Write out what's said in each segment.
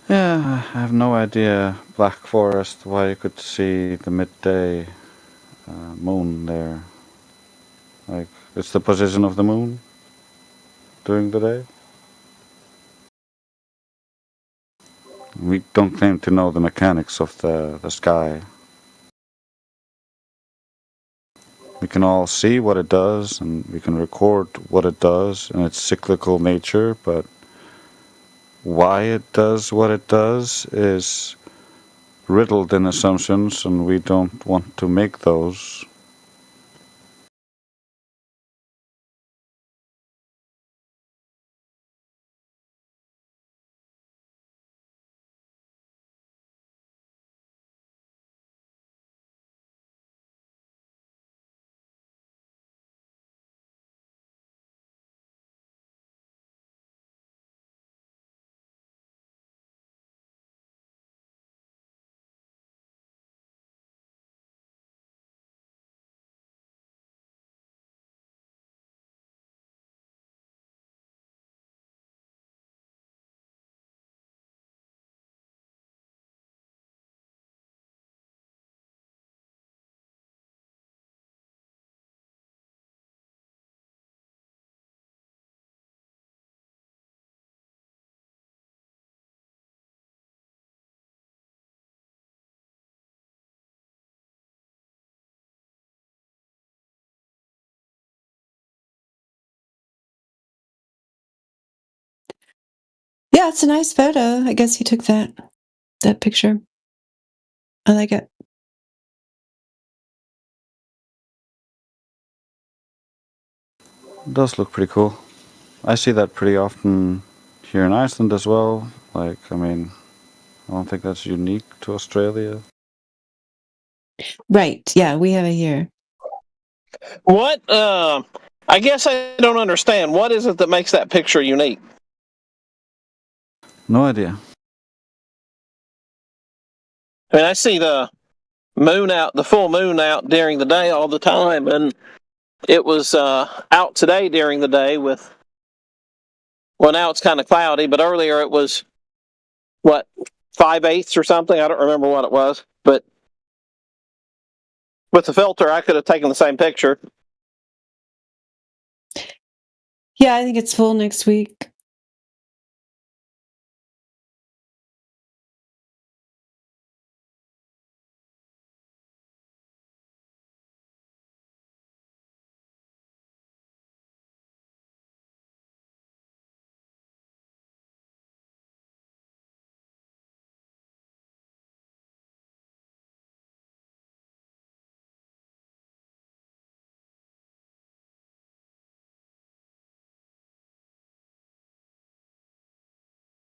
Yeah, I have no idea, Black Forest, why you could see the midday moon there. Like, it's the position of the moon during the day. We don't claim to know the mechanics of the sky. We can all see what it does, and we can record what it does in its cyclical nature, but why it does what it does is riddled in assumptions, and we don't want to make those. Yeah, it's a nice photo. I guess he took that picture. I like it. It does look pretty cool. I see that pretty often here in Iceland as well. Like, I mean, I don't think that's unique to Australia. Right. Yeah, we have it here. What? I guess I don't understand. What is it that makes that picture unique? No idea. I mean, I see the full moon out during the day all the time, and it was out today during the day with. Well, now it's kind of cloudy, but earlier it was what 5/8 or something. I don't remember what it was, but with the filter, I could have taken the same picture. Yeah, I think it's full next week.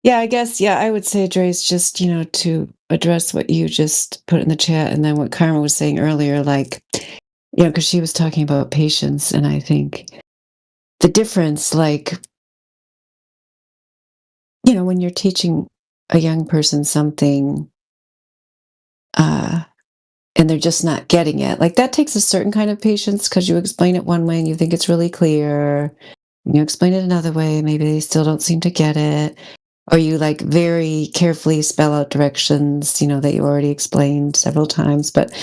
Yeah, I guess, yeah, I would say, Dre's just, to address what you just put in the chat and then what Karma was saying earlier, like, because she was talking about patience, and I think the difference, like, when you're teaching a young person something, uh, and they're just not getting it, like, that takes a certain kind of patience because you explain it one way and you think it's really clear. And you explain it another way, maybe they still don't seem to get it. Or you like very carefully spell out directions, that you already explained several times. But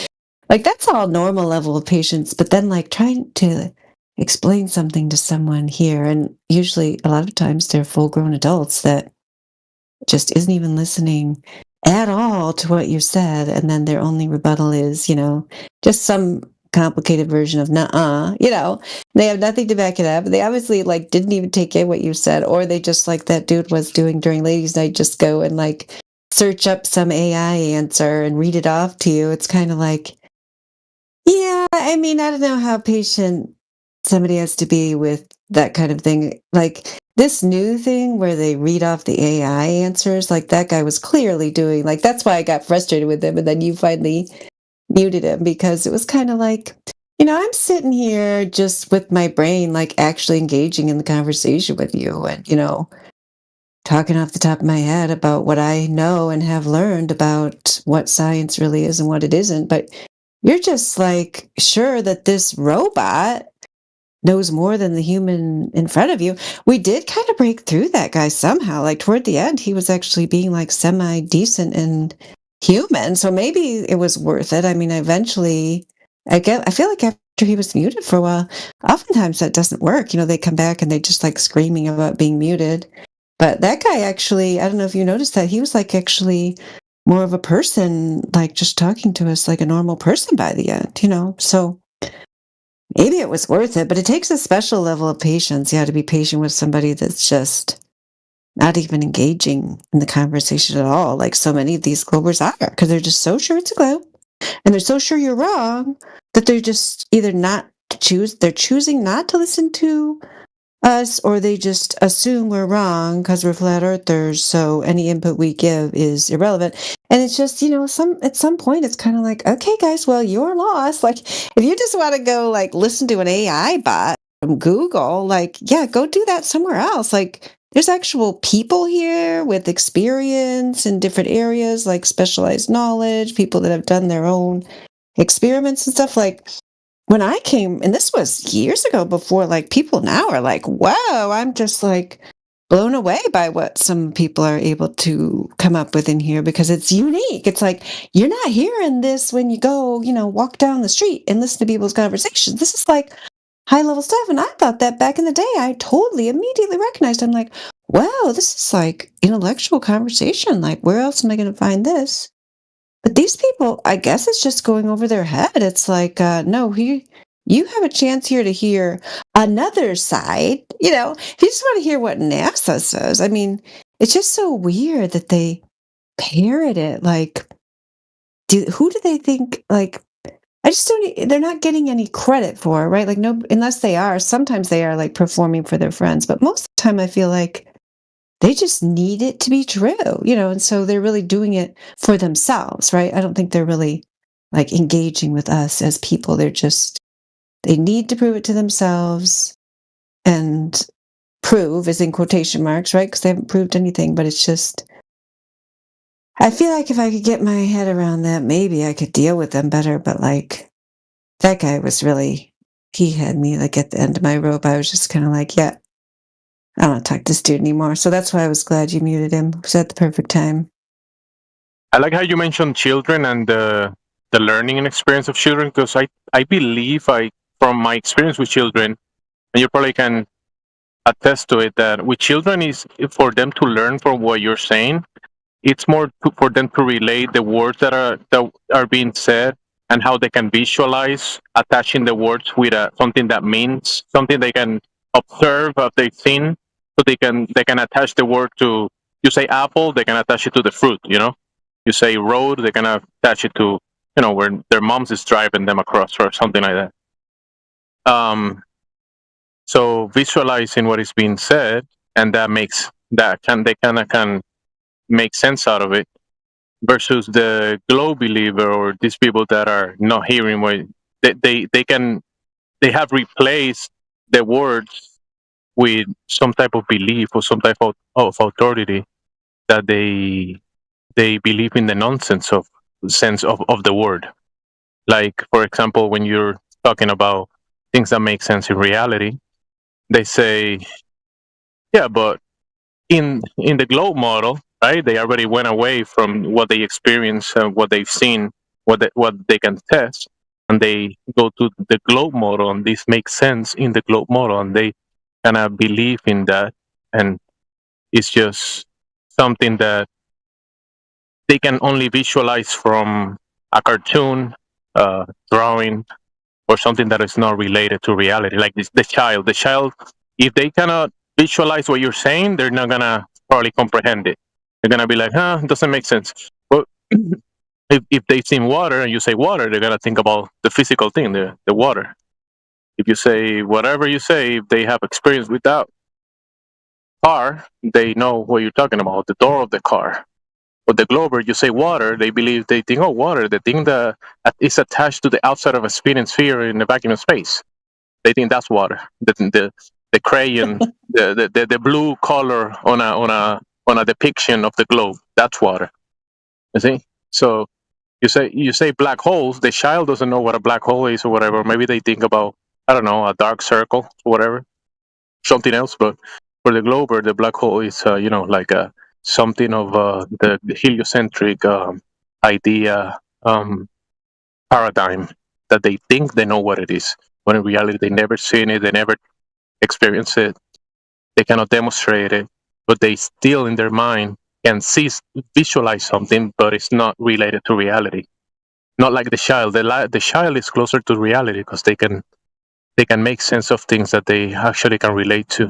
like that's all normal level of patience. But then like trying to explain something to someone here, and usually a lot of times they're full grown adults that just isn't even listening at all to what you said, and then their only rebuttal is, just some complicated version of "nuh-uh," they have nothing to back it up. They obviously like didn't even take in what you said, or they just like that dude was doing during ladies' night, just go and like search up some AI answer and read it off to you. It's kind of like, yeah, I mean, I don't know how patient somebody has to be with that kind of thing. Like this new thing where they read off the AI answers, like that guy was clearly doing, like, that's why I got frustrated with him. And then you finally muted him because it was kind of like, I'm sitting here just with my brain, like actually engaging in the conversation with you and, talking off the top of my head about what I know and have learned about what science really is and what it isn't. But you're just like sure that this robot knows more than the human in front of you. We did kind of break through that guy somehow. Like toward the end, he was actually being like semi decent and human. So maybe it was worth it. I mean, eventually, I feel like after he was muted for a while, oftentimes that doesn't work. They come back and they just like screaming about being muted. But that guy actually, I don't know if you noticed that, he was like actually more of a person, like just talking to us like a normal person by the end. So maybe it was worth it, but it takes a special level of patience. To be patient with somebody that's just not even engaging in the conversation at all, like so many of these Globers are, because they're just so sure it's a globe, and they're so sure you're wrong that they're just either they're choosing not to listen to us, or they just assume we're wrong because we're flat earthers, so any input we give is irrelevant. And it's just, at some point it's kind of like, okay guys, well, you're lost. Like if you just want to go like listen to an AI bot from Google, like, yeah, go do that somewhere else. Like there's actual people here with experience in different areas, like specialized knowledge, people that have done their own experiments and stuff. Like when I came, and this was years ago, before, like, people now are like, wow, I'm just like blown away by what some people are able to come up with in here, because it's unique. It's like you're not hearing this when you go, walk down the street and listen to people's conversations. This is like high level stuff. And I thought that back in the day, I totally immediately recognized. I'm like, wow, this is like intellectual conversation. Like, where else am I going to find this? But these people, I guess it's just going over their head. It's like, no, you have a chance here to hear another side. If you just want to hear what NASA says, I mean, it's just so weird that they parrot it. Like, who do they think? Like, I just don't. They're not getting any credit for it, right? Like, no, unless they are. Sometimes they are like performing for their friends, but most of the time, I feel like they just need it to be true, and so they're really doing it for themselves, right? I don't think they're really like engaging with us as people. They need to prove it to themselves, and prove is in quotation marks, right? Because they haven't proved anything, but it's just, I feel like if I could get my head around that, maybe I could deal with them better. But like, that guy was really, he had me like at the end of my rope. I was just kind of like, yeah, I don't want to talk to this dude anymore. So that's why I was glad you muted him. It was at the perfect time. I like how you mentioned children and the learning and experience of children, because I believe from my experience with children, and you probably can attest to it, that with children is for them to learn from what you're saying. It's more for them to relate the words that are being said, and how they can visualize attaching the words with something that means something they can observe that they've seen, so they can attach the word to. You say apple, they can attach it to the fruit. You say road, they're gonna attach it to where their moms is driving them across, or something like that. So visualizing what is being said, and they kind of can make sense out of it, versus the glow believer, or these people that are not hearing what they have replaced the words with some type of belief or some type of authority, that they believe in the nonsense of sense of the word. Like, for example, when you're talking about things that make sense in reality, they say, yeah, but in the globe model, right? They already went away from what they experience, what they've seen, what they can test, and they go to the globe model, and this makes sense in the globe model, and they kind of believe in that, and it's just something that they can only visualize from a cartoon, drawing, or something that is not related to reality. Like the child, if they cannot visualize what you're saying, they're not gonna probably comprehend it. They're gonna be like, it doesn't make sense. But if they've seen water and you say water, they're gonna think about the physical thing, the water. If you say whatever you say, if they have experience with that car, they know what you're talking about, the door of the car. But the glober, you say water, they think, oh, water, the thing that is attached to the outside of a spinning sphere in the vacuum of space. They think that's water. The crayon, the blue color on a depiction of the globe, that's water. You see? So you say black holes, the child doesn't know what a black hole is or whatever. Maybe they think about I don't know, a dark circle, whatever, something else. But for the globe or the black hole is, like something of the heliocentric idea, paradigm, that they think they know what it is, when in reality they never seen it, they never experience it, they cannot demonstrate it, but they still in their mind can visualize something, but it's not related to reality. Not like the child. The child is closer to reality because they can make sense of things that they actually can relate to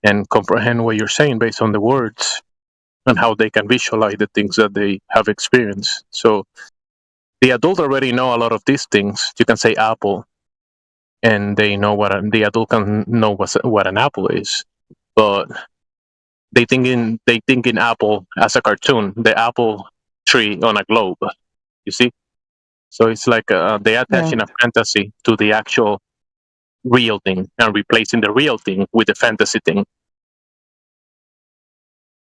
and comprehend what you're saying based on the words and how they can visualize the things that they have experienced. So the adult already know a lot of these things. You can say apple, and they know the adult can know what an apple is, but they think in apple as a cartoon, the apple tree on a globe. You see, so it's like they attaching a fantasy to the actual real thing and replacing the real thing with the fantasy thing.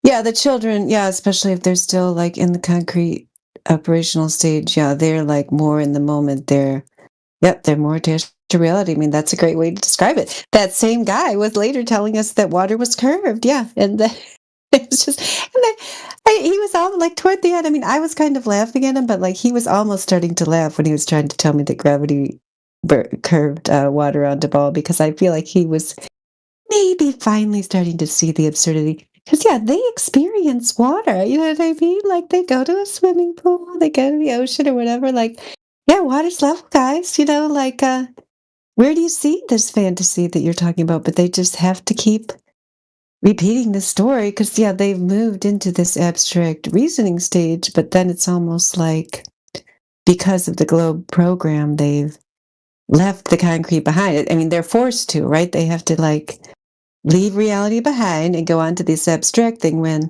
Yeah, the children, yeah, especially if they're still like in the concrete operational stage, yeah, they're like more in the moment. They're more attached to reality. I mean, that's a great way to describe it. That same guy was later telling us that water was curved. Yeah, and it was just, and he was all like toward the end. I mean, I was kind of laughing at him, but like he was almost starting to laugh when he was trying to tell me that gravity curved water onto ball, because I feel like he was maybe finally starting to see the absurdity. Because, yeah, they experience water. You know what I mean? Like, they go to a swimming pool, they go to the ocean or whatever. Like, yeah, water's level, guys. You know, like, where do you see this fantasy that you're talking about? But they just have to keep repeating the story because, yeah, they've moved into this abstract reasoning stage. But then it's almost like because of the Globe program, they've left the concrete behind it. I mean, they're forced to, right? They have to, like, leave reality behind and go on to this abstract thing, when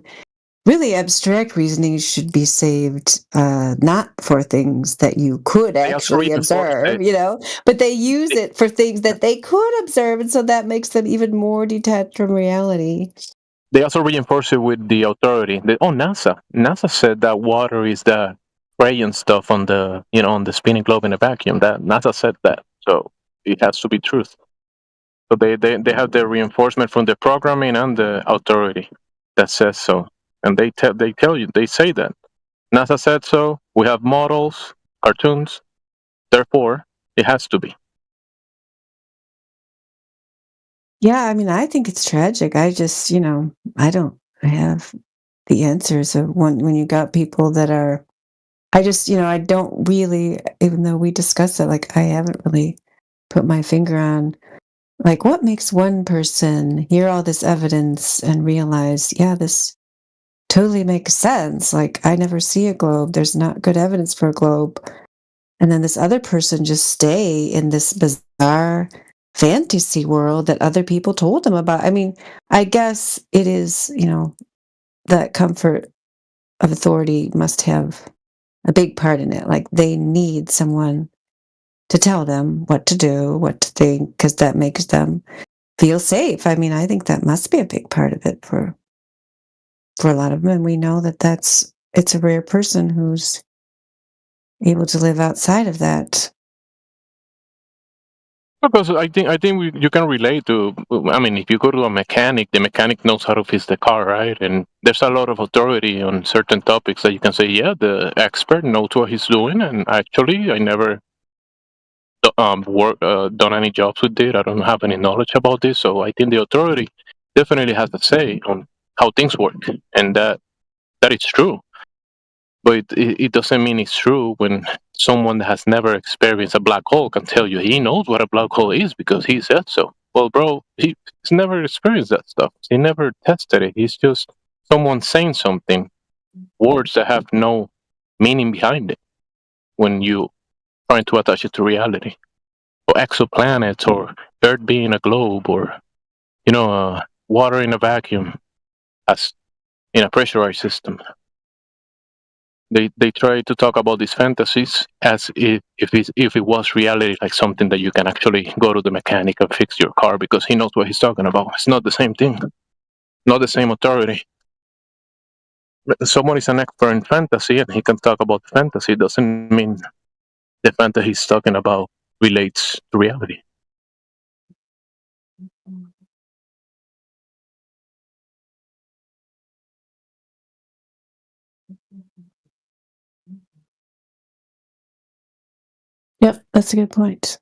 really abstract reasoning should be saved not for things that you could They also actually reinforce observe, it. but they use it for things that they could observe, and so that makes them even more detached from reality. They also reinforce it with the authority. NASA said that water is the crayon stuff on the on the spinning globe in a vacuum. That NASA said that, so it has to be truth. So they have the reinforcement from the programming and the authority that says so, and they tell you, they say that NASA said so. We have models, cartoons, therefore it has to be. Yeah, I mean, I think it's tragic. I just, I don't have the answers of when you got people that are. I just, I don't really, even though we discussed it, like I haven't really put my finger on, like, what makes one person hear all this evidence and realize, yeah, this totally makes sense. Like, I never see a globe. There's not good evidence for a globe. And then this other person just stay in this bizarre fantasy world that other people told them about. I mean, I guess it is, that comfort of authority must have a big part in it. Like, they need someone to tell them what to do, what to think, because that makes them feel safe. I mean, I think that must be a big part of it for a lot of them. We know that it's a rare person who's able to live outside of that. Because you can relate to. I mean, if you go to a mechanic, the mechanic knows how to fix the car, right? And there's a lot of authority on certain topics that you can say, yeah, the expert knows what he's doing. And actually, I never done any jobs with it. I don't have any knowledge about this, so I think the authority definitely has a say on how things work, and that is true. But it doesn't mean it's true when someone that has never experienced a black hole can tell you he knows what a black hole is because he said so. Well, bro, he's never experienced that stuff. He never tested it. He's just someone saying something, words that have no meaning behind it when you trying to attach it to reality. Or exoplanets, or Earth being a globe, or water in a vacuum, as in a pressurized system. They try to talk about these fantasies as if it was reality, like something that you can actually go to the mechanic and fix your car because he knows what he's talking about. It's not the same thing, not the same authority. Someone is an expert in fantasy and he can talk about fantasy, doesn't mean the fantasy he's talking about relates to reality. Yep, that's a good point.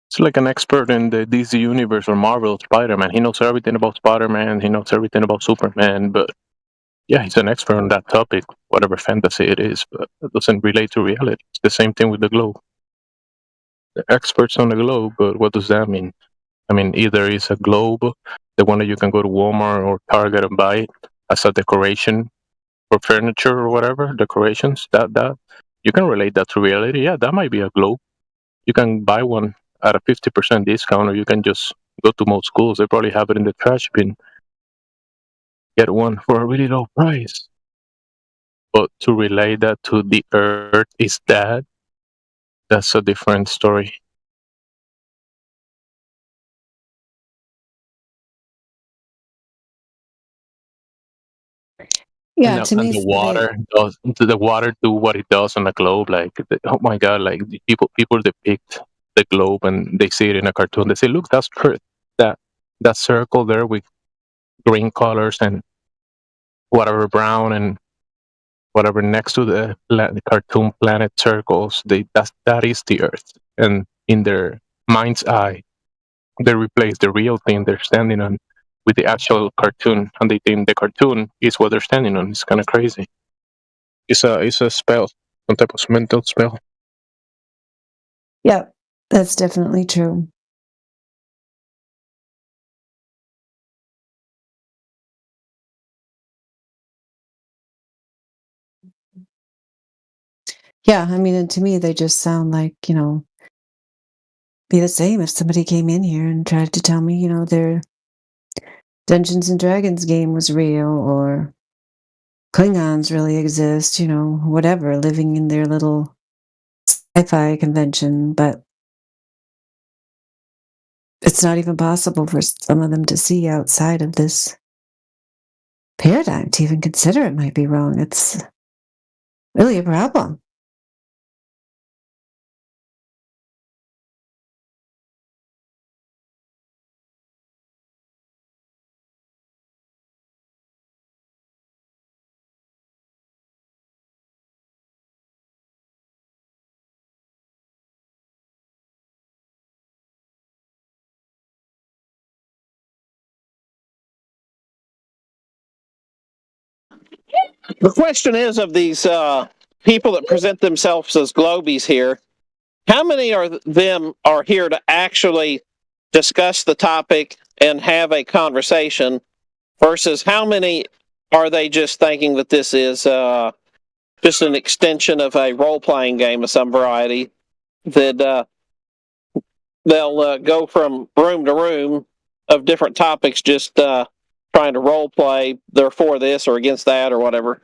It's like an expert in the DC universe or Marvel Spider-Man. He knows everything about Spider-Man. He knows everything about Superman. But yeah, he's an expert on that topic, whatever fantasy it is. But it doesn't relate to reality. It's the same thing with the globe. The experts on the globe, but what does that mean? I mean, either it's a globe, the one that you can go to Walmart or Target and buy it as a decoration for furniture or whatever, decorations. That you can relate that to reality. Yeah, that might be a globe. You can buy one at a 50% discount, or you can just go to most schools. They probably have it in the trash bin. Get one for a really low price. But to relate that to the earth is that's a different story. Yeah, to me, And the water do what it does on the globe. Like, oh my god, like the people depict the globe and they see it in a cartoon. They say, look, that's Earth. That circle there with green colors and whatever brown and whatever next to the cartoon planet circles. That is the Earth. And in their mind's eye, they replace the real thing they're standing on with the actual cartoon, and they think the cartoon is what they're standing on. It's kind of crazy. It's a spell, some type of mental spell. yep, that's definitely true. Yeah, I mean, and to me, they just sound like, be the same if somebody came in here and tried to tell me, their Dungeons and Dragons game was real or Klingons really exist, whatever, living in their little sci-fi convention, but it's not even possible for some of them to see outside of this paradigm to even consider it might be wrong. It's really a problem. The question is of these people that present themselves as globies here, how many of them are here to actually discuss the topic and have a conversation versus how many are they just thinking that this is just an extension of a role-playing game of some variety that they'll go from room to room of different topics just trying to role play they're for this or against that or whatever.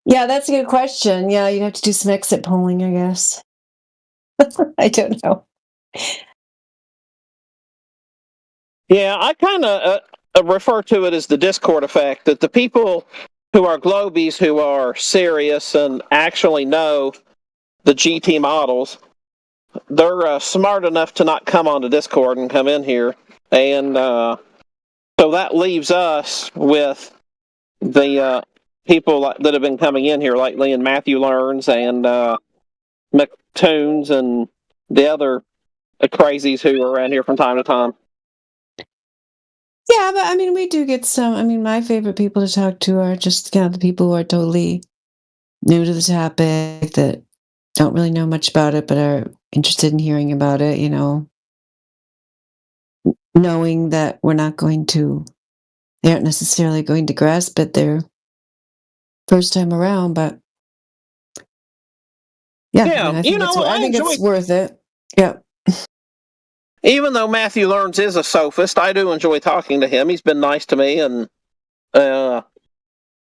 Yeah, that's a good question. Yeah, you'd have to do some exit polling, I guess. I don't know. Yeah, I kind of refer to it as the Discord effect, that the people who are globies, who are serious and actually know the GT models, they're smart enough to not come onto Discord and come in here. And so that leaves us with the people that have been coming in here lately, and Matthew Learns and McToons and the other crazies who are around here from time to time. Yeah, but I mean, we do get some. I mean, my favorite people to talk to are just the people who are totally new to the topic that don't really know much about it, but are interested in hearing about it, knowing that they aren't necessarily going to grasp it their first time around, but yeah, I mean, I think it's worth it. Yeah. Even though Matthew Learns is a sophist, I do enjoy talking to him. He's been nice to me, and some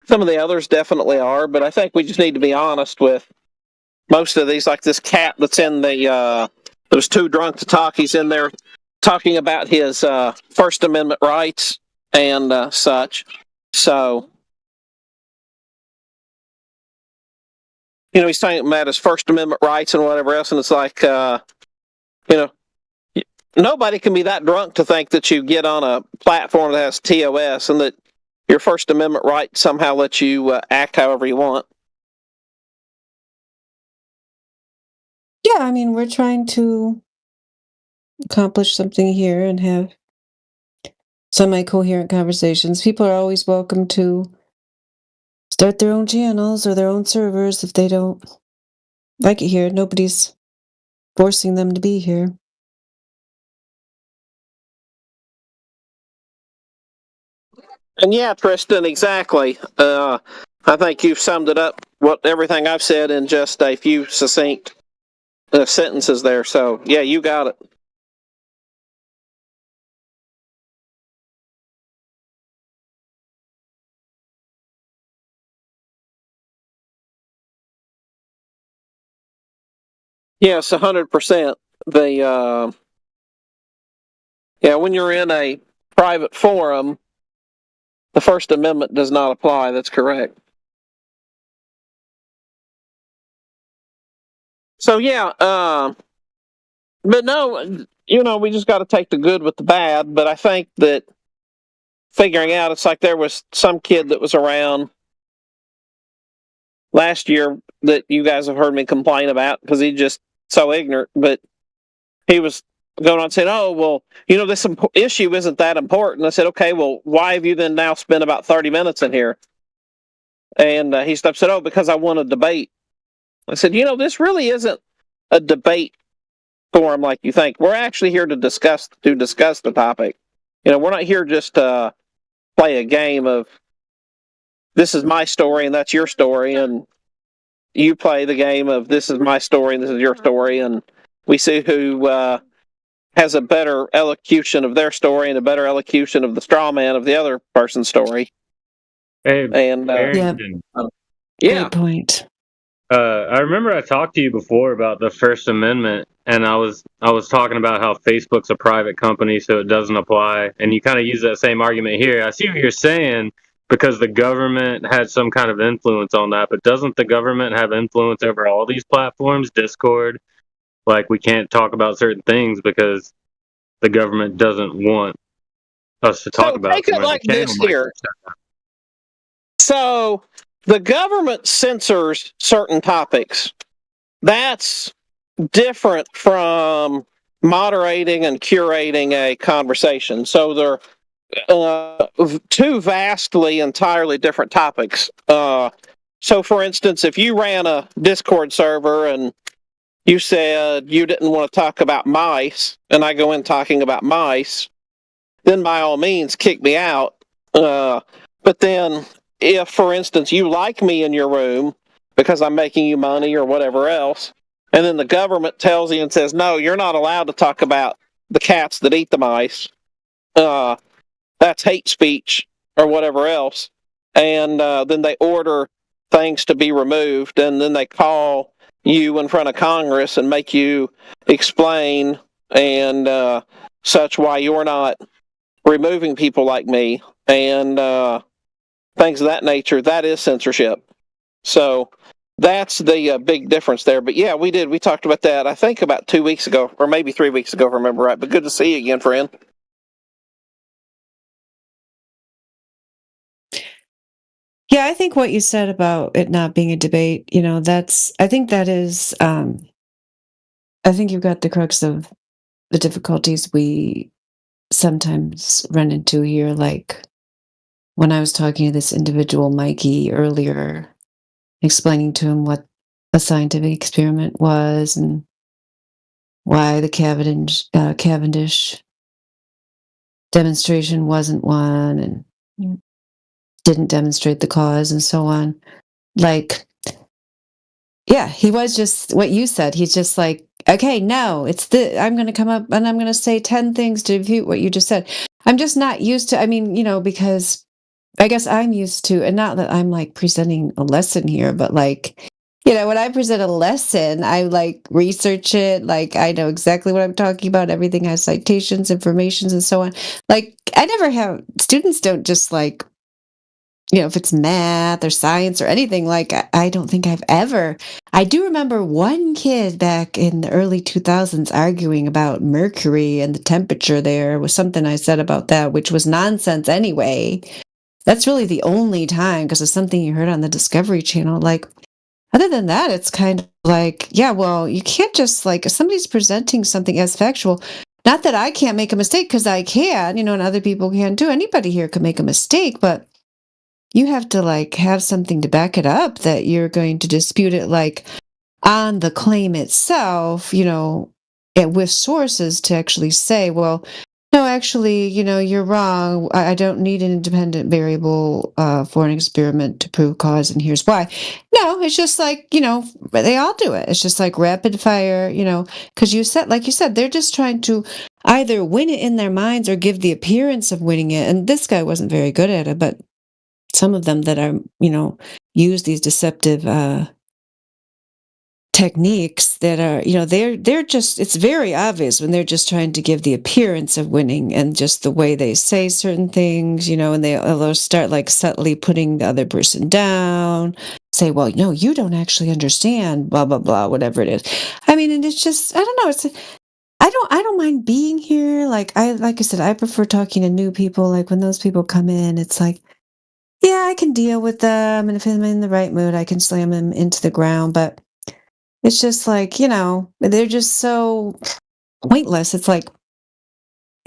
of the others definitely are, but I think we just need to be honest with most of these, like this cat that's in the that was too drunk to talk. He's in there talking about his First Amendment rights and such. So he's talking about his First Amendment rights and whatever else, and it's like, nobody can be that drunk to think that you get on a platform that has TOS and that your First Amendment right somehow lets you act however you want. Yeah, I mean, we're trying to accomplish something here and have semi-coherent conversations. People are always welcome to start their own channels or their own servers if they don't like it here. Nobody's forcing them to be here. And yeah, Tristan, exactly. I think you've summed it up, everything I've said, in just a few succinct sentences there. So yeah, you got it. Yes, 100%. When you're in a private forum, the First Amendment does not apply. That's correct. So yeah, but no, we just got to take the good with the bad. But I think that figuring out, it's like there was some kid that was around last year that you guys have heard me complain about because he's just so ignorant, but he was going on saying, oh, well, this issue isn't that important. I said, okay, well, why have you then now spent about 30 minutes in here? And he stopped and said, oh, because I want to debate. I said, this really isn't a debate forum like you think. We're actually here to discuss the topic. We're not here just to play a game of this is my story and that's your story, and you play the game of this is my story and this is your story, and we see who has a better elocution of their story and a better elocution of the straw man of the other person's story. Hey, And Barrington, yeah, Great point. I remember I talked to you before about the First Amendment, and I was talking about how Facebook's a private company, so it doesn't apply. And you kind of use that same argument here. I see what you're saying because the government had some kind of influence on that, but doesn't the government have influence over all these platforms? Discord, like we can't talk about certain things because the government doesn't want us to talk so about take it them. like this here. So the government censors certain topics. That's different from moderating and curating a conversation. So they're two vastly, entirely different topics. So, for instance, if you ran a Discord server and you said you didn't want to talk about mice, and I go in talking about mice, then by all means kick me out. But then if, for instance, you like me in your room because I'm making you money or whatever else, and then the government tells you and says, no, you're not allowed to talk about the cats that eat the mice, that's hate speech or whatever else, and then they order things to be removed, and then they call you in front of Congress and make you explain and such why you're not removing people like me and things of that nature. That is censorship. So that's the big difference there. But yeah, we talked about that, I think, about 2 weeks ago, or maybe 3 weeks ago, if I remember right. But good to see you again, friend. Yeah, I think what you said about it not being a debate, I think that is, I think you've got the crux of the difficulties we sometimes run into here. Like when I was talking to this individual, Mikey, earlier, explaining to him what a scientific experiment was and why the Cavendish demonstration wasn't one and didn't demonstrate the cause and so on. Like, yeah, he was just what you said. He's just like, okay, no, I'm going to come up and I'm going to say 10 things to refute what you just said. I'm just not used to, because I guess I'm used to, and not that I'm like presenting a lesson here, but like, when I present a lesson, I like research it. Like I know exactly what I'm talking about. Everything has citations, informations, and so on. Like students don't just like if it's math or science or anything, like I don't think I've ever. I do remember one kid back in the early 2000s arguing about mercury and the temperature there was something I said about that, which was nonsense anyway. That's really the only time because of something you heard on the Discovery Channel. Like, other than that, it's kind of like, yeah, well, you can't just like, if somebody's presenting something as factual, not that I can't make a mistake because I can, and other people can too. Anybody here could make a mistake, but you have to like have something to back it up that you're going to dispute it like on the claim itself, and with sources to actually say, well, no, actually, you're wrong. I don't need an independent variable for an experiment to prove cause, and here's why. No, it's just like, they all do it. It's just like rapid fire, because like you said, they're just trying to either win it in their minds or give the appearance of winning it. And this guy wasn't very good at it, but some of them that are, use these deceptive techniques that are, they're just, it's very obvious when they're just trying to give the appearance of winning and just the way they say certain things, and they'll start like subtly putting the other person down, say, well, no, you don't actually understand, blah, blah, blah, whatever it is. I mean, and it's just, I don't know, I don't mind being here. Like I said, I prefer talking to new people. Like when those people come in, it's like, yeah, I can deal with them, and if I'm in the right mood, I can slam them into the ground, but it's just like, they're just so pointless. It's like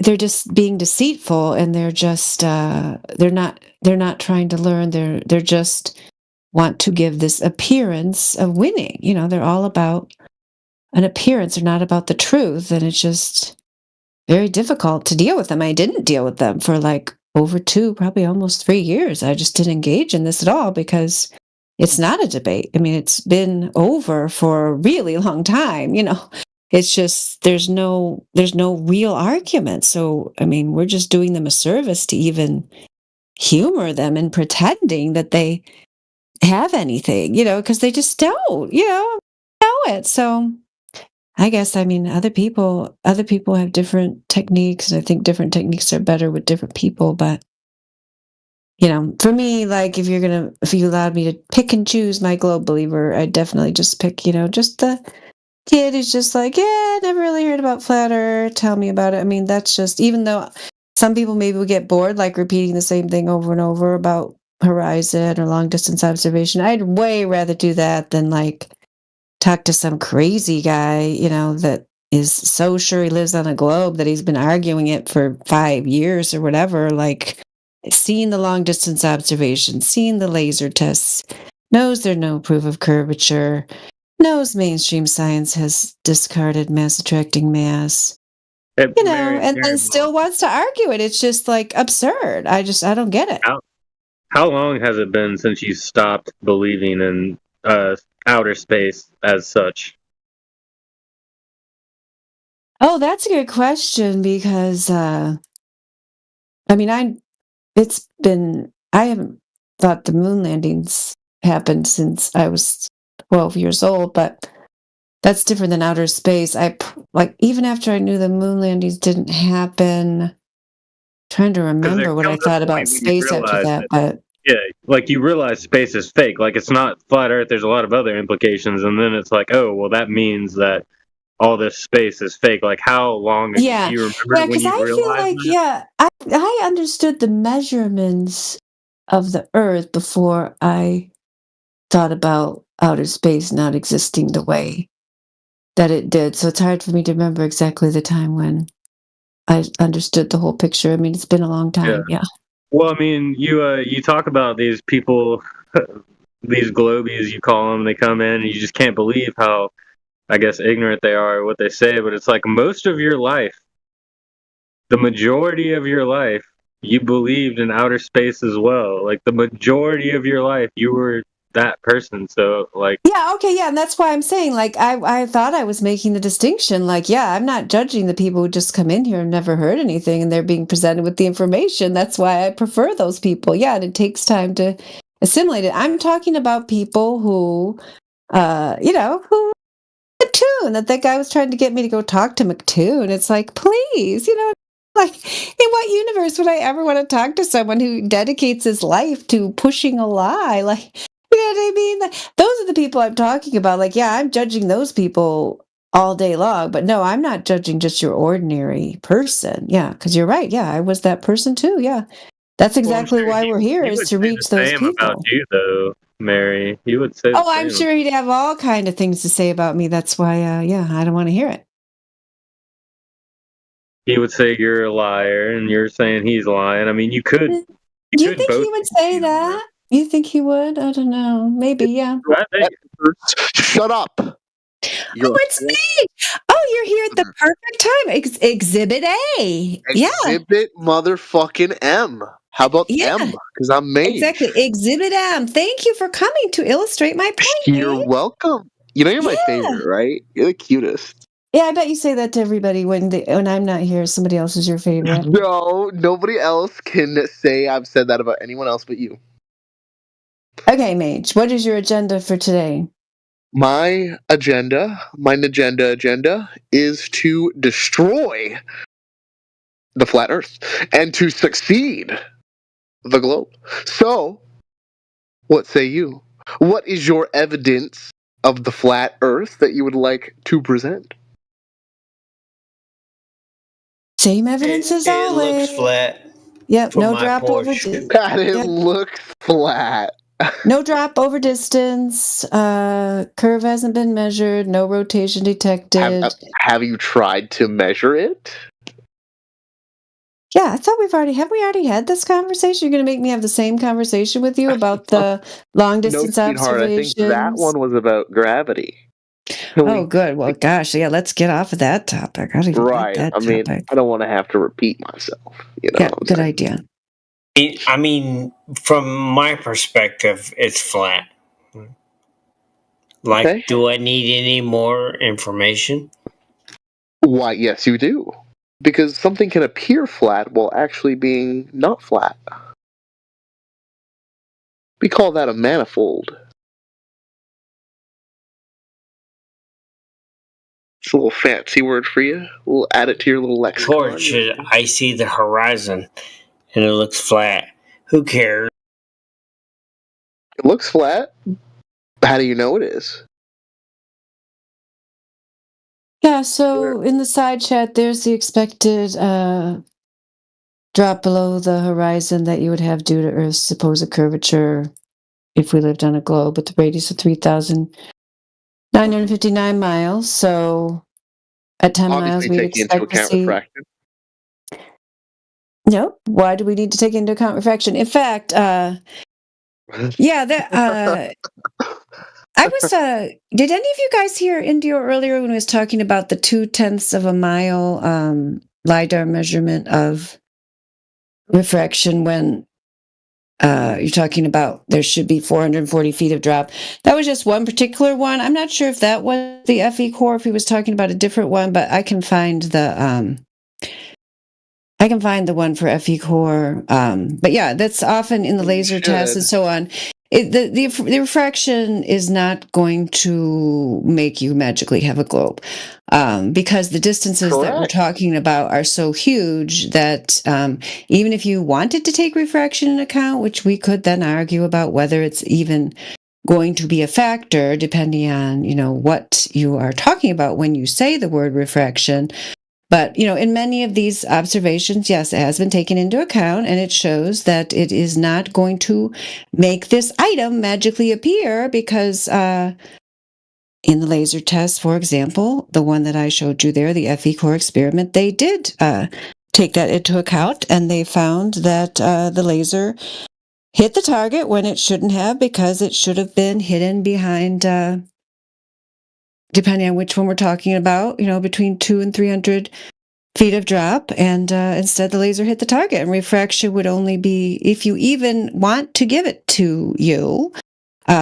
they're just being deceitful, and they're just they're not trying to learn. They're just want to give this appearance of winning. They're all about an appearance. They're not about the truth, and it's just very difficult to deal with them. I didn't deal with them for like over 2, probably almost 3 years. I just didn't engage in this at all because it's not a debate. I mean, it's been over for a really long time, It's just there's no real argument. So, I mean, we're just doing them a service to even humor them and pretending that they have anything, because they just don't, know it. So, I guess, I mean, other people have different techniques, and I think different techniques are better with different people, but for me, like if you allowed me to pick and choose my globe believer, I'd definitely just pick, just the kid who's just like, yeah, never really heard about flat earth, tell me about it. I mean, that's just, even though some people maybe would get bored, like repeating the same thing over and over about horizon or long distance observation, I'd way rather do that than like talk to some crazy guy, that is so sure he lives on a globe that he's been arguing it for 5 years or whatever, like seeing the long distance observation, seeing the laser tests, knows there's no proof of curvature, knows mainstream science has discarded mass attracting mass, and then still wants to argue it. It's just like absurd. I don't get it. How long has it been since you stopped believing in outer space as such? Oh, that's a good question because, I mean, I haven't thought the moon landings happened since I was 12 years old, but that's different than outer space. Like, even after I knew the moon landings didn't happen, trying to remember what I thought about space after that, but yeah, like you realize space is fake. Like it's not flat Earth. There's a lot of other implications, and then it's like, oh, well, that means that all this space is fake. Like how long? yeah, Do you remember when because you I feel realized like, that? I understood the measurements of the Earth before I thought about outer space not existing the way that it did. So it's hard for me to remember exactly the time when I understood the whole picture. I mean, it's been a long time. Yeah. Well, I mean, you talk about these people, these globies, you call them. They come in, and you just can't believe how, I guess, ignorant they are or what they say. But it's like most of your life, the majority of your life, you believed in outer space as well. Like the majority of your life, you were that person. So, like, Yeah, okay, yeah, and that's why I'm saying, like, I thought I was making the distinction. Like, yeah, I'm not judging the people who just come in here and never heard anything and they're being presented with the information. That's why I prefer those people. Yeah, and it takes time to assimilate it. I'm talking about people who, who McToon, that guy was trying to get me to go talk to McToon. It's like, please, Like, in what universe would I ever want to talk to someone who dedicates his life to pushing a lie? Like, you know what I mean? Those are the people I'm talking about. Like, yeah, I'm judging those people all day long, but no, I'm not judging just your ordinary person. Yeah, because you're right. Yeah, I was that person too. Yeah. That's Well, I'm exactly sure why we're here, he is would to say reach the those same about people. you, though, Mary. He would say the Oh, I'm same. sure he'd have all kind of things to say about me. That's why, yeah, I don't want to hear it. He would say you're a liar, and you're saying he's lying. I mean, you could You think both he would be say honest. that? You think he would? I don't know. Maybe, yeah. I think Shut up. You're Oh, it's me! Oh, you're here at the perfect time. Exhibit A. Yeah, Exhibit motherfucking M. How about yeah, M? Because I'm mage. exactly. Exhibit M. Thank you for coming to illustrate my point, You're Nate. welcome. You know you're my Yeah. favorite, right? You're the cutest. Yeah, I bet you say that to everybody when I'm not here. Somebody else is your favorite. No, nobody else can say I've said that about anyone else but you. Okay, Mage, what is your agenda for today? My agenda is to destroy the flat earth and to succeed the globe. So, what say you? What is your evidence of the flat earth that you would like to present? Same evidence as It always. looks flat. Yep, from no my drop over. portion. That it Yep. looks flat. No drop over distance. Curve hasn't been measured. No rotation detected. Have you tried to measure it? Yeah, I thought have we already had this conversation? You're going to make me have the same conversation with you about the long No, distance sweetheart. I observations? think that one was about gravity. Oh, good. Well, gosh, yeah, let's get off of that topic. I don't even like Right. that I mean, topic. I don't want to have to repeat myself. You know Yeah, what I'm good saying? idea. I mean, from my perspective, it's flat. Like, Okay. do I need any more information? Why, yes, you do. Because something can appear flat while actually being not flat. We call that a manifold. It's a little fancy word for you. We'll add it to your little lexicon. Torch, I see the horizon, and it looks flat. Who cares? It looks flat. How do you know it is? Yeah, so in the side chat, there's the expected drop below the horizon that you would have due to Earth's supposed curvature if we lived on a globe with a radius of 3,959 miles. So at 10 miles, Obviously we'd taking into expect to account see. refraction. No, why do we need to take into account refraction? In fact, yeah, that I was. Did any of you guys hear Indio earlier when he was talking about the 0.2 of a mile lidar measurement of refraction when you're talking about there should be 440 feet of drop? That was just one particular one. I'm not sure if that was the FE core, if he was talking about a different one, but I can find the one for FE core. But yeah, that's often in the laser tests and so on. The refraction is not going to make you magically have a globe, because the distances that we're Correct. talking about are so huge that even if you wanted to take refraction in account, which we could then argue about whether it's even going to be a factor, depending on what you are talking about when you say the word refraction. But, in many of these observations, yes, it has been taken into account, and it shows that it is not going to make this item magically appear because in the laser test, for example, the one that I showed you there, the FE core experiment, they did take that into account, and they found that the laser hit the target when it shouldn't have, because it should have been hidden behind, depending on which one we're talking about, between 200 and 300 feet of drop, and instead the laser hit the target, and refraction would only be, if you even want to give it to you,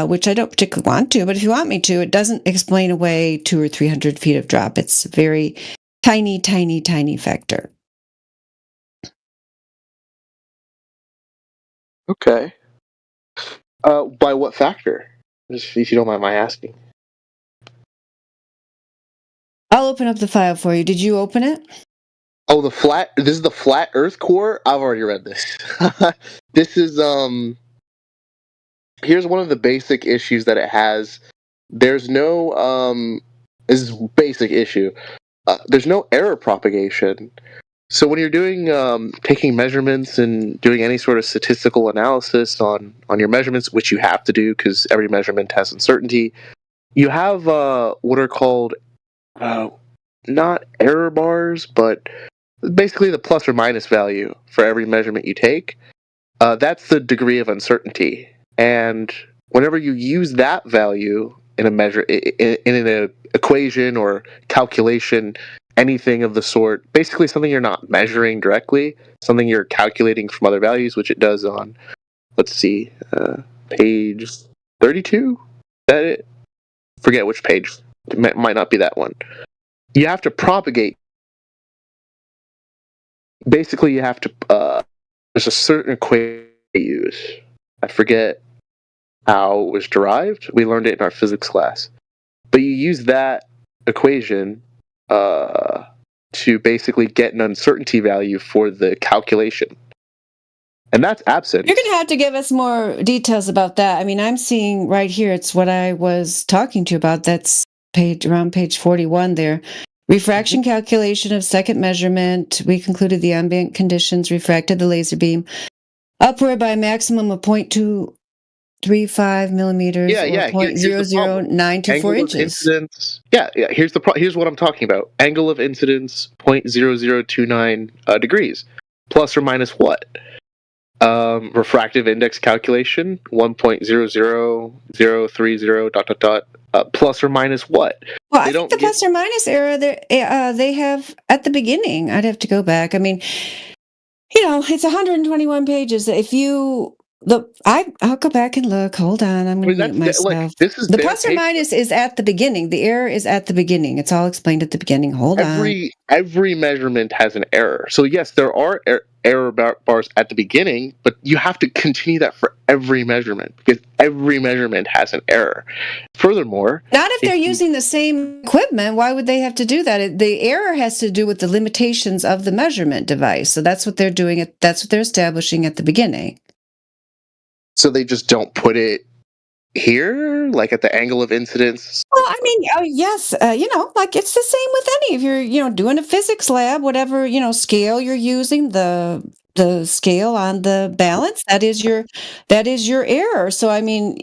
which I don't particularly want to, but if you want me to, it doesn't explain away 200 or 300 feet of drop. It's a very tiny, tiny, tiny factor. Okay. By what factor? If you don't mind my asking. I'll open up the file for you. Did you open it? Oh, this is the flat Earth core. I've already read this. This is here's one of the basic issues that it has. There's no this is a basic issue. There's no error propagation. So when you're doing taking measurements and doing any sort of statistical analysis on your measurements, which you have to do because every measurement has uncertainty, you have what are called not error bars, but basically the plus or minus value for every measurement you take. That's the degree of uncertainty, and whenever you use that value in a measure in an equation or calculation, anything of the sort, basically something you're not measuring directly, something you're calculating from other values, which it does on, let's see, page 32. Is that it? Forget which page. It might not be that one. You have to propagate. Basically, you have to. There's a certain equation they use. I forget how it was derived. We learned it in our physics class. But you use that equation to basically get an uncertainty value for the calculation. And that's absent. You're going to have to give us more details about that. I mean, I'm seeing right here, it's what I was talking to you about. That's around page 41 there. Refraction calculation of second measurement. We concluded the ambient conditions refracted the laser beam upward by a maximum of 0.235 millimeters or Here's the problem. 0.00924 Angle of inches. incidence. Here's what I'm talking about. Angle of incidence 0.0029 degrees. Plus or minus what? Refractive index calculation 1.00030 ... Plus or minus what? Well, I think the plus or minus error they have at the beginning. I'd have to go back. I mean, it's 121 pages. If you I'll go back and look. Hold on, I'm going to mute myself. The plus or minus is at the beginning. The error is at the beginning. It's all explained at the beginning. Hold on. Every measurement has an error. So yes, there are error bars at the beginning, but you have to continue that for every measurement because every measurement has an error. Furthermore, not if they're using the same equipment. Why would they have to do that? The error has to do with the limitations of the measurement device. So that's what they're doing. That's what they're establishing at the beginning. So they just don't put it here, like at the angle of incidence? Well, I mean, yes, like it's the same with any. If you're, doing a physics lab, whatever, scale you're using, the scale on the balance, that is your error. So, I mean,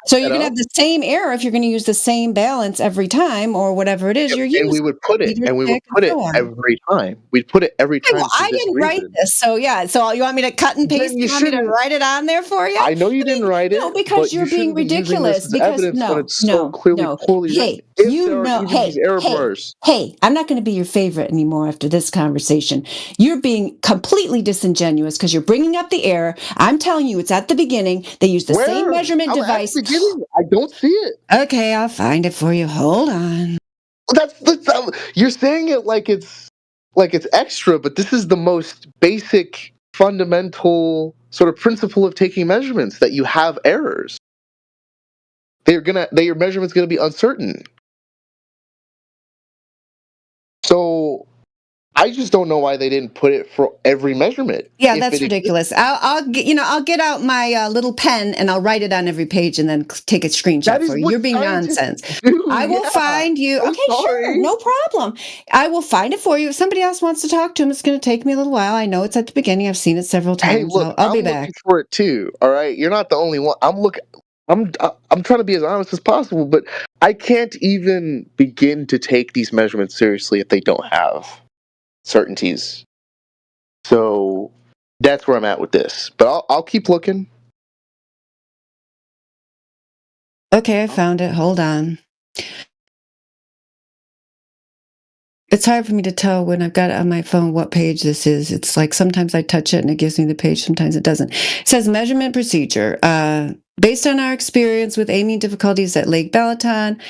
so you're going to have the same error if you're going to use the same balance every time or whatever it is you're using. And we would put it every time. We'd put it every time. Well, I didn't write this, so yeah. So you want me to cut and paste? You want me to write it on there for you? I know you didn't write it. No, because you're being ridiculous. Because no, poorly hey, hey, I'm not going to be your favorite anymore after this conversation. You're being completely disingenuous because you're bringing up the error. I'm telling you, it's at the beginning. They use the same measurement device. I don't see it. Okay, I'll find it for you. Hold on. That's you're saying it like it's extra, but this is the most basic, fundamental sort of principle of taking measurements, that you have errors. Your measurement's gonna be uncertain. So I just don't know why they didn't put it for every measurement. Yeah, that's ridiculous. I'll get out my little pen and I'll write it on every page and then take a screenshot for you. You're being nonsense. I will find you. Okay, sure, no problem. I will find it for you. If somebody else wants to talk to him, it's going to take me a little while. I know it's at the beginning. I've seen it several times. Hey, look, I'll be back. I'm back looking for it too. All right, you're not the only one. I'm trying to be as honest as possible, but I can't even begin to take these measurements seriously if they don't have certainties. So that's where I'm at with this. But I'll keep looking. Okay, I found it. Hold on. It's hard for me to tell when I've got it on my phone what page this is. It's like sometimes I touch it and it gives me the page, sometimes it doesn't. It says measurement procedure. Based on our experience with aiming difficulties at Lake Balaton,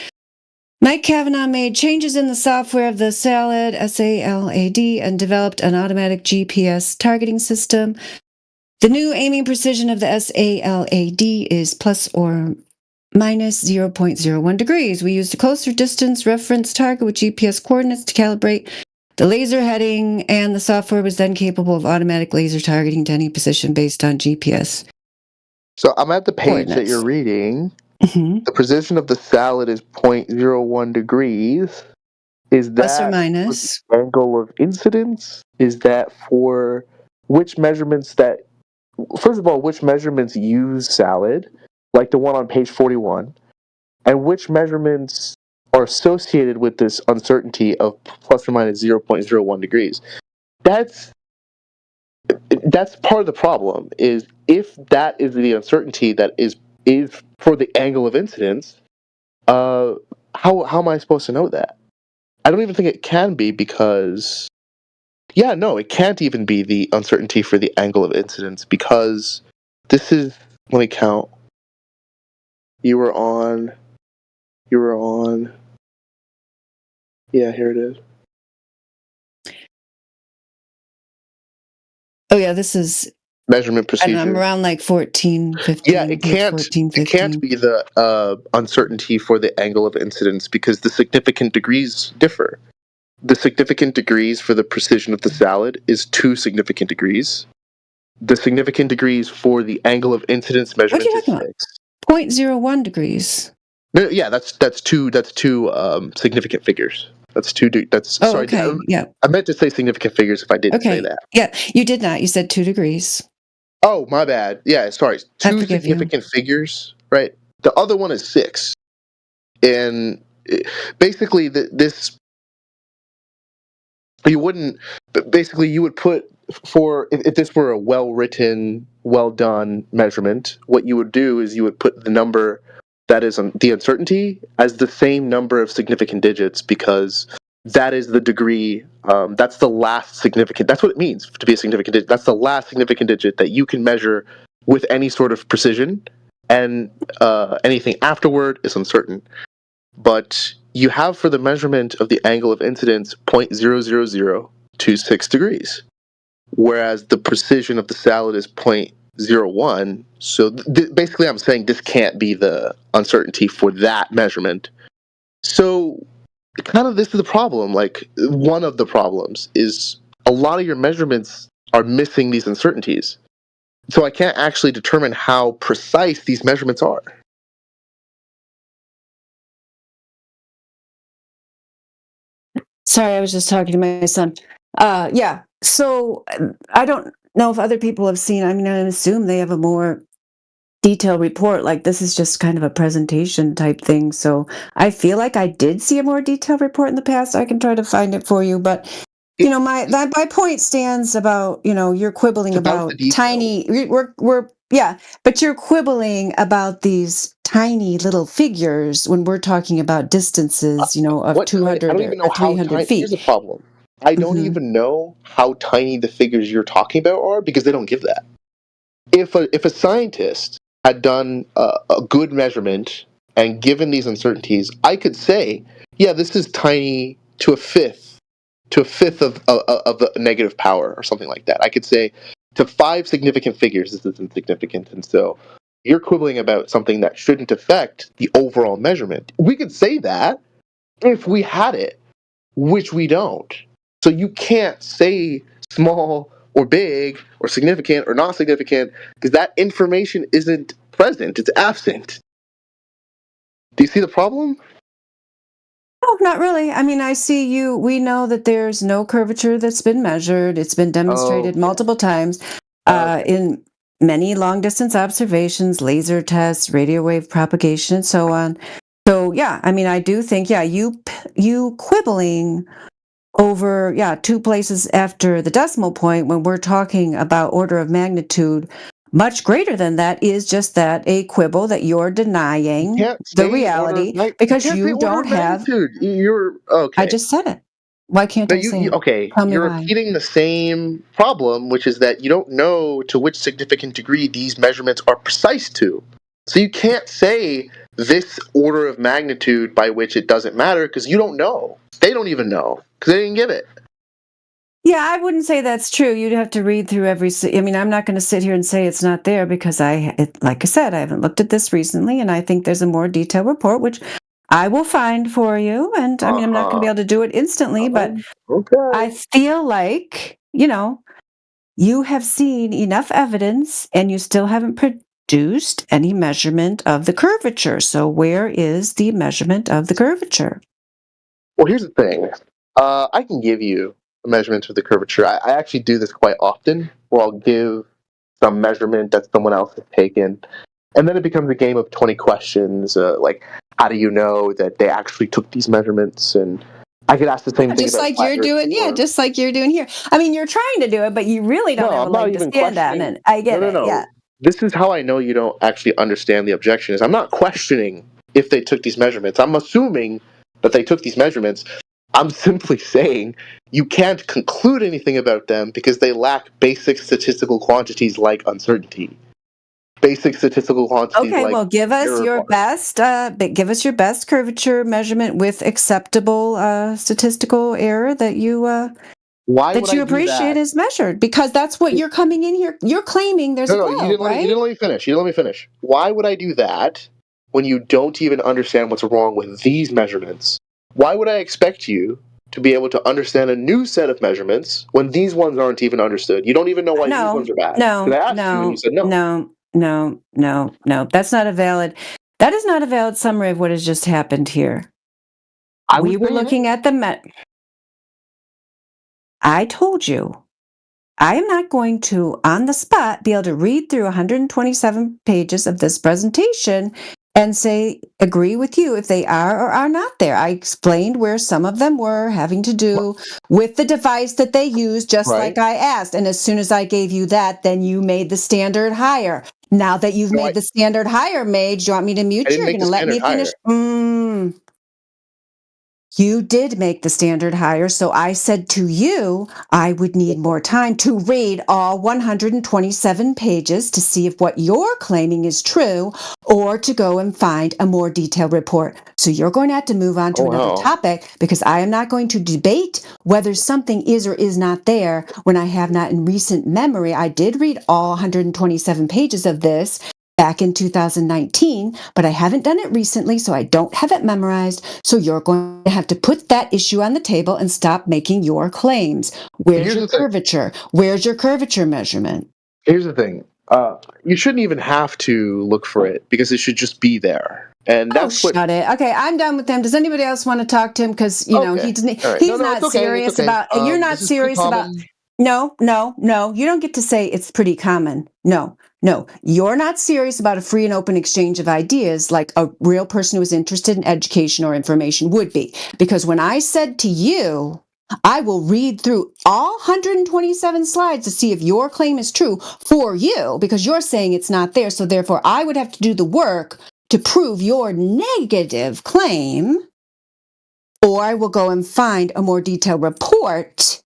Mike Kavanaugh made changes in the software of the SALAD, S-A-L-A-D, and developed an automatic GPS targeting system. The new aiming precision of the SALAD is plus or minus 0.01 degrees. We used a closer distance reference target with GPS coordinates to calibrate The laser heading and the software was then capable of automatic laser targeting to any position based on GPS So I'm at the page that coordinates. you're reading. Mhm. The position of the salad is 0.01 degrees. Is Plus or that minus. the angle of incidence? Is that for which measurements that, first of all, which measurements use salad, like the one on page 41, and which measurements are associated with this uncertainty of plus or minus 0.01 degrees? That's part of the problem, is if that is the uncertainty that is for the angle of incidence, how am I supposed to know that? I don't even think it can be, because it can't even be the uncertainty for the angle of incidence, because this is, let me count. You were on, yeah, here it is. Oh yeah, this is, Measurement I don't know, I'm procedure. around like 14, 15, Yeah, it page can't 14, it can't 15. be the uncertainty for the angle of incidence, because the significant degrees differ. The significant degrees for the precision of the salad is 2 significant degrees. The significant degrees for the angle of incidence What are measurement you is talking about? 6. 0.01 degrees. No, yeah, that's two significant figures. That's Oh, sorry. okay. Yeah. I meant to say significant figures if I didn't say Okay. that. Yeah, you did not. You said 2 degrees. Oh, my bad. Yeah, sorry. I 2 forgive you. significant figures, right? The other one is 6, and basically this you wouldn't. But basically, you would put, for if this were a well written, well done measurement, what you would do is you would put the number that is the uncertainty as the same number of significant digits, because that is the degree. That's the last significant. That's what it means to be a significant digit. That's the last significant digit that you can measure with any sort of precision, and anything afterward is uncertain. But you have, for the measurement of the angle of incidence, 0.00026 degrees, whereas the precision of the salad is 0.01. So basically, I'm saying this can't be the uncertainty for that measurement. So kind of this is the problem. Like, one of the problems is a lot of your measurements are missing these uncertainties. So I can't actually determine how precise these measurements are. Sorry, I was just talking to my son. Yeah. So I don't know if other people have seen, I mean, I assume they have a more detailed report. Like, this is just kind of a presentation type thing. So I feel like I did see a more detailed report in the past. I can try to find it for you. But, my point stands about, you're quibbling It's about the about detail. but you're quibbling about these tiny little figures when we're talking about distances, of I 200 don't or even know how 300 tiny. Here's feet. the problem. I don't Hmm. even know how tiny the figures you're talking about are, because they don't give that. If a scientist had done a good measurement and given these uncertainties, I could say, yeah, this is tiny to a fifth, of the negative power, or something like that. I could say to 5 significant figures, this is insignificant, and so you're quibbling about something that shouldn't affect the overall measurement. We could say that if we had it, which we don't. So you can't say small or big or significant or not significant, because that information isn't present, it's absent. Do you see the problem? Oh, not really. I mean, we know that there's no curvature that's been measured. It's been demonstrated Okay. multiple times Okay. in many long distance observations, laser tests, radio wave propagation, and so on. So, yeah, I mean, I do think, you quibbling over, 2 places after the decimal point when we're talking about order of magnitude much greater than that is just that, a quibble that you're You denying can't the say reality you because can't say you order don't of have. magnitude. You're I okay. just said it. Why can't No, I say it? okay. Tell me You're why. repeating the same problem, which is that you don't know to which significant degree these measurements are precise to. So you can't say this order of magnitude by which it doesn't matter, because you don't know. They don't even know, because they didn't give it. Yeah, I wouldn't say that's true. You'd have to read through I mean, I'm not going to sit here and say it's not there because like I said, I haven't looked at this recently, and I think there's a more detailed report, which I will find for you, and I mean, I'm not going to be able to do it instantly, but Okay. I feel like, you have seen enough evidence and you still haven't produced any measurement of the curvature. So where is the measurement of the curvature? Well, here's the thing. I can give you a measurement of the curvature. I actually do this quite often, where I'll give some measurement that someone else has taken, and then it becomes a game of 20 questions, like, how do you know that they actually took these measurements? And I could ask the same thing Just about like flat you're Earth doing, before. just like you're doing here. I mean, you're trying to do it, but you really don't No, have a I'm not leg to even stand on, questioning. and I get No, it. no, Yeah. no. This is how I know you don't actually understand the objection. Is I'm not questioning if they took these measurements. I'm assuming that they took these measurements. I'm simply saying you can't conclude anything about them because they lack basic statistical quantities like uncertainty. Basic statistical quantities Okay, like well, give us error your bars. best. Give us your best curvature measurement with acceptable statistical error that you Why would I do appreciate that? is measured, because that's what you're coming in here. You're claiming there's No, a no, globe, you right? didn't let me finish. You didn't let me finish. Why would I do that when you don't even understand what's wrong with these measurements? Why would I expect you to be able to understand a new set of measurements when these ones aren't even understood? You don't even know why these ones are bad. No, Because I asked you and you said no. no. That's not a valid. That is not a valid summary of what has just happened here. I We would were say it looking is. at the I told you, I am not going to, on the spot, be able to read through 127 pages of this presentation and agree with you if they are or are not there. I explained where some of them were having to do with the device that they use, just Right. like I asked. And as soon as I gave you that, then you made the standard higher. Now that you've No, made the standard higher, Mage, do you want me to I mute you? didn't You're make going the to let me standard finish? higher. You did make the standard higher, so I said to you I would need more time to read all 127 pages to see if what you're claiming is true, or to go and find a more detailed report. So you're going to have to move on to Oh, another wow. topic, because I am not going to debate whether something is or is not there when I have not in recent memory. I did read all 127 pages of this back in 2019, but I haven't done it recently, so I don't have it memorized. So you're going to have to put that issue on the table and stop making your claims. Where's Here's your the thing. curvature? Where's your curvature measurement? Here's the thing. You shouldn't even have to look for it because it should just be there. And Oh, that's what. shut it. Okay, I'm done with him. Does anybody else want to talk to him? Because, Okay. All right. No, he's no, it's not okay. It's serious okay. about, you're not This is pretty serious about, common. no, you don't get to say it's pretty common. No, you're not serious about a free and open exchange of ideas like a real person who is interested in education or information would be. Because when I said to you, I will read through all 127 slides to see if your claim is true for you, because you're saying it's not there. So therefore, I would have to do the work to prove your negative claim, or I will go and find a more detailed report.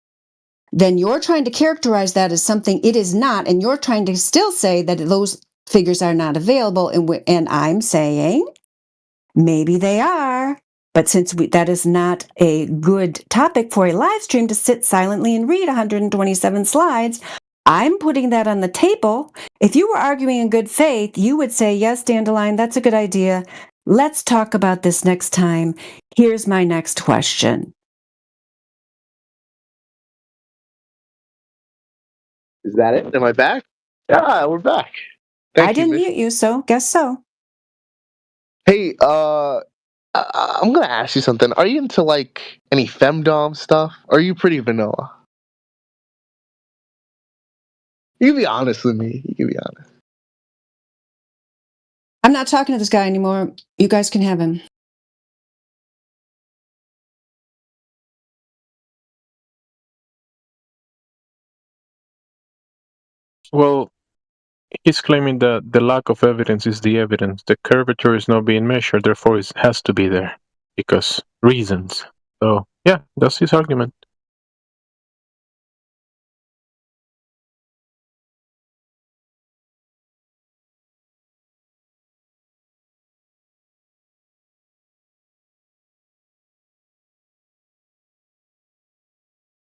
Then you're trying to characterize that as something it is not, and you're trying to still say that those figures are not available. And I'm saying maybe they are. But since that is not a good topic for a live stream to sit silently and read 127 slides, I'm putting that on the table. If you were arguing in good faith, you would say, yes, Dandelion, that's a good idea. Let's talk about this next time. Here's my next question. Is that it? Am I back? Yeah, we're back. Thank I you, didn't Miss. mute you, so guess so. Hey, I'm gonna ask you something. Are you into like any femdom stuff? Or are you pretty vanilla? You can be honest with me. You can be honest. I'm not talking to this guy anymore. You guys can have him. Well, he's claiming that the lack of evidence is the evidence. The curvature is not being measured, therefore it has to be there because reasons. So yeah, that's his argument.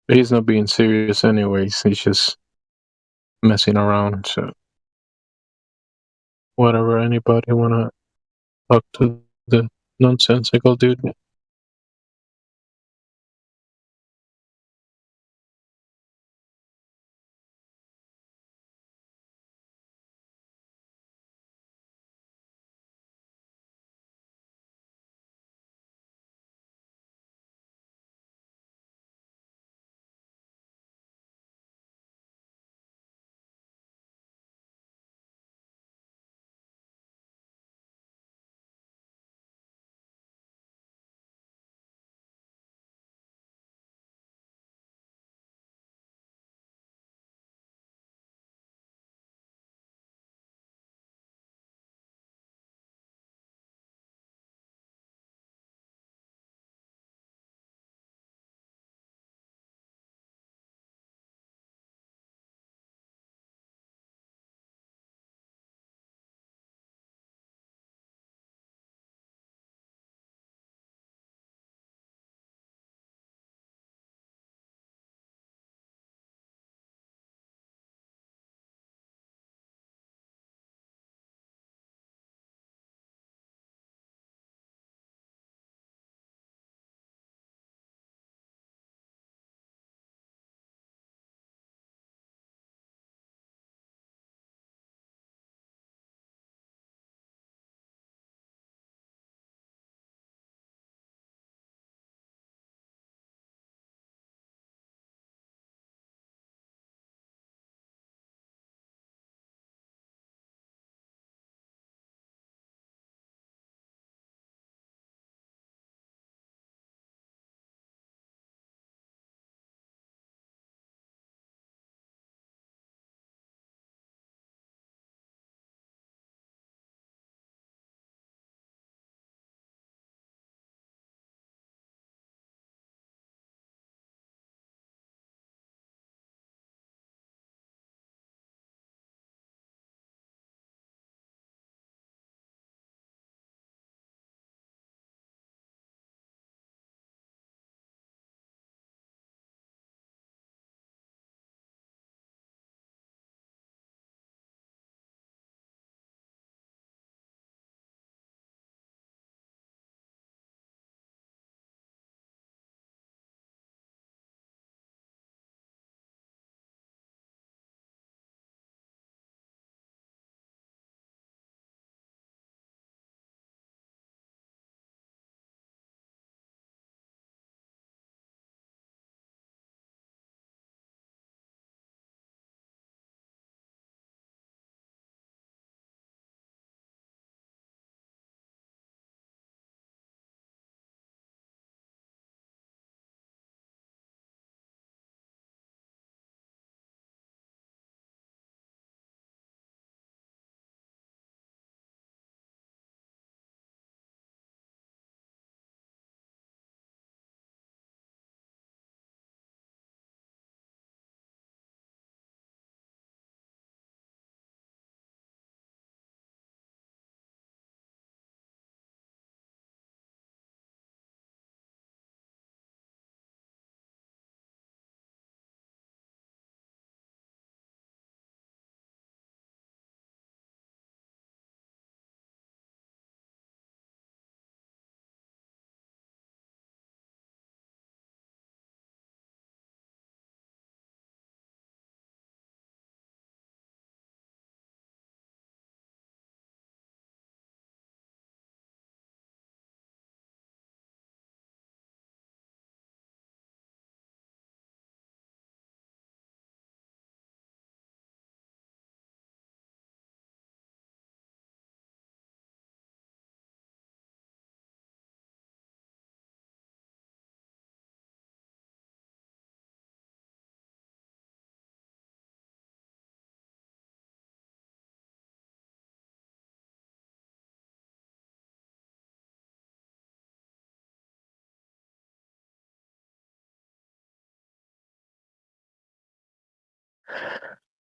He's not being serious anyways. He's just messing around. So whatever anybody wanna talk to the Nonsensical, dude.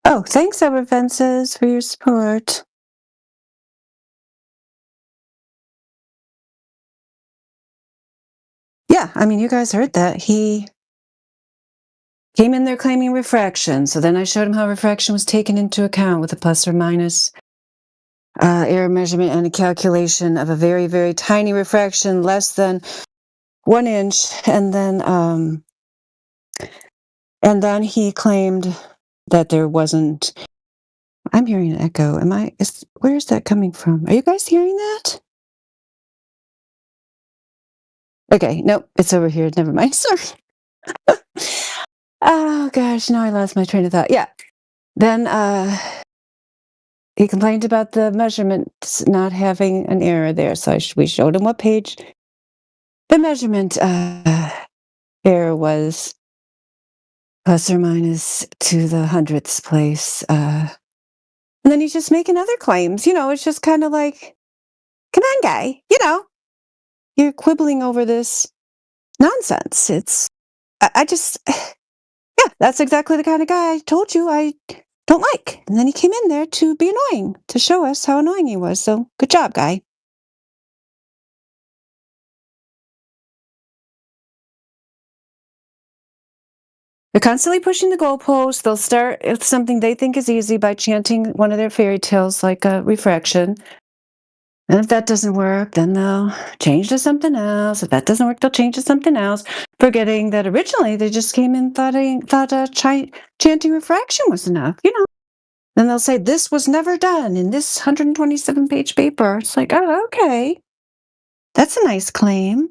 Oh, thanks, Ever Fences, for your support. Yeah, I mean, you guys heard that. He came in there claiming refraction, so then I showed him how refraction was taken into account with a plus or minus error measurement and a calculation of a very, very tiny refraction, less than 1 inch, and then he claimed that there wasn't. I'm hearing an echo. Where is that coming from? Are you guys hearing that? Okay, nope, it's over here. Never mind. Sorry. Oh gosh, now I lost my train of thought. Yeah. Then he complained about the measurements not having an error there. So we showed him what page the measurement error was, plus or minus to the hundredths place. And then he's just making other claims. It's just kind of like, come on, guy. You're quibbling over this nonsense. I just, yeah, that's exactly the kind of guy I told you I don't like. And then he came in there to be annoying, to show us how annoying he was. So good job, guy. They're constantly pushing the goalposts. They'll start with something they think is easy by chanting one of their fairy tales like a refraction. And if that doesn't work, then they'll change to something else. If that doesn't work, they'll change to something else, forgetting that originally they just came in thought chanting refraction was enough, Then they'll say, this was never done in this 127-page paper. It's like, oh, okay. That's a nice claim.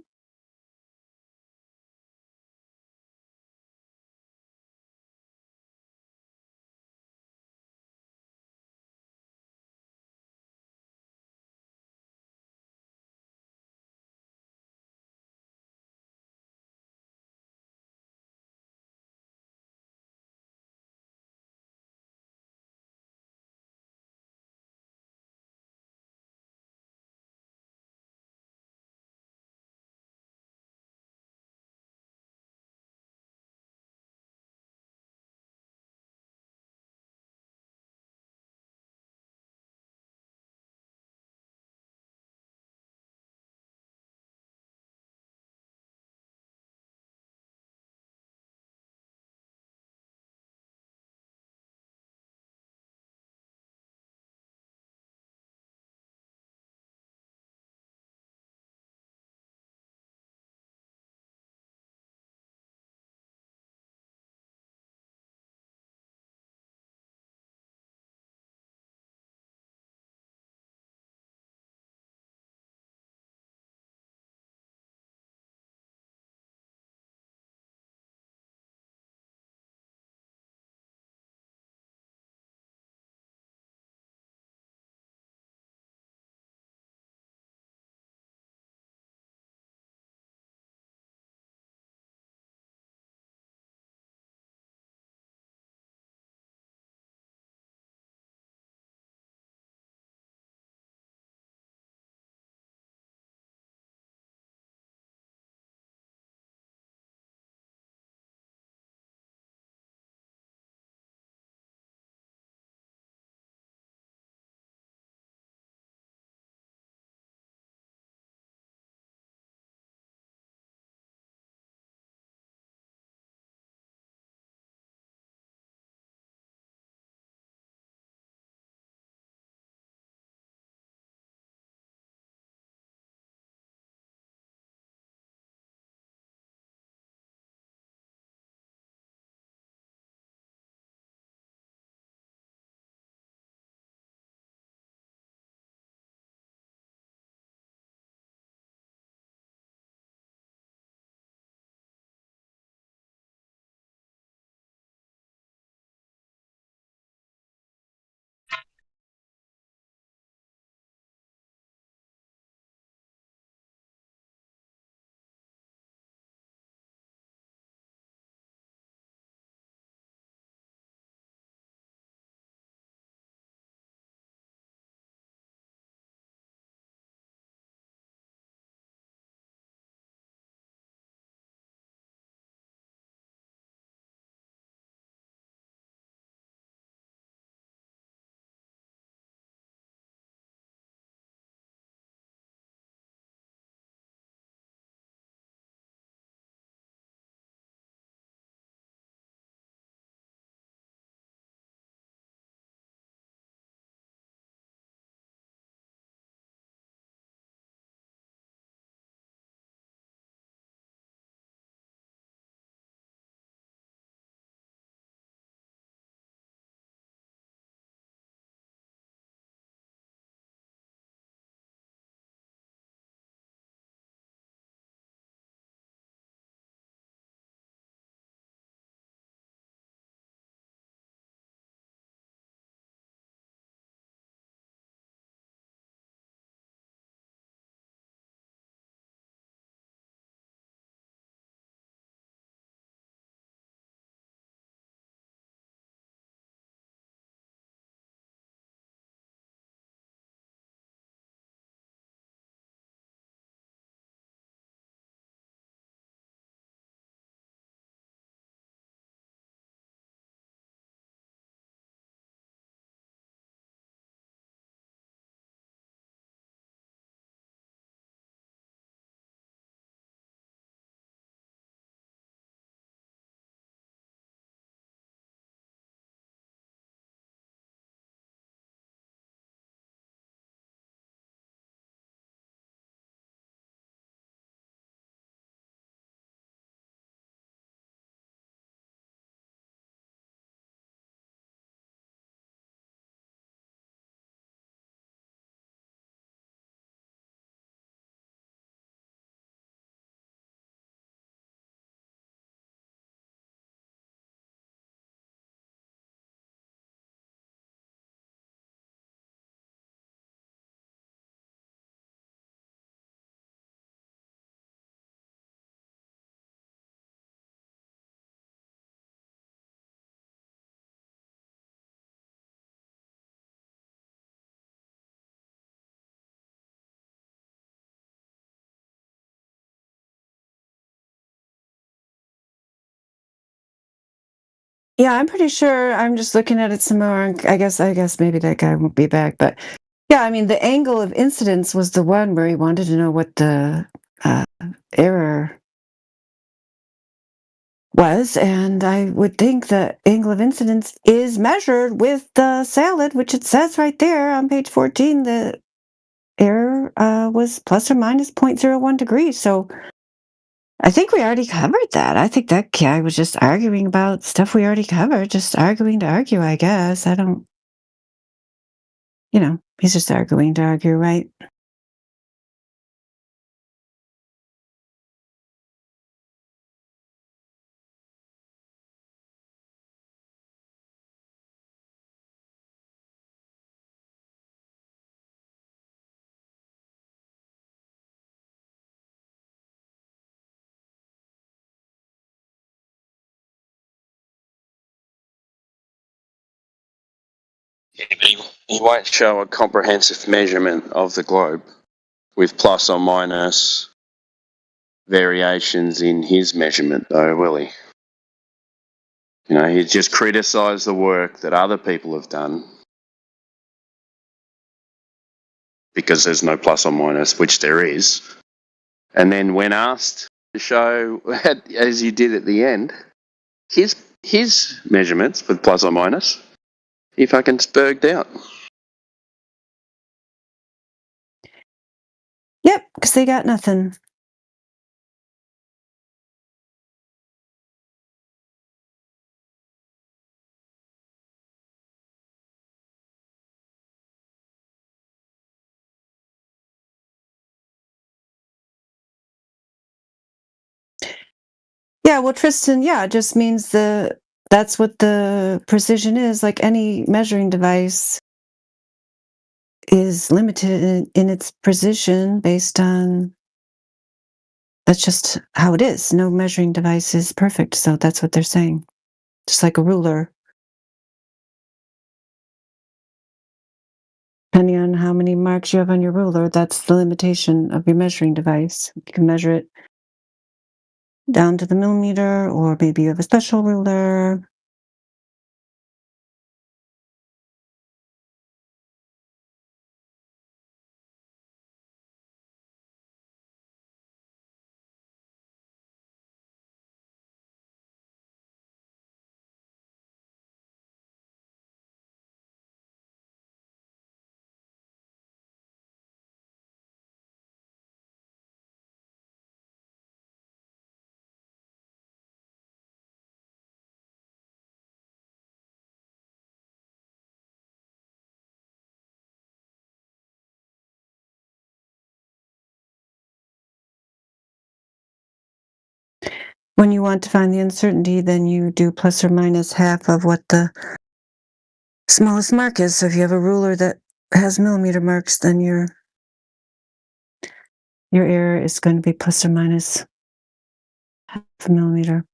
Yeah, I'm pretty sure. I'm just looking at it some more. And I guess maybe that guy won't be back. But yeah, I mean, the angle of incidence was the one where he wanted to know what the error was, and I would think the angle of incidence is measured with the salad, which it says right there on page 14. The error was plus or minus 0.01 degrees. So I think we already covered that. I think that guy was just arguing about stuff we already covered, just arguing to argue, I guess. I don't, he's just arguing to argue, right? Yeah, but he won't show a comprehensive measurement of the globe with plus or minus variations in his measurement, though, will he? He just criticised the work that other people have done because there's no plus or minus, which there is. And then when asked to show, as he did at the end, his measurements with plus or minus, he fucking spurged out. Yep, because they got nothing. Yeah, well, Tristan, yeah, it just means that's what the precision is. Like any measuring device is limited in its precision based on that's just how it is. No measuring device is perfect, so that's what they're saying. Just like a ruler. Depending on how many marks you have on your ruler, that's the limitation of your measuring device. You can measure it down to the millimeter, or maybe you have a special ruler. When you want to find the uncertainty, then you do plus or minus half of what the smallest mark is. So if you have a ruler that has millimeter marks, then your error is going to be plus or minus half a millimeter.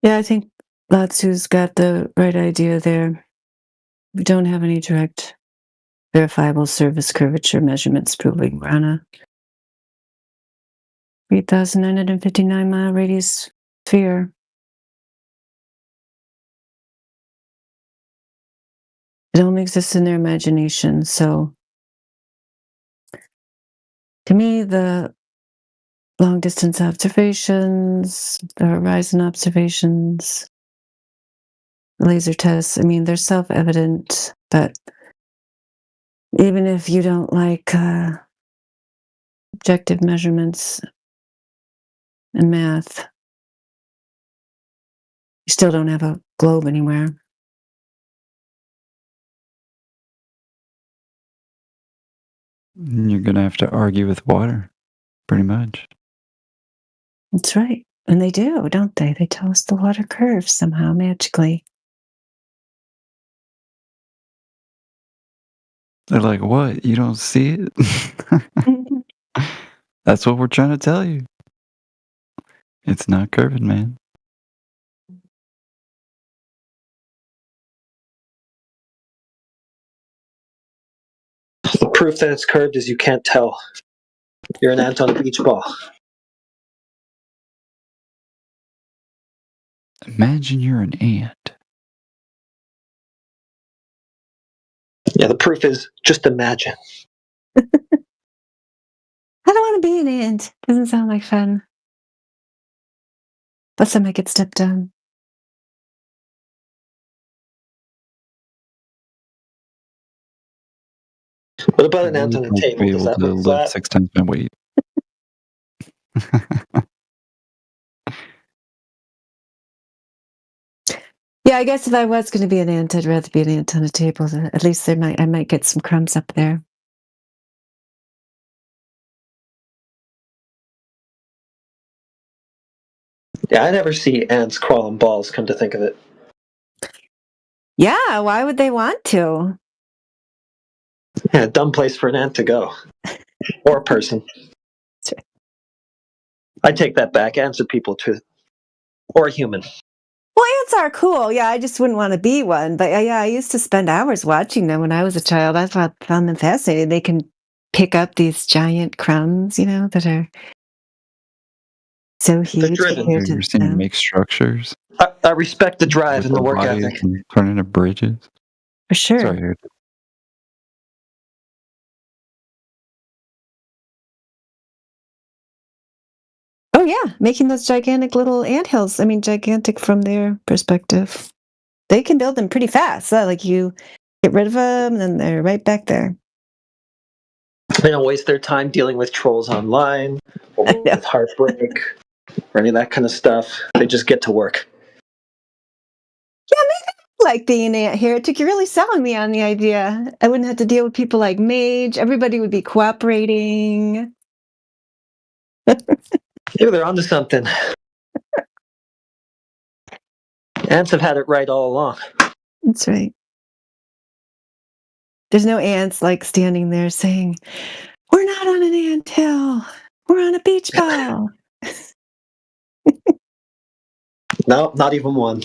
Yeah, I think Latsu's got the right idea there. We don't have any direct verifiable surface curvature measurements proving we're on a 3,959 mile radius sphere. It only exists in their imagination, so to me, the long distance observations, the horizon observations, the laser tests, I mean, they're self evident, but even if you don't like objective measurements and math, you still don't have a globe anywhere. You're gonna have to argue with water, pretty much. That's right. And they do, don't they? They tell us the water curves somehow magically. They're like, what? You don't see it? That's what we're trying to tell you. It's not curving, man. The proof that it's curved is you can't tell. You're an ant on a beach ball. Imagine you're an ant. Yeah, the proof is just imagine. I don't want to be an ant. Doesn't sound like fun. Plus, I might get stepped on. What about an ant on a Like table? be Does able that to look lift flat? 6 times my weight. Yeah, I guess if I was going to be an ant, I'd rather be an ant on a table. At least I might get some crumbs up there. Yeah, I never see ants crawling balls, come to think of it. Yeah, why would they want to? Yeah, dumb place for an ant to go. Or a person. That's right. I take that back. Ants are people too. Or a human. Well, ants are cool. Yeah, I just wouldn't want to be one. But yeah, I used to spend hours watching them when I was a child. I found them fascinating. They can pick up these giant crumbs, that are so They're huge driven. Have compared you to ever seen them them. make structures I respect the drive with and the their work bodies ethic. and turn into bridges? For sure. Sorry, Eric. Oh yeah, making those gigantic little anthills. I mean, gigantic from their perspective. They can build them pretty fast. Like you get rid of them, and then they're right back there. They don't waste their time dealing with trolls online or with heartbreak or any of that kind of stuff. They just get to work. Yeah, maybe I like being an ant here. It took you really selling me on the idea. I wouldn't have to deal with people like Mage. Everybody would be cooperating. Maybe they're onto something. Ants have had it right all along. That's right. There's no ants like standing there saying, "We're not on an anthill. We're on a beach ball." No, not even one.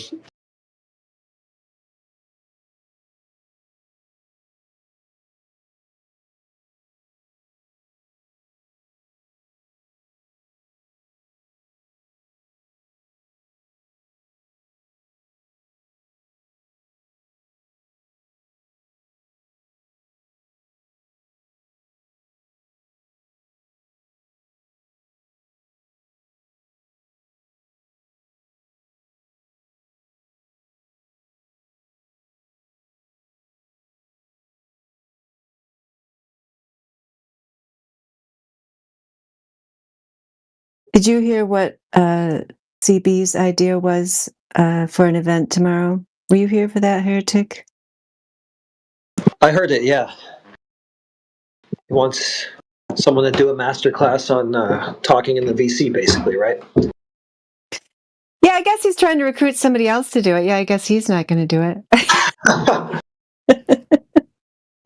Did you hear what CB's idea was for an event tomorrow? Were you here for that, Heretic? I heard it, yeah. He wants someone to do a master class on talking in the VC, basically, right? Yeah, I guess he's trying to recruit somebody else to do it. Yeah, I guess he's not going to do it.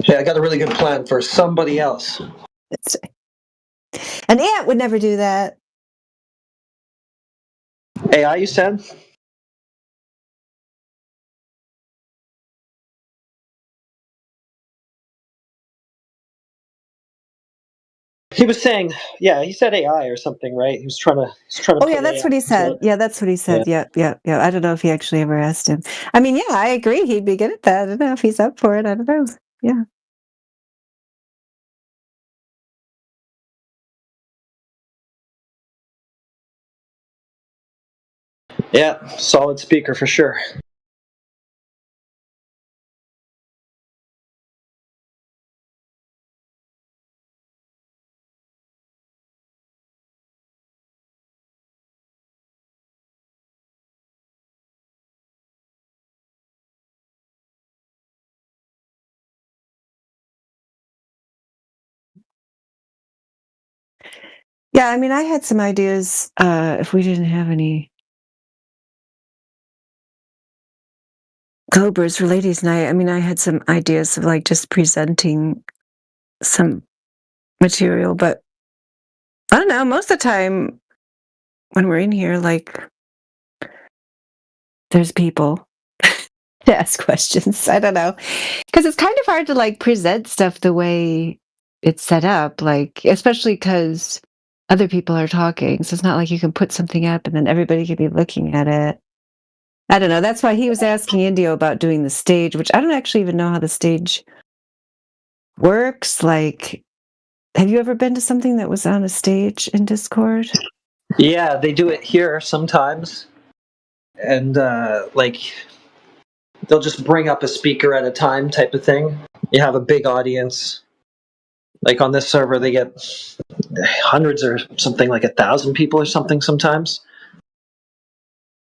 Yeah, I got a really good plan for somebody else. An ant would never do that. AI, you said? He was saying, yeah, he said AI or something, right? He's trying to Oh put yeah, that's AI what he into said. it. Yeah, that's what he Yeah. said. Yeah. I don't know if he actually ever asked him. I mean, yeah, I agree. He'd be good at that. I don't know if he's up for it. I don't know. Yeah. Yeah, solid speaker for sure. Yeah, I mean, I had some ideas if we didn't have any Cobras for ladies' night. I mean, I had some ideas of like just presenting some material, but I don't know. Most of the time when we're in here, like there's people to ask questions. I don't know. Because it's kind of hard to like present stuff the way it's set up, like, especially because other people are talking. So it's not like you can put something up and then everybody can be looking at it. I don't know. That's why he was asking Indio about doing the stage, which I don't actually even know how the stage works. Like, have you ever been to something that was on a stage in Discord? Yeah, they do it here sometimes, and like they'll just bring up a speaker at a time, type of thing. You have a big audience. Like on this server, they get hundreds or something, like 1,000 people or something sometimes.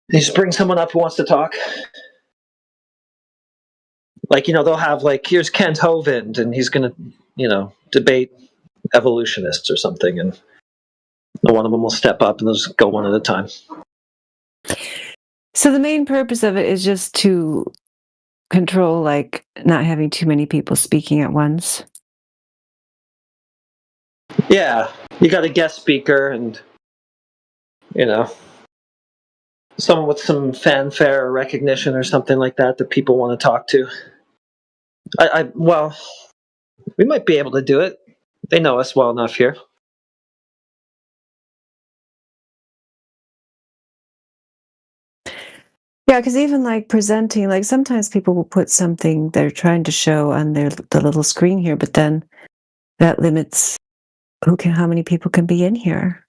They just bring someone up who wants to talk. Like, they'll have like, here's Kent Hovind, and he's going to, debate evolutionists or something, and one of them will step up and they'll just go one at a time. So the main purpose of it is just to control, like, not having too many people speaking at once. Yeah, you got a guest speaker and, someone with some fanfare or recognition or something like that people want to talk to. Well, we might be able to do it. They know us well enough here. Yeah, because even like presenting, like sometimes people will put something they're trying to show on the little screen here, but then that limits how many people can be in here.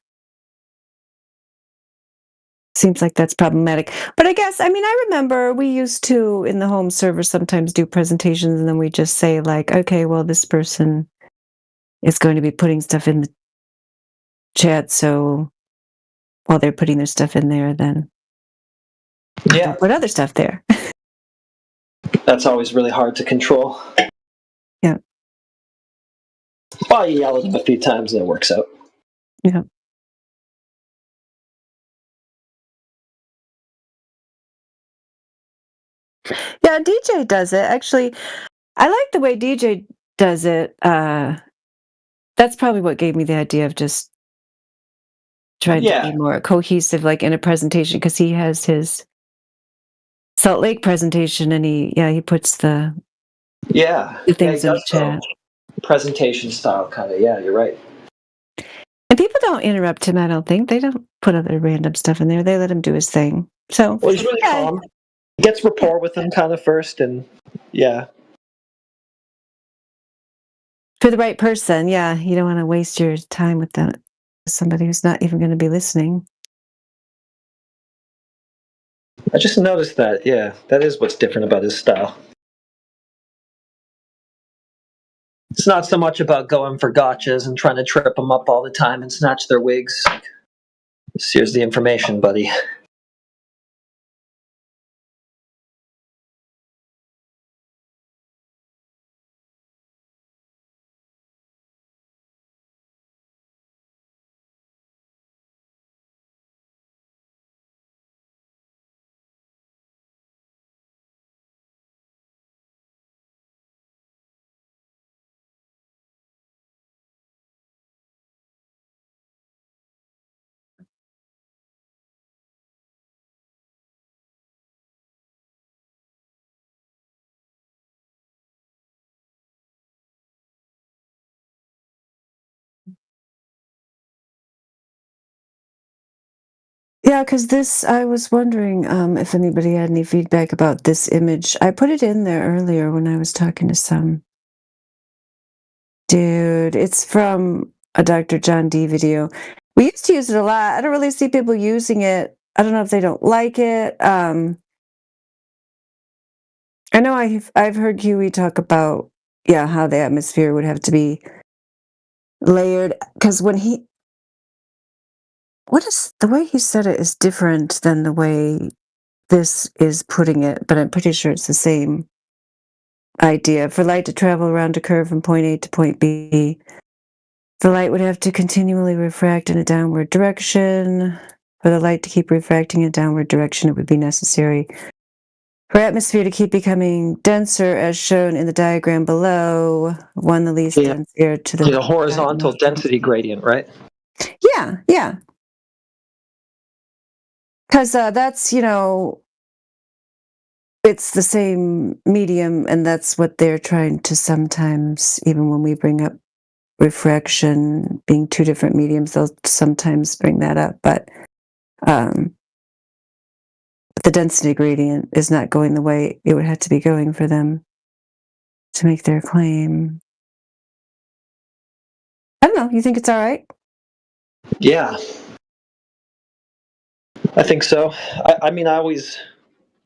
Seems like that's problematic. But I guess, I mean, I remember we used to, in the home server, sometimes do presentations and then we just say like, okay, well, this person is going to be putting stuff in the chat. So while they're putting their stuff in there, then Yeah, put other stuff there. that's always really hard to control. Yeah. Well, you yell at them a few times and it works out. Yeah. Yeah, DJ does it. Actually, I like the way DJ does it. That's probably what gave me the idea of just trying to be more cohesive, like in a presentation, because he has his Salt Lake presentation and he puts the things he in the does chat. presentation style kind of. Yeah, you're right. And people don't interrupt him, I don't think. They don't put other random stuff in there. They let him do his thing. So, Well, he's really calm. He gets rapport with them kind of first, and yeah. For the right person, yeah. You don't want to waste your time with somebody who's not even going to be listening. I just noticed that, yeah. That is what's different about his style. It's not so much about going for gotchas and trying to trip them up all the time and snatch their wigs. Here's the information, buddy. Yeah, because this, I was wondering if anybody had any feedback about this image. I put it in there earlier when I was talking to some dude. It's from a Dr. John D video. We used to use it a lot. I don't really see people using it. I don't know if they don't like it. I know I've heard Huey talk about, yeah, how the atmosphere would have to be layered, because when what is the way he said it is different than the way this is putting it, but I'm pretty sure it's the same idea. For light to travel around a curve from point A to point B, the light would have to continually refract in a downward direction. For the light to keep refracting in a downward direction, it would be necessary for atmosphere to keep becoming denser, as shown in the diagram below. One, the least dense air to the Like a horizontal density gradient, right? Yeah, yeah. Because that's, it's the same medium, and that's what they're trying to sometimes, even when we bring up refraction being two different mediums, they'll sometimes bring that up. But the density gradient is not going the way it would have to be going for them to make their claim. I don't know. You think it's all right? Yeah, I think so. I mean, I always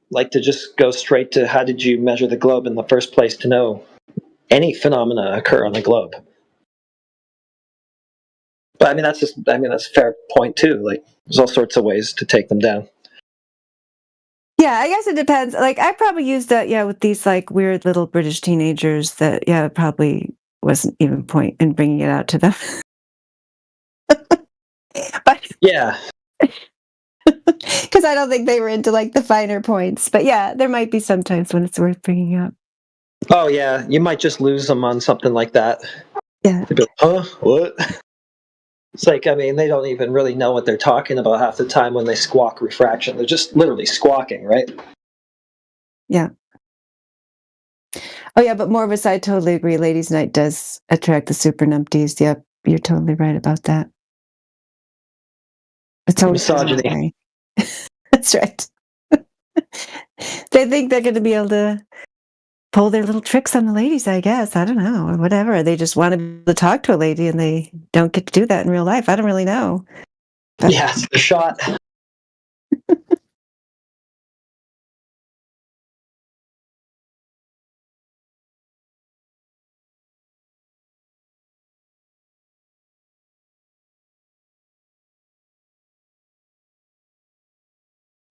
like to just go straight to how did you measure the globe in the first place to know any phenomena occur on the globe. But I mean, that's a fair point too. Like, there's all sorts of ways to take them down. Yeah, I guess it depends. Like, I probably used that, with these like weird little British teenagers that, it probably wasn't even point in bringing it out to them. But Yeah. because I don't think they were into like the finer points. But yeah, there might be sometimes when it's worth bringing up. Oh yeah, you might just lose them on something like that. Yeah. They'd be like, huh? What? It's like, I mean, they don't even really know what they're talking about half the time when they squawk refraction. They're just literally squawking, right? Yeah. Oh yeah, but Morbus, I totally agree. Ladies' Night does attract the super numpties. Yep, you're totally right about that. It's always been that Misogyny. way. That's right. They think they're going to be able to pull their little tricks on the ladies, I guess. I don't know, or whatever. They just want to be able to talk to a lady, and they don't get to do that in real life. I don't really know. But Yeah, it's the shot.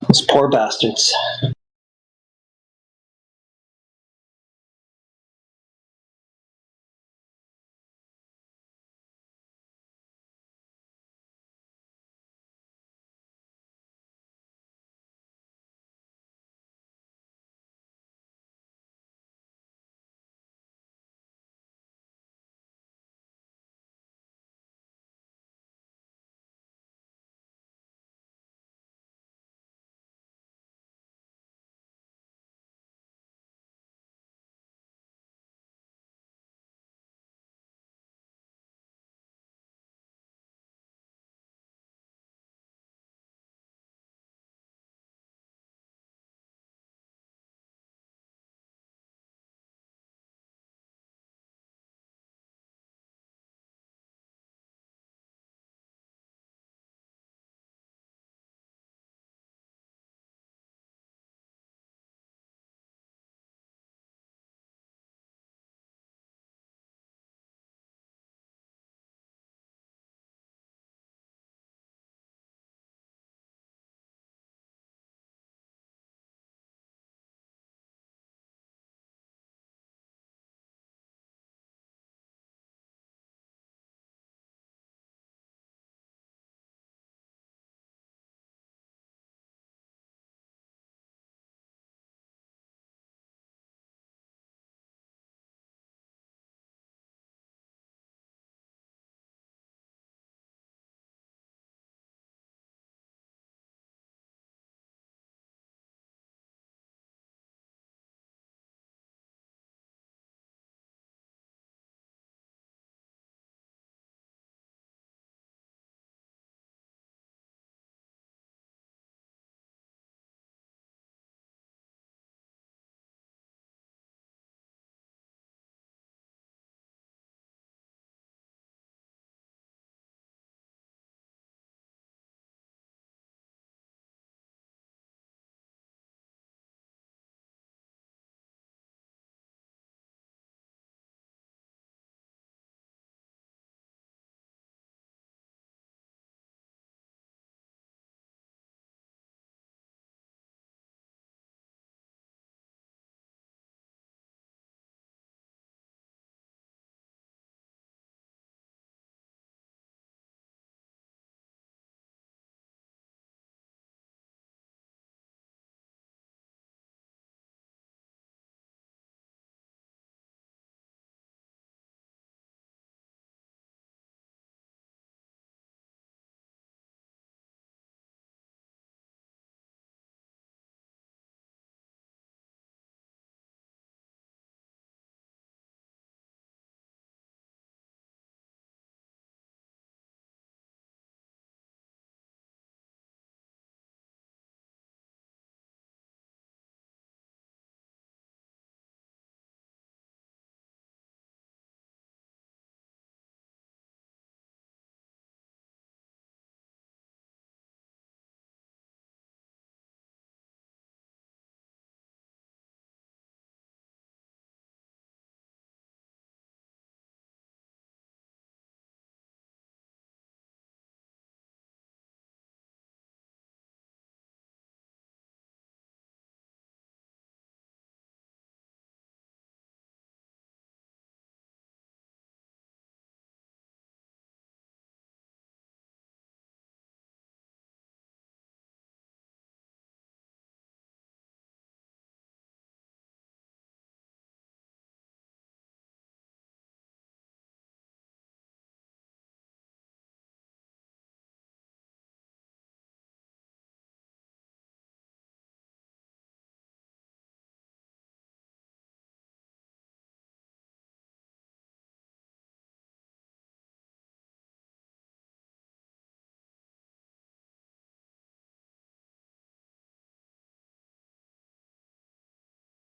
Those poor bastards.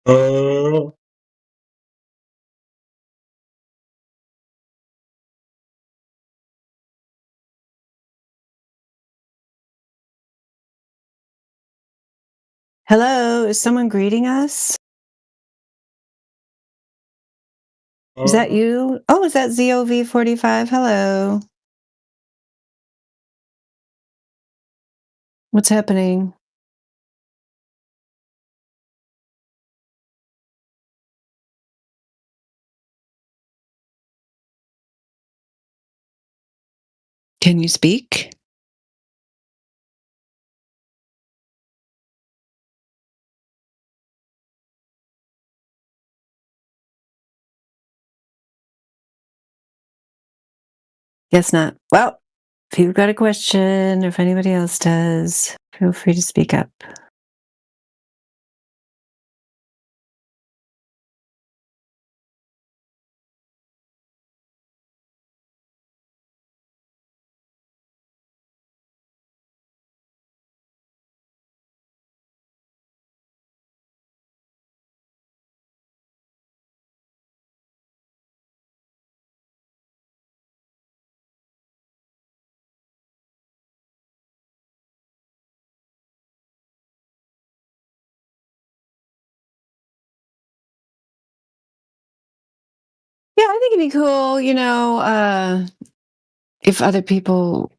Hello, is someone greeting us? Is that you? Oh, is that ZOV45? Hello. What's happening? Can you speak? Guess not. Well, if you've got a question or if anybody else does, feel free to speak up. Yeah, I think it'd be cool, if other people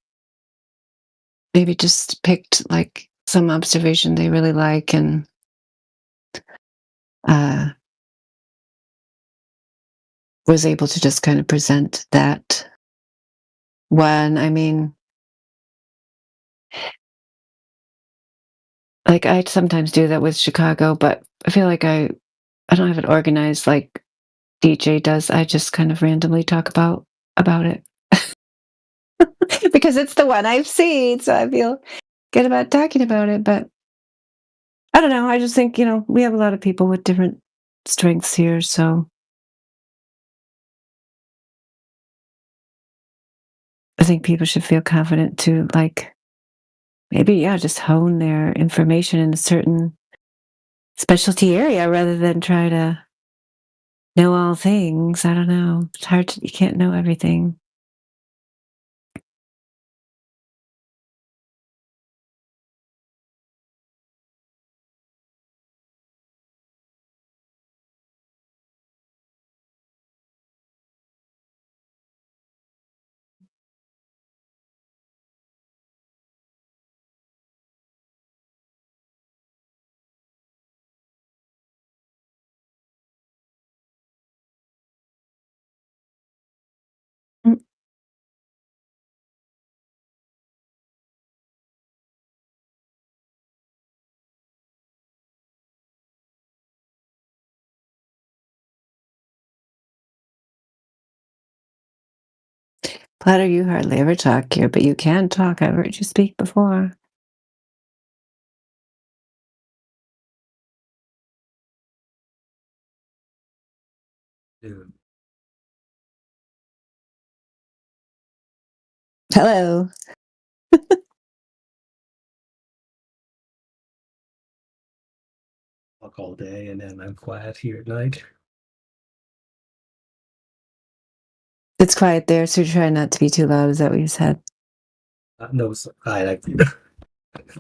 maybe just picked like some observation they really like and was able to just kind of present that one. I mean, like I sometimes do that with Chicago, but I feel like I don't have it organized like DJ does. I just kind of randomly talk about it because it's the one I've seen, so I feel good about talking about it. But I don't know. I just think we have a lot of people with different strengths here, so I think people should feel confident to like maybe just hone their information in a certain specialty area rather than try to know all things. I don't know. It's hard you can't know everything. Mm. Platter, you hardly ever talk here, but you can talk. I've heard you speak before. Hello. Talk all day and then I'm quiet here at night. It's quiet there, so try not to be too loud. Is that what you said? No, I like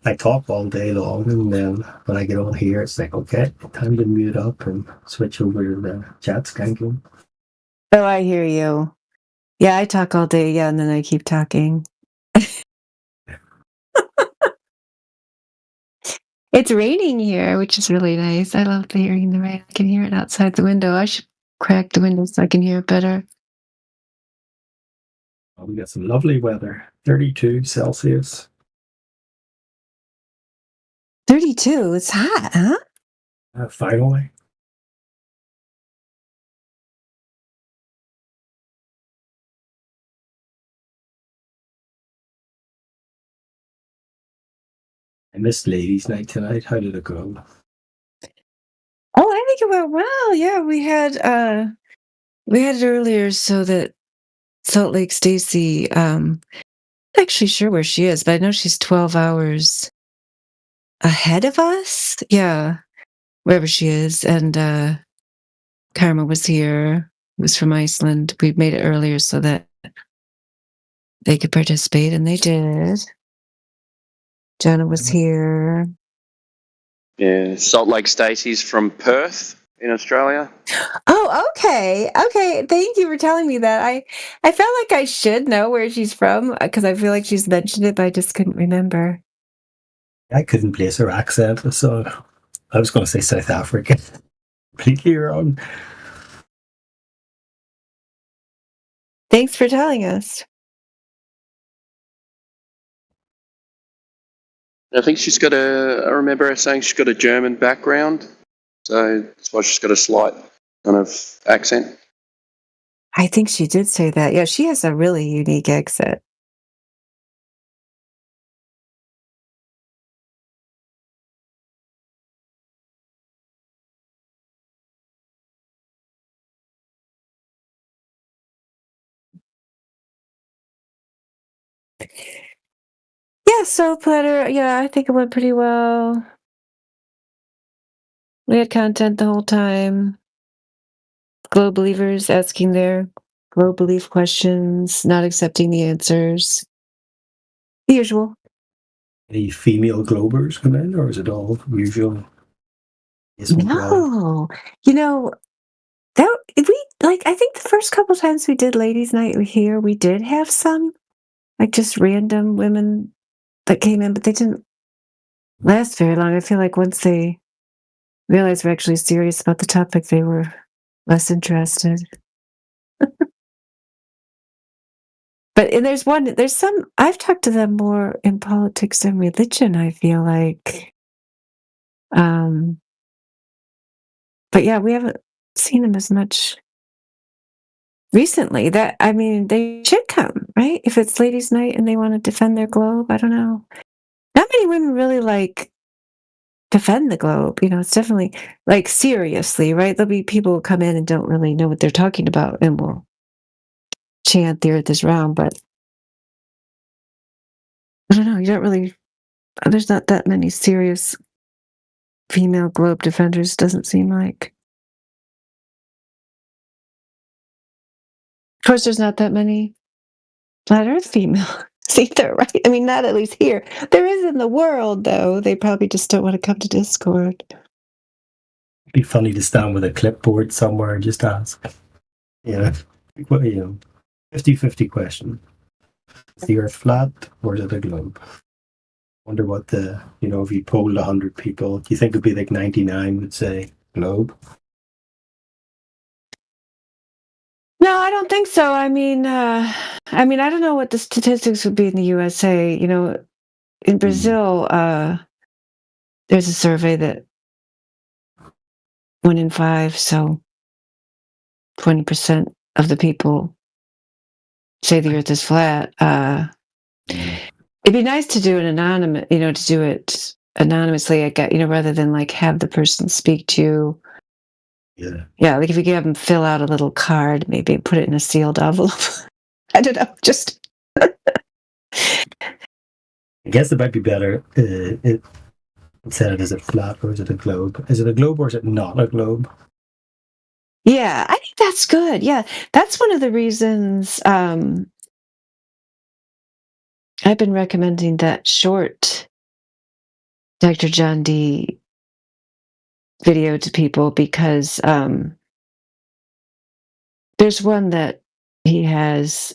I talk all day long, and then when I get on here, it's like, okay, time to mute up and switch over to the chat skanking. Oh, I hear you. Yeah, I talk all day, and then I keep talking. It's raining here, which is really nice. I love hearing the rain. I can hear it outside the window. I should crack the window so I can hear it better. Well, we got some lovely weather, 32 Celsius. 32? It's hot, huh? Finally. I missed ladies' night tonight. How did it go? Oh, I think it went well. Yeah, we had it earlier so that Salt Lake Stacy, not actually sure where she is, but I know she's 12 hours ahead of us. Yeah. wherever she is, and Karma was here. It was from Iceland. We made it earlier so that they could participate, and they did. Jenna was here. Yeah, Salt Lake Stacey's from Perth in Australia. Oh, okay. Okay. Thank you for telling me that. I felt like I should know where she's from because I feel like she's mentioned it, but I just couldn't remember. I couldn't place her accent, so I was going to say South Africa. Completely wrong. Thanks for telling us. I think she's got I remember her saying she's got a German background, so that's why she's got a slight kind of accent. I think she did say that. Yeah, she has a really unique accent. Yeah, so Platter, yeah, I think it went pretty well. We had content the whole time. Glow believers asking their glow belief questions, not accepting the answers. The usual. Any female Globers come in, or is it all usual? No. You know, that we like I think the first couple times we did ladies' night here, we did have some like just random women that came in, but they didn't last very long. I feel like once they realized we're actually serious about the topic, they were less interested. But and there's some I've talked to them more in politics and religion, I feel like. But yeah, we haven't seen them as much recently. That I mean, they should come, right? If it's ladies' night and they want to defend their globe, I don't know. Not many women really like defend the globe. You know, it's definitely like seriously, right? There'll be people who come in and don't really know what they're talking about and will chant the earth is round, but I don't know, you don't really there's not that many serious female globe defenders, doesn't seem like. Of course, there's not that many flat earth females either, right? I mean, not at least here. There is in the world, though. They probably just don't want to come to Discord. It'd be funny to stand with a clipboard somewhere and just ask. Yeah. Well, 50-50 question. Is the earth flat or is it a globe? Wonder what if you polled 100 people, do you think it'd be like 99 would say globe? No, I don't think so. I mean, I don't know what the statistics would be in the USA. You know, in Brazil, there's a survey that 1 in 5, so 20% of the people say the earth is flat. It'd be nice to do it anonymously, I guess, rather than like have the person speak to you. Yeah, like if you could have them fill out a little card, maybe put it in a sealed envelope. I don't know, just. I guess it might be better. It said, is it flat or is it a globe? Is it a globe or is it not a globe? Yeah, I think that's good. Yeah, that's one of the reasons I've been recommending that short Dr. John Dee video to people because there's one that he has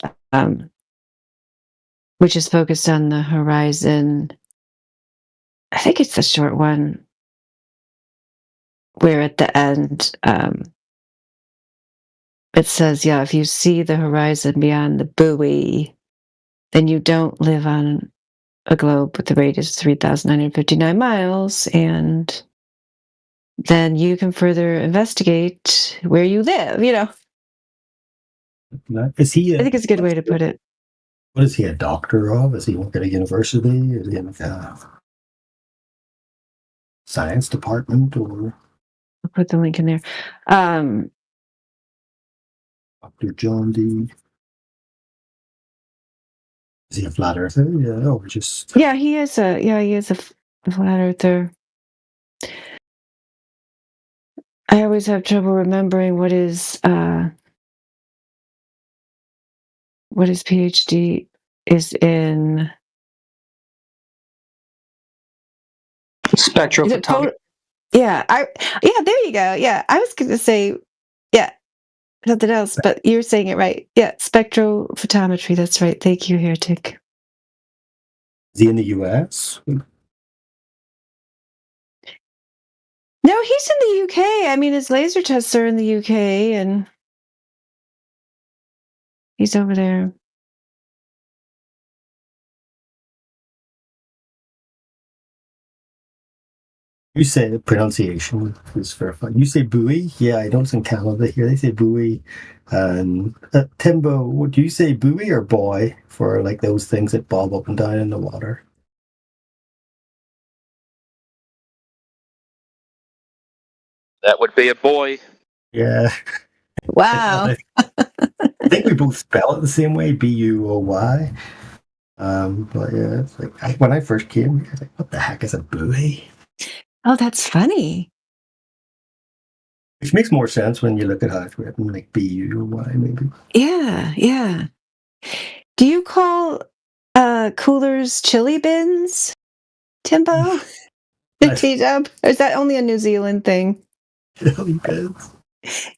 which is focused on the horizon. I think it's the short one where at the end it says, yeah, if you see the horizon beyond the buoy, then you don't live on a globe with the radius 3,959 miles, and then you can further investigate where you live, Is he? I think it's a good way to put it. What is he, a doctor of? Is he work at a university? Is he in a science department or? I'll put the link in there. Dr. John Dee. Is he a flat earther? Yeah, or just? Yeah, he is a flat earther. I always have trouble remembering what his PhD is in. Spectrophotometry. Yeah, there you go. Yeah, I was going to say, yeah, something else, but you're saying it right. Yeah, spectrophotometry. That's right. Thank you, Heretic. Is he in the US? No, he's in the UK. I mean, his laser tests are in the UK, and he's over there. You say the pronunciation is very fun. You say buoy? Yeah, I know it's in Canada here. They say buoy. And Timbo, do you say buoy or boy for like those things that bob up and down in the water? That would be a boy. Yeah. Wow. I think we both spell it the same way, Buoy. But yeah, it's like when I first came, I was like, what the heck is a buoy? Oh, that's funny. Which makes more sense when you look at how it's written, like Buoy, maybe. Yeah, yeah. Do you call coolers chili bins, Timbo? T-Dub? Or is that only a New Zealand thing? Chili bins.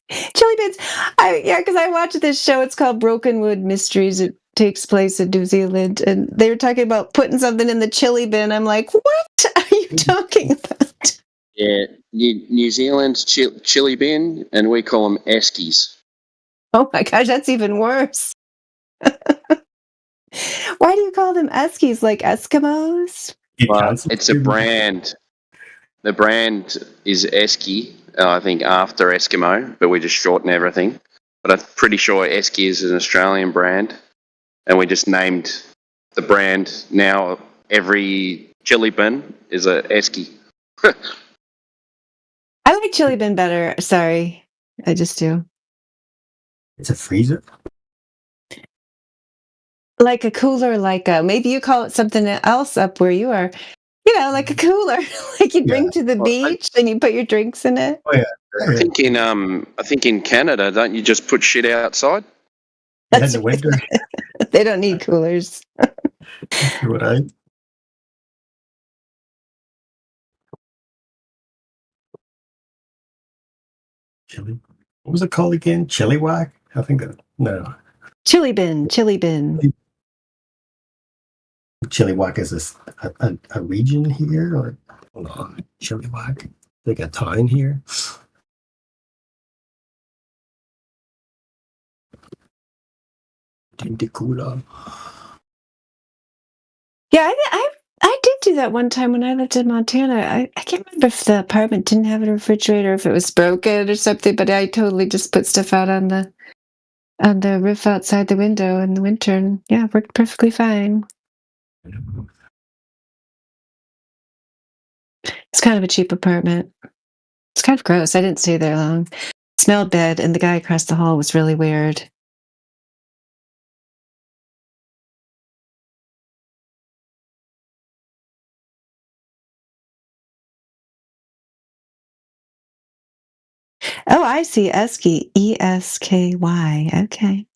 Chili bins. Because I watched this show. It's called Brokenwood Mysteries. It takes place in New Zealand, and they were talking about putting something in the chili bin. I'm like, what are you talking about? Yeah, New Zealand's chili bin, and we call them eskies. Oh my gosh, that's even worse. Why do you call them Eskies, like Eskimos? Well, it's a brand. The brand is Esky, I think after Eskimo, but we just shorten everything. But I'm pretty sure Esky is an Australian brand, and we just named the brand. Now every chili bin is a Esky. I like chili bin better. Sorry, I just do. It's a freezer? Like a cooler, maybe you call it something else up where you are. You know, like a cooler, like you bring to the beach and you put your drinks in it. Oh yeah. I think in Canada, don't you just put shit outside? In the winter. They don't need coolers. Right. Chili. What was it called again? Chili whack? I think that no. Chili bin. Chilliwack is this a region here, or hold on, Chilliwack, like a town here. Tentacula. Yeah, I did do that one time when I lived in Montana. I can't remember if the apartment didn't have a refrigerator, if it was broken or something, but I totally just put stuff out on the roof outside the window in the winter, and yeah, it worked perfectly fine. It's kind of a cheap apartment. It's kind of gross. I didn't stay there long. It smelled bad, and the guy across the hall was really weird. Oh, I see. Esky. ESKY. Okay.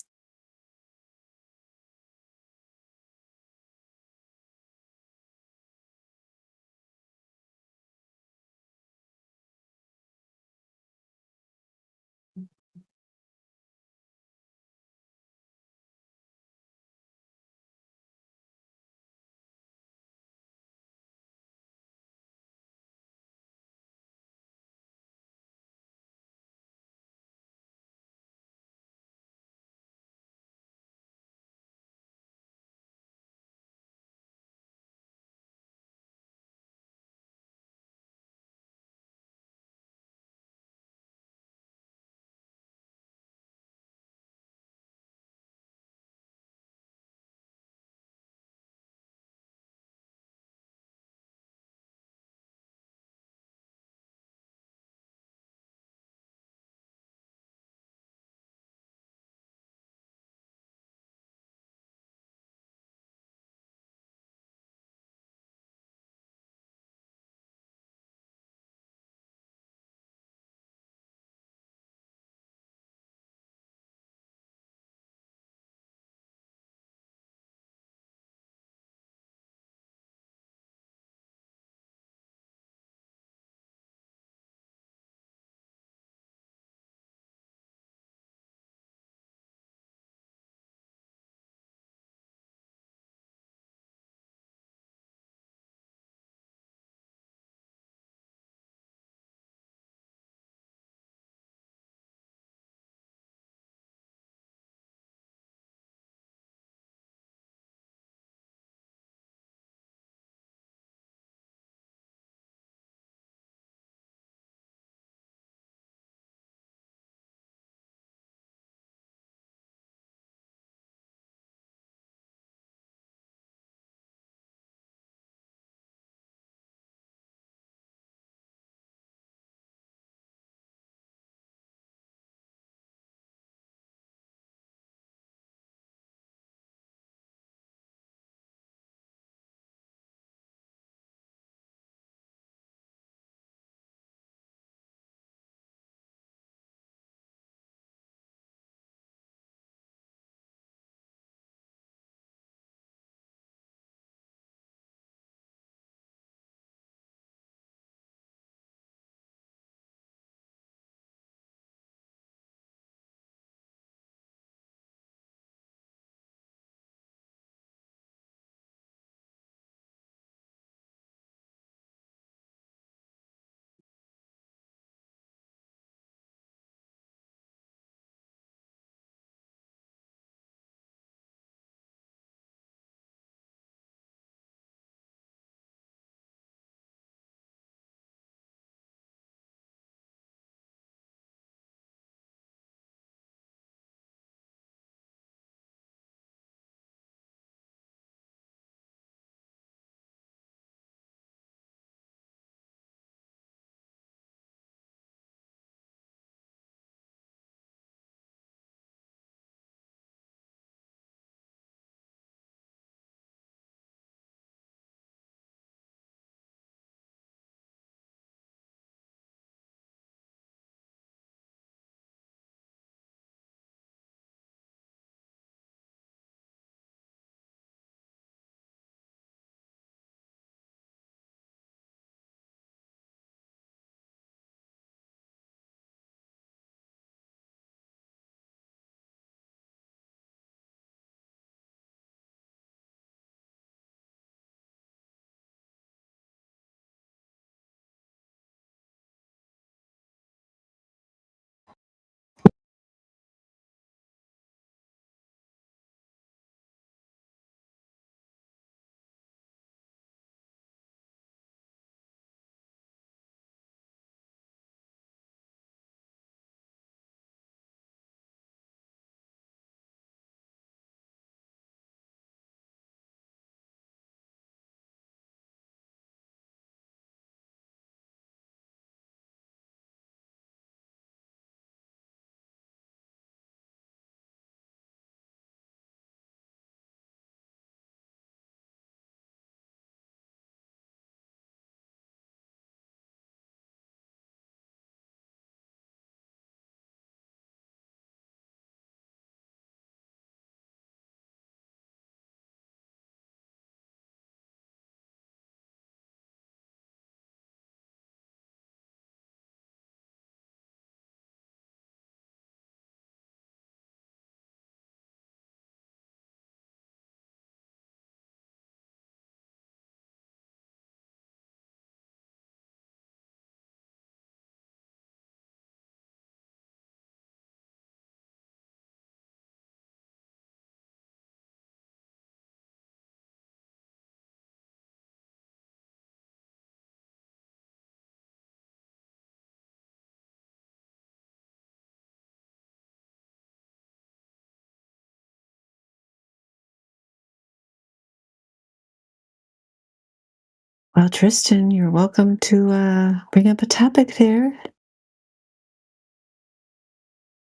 Well, Tristan, you're welcome to bring up a topic there.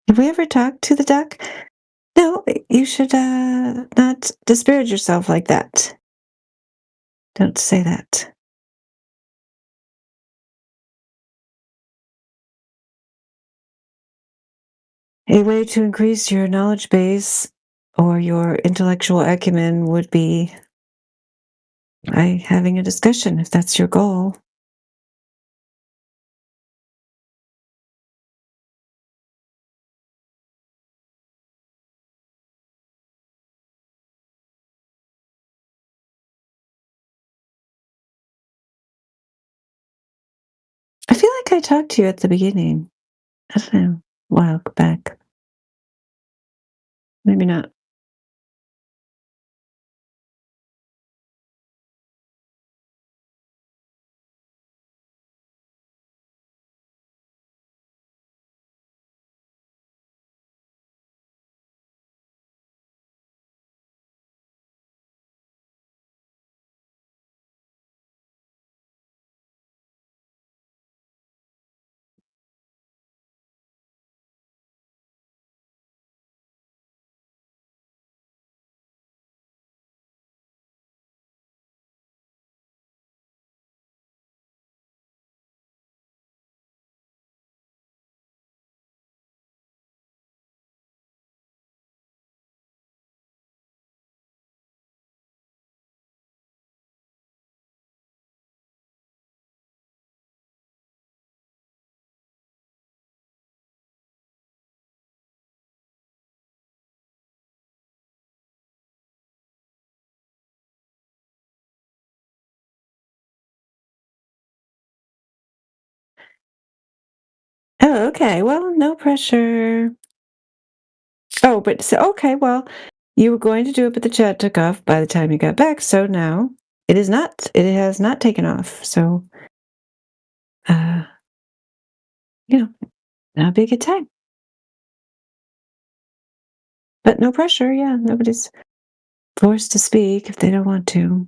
Have we ever talked to the duck? No, you should not disparage yourself like that. Don't say that. A way to increase your knowledge base or your intellectual acumen would be by having a discussion, if that's your goal. I feel like I talked to you at the beginning. I don't know, a while back. Maybe not. Oh, okay. Well, no pressure. Oh, but so okay, well, you were going to do it, but the chat took off by the time you got back, so now it has not taken off. So you know, that'd be a good time. But no pressure, yeah. Nobody's forced to speak if they don't want to.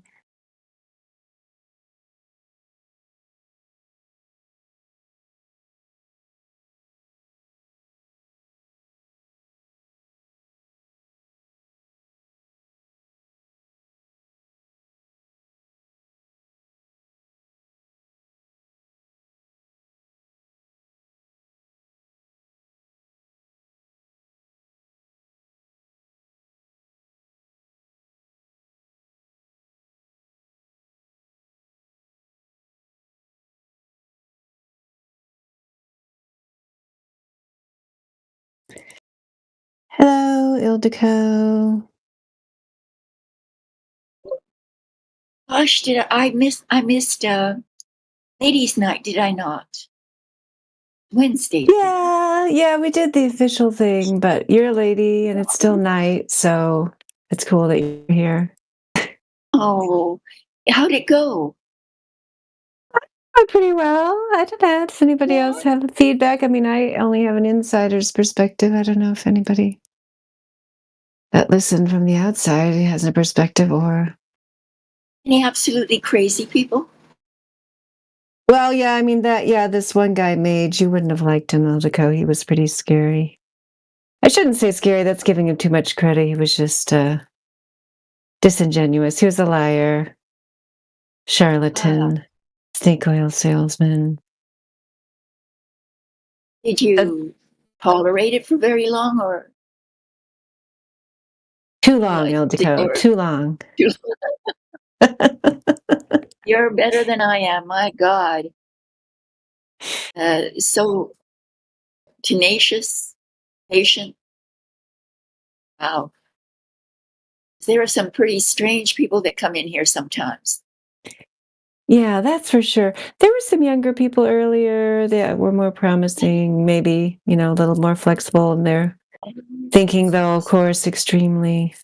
Hello, Ildiko. Gosh, I missed ladies' night, did I not? Wednesday. Yeah, we did the official thing, but you're a lady and it's still night, so it's cool that you're here. Oh, how'd it go? Pretty well. I don't know. Does anybody else have feedback? I mean, I only have an insider's perspective. I don't know if anybody that listened from the outside has a perspective or. Any absolutely crazy people? Well, yeah, I mean, this one guy, Mage, you wouldn't have liked him, Ildiko. He was pretty scary. I shouldn't say scary. That's giving him too much credit. He was just disingenuous. He was a liar, charlatan, snake oil salesman. Did you tolerate it for very long or? Too long, Ildiko. Too long. You're better than I am. My God. So tenacious, patient. Wow. There are some pretty strange people that come in here sometimes. Yeah, that's for sure. There were some younger people earlier that were more promising, maybe, a little more flexible in their thinking, though, of course, extremely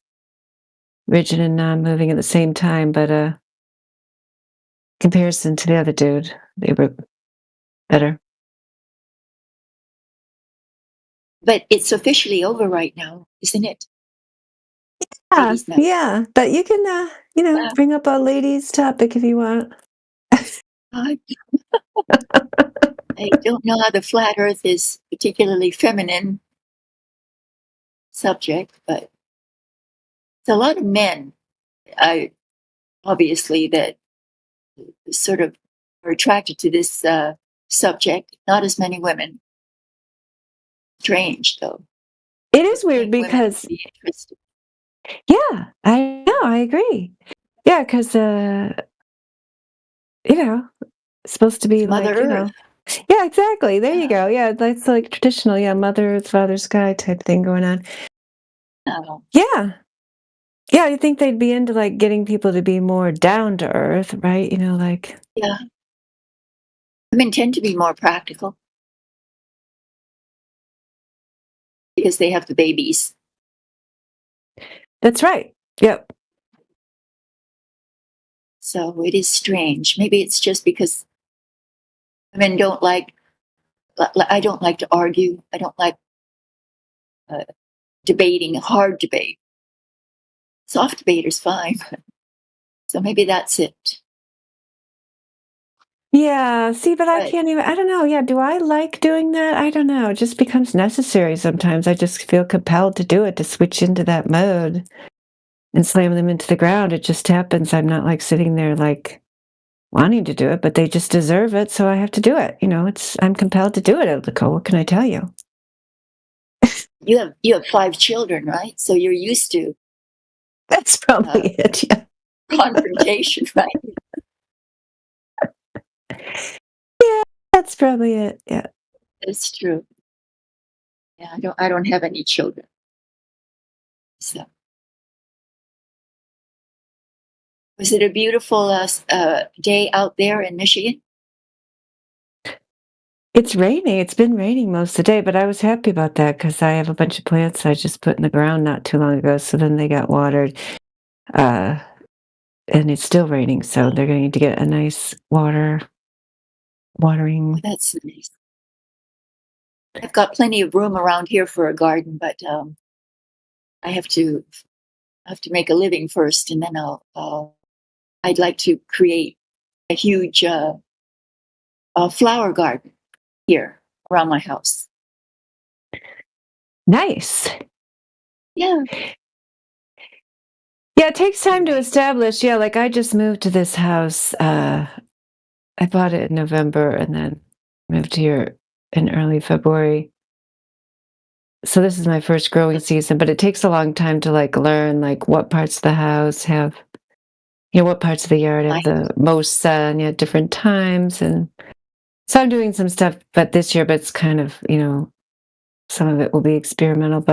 rigid and non-moving at the same time. But comparison to the other dude, they were better. But it's officially over right now, isn't it? Yeah, but you can, bring up a ladies' topic if you want. I don't know how the flat Earth is particularly feminine subject, but it's a lot of men, obviously, that sort of are attracted to this subject. Not as many women. Strange, though. It is weird Women would because, be interested. yeah, I know, I agree. Yeah, because, it's supposed to be It's Mother like, Earth. yeah, exactly. There you Yeah. go. Yeah, that's like traditional, Mother Earth, Father Sky type thing going on. Oh, Yeah. Yeah, I think they'd be into like getting people to be more down to earth, right? Like, yeah. Women tend to be more practical because they have the babies. that's right. Yep. So it is strange. Maybe it's just because women don't like. I don't like to argue. I don't like debating, hard debate. Soft debate is fine. So maybe that's it. Yeah, see, but I But can't even, I don't know. Yeah, do I like doing that? I don't know. It just becomes necessary sometimes. I just feel compelled to do it, to switch into that mode and slam them into the ground. It just happens. I'm not like sitting there like wanting to do it, but they just deserve it, so I have to do it. I'm compelled to do it, Ildiko. What can I tell you? you have 5 children, right? So you're used to That's probably it. Yeah. confrontation, right? Yeah, that's probably it. Yeah. That's true. Yeah, I don't have any children. So was it a beautiful day out there in Michigan? It's raining. It's been raining most of the day, but I was happy about that because I have a bunch of plants I just put in the ground not too long ago. So then they got watered. And it's still raining, so they're going to get a nice watering. That's nice. I've got plenty of room around here for a garden, but I have to make a living first, and then I'd like to create a huge flower garden here around my house. Nice. Yeah. Yeah, it takes time to establish. Yeah, like I just moved to this house. I bought it in November and then moved here in early February. So this is my first growing season, but it takes a long time to like learn like what parts of the house have, what parts of the yard have the most sun at different times. And so I'm doing some stuff, but this year, but it's kind of, some of it will be experimental,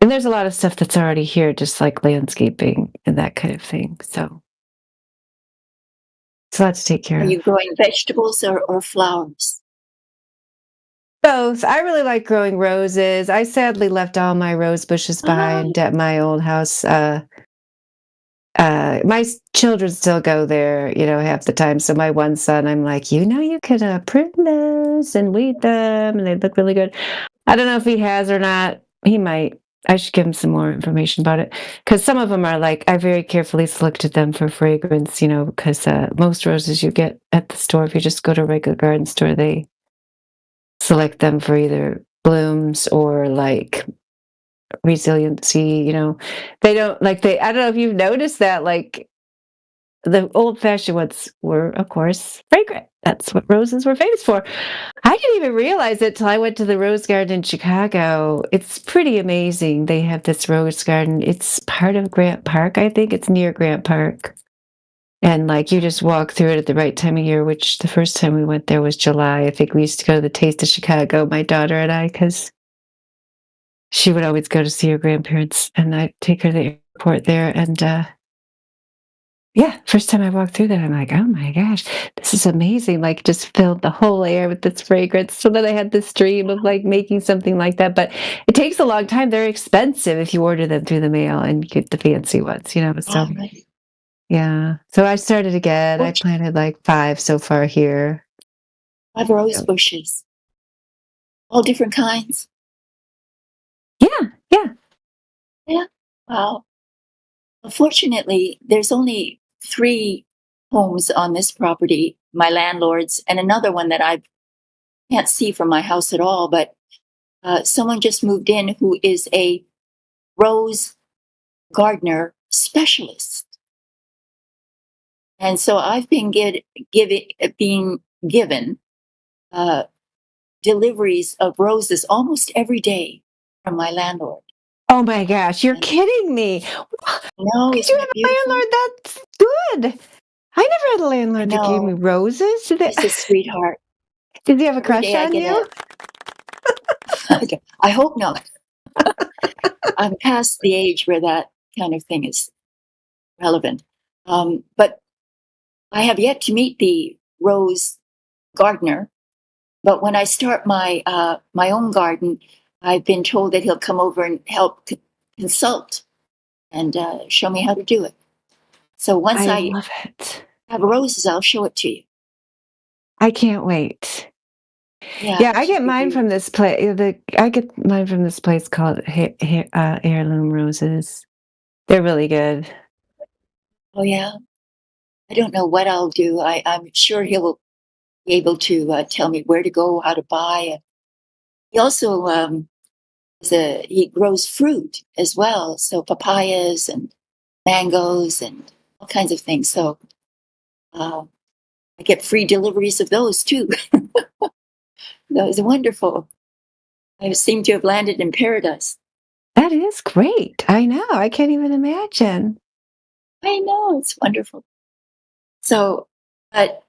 and there's a lot of stuff that's already here, just like landscaping and that kind of thing. So it's a lot to take care Are of. you growing vegetables or flowers? Both. I really like growing roses. I sadly left all my rose bushes behind at my old house. My children still go there, half the time. So my one son, I'm like, you could prune those and weed them, and they look really good. I don't know if he has or not. He might. I should give him some more information about it, because some of them are like, I very carefully selected them for fragrance, because most roses you get at the store, if you just go to a regular garden store, they select them for either blooms or like resiliency. They don't like I don't know if you've noticed that, like the old-fashioned ones were, of course, fragrant. That's what roses were famous for. I didn't even realize it till I went to the Rose Garden in Chicago. It's pretty amazing. They have this rose garden. It's part of Grant Park, I think. It's near Grant Park. And like you just walk through it at the right time of year, which the first time we went there was July. I think we used to go to the Taste of Chicago, my daughter and I, because she would always go to see her grandparents, and I'd take her to the airport there. And yeah, first time I walked through that, I'm like, oh my gosh, this is amazing. Like, just filled the whole air with this fragrance. So then I had this dream of like making something like that. But it takes a long time. They're expensive if you order them through the mail and get the fancy ones, So, yeah. So I started again. I planted like 5 so far here. 5 rose bushes. All different kinds. Yeah. Yeah. Wow. Unfortunately, there's only 3 homes on this property, my landlords, and another one that I can't see from my house at all, but someone just moved in who is a rose gardener specialist. And so I've been being given deliveries of roses almost every day from my landlord. Oh my gosh, you're kidding me. No, Did isn't you it have a beautiful? landlord that's good? I never had a I landlord that gave me know. roses. Did He's a sweetheart. he have a Every crush day I on get you? I hope not. I'm past the age where that kind of thing is relevant. But I have yet to meet the rose gardener. But when I start my my own garden, I've been told that he'll come over and help consult and show me how to do it. So once I I love it. have roses, I'll show it to you. I can't wait. Yeah, Yeah, it I should get be mine from beautiful. this place. I get mine from this place called Heirloom Roses. They're really good. Oh yeah, I don't know what I'll do. I'm sure he'll be able to tell me where to go, how to buy. He also he grows fruit as well, so papayas and mangoes and all kinds of things. So I get free deliveries of those too. That was wonderful. I seem to have landed in paradise. That is great. I know. I can't even imagine. I know, it's wonderful. So, but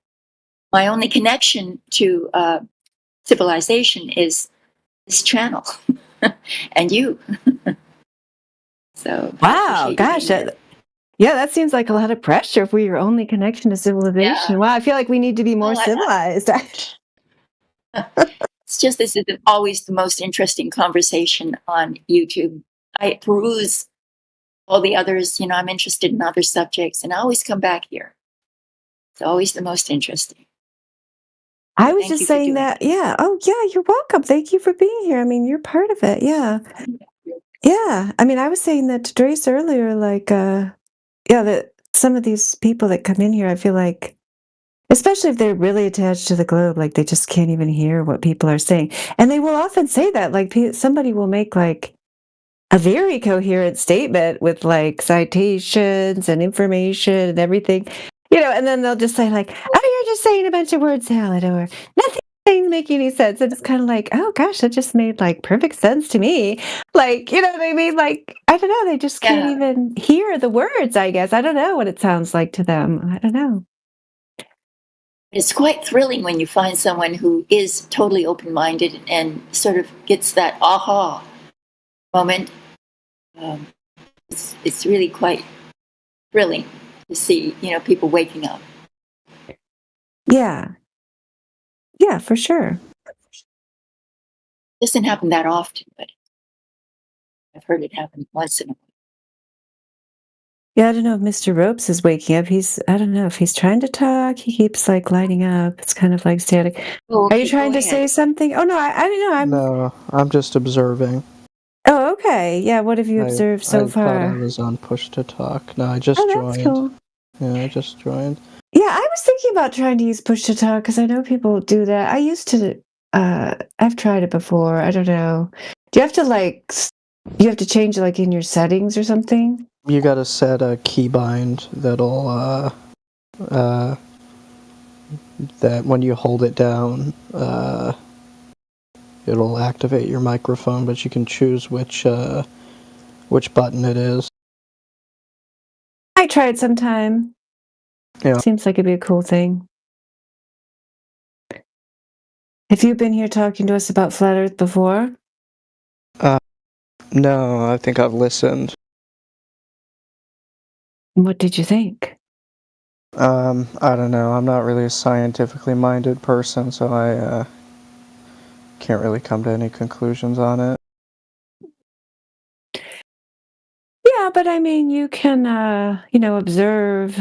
my only connection to civilization is this channel and you. So I Wow, appreciate you gosh, being here. yeah, that seems like a lot of pressure if we're your only connection to civilization. Yeah. Wow, I feel like we need to be more Well, civilized. it's just this isn't always the most interesting conversation on YouTube. I peruse all the others, you know, I'm interested in other subjects and I always come back here. It's always the most interesting. I So was thank just you for saying doing that. Yeah. Oh, yeah, you're welcome. Thank you for being here. I mean, you're part of it. Yeah. it. Yeah. I mean, I was saying that to Trace earlier, like, yeah, that some of these people that come in here, I feel like, especially if they're really attached to the globe, like they just can't even hear what people are saying. And they will often say that, like, somebody will make like a very coherent statement with like citations and information and everything, and then they'll just say like, "Oh, you're just saying a bunch of word salad," or "Nothing make any sense." And it's kind of like, "Oh gosh, that just made like perfect sense to me." Like, you know what I mean? Like, I don't know, they just can't Yeah. even hear the words, I guess. I don't know what it sounds like to them. I don't know. It's quite thrilling when you find someone who is totally open minded and sort of gets that aha moment. Um, it's really quite thrilling to see, you know, people waking up. Yeah. Yeah, for sure. Doesn't happen that often, but I've heard it happen once in a while. Yeah, I don't know if Mr. Ropes is waking up. I don't know if he's trying to talk. He keeps like lighting up. It's kind of like static. Oh, Are you okay, go trying to say ahead. something? Oh, no, I don't know. No, I'm just observing. Oh, okay. Yeah, what have you I observed so I thought I far? was on push to talk. No, I Oh, just that's joined. cool. Yeah, I just joined. Yeah, I was thinking about trying to use push to talk because I know people do that. I used to, I've tried it before. I don't know. Do you have to like, you have to change like in your settings or something? You gotta set a keybind that'll that when you hold it down, it'll activate your microphone, but you can choose which button it is. I tried sometime. Yeah. Seems like it'd be a cool thing. Have you been here talking to us about Flat Earth before? No, I think I've listened. What did you think? I don't know. I'm not really a scientifically minded person, so I can't really come to any conclusions on it. Yeah, but I mean, you can, observe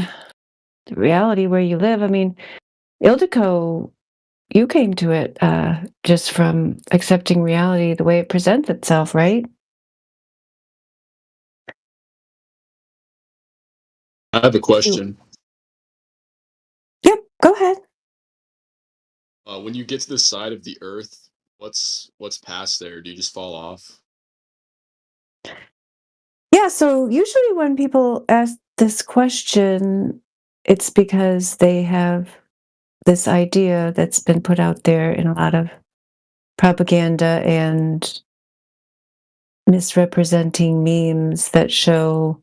the reality where you live. I mean, Ildiko, you came to it just from accepting reality the way it presents itself, right? I have a question. Go ahead. When you get to the side of the Earth, what's past there? Do you just fall off? Yeah, so usually when people ask this question, it's because they have this idea that's been put out there in a lot of propaganda and misrepresenting memes that show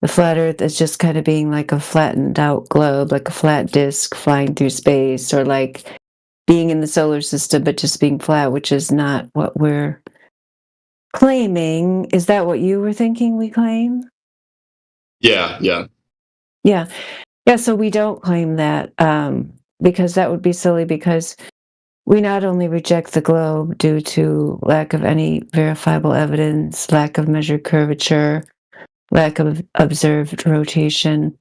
the flat Earth as just kind of being like a flattened out globe, like a flat disk flying through space, or like being in the solar system but just being flat, which is not what we're claiming. Is that what you were thinking we claim? Yeah, yeah. Yeah. Yeah, so we don't claim that because that would be silly, because we not only reject the globe due to lack of any verifiable evidence, lack of measured curvature, lack of observed rotation,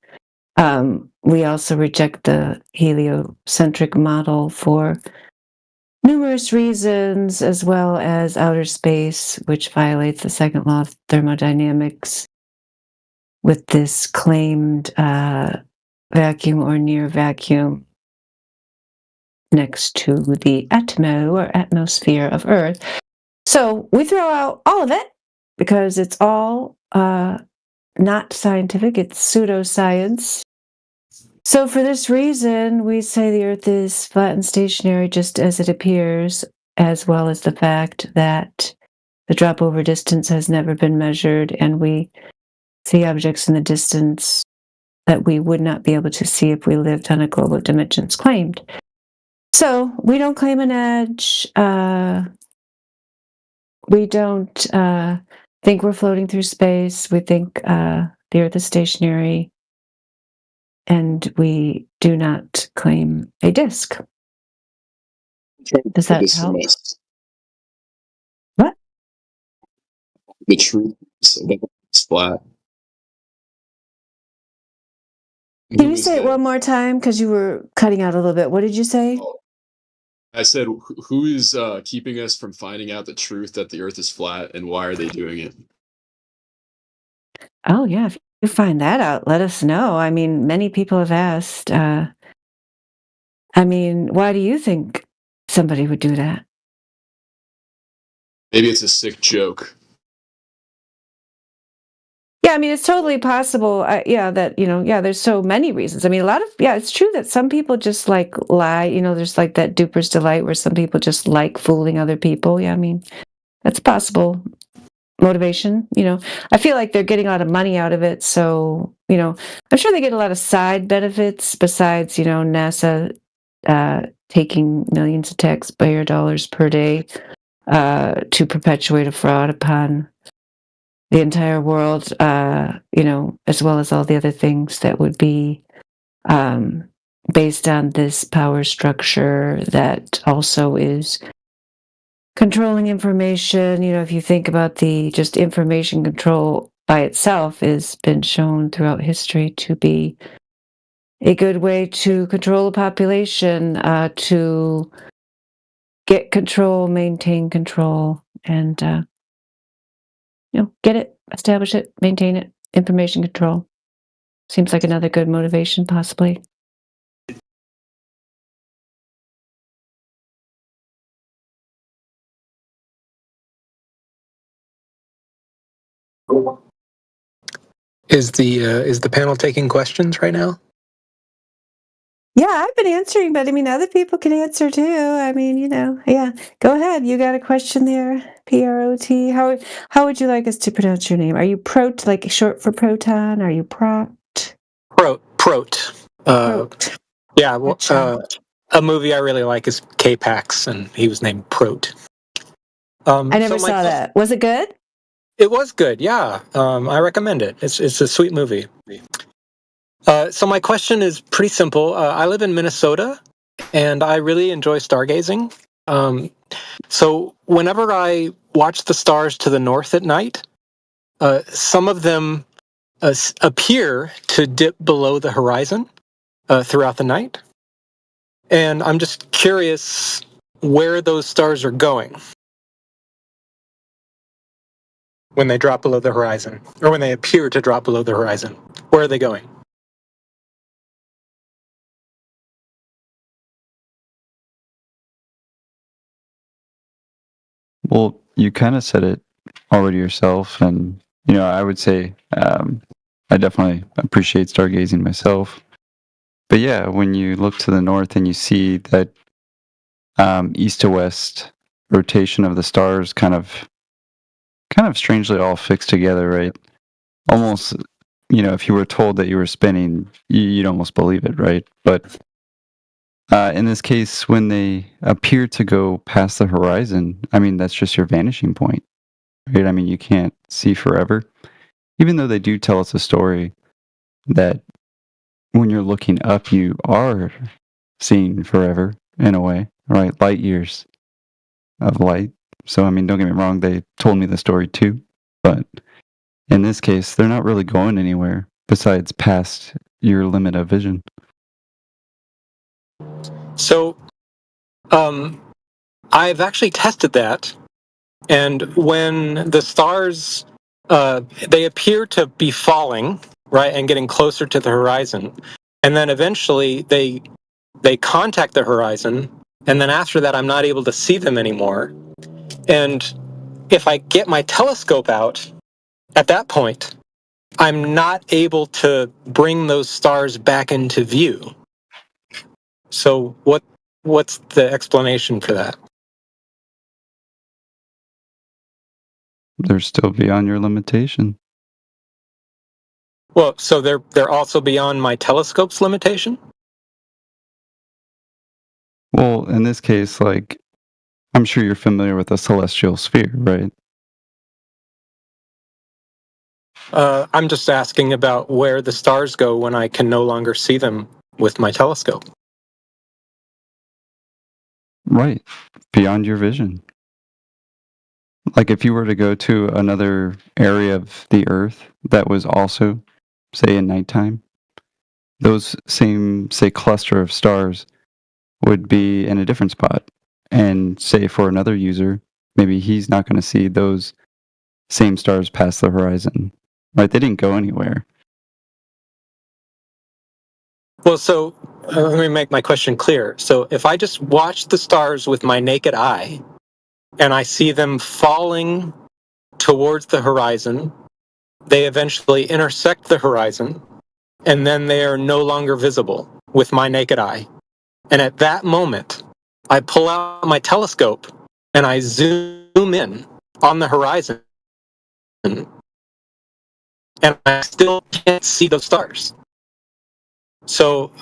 we also reject the heliocentric model for numerous reasons, as well as outer space, which violates the second law of thermodynamics with this claimed vacuum or near vacuum next to the atmosphere of Earth. So we throw out all of it because it's all not scientific, it's pseudoscience. So for this reason, we say the Earth is flat and stationary just as it appears, as well as the fact that the drop over distance has never been measured, and we see objects in the distance that we would not be able to see if we lived on a globe of dimensions claimed. So we don't claim an edge. We don't think we're floating through space. We think the Earth is stationary, and we do not claim a disk. Does that help? What? The truth is that it's flat. Can you say it one more time? Because you were cutting out a little bit. What did you say? I said, who is keeping us from finding out the truth that the Earth is flat, and why are they doing it? Oh, yeah. If you find that out, let us know. I mean, many people have asked. I mean, why do you think somebody would do that? Maybe it's a sick joke. Yeah, I mean, it's totally possible. That, there's so many reasons. I mean, it's true that some people just like lie. There's like that duper's delight where some people just like fooling other people. Yeah, I mean, that's possible motivation. I feel like they're getting a lot of money out of it. So, I'm sure they get a lot of side benefits besides, NASA taking millions of taxpayer dollars per day to perpetuate a fraud upon the entire world, as well as all the other things that would be based on this power structure that also is controlling information. If you think about the just information control by itself has been shown throughout history to be a good way to control a population, to get control, maintain control, and get it, establish it, maintain it. Information control seems like another good motivation, possibly. Is the panel taking questions right now? Yeah, I've been answering, but I mean, other people can answer too. I mean, yeah. Go ahead. You got a question there, Prot? How would you like us to pronounce your name? Are you Prot, like short for proton? Are you Prot? Prot. Yeah. Well, a movie I really like is K-Pax, and he was named Prot. I never saw that. Was it good? It was good. Yeah. I recommend it. It's a sweet movie. So my question is pretty simple. I live in Minnesota, and I really enjoy stargazing. So whenever I watch the stars to the north at night, some of them appear to dip below the horizon throughout the night. And I'm just curious where those stars are going when they drop below the horizon, or when they appear to drop below the horizon. Where are they going? Well, you kind of said it already yourself, and I would say I definitely appreciate stargazing myself. But yeah, when you look to the north and you see that east to west rotation of the stars, kind of strangely all fixed together, right? Almost, if you were told that you were spinning, you'd almost believe it, right? But in this case, when they appear to go past the horizon, I mean, that's just your vanishing point, right? I mean, you can't see forever. Even though they do tell us a story that when you're looking up, you are seeing forever in a way, right? Light years of light. So, I mean, don't get me wrong, they told me the story too. But in this case, they're not really going anywhere besides past your limit of vision. So, I've actually tested that, and when the stars, they appear to be falling, right, and getting closer to the horizon, and then eventually they contact the horizon, and then after that I'm not able to see them anymore. And if I get my telescope out at that point, I'm not able to bring those stars back into view. So what's the explanation for that? They're still beyond your limitation. Well, so they're also beyond my telescope's limitation? Well, in this case, like, I'm sure you're familiar with a celestial sphere, right? I'm just asking about where the stars go when I can no longer see them with my telescope. Right. Beyond your vision. Like if you were to go to another area of the Earth that was also, say, in nighttime, those same, say, cluster of stars would be in a different spot. And say for another user, maybe he's not going to see those same stars past the horizon. Right? They didn't go anywhere. Well, so let me make my question clear. So if I just watch the stars with my naked eye and I see them falling towards the horizon, they eventually intersect the horizon, and then they are no longer visible with my naked eye. And at that moment, I pull out my telescope and I zoom in on the horizon, and I still can't see those stars. So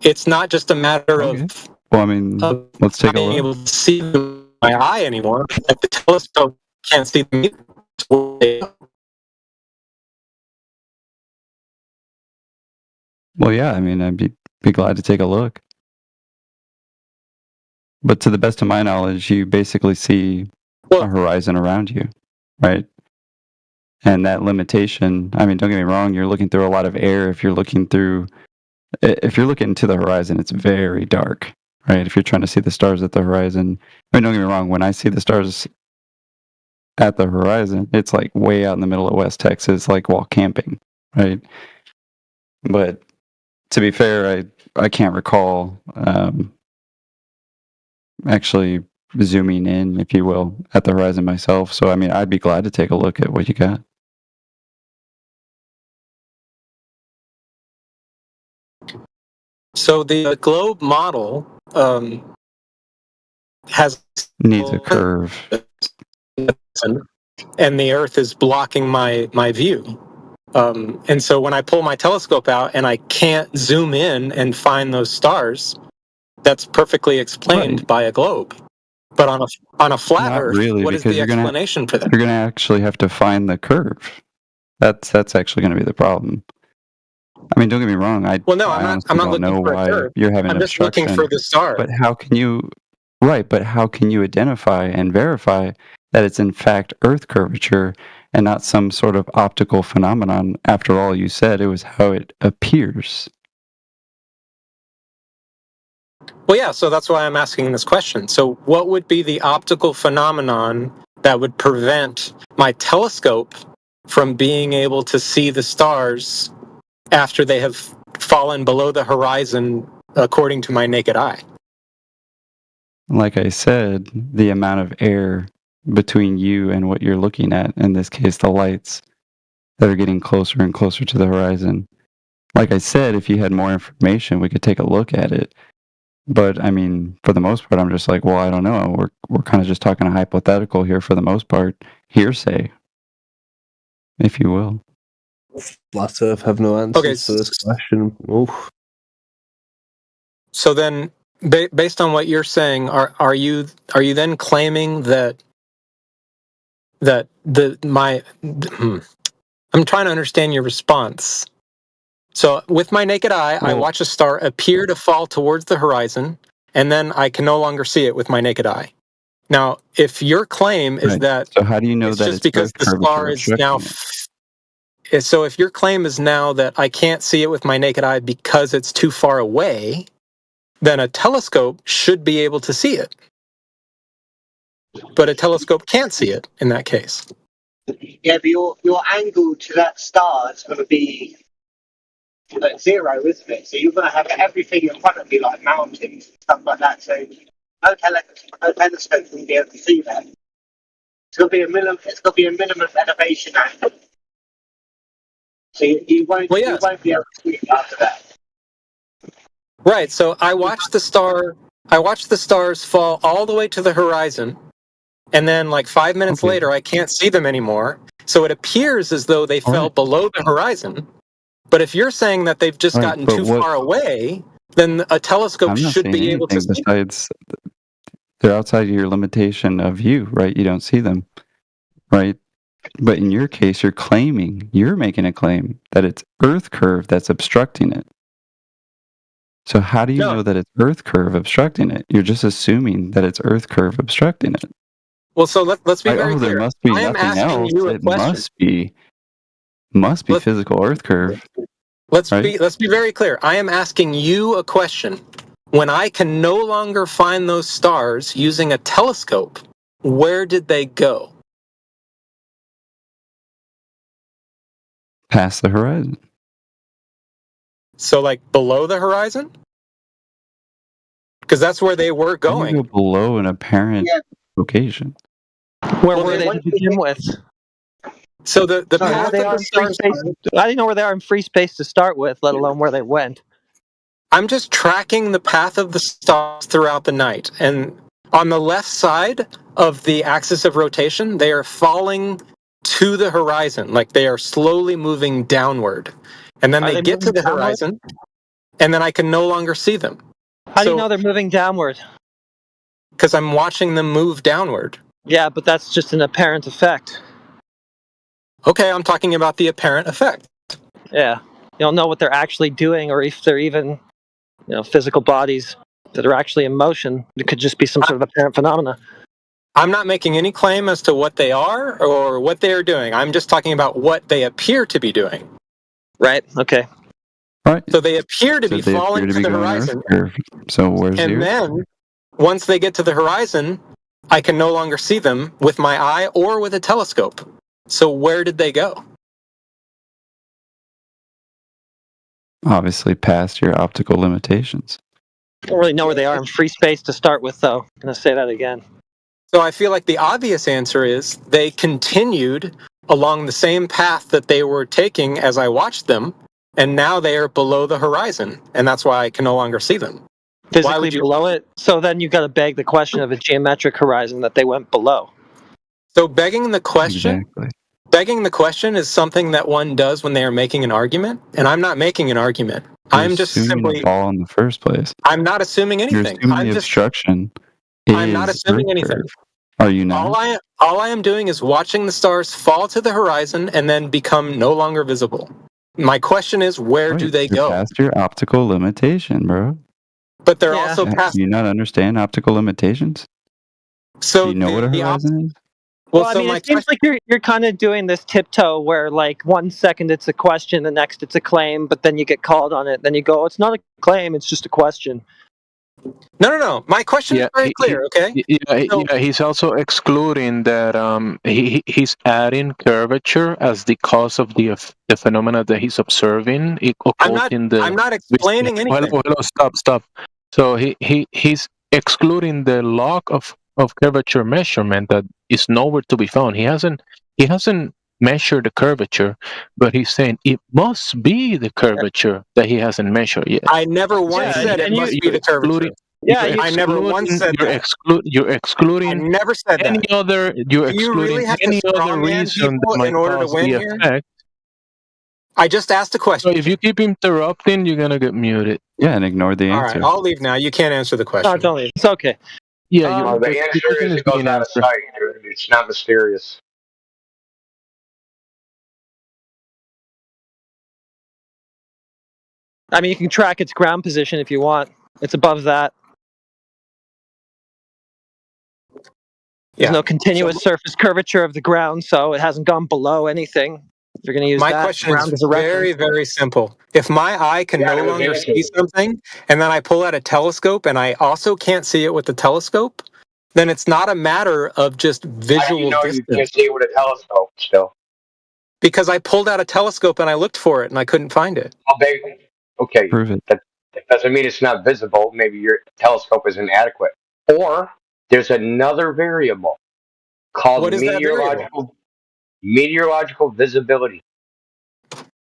it's not just a matter of Well, I mean, let's take not a being look. able to see them with my eye anymore. Like the telescope can't see them either. Well, yeah, I mean, I'd be glad to take a look. But to the best of my knowledge, you basically see a horizon around you, right? And that limitation, I mean, don't get me wrong, you're looking through a lot of air. If you're looking to the horizon, it's very dark, right? If you're trying to see the stars at the horizon, I mean, don't get me wrong, when I see the stars at the horizon, it's like way out in the middle of West Texas, like while camping, right? But to be fair, I can't recall actually zooming in, if you will, at the horizon myself. So, I mean, I'd be glad to take a look at what you got. So the globe model has Needs a curve. and the Earth is blocking my view. And so when I pull my telescope out and I can't zoom in and find those stars, that's perfectly explained by a globe. But on a flat Not Earth, really, what is because the explanation for that? you're gonna actually have to find the curve. That's actually gonna be the problem. I mean, don't get me wrong. Well, no, I I'm honestly not don't know looking for a why curve. you're having I'm just looking obstruction. for the star. But how can you? Right, but how can you identify and verify that it's in fact Earth curvature and not some sort of optical phenomenon? After all, you said it was how it appears. Well, yeah, so that's why I'm asking this question. So what would be the optical phenomenon that would prevent my telescope from being able to see the stars after they have fallen below the horizon according to my naked eye? Like I said, the amount of air between you and what you're looking at. In this case, the lights that are getting closer and closer to the horizon. Like I said, if you had more information, we could take a look at it. But I mean, for the most part, I'm just like, well, I don't know. We're kind of just talking a hypothetical here for the most part, hearsay, if you will. Flat Earth have no answers Okay, to this question. Oof. So then, based on what you're saying, are you then claiming that I'm trying to understand your response. So with my naked eye, I watch a star appear to fall towards the horizon, and then I can no longer see it with my naked eye. Now, if your claim is that so how do you know it's that just it's because Earth the curvature star is now so if your claim is now that I can't see it with my naked eye because it's too far away, then a telescope should be able to see it. But a telescope can't see it in that case. Yeah, but your angle to that star is going to be like 0, isn't it? So you're going to have everything in front of you, like mountains and stuff like that. So no telescope will be able to see that. It's going to be a minimum. It's going to be a minimum elevation angle. So you won't be able to see it after that. Right. So I watched the stars fall all the way to the horizon, and then like 5 minutes later, I can't see them anymore. So it appears as though they fell below the horizon. But if you're saying that they've just gotten too far away, then a telescope I'm not should saying be able to anything see. besides they're outside of your limitation of view, right? You don't see them, right? But in your case, you're making a claim that it's Earth curve that's obstructing it. So how do you know that it's Earth curve obstructing it? You're just assuming that it's Earth curve obstructing it. Well, so let's be Like, very clear. there must be I am nothing asking else. you a It question. must be physical Earth curve. Let's be very clear. I am asking you a question. When I can no longer find those stars using a telescope, where did they go? Past the horizon. So, like below the horizon? Because that's where they were How do you going. go below an apparent location? Where were they to begin with? So the Sorry, path they of are the in free stars. space. I didn't know where they are in free space to start with, let alone where they went. I'm just tracking the path of the stars throughout the night, and on the left side of the axis of rotation, they are falling to the horizon, like they are slowly moving downward, and then Are they they get to moving the downward? horizon, and then I can no longer see them. How do you know they're moving downward? Because I'm watching them move downward. Yeah, but that's just an apparent effect. Okay, I'm talking about the apparent effect. Yeah. You don't know what they're actually doing or if they're even, physical bodies that are actually in motion. It could just be some sort of apparent phenomena. I'm not making any claim as to what they are or what they are doing. I'm just talking about what they appear to be doing. Right, okay. Right. So they appear to So be they falling appear to to be the going horizon. Earth curve. So where's the And Earth? then, once they get to the horizon, I can no longer see them with my eye or with a telescope. So where did they go? Obviously past your optical limitations. I don't really know where they are in free space to start with, though. I'm going to say that again. So I feel like the obvious answer is they continued along the same path that they were taking as I watched them, and now they are below the horizon, and that's why I can no longer see them. Physically below it? So then you've got to beg the question of a geometric horizon that they went below. So begging the question Exactly. Begging the question is something that one does when they are making an argument, and I'm not making an argument. I'm just assuming the ball in the first place. I'm not assuming You're anything. assuming the obstruction is I'm not assuming Earth anything. curve. Are you not? All I am doing is watching the stars fall to the horizon and then become no longer visible. My question is, where do they You're go? past your optical limitation, bro. But they're also Do past. you not understand optical limitations? So do you know what a horizon is? Well, I mean, it seems like you're kind of doing this tiptoe where, like, 1 second it's a question, the next it's a claim, but then you get called on it. Then you go, it's not a claim, it's just a question. No. My question is very clear, okay? He's also excluding that he's adding curvature as the cause of the phenomena that he's observing. I'm not explaining anything. Stop. So he's excluding the log of curvature measurement that is nowhere to be found. He hasn't measured the curvature, but he's saying it must be the curvature that he hasn't measured yet. I never once said it must be the curvature. I never once said that. You're excluding. I never said that. You're Do you really excluding have to any other strawman reason people that might in order to cause win the here? effect. I just asked a question. So if you keep interrupting, you're gonna get muted. Yeah, and ignore the All answer. right, I'll leave now. You can't answer the question. No, don't leave. It's okay. Yeah, the answer is it goes out of sight, dude. It's not mysterious. I mean, you can track its ground position if you want. It's above that. There's no continuous surface curvature of the ground, so it hasn't gone below anything. If you're going to use My that question ground is as a reference. very, very simple. If my eye can no longer see something, and then I pull out a telescope and I also can't see it with the telescope, then it's not a matter of just visual distance. You can't see it with a telescope still. Because I pulled out a telescope and I looked for it and I couldn't find it. Oh, baby. Okay. Prove it. That doesn't mean it's not visible. Maybe your telescope is inadequate. Or there's another variable called What is that meteorological visibility.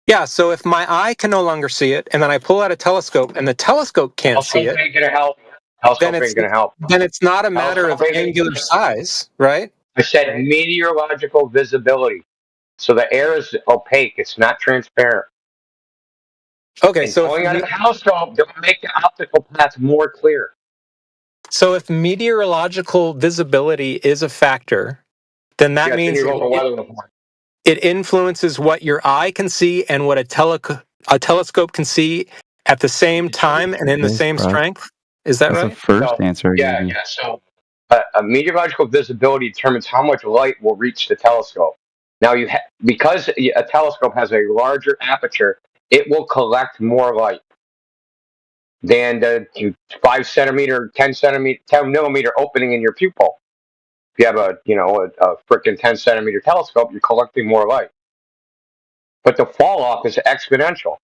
Yeah, so if my eye can no longer see it, and then I pull out a telescope and the telescope can't see it, Ain't gonna help. Telescope ain't gonna help. then it's not a matter of angular size, right? I said meteorological visibility. So the air is opaque. It's not transparent. Okay, and so going on a telescope don't make the optical path more clear. So if meteorological visibility is a factor, then that means it influences what your eye can see and what a telescope can see at the same time and in the same strength. Is that right? That's the first answer. Yeah. So a meteorological visibility determines how much light will reach the telescope. Now, because a telescope has a larger aperture, it will collect more light than the 5 centimeter, 10 millimeter opening in your pupil. If you have a frickin' 10 centimeter telescope, you're collecting more light. But the fall off is exponential.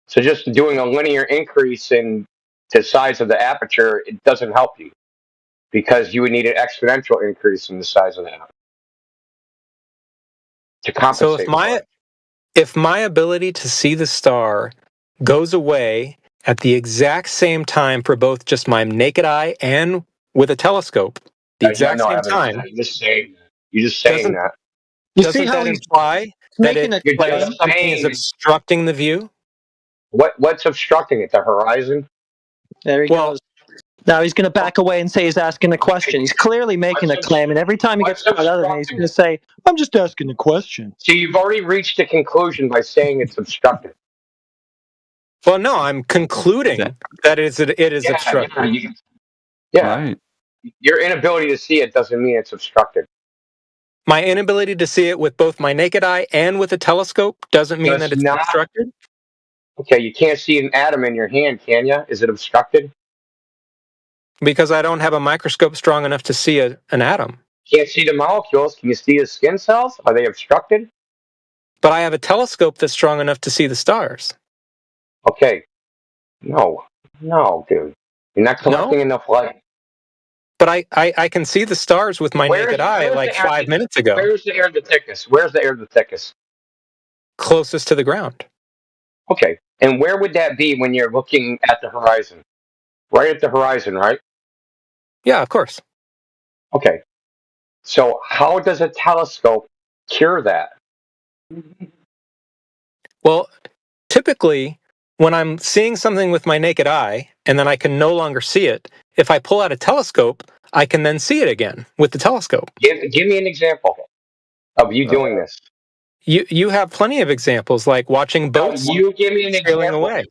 So just doing a linear increase in the size of the aperture, it doesn't help you because you would need an exponential increase in the size of the aperture to compensate. So if my ability to see the star goes away at the exact same time for both just my naked eye and with a telescope, the exact same time. You're just saying that. Doesn't that imply that something is obstructing the view? What's obstructing it? The horizon? There he goes. Now he's going to back away and say he's asking a question. He's clearly making a claim, and every time he gets caught out of it, he's going to say, "I'm just asking a question." So you've already reached a conclusion by saying it's obstructed. Well, no, I'm concluding that it is obstructed. Yeah. Right. Your inability to see it doesn't mean it's obstructed. My inability to see it with both my naked eye and with a telescope doesn't mean that it's obstructed? Okay, you can't see an atom in your hand, can you? Is it obstructed? Because I don't have a microscope strong enough to see an atom. Can't see the molecules. Can you see the skin cells? Are they obstructed? But I have a telescope that's strong enough to see the stars. Okay. No, dude. You're not collecting enough light. But I can see the stars with my naked eye like 5 minutes ago. Where's the air the thickest? Where's the air the thickest? Closest to the ground. Okay. And where would that be when you're looking at the horizon? Right at the horizon, right? Yeah, of course. Okay. So how does a telescope cure that? Well, typically, when I'm seeing something with my naked eye and then I can no longer see it, if I pull out a telescope, I can then see it again with the telescope. Give me an example of you doing this. You have plenty of examples, like watching boats you give me an sailing example. away.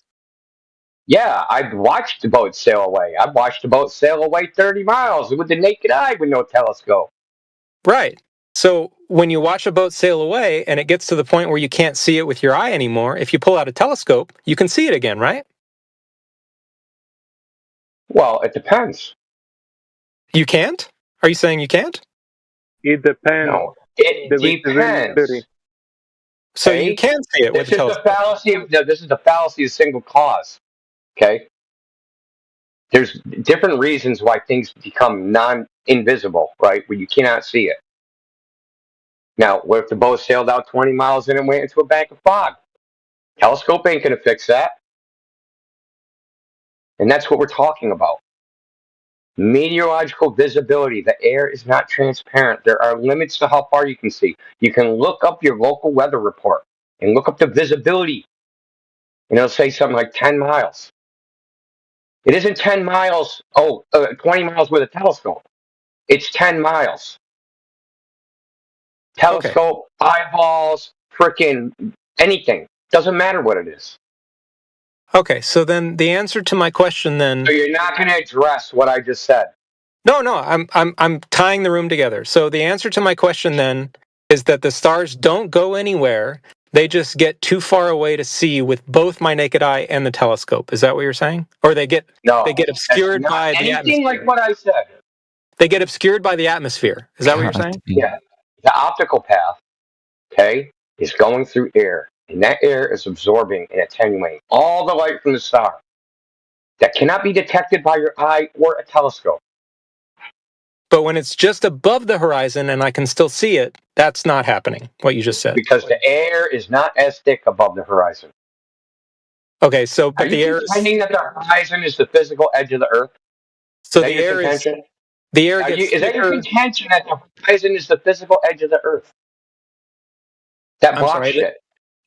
Yeah, I've watched the boat sail away. I've watched the boat sail away 30 miles with the naked eye with no telescope. Right. So when you watch a boat sail away and it gets to the point where you can't see it with your eye anymore, if you pull out a telescope, you can see it again, right? Well, it depends. You can't? Are you saying you can't? It depends. No, it depends. So you can see it with a telescope. This is the fallacy of single cause. Okay? There's different reasons why things become invisible, right? Where you cannot see it. Now, what if the boat sailed out 20 miles and it went into a bank of fog? Telescope ain't going to fix that. And that's what we're talking about. Meteorological visibility. The air is not transparent. There are limits to how far you can see. You can look up your local weather report and look up the visibility. And it'll say something like 10 miles. It isn't 10 miles, 20 miles with a telescope. It's 10 miles. Telescope, eyeballs, frickin' anything. Doesn't matter what it is. Okay, so then the answer to my question then. So you're not going to address what I just said. No, I'm tying the room together. So the answer to my question then is that the stars don't go anywhere. They just get too far away to see with both my naked eye and the telescope. Is that what you're saying? Or they get obscured by the atmosphere. Anything like what I said. They get obscured by the atmosphere. Is that what you're saying? Yeah. The optical path, okay, is going through air. And that air is absorbing and attenuating all the light from the star. That cannot be detected by your eye or a telescope. But when it's just above the horizon and I can still see it, that's not happening, what you just said. Because the air is not as thick above the horizon. Okay, so but the air is contending that the horizon is the physical edge of the Earth? So the air is the air gets is that your contention that the horizon is the physical edge of the Earth? That blocks shit.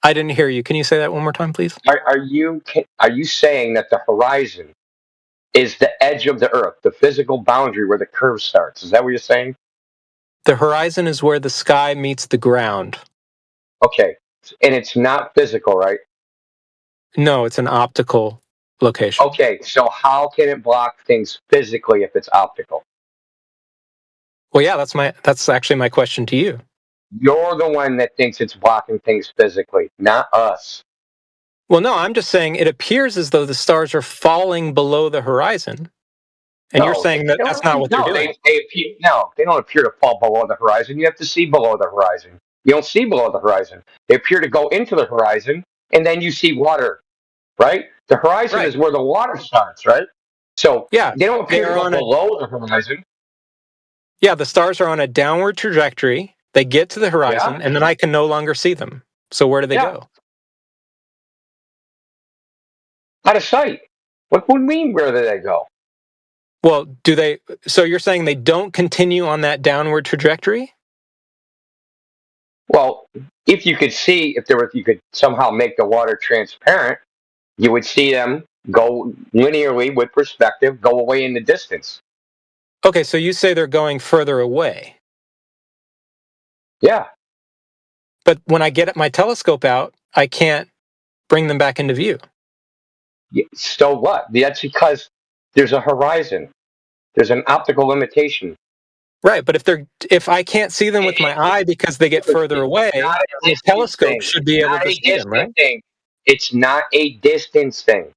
I didn't hear you. Can you say that one more time, please? Are you saying that the horizon is the edge of the Earth, the physical boundary where the curve starts? Is that what you're saying? The horizon is where the sky meets the ground. Okay, and it's not physical, right? No, it's an optical location. Okay, so how can it block things physically if it's optical? Well, yeah, that's actually my question to you. You're the one that thinks it's blocking things physically, not us. Well, no, I'm just saying it appears as though the stars are falling below the horizon. And you're saying that that's not what they're doing. They don't appear to fall below the horizon. You have to see below the horizon. You don't see below the horizon. They appear to go into the horizon, and then you see water, right? The horizon is where the water starts, right? So yeah, they don't appear to go below the horizon. Yeah, the stars are on a downward trajectory. They get to the horizon, and then I can no longer see them. So where do they go? Out of sight. What do you mean, where do they go? Well, do they? So you're saying they don't continue on that downward trajectory? Well, if you could see, if you could somehow make the water transparent, you would see them go linearly with perspective, go away in the distance. Okay, so you say they're going further away. Yeah. But when I get my telescope out, I can't bring them back into view. So what? That's because there's a horizon. There's an optical limitation. Right, but if I can't see them with my eye because they get further away, the telescope should be able to see them, right? It's not a distance thing.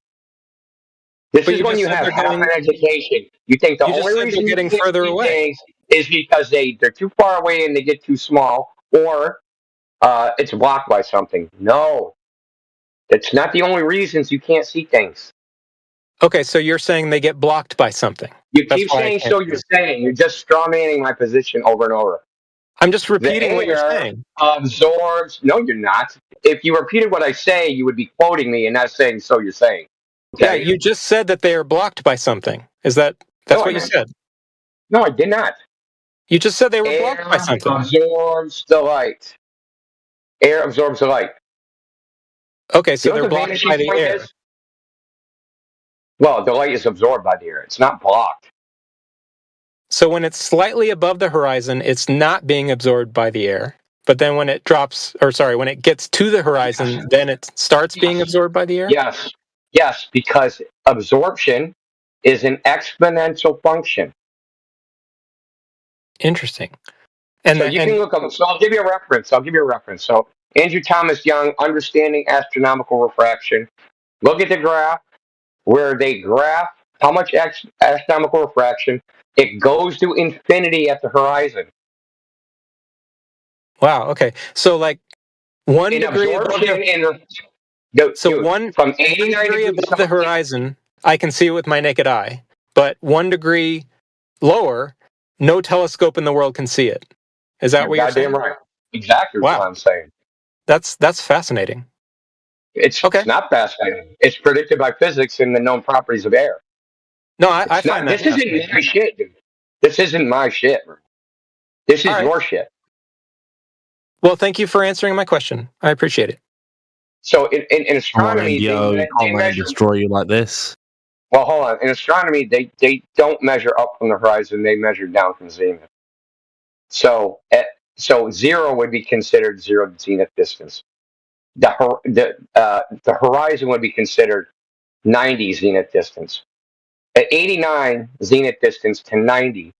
This is when you have half an education. You think the only reason they're getting further away is because they're too far away and they get too small, or it's blocked by something. No, that's not the only reasons you can't see things. Okay, so you're saying they get blocked by something. You keep saying so. You're saying you're just strawmanning my position over and over. I'm just repeating what you're saying. Absorbs. No, you're not. If you repeated what I say, you would be quoting me and not saying so. You're saying. Okay? Yeah, you just said that they are blocked by something. That's what you said? No, I did not. You just said they were blocked by something. Absorbs the light. Air absorbs the light. Okay, so they're blocked by the air. Well, the light is absorbed by the air. It's not blocked. So when it's slightly above the horizon, it's not being absorbed by the air. But then when it when it gets to the horizon, then it starts being absorbed by the air? Yes, because absorption is an exponential function. Interesting. And so you can look up. So I'll give you a reference. So Andrew Thomas Young, Understanding Astronomical Refraction. Look at the graph where they graph how much astronomical refraction. It goes to infinity at the horizon. Wow. Okay. So like 1 degree above from 89 degree above the horizon, I can see it with my naked eye. but 1 degree lower, no telescope in the world can see it. Is that You're what you're saying? goddamn right. Exactly what Wow, I'm saying. that's fascinating. It's Okay. not fascinating. It's predicted by physics and the known properties of air. No, I It's find not. that This isn't fascinating. my shit, dude. This isn't my shit. Bro. This All is right. your shit. Well, thank you for answering my question. I appreciate it. So in Come on, astronomy, NDO, they can't let him measure. destroy you like this. Well, hold on. In astronomy, they don't measure up from the horizon; they measure down from zenith. So so 0 would be considered 0 zenith distance. The horizon would be considered 90 zenith distance. At 89 zenith distance to 90,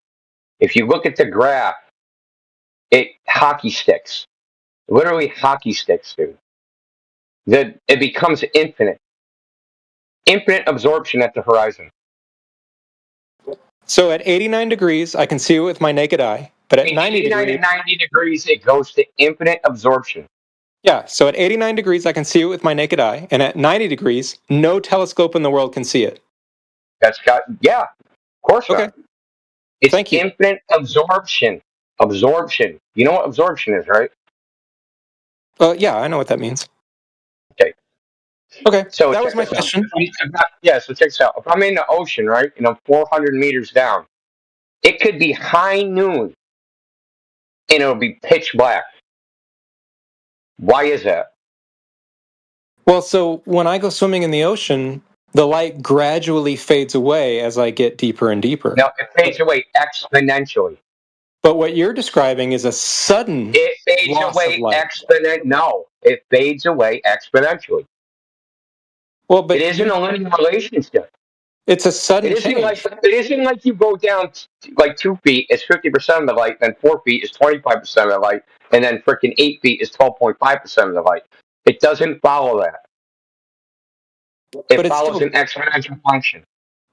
if you look at the graph, it hockey sticks. Literally hockey sticks, dude. It becomes infinite. Infinite absorption at the horizon. So at 89 degrees, I can see it with my naked eye, but at 90 89 degrees, to 90 degrees, it goes to infinite absorption. yeah, so at 89 degrees, I can see it with my naked eye, and at 90 degrees, no telescope in the world can see it. Yeah, of course Okay. not. It's Thank you. infinite absorption. Absorption. You know what absorption is, right? Yeah, I know what that means. Okay. Okay, So that was check my this out. question. Yeah, so check this out. If I'm in the ocean, right, and I'm 400 meters down, it could be high noon, and it'll be pitch black. Why is that? Well, so when I go swimming in the ocean, the light gradually fades away as I get deeper and deeper. No, it fades away exponentially. But what you're describing is a sudden It fades loss of away light. No, it fades away exponentially. Well, but it isn't a linear relationship. It's a sudden change. It isn't like you go down like 2 feet, it's 50% of the light, then 4 feet is 25% of the light, and then freaking 8 feet is 12.5% of the light. It doesn't follow that. It follows an exponential function.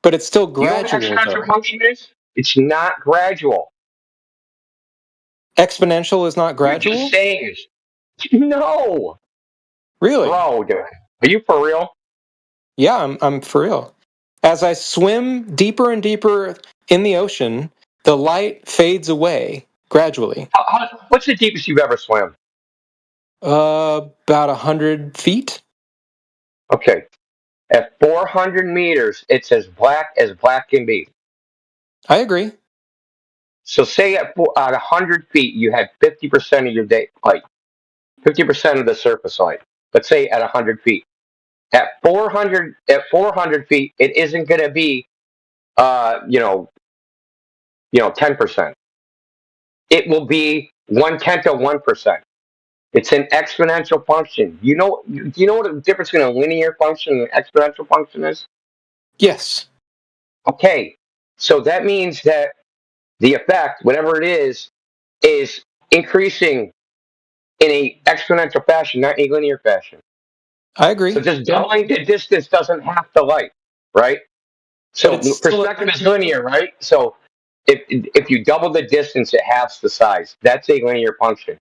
But it's still gradual, You know what though. exponential function is? It's not gradual. Exponential is not gradual? You're just saying it. No. Really? Bro, dude. Are you for real? Yeah, I'm for real. As I swim deeper and deeper in the ocean, the light fades away gradually. What's the deepest you've ever swam? About 100 feet. Okay. At 400 meters, it's as black can be. I agree. So say at 100 feet, you had 50% of your day light, 50% of the surface light. Let's say at 100 feet. At 400 feet, it isn't going to be, 10%. It will be 1/10 of 1%. It's an exponential function. Do you know what the difference between a linear function and an exponential function is? Yes. Okay. So that means that the effect, whatever it is increasing in a exponential fashion, not a linear fashion. I agree. So just doubling the distance doesn't half the light, right? So perspective is linear, right? So if you double the distance, it halves the size. That's a linear function.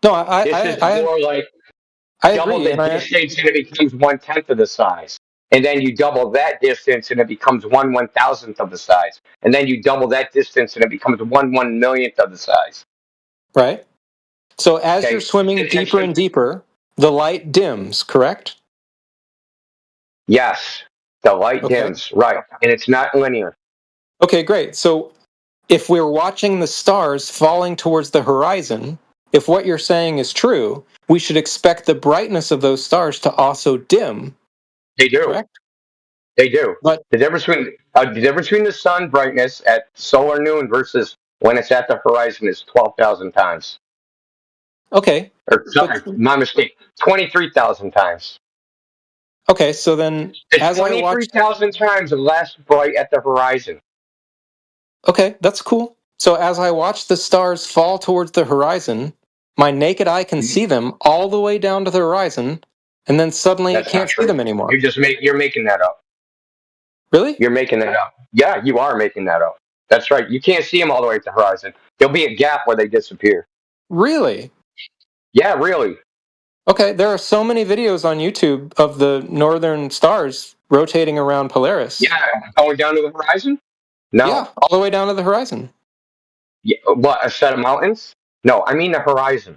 No, This is more like I double agree, the distance and it becomes 1/10 of the size. And then you double that distance and it becomes 1/1000th of the size. And then you double that distance and it becomes 1/1,000,000th of the size. Right. So as you're swimming deeper and deeper, the light dims, correct? Yes, the light dims, right. And it's not linear. Okay, great. So if we're watching the stars falling towards the horizon, if what you're saying is true, we should expect the brightness of those stars to also dim. They do. Correct? They do. But the difference between the sun brightness at solar noon versus when it's at the horizon is 12,000 times. Okay. Or sorry, my mistake. 23,000 times. Okay, so then it's 23,000 times less bright at the horizon. Okay, that's cool. So as I watch the stars fall towards the horizon, my naked eye can see them all the way down to the horizon, and then suddenly That's it can't not see true. them anymore. You're making that up. Really? You're making that up. Yeah, you are making that up. That's right. You can't see them all the way at the horizon. There'll be a gap where they disappear. Really? Yeah, really. Okay, there are so many videos on YouTube of the northern stars rotating around Polaris. Yeah, going down to the horizon? No. Yeah, all the way down to the horizon. Yeah, what, a set of mountains? No, I mean the horizon.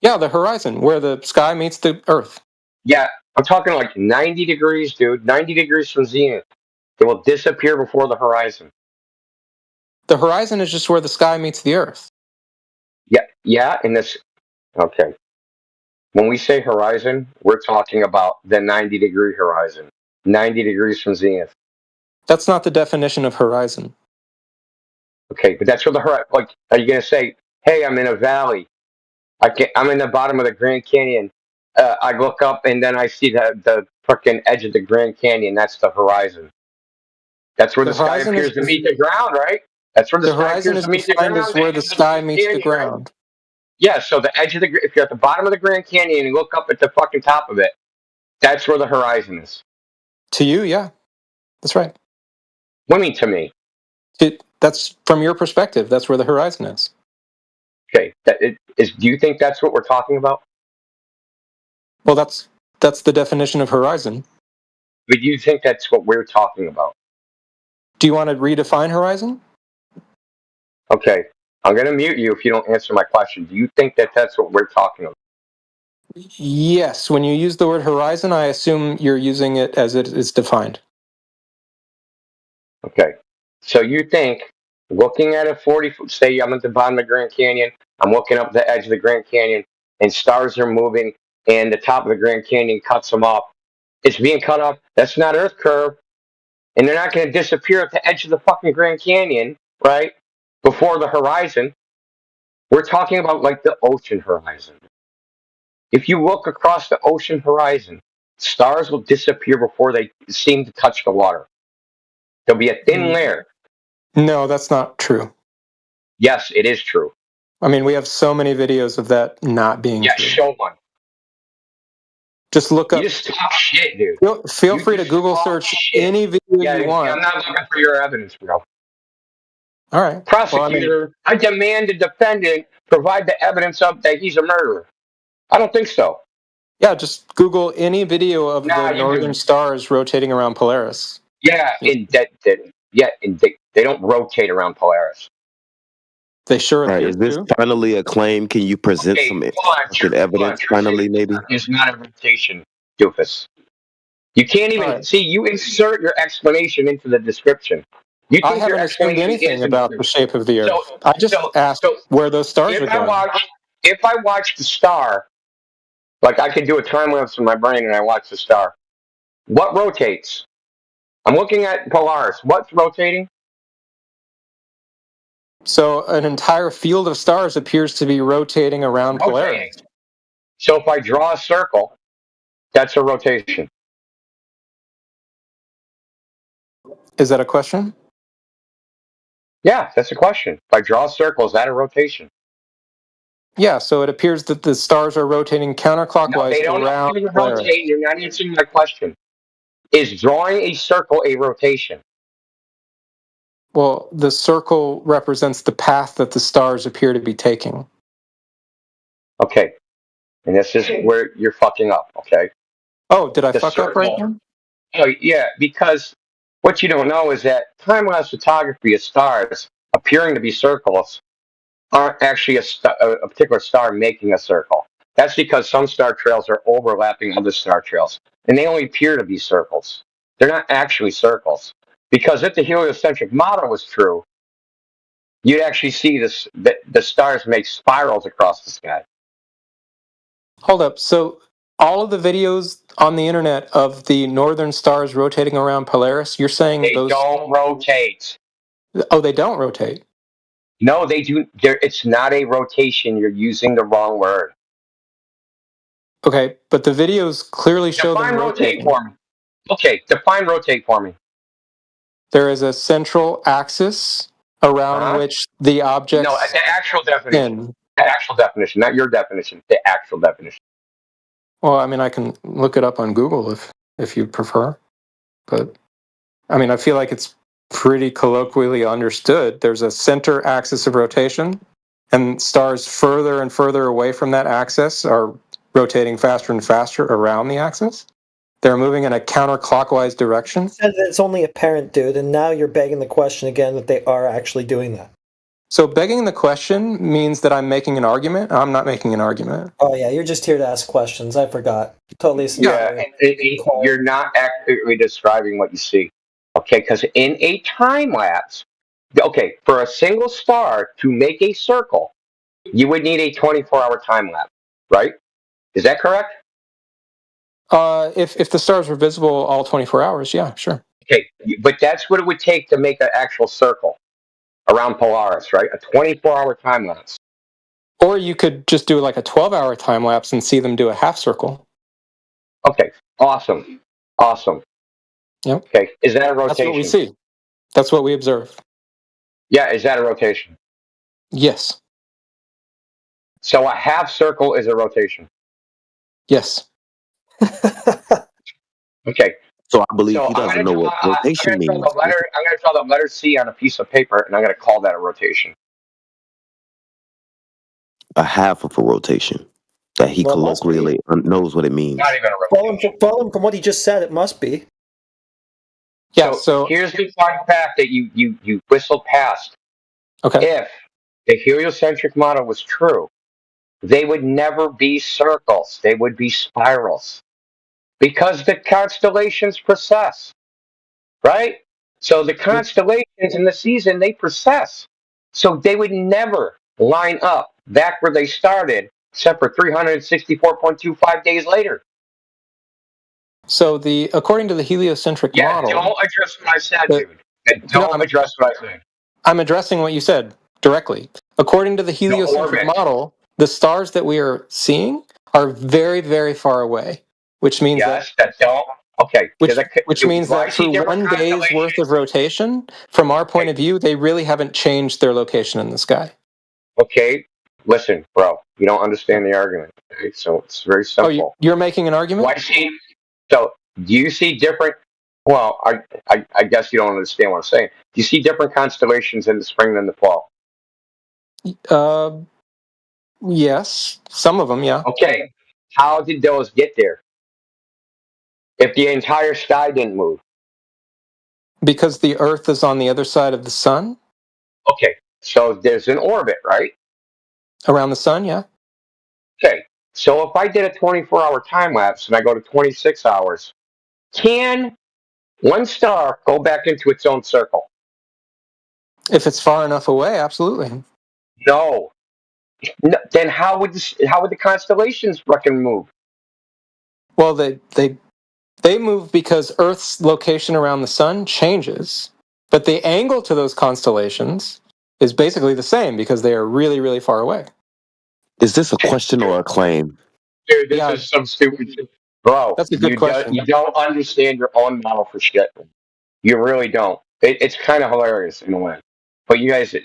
Yeah, the horizon, where the sky meets the Earth. Yeah, I'm talking like 90 degrees, dude. 90 degrees from zenith. It will disappear before the horizon. The horizon is just where the sky meets the Earth. Yeah, in this. Okay. When we say horizon, we're talking about the 90-degree horizon. 90 degrees from zenith. That's not the definition of horizon. Okay, but that's where the horizon. Like, are you going to say, hey, I'm in a valley. I'm in the bottom of the Grand Canyon. I look up and then I see the frickin' edge of the Grand Canyon. That's the horizon. That's where the sky appears to meet the ground, right? That's where the sky horizon appears is to meet the defined ground. as where the sky meets the ground. Yeah, so the edge of the, if you're at the bottom of the Grand Canyon and you look up at the fucking top of it, that's where the horizon is. To you, yeah, that's right. What do you mean to me? That's from your perspective. That's where the horizon is. Okay, do you think that's what we're talking about? Well, that's the definition of horizon. But you think that's what we're talking about? Do you want to redefine horizon? Okay, I'm going to mute you if you don't answer my question. Do you think that that's what we're talking about? Yes. When you use the word horizon, I assume you're using it as it is defined. Okay, so you think looking at a 40-foot, say I'm at the bottom of the Grand Canyon, I'm looking up the edge of the Grand Canyon, and stars are moving, and the top of the Grand Canyon cuts them off. It's being cut off. That's not Earth curve, and they're not going to disappear at the edge of the fucking Grand Canyon, right? Before the horizon. We're talking about like the ocean horizon. If you look across the ocean horizon, stars will disappear before they seem to touch the water. There'll be a thin layer. No, that's not true. Yes, it is true. I mean, we have so many videos of that not being true. Yeah, show one. Just look up. You just talk shit, dude. Feel free to Google search any video you want. I'm not looking for your evidence, bro. All right. Prosecutor, I demand the defendant provide the evidence of that he's a murderer. I don't think so. Yeah, just Google any video of the northern stars rotating around Polaris. Yeah, they don't rotate around Polaris. They sure appear Is this finally a claim? Can you present some evidence finally, maybe? It's not a rotation, doofus. You can't even see. You insert your explanation into the description. You think I haven't assumed anything about the shape of the Earth. I just asked where those stars are going. If I watch the star, like I could do a time lapse in my brain and I watch the star, what rotates? I'm looking at Polaris. What's rotating? So an entire field of stars appears to be rotating around Polaris. So if I draw a circle, that's a rotation. Is that a question? Yeah, that's a question. If I draw a circle, is that a rotation? Yeah, so it appears that the stars are rotating counterclockwise They don't around even Polaris. rotate. You're not answering my question. Is drawing a circle a rotation? Well, the circle represents the path that the stars appear to be taking. Okay. And this is where you're fucking up, okay? Oh, did I fuck up right now? Oh, yeah, because what you don't know is that time-lapse photography of stars appearing to be circles aren't actually a particular star making a circle. That's because some star trails are overlapping other star trails, and they only appear to be circles. They're not actually circles. Because if the heliocentric model was true, you'd actually see the stars make spirals across the sky. Hold up. So all of the videos on the internet of the northern stars rotating around Polaris, you're saying They don't rotate. Oh, they don't rotate? No, they do. It's not a rotation. You're using the wrong word. Okay, but the videos clearly show them rotating. Rotate for me. Okay, define rotate for me. There is a central axis around which the objects... No, the actual definition. The actual definition, not your definition. The actual definition. Well, I mean, I can look it up on Google if you prefer. But, I mean, I feel like it's pretty colloquially understood. There's a center axis of rotation, and stars further and further away from that axis are rotating faster and faster around the axis. they're moving in a counterclockwise direction. You said that it's only apparent, dude, and now you're begging the question again that they are actually doing that. So begging the question means that I'm making an argument. I'm not making an argument. Oh yeah, you're just here to ask questions. I forgot. Totally sincere. You're not accurately describing what you see. Okay, because in a time lapse, okay, for a single star to make a circle, you would need a 24-hour time lapse, right? Is that correct? If the stars were visible all 24 hours, yeah, sure. Okay, but that's what it would take to make an actual circle around Polaris, right? A 24-hour time lapse. Or you could just do like a 12-hour time lapse and see them do a half circle. Okay, awesome. Yep. Okay, is that a rotation? That's what we see. That's what we observe. Yeah, is that a rotation? Yes. So a half circle is a rotation. Yes. Okay. So I believe So he doesn't know what rotation means. I'm going to draw the letter C on a piece of paper, and I'm going to call that a rotation. A half of a rotation. That he Well, it must colloquially knows what it means. Not even a rotation. Following from what he just said, it must be. Yeah. So here's the fun fact that you whistled past. Okay. If the heliocentric model was true, they would never be circles. They would be spirals. Because the constellations precess. Right? So the constellations in the season, they precess. So they would never line up back where they started, except for 364.25 days later. So according to the heliocentric model. Don't address what I said, dude. Don't address what I said. I'm addressing what you said directly. According to the heliocentric model, the stars that we are seeing are very, very far away, which means okay. Which means that through 1 day's worth of rotation, from our point of view, they really haven't changed their location in the sky. Okay, listen, bro. You don't understand the argument. Okay? So it's very simple. Oh, you're making an argument? So do you see different? Well, I guess you don't understand what I'm saying. Do you see different constellations in the spring than the fall? Yes, some of them, yeah. Okay, how did those get there? If the entire sky didn't move? Because the Earth is on the other side of the sun? Okay, so there's an orbit, right? Around the sun, yeah. Okay, so if I did a 24-hour time lapse and I go to 26 hours, can one star go back into its own circle? If it's far enough away, absolutely. No. Then how would the constellations fucking move? Well, they move because Earth's location around the sun changes, but the angle to those constellations is basically the same because they are really, really far away. Is this a question or a claim? Dude, this is some stupid shit. Bro, that's a good question. You don't understand your own model for shit. You really don't. It's kind of hilarious in a way. But you guys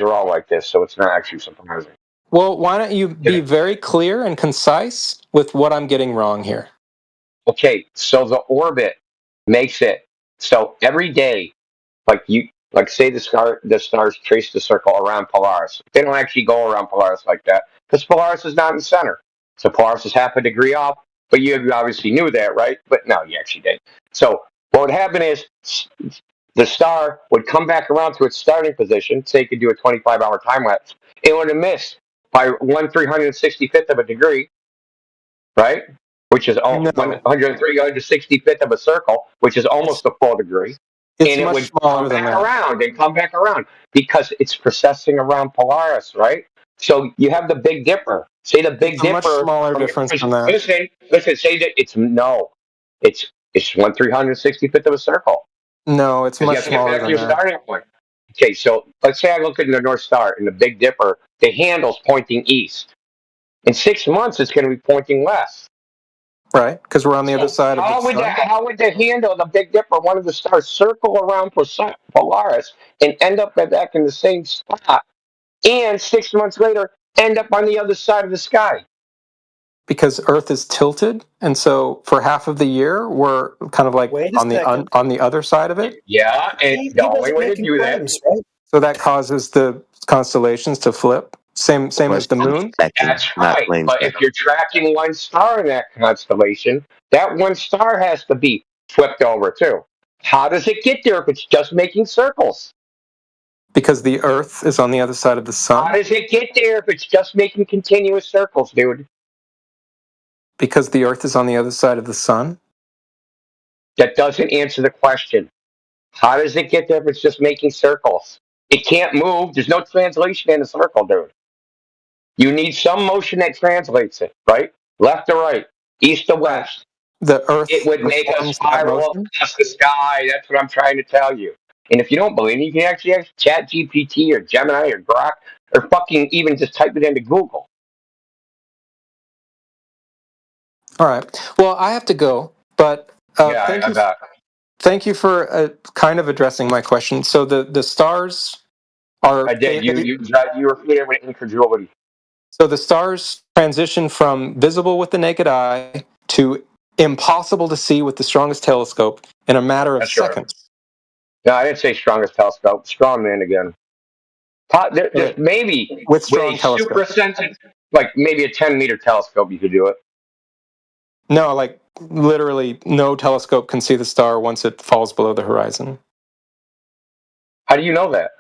are all like this, so it's not actually surprising. Well, why don't you be very clear and concise with what I'm getting wrong here? Okay, so the orbit makes it so every day, say the stars trace the circle around Polaris. They don't actually go around Polaris like that because Polaris is not in the center. So Polaris is half a degree off, but you obviously knew that, right? But no, you actually didn't. So what would happen is the star would come back around to its starting position. Say you could do a 25-hour time lapse. It would have missed by 1/365th of a degree, right? Which is 1/365th of a circle, which is almost a full degree. It's and it much would smaller come than back that. around and come back around because it's precessing around Polaris, right? So you have the Big Dipper. Say the Big Dipper. Much smaller difference than that. Listen. Say that it's 1/365th of a circle. No, it's much smaller than that. Starting point. Okay, so let's say I look at the North Star in the Big Dipper. The handle's pointing east. In 6 months, it's going to be pointing west. Right, because we're on the other side of the sun. How would the handle of the Big Dipper, one of the stars, circle around Polaris and end up back in the same spot, and 6 months later end up on the other side of the sky? Because Earth is tilted, and so for half of the year we're kind of like on the other side of it. Yeah, and the only way to do that. So that causes the constellations to flip Same as the moon. That's right. But if you're tracking one star in that constellation, that one star has to be flipped over too. How does it get there if it's just making circles? Because the Earth is on the other side of the How sun. does it get there if it's just making continuous circles, dude? Because the Earth is on the other side of the sun. That doesn't answer the question. How does it get there if it's just making circles? It can't move. There's no translation in a circle, dude. You need some motion that translates it, right? Left to right, east to west. The Earth It would make a performs that spiral up motion? past the sky. That's what I'm trying to tell you. And if you don't believe me, you can actually ask ChatGPT or Gemini or Grok or fucking even just type it into Google. All right. Well, I have to go, but Yeah, thank I you. bet. Thank you for kind of addressing my question. So the stars are. I did. You repeated it with incredulity. So the stars transition from visible with the naked eye to impossible to see with the strongest telescope in a matter of That's right. seconds. No, I didn't say strongest telescope. Strong man again. There's maybe with strong a telescope. super sensitive, like maybe a 10-meter telescope, you could do it. No, like literally no telescope can see the star once it falls below the horizon. How do you know that?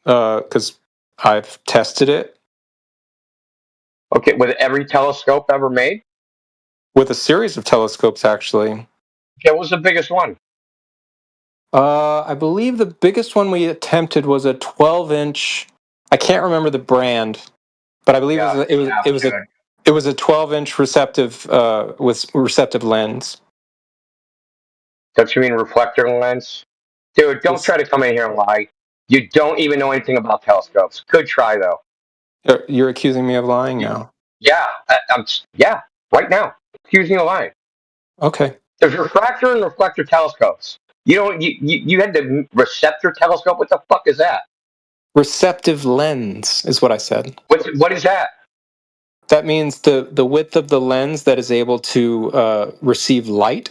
Because I've tested it. Okay, with every telescope ever made? With a series of telescopes, actually. Okay, what was the biggest one? I believe the biggest one we attempted was a 12-inch. I can't remember the brand, but I believe it was a 12-inch receptive with receptive lens. Don't you mean reflector lens? Dude, don't try to come in here and lie. You don't even know anything about telescopes. Good try though. You're accusing me of lying now. Yeah, yeah, right now. Accusing you of lying. Okay. There's refractor and reflector telescopes. You had the receptor telescope. What the fuck is that? Receptive lens is what I said. What is that? That means the width of the lens that is able to receive light.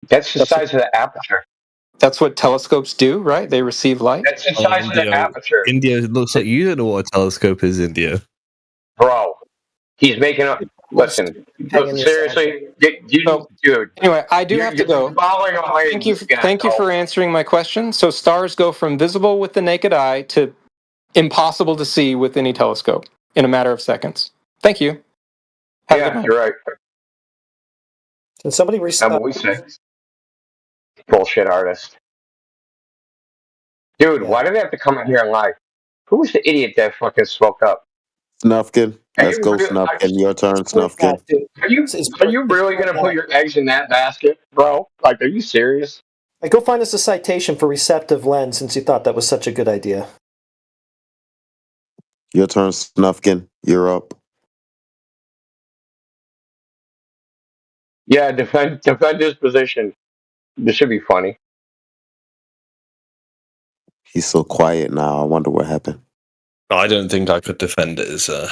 That's the size of the aperture. That's what telescopes do, right? They receive light. That's the size of the aperture. India looks like you don't know what a telescope is, India. Bro, he's making up. Listen, seriously, dude. Anyway, I do have to go. Thank you for answering my question. So stars go from visible with the naked eye to impossible to see with any telescope in a matter of seconds. Thank you. Have a good night. You're right. Can somebody That's what we say. Bullshit artist. Dude, why did they have to come in here and lie? Who was the idiot that fucking spoke up? Snufkin. Let's go, Snufkin. Your turn, Snufkin. Are you really going to put your eggs in that basket, bro? Like, are you serious? Like, go find us a citation for receptive lens since you thought that was such a good idea. Your turn, Snufkin. You're up. Yeah, defend his position. This should be funny. He's so quiet now. I wonder what happened. I don't think I could defend it as so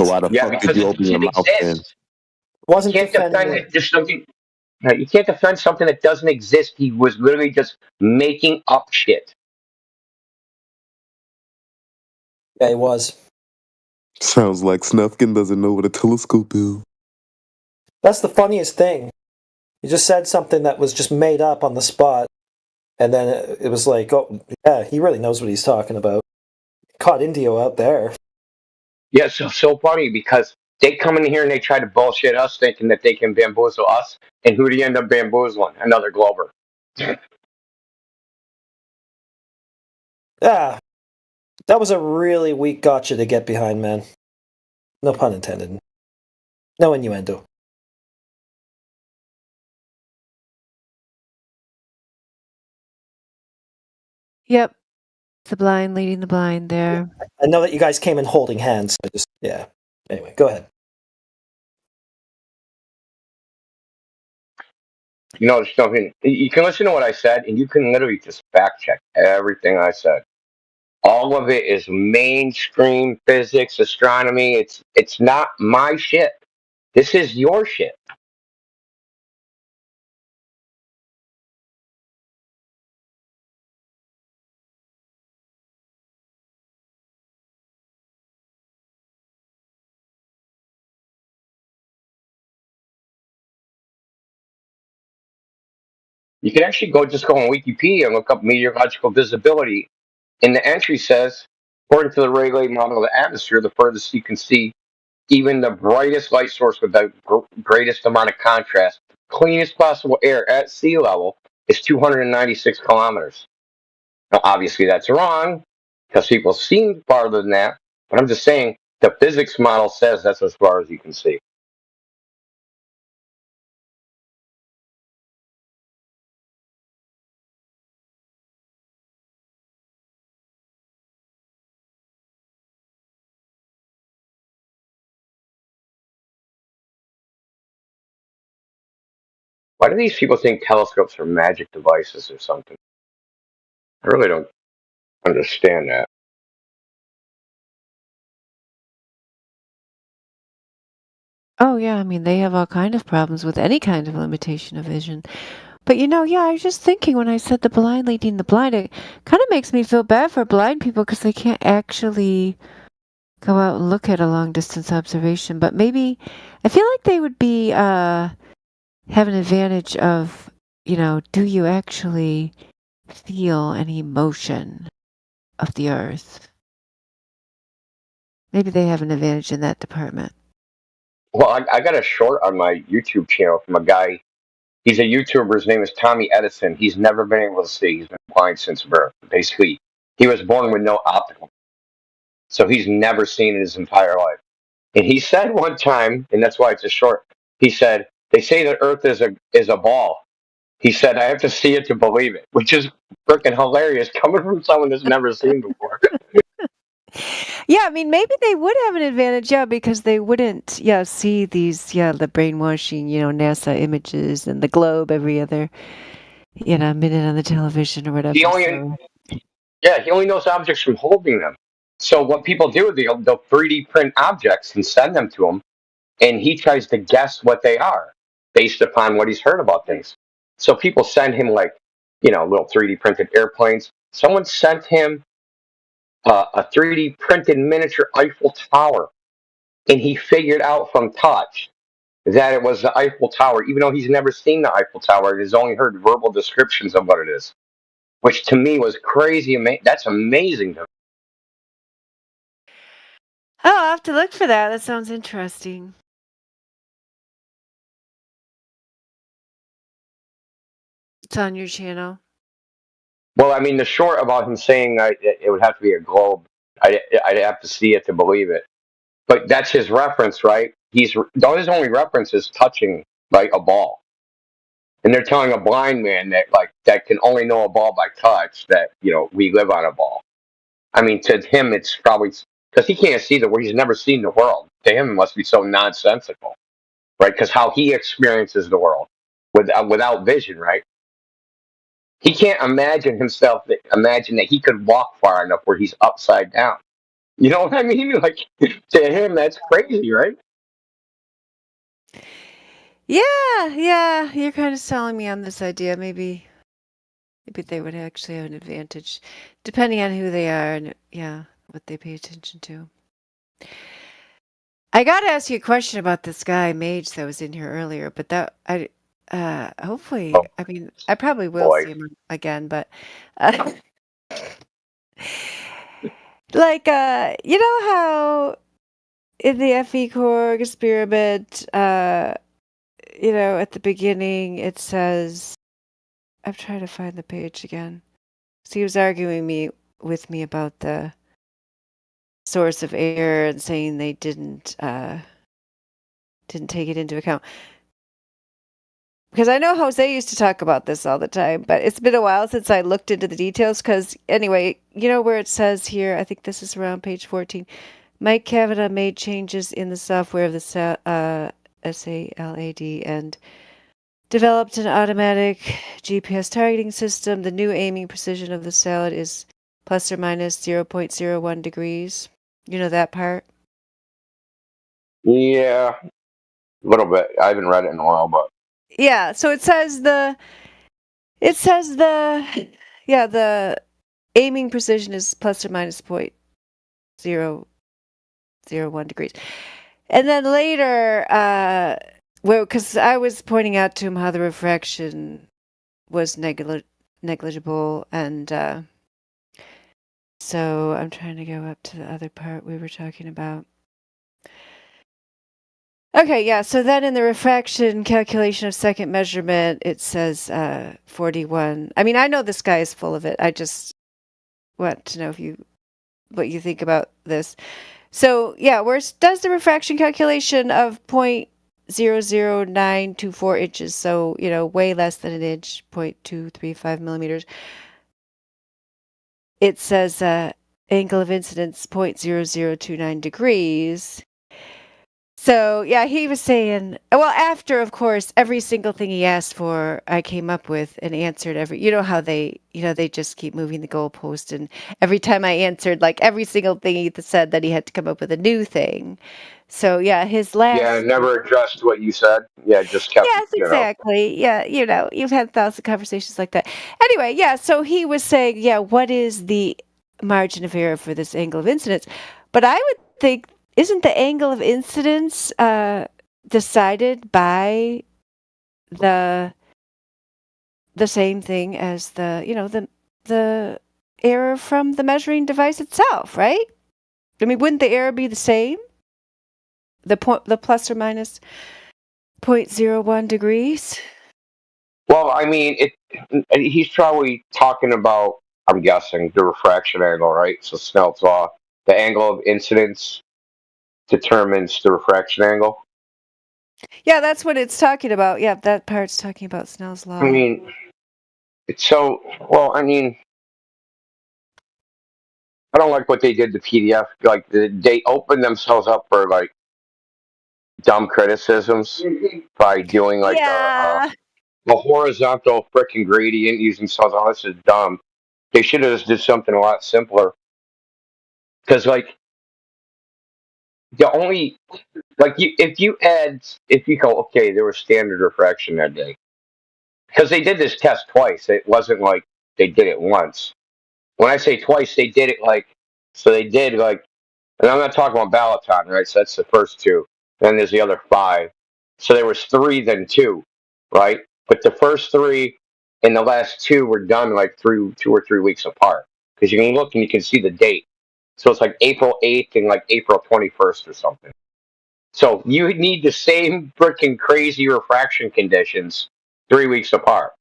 why the fuck did you open your mouth then? Wasn't you can't defend it. Just something. No, you can't defend something that doesn't exist. He was literally just making up shit. Yeah, he was. Sounds like Snufkin doesn't know what a telescope is. That's the funniest thing. He just said something that was just made up on the spot, and then it was like, oh, yeah, he really knows what he's talking about. Caught Indio out there. Yeah, so funny because they come in here and they try to bullshit us thinking that they can bamboozle us, and who do you end up bamboozling? Another Glover. Yeah, that was a really weak gotcha to get behind, man. No pun intended. No innuendo. Yep. The blind leading the blind there. I know that you guys came in holding hands. So yeah. Anyway, go ahead. You know, there's something you can listen to what I said, and you can literally just fact check everything I said. All of it is mainstream physics, astronomy. It's not my shit. This is your shit. You can actually just go on Wikipedia and look up meteorological visibility. And the entry says, according to the Rayleigh model of the atmosphere, the furthest you can see even the brightest light source with the greatest amount of contrast, cleanest possible air at sea level is 296 kilometers. Now, obviously, that's wrong because people seen farther than that. But I'm just saying the physics model says that's as far as you can see. Why do these people think telescopes are magic devices or something? I really don't understand that. Oh yeah, I mean they have all kind of problems with any kind of limitation of vision. But yeah, I was just thinking when I said the blind leading the blind, it kind of makes me feel bad for blind people because they can't actually go out and look at a long distance observation. But maybe I feel like they would be have an advantage of, do you actually feel any motion of the earth? Maybe they have an advantage in that department. Well, I got a short on my YouTube channel from a guy. He's a YouTuber. His name is Tommy Edison. He's never been able to see. He's been blind since birth. Basically, he was born with no optical, so he's never seen in his entire life. And he said one time, and that's why it's a short. He said, "They say that Earth is a ball." He said, "I have to see it to believe it," which is freaking hilarious coming from someone that's never seen before. Yeah, I mean, maybe they would have an advantage, because they wouldn't, see these, the brainwashing, NASA images and the globe every other, minute on the television or whatever. He only knows objects from holding them. So what people do, they'll 3D print objects and send them to him, and he tries to guess what they are based upon what he's heard about things. So people send him little 3D printed airplanes. Someone sent him a 3D printed miniature Eiffel Tower, and he figured out from touch that it was the Eiffel Tower, even though he's never seen the Eiffel Tower. He's only heard verbal descriptions of what it is, which to me was crazy. That's amazing to me. Oh, I'll have to look for that. That sounds interesting. It's on your channel. Well, I mean, the short about him saying it would have to be a globe. I'd have to see it to believe it. But that's his reference, right? His only reference is touching a ball, and they're telling a blind man that can only know a ball by touch that we live on a ball. I mean, to him, it's probably because he can't see the world. He's never seen the world. To him, it must be so nonsensical, right? Because how he experiences the world without vision, right? He can't imagine that he could walk far enough where he's upside down. You know what I mean? Like, to him, that's crazy, right? Yeah, you're kind of selling me on this idea. Maybe they would actually have an advantage, depending on who they are and what they pay attention to. I got to ask you a question about this guy Mage that was in here earlier, but hopefully, I mean, I probably will see him again, but you know how in the FE Core experiment, at the beginning it says, I'm trying to find the page again. So he was arguing with me about the source of error and saying they didn't take it into account. Because I know Jose used to talk about this all the time, but it's been a while since I looked into the details. Because anyway, where it says here, I think this is around page 14, Mike Kavanaugh made changes in the software of the SALAD and developed an automatic GPS targeting system. The new aiming precision of the SALAD is plus or minus 0.01 degrees. You know that part? Yeah, a little bit. I haven't read it in a while, but yeah. So it says the aiming precision is plus or minus 0.001 degrees, and then later, because I was pointing out to him how the refraction was negligible, and so I'm trying to go up to the other part we were talking about. Okay, yeah, so then in the refraction calculation of second measurement, it says 41. I mean, I know this guy is full of it. I just want to know what you think about this. So, yeah, where does the refraction calculation of 0.00924 inches, so, way less than an inch, 0.235 millimeters. It says angle of incidence 0.0029 degrees. So, yeah, he was saying, well, after, of course, every single thing he asked for, I came up with and answered you know how they just keep moving the goalpost. And every time I answered, like, every single thing he said, that he had to come up with a new thing. So, yeah, his last. Yeah, never addressed what you said. Yeah, just kept. Yes, exactly. Yeah, you've had thousands of conversations like that. Anyway, yeah, so he was saying, yeah, what is the margin of error for this angle of incidence? But I would think, isn't the angle of incidence decided by the same thing as the error from the measuring device itself, right? I mean, wouldn't the error be the same? The plus or minus 0.01 degrees? Well, I mean, he's probably talking about, I'm guessing, the refraction angle, right? So Snell's law, the angle of incidence determines the refraction angle. Yeah, that's what it's talking about. Yeah, that part's talking about Snell's law. I mean, I mean, I don't like what they did to PDF. Like, they opened themselves up for, like, dumb criticisms by doing, like, a horizontal frickin' gradient using something. Oh, this is dumb. They should have just did something a lot simpler. Because, like, the only, like, if you go, okay, there was standard refraction that day. Because they did this test twice. It wasn't like they did it once. When I say twice, they did it and I'm not talking about Balaton, right? So that's the first two. Then there's the other 5. So there was 3, then 2, right? But the first 3 and the last 2 were done like 2 or 3 weeks apart. Because you can look and you can see the date. So it's like April 8th and like April 21st or something. So you need the same freaking crazy refraction conditions 3 weeks apart.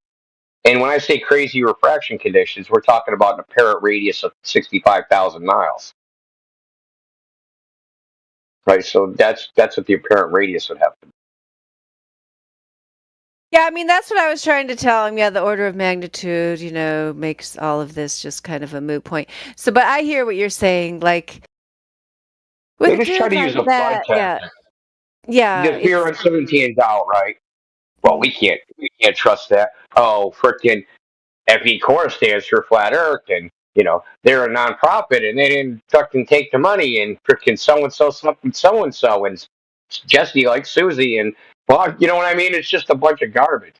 And when I say crazy refraction conditions, we're talking about an apparent radius of 65,000 miles. Right, so that's what the apparent radius would have to be. Yeah, I mean, that's what I was trying to tell him. Yeah, the order of magnitude, makes all of this just kind of a moot point. So, but I hear what you're saying. Like, They just try to use a blood test. Yeah. The fear of uncertainty is out, right? Well, we can't trust that. Oh, frickin' FE Core stands for Flat Earth, and they're a nonprofit, and they didn't fucking take the money, and frickin' so and so, and Jesse likes Susie, and well, you know what I mean? It's just a bunch of garbage.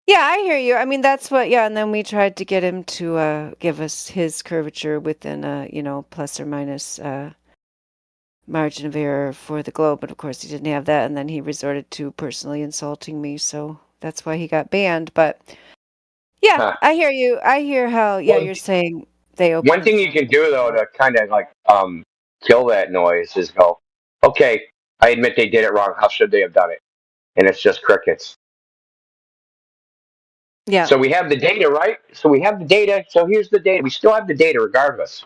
Yeah, I hear you. I mean, that's what. Yeah, and then we tried to get him to give us his curvature within a plus or minus margin of error for the globe, but of course he didn't have that, and then he resorted to personally insulting me, so that's why he got banned. But yeah, I hear you. I hear how you're saying they open. One thing you can do though to kind of like kill that noise is go, okay, I admit they did it wrong. How should they have done it? And it's just crickets. Yeah. So we have the data, right? So we have the data. So here's the data. We still have the data regardless.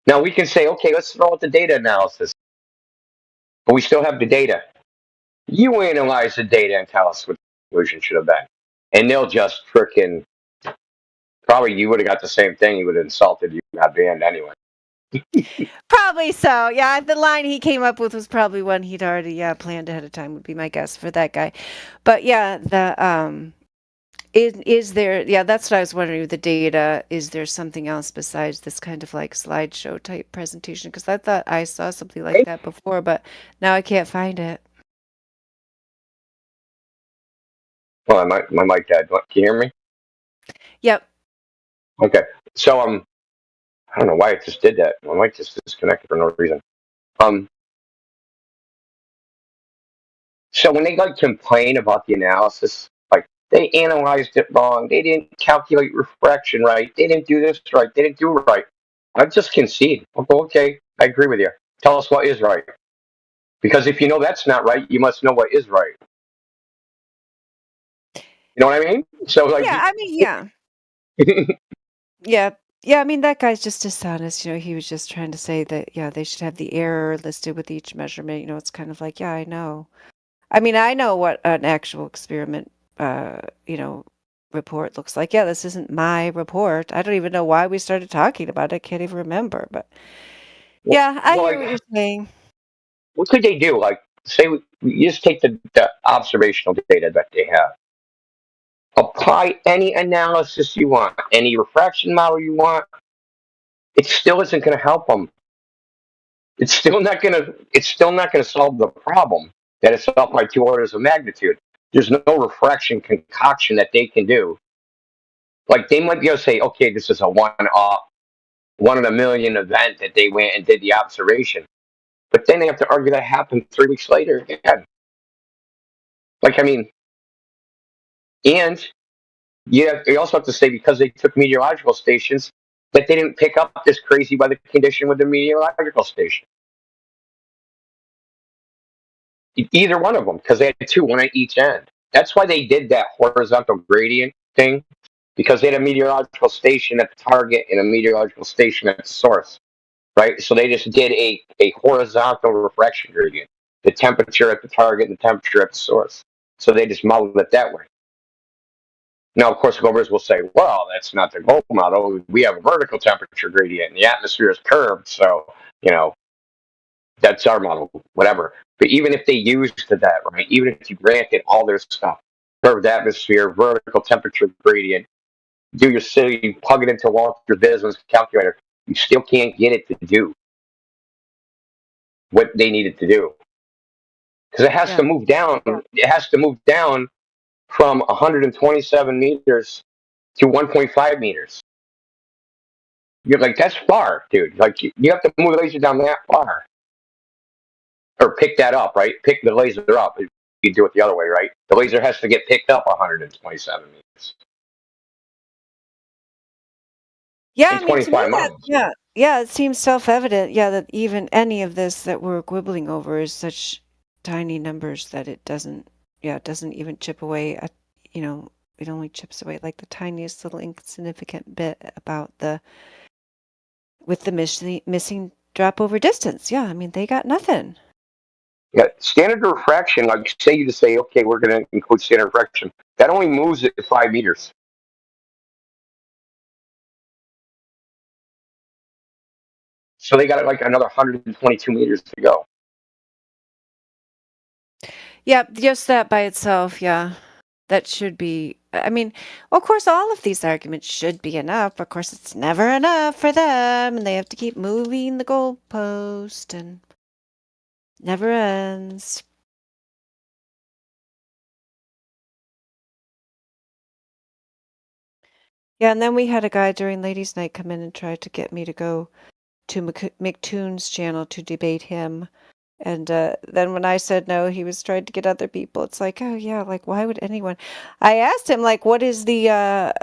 Now we can say, okay, let's throw out the data analysis. But we still have the data. You analyze the data and tell us what the conclusion should have been. And they'll just frickin' probably you would have got the same thing. He would have insulted you, not banned anyway. Probably so. Yeah, the line he came up with was probably one he'd already planned ahead of time, would be my guess for that guy. But yeah, the is there? Yeah, that's what I was wondering. With the data, is there something else besides this kind of like slideshow type presentation? Because I thought I saw something like that before, but now I can't find it. Well, my mic died. Can you hear me? Yep. Okay. So I don't know why it just did that. My mic just disconnected for no reason. So when they like complain about the analysis, like They analyzed it wrong. They didn't calculate refraction right. They didn't do this right. They didn't do it right. I just concede. I'll go, okay, I agree with you. Tell us what is right. Because if you know that's not right, you must know what is right. You know what I mean? So, like, Yeah, I mean, yeah. Yeah. Yeah, I mean, that guy's just dishonest. He was just trying to say that, yeah, they should have the error listed with each measurement. It's kind of like, yeah, I know. I mean, I know what an actual experiment, report looks like. Yeah, this isn't my report. I don't even know why we started talking about it. I can't even remember. But yeah, I hear what you're saying. What could they do? Like, say, you just take the observational data that they have. Apply any analysis you want, any refraction model you want. It still isn't going to help them. It's still not going to solve the problem that it's up by 2 orders of magnitude. There's no refraction concoction that they can do. Like, they might be able to say, okay, this is a one in a million event that they went and did the observation. But then they have to argue that happened 3 weeks later again. Like, I mean, and you also have to say, because they took meteorological stations, that they didn't pick up this crazy weather condition with the meteorological station. Either one of them, because they had 2, one at each end. That's why they did that horizontal gradient thing, because they had a meteorological station at the target and a meteorological station at the source, right? So they just did a horizontal refraction gradient, the temperature at the target and the temperature at the source. So they just modeled it that way. Now, of course, Gobers will say, well, that's not the gold model. We have a vertical temperature gradient, and the atmosphere is curved, so, that's our model, whatever. But even if they used that, right, even if you granted all their stuff, curved atmosphere, vertical temperature gradient, do your city, plug it into Walter Business calculator, you still can't get it to do what they needed to do. Because it has to move down. It has to move down from 127 meters to 1.5 meters. You're like, that's far, dude. Like, you have to move the laser down that far. Or pick that up, right? Pick the laser up. You do it the other way, right? The laser has to get picked up 127 meters. Yeah, In I mean, to me 25 that, miles. yeah, it seems self-evident, that even any of this that we're quibbling over is such tiny numbers that it doesn't even chip away at, it only chips away like the tiniest little insignificant bit about with the missing drop over distance. Yeah, I mean, they got nothing. Yeah, standard refraction, like, say you just say, okay, we're going to include standard refraction. That only moves it 5 meters. So they got like another 122 meters to go. Yeah, just that by itself, yeah. That should be, I mean, of course, all of these arguments should be enough. Of course, it's never enough for them, and they have to keep moving the goalpost, and never ends. Yeah, and then we had a guy during Ladies' Night come in and try to get me to go to McToon's channel to debate him. And then when I said no, he was trying to get other people. It's like, oh yeah, like why would anyone? I asked him like, what is the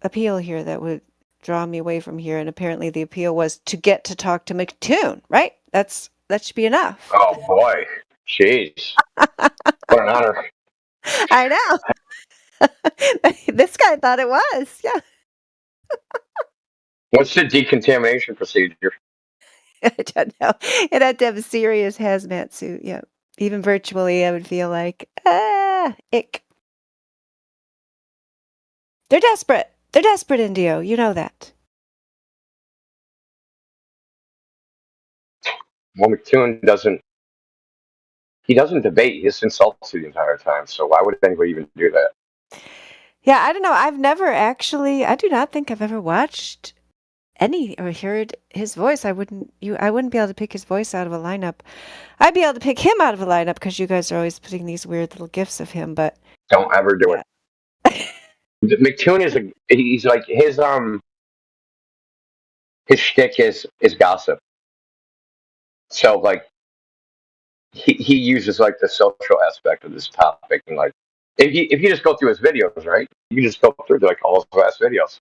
appeal here that would draw me away from here? And apparently the appeal was to get to talk to McToon, right? That should be enough. Oh boy, jeez, what an honor! I know. This guy thought it was, yeah. What's the decontamination procedure? I don't know. It had to have a serious hazmat suit. Yeah. Even virtually, I would feel like, ick. They're desperate. They're desperate, Indio. You know that. Well, McToon doesn't debate. He just insults you the entire time. So why would anybody even do that? Yeah, I don't know. I've never actually, I do not think I've ever watched any or heard his voice. I wouldn't be able to pick his voice out of a lineup. I'd be able to pick him out of a lineup because you guys are always putting these weird little gifs of him, but Don't ever do it. McToon he's like his shtick is gossip. So like he uses like the social aspect of this topic and like if you just go through his videos, right? You just go through like all his last videos.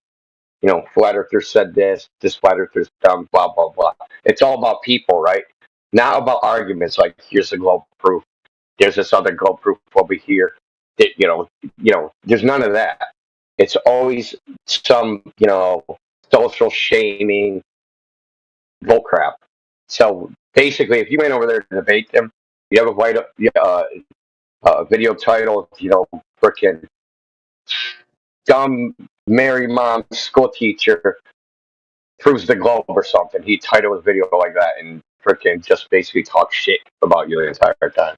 You know, flat earther said this flat earther's dumb, blah blah blah. It's all about people, right? Not about arguments. Like here's the globe proof. There's this other globe proof over here. There's none of that. It's always some social shaming bullcrap. So basically, if you went over there to debate them, you have a video titled, frickin' dumb Mary mom school teacher proves the globe or something. He titled his video like that and frickin' just basically talk shit about you the entire time.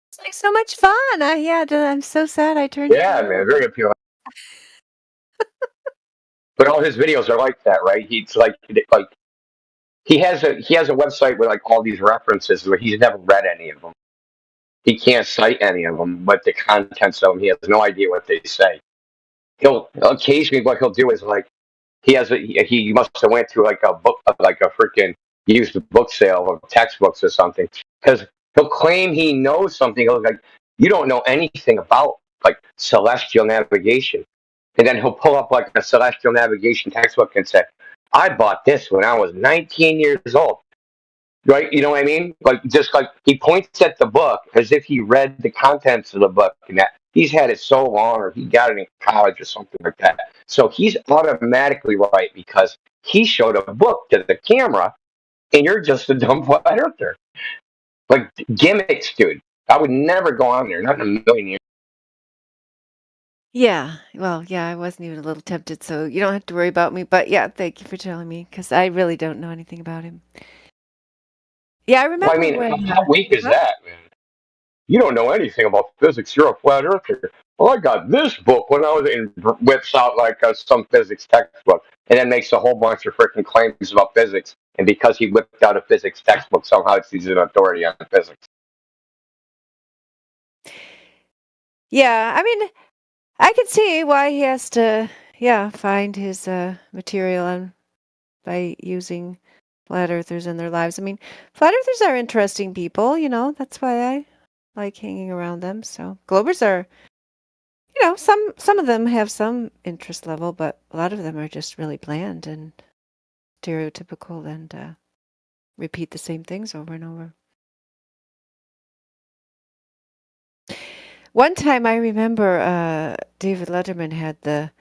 It's like so much fun. I'm so sad I turned it Yeah, down. man, very appealing. But all his videos are like that, right? He's like he has a website with like all these references where he's never read any of them. He can't cite any of them, but the contents of them, he has no idea what they say. He'll occasionally what he'll do is like he must have went through like a book, like a freaking used book sale of textbooks or something, because he'll claim he knows something. He'll like, you don't know anything about like celestial navigation, and then he'll pull up like a celestial navigation textbook and say, I bought this when I was 19 years old. Right? You know what I mean? Like, just like he points at the book as if he read the contents of the book and that he's had it so long or he got it in college or something like that. So he's automatically right because he showed a book to the camera and you're just a dumb flat earther. Like, gimmicks, dude. I would never go on there, not in a million years. Yeah. Well, yeah, I wasn't even a little tempted, so you don't have to worry about me. But yeah, thank you for telling me because I really don't know anything about him. Yeah, I Well, remember I mean, when. how weak is Huh? that, man? You don't know anything about physics. You're a flat earther. Well, I got this book when I was in, whips out like some physics textbook, and then makes a whole bunch of freaking claims about physics. And because he whipped out a physics textbook, somehow he's an authority on physics. Yeah, I mean, I can see why he has to, find his material by using flat earthers in their lives. I mean, flat earthers are interesting people, that's why I like hanging around them. So globers are, some of them have some interest level, but a lot of them are just really bland and stereotypical and repeat the same things over and over. One time I remember David Letterman had the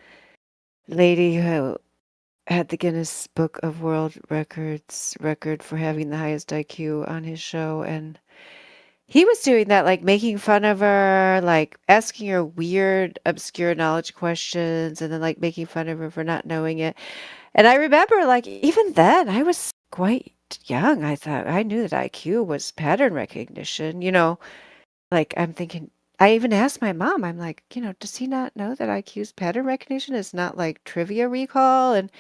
lady who had the Guinness Book of World Records record for having the highest IQ on his show, and he was doing that, like making fun of her, like asking her weird, obscure knowledge questions, and then like making fun of her for not knowing it. And I remember, like, even then, I was quite young. I thought I knew that IQ was pattern recognition, like I'm thinking, I even asked my mom, I'm like, does he not know that IQ's pattern recognition is not like trivia recall? And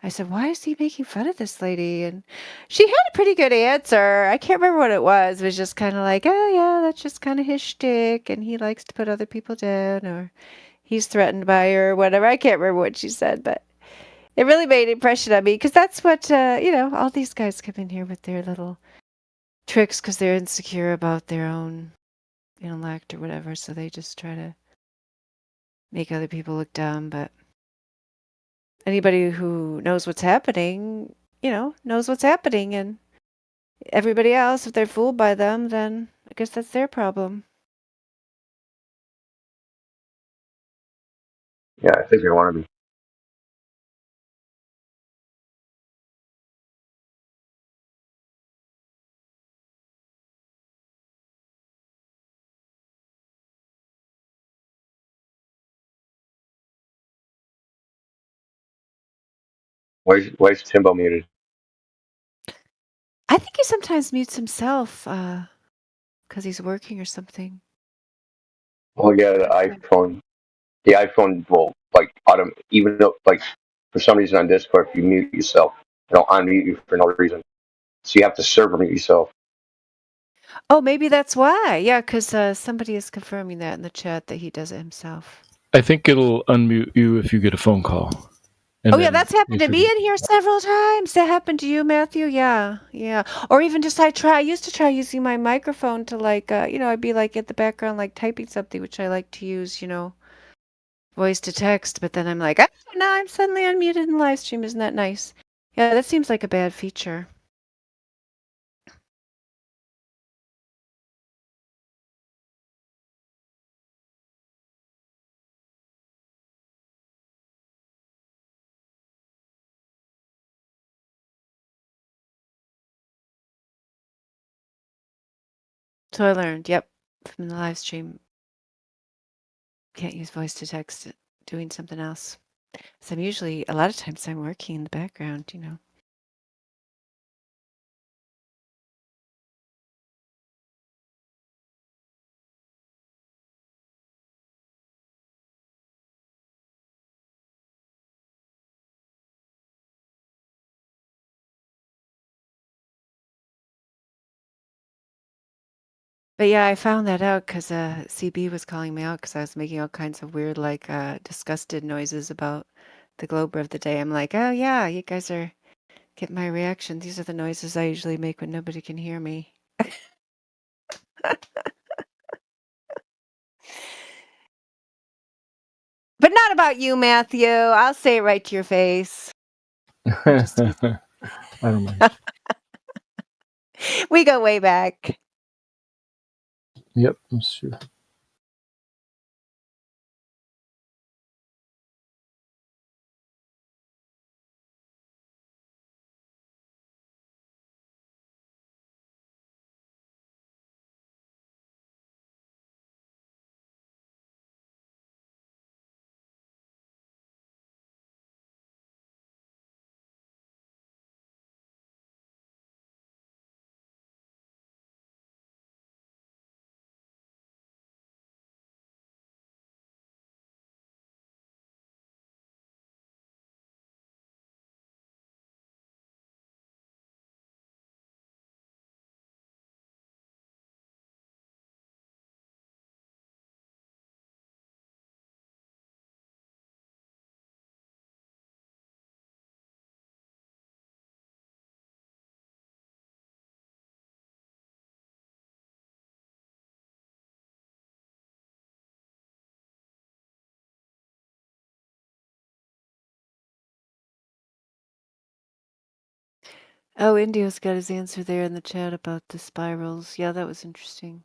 I said, why is he making fun of this lady? And she had a pretty good answer. I can't remember what it was. It was just kind of like, oh, yeah, that's just kind of his shtick. And he likes to put other people down, or he's threatened by her, or whatever. I can't remember what she said, but it really made an impression on me because that's what, all these guys come in here with their little tricks because they're insecure about their own intellect or whatever. So they just try to make other people look dumb. But anybody who knows what's happening, knows what's happening. And everybody else, if they're fooled by them, then I guess that's their problem. Yeah, I think they want to be. Why's Timbo muted? I think he sometimes mutes himself because he's working or something. Oh yeah, the iPhone will like even though like for some reason on Discord, if you mute yourself, it'll unmute you for no reason. So you have to server mute yourself. Oh, maybe that's why. Yeah, because somebody is confirming that in the chat that he does it himself. I think it'll unmute you if you get a phone call. And Oh yeah, then that's happened if to you're me in here several times. That happened to you, Matthew? Yeah, yeah. Or even just I used to try using my microphone to like, I'd be like at the background like typing something, which I like to use, voice to text. But then I'm like, now I'm suddenly unmuted in live stream. Isn't that nice? Yeah, that seems like a bad feature. So I learned, yep, from the live stream. Can't use voice to text doing something else. So I'm usually, a lot of times I'm working in the background. But yeah, I found that out because CB was calling me out because I was making all kinds of weird, like, disgusted noises about the Glober of the Day. I'm like, oh yeah, you guys are getting my reaction. These are the noises I usually make when nobody can hear me. But not about you, Matthew. I'll say it right to your face. I don't mind. We go way back. Yep, that's true. Oh, Indio's got his answer there in the chat about the spirals. Yeah, that was interesting.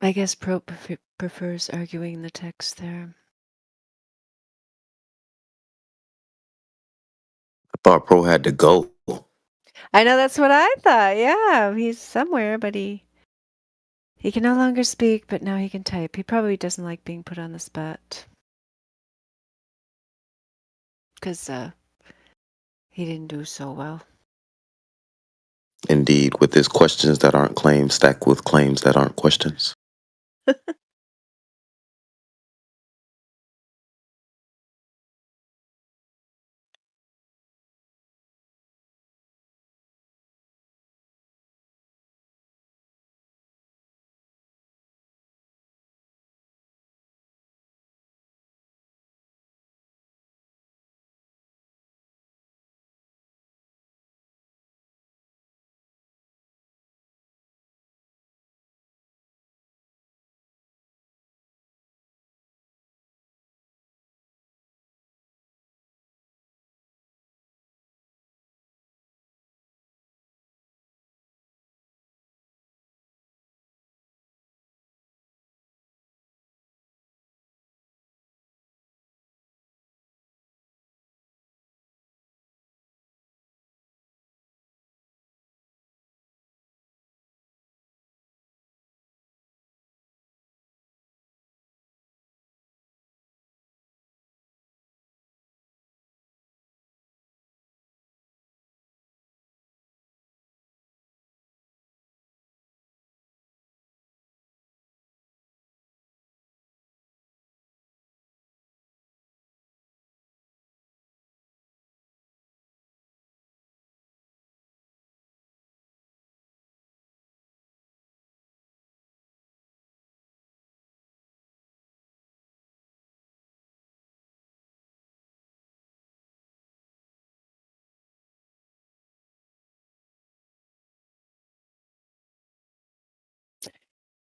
I guess Pro prefers arguing the text there. I thought Pro had to go. I know that's what I thought. Yeah, he's somewhere, but he can no longer speak, but now he can type. He probably doesn't like being put on the spot. Because he didn't do so well. Indeed, with his questions that aren't claims stacked with claims that aren't questions.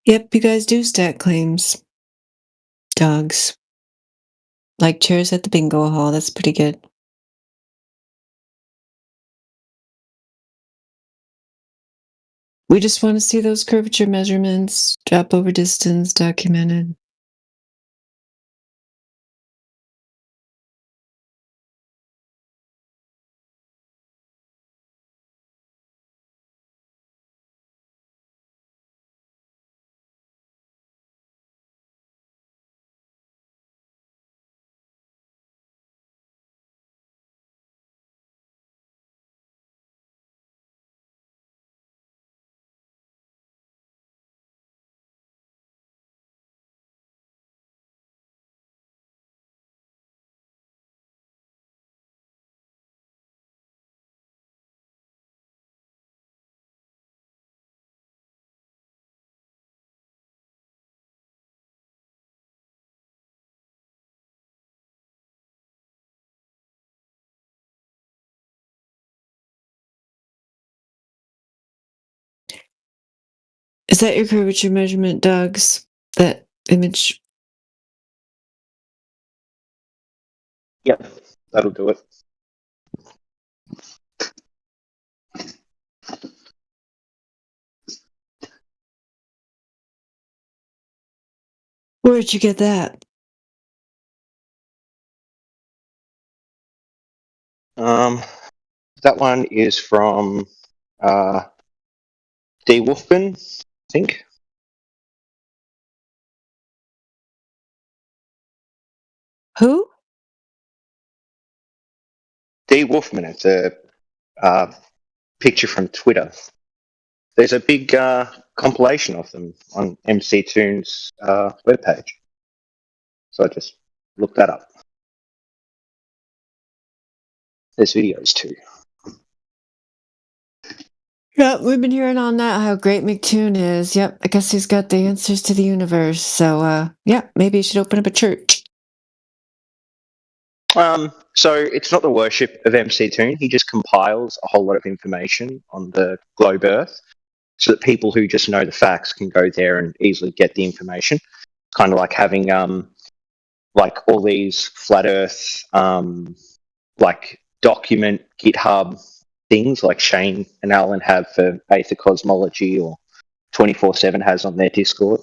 Yep, you guys do stack claims. Dogs. Like chairs at the bingo hall. That's pretty good. We just want to see those curvature measurements, drop over distance documented. Is that your curvature measurement, Dogs? That image? Yep, that'll do it. Where'd you get that? That one is from D. Wolfman, I think. Who? D. Wolfman. It's a picture from Twitter. There's a big compilation of them on MC Toon's webpage. So I just looked that up. There's videos too. Yep, we've been hearing on that how great McToon is. Yep, I guess he's got the answers to the universe. So, yeah, maybe you should open up a church. So it's not the worship of MC Toon. He just compiles a whole lot of information on the globe Earth so that people who just know the facts can go there and easily get the information. Kind of like having like all these flat Earth like document GitHub things like Shane and Alan have for Aether Cosmology or 24/7 has on their Discord.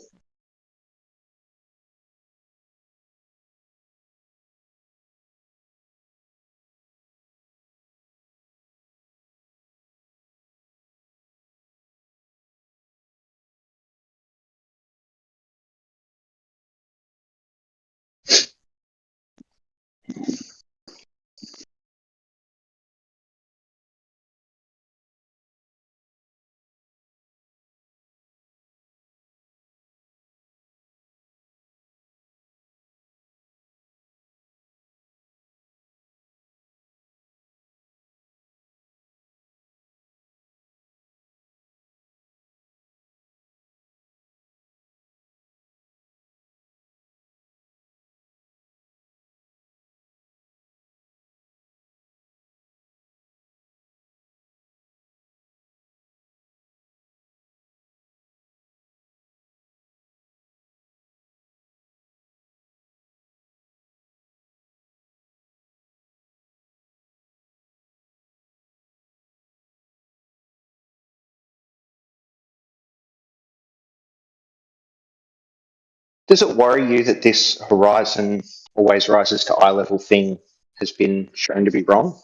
Does it worry you that this horizon always rises to eye level thing has been shown to be wrong?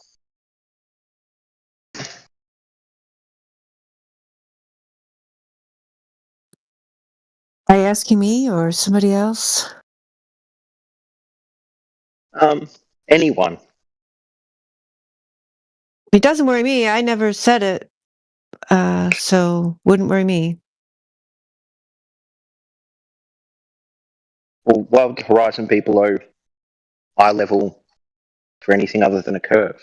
Are you asking me or somebody else? Anyone. It doesn't worry me. I never said it, so wouldn't worry me. Well, why would the horizon be below eye level for anything other than a curve?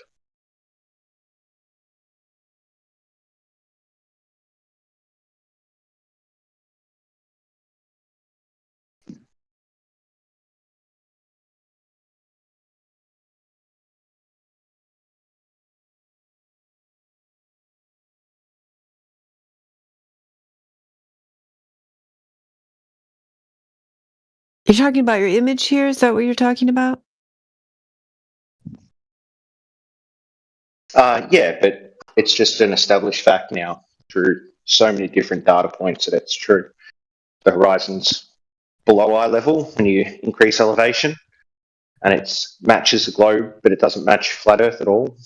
You're talking about your image here? Is that what you're talking about? Yeah, but it's just an established fact now through so many different data points that it's true. The horizon's below eye level when you increase elevation, and it matches the globe, but it doesn't match flat Earth at all.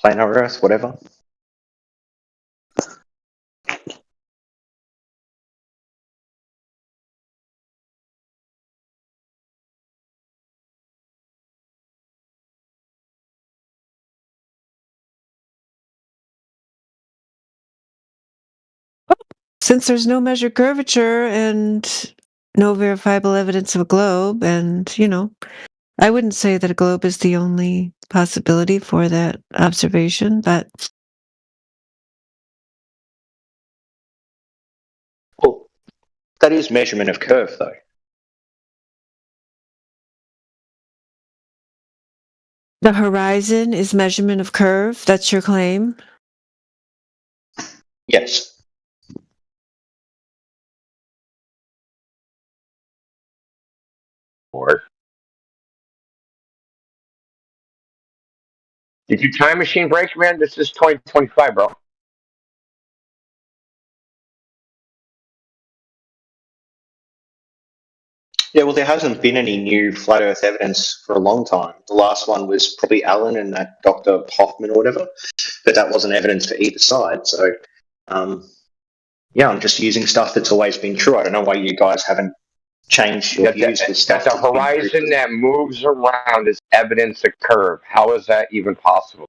Planar Earth, whatever. Since there's no measured curvature and no verifiable evidence of a globe, and, I wouldn't say that a globe is the only possibility for that observation, but Well, that is measurement of curve, though. the horizon is measurement of curve. That's your claim? Yes. Or did your time machine break, man? This is 2025, bro. Yeah, well, there hasn't been any new flat Earth evidence for a long time. The last one was probably Allen and that Dr. Hoffman or whatever, but that wasn't evidence for either side. So, yeah, I'm just using stuff that's always been true. I don't know why you guys haven't changed your views with stuff. That the horizon that moves around is evidence of curve. How is that even possible?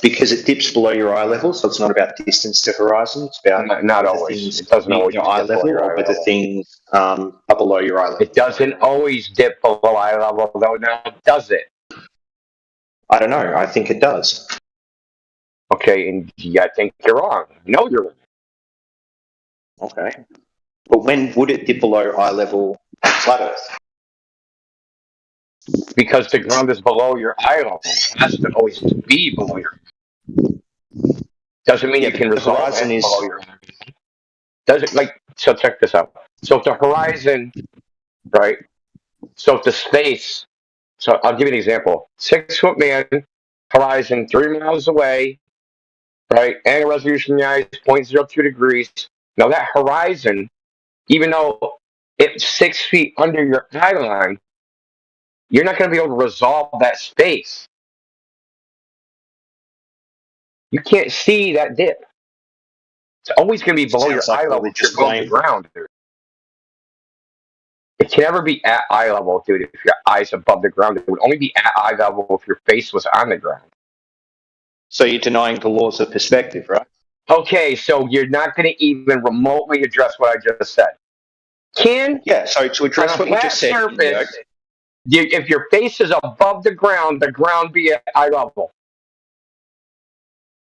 Because it dips below your eye level, so it's not about distance to horizon. It's about not always. It doesn't always your eye level, or whether things are below your eye level. It doesn't always dip below eye level, though. Now, does it? I don't know. I think it does. Okay, and yeah, I think you're wrong. No, you're wrong. Okay, but when would it dip below eye level on flat Earth? Because the ground is below your eye level. It has to always be below your. Doesn't mean you can resolve horizon it is below your. Does it like so? Check this out. So if the horizon, right? So if the space. So I'll give you an example. 6 foot man, horizon 3 miles away, right? Angle resolution in the eye is 0.02 degrees. Now that horizon, even though it's 6 feet under your eye line, you're not going to be able to resolve that space. You can't see that dip. It's always going to be below your eye level. You're below the ground. It can never be at eye level, dude. If your eye's above the ground, it would only be at eye level if your face was on the ground. So you're denying the laws of perspective, right? Okay, so you're not going to even remotely address what I just said. Yeah, so to address on a what you flat just said, surface, if your face is above the ground be at eye level.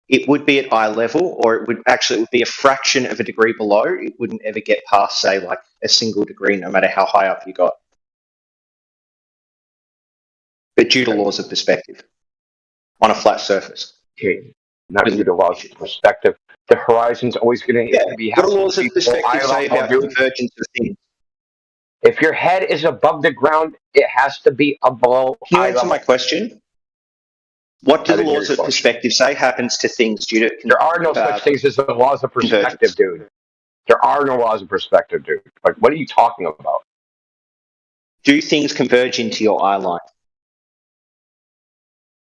it would be at eye level, or it would be a fraction of a degree below. It wouldn't ever get past, say, like a single degree, no matter how high up you got. But due to laws of perspective on a flat surface. Okay, not due to laws of perspective. The horizon's always going to be. What do laws of perspective say about convergence of things? If your head is above the ground, it has to be below Can you eye answer level. my question? What do the laws of perspective say happens to things due to... There are no such things as the laws of perspective, dude. There are no laws of perspective, dude. Like, what are you talking about? Do things converge into your eye line?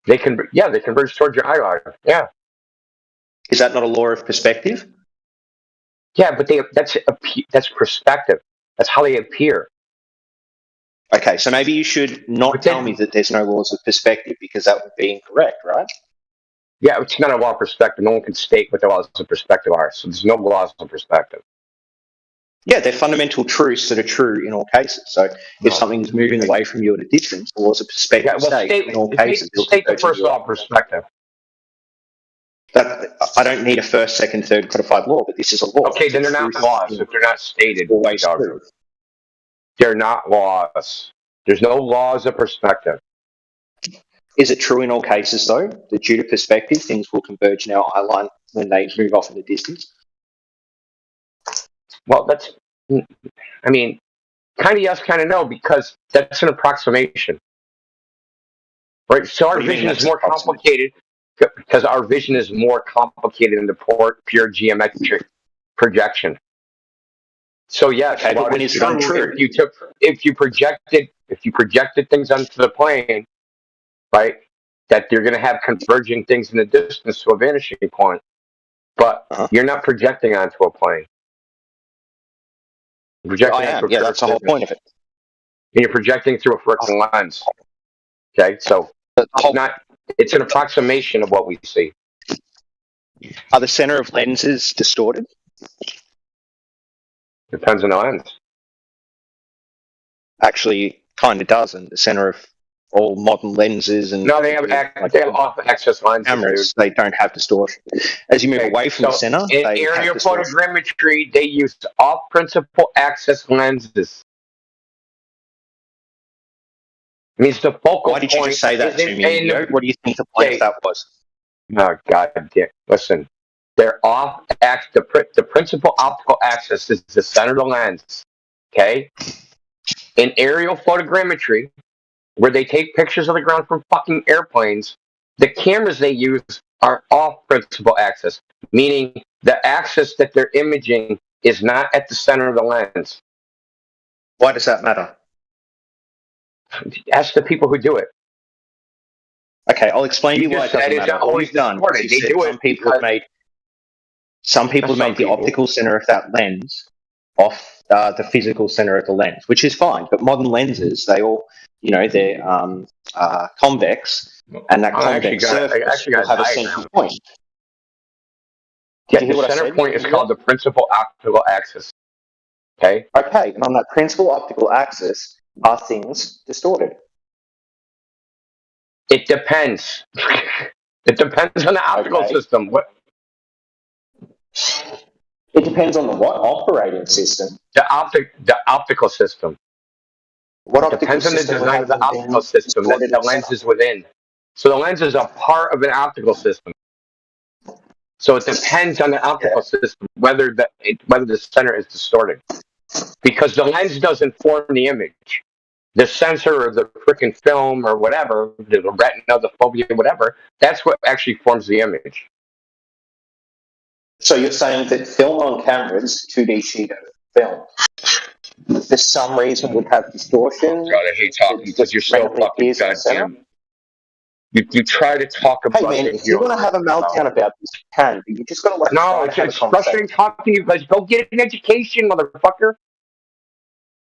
They converge towards your eye line. Yeah. Is that not a law of perspective? Yeah, but that's perspective. That's how they appear. Okay, so maybe you should not tell me that there's no laws of perspective, because that would be incorrect, right? Yeah, it's not a law of perspective. No one can state what the laws of perspective are. So there's no laws of perspective. Yeah, they're fundamental truths that are true in all cases. So if something's moving away from you at a distance, the laws of perspective say in all cases... State the first law of perspective. I don't need a first, second, third codified law, but this is a law. Okay, then they're not laws if they're not stated. Always true. They're not laws. There's no laws of perspective. Is it true in all cases, though, that due to perspective, things will converge in our eye line when they move off in the distance? Well, kind of yes, kind of no, because that's an approximation. Right? So our vision is more complicated because our vision is more complicated than the pure geometric projection. So yes, okay, but when it's untrue, if you projected things onto the plane, right, that you're going to have converging things in the distance to a vanishing point, but you're not projecting onto a plane. I am. Yeah, that's the whole point of it. And you're projecting through a freaking lens. Okay, so it's an approximation of what we see. Are the center of lenses distorted? Depends on the lens. Actually, kind of doesn't. The center of all modern lenses and they have off-axis lenses. Cameras, they don't have distortion. As you move away from the center, in aerial photogrammetry, they use off-principal axis lenses. It means the focal Why did you just say that to me? What do you think the point of that was? Oh, God damn. Listen, they're the principal optical axis is the center of the lens. Okay? In aerial photogrammetry, where they take pictures of the ground from fucking airplanes, the cameras they use are off principal axis, meaning the axis that they're imaging is not at the center of the lens. Why does that matter? Ask the people who do it. Okay, I'll explain to you why it doesn't matter. All we've done is some people have made the optical center of that lens off the physical center of the lens, which is fine. But modern lenses, they all, they're convex, and that convex surface will have a central point. Yeah, the center point is called the principal optical axis. Okay? Okay, and on that principal optical axis, are things distorted? It depends. It depends on the optical system. What? It depends on the what? Operating system? The optical system. What it depends on the design of the optical system that the lens is within. So the lens is a part of an optical system. So it depends on the optical system whether the center is distorted. Because the lens doesn't form the image. The sensor or the freaking film or whatever, the retina, the fovea, whatever, that's what actually forms the image. So you're saying that film on cameras, 2D sheet of film, for some reason would have distortion? God, I hate talking because you're so fucking goddamn. You try to talk about it. Hey man, if you want to have a meltdown about this, you can, but you just got to let it's frustrating talking to you guys. Go get an education, motherfucker.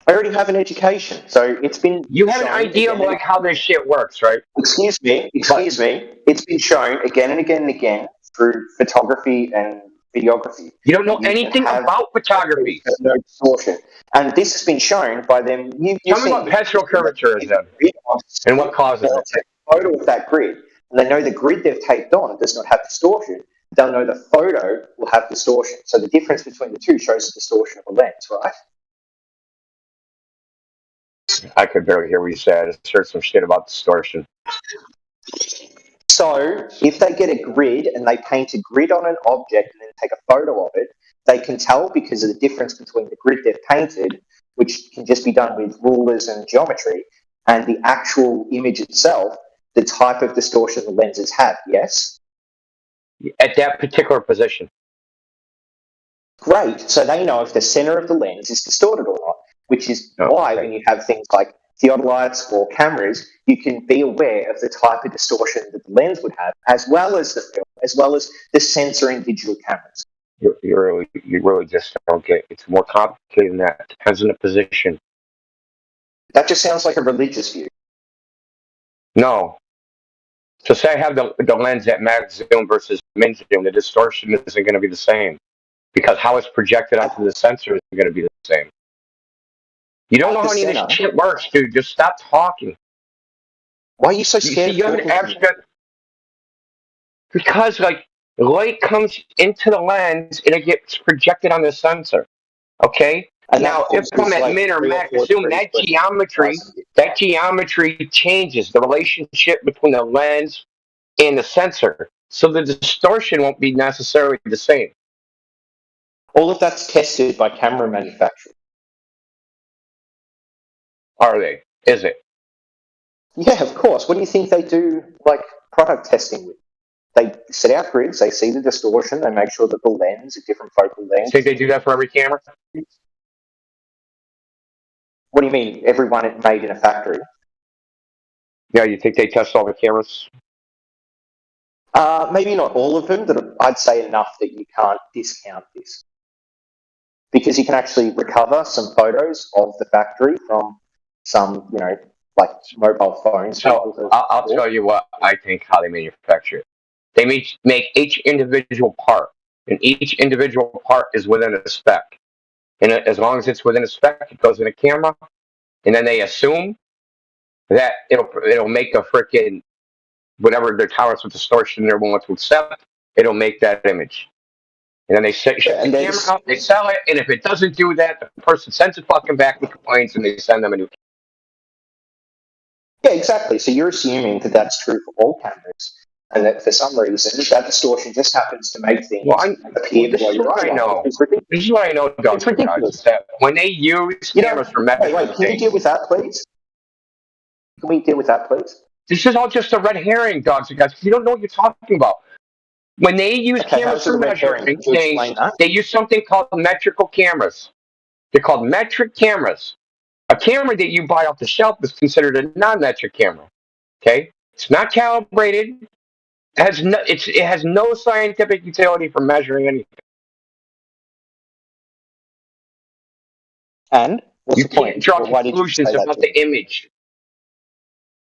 I already have an education, so it's been. You have an shown idea of again and like how this shit works, right? Excuse me. It's been shown again and again and again through photography and videography. You don't know that you can anything have about photography. no distortion, and this has been shown by them. Tell me what petrol curvature is then, and what causes it. Take a photo of that grid, and they know the grid they've taped on does not have distortion. They'll know the photo will have distortion. So the difference between the two shows the distortion of a lens, right? I could barely hear what you said. I just heard some shit about distortion. So if they get a grid and they paint a grid on an object and then take a photo of it, they can tell because of the difference between the grid they've painted, which can just be done with rulers and geometry, and the actual image itself, the type of distortion the lenses have, yes? At that particular position. Great. So they know if the center of the lens is distorted or not, which is why when you have things like theodolites or cameras, you can be aware of the type of distortion that the lens would have, as well as the film, as well as the sensor in digital cameras. You really just don't get it. It's more complicated than that. It depends on the position. That just sounds like a religious view. No. So say I have the lens at max zoom versus min zoom, the distortion isn't going to be the same. Because how it's projected onto the sensor isn't going to be the same. You don't know how any of this shit works, dude. Just stop talking. Why are you so scared? You have an abstract... Because, like, light comes into the lens and it gets projected on the sensor. Okay? And now, if I'm at min or max zoom, that geometry changes the relationship between the lens and the sensor. So the distortion won't be necessarily the same. All of that's tested by camera manufacturers. Are they? Is it? Yeah, of course. What do you think they do, like, product testing with? They set out grids, they see the distortion, they make sure that the lens, a different focal length. Think they do that for every camera? What do you mean, every one made in a factory? Yeah, you think they test all the cameras? Maybe not all of them, but I'd say enough that you can't discount this. Because you can actually recover some photos of the factory from some, like mobile phones. So I'll tell you what I think how they manufacture it. They make each individual part, and each individual part is within a spec. And as long as it's within a spec, it goes in a camera, and then they assume that it'll make a freaking whatever their tolerance with distortion they're willing to accept. It'll make that image. And then they ship the camera out, they sell it, and if it doesn't do that, the person sends it fucking back and complains, and they send them a new camera. Yeah, exactly. So you're assuming that that's true for all cameras, and that for some reason that distortion just happens to make things appear below your eye line. This is what I know, It's ridiculous. that when they use cameras for measuring Wait, can we deal with that, please? Can we deal with that, please? This is all just a red herring, dogs and guys. You don't know what you're talking about. When they use cameras for measuring things, they use something called metrical cameras. They're called metric cameras. A camera that you buy off the shelf is considered a non-metric camera. Okay, it's not calibrated. It has no scientific utility for measuring anything. And what's you the point? Can't draw conclusions about the image.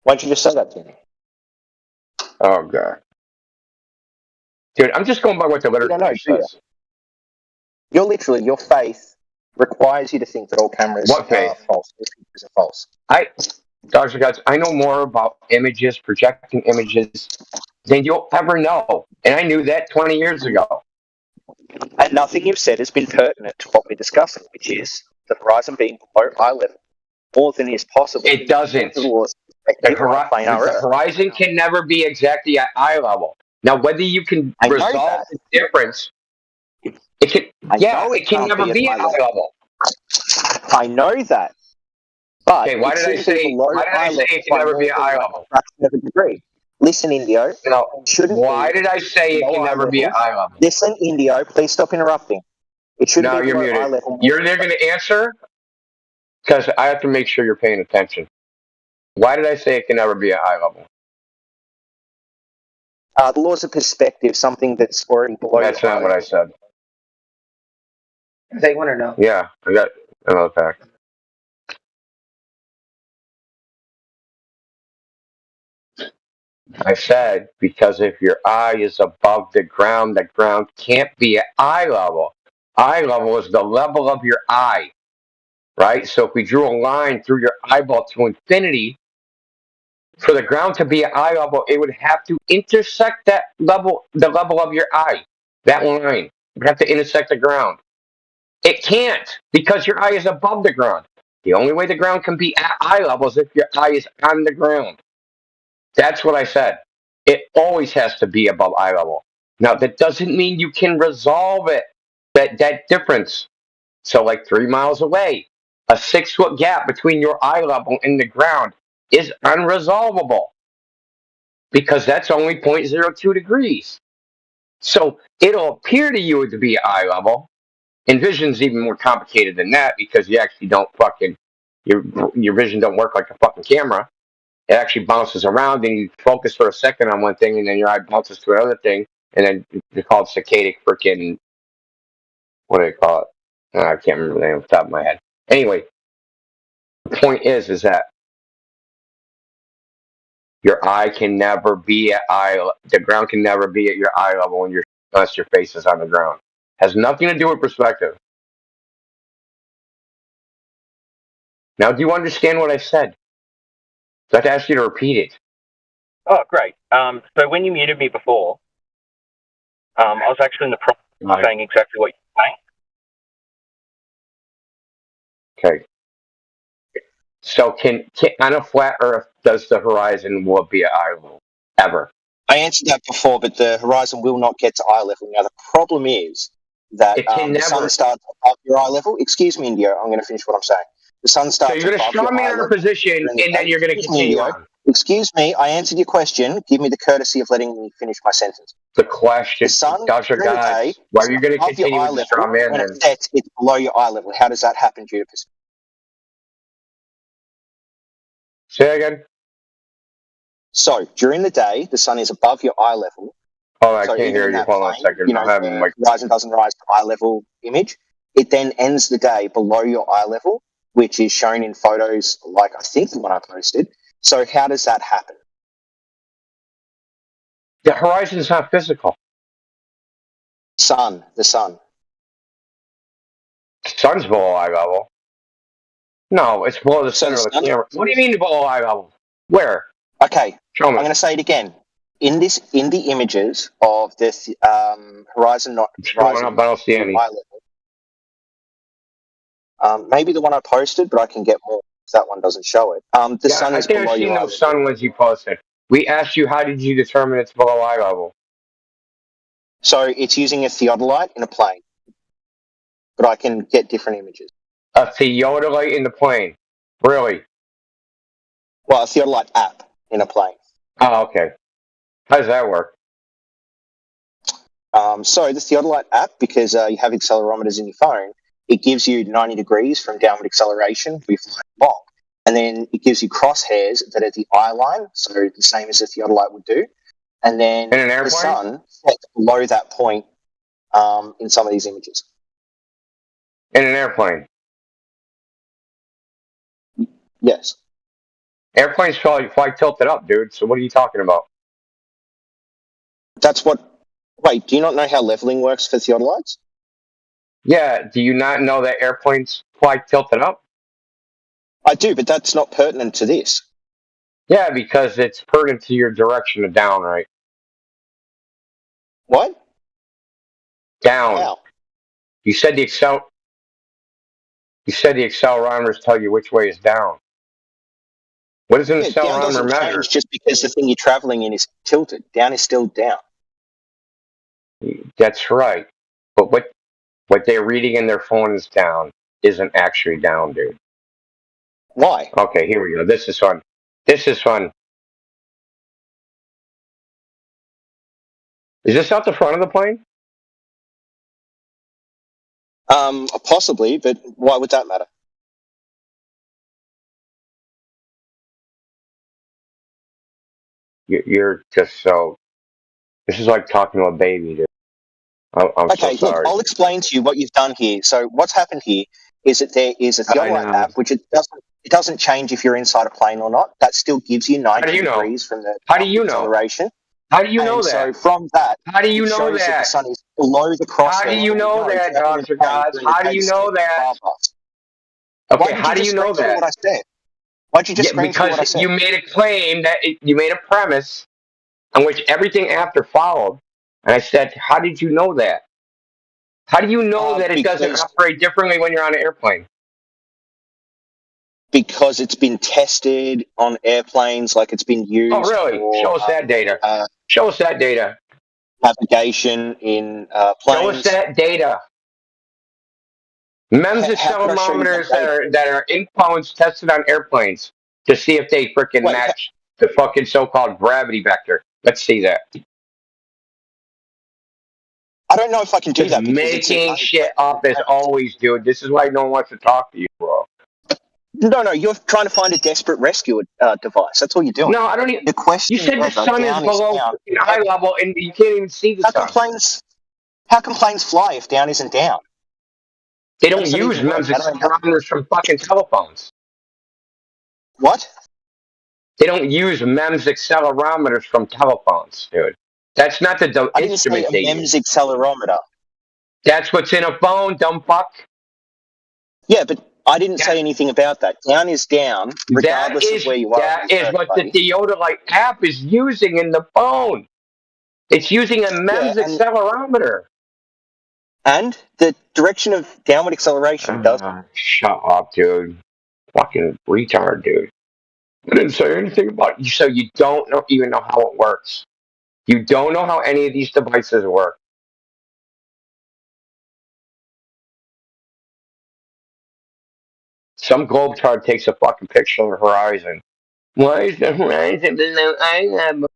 Why'd you just say that to me? Oh god, dude, I'm just going by what the literature says. Your faith requires you to think that all cameras are false. Pictures are false. Dogs and guys, I know more about images, projecting images, than you'll ever know. And I knew that 20 years ago. And nothing you've said has been pertinent to what we're discussing, which is the horizon being below eye level more than is possible. It doesn't. The horizon can never be exactly at eye level. Now, whether you can resolve the difference, it can never be at eye level. I know that. But okay, why did I say it can never be at eye level? Of a degree. Listen, Indio. Why did I say it can never be at eye level? Listen, Indio, please stop interrupting. It shouldn't be you're muted. Eye level. You're there going to answer? Because I have to make sure you're paying attention. Why did I say it can never be at eye level? The laws of perspective, something that's already below. That's not what I said. They want to know. Yeah, I got another fact. I said, because if your eye is above the ground can't be at eye level. Eye level is the level of your eye, right? So if we drew a line through your eyeball to infinity, for the ground to be at eye level, it would have to intersect that level, the level of your eye. That line. It would have to intersect the ground. It can't, because your eye is above the ground. The only way the ground can be at eye level is if your eye is on the ground. That's what I said. It always has to be above eye level. Now, that doesn't mean you can resolve it, that difference. So, like 3 miles away, a 6-foot gap between your eye level and the ground is unresolvable because that's only 0.02 degrees. So, it'll appear to you to be eye level. And vision's even more complicated than that because you actually don't your vision don't work like a fucking camera. It actually bounces around and you focus for a second on one thing and then your eye bounces to another thing and then they call it saccadic freaking, what do they call it? I can't remember the name off the top of my head. Anyway, the point is that your eye can never be at the ground can never be at your eye level unless your face is on the ground. Has nothing to do with perspective. Now, do you understand what I said? So I have to ask you to repeat it. Oh, great. So when you muted me before, I was actually in the process of saying exactly what you're saying. Okay. So can on a flat Earth, does the horizon will be at eye level ever? I answered that before, but the horizon will not get to eye level. Now, the problem is that the sun starts above your eye level. Excuse me, India. I'm going to finish what I'm saying. The sun starts above your eye level. So you're going to straw me in a position, and then you're going to continue on. Excuse me. I answered your question. Give me the courtesy of letting me finish my sentence. The question, Dr. God, why are you going to continue with the straw man? When it sets, it's below your eye level. How does that happen due to perspective? Say again. So during the day, the sun is above your eye level. Oh, I can't hear you. Hold on a second. You know, the horizon doesn't rise to eye level image. It then ends the day below your eye level, which is shown in photos like I think the one I posted. So how does that happen? The horizon is not physical. The sun. The sun's below eye level. No, it's below the center of the camera. What do you mean below eye level? Where? Okay, I'm going to say it again. In the images of this horizon not rising up, I don't see any. Eye level. Maybe the one I posted, but I can get more if that one doesn't show it. The sun is below your eye level. I think I've seen those sun ones you posted. We asked you, how did you determine it's below eye level? So it's using a theodolite in a plane, but I can get different images. A theodolite in the plane? Really? Well, a theodolite app in a plane. Oh, okay. How does that work? So the theodolite app, because you have accelerometers in your phone, it gives you 90 degrees from downward acceleration if you're flying along. And then it gives you crosshairs that are the eye line, so the same as a theodolite would do. And then the sun sets below that point in some of these images. In an airplane? Yes. Airplanes fly tilted up, dude. So what are you talking about? That's what... Wait, do you not know how leveling works for theodolites? Yeah, do you not know that airplanes fly tilted up? I do, but that's not pertinent to this. Yeah, because it's pertinent to your direction of down, right? What? Down. How? You said the accelerometers tell you which way is down. What does an accelerometer measure? Just because the thing you're traveling in is tilted. Down is still down. That's right. But what they're reading in their phone is down isn't actually down, dude. Why? Okay, here we go. This is fun. Is this out the front of the plane? Possibly, but why would that matter? You're just so... This is like talking to a baby, dude. I'm okay, so sorry. Look, I'll explain to you what you've done here. So what's happened here is that there is a theodolite app, which it It doesn't change if you're inside a plane or not. That still gives you 90 do you know? degrees from the How do you know? acceleration. How do you know And that? so from that, How do you it know shows that the that? sun is below the crosshairs. How do you know that, Dr. Gods? How do you know that? Okay, how do you know that? What I said? Why'd you just screenshot what I because said? you made a claim that you made a premise on which everything after followed. And I said, how did you know that? How do you know that it doesn't operate differently when you're on an airplane? Because it's been tested on airplanes, like it's been used. Oh, really? For, show us that data. Show us that data. Navigation in planes. Show us that data. MEMS accelerometers that are in phones tested on airplanes to see if they freaking match the fucking so-called gravity vector. Let's see that. I don't know if I can do that. Making shit up as always, dude. This is why no one wants to talk to you, bro. No, you're trying to find a desperate rescue device. That's all you're doing. No, I don't even. The question You said the sun is below eye level, and you can't even see the sun. How can planes fly if down isn't down? They don't use MEMS accelerometers from fucking telephones. What? They don't use MEMS accelerometers from telephones, dude. That's not the I didn't say a MEMS accelerometer. That's what's in a phone, dumb fuck. Yeah, but I didn't say anything about that. Down is down, regardless of where you are. That is what the Theodolite app is using in the phone. It's using a MEMS accelerometer. And the direction of downward acceleration does. Shut up, dude. Fucking retard, dude. I didn't say anything about you, so you don't even know how it works. You don't know how any of these devices work. Some globetrot takes a fucking picture of the horizon. Why is the horizon below eye level?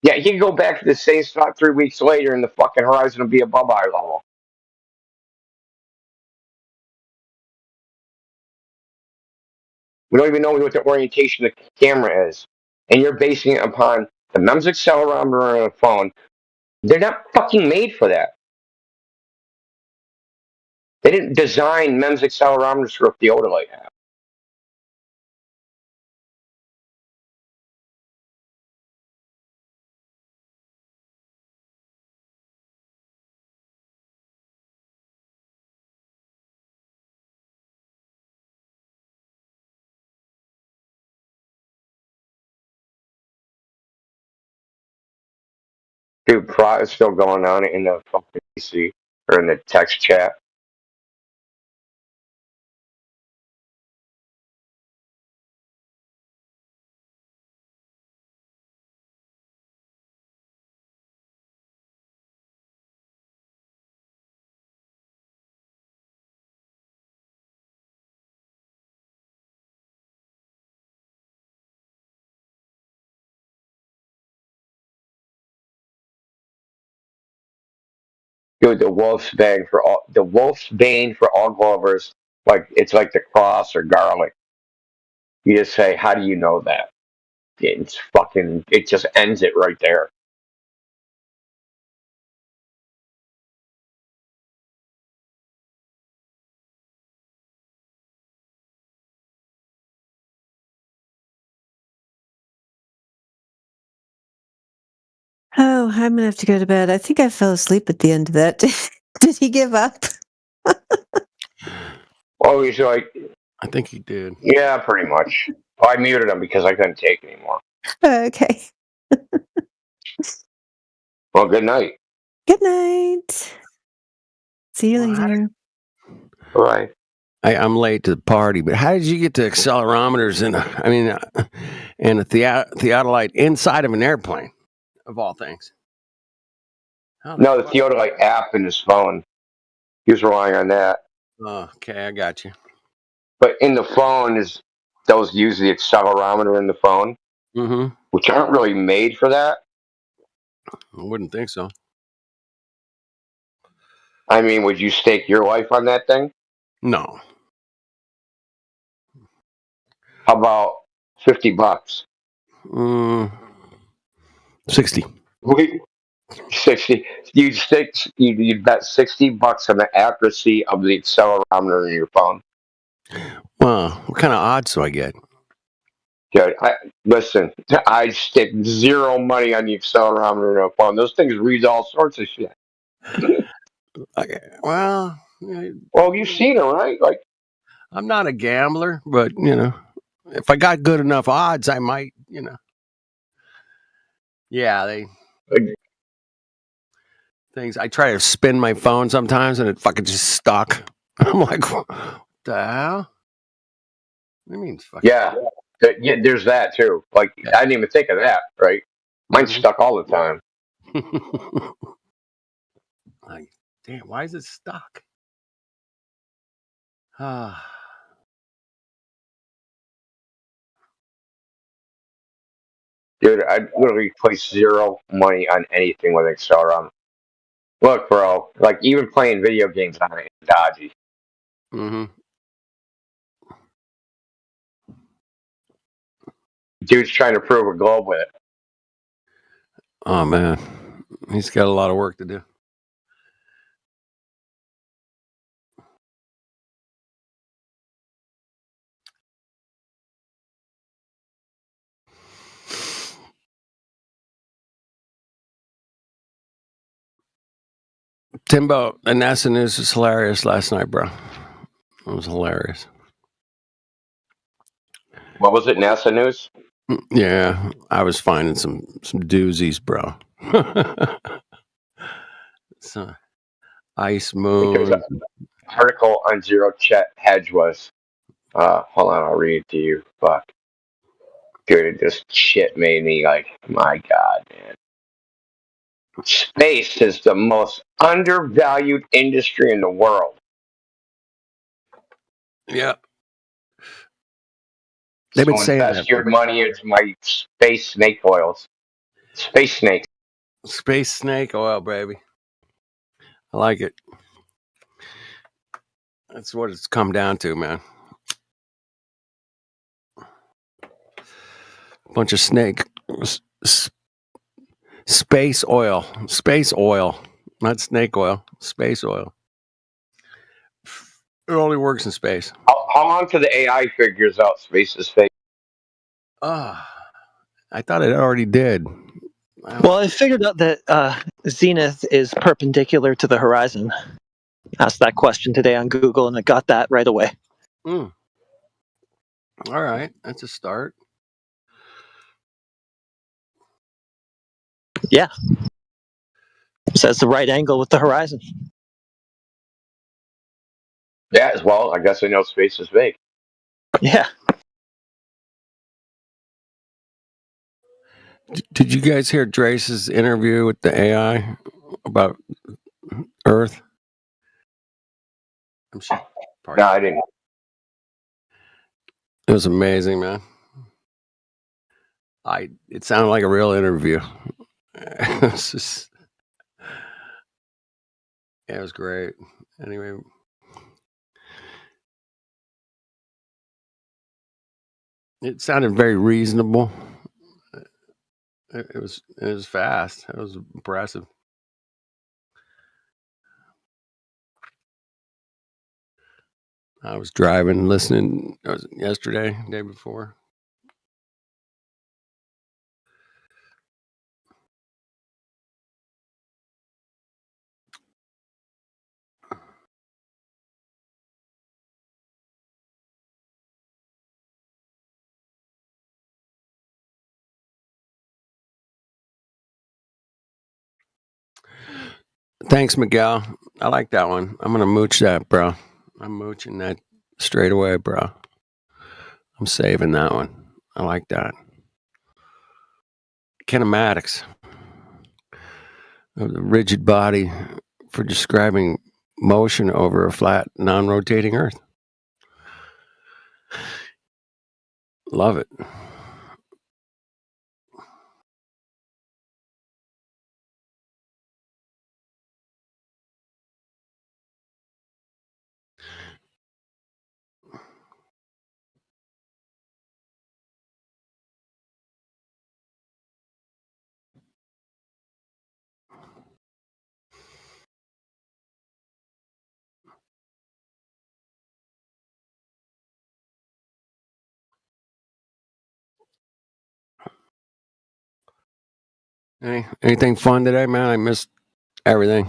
Yeah, he can go back to the same spot 3 weeks later and the fucking horizon will be above eye level. We don't even know what the orientation of the camera is. And you're basing it upon the MEMS accelerometer on a phone. They're not fucking made for that. They didn't design MEMS accelerometers for a Theodolite app. Dude, Prot is still going on in the fucking PC or in the text chat. Dude, the wolf's bane for all Glovers, like it's like the cross or garlic. You just say, how do you know that? It's fucking, it just ends it right there. Oh, I'm gonna have to go to bed. I think I fell asleep at the end of that. Did he give up? Oh, he's like, I think he did. Yeah, pretty much. Oh, I muted him because I couldn't take it anymore. Okay. Well, good night. Good night. See you later. Bye. I'm late to the party, but how did you get to accelerometers and a Theodolite inside of an airplane, of all things? No, the Theodolite app in his phone. He was relying on that. Oh, okay, I got you. But in the phone those use the accelerometer in the phone, which aren't really made for that. I wouldn't think so. I mean, would you stake your life on that thing? No. How about $50? 60. 60. You'd bet $60 on the accuracy of the accelerometer in your phone. What kind of odds do I get? Dude, listen, I stick zero money on the accelerometer and phone. Those things read all sorts of shit. Okay, well, Well, you've seen it, right? Like, I'm not a gambler, but if I got good enough odds, I might. Yeah, things. I try to spin my phone sometimes, and it fucking just stuck. I'm like, what the hell? What do you mean, fucking? yeah, there's that too. Like, I didn't even think of that, right? Mine's stuck all the time. Like, damn, why is it stuck? Ah. Dude, I literally place zero money on anything with accelerometer. Look, bro, like even playing video games on it is dodgy. Mm-hmm. Dude's trying to prove a globe with it. Oh man, he's got a lot of work to do. Timbo, the NASA news was hilarious last night, bro. It was hilarious. What was it, NASA news? Yeah, I was finding some doozies, bro. So, Ice There's Moon. an article on Zero Hedge was. Hold on, I'll read it to you. Fuck. Dude, this shit made me like, my God, man. Space is the most undervalued industry in the world. Yep. They've been So saying invest that. your money into my space snake oils. Space snake. Space snake oil, baby. I like it. That's what it's come down to, man. Bunch of space oil. Space oil. Not snake oil. Space oil. It only works in space. How long till the AI figures out space is fake? I thought it already did. Well, I figured out that zenith is perpendicular to the horizon. Asked that question today on Google, and it got that right away. All right, that's a start. Yeah. So it's the right angle with the horizon. Yeah, as well. I guess I know space is fake. Yeah. Did you guys hear Drace's interview with the AI about Earth? No, I didn't. It was amazing, man. It sounded like a real interview. It was great. Anyway, it sounded very reasonable. It was fast. It was impressive. I was driving, listening. Yesterday, day before. Thanks, Miguel. I like that one. I'm gonna mooch that, bro. I'm mooching that straight away, bro. I'm saving that one. I like that. Kinematics. The rigid body for describing motion over a flat, non-rotating Earth. Love it. Anything fun today, man? I missed everything.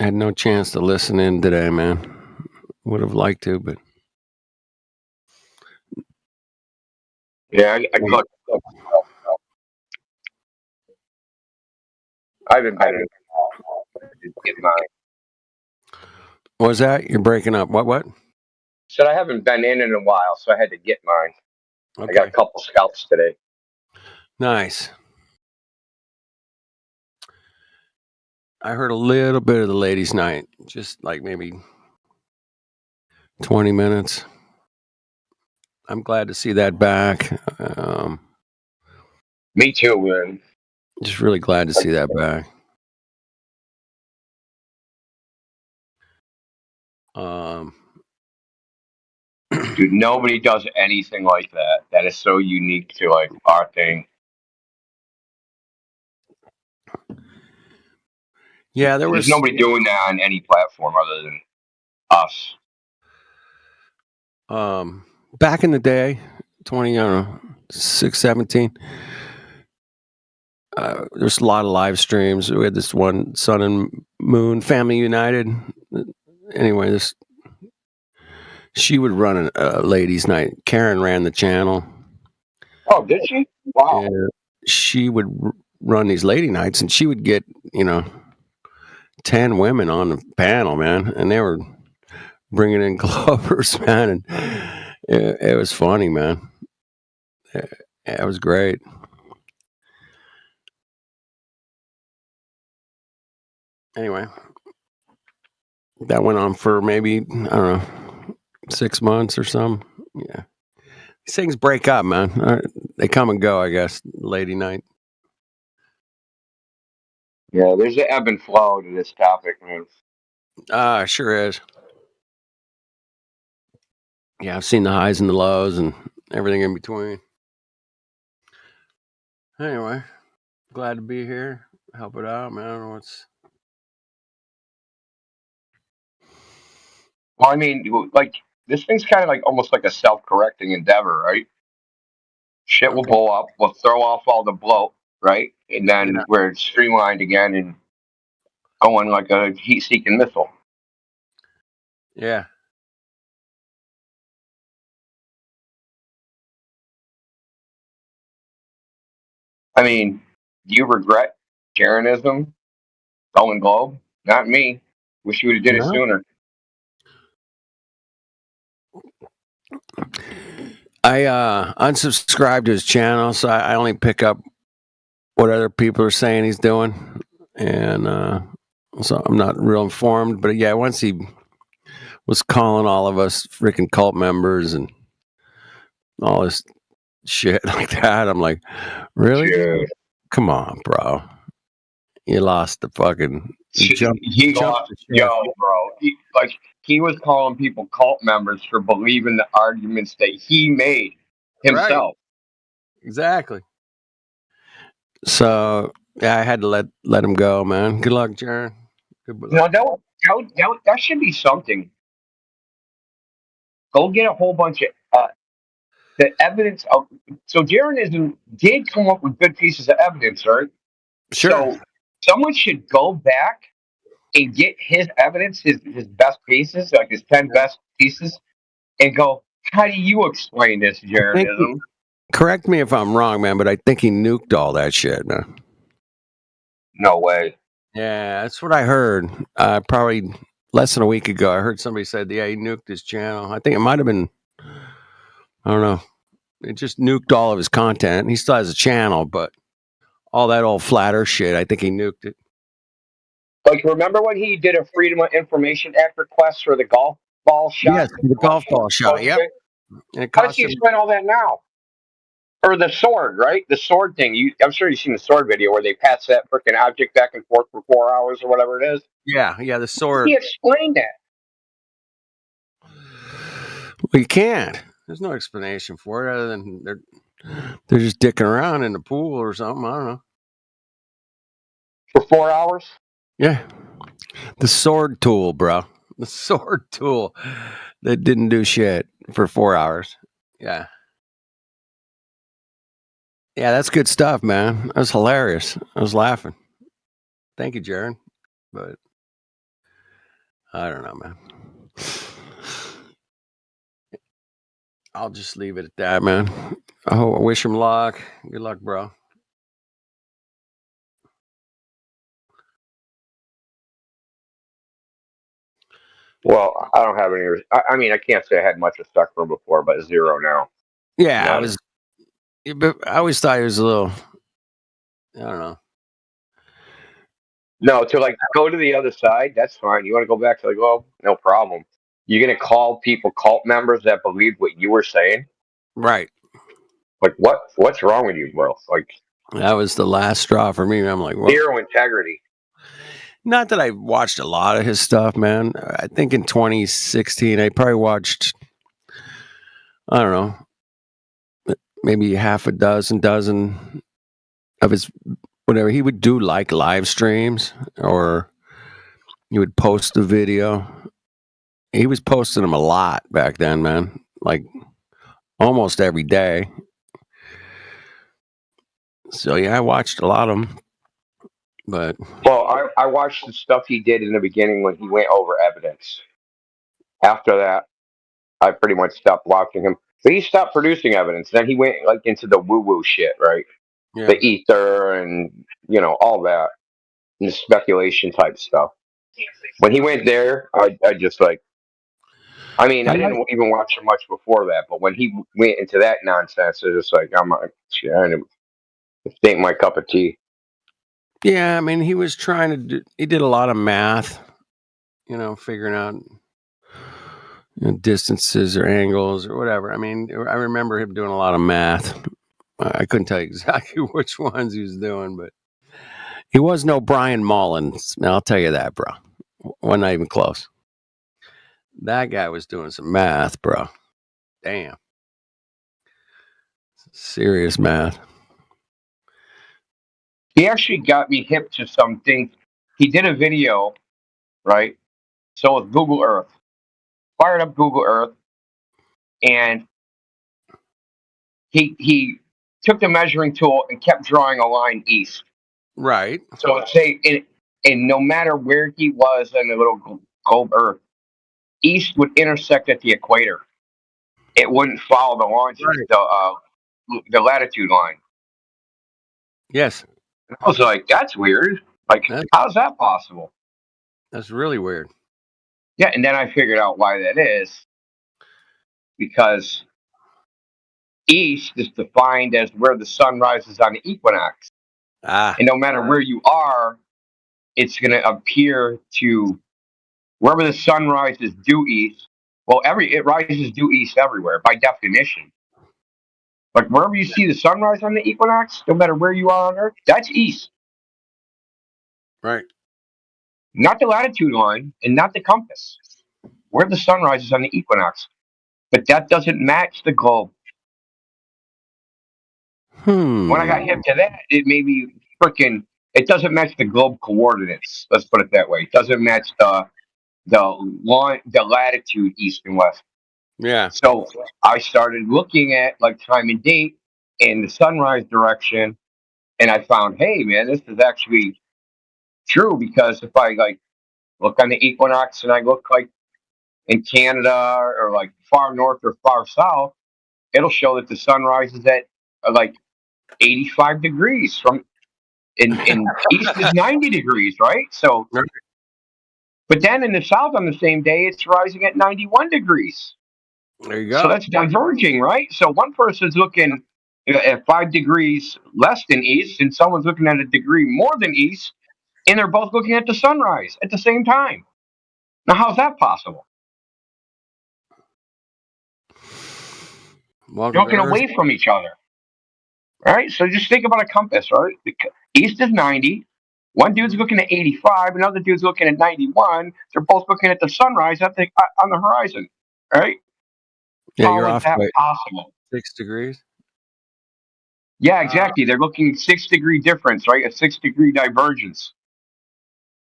Had no chance to listen in today, man. Would have liked to, but Yeah, I caught. I haven't been in. Get mine. what was that? You're breaking up. What? Said I haven't been in a while, so I had to get mine. Okay. I got a couple scalps today. Nice. I heard a little bit of the ladies' night, just like maybe 20 minutes. I'm glad to see that back. Me too, man. Just really glad to see that back. Dude, nobody does anything like that. That is so unique to like our thing. Yeah, There's nobody doing that on any platform other than us. Back in the day, 17, there's a lot of live streams. We had this one, Sun and Moon, Family United. Anyway, she would run a ladies' night. Karen ran the channel. Oh, did she? Wow. And she would run these lady nights, and she would get 10 women on the panel, man, and they were bringing in Glovers, man, and it was funny, man. It was great. Anyway, that went on for maybe, I don't know, 6 months or something. Yeah. These things break up, man. They come and go, I guess, lady night. Yeah, there's an ebb and flow to this topic, man. Sure is. Yeah, I've seen the highs and the lows and everything in between. Anyway, glad to be here. Help it out, man. I don't know what's... Well, I mean, like, this thing's kind of like almost like a self-correcting endeavor, right? Shit will blow up. We'll throw off all the bloat, right? And then we're streamlined again and going like a heat-seeking missile. Yeah. I mean, do you regret Jaronism, Golden Globe? Not me. Wish you would have did it sooner. I unsubscribed to his channel, so I only pick up what other people are saying he's doing, and so I'm not real informed. But yeah, once he was calling all of us freaking cult members and all this shit like that, I'm like, really? Dude. Come on, bro. You lost the fucking... He lost, bro. He was calling people cult members for believing the arguments that he made himself. Right. Exactly. So yeah, I had to let him go, man. Good luck, Jaron. No, that should be something. Go get a whole bunch of the evidence of. So Jaronism did come up with good pieces of evidence, right? Sure. So someone should go back and get his evidence, his best pieces, like his 10 best pieces, and go, how do you explain this, Jaronism? Correct me if I'm wrong, man, but I think he nuked all that shit. No way. Yeah, that's what I heard. Probably less than a week ago, I heard somebody said, yeah, he nuked his channel. I think it might have been, I don't know. It just nuked all of his content. He still has a channel, but all that old flat earth shit, I think he nuked it. Like, remember when he did a Freedom of Information Act request for the golf ball shot? Yes, the golf ball shot, yep. And how does he explain all that now? Or the sword, right? The sword thing. I'm sure you've seen the sword video where they pass that freaking object back and forth for 4 hours or whatever it is. Yeah, the sword. He explained that. Well, you can't. There's no explanation for it other than they're just dicking around in the pool or something. I don't know. For 4 hours? Yeah. The sword tool, bro. The sword tool that didn't do shit for 4 hours. Yeah. Yeah, that's good stuff, man. That was hilarious. I was laughing. Thank you, Jared. But I don't know, man. I'll just leave it at that, man. I wish him luck. Good luck, bro. Well, I don't have any. I mean, I can't say I had much respect for him before, but zero now. Yeah, I None. was. But I always thought he was a little. I don't know. No, to like go to the other side, that's fine. You want to go back to like, well, no problem. You're gonna call people cult members that believe what you were saying? Right. Like what's wrong with you, bro? Like That was the last straw for me. I'm like, well, zero integrity. not that I watched a lot of his stuff, man. I think in 2016, I probably watched, I don't know, maybe half a dozen of his whatever. He would do like live streams or he would post the video. He was posting them a lot back then, man. Like almost every day. So yeah, I watched a lot of them. But Well, I watched the stuff he did in the beginning when he went over evidence. After that, I pretty much stopped watching him. But he stopped producing evidence. Then he went like into the woo woo shit, right? yeah. The ether and all that, and the speculation type stuff. When he went there, I just like. I mean, I didn't even watch him much before that, but when he went into that nonsense, it's just like I'm like, shit, it ain't my cup of tea. Yeah, I mean, he was trying to do, he did a lot of math, figuring out distances or angles or whatever. I mean, I remember him doing a lot of math. I couldn't tell you exactly which ones he was doing, but he was no Brian Mullins. I'll tell you that, bro. Wasn't not even close. That guy was doing some math, bro. Damn. Serious math. He actually got me hip to something. He did a video, right? So with Google Earth, fired up Google Earth, and he took the measuring tool and kept drawing a line east. Right. So let's say, and no matter where he was on the little globe Earth, east would intersect at the equator. It wouldn't follow the longitude, the latitude line. Yes. I was like, that's weird. Like, how's that possible? That's really weird. Yeah, and then I figured out why that is. Because east is defined as where the sun rises on the equinox. Ah. And no matter where you are, it's going to appear to wherever the sun rises due east. Well, it rises due east everywhere by definition. Like wherever you see the sunrise on the equinox, no matter where you are on Earth, that's east. Right. Not the latitude line and not the compass. Where the sun rises on the equinox. But that doesn't match the globe. When I got hip to that, it made me it doesn't match the globe coordinates. Let's put it that way. It doesn't match the latitude east and west. Yeah. So I started looking at like time and date and the sunrise direction, and I found, hey man, this is actually true because if I like look on the equinox and I look like in Canada or like far north or far south, it'll show that the sun rises at like 85 degrees from in east is 90 degrees, right? So, but then in the south on the same day, it's rising at 91 degrees. There you go. So that's diverging, right? So one person's looking at 5 degrees less than east, and someone's looking at a degree more than east, and they're both looking at the sunrise at the same time. Now, how's that possible? You're looking away from each other. All right, so just think about a compass, right? East is 90. One dude's looking at 85. Another dude's looking at 91. They're both looking at the sunrise on the horizon, right? Yeah, How you're is off that by possible? 6 degrees. Yeah, exactly. They're looking 6 degree difference, right? A 6 degree divergence.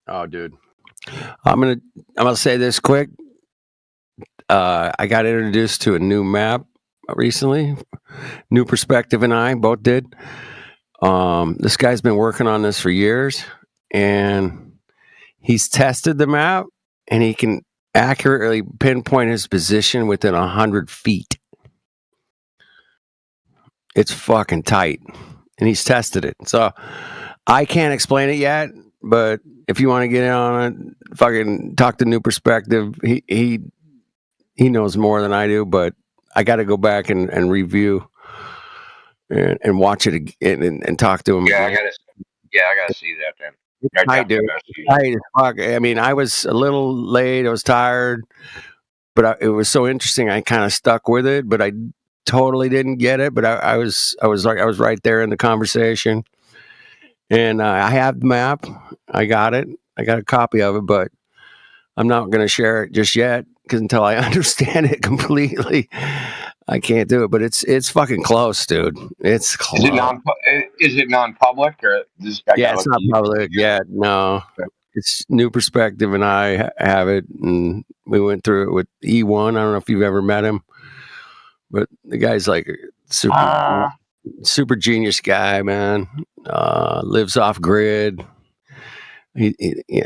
Oh, dude. I'm gonna say this quick. I got introduced to a new map recently. New Perspective and I both did. This guy's been working on this for years, and he's tested the map, and he can accurately pinpoint his position within 100 feet. It's fucking tight, and he's tested it. So I can't explain it yet, but if you want to get in on it, fucking talk to New Perspective. He knows more than I do, but I got to go back and review and watch it again and talk to him. Yeah, again. I gotta see that then. I do. Tight as fuck. I mean, I was a little late. I was tired, but it was so interesting. I kind of stuck with it, but I totally didn't get it. But I was right there in the conversation, and I have the map. I got it. I got a copy of it, but I'm not going to share it just yet because until I understand it completely, I can't do it. But it's fucking close, dude. It's close. Is it non-public or this guy? Yeah, it's not public yet. No, it's New Perspective, and I have it, and we went through it with E1. I don't know if you've ever met him, but the guy's like a super genius guy, man. Lives off grid. He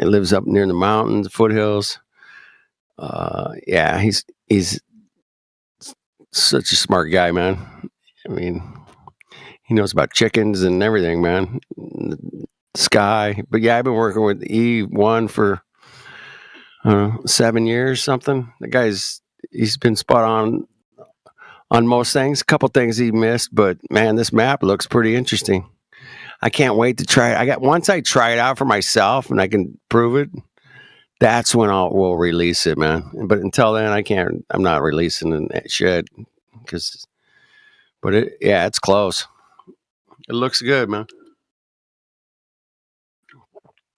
lives up near the mountains, foothills. Yeah, he's such a smart guy, man. I mean, he knows about chickens and everything, man. Sky. But yeah, I've been working with E1 for 7 years, something. The he's been spot on most things. A couple things he missed, but man, this map looks pretty interesting. I can't wait to try it. Once I try it out for myself and I can prove it, that's when we'll release it, man. But until then, I'm not releasing that shit but it's close. It looks good, man.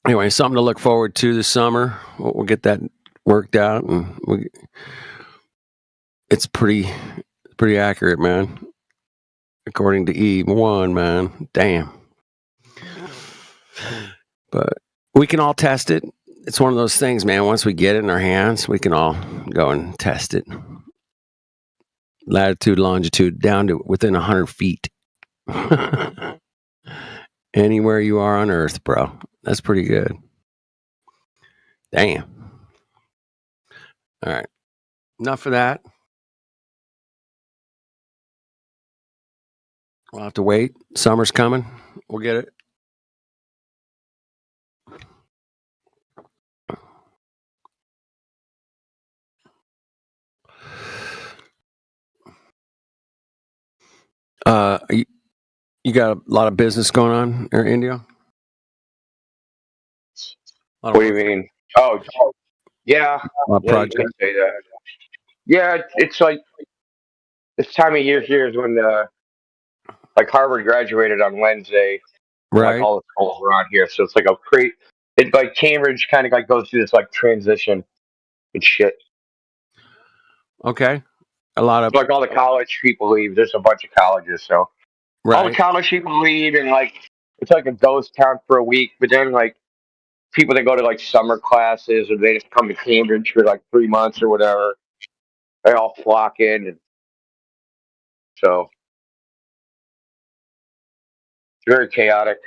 Anyway, something to look forward to this summer. We'll get that worked out, and it's pretty accurate, man. According to E1, man. Damn. But we can all test it. It's one of those things, man. Once we get it in our hands, we can all go and test it. Latitude, longitude, down to within 100 feet. Anywhere you are on Earth, bro. That's pretty good. Damn. All right. Enough of that. We'll have to wait. Summer's coming. We'll get it. You got a lot of business going on in India? What do you mean? Oh, yeah. Yeah, you can say that. Yeah, it's like this time of year here is when like Harvard graduated on Wednesday. Right. Like all the schools around here, so it's like it's like Cambridge kind of like goes through this like transition and shit. Okay. A lot of like all the college people leave. There's a bunch of colleges, so all the right. college people leave, and like it's like a ghost town for a week. But then like people that go to like summer classes or they just come to Cambridge for like 3 months or whatever, they all flock in, and so it's very chaotic.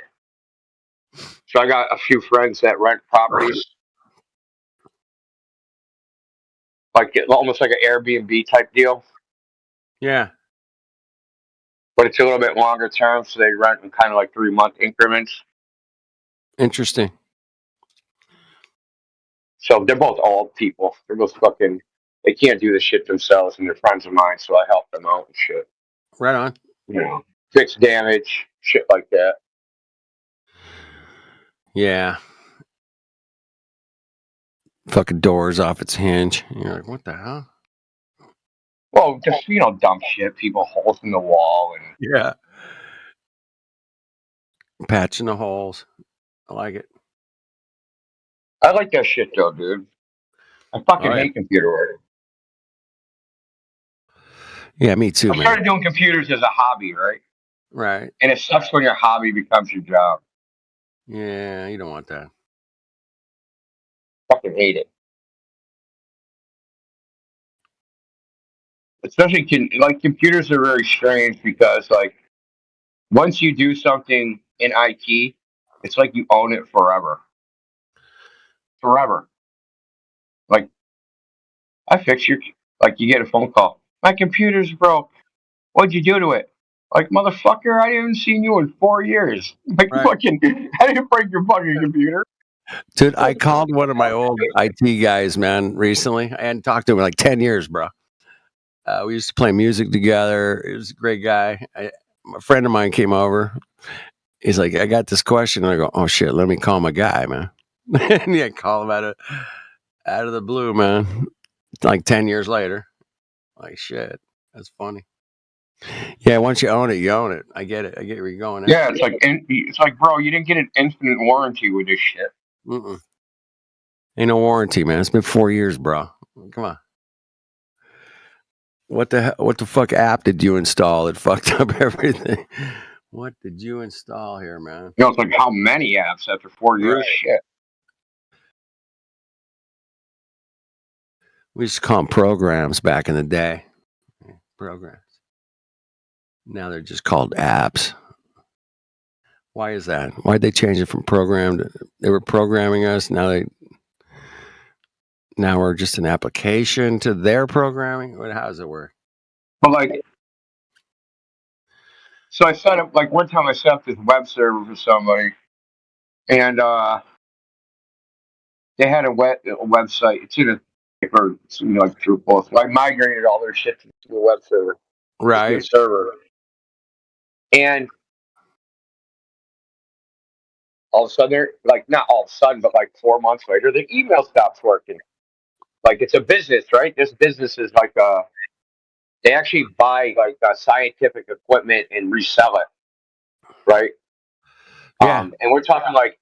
So I got a few friends that rent properties, like almost like an Airbnb type deal. Yeah. But it's a little bit longer term, so they rent in kind of like 3-month increments. Interesting. So they're both old people. They're both fucking. They can't do the shit themselves, and they're friends of mine, so I help them out and shit. Right on. You know, fix damage, shit like that. Yeah. Fucking doors off its hinge. You're like, what the hell? Well, just dumb shit. People holes in the wall and Yeah. Patching the holes. I like it. I like that shit though, dude. I fucking hate computer work. Yeah, me too, I man. started doing computers as a hobby, right? Right. And it sucks when your hobby becomes your job. Yeah, you don't want that. Fucking hate it. especially like computers are very strange because like once you do something in IT, it's like you own it forever. Forever. Like I fix your like you get a phone call. My computer's broke. What'd you do to it? Like motherfucker, I haven't seen you in 4 years. Like Right. fucking, I didn't break your fucking computer. Dude, I called one of my old IT guys, man, recently. I hadn't talked to him in like 10 years, bro. We used to play music together. He was a great guy. A friend of mine came over. He's like, I got this question. And I go, oh, shit, let me call my guy, man. And yeah, call him out of the blue, man. Like 10 years later. Like, shit, that's funny. Yeah, once you own it, you own it. I get it. I get where you're going at. Yeah, it's like, bro, you didn't get an infinite warranty with this shit. Mm-mm. Ain't no warranty, man. It's been 4 years, bro. Come on. What the fuck app did you install that fucked up everything? What did you install here, man? You know, it's like how many apps after 4 years? Right. Shit. We used to call them programs back in the day. Programs. Now they're just called apps. Why is that? Why'd they change it from program to, they were programming us, now we're just an application to their programming? How does it work? But like, so I set up, like one time I set up this web server for somebody and they had a website. It's in a, or something like Drupal. So I migrated all their shit to the web server. Right. To a server. And all of a sudden, they're like, not all of a sudden, but like 4 months later, the email stops working. Like it's a business, right? This business is like they actually buy like scientific equipment and resell it, right? Yeah. And we're talking like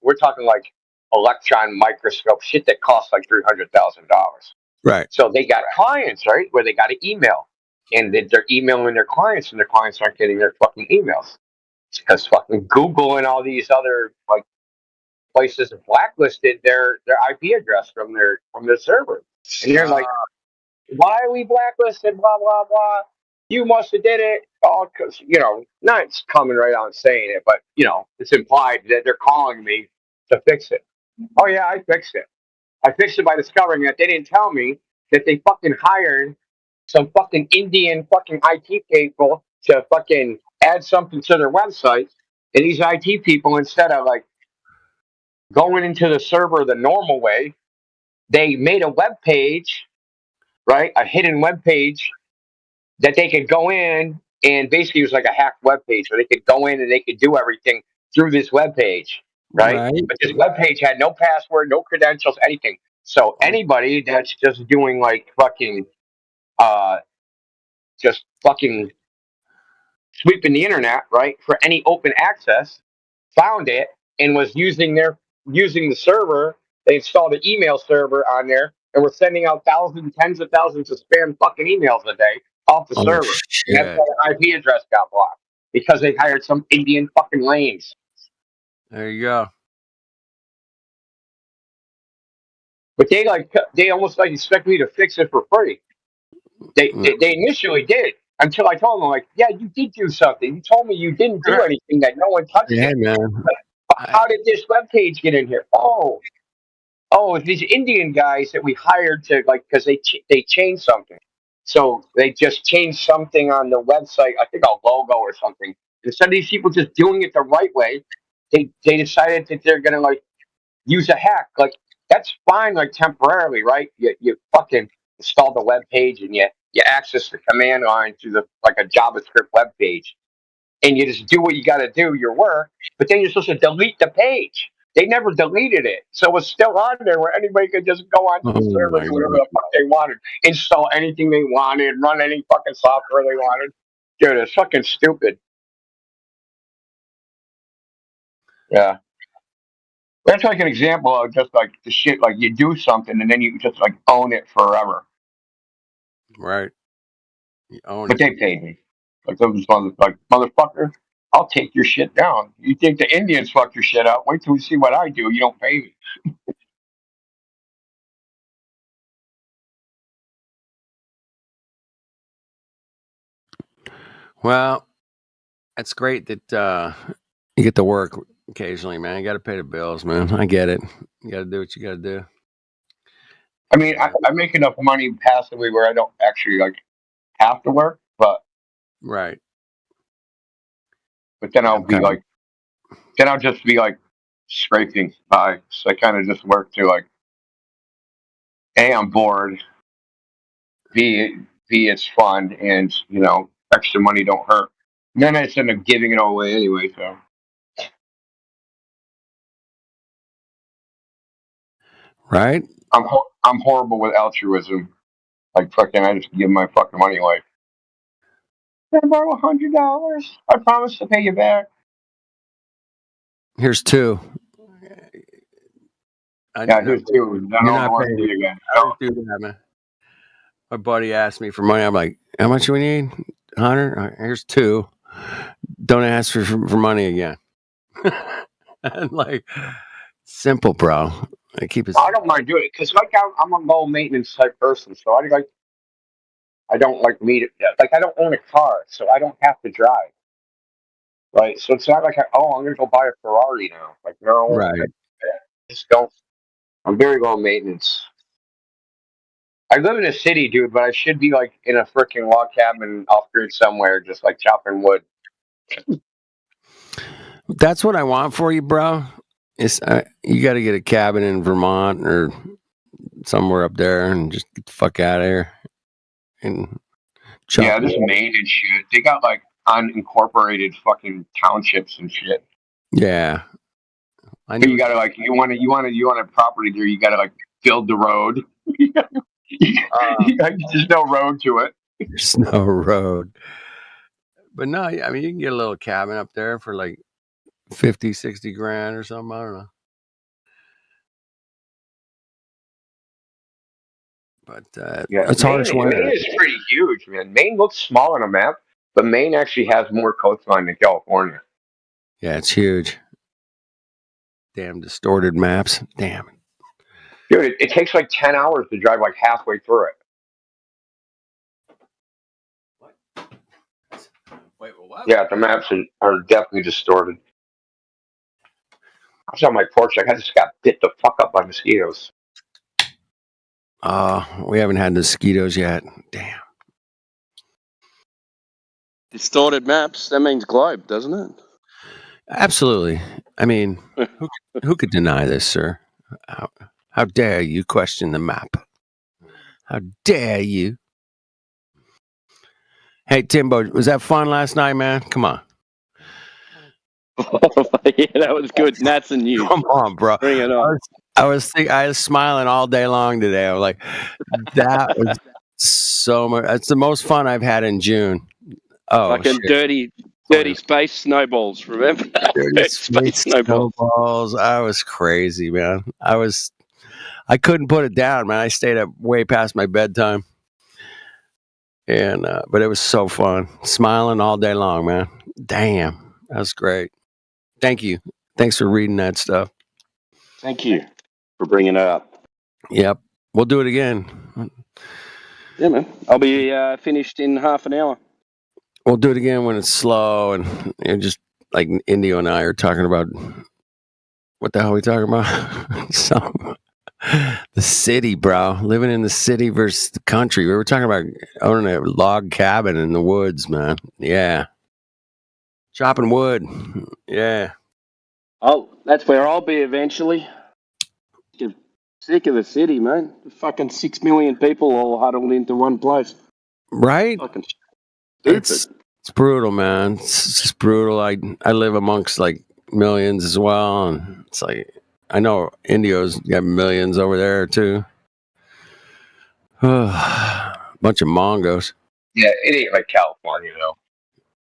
electron microscope shit that costs like $300,000. Right. So they got clients, right, where they got an email, and they're emailing their clients, and their clients aren't getting their fucking emails because fucking Google and all these other like places have blacklisted their IP address from their server, and you're like, why are we blacklisted? Blah blah blah. You must have did it. Oh, because not coming right out and saying it, but it's implied that they're calling me to fix it. Oh yeah, I fixed it. I fixed it by discovering that they didn't tell me that they fucking hired some fucking Indian fucking IT people to fucking add something to their website, and these IT people, instead of like going into the server the normal way, they made a web page, right? A hidden web page that they could go in, and basically it was like a hacked web page where they could go in and they could do everything through this web page, right? But this web page had no password, no credentials, anything. So anybody that's just doing like fucking just fucking sweeping the internet, right, for any open access, found it and was using the server. They installed an email server on there and were sending out tens of thousands of spam fucking emails a day off the server. And that's why the IP address got blocked because they hired some Indian fucking lanes. There you go. But they almost like expect me to fix it for free. They initially did until I told them like, yeah, you did do something. You told me you didn't do anything, that no one touched Yeah, it. man. How did this web page get in here? Oh, it's these Indian guys that we hired to because they changed something. So they just changed something on the website, I think a logo or something. Instead of these people just doing it the right way, they decided that they're gonna like use a hack. Like that's fine, like temporarily, right? You fucking install the web page and you access the command line through the like a JavaScript web page, and you just do what you got to do, your work. But then you're supposed to delete the page. They never deleted it, so it's still on there where anybody could just go onto the server, do whatever the fuck they wanted, install anything they wanted, run any fucking software they wanted. Dude, it's fucking stupid. Yeah. That's like an example of just like the shit, like you do something and then you just like own it forever. Right. You own But they paid me. Like those like motherfucker, I'll take your shit down. You think the Indians fuck your shit up? Wait till we see what I do. You don't pay me. Well, it's great that you get to work occasionally, man. You got to pay the bills, man. I get it. You got to do what you got to do. I mean, I make enough money passively where I don't actually like have to work, but Right. then Yeah, I'll I'm be kind of like, then I'll just be like scraping by. So I kind of just work to like, A, I'm bored. B, it's fun, and extra money don't hurt. And then I just end up giving it all away anyway. So right. I'm horrible with altruism. Like fucking, I just give my fucking money away. Can I borrow $100? I promise to pay you back. Here's two. Yeah, here's two. Then You're I'll not go paying. see you again. I always do that, man. My buddy asked me for money. I'm like, how much do we need? 100? Here's two. Don't ask for money again. And like, simple, bro. I keep it. I don't mind doing it because like I'm a low maintenance type person, so I don't like like I don't own a car, so I don't have to drive. Right, so it's not like I'm gonna go buy a Ferrari now. Like no, Right. I just don't. I'm very low maintenance. I live in a city, dude, but I should be like in a freaking log cabin off grid somewhere, just like chopping wood. That's what I want for you, bro. Is you got to get a cabin in Vermont or somewhere up there and just get the fuck out of here. And Yeah, this Maine and shit. They got like unincorporated fucking townships and shit. Yeah. I You gotta like you want a property there. You gotta like build the road. There's no road to it. There's no road. But no, I mean, you can get a little cabin up there for like 50, 60 grand or something. I don't know. But it's harsh winter. Maine is pretty huge, man. Maine looks small on a map, but Maine actually has more coastline than California. Yeah, it's huge. Damn distorted maps. Damn. Dude, it takes like 10 hours to drive like halfway through it. Wait, what? Yeah, the maps are definitely distorted. I was on my porch, like I just got bit the fuck up by mosquitoes. We haven't had mosquitoes yet. Damn. Distorted maps, that means globe, doesn't it? Absolutely. I mean, who could deny this, sir? How dare you question the map? How dare you? Hey, Timbo, was that fun last night, man? Come on. Yeah, that was good. Nats and you. Come on, bro. Bring it on. I was smiling all day long today. I was like, that was so much. That's the most fun I've had in June. Oh, fucking shit. dirty space snowballs, remember? Dirty space snowballs. I was crazy, man. I couldn't put it down, man. I stayed up way past my bedtime. And but it was so fun. Smiling all day long, man. Damn. That was great. Thank you. Thanks for reading that stuff. Thank you for bringing it up. Yep. We'll do it again. Yeah, man. I'll be finished in half an hour. We'll do it again when it's slow and just like Indio and I are talking about what the hell are we talking about? The city, bro. Living in the city versus the country. We were talking about owning a log cabin in the woods, man. Yeah. Chopping wood. Yeah. Oh, that's where I'll be eventually. Get sick of the city, man. Fucking 6 million people all huddled into one place. Right? Fucking stupid. It's brutal, man. It's just brutal. I live amongst like millions as well, and it's like I know Indio's got millions over there too. Bunch of Mongos. Yeah, it ain't like California though.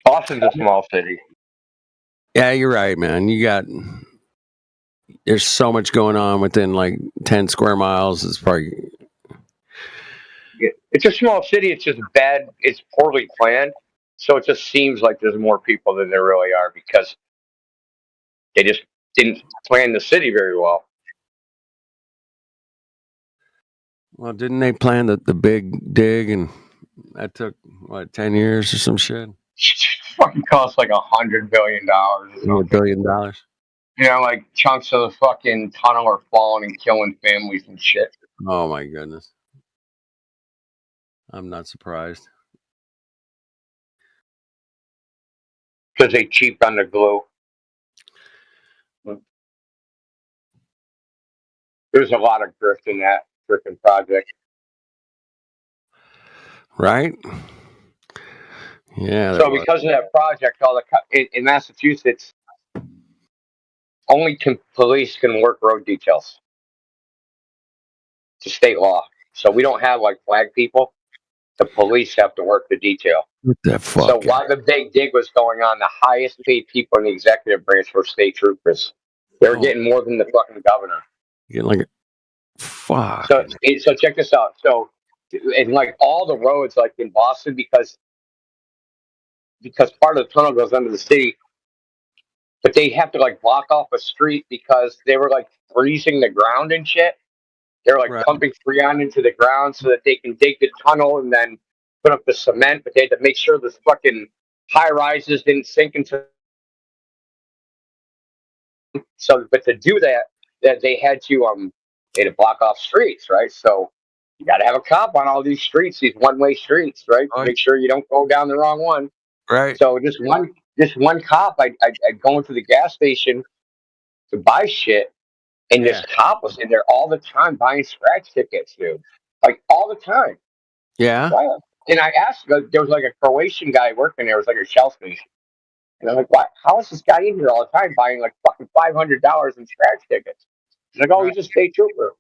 Boston's a small city. Yeah, you're right, man. There's so much going on within like 10 square miles. It's probably It's a small city. It's just bad. It's poorly planned. So it just seems like there's more people than there really are because they just didn't plan the city very well. well, didn't they plan the big dig and that took what 10 years or some shit? fucking costs like $100 billion or something. $1 billion. You know, like chunks of the fucking tunnel are falling and killing families and shit. Oh my goodness. I'm not surprised. Because they cheaped on the glue. There's a lot of grift in that freaking project. Right? Yeah. So because of that project, in Massachusetts, only police can work road details. It's a state law. So we don't have like flag people. The police have to work the detail. What the fuck? So while the big dig was going on, the highest paid people in the executive branch were state troopers. They were getting more than the fucking governor. Getting like fuck. So check this out. So, and like all the roads, like in Boston, because part of the tunnel goes under the city, but they have to like block off a street because they were like freezing the ground and shit. They're like pumping Freon into the ground so that they can dig the tunnel and then put up the cement, but they had to make sure the fucking high rises didn't sink into. So, but to do that they had to block off streets, right? So you got to have a cop on all these streets, these one-way streets, right? To make sure you don't go down the wrong one. Right. So just one cop, I'd go into the gas station to buy shit, and this cop was in there all the time buying scratch tickets, dude. Like all the time. Yeah. Why? And I asked, there was like a Croatian guy working there. It was like a Shell station. And I'm like, why? How is this guy in here all the time buying like fucking $500 in scratch tickets? He's like, oh, he's a state trooper.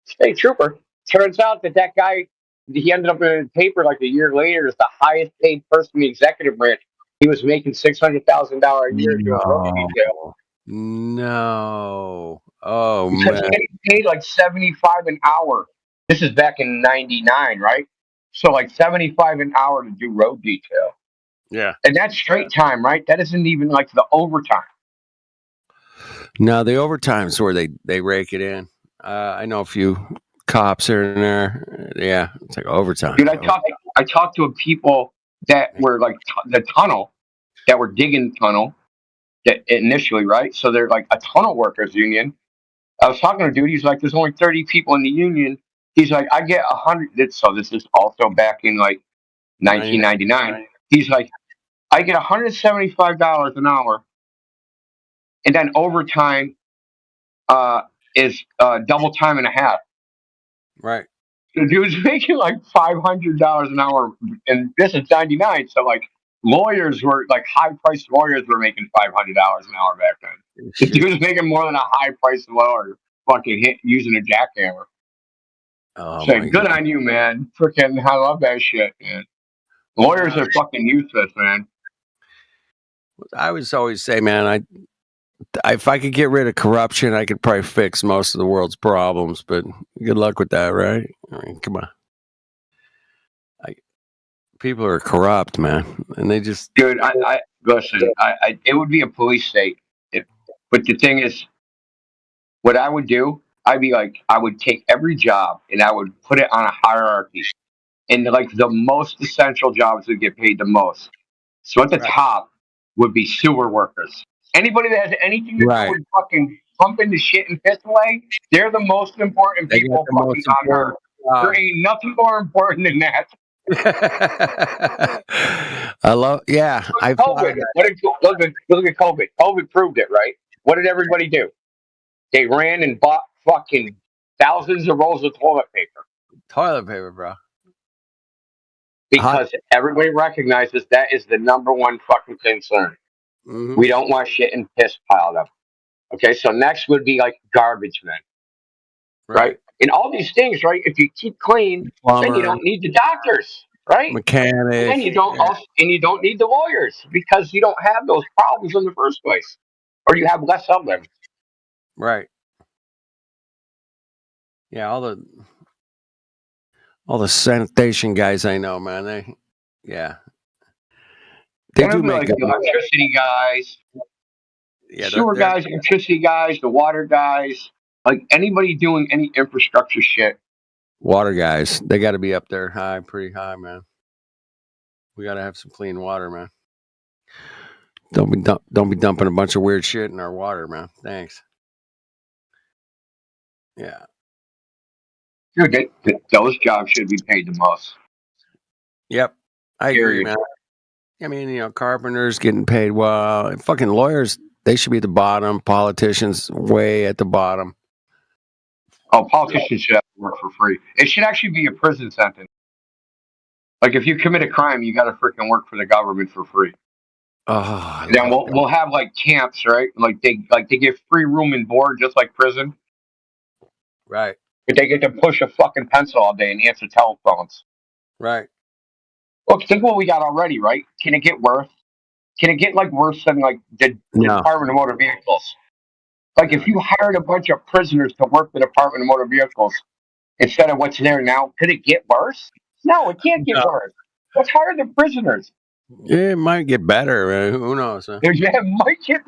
State trooper. Turns out that guy, he ended up in the paper like a year later as the highest paid person in the executive branch. He was making $600,000 a year doing road detail. No. Oh because man. he paid like $75 an hour. This is back in '99, right? So like $75 an hour to do road detail. Yeah. And that's straight time, right? That isn't even like the overtime. No, the overtime's where they rake it in. I know a few cops are in there. Yeah, it's like overtime. Dude, I talked to people that were like the tunnel, that were digging the tunnel that initially, right? So they're like a tunnel workers union. I was talking to a dude. He's like, there's only 30 people in the union. He's like, I get 100. So this is also back in like 1999. He's like, I get $175 an hour, and then overtime is double time and a half. Right. The dude's making like $500 an hour, and this is '99. So like lawyers were like high-priced lawyers were making $500 an hour back then. The dude's making more than a high-priced lawyer fucking using a jackhammer. Oh, so good on you, man. Freaking, I love that shit, man. Lawyers are fucking useless, man. I would always say, man, if I could get rid of corruption, I could probably fix most of the world's problems. But good luck with that, right? I mean, come on. People are corrupt, man, and they just. Dude, I listen. It would be a police state, but the thing is, what I would do, I'd be like, I would take every job and I would put it on a hierarchy, and like the most essential jobs would get paid the most. So at the top would be sewer workers. Anybody that has anything to do with fucking pumping the shit and piss away, they're the most important people fucking on earth. There ain't nothing more important than that. I love, yeah. COVID. Look at COVID. COVID proved it, right? What did everybody do? They ran and bought fucking thousands of rolls of toilet paper. Toilet paper, bro. Because everybody recognizes that is the number one fucking concern. Mm-hmm. We don't want shit and piss piled up. Okay, so next would be like garbage men. Right? And all these things, right? If you keep clean, then you don't need the doctors, right? Mechanic. And you don't need the lawyers because you don't have those problems in the first place. Or you have less of them. Right. Yeah, all the sanitation guys I know, man, they do make like the electricity guys, sewer guys, electricity guys, the water guys, like anybody doing any infrastructure shit. Water guys, they got to be up there high, pretty high, man. We got to have some clean water, man. Don't be dumping a bunch of weird shit in our water, man. Thanks. Yeah. Dude, those jobs should be paid the most. Yep. I agree, Period. man. I mean, carpenters getting paid well. Fucking lawyers, they should be at the bottom. Politicians, way at the bottom. Oh, politicians should have to work for free. It should actually be a prison sentence. Like, if you commit a crime, you got to freaking work for the government for free. Oh, Then we'll have like camps, right? Like they give free room and board, just like prison. Right. But they get to push a fucking pencil all day and answer telephones. Right. Look, think what we got already, right? Can it get worse? Can it get like worse than like the No. Department of Motor Vehicles? Like if you hired a bunch of prisoners to work for the Department of Motor Vehicles instead of what's there now, could it get worse? No, it can't get worse. Let's hire the prisoners. Yeah, it might get better. Man. Who knows? Huh? It might get.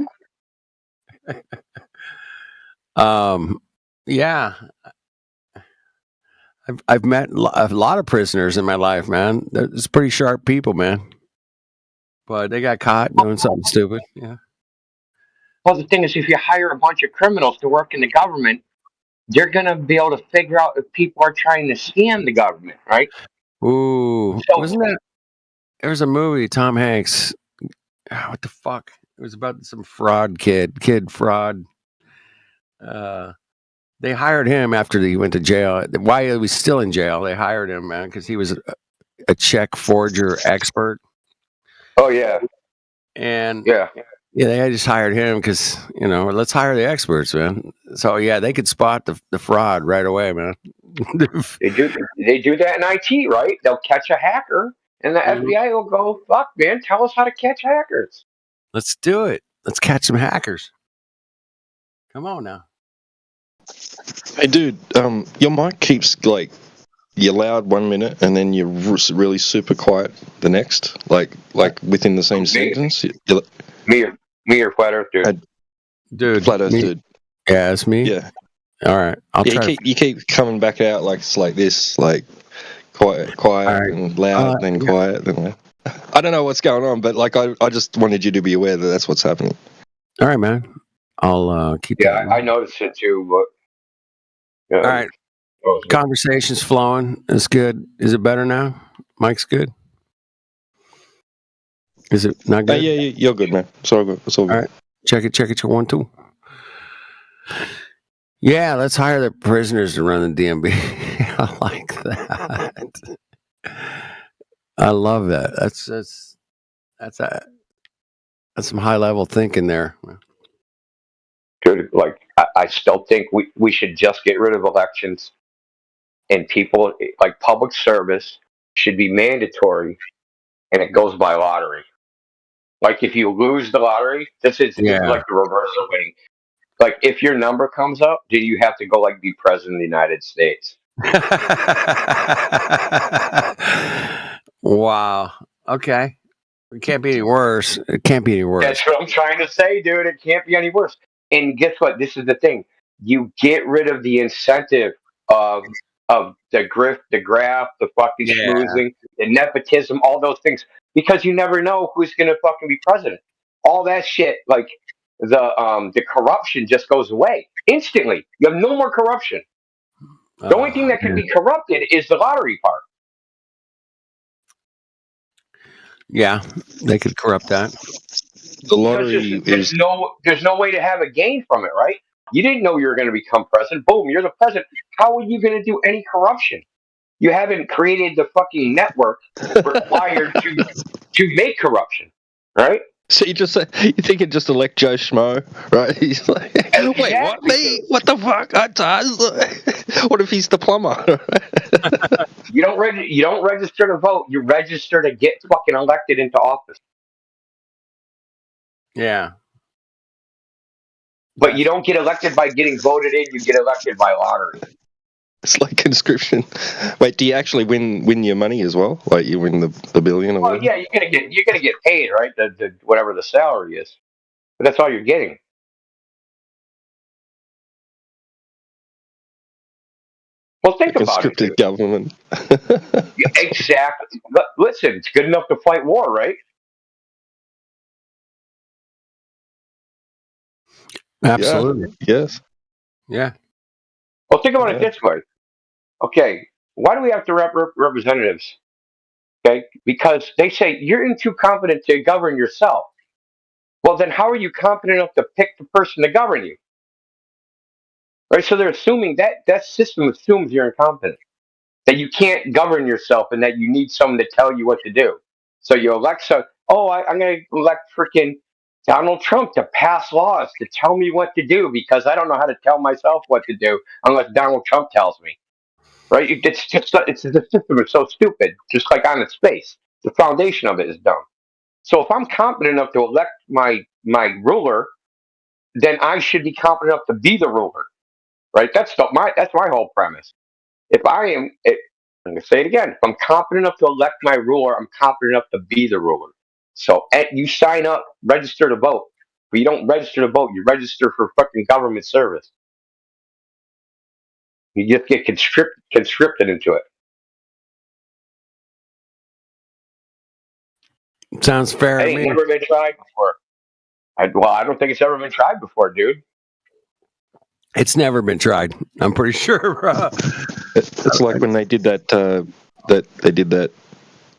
Yeah. I've met a lot of prisoners in my life, man. It's pretty sharp people, man. But they got caught doing something stupid. Yeah. Well, the thing is, if you hire a bunch of criminals to work in the government, they're going to be able to figure out if people are trying to scam the government, right? Ooh, So- wasn't that? There was a movie, Tom Hanks. What the fuck? It was about some fraud kid fraud. They hired him after he went to jail. Why he was still in jail? They hired him, man, because he was a check forger expert. Oh yeah, and yeah. They just hired him because let's hire the experts, man. So yeah, they could spot the fraud right away, man. They do that in IT, right? They'll catch a hacker, and the FBI will go, "Fuck, man, tell us how to catch hackers." Let's do it. Let's catch some hackers. Come on now. Hey, dude, your mic keeps like you're loud 1 minute and then you're really super quiet the next, like within the same sentence. Me or Flat Earth, dude. Dude, Flat Earth, dude. Yeah, it's me. Yeah. All right. I'll try. You keep coming back out like it's like this, like quiet, and loud, then quiet, then. I don't know what's going on, but like I just wanted you to be aware that that's what's happening. All right, man. I'll keep. Yeah, I noticed it too. But all right. Conversation's flowing. It's good. Is it better now? Mike's good. Is it not good? Yeah, you're good, man. It's all good. It's all good. All right. Check it. 1, 2. Yeah, let's hire the prisoners to run the DMV. I like that. I love that. That's some high level thinking there. Dude, like I still think we should just get rid of elections, and people like public service should be mandatory, and it goes by lottery. Like if you lose the lottery, this is like the reverse of winning. Like if your number comes up, do you have to go like be president of the United States? Wow. Okay. It can't be any worse. It can't be any worse. That's what I'm trying to say, dude. It can't be any worse. And guess what? This is the thing. You get rid of the incentive of the grift, the graft, the fucking schmoozing, the nepotism, all those things, because you never know who's going to fucking be president. All that shit, like the corruption, just goes away instantly. You have no more corruption. The only thing that can be corrupted is the lottery part. Yeah, they could corrupt that. The lottery there's no way to have a gain from it, right? You didn't know you were going to become president. Boom, you're the president. How are you going to do any corruption? You haven't created the fucking network required to make corruption, right? So you think it just elect Joe Schmo, right? He's like, wait, what? Me? What the fuck? What if he's the plumber? You don't register to vote. You register to get fucking elected into office. Yeah. But you don't get elected by getting voted in. You get elected by lottery. It's like conscription. Wait, do you actually win your money as well? Like you win the billion or whatever? Yeah, you're gonna get paid, right? The whatever the salary is, but that's all you're getting. Well, think about it. Conscripted government. Exactly. Listen, it's good enough to fight war, right? Absolutely. Yes. Yeah. Well, think about it Yeah. this way. Okay, why do we have to representatives? Okay, because they say you're too competent to govern yourself. Well, then how are you competent enough to pick the person to govern you? Right? So they're assuming that system assumes you're incompetent, that you can't govern yourself, and that you need someone to tell you what to do. So you elect I'm going to elect freaking Donald Trump to pass laws to tell me what to do because I don't know how to tell myself what to do unless Donald Trump tells me. Right? The system is so stupid. Just like on its face, the foundation of it is dumb. So if I'm competent enough to elect my ruler, then I should be competent enough to be the ruler. Right? That's my whole premise. I'm going to say it again. If I'm competent enough to elect my ruler, I'm competent enough to be the ruler. So you sign up, register to vote. But you don't register to vote. You register for fucking government service. You just get conscripted into it. Sounds fair It to ain't me. never been tried before. I don't think it's ever been tried before, dude. It's never been tried. I'm pretty sure. It's like when they did that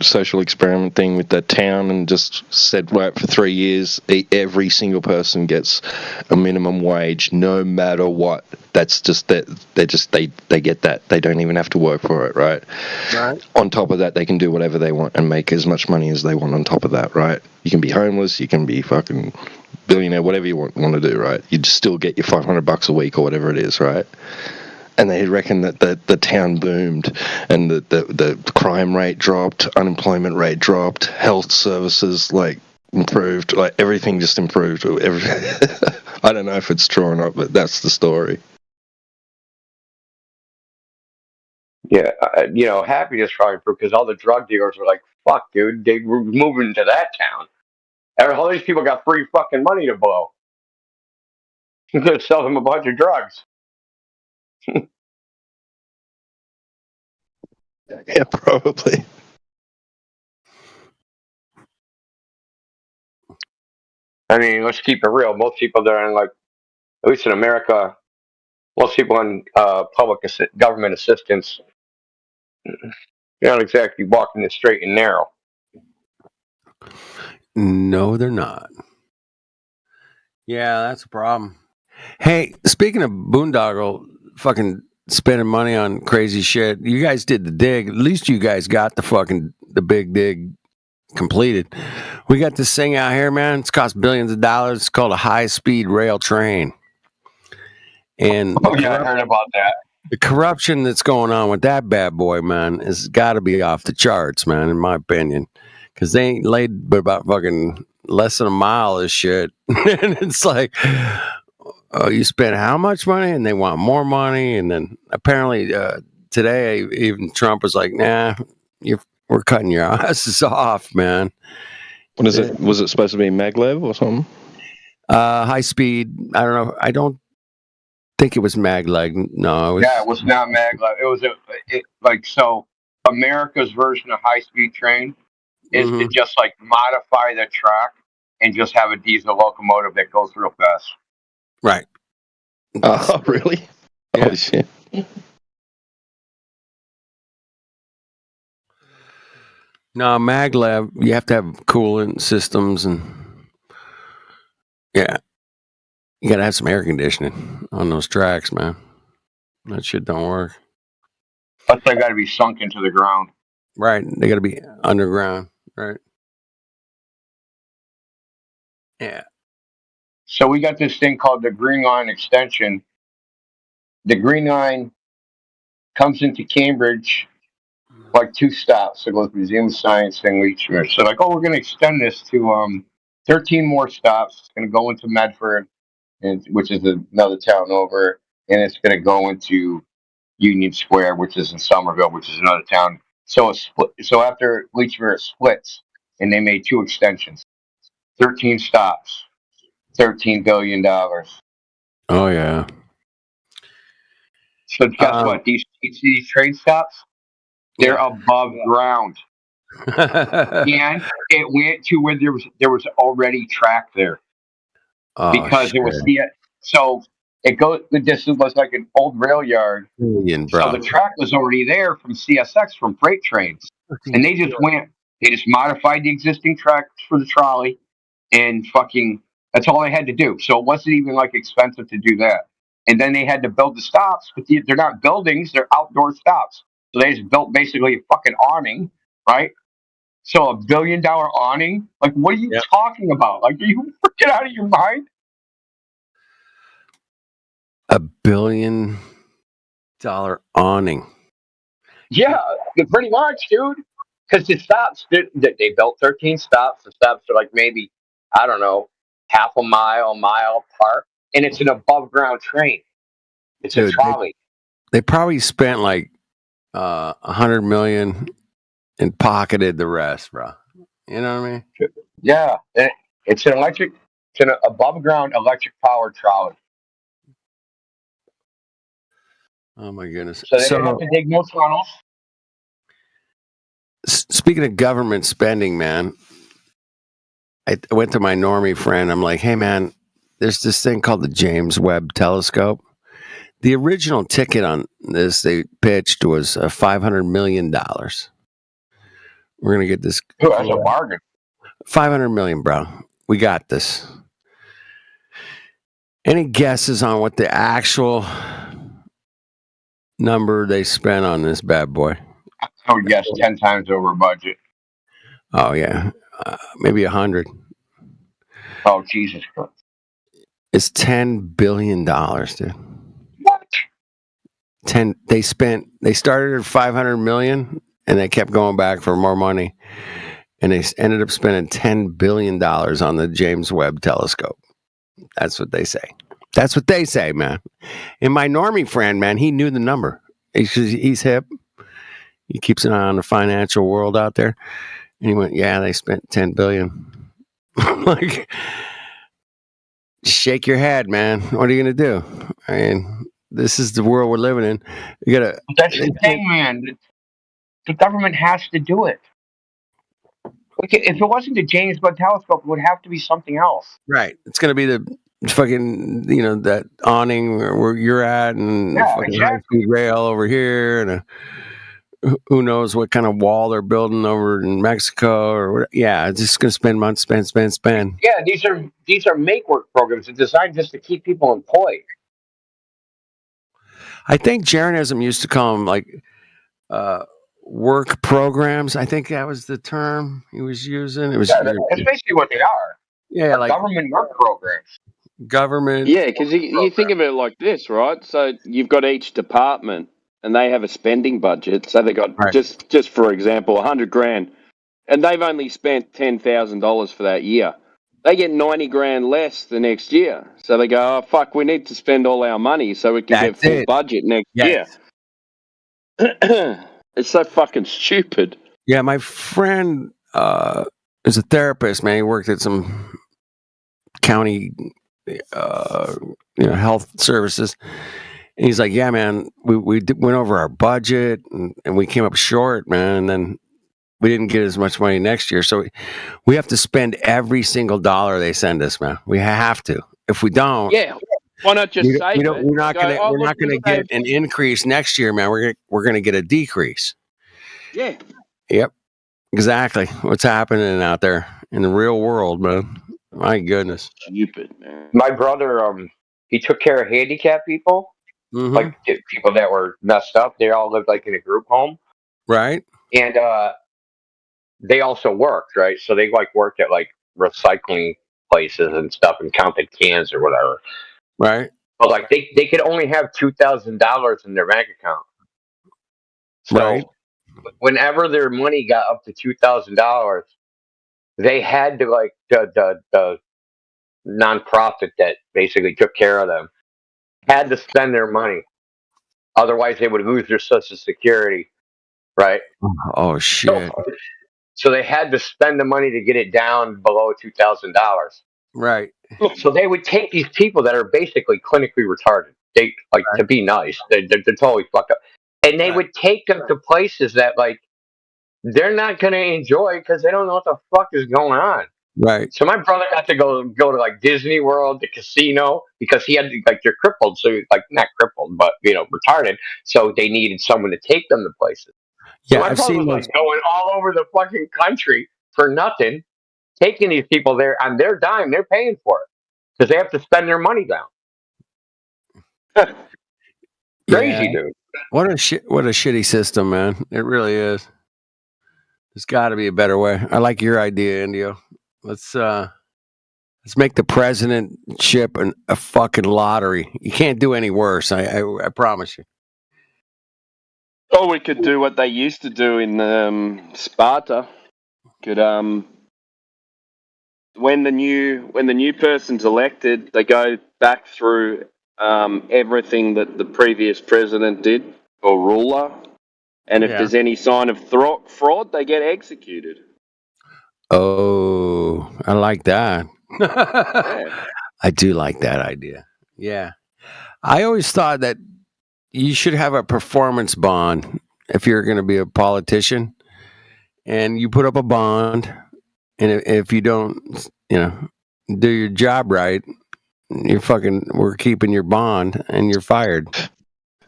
social experiment thing with that town and just said, right, for 3 years, every single person gets a minimum wage, no matter what. That's just that they get that. They don't even have to work for it, right? Right. On top of that, they can do whatever they want and make as much money as they want on top of that, right? You can be homeless, you can be fucking billionaire, whatever you want to do, right? You'd still get your $500 a week or whatever it is, right? And they reckon that the town boomed and the crime rate dropped, unemployment rate dropped, health services improved, everything just improved. I don't know if it's true or not, but that's the story. Yeah, happiness probably improved because all the drug dealers were like, "Fuck, dude, they were moving to that town." And all these people got free fucking money to blow. You could sell them a bunch of drugs. Yeah, probably. I mean, let's keep it real. Most people that are in at least in America, most people in government assistance, you're not exactly walking the straight and narrow. No, they're not. Yeah, that's a problem. Hey, speaking of boondoggle, fucking spending money on crazy shit, you guys did the dig. At least you guys got the big dig completed. We got this thing out here, man. It's cost billions of dollars. It's called a high-speed rail train. And I heard about that. the corruption that's going on with that bad boy, man, has got to be off the charts, man, in my opinion. Because they ain't laid but about fucking less than a mile of shit. And it's like, oh, you spent how much money? And they want more money. And then apparently today, even Trump was like, nah, we're cutting your asses off, man. What is it? Was it supposed to be maglev or something? High speed. I don't know. I don't think it was maglev. No. It was not maglev. It was America's version of high-speed train is to just modify the track and just have a diesel locomotive that goes real fast. Right. Oh, really? Yeah. Holy shit. No, maglev, you have to have coolant systems and yeah. You gotta have some air conditioning on those tracks, man. That shit don't work. Plus, they got to be sunk into the ground. Right. They gotta be underground. Right. Yeah. So we got this thing called the Green Line Extension. The Green Line comes into Cambridge 2 stops. So it goes Museum of Science and Leechmere. So we're going to extend this to 13 more stops. It's going to go into Medford, which is another town over, and it's going to go into Union Square, which is in Somerville, which is another town. So it's split. So after Leechmere, it splits, and they made 2 extensions. 13 stops, $13 billion. Oh yeah. So guess what? These train stops, they're above ground, and it went to where there was already track there, because it was So it goes. This was like an old rail yard. Bro. So the track was already there from CSX from freight trains, and they just went. They just modified the existing tracks for the trolley, and fucking that's all they had to do. So it wasn't even like expensive to do that. And then they had to build the stops, but they're not buildings; they're outdoor stops. So they just built basically a fucking awning, right? So $1 billion awning? Like, what are you talking about? Like, are you freaking out of your mind? $1 billion awning. Yeah, pretty much, dude. Because the stops, they built 13 stops. The stops are like maybe, I don't know, half a mile apart. And it's an above ground train. It's a trolley. They probably spent like $100 million and pocketed the rest, bro. You know what I mean? Yeah. It's an above ground electric powered trolley. Oh my goodness. So they didn't have to dig no tunnels. Speaking of government spending, man, I went to my normie friend. I'm like, hey, man, there's this thing called the James Webb Telescope. The original ticket on this they pitched was $500 million. We're going to get this. Ooh, that's a bargain. $500 million, bro. We got this. Any guesses on what the actual number they spent on this bad boy? Oh, yes, 10 times over budget. Oh, yeah. Maybe 100. Oh, Jesus Christ. It's $10 billion, dude. What? They started at 500 million and they kept going back for more money. And they ended up spending $10 billion on the James Webb Telescope. That's what they say. That's what they say, man. And my normie friend, man, he knew the number. He's hip. He keeps an eye on the financial world out there. And he went, yeah, they spent $10 billion. Like, shake your head, man. What are you going to do? I mean, this is the world we're living in. You got to. That's the thing, man. The government has to do it. If it wasn't the James Webb Telescope, it would have to be something else. Right. It's going to be the fucking, that awning where you're at and fucking high-speed rail over here and who knows what kind of wall they're building over in Mexico or whatever. Yeah, it's just going to spend months, spend. Yeah, these are make-work programs. They're designed just to keep people employed. I think Jeranism used to call them like work programs. I think that was the term he was using. It was that's basically what they are. Yeah, like government work programs. Government. Yeah, because you think of it like this, right? So you've got each department, and they have a spending budget. So they got just for example, $100,000, and they've only spent $10,000 for that year. They get $90,000 less the next year. So they go, oh fuck, we need to spend all our money so we can get full budget next year. It's so fucking stupid. Yeah, my friend is a therapist, man. He worked at some county health services. And he's like, yeah, man, we went over our budget and we came up short, man. And then we didn't get as much money next year. So we have to spend every single dollar they send us, man. We have to. If we don't, why not just save it? We're not gonna get an increase next year, man. We're gonna get a decrease. Yeah. Yep. Exactly. What's happening out there in the real world, man? My goodness. Stupid, man. My brother, he took care of handicapped people, like people that were messed up. They all lived like in a group home, right? And they also worked, right? So they like worked at like recycling places and stuff and counted cans or whatever, right? But like they could only have $2,000 in their bank account. So whenever their money got up to $2,000, they had to like the nonprofit that basically took care of them had to spend their money. Otherwise, they would lose their Social Security, right? Oh shit! So they had to spend the money to get it down below $2,000. Right. So they would take these people that are basically clinically retarded. They like to be nice. They're totally fucked up, and they would take them to places that like they're not going to enjoy because they don't know what the fuck is going on. Right. So my brother got to go to like Disney World, the casino, because he had like they're crippled, so like not crippled, but retarded. So they needed someone to take them to places. So Yeah, my I've brother seen was those. like going all over the fucking country for nothing, taking these people there on their dime. They're paying for it because they have to spend their money down. Crazy, Yeah. dude. What a shitty system, man. It really is. There's got to be a better way. I like your idea, Indio. Let's make the presidentship a fucking lottery. You can't do any worse. I promise you. Or we could do what they used to do in Sparta. Could when the new person's elected, they go back through everything that the previous president did or ruler, and if Yeah. there's any sign of fraud, they get executed. Oh, I like that. Yeah. I do like that idea. Yeah. I always thought that you should have a performance bond if you're going to be a politician, and you put up a bond, and if you don't, do your job right, we're keeping your bond and you're fired.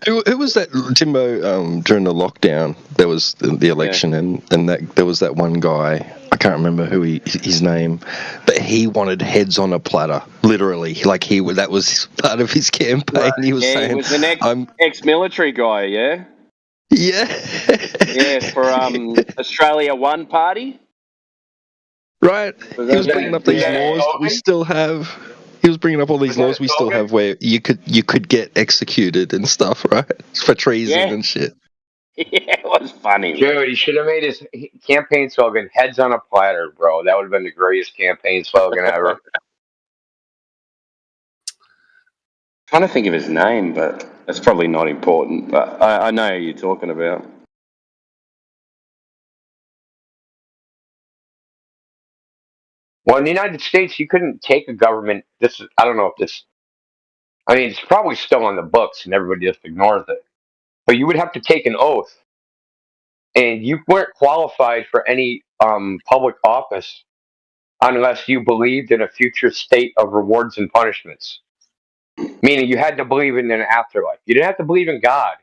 Who was that, Timbo? During the lockdown, there was the election, and that there was that one guy. I can't remember his name, but he wanted heads on a platter, literally. Like that was part of his campaign. Right. He was saying, he was an ex-military guy. Yeah. Yeah, for Australia One Party. Right. He was bringing up these laws that we still have. He was bringing up all these laws we still have where you could get executed and stuff, right? For treason and shit. Yeah, it was funny. Dude, he should have made his campaign slogan "Heads on a Platter," bro. That would have been the greatest campaign slogan ever. Trying to think of his name, but that's probably not important. But I know who you're talking about. Well, in the United States, you couldn't take a government. I don't know if this. I mean, it's probably still on the books, and everybody just ignores it. But you would have to take an oath, and you weren't qualified for any public office unless you believed in a future state of rewards and punishments. Meaning, you had to believe in an afterlife. You didn't have to believe in God.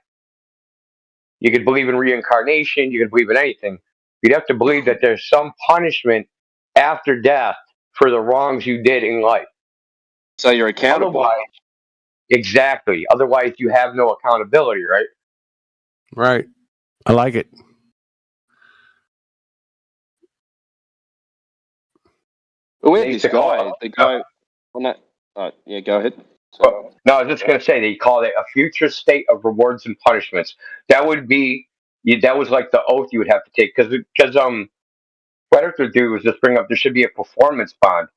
You could believe in reincarnation. You could believe in anything. You'd have to believe that there's some punishment after death for the wrongs you did in life. So you're accountable. Exactly. Otherwise, you have no accountability, right? Right. I like it. But we have this guy. The guy. Yeah, go ahead. No, I was just going to say they call it a future state of rewards and punishments. That would be that was like the oath you would have to take because what I have to do is just bring up there should be a performance bond.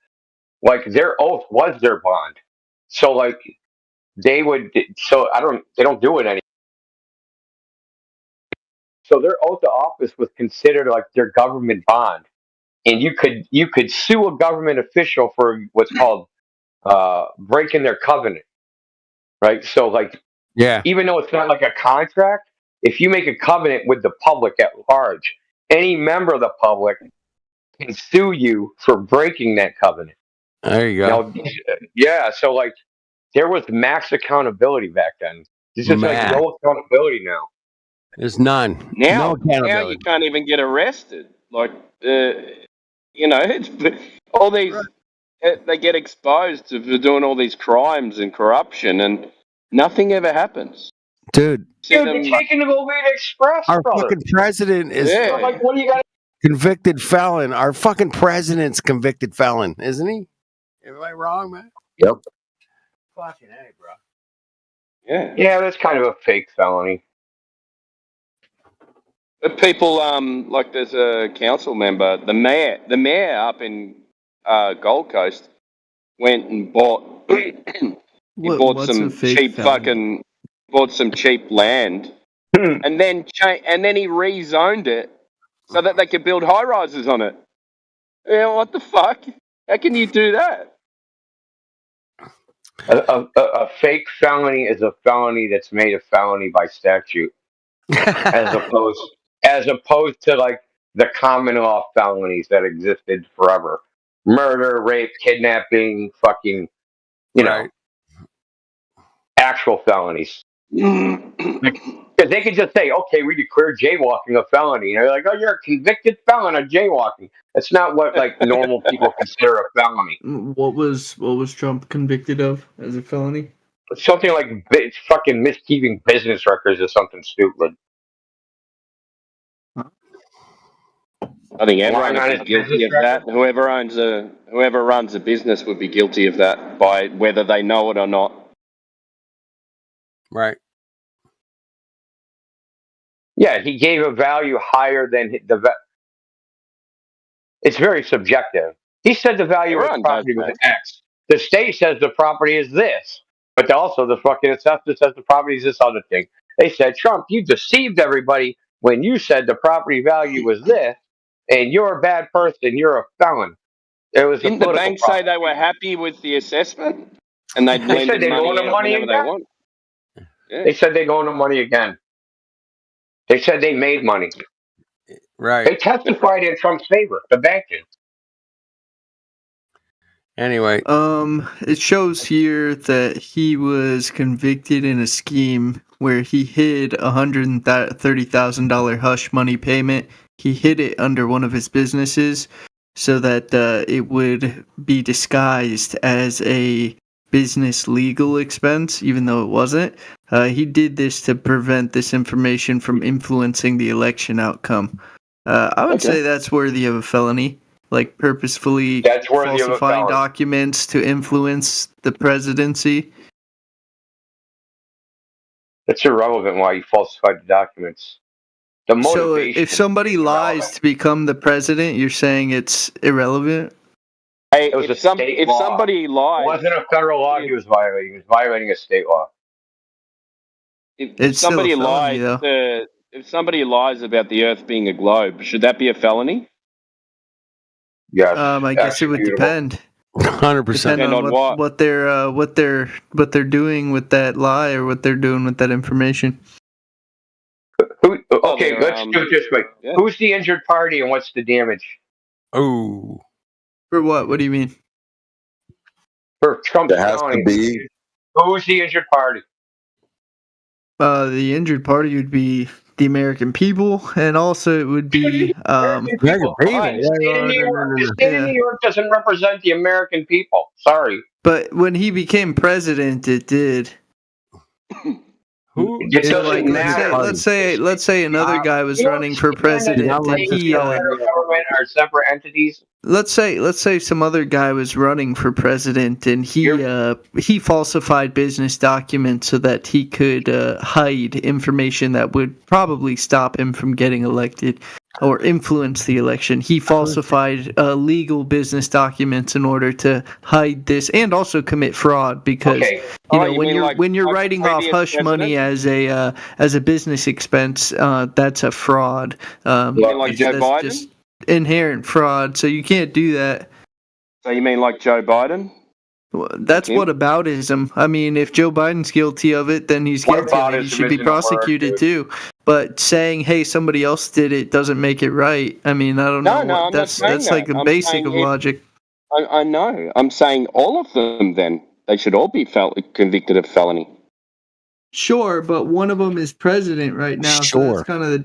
Like their oath was their bond, so like they would. So they don't do it anymore. So their oath of office was considered like their government bond, and you could sue a government official for what's called breaking their covenant. Right, so like, even though it's not like a contract, if you make a covenant with the public at large, any member of the public can sue you for breaking that covenant. There you go. Now, so like, there was max accountability back then. There's just like no accountability now. There's none. Now, no accountability. Now you can't even get arrested. Like, it's all these. They get exposed for doing all these crimes and corruption, and nothing ever happens. Dude, they're taking the Golden Express. Our fucking president is like, what do you got? Convicted felon. Our fucking president's convicted felon, isn't he? Am I wrong, man? Yep. Fucking A, bro. Yeah. Yeah, that's kind of a fake felony. But people, like there's a council member, the mayor up in Gold Coast went and bought bought some cheap felony? Bought some cheap land, and then he rezoned it so that they could build high rises on it. Yeah, what the fuck? How can you do that? A fake felony is a felony that's made a felony by statute, as opposed to like the common law felonies that existed forever. murder, rape, kidnapping, fucking, you know, actual felonies. Because they could just say, okay, we declare jaywalking a felony. And they're like, oh, you're a convicted felon of jaywalking. That's not what like normal people consider a felony. What was Trump convicted of as a felony? Something like fucking miskeeping business records or something stupid. I think everyone would be guilty of that. Whoever runs a business would be guilty of that, by whether they know it or not. Right. Yeah, he gave a value higher than it's very subjective. He said the value of the property was X. The state says the property is this, but also the fucking assessor says the property is this other thing. They said, Trump, you deceived everybody when you said the property value was this, and you're a bad person, you're a felon. It was Didn't the bank say they were happy with the assessment and they'd They lend said they'd loan money him money whenever they again. want? Yeah. They said they'd loan him money again. They said they made money. Right. They testified in Trump's favor. The bank did. Anyway, it shows here that he was convicted in a scheme where he hid $130,000 hush money payment. He hid it under one of his businesses so that it would be disguised as a business legal expense, even though it wasn't. He did this to prevent this information from influencing the election outcome. I would say that's worthy of a felony. Like purposefully falsifying documents to influence the presidency. It's irrelevant why you falsified the documents. The motivation. So if somebody lies to become the president, you're saying it's irrelevant? Hey, it was if somebody lies, it wasn't a federal law he was violating. He was violating a state law. If somebody lies, if somebody lies about the Earth being a globe, should that be a felony? Yes. I guess it would depend. 100%. Depend on what they're doing with that lie or what they're doing with that information. Okay, let's do it this way. Yeah. Who's the injured party and what's the damage? Oh. For what? What do you mean? For Trump. It has to be. Who's the injured party? The injured party would be the American people, and also it would be The state of New York doesn't represent the American people. Sorry. But when he became president, it did. Who? It doesn't matter. Let's say another guy was running for president. Are separate entities. Let's say some other guy was running for president, and he falsified business documents so that he could hide information that would probably stop him from getting elected or influence the election. He falsified legal business documents in order to hide this and also commit fraud because when you're writing off hush money as a business expense, that's a fraud. Like Joe Biden? Just inherent fraud, so you can't do that. So you mean like Joe Biden? Well, that's whataboutism. I mean, if Joe Biden's guilty of it, then he's guilty of it. He should be prosecuted too. But saying, "Hey, somebody else did it," doesn't make it right. I mean, I don't know. No, that's like the basic of logic. I know. I'm saying all of them. Then they should all be convicted of felony. Sure, but one of them is president right now. So that's kind of the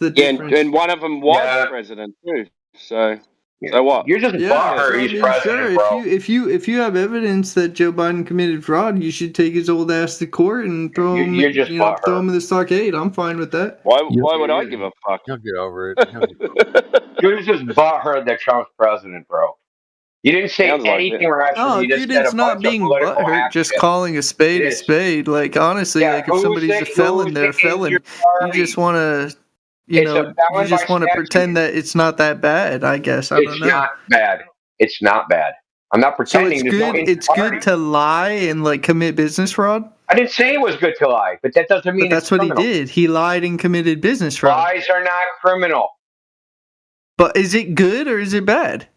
difference. And one of them was president too. So what? You're just butthurt. He's president, bro. If you have evidence that Joe Biden committed fraud, you should take his old ass to court and throw him. Throw him in the stockade. I'm fine with that. Why would I give a fuck? He'll get over it. You're just butthurt that Trump's president, bro. You didn't say anything rational. No, dude, it's not being butthurt. Just calling a spade a spade. Like honestly, like if somebody's a felon, they're a felon. You just want to. You just want to pretend that it's not that bad, I guess. I don't know. It's not bad. It's not bad. I'm not pretending. So it's good to lie and like commit business fraud? I didn't say it was good to lie, but that doesn't mean that's what criminal. He did. He lied and committed business fraud. Lies are not criminal. But is it good or is it bad?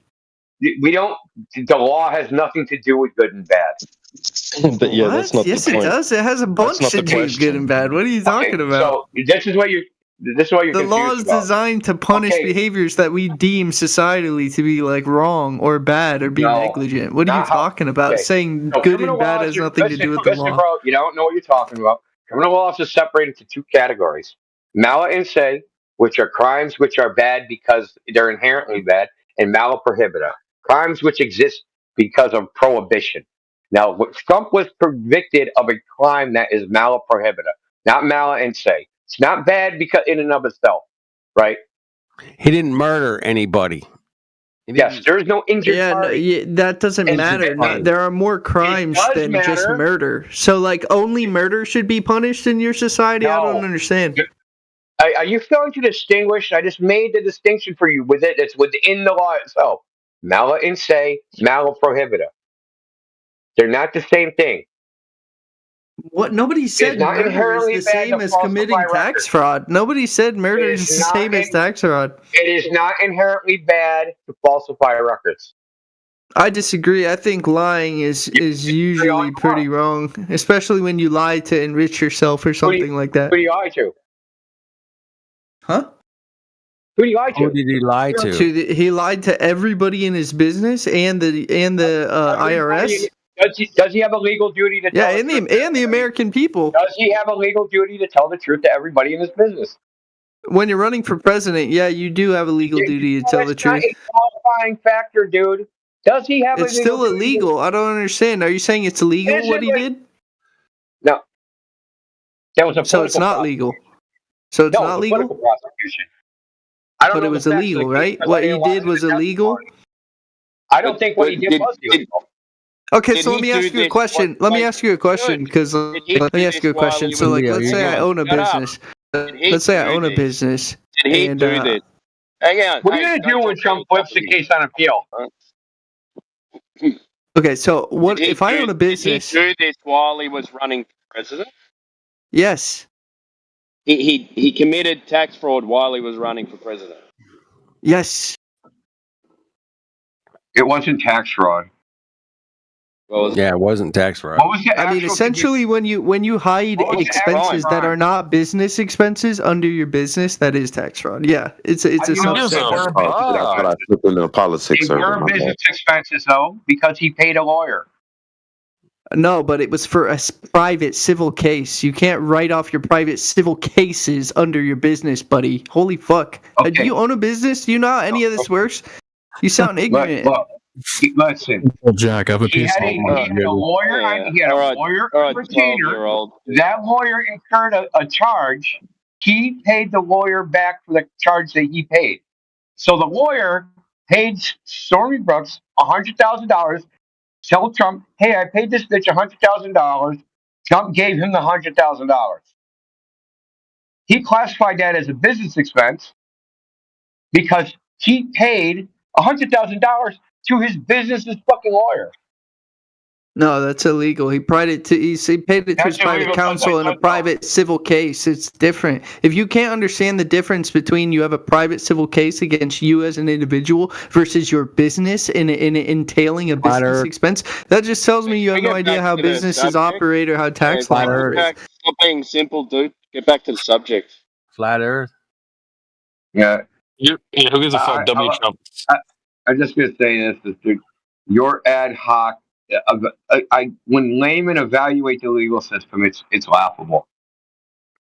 We don't. The law has nothing to do with good and bad. But yeah, that's not yes, the point. It does. It has a bunch to do with good and bad. What are you talking about? So this is what This is why you're The law confused is about. designed to punish Okay. behaviors that we deem societally to be like wrong or bad or be No, negligent. What are you not how- talking about? okay. Saying So good criminal and bad laws has are- nothing to listen, do with the listen, law. bro, you don't know what you're talking about. Criminal laws are separated into two categories: mala in se, which are crimes which are bad because they're inherently bad, and mala prohibita, crimes which exist because of prohibition. Now, Trump was convicted of a crime that is mala prohibita, not mala in se. It's not bad because in and of itself, right? He didn't murder anybody. Yes, there is no injured Yeah, no, party. yeah, that doesn't Injured matter. No, party. there are more crimes does than just matter. murder. So, like, only murder should be punished in your society? I don't No. understand. Are you failing to distinguish? I just made the distinction for you with it. It's within the law itself. Mala in se, mala prohibita. They're not the same thing. What? Nobody said not murder is inherently the bad same to as falsify committing tax records. fraud. Nobody said murder It is is the not same as tax fraud. It is not inherently bad to falsify records. I disagree. I think lying is usually pretty wrong, especially when you lie to enrich yourself or something like that. Who do you lie to? Huh? Who do you lie to? Who did he lie to? He lied to everybody in his business and the IRS. Does he have a legal duty to Yeah, tell and the American people. Does he have a legal duty to tell the truth to everybody in his business? When you're running for president, yeah, you do have a legal duty to tell the It's not truth. a qualifying factor, dude. Does he have It's a legal still duty? illegal. I don't understand. Are you saying it's illegal Is what it he like- did? No. That was a So it's political not prosecution. legal. So it's No, not it was a legal? political prosecution. I don't But know it the was facts of the illegal, case right? because What I he didn't watch did the was illegal? I don't think what he did was illegal. Okay, Did so let he me do ask you a this- question. Let me ask you a question because let me ask you a question. So, like, let's say I own a business. Let's say I own a business. Did he and, do this? Hang on. What are you going to do when Trump flips the case on appeal? Okay, so what Did he if I do- own a business? Did he do this while he was running for president? Yes. He committed tax fraud while he was running for president. Yes. It wasn't tax fraud. Yeah, it wasn't tax fraud. What was the I mean, actual essentially, when you hide What was the actual expenses that crime? are not business expenses under your business, that is tax fraud. Yeah, it's a You know, subset. they were That's what I slipped into politics. They were business expenses, though, because he paid a lawyer. No, but it was for a private civil case. You can't write off your private civil cases under your business, buddy. Holy fuck! Do you own a business? Do you know how any of this works? You sound ignorant. Listen. Well, Jack, I have a He piece had a lawyer. He had a lawyer on retainer. That lawyer incurred a charge. He paid the lawyer back for the charge that he paid. So the lawyer paid Stormy Brooks $100,000. Tell Trump, hey, I paid this bitch $100,000. Trump gave him the $100,000. He classified that as a business expense because he paid $100,000 to his business's fucking lawyer. No, that's illegal. He paid it to his That's private illegal. counsel in a private civil case. It's different. If you can't understand the difference between you have a private civil case against you as an individual versus your business in entailing a business expense, that just tells me you have no idea how businesses operate or how tax law operates. Stop being simple, dude. Get back to the subject. Flat Earth. Yeah. Who gives a fuck? W. Trump. I'm just going to say this, dude. Your ad hoc. When laymen evaluate the legal system, it's laughable.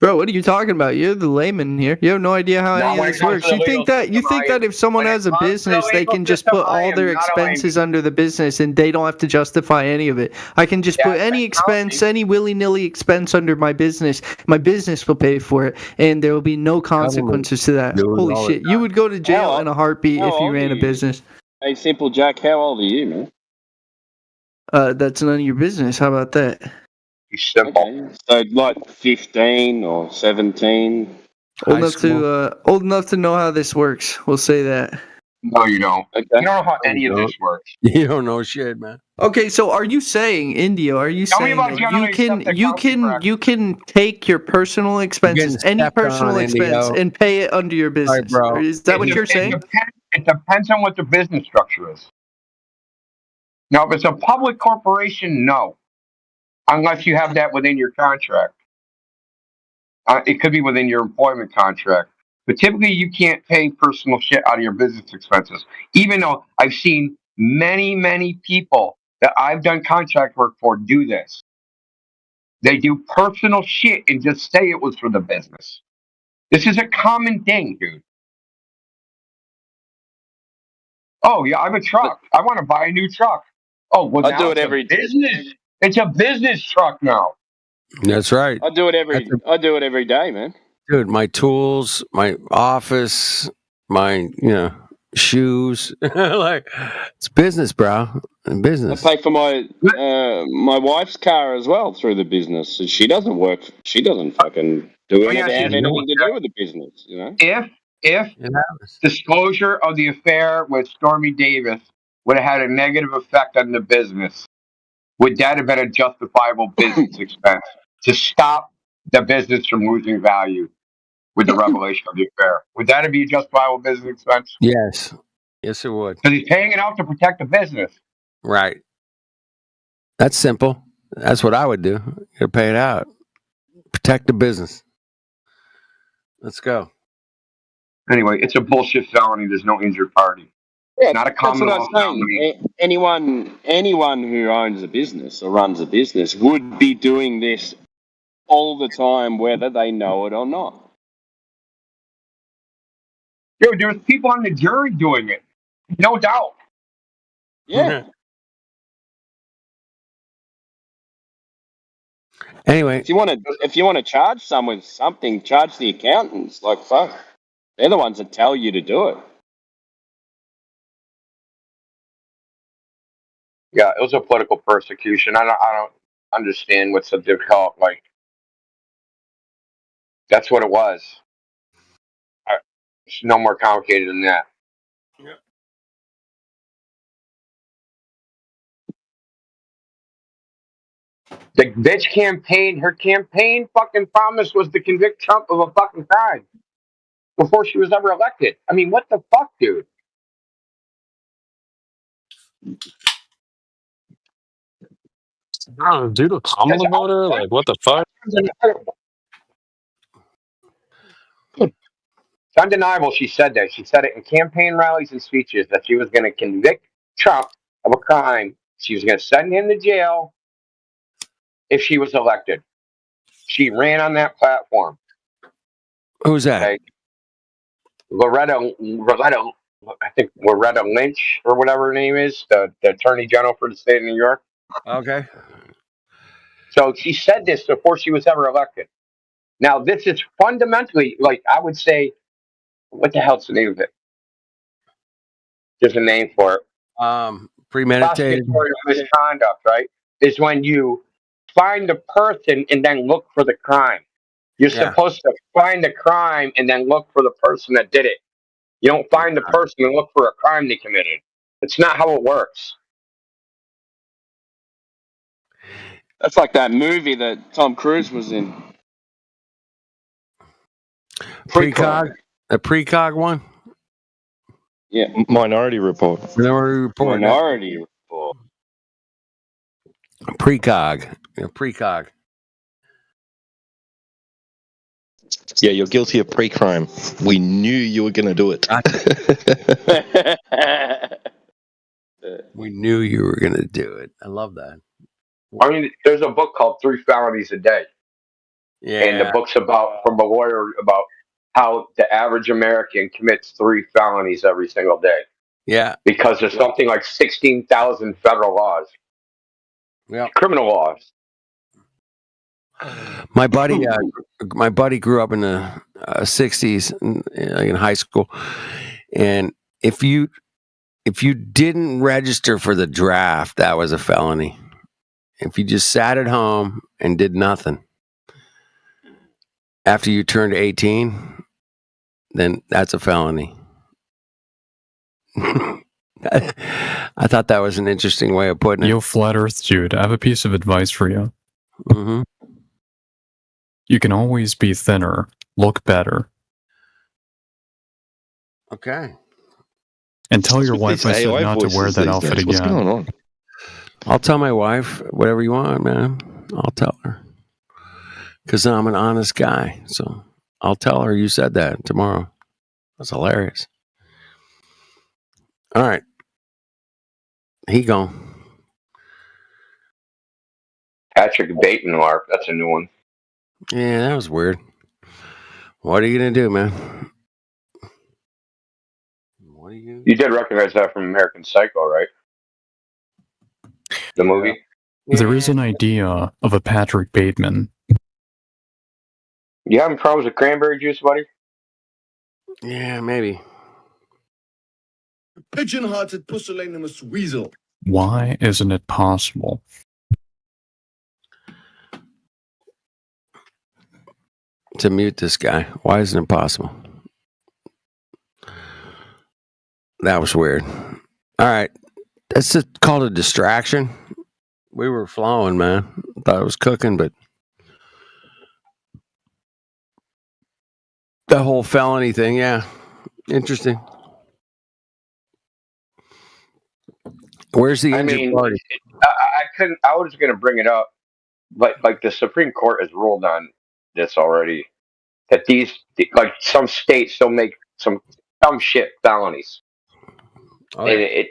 Bro, what are you talking about? You're the layman here. You have no idea how Not any of when it this comes works. to the You think that if someone has a business, they can just put all their expenses under the business and they don't have to justify any of it. I can just put any expense, any willy-nilly expense under my business. My business will pay for it, and there will be no consequences to that. Holy shit. You would go to jail in a heartbeat if you ran a business. Hey, Simple Jack, how old are you, man? That's none of your business. How about that? Simple. Okay. So, like 15 or 17. Old enough to know how this works. We'll say that. No, you don't. Okay. You don't know how any of this works. You don't know shit, man. Okay, so are you saying, India? Are you Tell me saying about that generally you can take your personal expenses, any stepped personal on, expense, Indio. and pay it under your business? bro. Or is that what you're saying? It depends on what the business structure is. Now, if it's a public corporation, no. Unless you have that within your contract. It could be within your employment contract. But typically, you can't pay personal shit out of your business expenses. Even though I've seen many people that I've done contract work for do this. They do personal shit and just say it was for the business. This is a common thing, dude. Oh yeah, I have a truck. I want to buy a new truck. Oh well, I now do it's it a every business. It's a business truck now. That's right. I do it every day, man. Dude, my tools, my office, my shoes, like it's business, bro. Business. I pay for my my wife's car as well through the business. So she doesn't work. She doesn't fucking do Let me ask you anything this, to do with the business. You know. If disclosure of the affair with Stormy Davis would have had a negative effect on the business, would that have been a justifiable business expense to stop the business from losing value with the revelation of the affair? Would that be a justifiable business expense? Yes. Yes, it would. Because he's paying it out to protect the business. Right. That's simple. That's what I would do. You pay it out. Protect the business. Let's go. Anyway, it's a bullshit felony. There's no injured party. Yeah, Not a that's common what law I'm saying. Anyone who owns a business or runs a business would be doing this all the time, whether they know it or not. Dude, there's people on the jury doing it. No doubt. Yeah. Anyway, if you want to charge someone something, charge the accountants. Like fuck, they're the ones that tell you to do it. Yeah, it was a political persecution. I don't understand what's so difficult. Like, that's what it was. It's no more complicated than that. Yeah. The bitch campaign, her campaign fucking promise was to convict Trump of a fucking crime before she was ever elected. I mean, what the fuck, dude? Oh, dude, a Kamala voter? Like, what the fuck? It's undeniable she said that. She said it in campaign rallies and speeches that she was going to convict Trump of a crime. She was going to send him to jail if she was elected. She ran on that platform. Who's that? Okay. Loretta, I think Loretta Lynch or whatever her name is, the Attorney General for the state of New York. Okay. So she said this before she was ever elected. Now, this is fundamentally, like, I would say, what the hell's the name of it? There's a name for it. Premeditated. Prosecutorial misconduct, right? Is when you find the person and then look for the crime. You're supposed to find the crime and then look for the person that did it. You don't find the person and look for a crime they committed. It's not how it works. That's like that movie that Tom Cruise was in. Precog? A precog one? Yeah. Minority Report. Minority Report. Minority Report. Precog. Yeah, precog. Yeah, you're guilty of pre-crime. We knew you were going to do it. We knew you were going to do it. I love that. I mean, there's a book called 3 Felonies a Day. Yeah. And the book's about, from a lawyer, about how the average American commits 3 felonies every single day. Yeah. Because there's something like 16,000 federal laws. Yeah. Criminal laws. My buddy grew up in the 60s, in high school, and if you didn't register for the draft, that was a felony. If you just sat at home and did nothing after you turned 18, then that's a felony. I thought that was an interesting way of putting it. Yo, Flat Earth Jude, I have a piece of advice for you. Mm-hmm. You can always be thinner, look better. Okay. And tell your wife I said not to wear that outfit again. What's going on? I'll tell my wife whatever you want, man. I'll tell her. Because I'm an honest guy. So I'll tell her you said that tomorrow. That's hilarious. All right. He gone. Patrick Bateman, Mark. That's a new one. Yeah, that was weird. What are you going to do, man? You did recognize that from American Psycho, right? The movie? There is an idea of a Patrick Bateman. You having problems with cranberry juice, buddy? Yeah, maybe. Pigeon-hearted pusillanimous weasel. Why isn't it possible? To mute this guy. Why isn't it possible? That was weird. All right. That's just called a distraction. We were flowing, man. Thought it was cooking, but the whole felony thing, yeah. Interesting. Where's the injured party? I couldn't. I was going to bring it up, but like the Supreme Court has ruled on this already. That these, like some states, still make some dumb shit felonies. Oh, and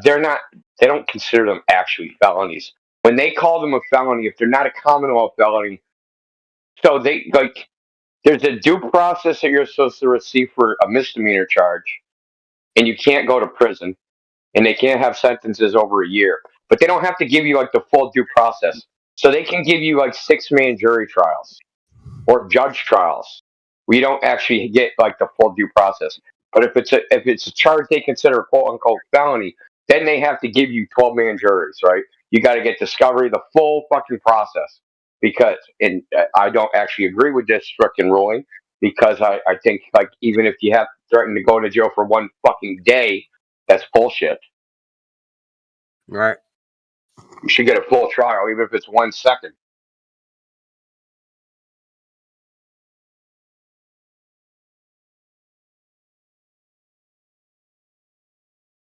they're not. They don't consider them actually felonies. When they call them a felony, if they're not a Commonwealth felony, so they like. There's a due process that you're supposed to receive for a misdemeanor charge, and you can't go to prison, and they can't have sentences over a year. But they don't have to give you like the full due process, so they can give you like 6-man jury trials or judge trials. We don't actually get like the full due process. But if it's a charge they consider a quote unquote felony, then they have to give you 12-man juries, right? You got to get discovery, the full fucking process. Because, and I don't actually agree with this stricken ruling, because I think like even if you have threatened to go to jail for one fucking day, that's bullshit. Right. You should get a full trial, even if it's 1 second.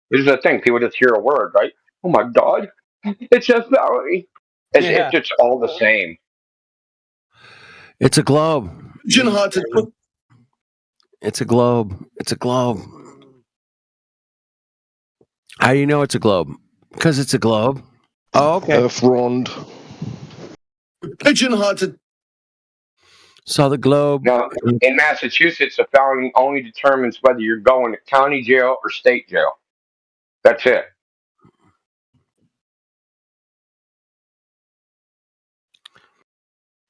This is the thing. People just hear a word, right? Oh my God, it's a felony. It's just all the same. It's a globe. Pigeon-hearted. It's a globe. It's a globe. How do you know it's a globe? Because it's a globe. Oh, okay. Earth rond. Pigeon-hearted. So the globe. Now, in Massachusetts, a felony only determines whether you're going to county jail or state jail. That's it.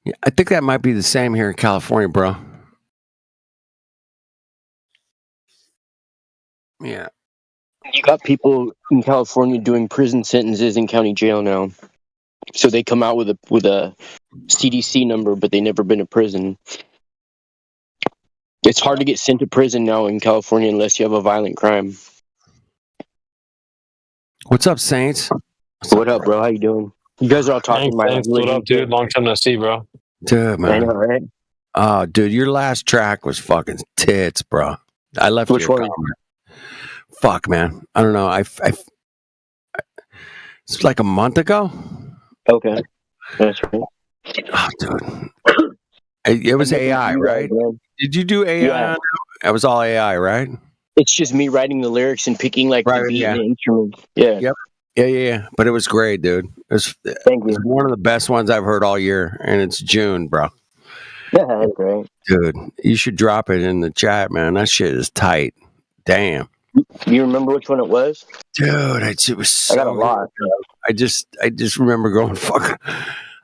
Yeah, I think that might be the same here in California, bro. Yeah. You got people in California doing prison sentences in county jail now. So they come out with a CDC number, but they never been to prison. It's hard to get sent to prison now in California unless you have a violent crime. What's up, Saints? What up, bro? How you doing? You guys are all talking about Thanks. What up, dude? Long time no see, bro. Dude, man. I know, right? Oh, dude, your last track was fucking tits, bro. I left Which you a one? comment. Fuck, man. I don't know. It's like a month ago. Okay, that's right. Oh, dude. It was AI, right? Did you do AI? Yeah. It was all AI, right? It's just me writing the lyrics and picking like the beat and the instrument. Yeah. Yep. Yeah. But it was great, dude. It was one of the best ones I've heard all year, and it's June, bro. Yeah, that's great. Dude, you should drop it in the chat, man. That shit is tight. Damn. You remember which one it was? Dude, it was so I got a lot. I just remember going, fuck.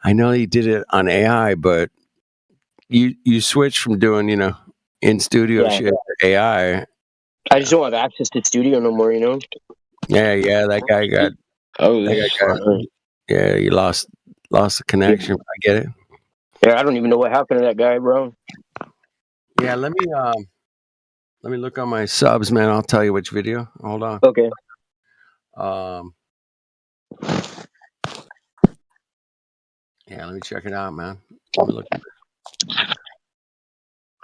I know you did it on AI, but you switched from doing, in studio shit to AI. I just don't have access to studio no more, Yeah, that guy got. Oh, yeah, you lost the connection. I get it. Yeah, I don't even know what happened to that guy, bro. Yeah, let me look on my subs, man. I'll tell you which video. Hold on. Okay. Yeah, let me check it out, man. Let me look.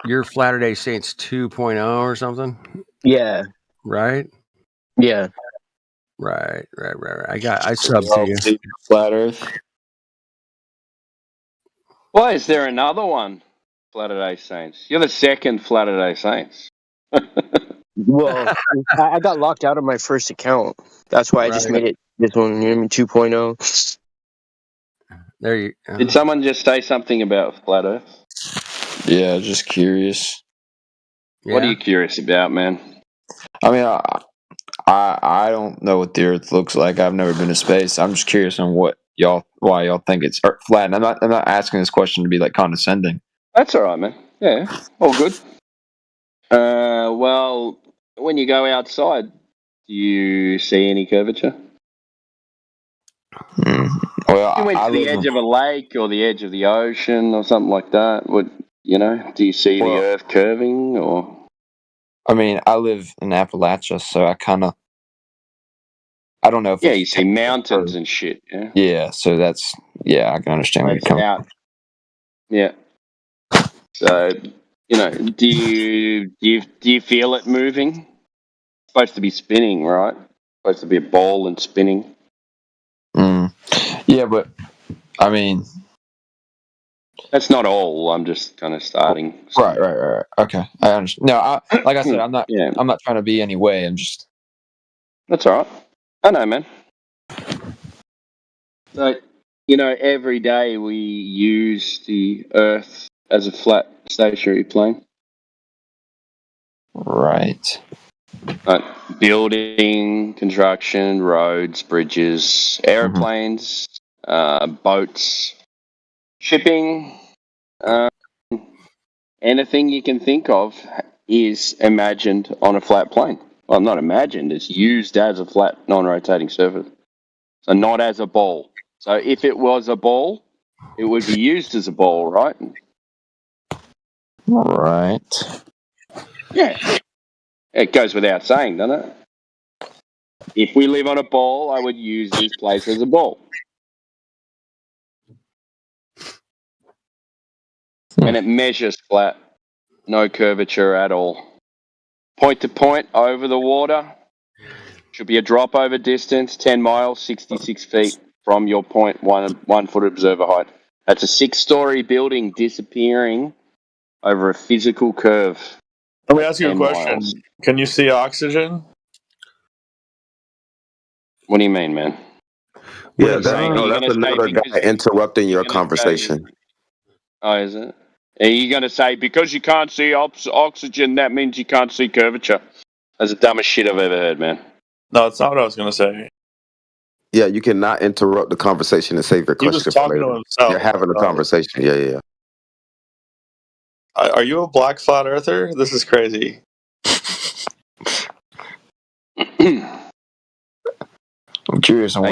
You're Flatter-Day Saints 2.0 or something? Yeah. Right? Yeah. Right. I subbed to you. Flat Earth. Why is there another one? Flat-a-day Saints. You're the second Flat-a-day Saints. Well, I got locked out of my first account. That's why I just made it this one, 2.0. There you. Did someone just say something about Flat Earth? Yeah, just curious. What are you curious about, man? I mean, I don't know what the Earth looks like. I've never been to space. I'm just curious on why y'all think it's flat. And I'm not asking this question to be like condescending. That's all right, man. Yeah, all good. Well, when you go outside, do you see any curvature? Well, If you went I to the live edge in- of a lake or the edge of the ocean or something like that, do you see the Earth curving or? I mean, I live in Appalachia, so I don't know if you see mountains and shit. Yeah. Yeah, so I can understand where you're coming from. Yeah. So, do you feel it moving? It's supposed to be spinning, right? It's supposed to be a ball and spinning. Yeah, but I mean, that's not all. I'm just kind of starting. Right. Okay, I understand. No, like I said, I'm not. I'm not trying to be any way. I'm just. That's all right. I know, man. So, every day we use the Earth as a flat stationary plane. Right. Building, construction, roads, bridges, airplanes, boats, shipping, anything you can think of is imagined on a flat plane. Well, not imagined, it's used as a flat, non-rotating surface. So not as a ball. So if it was a ball, it would be used as a ball, right? Right. Yeah. It goes without saying, doesn't it? If we live on a ball, I would use this place as a ball. And it measures flat. No curvature at all. Point to point over the water. Should be a drop over distance, 10 miles, 66 feet from your point, 1 foot observer height. That's a 6-story building disappearing over a physical curve. Let me ask you a 10 question. miles. Can you see oxygen? What do you mean, man? Yeah, That's another guy interrupting your conversation. Oh, is it? Are you going to say, because you can't see oxygen, that means you can't see curvature? That's the dumbest shit I've ever heard, man. No, that's not what I was going to say. Yeah, you cannot interrupt the conversation and save your He was question for talking later. to himself. You're having a conversation. Yeah. Are you a black flat earther? This is crazy. I'm curious on what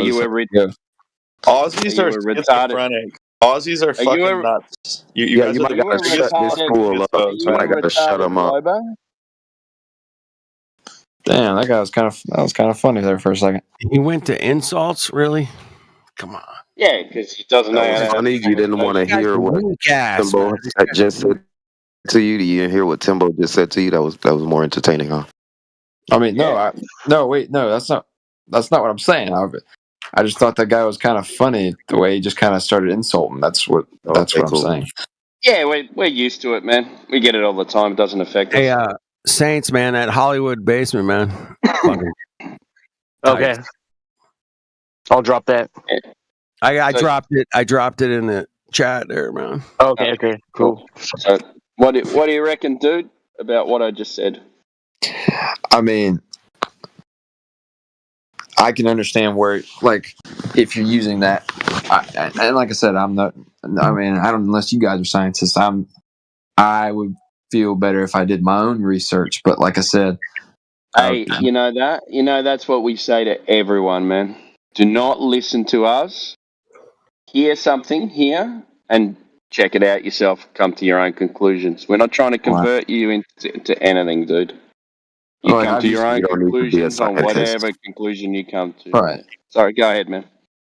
Aussies are schizophrenic. Aussies are fucking nuts. You guys might gotta shut this fool up. You might gotta shut him up. Damn, that was kind of funny there for a second. He went to insults, really? Come on. Yeah, because he doesn't know That how was to. funny. You didn't want to hear what Timbo just said to you. You didn't hear what Timbo just said to you. That was more entertaining, huh? I mean, that's not what I'm saying. I just thought that guy was kind of funny the way he just kind of started insulting. That's what I'm saying. Yeah, we're used to it, man. We get it all the time. It doesn't affect us. Hey, Saints, man, that Hollywood basement, man. Okay. I'll drop that. I dropped it. I dropped it in the chat there, man. Okay, cool. So, what do you reckon, dude, about what I just said? I mean, I can understand where, like, if you're using that, and like I said, I'm not. I mean, I don't unless you guys are scientists. I would feel better if I did my own research. But like I said, hey, you know that's what we say to everyone, man. Do not listen to us. Hear something here and check it out yourself. Come to your own conclusions. We're not trying to convert you into anything, dude. You come to your own conclusions on whatever conclusion you come to. Right. Sorry, go ahead, man.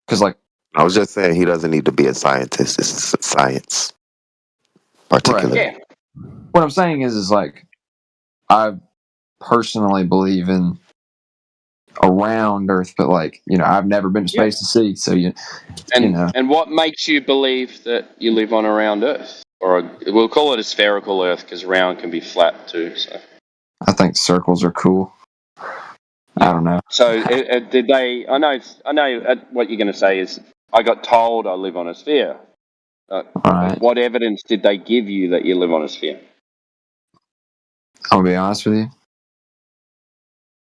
Because, like, I was just saying, he doesn't need to be a scientist. It's science, particularly. Right. Yeah. What I'm saying is like, I personally believe in around Earth, but like, I've never been to space to see. So And what makes you believe that you live on around Earth? or we'll call it a spherical Earth because round can be flat too. So I think circles are cool. I don't know. So did they? I know what you're going to say is I got told I live on a sphere. Right. What evidence did they give you that you live on a sphere? I'll be honest with you.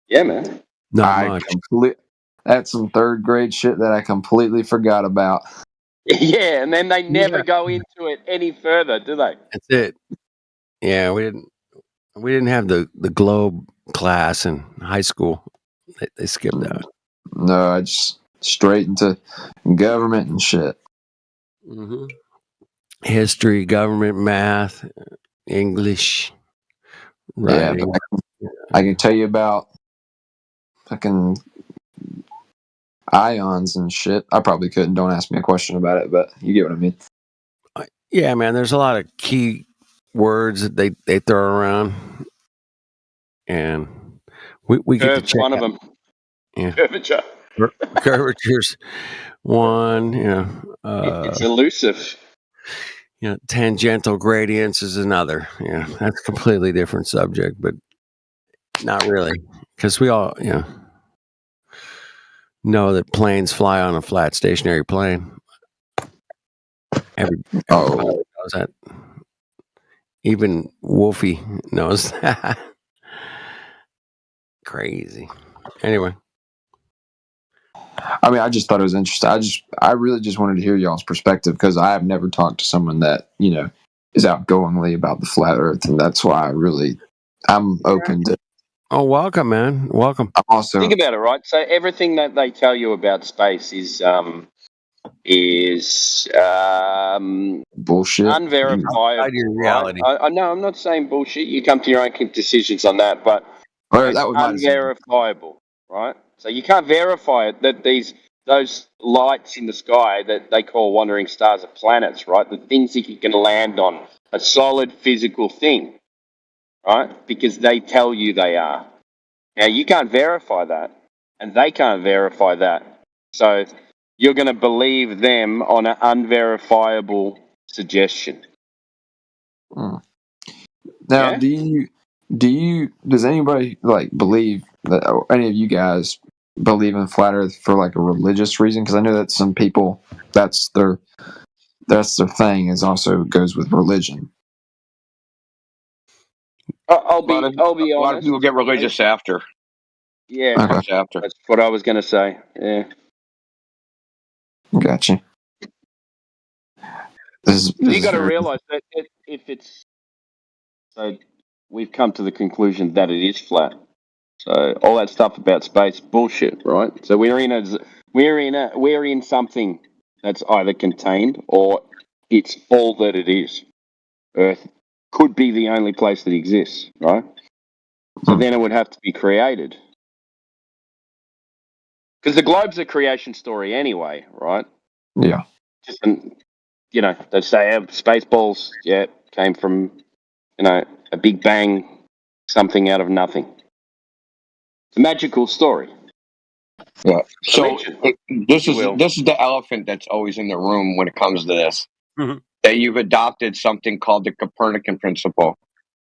Yeah, man. That's some third grade shit that I completely forgot about. Yeah, and then they never go into it any further, do they? That's it. Yeah, we didn't have the globe class in high school. They skipped that. No, I just straight into government and shit. Mm-hmm. History, government, math, English, writing. Yeah, I can tell you about fucking ions and shit. I probably couldn't. Don't ask me a question about it, but you get what I mean. Yeah, man. There's a lot of key words that they throw around, and we get to check one out. of them. Yeah, curvature. Curvature's one. It's elusive. Tangential gradients is another. Yeah, that's a completely different subject, but not really, because we all know that planes fly on a flat stationary plane. Everybody knows that. Even Wolfie knows that. Crazy. Anyway. I mean, I just thought it was interesting. I really just wanted to hear y'all's perspective because I have never talked to someone that, is outgoingly about the flat earth. And that's why I'm open to. Oh, welcome, man. Welcome. I'm also. Think about it, right? So everything that they tell you about space is bullshit, unverifiable. Your reality. Right? I know I'm not saying bullshit. You come to your own decisions on that, but it's unverifiable, right? So you can't verify it that those lights in the sky that they call wandering stars are planets, right? The things that you can land on, a solid physical thing, right? Because they tell you they are. Now you can't verify that, and they can't verify that. So you're going to believe them on an unverifiable suggestion. Now, does anybody believe that, or any of you guys believe in flat earth for a religious reason? Because I know that some people, that's their thing, is also goes with religion. I'll be honest. A lot of people get religious after. Yeah, comes after. That's what I was going to say. Yeah. Gotcha. You got to realize that if it's so, we've come to the conclusion that it is flat. So all that stuff about space, bullshit, right? So we're in something that's either contained or it's all that it is. Earth could be the only place that exists, right? So then it would have to be created. Because the globe's a creation story anyway, right? Yeah. Just, they say Spaceballs, came from, a big bang, something out of nothing. It's a magical story. Yeah. So this is the elephant that's always in the room when it comes to this. Mm-hmm. That you've adopted something called the Copernican principle,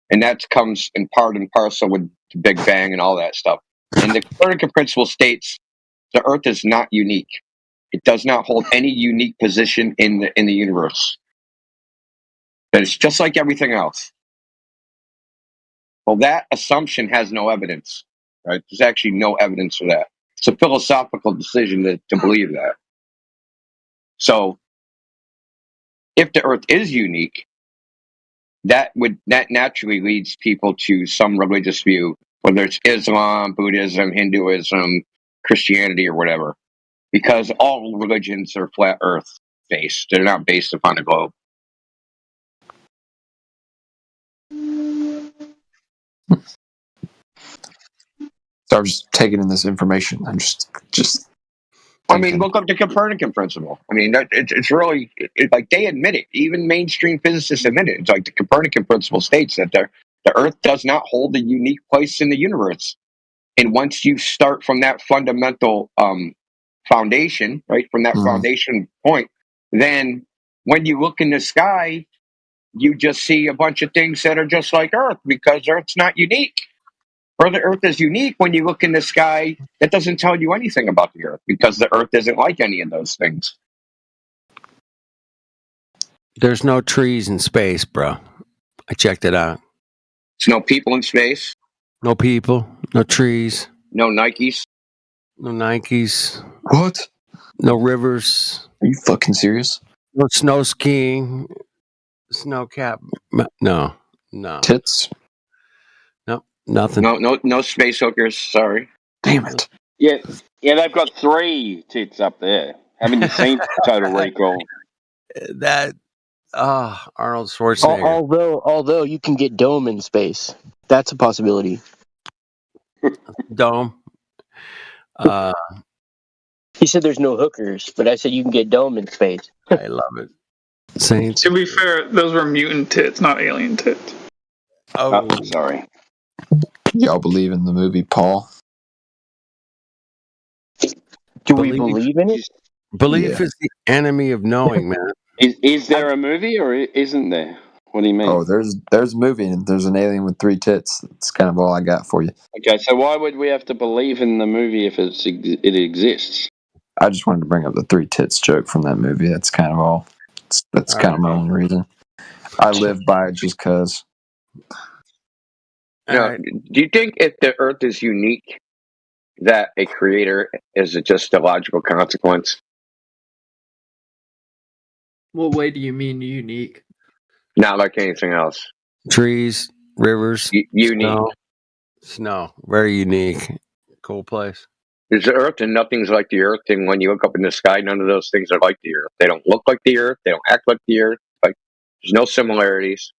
and that comes in part and parcel with the Big Bang and all that stuff. And the Copernican principle states the Earth is not unique. It does not hold any unique position in the universe. That it's just like everything else. Well, that assumption has no evidence, right? There's actually no evidence for that. It's a philosophical decision to believe that. So, if the Earth is unique, that naturally leads people to some religious view, whether it's Islam, Buddhism, Hinduism, Christianity, or whatever, because all religions are flat Earth based. They're not based upon a globe. So I'm just taking in this information. I'm just. I mean, look up the Copernican principle. I mean, it's really like they admit it. Even mainstream physicists admit it. It's like the Copernican principle states that the Earth does not hold a unique place in the universe. And once you start from that fundamental foundation, right, from that foundation point, then when you look in the sky, you just see a bunch of things that are just like Earth because Earth's not unique. Or the Earth is unique when you look in the sky. That doesn't tell you anything about the Earth because the Earth isn't like any of those things. There's no trees in space, bro. I checked it out. There's no people in space. No people. No trees. No Nikes. No Nikes. What? No rivers. Are you fucking serious? No snow skiing. Snow cap. No. Tits. No. Nothing. No space hookers. Sorry. Damn it. Yeah, they've got 3 tits up there. Haven't you seen Total Recall? Arnold Schwarzenegger. Although you can get dome in space, that's a possibility. Dome. He said there's no hookers, but I said you can get dome in space. I love it. Saints. To be fair, those were mutant tits, not alien tits. Oh, sorry. Y'all believe in the movie Paul? Do we believe in it? Belief is the enemy of knowing, man. Is there a movie or isn't there? What do you mean? Oh, there's a movie and there's an alien with 3 tits. That's kind of all I got for you. Okay, so why would we have to believe in the movie if it exists? I just wanted to bring up the 3 tits joke from that movie. That's kind of all. That's kind of my only reason. I live by it just because. Do you think if the Earth is unique, that a creator is just a logical consequence? What way do you mean unique? Not like anything else. Trees, rivers, unique. Snow. Very unique. Cool place. There's the Earth, and nothing's like the Earth. And when you look up in the sky, none of those things are like the Earth. They don't look like the Earth. They don't act like the Earth. Like there's no similarities.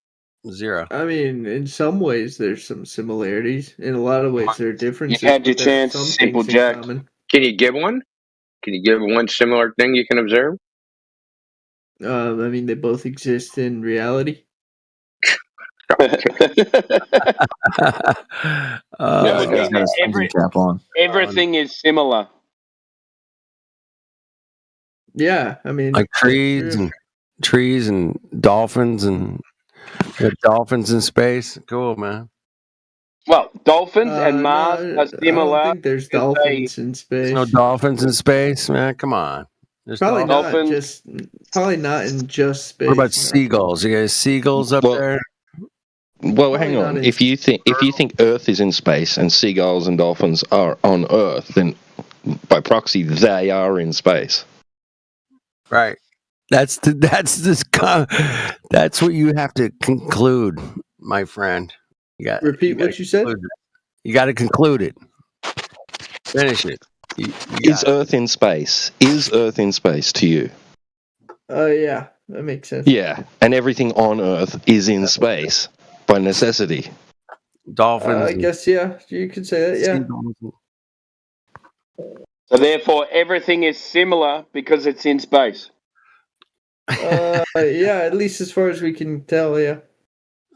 0. I mean, in some ways, there's some similarities. In a lot of ways, there are differences. You had your but there are chance, some Simple things in Jack. common. Can you give one? Can you give one similar thing you can observe? I mean, they both exist in reality. Everything is similar. Yeah, I mean, like trees and dolphins and dolphins in space. Cool, man. Well, dolphins and Mars are similar. I don't think there's dolphins in space. There's no dolphins in space, man. Come on. There's Probably dolphins. not in just space. What about seagulls? You guys seagulls up there? Well, hang on. If you think Earth is in space and seagulls and dolphins are on Earth, then by proxy they are in space. Right. That's what you have to conclude, my friend. Repeat what you said. You got to conclude it. Finish it. Is Earth in space? Is Earth in space to you? Yeah, that makes sense. Yeah, and everything on Earth is in space by necessity. Dolphins. I guess yeah, you could say that. Yeah. So therefore, everything is similar because it's in space. Yeah, at least as far as we can tell. Yeah.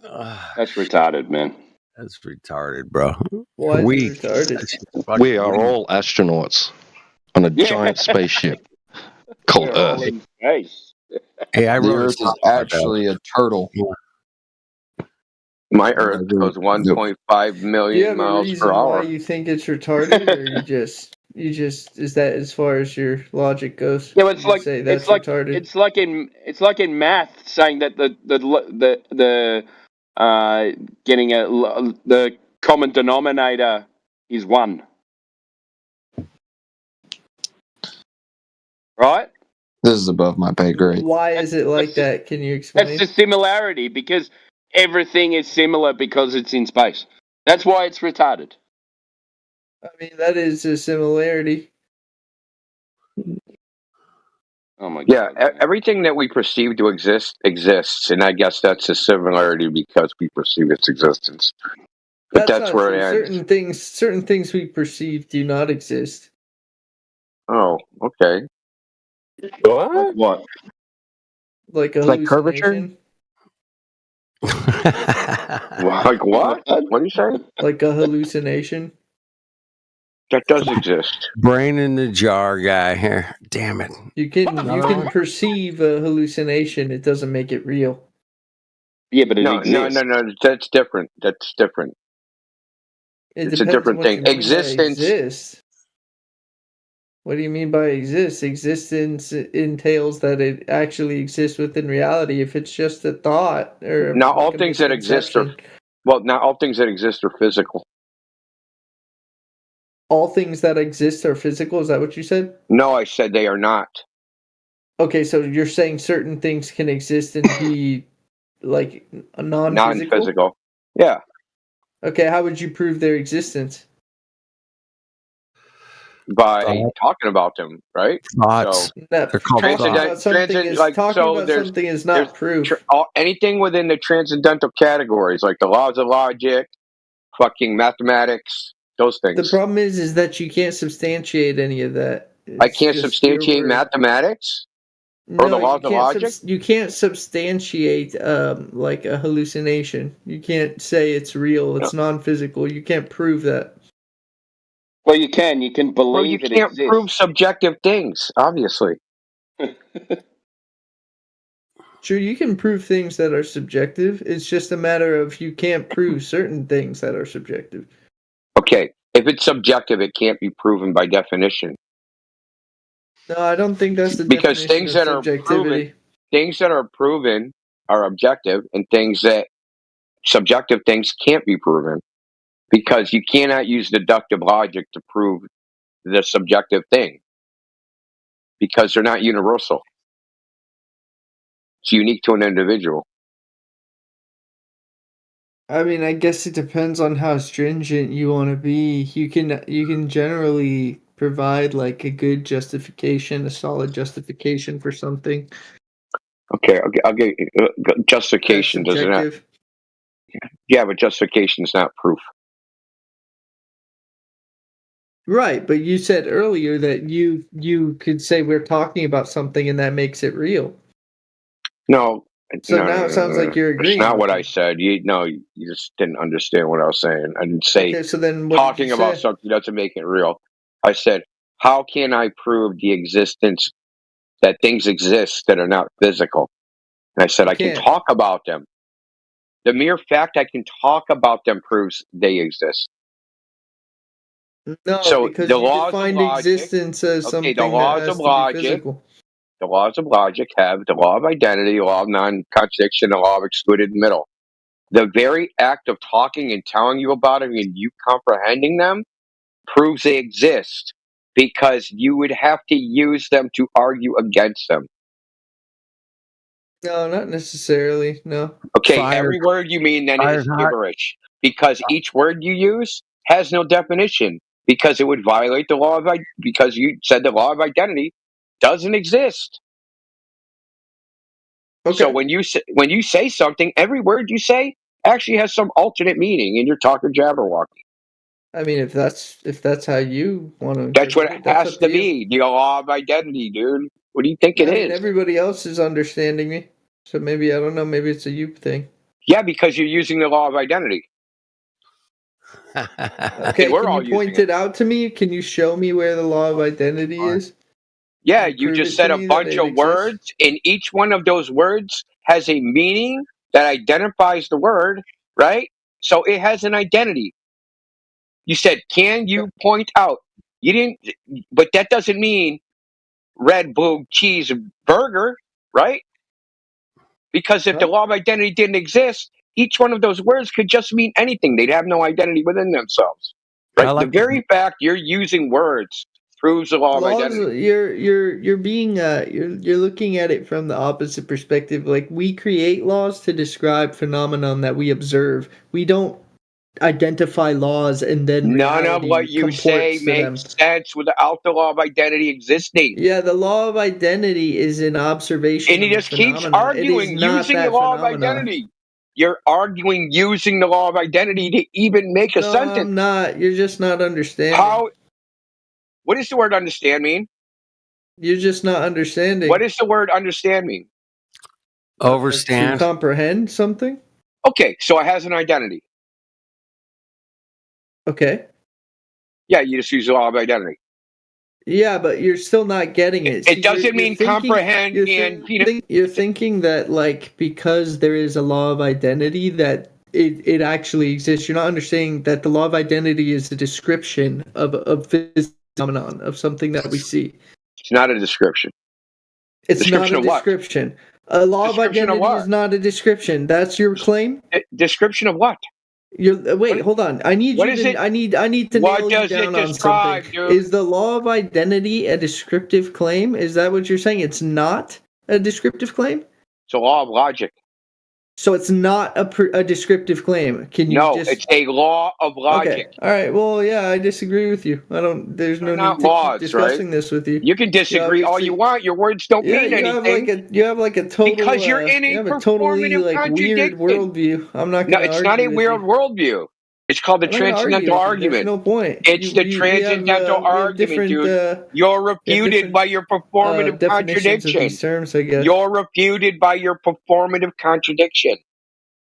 That's retarded, man. That's retarded, bro. Why is it retarded? We are all astronauts on a giant spaceship called Earth. Hey, I the wrote Earth is actually a turtle. My Earth goes 1.5 million miles per hour. Why you think it's retarded, or you just is that as far as your logic goes? Yeah, it's like say that's retarded. It's like in math saying that the getting the common denominator is 1. Right? This is above my pay grade. Why is it like that? Can you explain? That's the similarity, because everything is similar because it's in space. That's why it's retarded. I mean, that is a similarity. Oh my God. Yeah, everything that we perceive to exist exists, and I guess that's a similarity because we perceive its existence. But that's where it ends. Certain things we perceive do not exist. Oh, okay. What? Like a curvature? Like what? What do you say? Like a hallucination? That does exist. Brain in the jar guy here. Damn it. You can perceive a hallucination. It doesn't make it real. Yeah, but it No, exists. no. That's different. That's different. It It's a depends on different what thing. you mean by Existence. exist. What do you mean by exist? Existence entails that it actually exists within reality. If it's just a thought or Not all like a things that exist are misconception, not all things that exist are physical. all things that exist are physical. Is that what you said? No, I said they are not. Okay, so you're saying certain things can exist and be like non-physical? Non-physical. Yeah. Okay, how would you prove their existence? By talking about them, right? Thoughts. So They're called Talking about something is not proof. Anything within the transcendental categories, like the laws of logic, fucking mathematics, those The things. problem is that you can't substantiate any of that. I can't substantiate mathematics or the laws of logic. You can't substantiate like a hallucination. You can't say it's real. It's non-physical. You can't prove that. Well, you can. You can believe Well, you it can't exists. prove subjective things, obviously. Sure, you can prove things that are subjective. It's just a matter of you can't prove certain things that are subjective. Okay, if it's subjective, it can't be proven by definition. No, I don't think that's the Because definition things of that are proven are objective, and subjective things can't be proven because you cannot use deductive logic to prove the subjective thing because they're not universal. It's unique to an individual. I mean, I guess it depends on how stringent you want to be. You can generally provide like a good justification, a solid justification for something. Okay, I'll get justification. Does it not? Yeah, but justification is not proof. Right, but you said earlier that you could say we're talking about something and that makes it real. No. So now it sounds like you're agreeing. That's not what I said. You just didn't understand what I was saying. I didn't say Okay, so then what talking did you about say? something doesn't make it real. I said, how can I prove the existence that things exist that are not physical? And I said, I can talk about them. The mere fact I can talk about them proves they exist. No, So because the you laws defined of logic, existence as something the laws that has of to logic, be physical. the laws of logic have the law of identity, the law of non-contradiction, the law of excluded middle. The very act of talking and telling you about them and you comprehending them proves they exist because you would have to use them to argue against them. No, not necessarily. No. Okay, every word you mean then is gibberish because each word you use has no definition because it would violate the law of because you said the law of identity doesn't exist. Okay. So when you say something, every word you say actually has some alternate meaning, and you're talking Jabberwocky. I mean, if that's how you want to. That's what it has to be. The law of identity, dude. What do you think it is? I mean, everybody else is understanding me, so maybe I don't know. Maybe it's a you thing. Yeah, because you're using the law of identity. Okay, can you point it out to me? Can you show me where the law of identity is? Yeah, you just said a bunch of words, and each one of those words has a meaning that identifies the word, right? So it has an identity. You said, can you point out? You didn't, but that doesn't mean red, blue, cheese, burger, right? Because if the law of identity didn't exist, each one of those words could just mean anything. They'd have no identity within themselves. Right? The very fact you're using words proves the law of identity. You're being you're looking at it from the opposite perspective. Like, we create laws to describe phenomenon that we observe. We don't identify laws and then none of what you say makes sense without the law of identity existing. Yeah, the law of identity is an observation. And he just keeps arguing using the law of identity. You're arguing using the law of identity to even make a sentence. I'm not. You're just not understanding. What does the word understand mean? You're just not understanding. What does the word understand mean? Overstand. To comprehend something? Okay, so it has an identity. Okay. Yeah, you just use the law of identity. Yeah, but you're still not getting it. It doesn't mean comprehend and You're thinking that, like, because there is a law of identity that it actually exists. You're not understanding that the law of identity is a description of a phenomenon, of something that we see. It's not a description. It's not a description. A law of identity is not a description. That's your claim? Description of what? Wait, hold on. I need you to. I need to nail you down on something. Dude? Is the law of identity a descriptive claim? Is that what you're saying? It's not a descriptive claim. It's a law of logic. So it's not a descriptive claim. Can you? No, it's a law of logic. Okay. All right. Well, yeah, I disagree with you. I don't. There's no need to keep discussing this with you. You can disagree all you want. Your words don't mean anything. You have like a total. Because you're in a performative like contradiction. Weird worldview. I'm not going to. No, it's not a weird worldview. It's called the transcendental argument. There's no point. It's the transcendental argument, dude. You're refuted by your performative contradiction. Terms, I guess. You're refuted by your performative contradiction.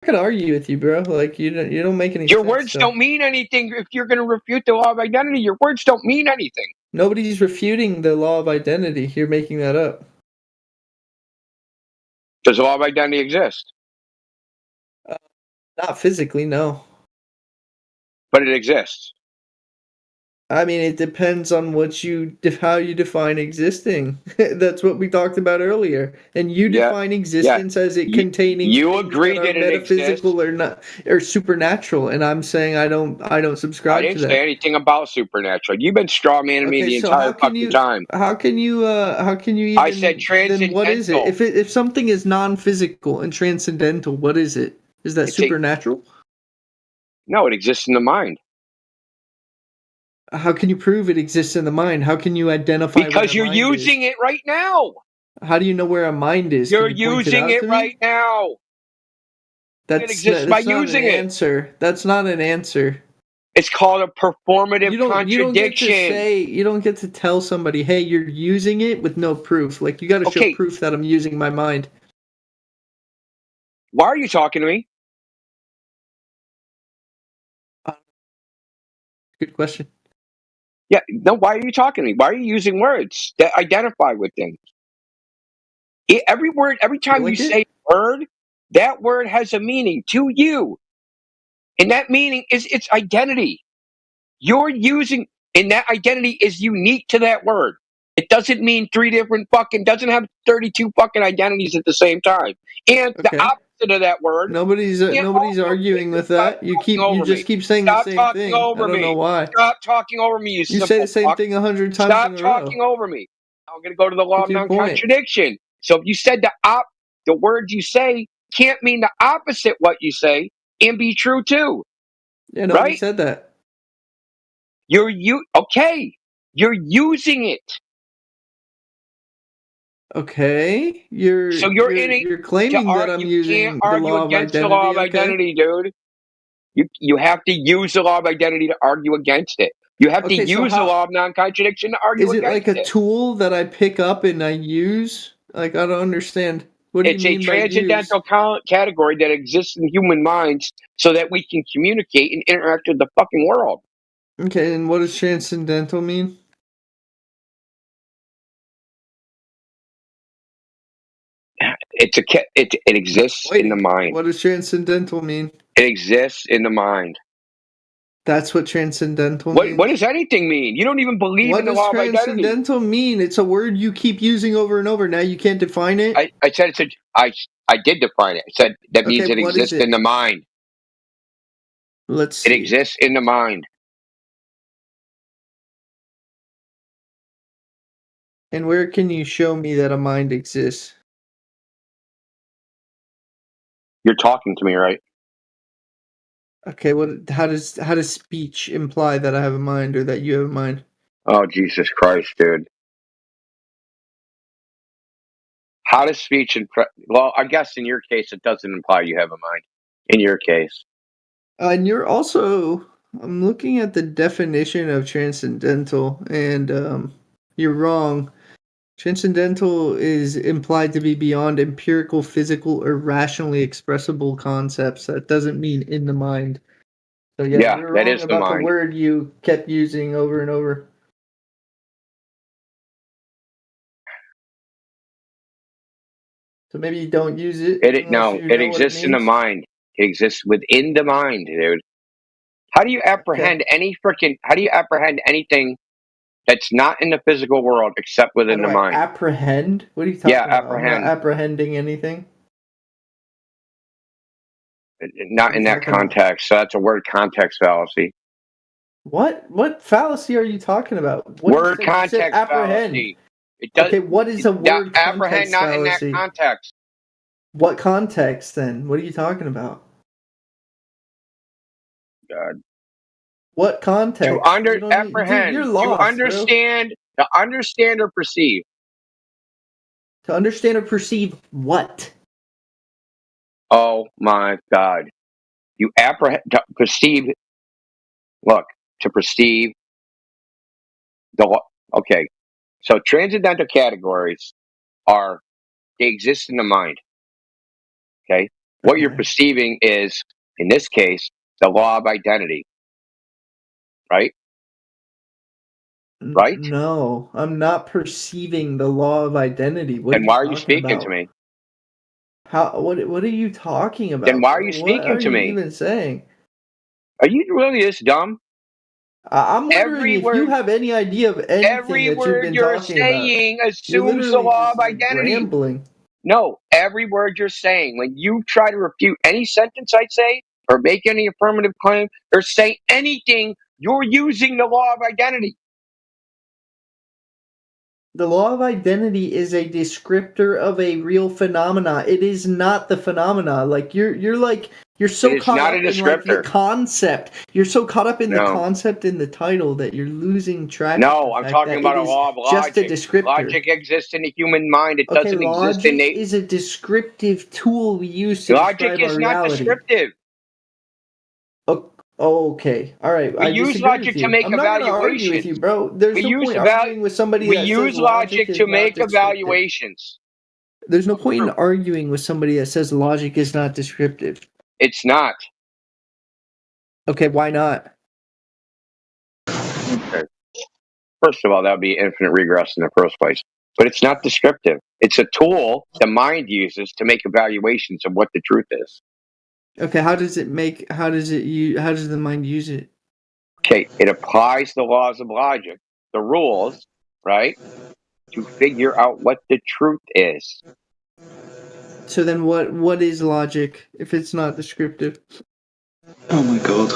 I can argue with you, bro. Like you don't make any. Your words don't mean anything if you're going to refute the law of identity. Your words don't mean anything. Nobody's refuting the law of identity. You're making that up. Does the law of identity exist? Not physically, no. But it exists. I mean, it depends on how you define existing. That's what we talked about earlier. And you define existence as it containing. You agree that it metaphysical exists. Or not, or supernatural. And I'm saying I don't subscribe to that. I didn't say anything about supernatural. You've been strawmanning me the entire fucking time. How can you even? I said transcendental. Then what is it? If something is non-physical and transcendental, what is it? Is that supernatural? No, it exists in the mind. How can you prove it exists in the mind? How can you identify? Because you're using it right now. How do you know where a mind is? You're using it right now. It exists by using it. Answer. That's not an answer. It's called a performative contradiction. You don't get to tell somebody, "Hey, you're using it," with no proof. Like you got to show proof that I'm using my mind. Why are you talking to me? Good question. Yeah, no, why are you talking to me? Why are you using words that identify with things? Every time you say a word, that word has a meaning to you. And that meaning is its identity. You're using, and that identity is unique to that word. It doesn't mean doesn't have 32 fucking identities at the same time. And the opposite of that word. Nobody's arguing with that. You just keep saying the same thing. I don't know why. Stop talking over me, you say the same thing 100 times. Stop talking over me. I'm going to go to the law of non-contradiction. So if you said the words you say can't mean the opposite what you say and be true too. Yeah, nobody said that. You're using it. Okay, you're claiming that I'm using the law of identity. The law of identity, dude. You have to use the law of identity to argue against it. You have to use the law of non-contradiction to argue against it. Is it like a tool that I pick up and I use? Like I don't understand. What do you mean by use? It's a transcendental category that exists in human minds so that we can communicate and interact with the fucking world. Okay, and what does transcendental mean? It exists in the mind. What does transcendental mean? It exists in the mind. That's what transcendental means? What does anything mean? You don't even believe in the law of identity. What does transcendental mean? It's a word you keep using over and over. Now you can't define it? I did define it. I said that means it exists in the mind. Let's see. It exists in the mind. And where can you show me that a mind exists? You're talking to me, right? Okay, how does speech imply that I have a mind or that you have a mind? Oh, Jesus Christ, dude. How does speech well, I guess in your case it doesn't imply you have a mind. In your case. And you're also I'm looking at the definition of transcendental and you're wrong. Transcendental is implied to be beyond empirical, physical, or rationally expressible concepts. That doesn't mean in the mind. So yeah, you're that wrong is the about mind. The word you kept using over and over. So maybe you don't use it. It it exists in the mind. It exists within the mind, dude. How do you apprehend How do you apprehend anything that's not in the physical world except within the mind? Apprehend? What are you talking about? Apprehend. I'm not apprehending anything. Not in that context. So that's a word context fallacy. What fallacy are you talking about? Word context fallacy. It does, okay, what is a word apprehend context not fallacy? in that context. What context then? What are you talking about? God. What context? To apprehend. Dude, you're lost, to understand. To understand or perceive. To understand or perceive what? Oh my God. You apprehend to perceive. Look, to perceive okay. So transcendental categories they exist in the mind. Okay? What you're perceiving is, in this case, the law of identity. Right? Right? No, I'm not perceiving the law of identity. Then why are you speaking to me? What are you talking about? Then why are you speaking to me? What are you even saying? Are you really this dumb? I'm wondering if you have any idea of anything every that word you've been you're talking saying about. assumes the law of identity. Rambling. No, every word you're saying, when you try to refute any sentence I say, or make any affirmative claim, or say anything, you're using the law of identity. The law of identity is a descriptor of a real phenomena. It is not the phenomena. Like you're so caught up in like the concept. You're so caught up in the concept in the title that you're losing track. No, I'm talking about a law of logic. Just a descriptor. Logic exists in the human mind. It doesn't exist in logic is a descriptive tool we use to logic describe is our not reality. descriptive. Okay, all right. We use logic to make I'm not gonna argue with you, bro. There's no point arguing with somebody that says logic is to not make descriptive. evaluations. There's no point in arguing with somebody that says logic is not descriptive. It's not. Okay, why not? Okay. First of all, that would be infinite regress in the first place. But it's not descriptive. It's a tool the mind uses to make evaluations of what the truth is. Okay, how does the mind use it? Okay, it applies the laws of logic, the rules, right, to figure out what the truth is. So then what is logic if it's not descriptive? Oh my God.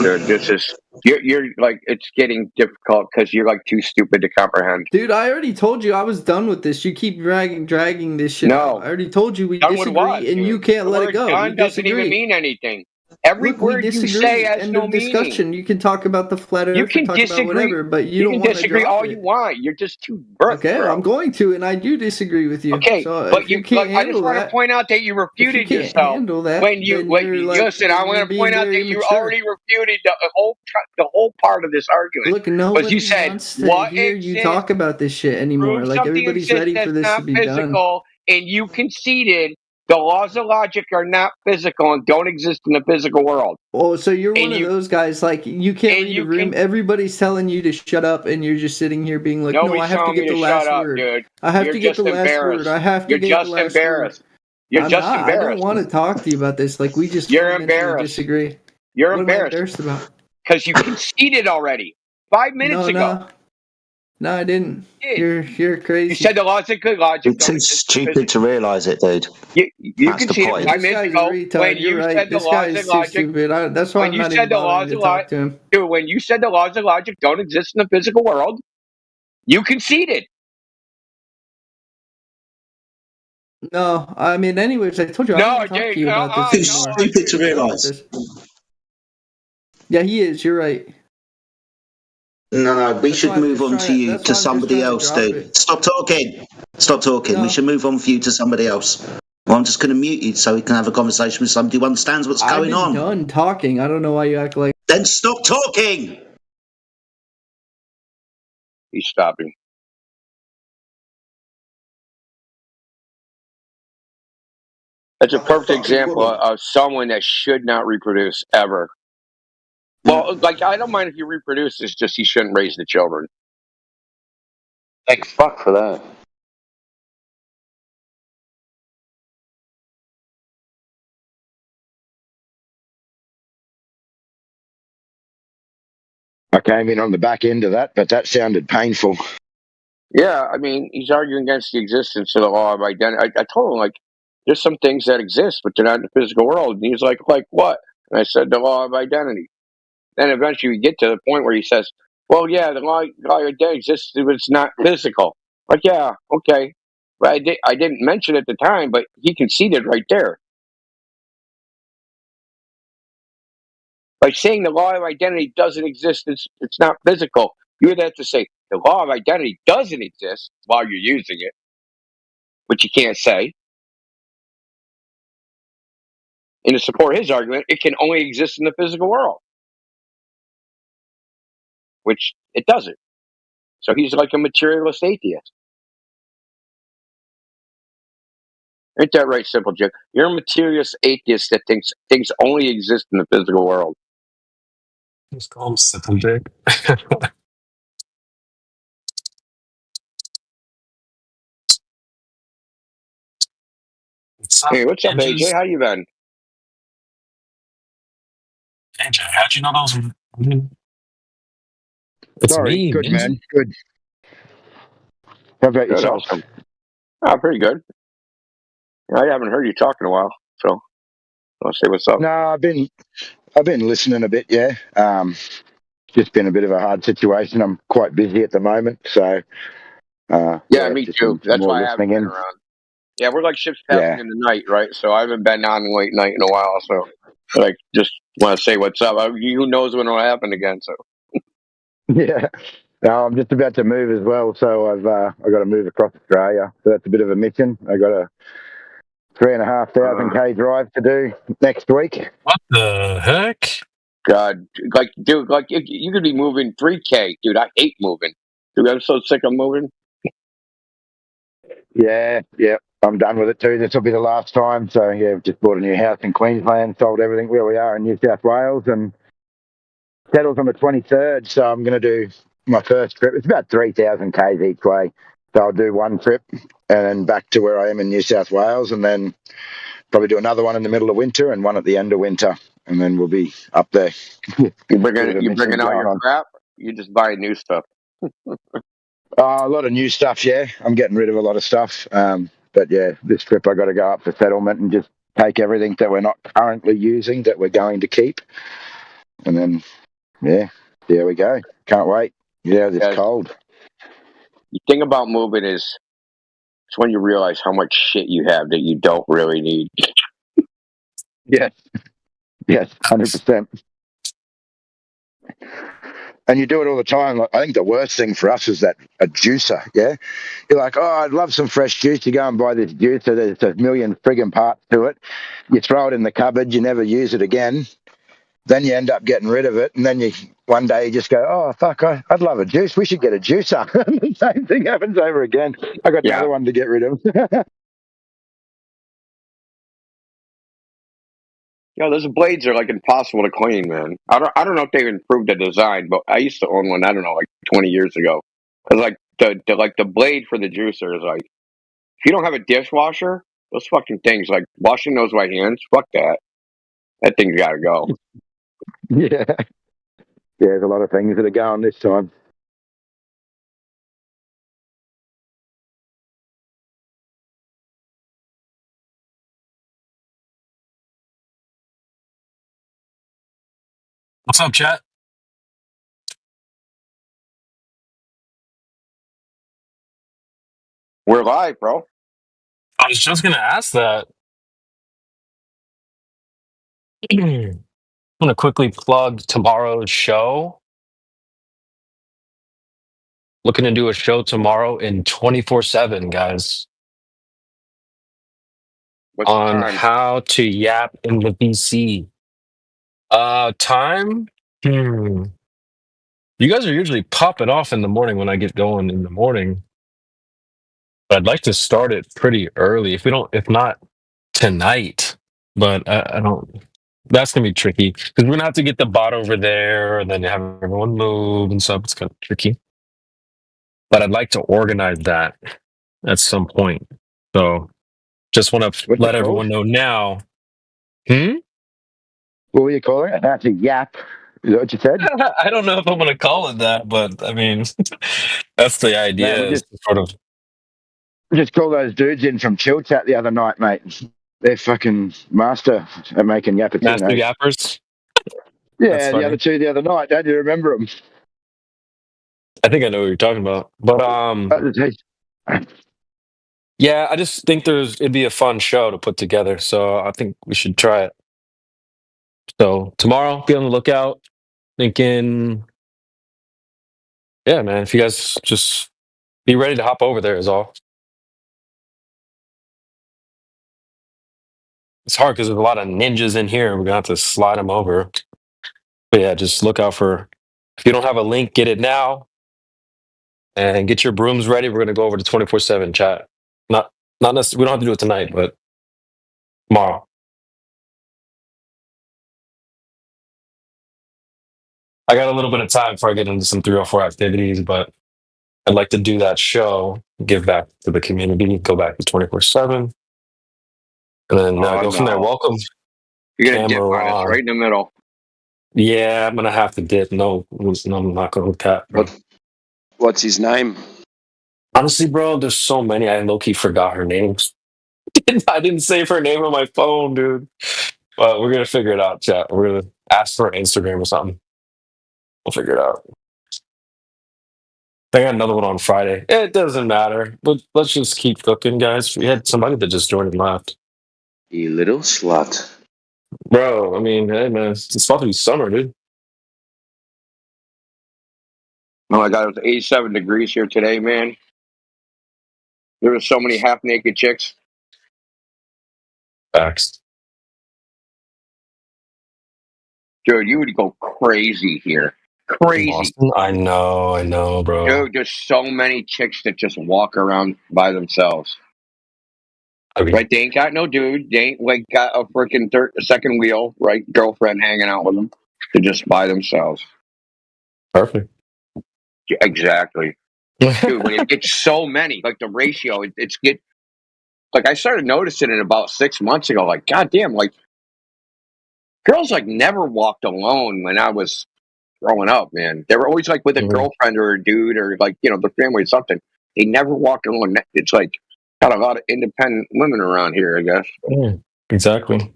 You're like, it's getting difficult because you're like too stupid to comprehend. Dude, I already told you I was done with this. You keep dragging this shit out. I already told you we disagree and you can't let it go. Done doesn't even mean anything. Every word you say has no discussion. meaning. You can talk about the flat earth. You can talk disagree. About whatever, but you don't can want to disagree drop all it. you want. You're just too birth. Okay, bro. I'm going to, and I do disagree with you. Okay, so but you can't I just want to point out that you refuted yourself handle that, when you listen. I want to point out that you already refuted the whole part of this argument. Look, nobody you said, wants to hear you talk about this shit anymore. Like everybody's ready for this to be physical, done. And you conceded the laws of logic are not physical and don't exist in the physical world. Oh, so you're one of those guys, like, you can't read a room. Everybody's telling you to shut up, and you're just sitting here being like, no, I have to get the last word. Dude. I have to get the last word. I have to get the last word. You're just embarrassed. I don't want to talk to you about this. Like, we just You're embarrassed. Disagree. You're what embarrassed. Am I embarrassed about? Because you conceded already 5 minutes ago. No, I didn't. You're crazy. You said the logic good logic. You're too stupid to realise it, dude. You conceded 5 minutes ago when you said the laws of logic. That's why I'm not even bothering to talk to him. Dude, when you said the laws of logic don't exist in the physical world, you conceded. No, I mean, anyways, I told you I don't want to talk to you about this anymore. Too stupid to realise. Yeah, he is. You're right. No, we should move on to somebody else, dude. Stop talking. Stop talking. We should move on for you to somebody else. Well, I'm just going to mute you so we can have a conversation with somebody who understands what's going on. I'm done talking. I don't know why you act like... Then stop talking! He's stopping. That's a perfect example of someone that should not reproduce ever. Well, like, I don't mind if you reproduce, it's just he shouldn't raise the children. Thanks fuck for that. came in on the back end of that, but that sounded painful. Yeah, I mean, he's arguing against the existence of the law of identity. I told him, like, there's some things that exist, but they're not in the physical world. And he's like what? And I said, the law of identity. Then eventually we get to the point where he says, well, yeah, the law of identity exists, but it's not physical. Like, yeah, okay. But I didn't mention it at the time, but he conceded right there. Like saying the law of identity doesn't exist, it's not physical. You would have to say the law of identity doesn't exist while you're using it, which you can't say. And to support his argument, it can only exist in the physical world, which it doesn't. So he's like a materialist atheist. Ain't that right, Simple Jim? You're a materialist atheist that thinks things only exist in the physical world. Just call him Simple Dick. Hey, what's up, AJ? How you been? AJ, how'd you know those? It's Sorry, me, good Ninja. man, good. How about Good, yourself? awesome. Oh, pretty good. I haven't heard you talk in a while, so I'll say what's up. No, I've been listening a bit. Yeah, just been a bit of a hard situation. I'm quite busy at the moment, so yeah, me just too. been That's why I listening haven't been in. around. Yeah, we're like ships passing in the night, right? So I haven't been on late night in a while. So, like, just want to say what's up. Who knows when it'll happen again? So, Yeah. No, I'm just about to move as well, so I've got to move across Australia. So that's a bit of a mission. I got a 3,500 k drive to do next week. What the heck? God, like, dude, like you could be moving 3K, dude. I hate moving, dude. I'm so sick of moving. Yeah, I'm done with it too. This will be the last time. So yeah, we've just bought a new house in Queensland, sold everything where we are in New South Wales, and settles on the 23rd. So I'm going to do my first trip. It's about 3,000 k's each way. So I'll do one trip and then back to where I am in New South Wales, and then probably do another one in the middle of winter and one at the end of winter, and then we'll be up there. You bringing all your crap? You just buy new stuff. A lot of new stuff, yeah. I'm getting rid of a lot of stuff. But yeah, this trip I got to go up for settlement and just take everything that we're not currently using that we're going to keep. And then, yeah, there we go. Can't wait. Yeah, it's cold. The thing about moving is it's when you realize how much shit you have that you don't really need. Yes, 100%. And you do it all the time. Like, I think the worst thing for us is that a juicer, yeah? You're like, oh, I'd love some fresh juice. You go and buy this juicer. There's a million friggin' parts to it. You throw it in the cupboard. You never use it again. Then you end up getting rid of it. And then one day you just go, oh, fuck, I'd love a juice. We should get a juicer. The same thing happens over again. I got another one to get rid of. Yeah, those blades are like impossible to clean, man. I don't know if they've improved the design, but I used to own one. I don't know, like 20 years ago. Cause like the blade for the juicer is like, if you don't have a dishwasher, those fucking things like washing those by hands, fuck that. That thing's got to go. Yeah, there's a lot of things that are going this time. What's up, chat? We're live, bro. I was just gonna ask that. I'm gonna quickly plug tomorrow's show. Looking to do a show tomorrow in 24/7, guys. What's on the time? how to yap in the VC. Time? You guys are usually popping off in the morning when I get going in the morning. But I'd like to start it pretty early. If not tonight. But I don't. That's gonna be tricky because we're gonna have to get the bot over there and then have everyone move and stuff. It's kind of tricky. But I'd like to organize that at some point. So just want to let everyone know now. What were you calling it? That's a yap Is that what you said? I don't know if I'm going to call it that, but I mean, that's the idea. Man, we is to sort of just called those dudes in from Chill Chat the other night, mate. They're fucking master at making master Yappuccinos. yappers. Yeah, That's the funny. other two the other night. Don't you remember them? I think I know what you're talking about, but yeah, I just think it'd be a fun show to put together. So I think we should try it. So tomorrow, be on the lookout. Thinking, yeah, man. If you guys just be ready to hop over there, is all. It's hard because there's a lot of ninjas in here. We're gonna have to slide them over. But yeah, just look out for. If you don't have a link, get it now, and get your brooms ready. We're gonna go over to 24/7 chat. Not necessarily. We don't have to do it tonight, but tomorrow. I got a little bit of time before I get into some 304 activities, but I'd like to do that show, give back to the community, go back to 24/7, and then go from there. Welcome. You're gonna dip on us right in the middle. Yeah, I'm gonna have to dip. No, I'm not gonna tap. What's his name? Honestly, bro, there's so many. I low key forgot her names. I didn't save her name on my phone, dude. But we're gonna figure it out, chat. We're gonna ask for Instagram or something. We'll figure it out. I got another one on Friday. It doesn't matter. But let's just keep cooking, guys. We had somebody that just joined and left. You little slut. Bro, I mean, hey man, it's supposed to be summer, dude. Oh my God, it was 87 degrees here today, man. There were so many half-naked chicks. Facts. Dude, you would go crazy here. Crazy. Boston? I know, bro. Dude, there's so many chicks that just walk around by themselves. Right? They ain't got no dude. They ain't like got a freaking second wheel, right? Girlfriend hanging out with them. They're just by themselves. Perfect. Yeah, exactly. Dude, when it's so many, like the ratio, like I started noticing it about 6 months ago. Like, goddamn, like girls like never walked alone when I was growing up, man. They were always like with a girlfriend or a dude or like, their family or something. They never walked alone. It's like got a lot of independent women around here, I guess. Yeah, exactly.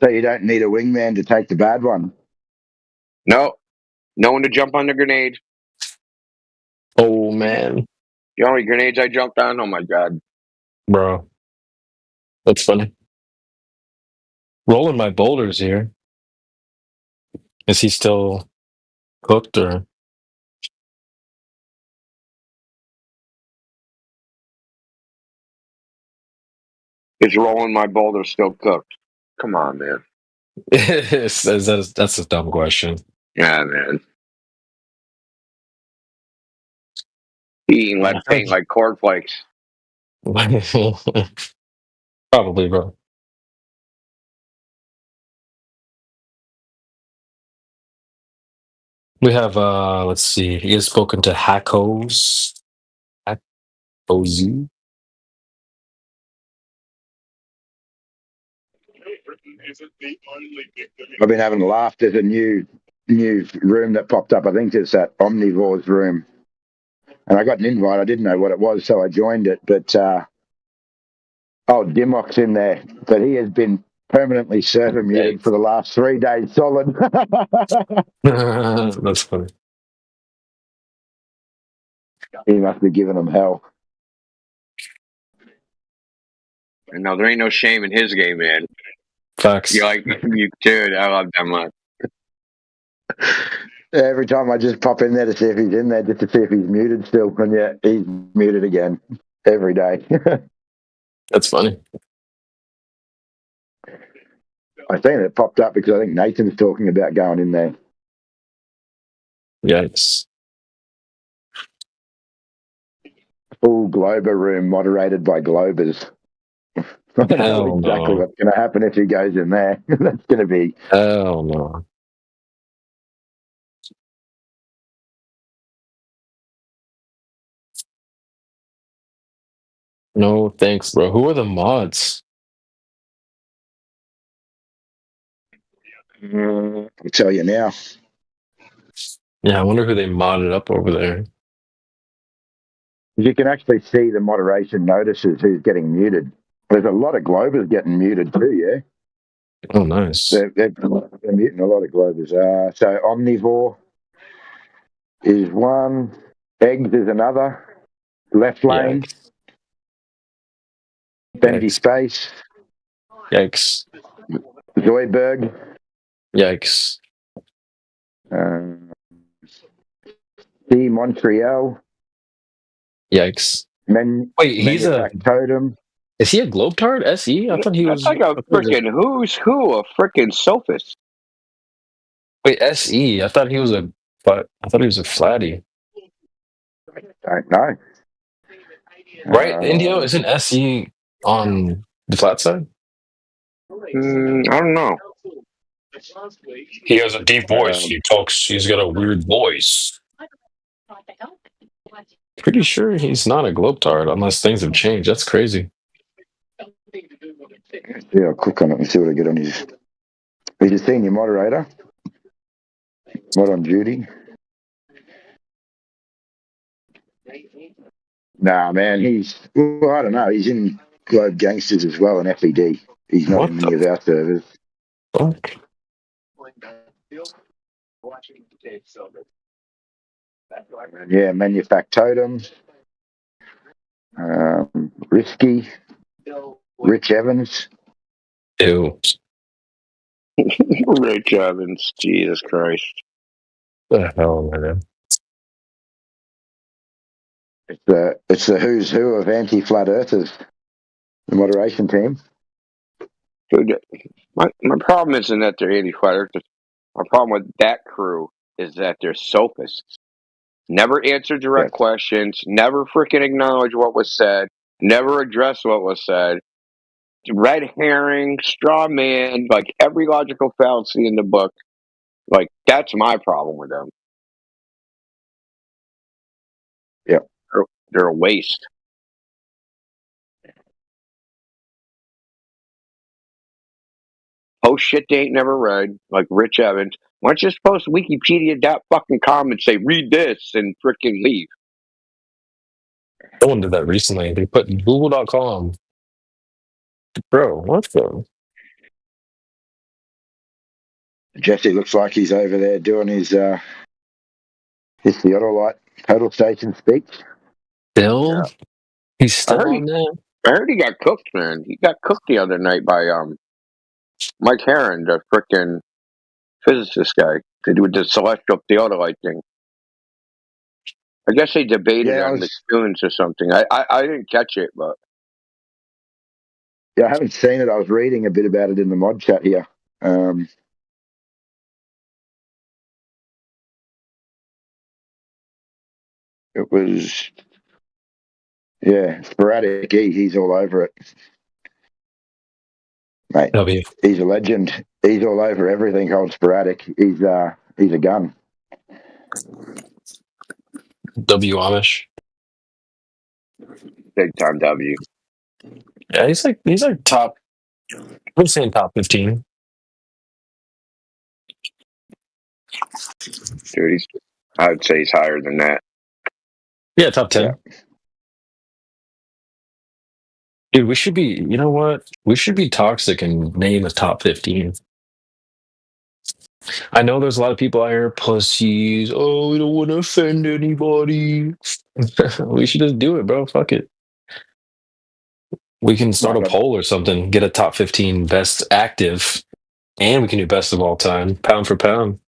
So you don't need a wingman to take the bad one. No one to jump on the grenade. Oh man. You know how many grenades I jumped on? Oh my God. Bro. That's funny. Rolling my boulders here. Is he still cooked or? Is rolling my boulder still cooked? Come on, man. That's a dumb question. Yeah, man. Eating like paint like cornflakes. Probably, bro. We have let's see. He has spoken to Hackos. Hackos. I've been having a laugh. There's a new room that popped up. I think it's that Omnivore's room. And I got an invite. I didn't know what it was, so I joined it. But Dimmock's in there. But he has been permanently server muted for the last 3 days solid. That's funny. He must be giving them hell. No, there ain't no shame in his game, man. Facts. Dude, I love that much. Every time I just pop in there to see if he's in there, just to see if he's muted still. And yeah, he's muted again every day. That's funny. I seen it popped up because I think Nathan's talking about going in there. Yikes. Full Glober room moderated by Globers. I know exactly what's going to happen if he goes in there. That's going to be... Hell no. No, thanks, bro. Who are the mods? I'll tell you now. Yeah, I wonder who they modded up over there. You can actually see the moderation notices who's getting muted. There's a lot of Globers getting muted too, yeah? Oh, nice. They're muting a lot of Globers. So Omnivore is one. Eggs is another. Left lane. Benji Space. Yikes. Zoidberg. Yikes. C. Montreal. Yikes. Wait, he's a Totem. Is he a Globetard SE? I thought he was. That's like a freaking who's who, a freaking sophist. Wait, SE. I thought he was a. But I thought he was a flatty. Don't know. Right, Indio isn't SE on the flat side? I don't know. He has a deep voice. He talks. He's got a weird voice. Pretty sure he's not a Globetard unless things have changed. That's crazy. Yeah, I'll click on it and see what I get on his. He's a senior moderator. Not on duty. Nah, man, well, I don't know. He's in Globe Gangsters as well and FED. He's not in any of our servers. Fuck. Yeah, Manufactotum. Risky. Rich Evans. Ew. Rich Evans. Jesus Christ. The hell, man. It's the who's who of anti-flat earthers. The moderation team. Dude, my problem isn't that they're anti-flat earthers. My problem with that crew is that they're sophists. Never answer direct questions. Never freaking acknowledge what was said. Never address what was said. Red herring, straw man, like every logical fallacy in the book. Like, that's my problem with them. Yeah. They're a waste. Post shit they ain't never read, like Rich Evans. Why don't you just post Wikipedia.com and say, read this and freaking leave? Someone did that recently. They put Google.com. Bro, what the? Jesse looks like he's over there doing his Theodolite total station speech. Still? Yeah. He's still on that? I heard he got cooked, man. He got cooked the other night by Mike Heron, the frickin' physicist guy. They do the celestial theodolite thing. I guess they debated on the tunes or something. I didn't catch it, but yeah, I haven't seen it. I was reading a bit about it in the mod chat here. It was, sporadic. He's all over it, mate. He's a legend. He's all over everything called sporadic. He's a gun. W Amish. Big time W. Yeah, he's like top. I'm saying top 15. Dude, I would say he's higher than that. Yeah, top 10. Yeah. Dude, we should be, you know what? We should be toxic and name a top 15. I know there's a lot of people out here, pussies. Oh, we don't want to offend anybody. We should just do it, bro. Fuck it. We can start a poll or something, get a top 15 best active, and we can do best of all time, pound for pound.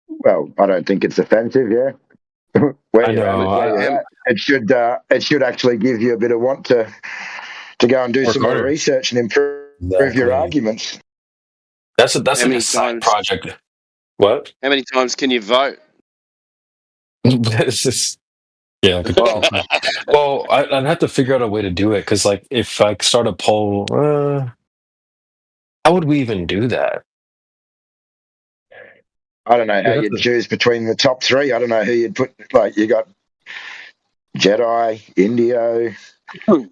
Well, I don't think it's offensive, yeah. I know. It should actually give you a bit of want to go and do some more research and improve your arguments. That's like a side project. What? How many times can you vote? It's just, yeah. Well, I'd have to figure out a way to do it because, like, if I start a poll, how would we even do that? I don't know how you'd choose between the top three. I don't know who you'd put. Like, you got Jedi, Indio,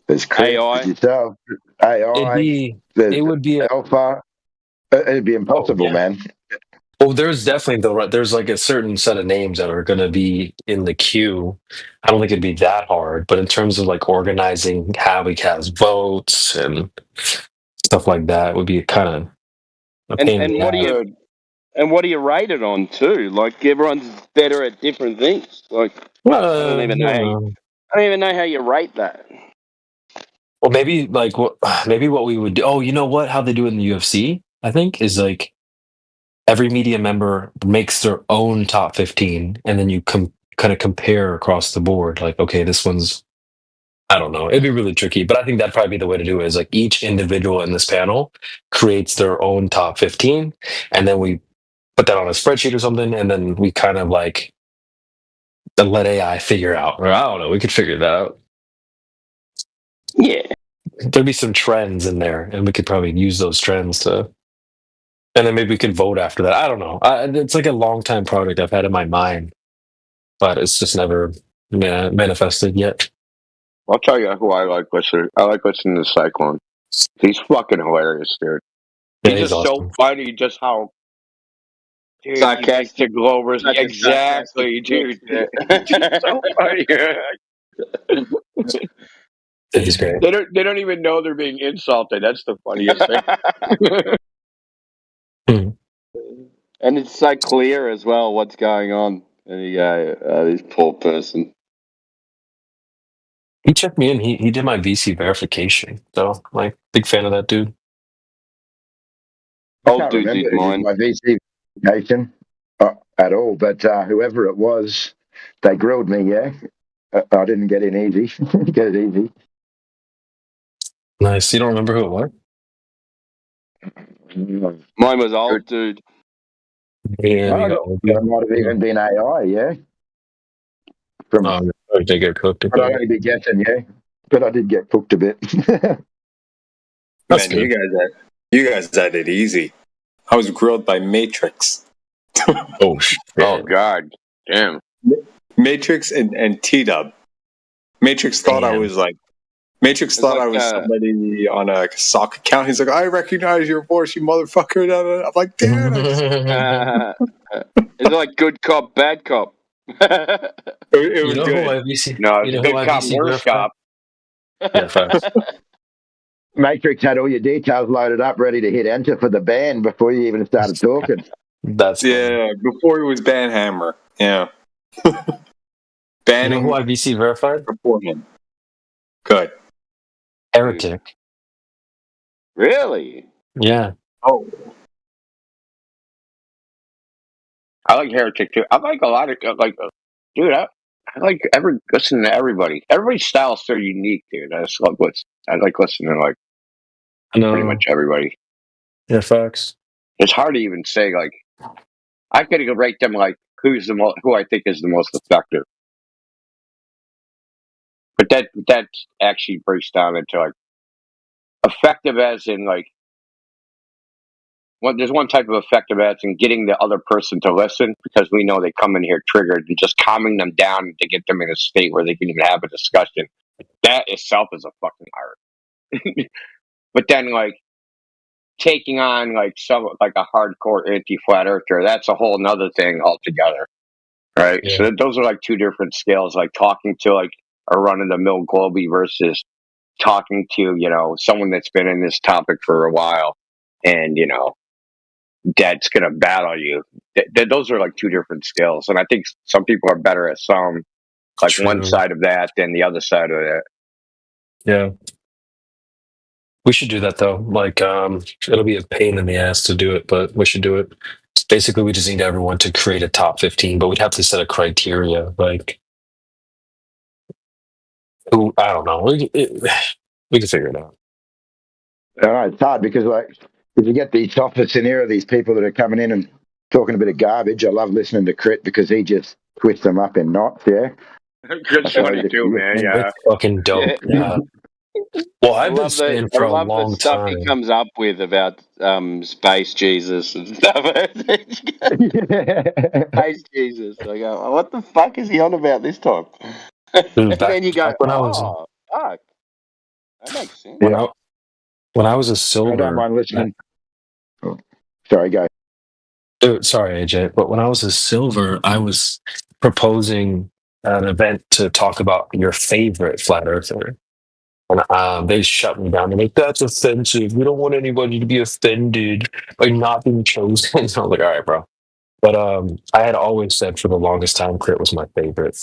there's Chris, AI, yourself, AI. It would be Alpha. It'd be impossible, man. Well, there's definitely there's like a certain set of names that are going to be in the queue. I don't think it'd be that hard, but in terms of like organizing how we cast votes and stuff like that, it would be kind of a pain in the ass. What do you rate it on too? Like everyone's better at different things. Like I don't even know how you rate that. Well, maybe like maybe what we would do. Oh, you know what? How they do it in the UFC, I think, is like every media member makes their own top 15, and then you kind of compare across the board. Like, okay, this one's, I don't know. It'd be really tricky, but I think that'd probably be the way to do it. Is like each individual in this panel creates their own top 15, and then we put that on a spreadsheet or something, and then we kind of like then let AI figure out. Or I don't know. We could figure that out. Yeah, there'd be some trends in there, and we could probably use those trends to. And then maybe we could vote after that. I don't know. It's like a long time project I've had in my mind, but it's just never manifested yet. I'll tell you who I like listening. I like listening to Cyclone. He's fucking hilarious, dude. He's just awesome. So funny, just how sarcastic Glovers. Exactly, dude. So funny. He's great. They don't even know they're being insulted. That's the funniest thing. And it's so clear as well what's going on. And you go, this poor person. He checked me in. He did my VC verification. So, like, big fan of that dude. I can't remember my VC verification at all, but whoever it was, they grilled me, yeah. I didn't get in easy. Get it easy. Nice. You don't remember who it was? Mine was old, dude. Yeah, it might have even been AI, yeah. They get cooked. But I'd only be guessing, yeah. But I did get cooked a bit. Man, you guys had it easy. I was grilled by Matrix. Oh shit. Oh god, damn. Matrix and T-Dub. Matrix thought I was like. Matrix thought I was somebody on a sock account. He's like, I recognize your voice, you motherfucker. I'm like, damn. It's like good cop, bad cop. It was good. No, it's good cop, worse cop. Yeah, Matrix had all your details loaded up, ready to hit enter for the ban before you even started talking. Before he was Banhammer. Yeah. Banning. You know who IVC verified? Before him. Good. Heretic. Really? Yeah. Oh. I like Heretic too. I like a lot of dude. I like listening to everybody. Everybody's style is so unique, dude. I like listening to like pretty much everybody. Yeah, facts. It's hard to even say like I could rate them like who I think is the most effective. But that actually breaks down into like effective as in like there's one type of effective as in getting the other person to listen because we know they come in here triggered and just calming them down to get them in a state where they can even have a discussion. That itself is a fucking art. But then like taking on like a hardcore anti-flat earther, that's a whole nother thing altogether. Right? Yeah. So those are like two different scales, like talking to like a run-of-the-mill Globey versus talking to, someone that's been in this topic for a while and, that's going to battle you. Those are like two different skills. And I think some people are better at some, like True. One side of that than the other side of that. Yeah. We should do that though. Like, it'll be a pain in the ass to do it, but we should do it. Basically, we just need everyone to create a top 15, but we'd have to set a criteria. Like, I don't know. We can figure it out. It's hard because, like, if you get these sophists in here, of these people that are coming in and talking a bit of garbage, I love listening to Crit because he just twists them up in knots, yeah? Good funny too, man, yeah. It's fucking dope, yeah. Well, I've been saying for a long time. I love the stuff he comes up with about Space Jesus and stuff. Space Jesus. I go, what the fuck is he on about this time? And then you go, fuck. That makes sense. When I was a silver... I don't mind listening. Sorry, go. Dude, sorry, AJ, but when I was a silver, I was proposing an event to talk about your favorite flat earther. And they shut me down. They're like, that's offensive. We don't want anybody to be offended by not being chosen. So I was like, all right, bro. But I had always said for the longest time, Crit was my favorite.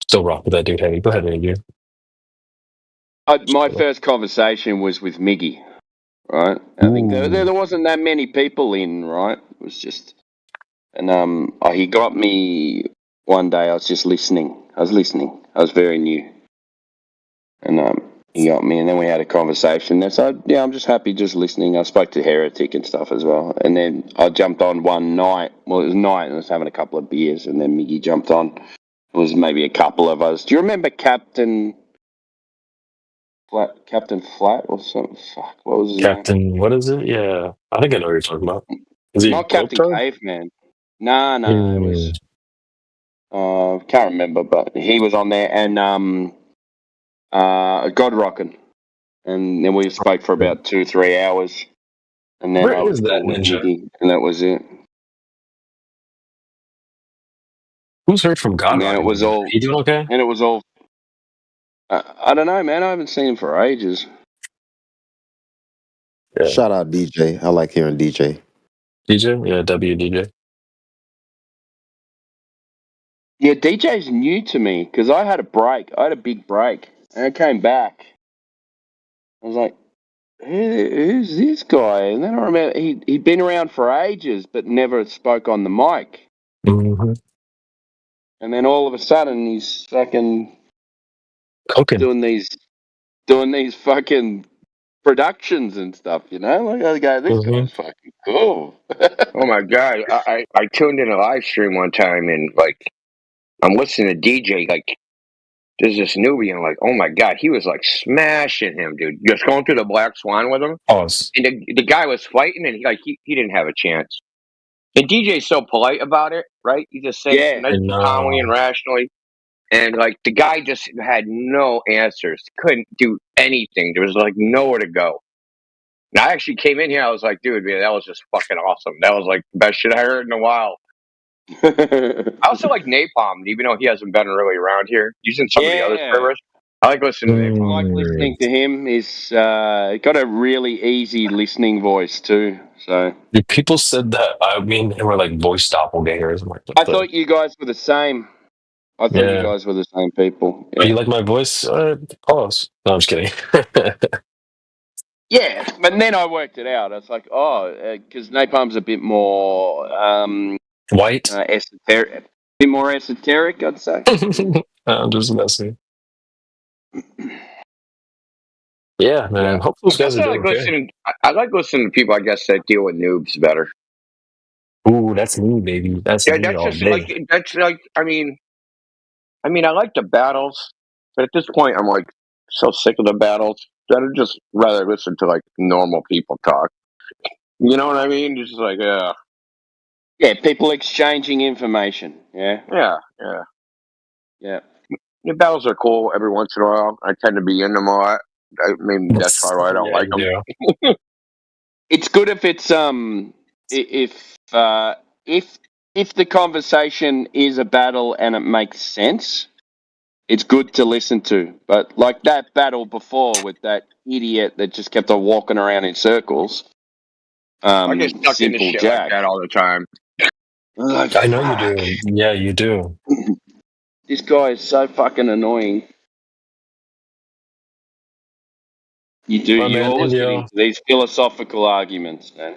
Still rock with that dude. Hey, go ahead, AJ. My first conversation was with Miggy, right? I think there wasn't that many people in, right? It was just, and he got me one day. I was just listening. I was very new, and he got me, and then we had a conversation. And so yeah, I'm just happy just listening. I spoke to Heretic and stuff as well, and then I jumped on one night. Well, it was night, and I was having a couple of beers, and then Miggy jumped on. It was maybe a couple of us. Do you remember Captain Flat or something? Fuck, what was his Captain, what is it? Yeah, I think I know what you're talking about. Is he not Captain Caveman? No, it was. Can't remember, but he was on there, and God Rockin', and then we spoke for about 2-3 hours, and then Where is that ninja? Miggy, and that was it. Who's heard from God? And then it was all. He doing okay? And it was all. I don't know, man. I haven't seen him for ages. Yeah. Shout out DJ. I like hearing DJ. DJ? Yeah, WDJ. Yeah, DJ's new to me because I had a break. I had a big break, and I came back. I was like, who's this guy? And then I remember he'd been around for ages, but never spoke on the mic. Mm-hmm. And then all of a sudden, he's fucking cooking, doing these fucking productions and stuff. You know, like I go, this guy's fucking cool. Oh my god! I tuned in a live stream one time and like I'm listening to DJ like there's this newbie and I'm like, oh my god, he was like smashing him, dude. Just going through the Black Swan with him. Pause. And the guy was fighting and he didn't have a chance. And DJ's so polite about it, right? He just saying nice and calmly and rationally. And like the guy just had no answers, couldn't do anything. There was like nowhere to go. And I actually came in here. I was like, dude, man, that was just fucking awesome. That was like the best shit I heard in a while. I also like Napalm, even though he hasn't been really around here. Using some of the other servers. I like listening to Napalm. I like listening to him. He's got a really easy listening voice too. So people said that. I mean, they were like voice doppelgangers. I thought you guys were the same. I thought you guys were the same people. Yeah. Oh, you like my voice? Pause. No, I'm just kidding. Yeah, but then I worked it out. It's like, because Napalm's a bit more white, esoteric, a bit more esoteric, I'd say. I'm just messing. Yeah, man. Hope those guys are doing okay. I like listening to people, I guess, that deal with noobs better. Ooh, that's me, baby. That's me that's all just day. like that's like. I mean, I like the battles, but at this point, I'm like so sick of the battles that I'd just rather listen to like normal people talk. You know what I mean? Just like yeah, people exchanging information. Yeah. The battles are cool every once in a while. I tend to be in them a lot. Maybe that's probably why I don't like them. It's good if it's if the conversation is a battle and it makes sense. It's good to listen to, but like that battle before with that idiot that just kept on walking around in circles. I get stuck into shit like that all the time. I know you do. Yeah, you do. This guy is so fucking annoying. You do. You always get into these philosophical arguments, man.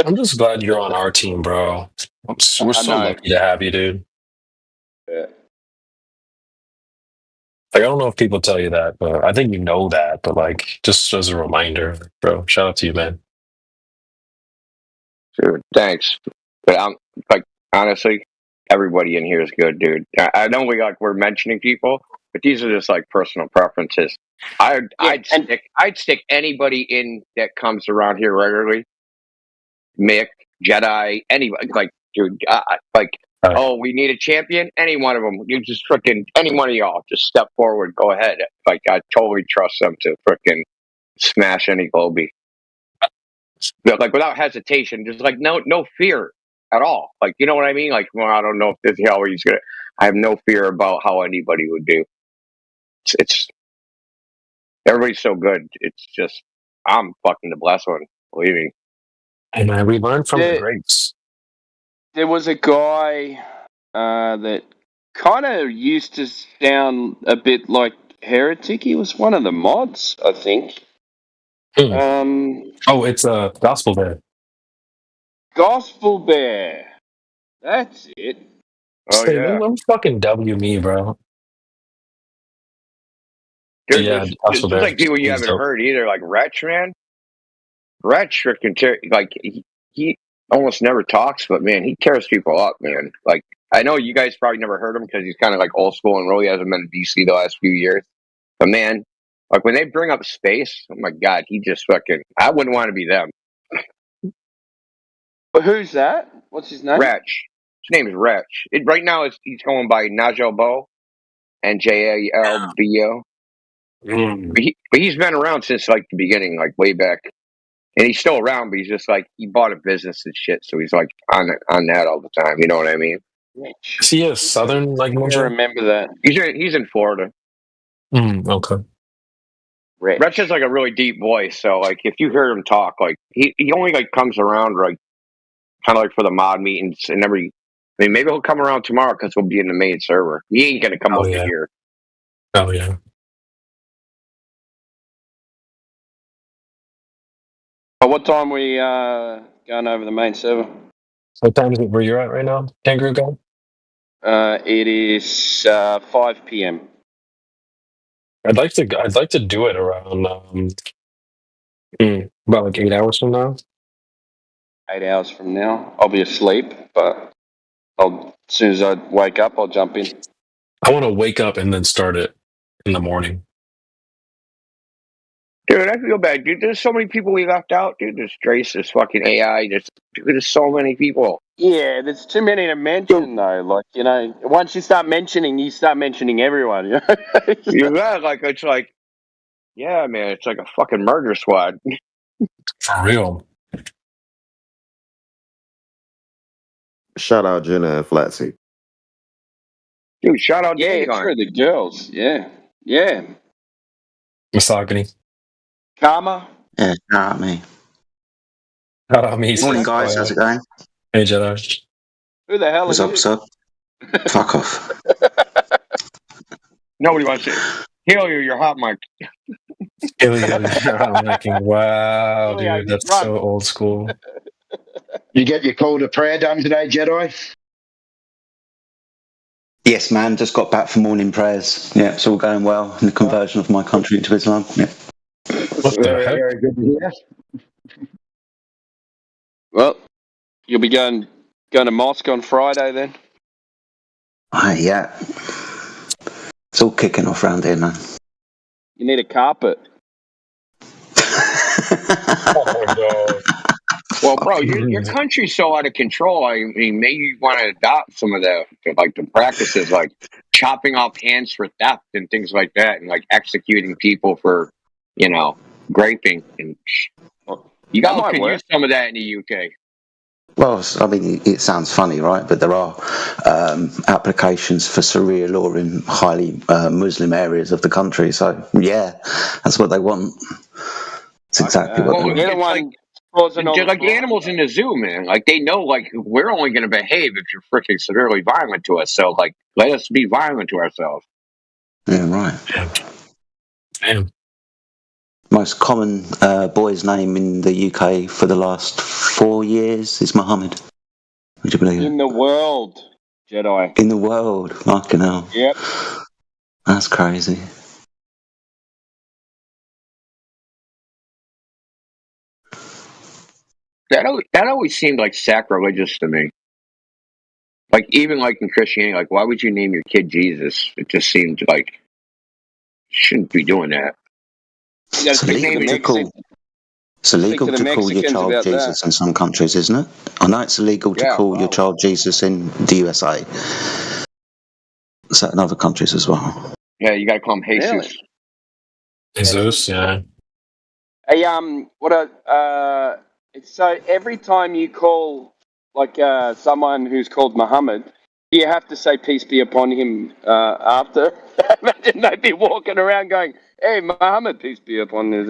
I'm just glad you're on our team, bro. We're so lucky to have you, dude. Yeah. Like, I don't know if people tell you that, but I think you know that. But like, just as a reminder, bro. Shout out to you, man. Dude, thanks. But I'm like, honestly, everybody in here is good, dude. I know we're mentioning people, but these are just like personal preferences. I'd stick anybody in that comes around here regularly. Mick, Jedi, anybody. Like, dude, oh, we need a champion. Any one of them. You just freaking any one of y'all. Just step forward. Go ahead. Like, I totally trust them to freaking smash any Kobe. like without hesitation, just like no fear at all. Like, you know what I mean? Like, well, I don't know if this is how he's gonna. I have no fear about how anybody would do. It's everybody's so good. It's just I'm fucking the blessed one. Believe me. And we learned from the greats. There was a guy that kind of used to sound a bit like Heretic. He was one of the mods, I think. Oh, it's a Gospel Bear. Gospel Bear. That's it. Oh Say, yeah. don't fucking W me, bro. Dude, Yeah, there's like people you haven't heard either, like Wretch, man. Wretch freaking like he almost never talks, but man, he tears people up, man. Like I know you guys probably never heard him because he's kind of like old school and really hasn't been in DC the last few years. But man, like when they bring up space, oh my god, he just fucking. I wouldn't want to be them. But who's that? What's his name? Wretch. His name is Wretch. Right now, he's going by Najel Bo and JALBO. But he's been around since like the beginning, like way back, and he's still around. But he's just like he bought a business and shit, so he's like on that all the time. You know what I mean? Is he a southern like I remember that. He's in Florida. Okay. Wretch has like a really deep voice, so like if you hear him talk, like he only like comes around like kind of like for the mod meetings and every. I mean, maybe he'll come around tomorrow because we'll be in the main server. He ain't gonna come over here. Oh yeah. But what time we going over the main server? What time is it where you're at right now, Kangaroo guy? It is 5 p.m. I'd like to do it around about like 8 hours from now. 8 hours from now, I'll be asleep, but as soon as I wake up, I'll jump in. I want to wake up and then start it in the morning. Dude, I feel bad, dude. There's so many people we left out, dude. There's Drace, there's fucking AI, there's so many people. Yeah, there's too many to mention, though. Like, you know, once you start mentioning everyone. You know? Yeah, like, it's like, yeah, man, it's like a fucking murder squad. For real. Shout out Jenna and Flatsy. Dude, shout out Dagon. Yeah, true, the girls. Yeah. Yeah. Misogyny. Karma. Yeah, shout out me. Shout out me. Morning, guys. How's it going? Hey, Jedi. Who the hell is What's up? Fuck off. Nobody wants to heal you. You're hot, Mike. Heal you. Wow, dude, that's so old school. You get your call to prayer done today, Jedi? Yes, man. Just got back from morning prayers. Yeah, it's all going well in the conversion of my country into Islam. Yeah. What the heck? Very good to hear. Well, you'll be going to mosque on Friday then? Yeah. It's all kicking off around here, man. You need a carpet. Oh my god. Well, bro, your country's so out of control. I mean, maybe you want to adopt some of the practices, like chopping off hands for theft and things like that, and like executing people for, you know, raping. And you guys can use some of that in the UK. Well, I mean, it sounds funny, right? But there are applications for Sharia law in highly Muslim areas of the country. So, yeah, that's what they want. It's exactly what they want. They're like animals in the zoo, man. Like they know, like we're only going to behave if you're freaking severely violent to us. So, like, let us be violent to ourselves. Yeah, right. Damn. Most common boy's name in the UK for the last 4 years is Mohammed. Would you believe it? In the world, Jedi. In the world, fucking hell. Yep. That's crazy. That always seemed like sacrilegious to me. Like even like in Christianity, like why would you name your kid Jesus? It just seemed like you shouldn't be doing that. It's illegal to call your child Jesus in some countries, isn't it? I know it's illegal to call your child Jesus in the USA. So in other countries as well. Yeah, you got to call him Jesus. Really? Jesus, yeah. Hey, So every time you call like someone who's called Muhammad, you have to say peace be upon him after. Imagine they'd be walking around going, "Hey, Muhammad, peace be upon his."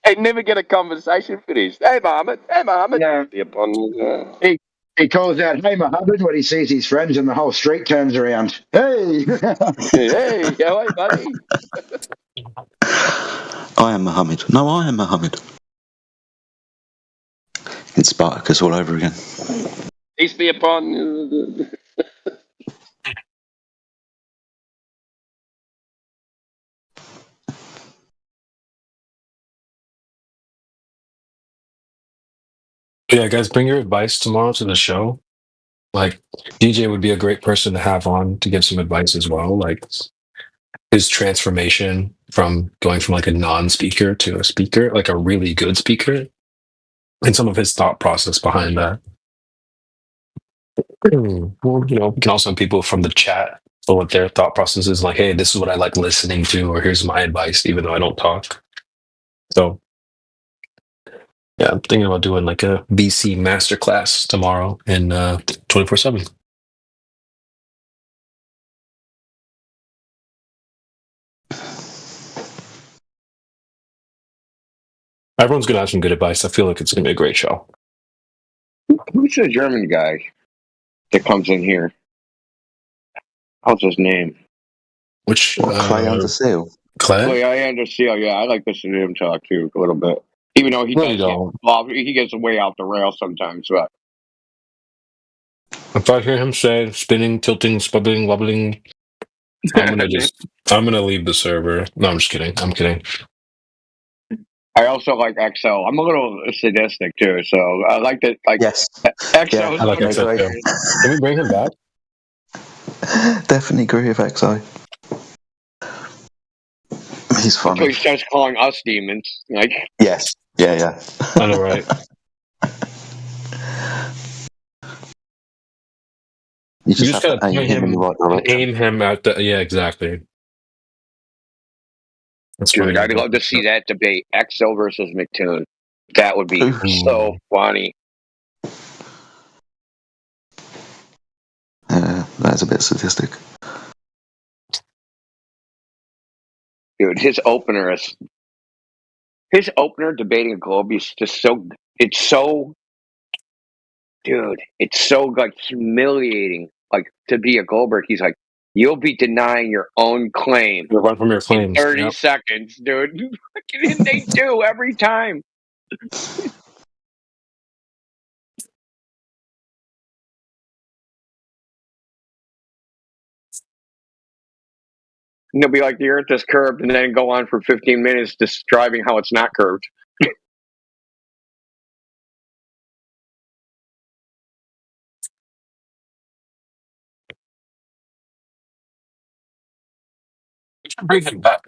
They'd never get a conversation finished. Hey, Muhammad, peace be upon his. He calls out, "Hey, Muhammad," when he sees his friends, and the whole street turns around. Hey! Hey, how are you, buddy? I am Muhammad. No, I am Muhammad. It's Spartacus all over again. Peace be upon. Yeah, guys, bring your advice tomorrow to the show. Like, DJ would be a great person to have on to give some advice as well. Like, his transformation from going from like a non-speaker to a speaker, like a really good speaker, and some of his thought process behind that. Well, we can also have people from the chat for what their thought process is. Like, hey, this is what I like listening to, or here's my advice, even though I don't talk. So, yeah, I'm thinking about doing like a VC masterclass tomorrow in 24/7. Everyone's gonna have some good advice. I feel like it's gonna be a great show. Who's the German guy that comes in here? What's his name? Which Clay Under Seal? Clay Under Seal. Yeah, I like listening to him talk too a little bit. Even though he gets way off the rail sometimes, but if I hear him say spinning, tilting, spubbling, wobbling, I'm gonna leave the server. No, I'm just kidding. I'm kidding. I also like XO. I'm a little sadistic too, so I like that. Like, yes, XO. I like XO too. Can we bring him back? Definitely agree with XO. He's funny. Until he starts calling us demons. Like, yes, yeah. I know, right? You just have to aim him in the right direction. Aim him at the exactly. That's dude, I'd love to see that debate: XO versus McToon. That would be so funny. That's a bit sadistic. Dude, his opener debating a Globe is just so. It's so like humiliating. Like, to be a Goldberg, he's like, you'll be denying your own claim. You'll run from your claims. In 30 seconds, dude. And they do every time. And they'll be like, the earth is curved, and then go on for 15 minutes describing how it's not curved. Bring him back.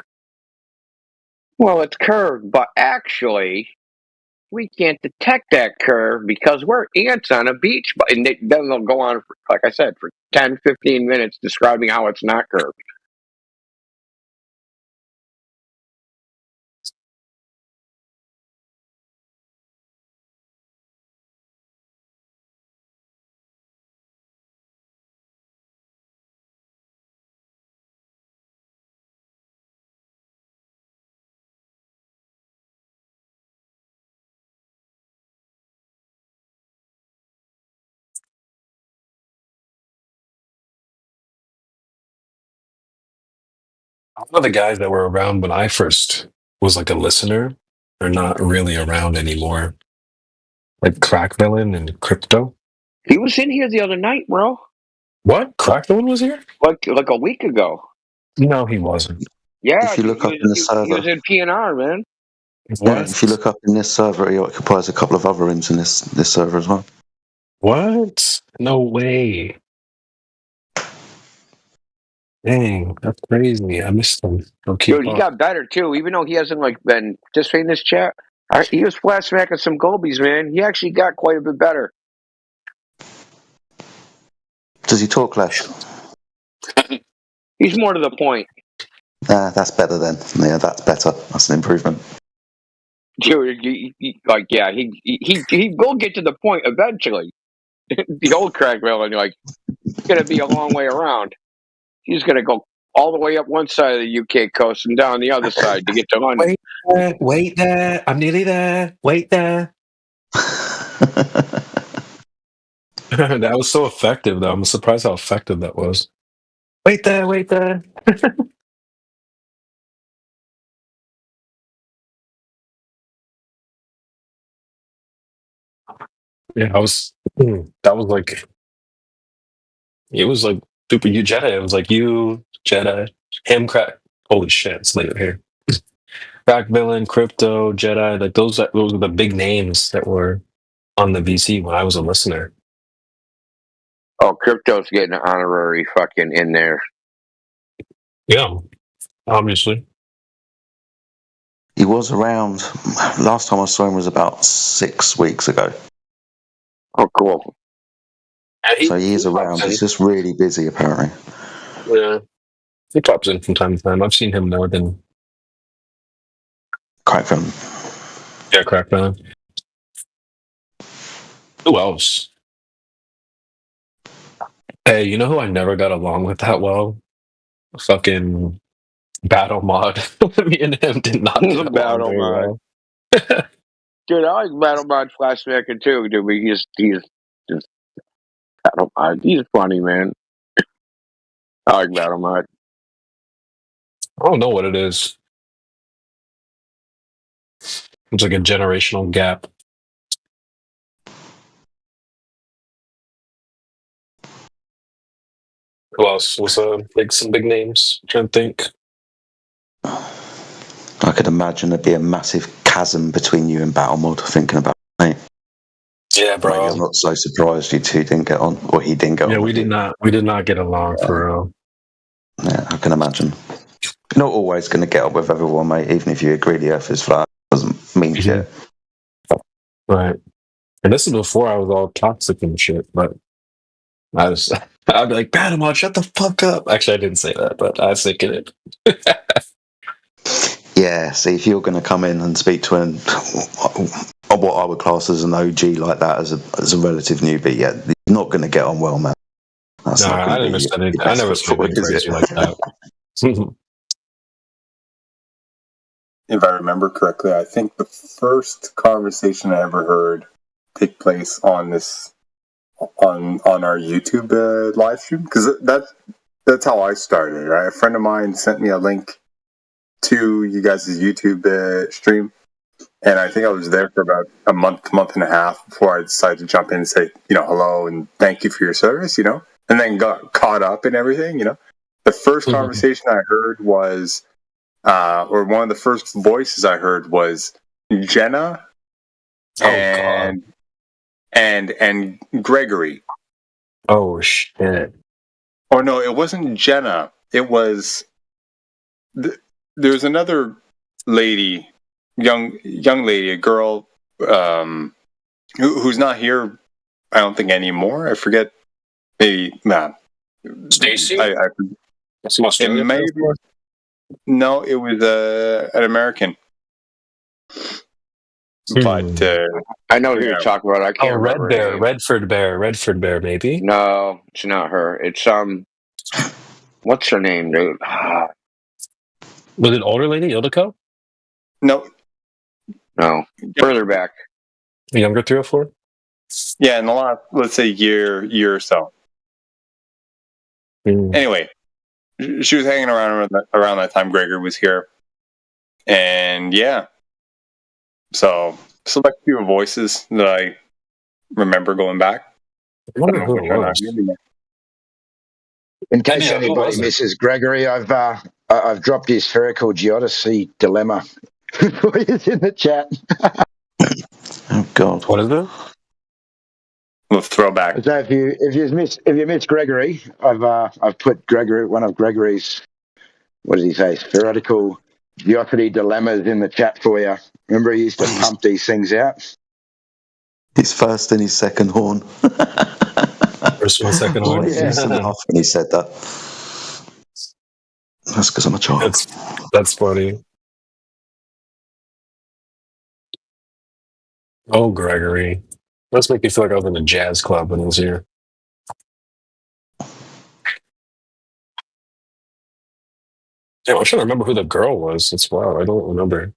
Well, it's curved, but actually, we can't detect that curve because we're ants on a beach. And then they'll go on, for, like I said, for 10, 15 minutes describing how it's not curved. One of the guys that were around when I first was like a listener are not really around anymore. Like Crack Villain and Crypto. He was in here the other night, bro. What? Crack Villain was here? Like a week ago. No, he wasn't. Yeah, if you look up in the server, he was in PNR, man. Yeah, if you look up in this server, he occupies a couple of other rooms in this server as well. What? No way. Dang, that's crazy. I missed him. Dude, he got better too, even though he hasn't like been participating in this chat. He was flat smacking some gobies, man. He actually got quite a bit better. Does he talk less? He's more to the point. That's better then. Yeah, that's better. That's an improvement. Dude, he will get to the point eventually. The old Craig Villain, like, it's going to be a long way around. He's going to go all the way up one side of the UK coast and down the other side to get to London. Wait there. I'm nearly there. Wait there. That was so effective, though. I'm surprised how effective that was. Wait there. Wait there. Yeah, that was like, it was like super you Jedi. It was like you, Jedi, him, Crack. Holy shit, it's later here. Crack Villain, Crypto, Jedi, like those were the big names that were on the VC when I was a listener. Oh, Crypto's getting an honorary fucking in there. Yeah, obviously. He was around. Last time I saw him was about 6 weeks ago. Oh, cool. So he is around. He's just really busy, apparently. Yeah, he pops in from time to time. I've seen him more than Crack Villain. Yeah, Crack Villain. Who else? Hey, you know who I never got along with that well? Fucking Battle Mod. Me and him did not get along Battle very Mod. well. Dude, I like Battle Mod Flashbacker too, dude. But he's just Battle Mod. He's funny, man. I like Battle Mod. I don't know what it is. It's like a generational gap. Who else was like some big names? I'm trying to think. I could imagine there'd be a massive chasm between you and Battle Mod thinking about it, mate. Yeah, bro. Maybe I'm not so surprised you two didn't get on, or he didn't get on. Yeah, we did not get along for real. Yeah, I can imagine. You're not always going to get on with everyone, mate. Even if you agree the Earth is flat, doesn't mean shit. Right. And this is before I was all toxic and shit, but I'd be like, Battle Mod, shut the fuck up. Actually, I didn't say that, but I was thinking it. Yeah, see, if you're going to come in and speak to what I would class as an OG like that, as a relative newbie, yeah, you're not going to get on well, man. That's not I never said anything. I never said anything crazy like that. If I remember correctly, I think the first conversation I ever heard take place on this on our YouTube live stream, because that's how I started. Right, a friend of mine sent me a link to you guys' YouTube stream, and I think I was there for about a month and a half before I decided to jump in and say, hello and thank you for your service, and then got caught up in everything. The first conversation I heard was, or one of the first voices I heard was Jenna and Gregory. Oh shit! Oh no, it wasn't Jenna. It was there's another lady, young lady, a girl, who's not here. I don't think anymore. I forget. Maybe Stacy. No, it was an American. But I know who you're talking about. I can't remember. Redford Bear, maybe. No, it's not her. It's what's her name, dude? Was it older lady, Ildiko? No, further back. A younger 304. Yeah, in the last, let's say, year or so. Anyway, she was hanging around that time Gregory was here, and yeah. So, select few voices that I remember going back. I wonder who it was. In case anybody misses Gregory, I've dropped his spherical geodesy dilemma for you in the chat. Oh God, what is it? We'll throw back. So if you miss Gregory, I've put one of Gregory's, what did he say, spherical geodesy dilemmas in the chat for you. Remember, he used to pump these things out. His first and his second horn. First one, second horn. He used to laugh when he said that. That's because I'm a child. That's funny. Oh, Gregory. Let's make you feel like I was in a jazz club when I was here. Yeah, I'm trying to remember who the girl was. It's wild. I don't remember.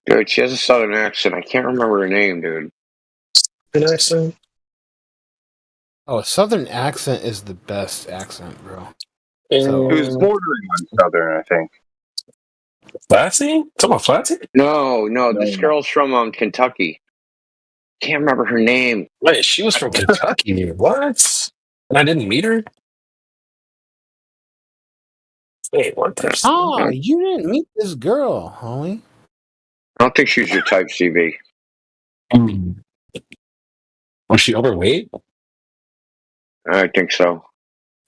Dude, she has a southern accent. I can't remember her name, dude. An accent? Oh, a southern accent is the best accent, bro. So, it was bordering on southern, I think. Flatsy? Talking about Flatsy? No. This girl's from Kentucky. Can't remember her name. Wait, she was from Kentucky. What? And I didn't meet her? Wait, what the? Oh, you didn't meet this girl, homie. I don't think she's your type, CV. Was she overweight? I think so.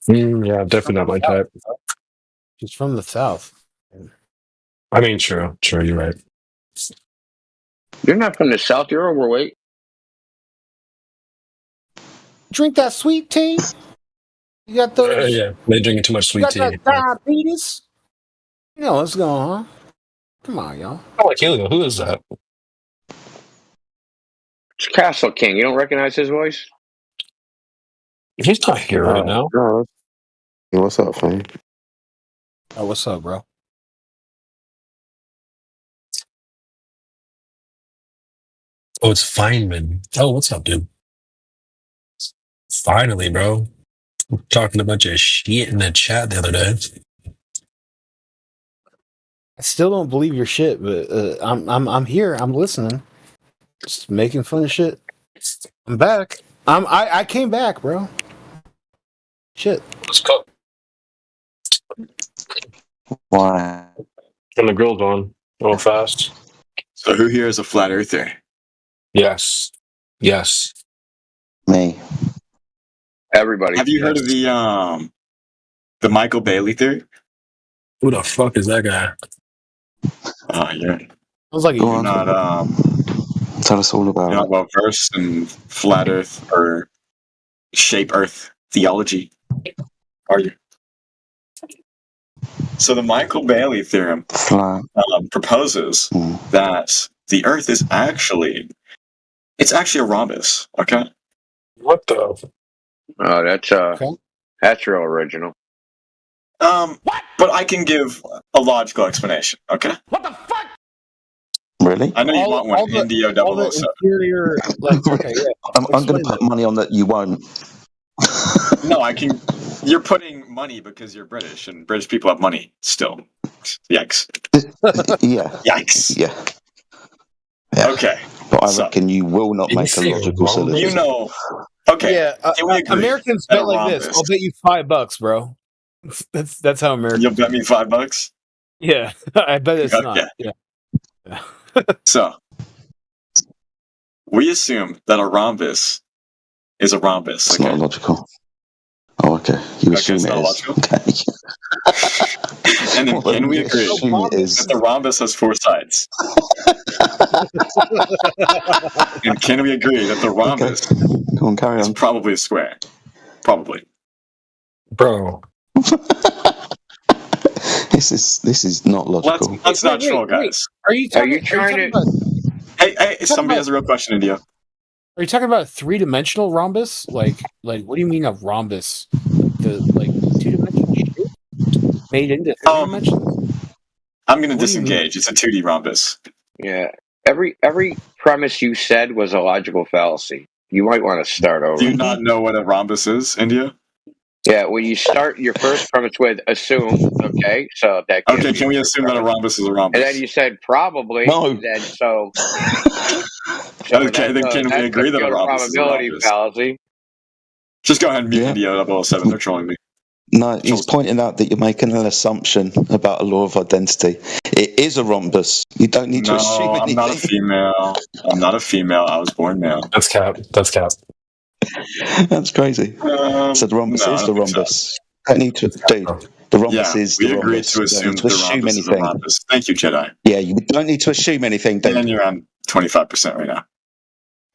Yeah, definitely not my type. She's from the South. I mean, true, you're right. You're not from the South, you're overweight. Drink that sweet tea? You got those? Yeah, they drinking too much sweet tea. You got that diabetes? You know what's going on. Come on, y'all. Oh, like Helio, who is that? It's Castle King. You don't recognize his voice? He's not here right now. No. What's up, fam? Oh, what's up, bro? Oh, it's Feynman. Oh, what's up, dude? Finally, bro. We're talking a bunch of shit in the chat the other day. I still don't believe your shit, but I'm here. I'm listening. Just making fun of shit. I'm back. I came back, bro. Shit. Let's cook. Why? Turn the grill's on. Real fast. So who here is a flat earther? Yes. Me. Everybody. Have you heard of the Michael Bailey theory? Who the fuck is that guy? Oh, yeah. Sounds like Go you're on. Tell us all about you're not well versed in flat Earth or shape Earth theology, are you? So the Michael Bailey theorem proposes that the Earth is actually a rhombus. Okay. What the? Oh, that's real original. But I can give a logical explanation. Okay. What the fuck? Really? I know you want one. Indio 007. Interior, like, okay, yeah. I'm going to put money on that you won't. No, I can. You're putting money because you're British, and British people have money still. Yikes. Yeah. Yikes. Yeah. Okay. But I reckon you will not make a logical solution. You know. Okay. Yeah. Can we agree Americans that bet like this. I'll bet you $5, bro. That's how Americans. You'll bet me $5? Yeah, I bet it's not. Yeah. So we assume that a rhombus is a rhombus. It's not logical. Oh, okay. You assume it's it not is. logical. Okay. And then can we agree that the rhombus has 4 sides? And can we agree that the rhombus Go on, carry is on. probably a square? Probably. Bro. This is not logical. Let's not troll, guys. Are you trying to? Hey, somebody has a real question, India. Are you talking about a 3-dimensional rhombus? Like, what do you mean a rhombus? The 2-dimensional shape made into 3 dimensions? I'm going to disengage. It's a 2D rhombus. Yeah. Every premise you said was a logical fallacy. You might want to start over. Do you not know what a rhombus is, India? Yeah, well, you start your first premise with assume, okay? So that okay, can we assume that a rhombus is a rhombus? And then you said probably. No. Then so okay, then can we agree that a rhombus is a rhombus? Fallacy. Just go ahead and mute India 007. They're trolling me. No, he's pointing out that you're making an assumption about a law of identity. It is a rhombus. You don't need to assume anything. I'm not a female. I'm not a female. I was born male. That's cap. That's crazy. So the rhombus is the rhombus. Don't need to, dude. The rhombus is the rhombus. We agreed to assume that the rhombus is a rhombus. Thank you, Jedi. Yeah, you don't need to assume anything, dude. And you're on 25% right now.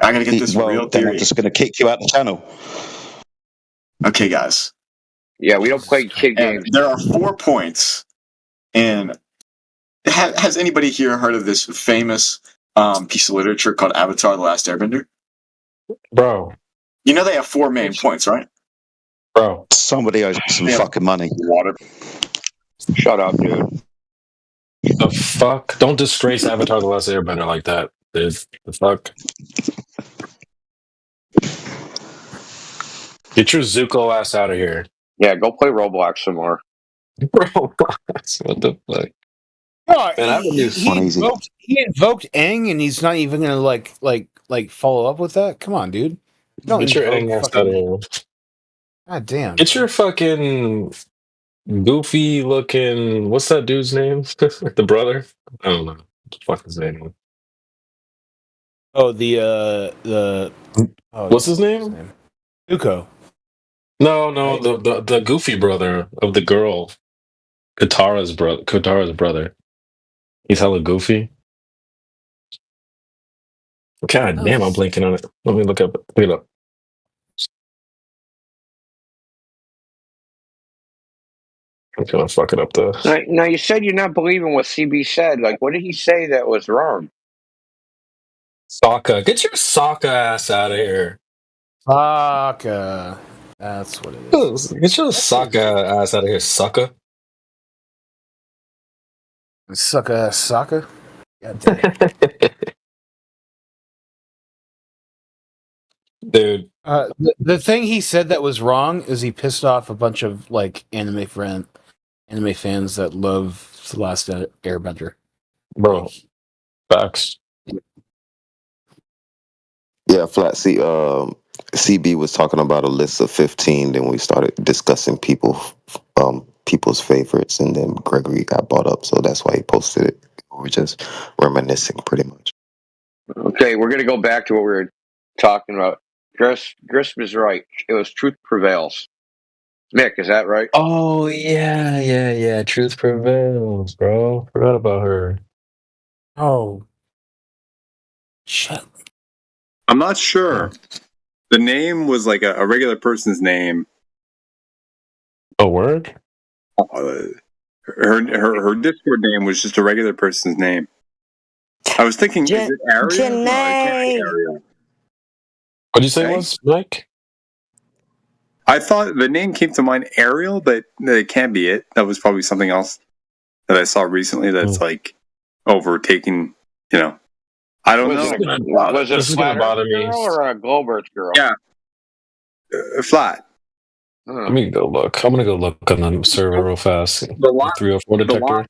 I'm going to get this real then theory. I'm just going to kick you out the channel. Okay, guys. Yeah, we don't play kid games. There are 4 points. And has anybody here heard of this famous piece of literature called Avatar: The Last Airbender? Bro. You know they have 4 main points, right? Bro. Somebody owes some fucking money. Water. Shut up, dude. The fuck? Don't disgrace Avatar: The Last Airbender like that, dude. The fuck? Get your Zuko ass out of here. Yeah, go play Roblox some more. Roblox? What the fuck? Oh, Man, I have a new he invoked Aang, and he's not even gonna like follow up with that. Come on, dude. Don't Get your invoke Aang ass fucking- out of here. God damn. Get your fucking goofy looking. What's that dude's name? The brother? I don't know. What the fuck his name is. Oh, the What's his name? Zuko. No, the goofy brother of the girl. Katara's brother. He's hella goofy. God damn, I'm blinking on it. Let me look it up. I'm gonna fuck it up though. Now, you said you're not believing what CB said. Like, what did he say that was wrong? Sokka. Get your Sokka ass out of here. Sokka. That's what it is. Get your Sokka ass out of here, sucker. Sokka. God damn. Dude. The thing he said that was wrong is he pissed off a bunch of like anime fans that love The Last Airbender. Bro. Facts. Yeah, flat. See, CB was talking about a list of 15. Then we started discussing people's favorites, and then Gregory got brought up, so that's why he posted it. We were just reminiscing, pretty much. Okay, we're gonna go back to what we were talking about. Grisp is right. It was truth prevails. Nick, is that right? Oh yeah. Truth prevails, bro. Forgot about her. Oh. Shit. I'm not sure. The name was like a regular person's name. A word? Her Discord name was just a regular person's name. I was thinking, is it Ariel? Janae. No, it can't be Ariel. What did you say it was, Mike? I thought the name came to mind Ariel, but it can't be it. That was probably something else that I saw recently that's like overtaking, I don't know. Was it a flat bother Earth me. girl or a globe Earth girl? Yeah. Flat. Let me go look. I'm gonna go look on the server real fast. The 304 detector.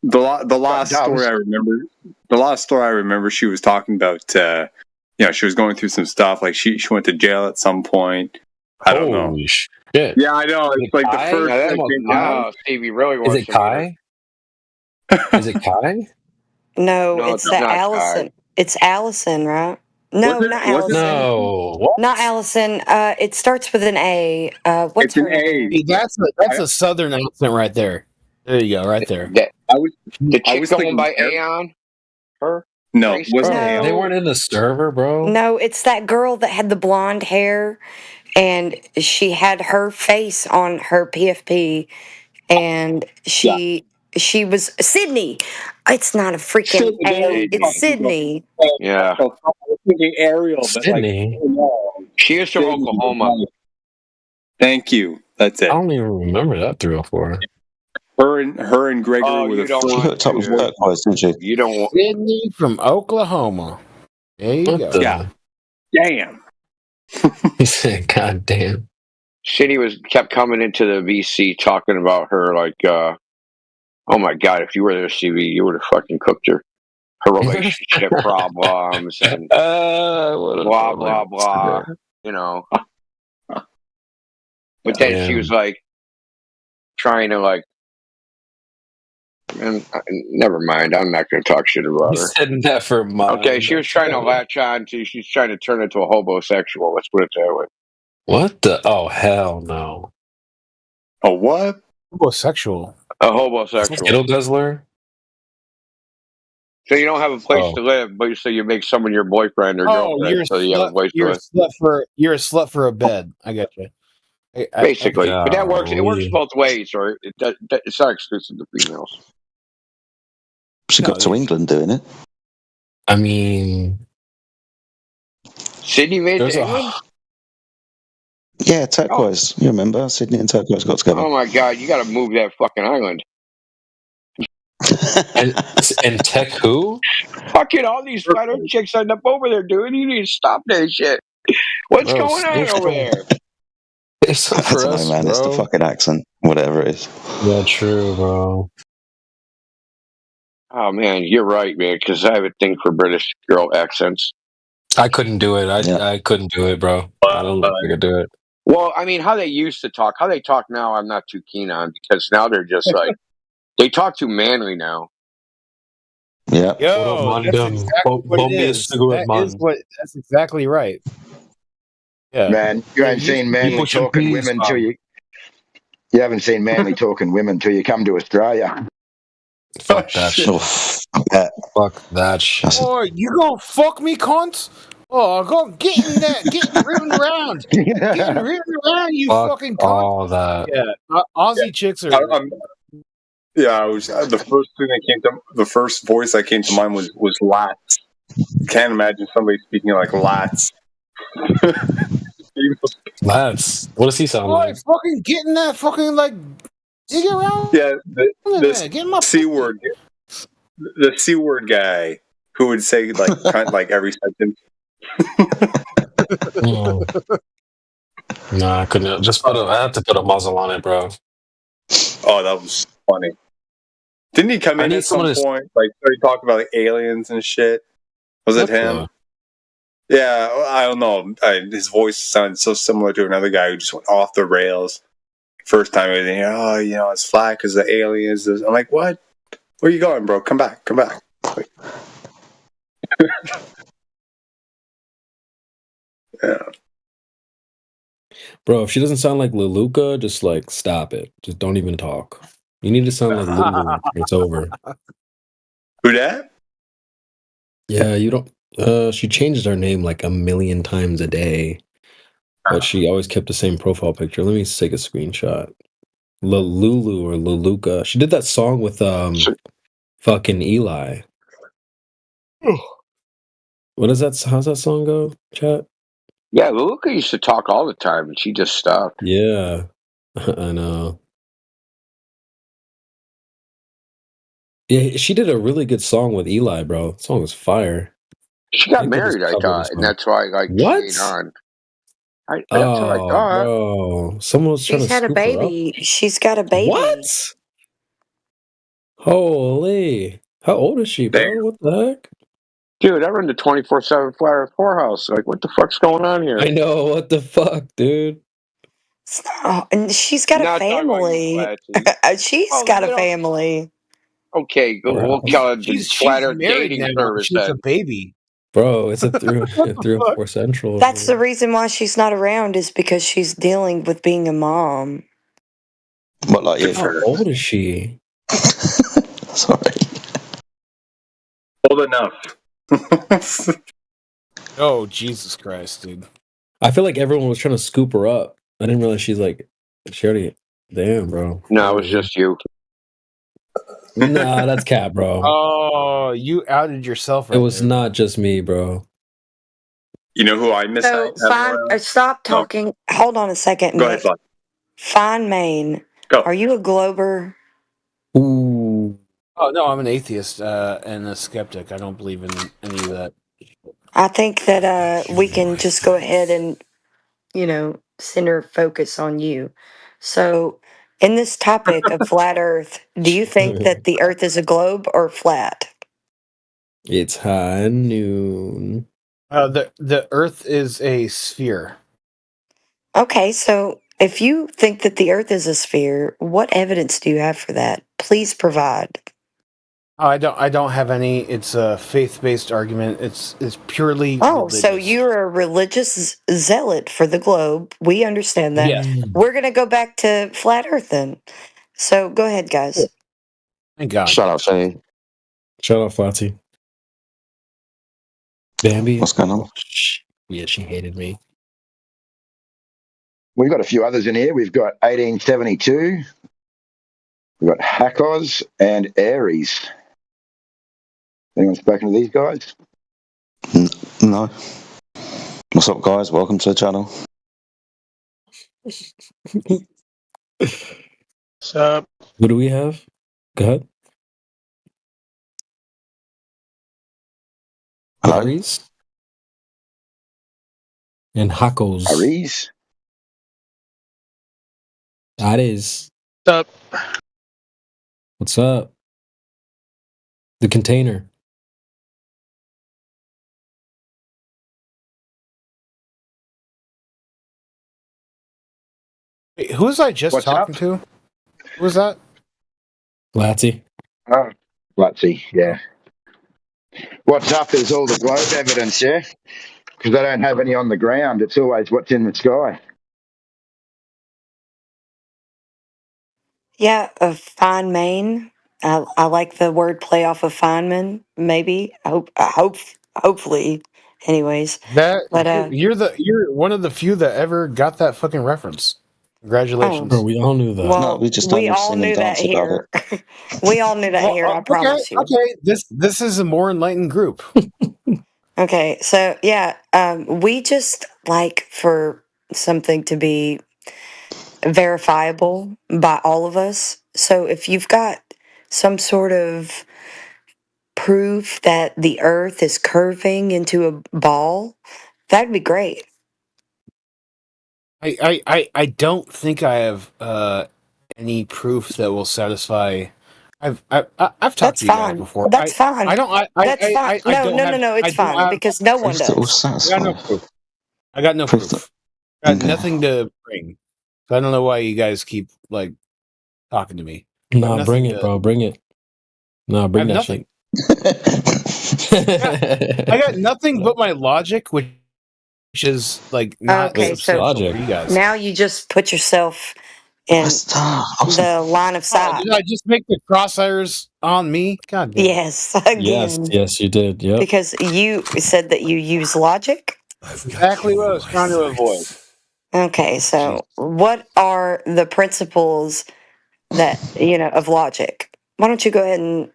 The last story I remember. The last story I remember, she was talking about. She was going through some stuff. Like she went to jail at some point. I don't know. Holy shit! Yeah, I know. It's like the first. Stevie really wants Is it Kai? Is it Kai? No, it's the Allison. It's Allison, right? No, not Allison. No, what? Not Allison. It starts with an A. What's her name? Hey, that's a southern accent right there. There you go, right there. The chick going by Aeon? Her? No, No. They weren't in the server, bro. No, it's that girl that had the blonde hair, and she had her face on her PFP, and she was Sydney. It's not a freaking A. It's Sydney. Yeah. I was thinking Ariel, Sydney. She is from Oklahoma. Thank you. That's it. I don't even remember that 304. Her and Gregory were the first. You don't want Sydney from Oklahoma. There you go. Yeah. Damn. He said, "God damn." Sydney kept coming into the VC talking about her like, oh my god, if you were there, CV, you would have fucking cooked her. Her relationship problems and blah blah blah. But then she was like trying to and never mind. I'm not going to talk shit about her. You said never mind. Okay, she was trying to latch on to. She's trying to turn into a homosexual. Let's put it that way. What the? Oh hell no! A what? Homosexual. A homosexual. Skittle guzzler. So you don't have a place to live, but so you make someone your boyfriend or girlfriend, so you have a place to live. You're a slut for a bed. I got you. Basically, but that works. It works both ways, or it's not exclusive to females. She got to England doing it. I mean, Sydney made it to England? Yeah, Turquoise. You remember? Sydney and Turquoise got together. Oh my god, you got to move that fucking island. and Tech who? Fucking all these flat earth chicks end up over there, dude. You need to stop that shit. What's Bro, going on over there? Save some I for don't know, us, man. bro. It's the fucking accent, whatever it is. Yeah, true, bro. Oh man, you're right, man. Because I have a thing for British girl accents. I couldn't do it. I couldn't do it, bro. I don't think I could do it. Well, I mean, how they used to talk, how they talk now, I'm not too keen on because now they're just like they talk too manly now. Yeah. Yo, that's exactly what it is. That's exactly right. Yeah, Man, you ain't seen manly talking women till you. You haven't seen manly talking women till you come to Australia. Fuck that shit. Fuck that shit. Oh, you gonna fuck me, cunt? Oh, go getting ridden around, getting ridden around, you Fuck fucking cunt. all that. Yeah, Aussie chicks are. I was the first voice that came to mind was Lats. Can't imagine somebody speaking like Lats. Lats. What does he sound like? Fucking getting that fucking like dig around. Yeah, Get my C word. The C word guy who would say like kind of like every sentence. No, I couldn't. I had to put a muzzle on it, bro. Oh, that was funny. Didn't he come in at some point? Like, started talking about like aliens and shit. Was it him? Yeah, I don't know. His voice sounded so similar to another guy who just went off the rails. First time, it's flat because the aliens. I'm like, what? Where you going, bro? Come back. Yeah. Bro, if she doesn't sound like Leluca, just like stop it. Just don't even talk. You need to sound like Lulu. It's over. Who that? Yeah, you don't. She changes her name like a million times a day, but she always kept the same profile picture. Let me take a screenshot. Lulu or Leluca. She did that song with fucking Eli. What is that? How's that song go, chat? Yeah, Luca used to talk all the time, and she just stopped. Yeah, I know. Yeah, she did a really good song with Eli, bro. The song was fire. She got married, I thought, and that's why What? she ain't on. That's what I thought. Bro, someone was trying She's to had a scoop her up. baby. She's got a baby. What? Holy! How old is she, bro? What the heck? Dude, I run the 24/7 Flat Earth whorehouse. Like, what the fuck's going on here? I know, what the fuck, dude? Oh, and she's got a family. She's got a family. Okay, we'll call it the Flat Earth married dating now. service. She's a baby. Bro, it's a 304 Central. That's the reason why she's not around is because she's dealing with being a mom. What, like you? How old is she? Sorry. Old enough. Oh, Jesus Christ, dude. I feel like everyone was trying to scoop her up. I didn't realize she already. Damn, bro. No, it was just you. Nah, that's cap, bro. Oh, you outed yourself. It was not just me, bro. You know who I miss? So stop talking. Hold on a second. Go ahead, Fly. Fine Maine. Go. Are you a Glober? Ooh. Oh no, I'm an atheist and a skeptic. I don't believe in any of that. I think that we can just go ahead and, center focus on you. So, in this topic of flat Earth, do you think that the Earth is a globe or flat? It's high noon. The Earth is a sphere. Okay, so if you think that the Earth is a sphere, what evidence do you have for that? Please provide. I don't have any. It's a faith-based argument. It's purely religious. So you're a religious zealot for the globe. We understand that. Yes. We're going to go back to flat Earth then. So go ahead, guys. Thank God. Shout out, Shane. Shout out, Fati. Bambi. What's going on? Yeah, she hated me. We've got a few others in here. We've got 1872. We've got Hackos and Aries. Anyone spoken to these guys? No. What's up, guys? Welcome to the channel. What's up? What do we have? Go ahead. Hello? Aries and Hakos. Aries. Ares. What's up? What's up? The container. Wait, who was I just What's talking up? to? Who was that? Latsy. Oh, Latsy, yeah. What's up is all the globe evidence, yeah? Because they don't have any on the ground. It's always what's in the sky. Yeah, a fine mane. I like the word play off of Feynman. Maybe. Hopefully. Anyways, That but you're one of the few that ever got that fucking reference. Congratulations. Bro, we all knew that. well, No, we just don't we all sing and knew that dance about here. We all knew that Well, here. I promise you. Okay. This is a more enlightened group. Okay, so yeah, we just like for something to be verifiable by all of us. So if you've got some sort of proof that the earth is curving into a ball, that'd be great. I don't think I have any proof that will satisfy. I've talked That's to you guys fine. before. That's fine. I don't. That's fine. I No, don't no, have. no, no. I It's don't fine have because no one proof that will does. I got satisfy. no proof. I got no proof. I got Okay. nothing to bring. So I don't know why you guys keep like talking to me. I have Nah, nothing bring it, to- bro. Bring it. Nah, I bring have that nothing. shit. I got nothing but my logic, which is like not Okay, so substantial for you guys. now you just put yourself in the line of Oh, sight. did I just make the crosshairs on me? God damn. Yes, again. Yes, you did. Yep. Because you said that you use logic. Exactly what I was trying to avoid. Okay, so what are the principles that of logic? Why don't you go ahead and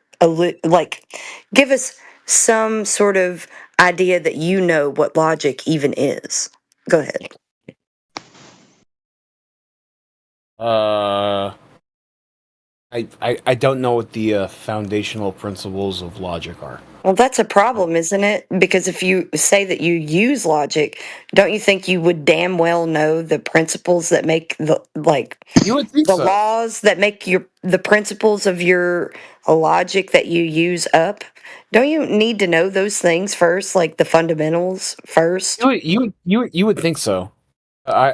give us some sort of idea that you know what logic even is? Go ahead. I don't know what the foundational principles of logic are. Well, that's a problem, isn't it? Because if you say that you use logic, don't you think you would damn well know the principles that make you would think the so. laws that make the principles of your logic that you use up? Don't you need to know those things first, like the fundamentals first? You would think so. I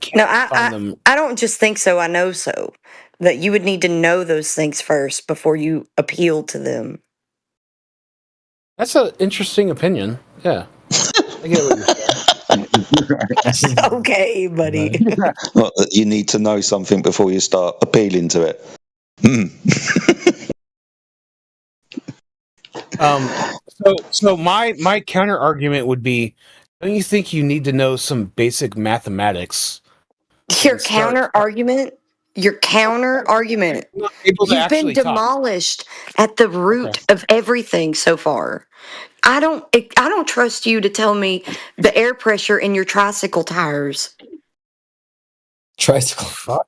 can't No, find them. I don't just think so. I know so. That you would need to know those things first before you appeal to them. That's an interesting opinion. Yeah, I get what you're saying. Okay, buddy. Well, you need to know something before you start appealing to it. So my counter argument would be, don't you think you need to know some basic mathematics? Your counter argument. You've been demolished at the root of everything so far. I don't trust you to tell me the air pressure in your tricycle tires. Tricycle.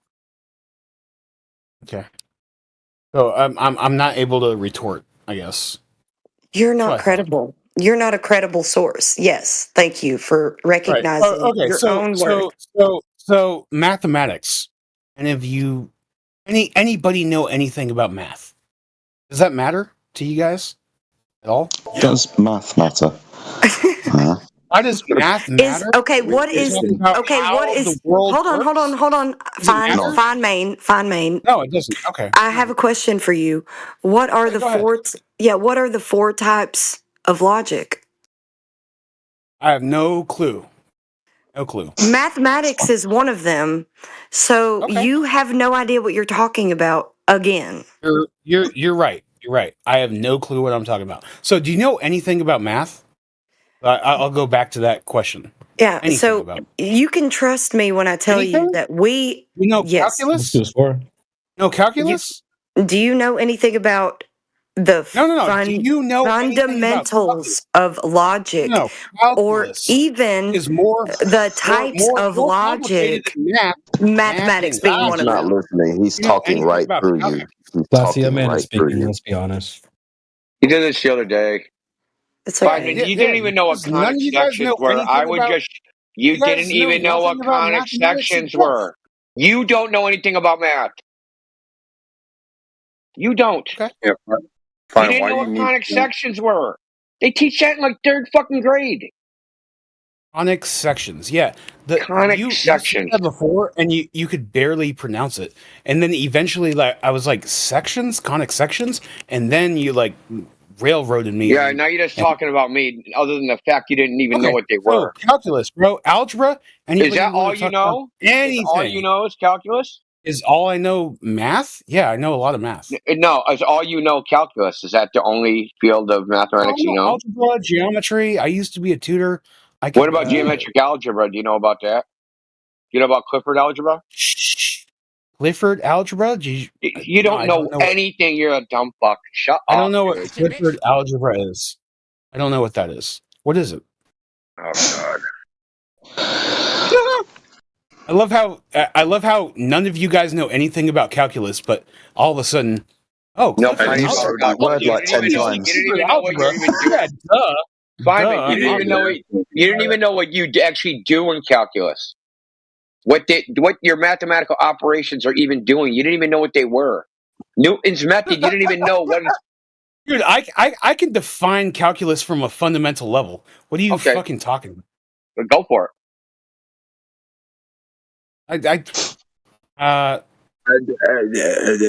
Okay. So I'm not able to retort, I guess. You're not credible. You're not a credible source. Yes, thank you for recognizing your own worth. So mathematics. And if you anybody know anything about math? Does that matter to you guys at all? Does math matter? Why does math matter? What is hold on. Fine Maine. No, it doesn't. Okay. I have a question for you. What are the four types of logic? I have no clue. No clue. Mathematics is one of them. So you have no idea what you're talking about again. You're right. You're right. I have no clue what I'm talking about. So do you know anything about math? I'll go back to that question. Yeah. You can trust me when I tell you that calculus? No calculus? Do you know anything about the Do you know fundamentals of logic, No, or calculus even is more the types of more complicated logic, than math. mathematics being one He's of not them. listening. He's You know talking anything right about through you. calculus? He's Classy, that talking man is right through speaking. you. Let's be honest. He did this the other day. It's Fine, okay. you didn't even know what None conic of you guys sections know were. I anything would about. just. You You guys didn't know even know what nothing about conic mathematics sections itself. were. You don't know anything about math. You don't. Okay. Yeah, You fine. didn't Why know do you what need conic to know? sections were. They teach that in like third fucking grade. Conic sections, yeah. Conic You said sections. that before, and you could barely pronounce it, and then eventually, like I was like sections, conic sections, and then you like railroaded me. Yeah, now you're just talking about me. Other than the fact you didn't even know Okay, what they so were. calculus, bro, algebra. Anybody Is that wanna all you talk about know? Is all you anything? know is calculus? Is all I know math? Yeah, I know a lot of math. No, is all you know calculus? Is that the only field of mathematics you know? Algebra, geometry. I used to be a tutor. I could, What about geometric algebra? Do you know about that? You know about Clifford algebra? Clifford algebra? You don't know anything. You're a dumb fuck. Shut up. I don't know what dude. Clifford algebra is. I don't know what that is. What is it? Oh God. I love how none of you guys know anything about calculus, but all of a sudden, oh, No, Clifford you've algebra. heard Word you like didn't 10 even know. You times. didn't even know what you're even doing. Yeah, duh. Simon, you didn't even know. You didn't even know what you actually do in calculus. What your mathematical operations are even doing. You didn't even know what they were. Newton's method. You didn't even know what. Dude, I can define calculus from a fundamental level. What are you fucking talking about? Go for it.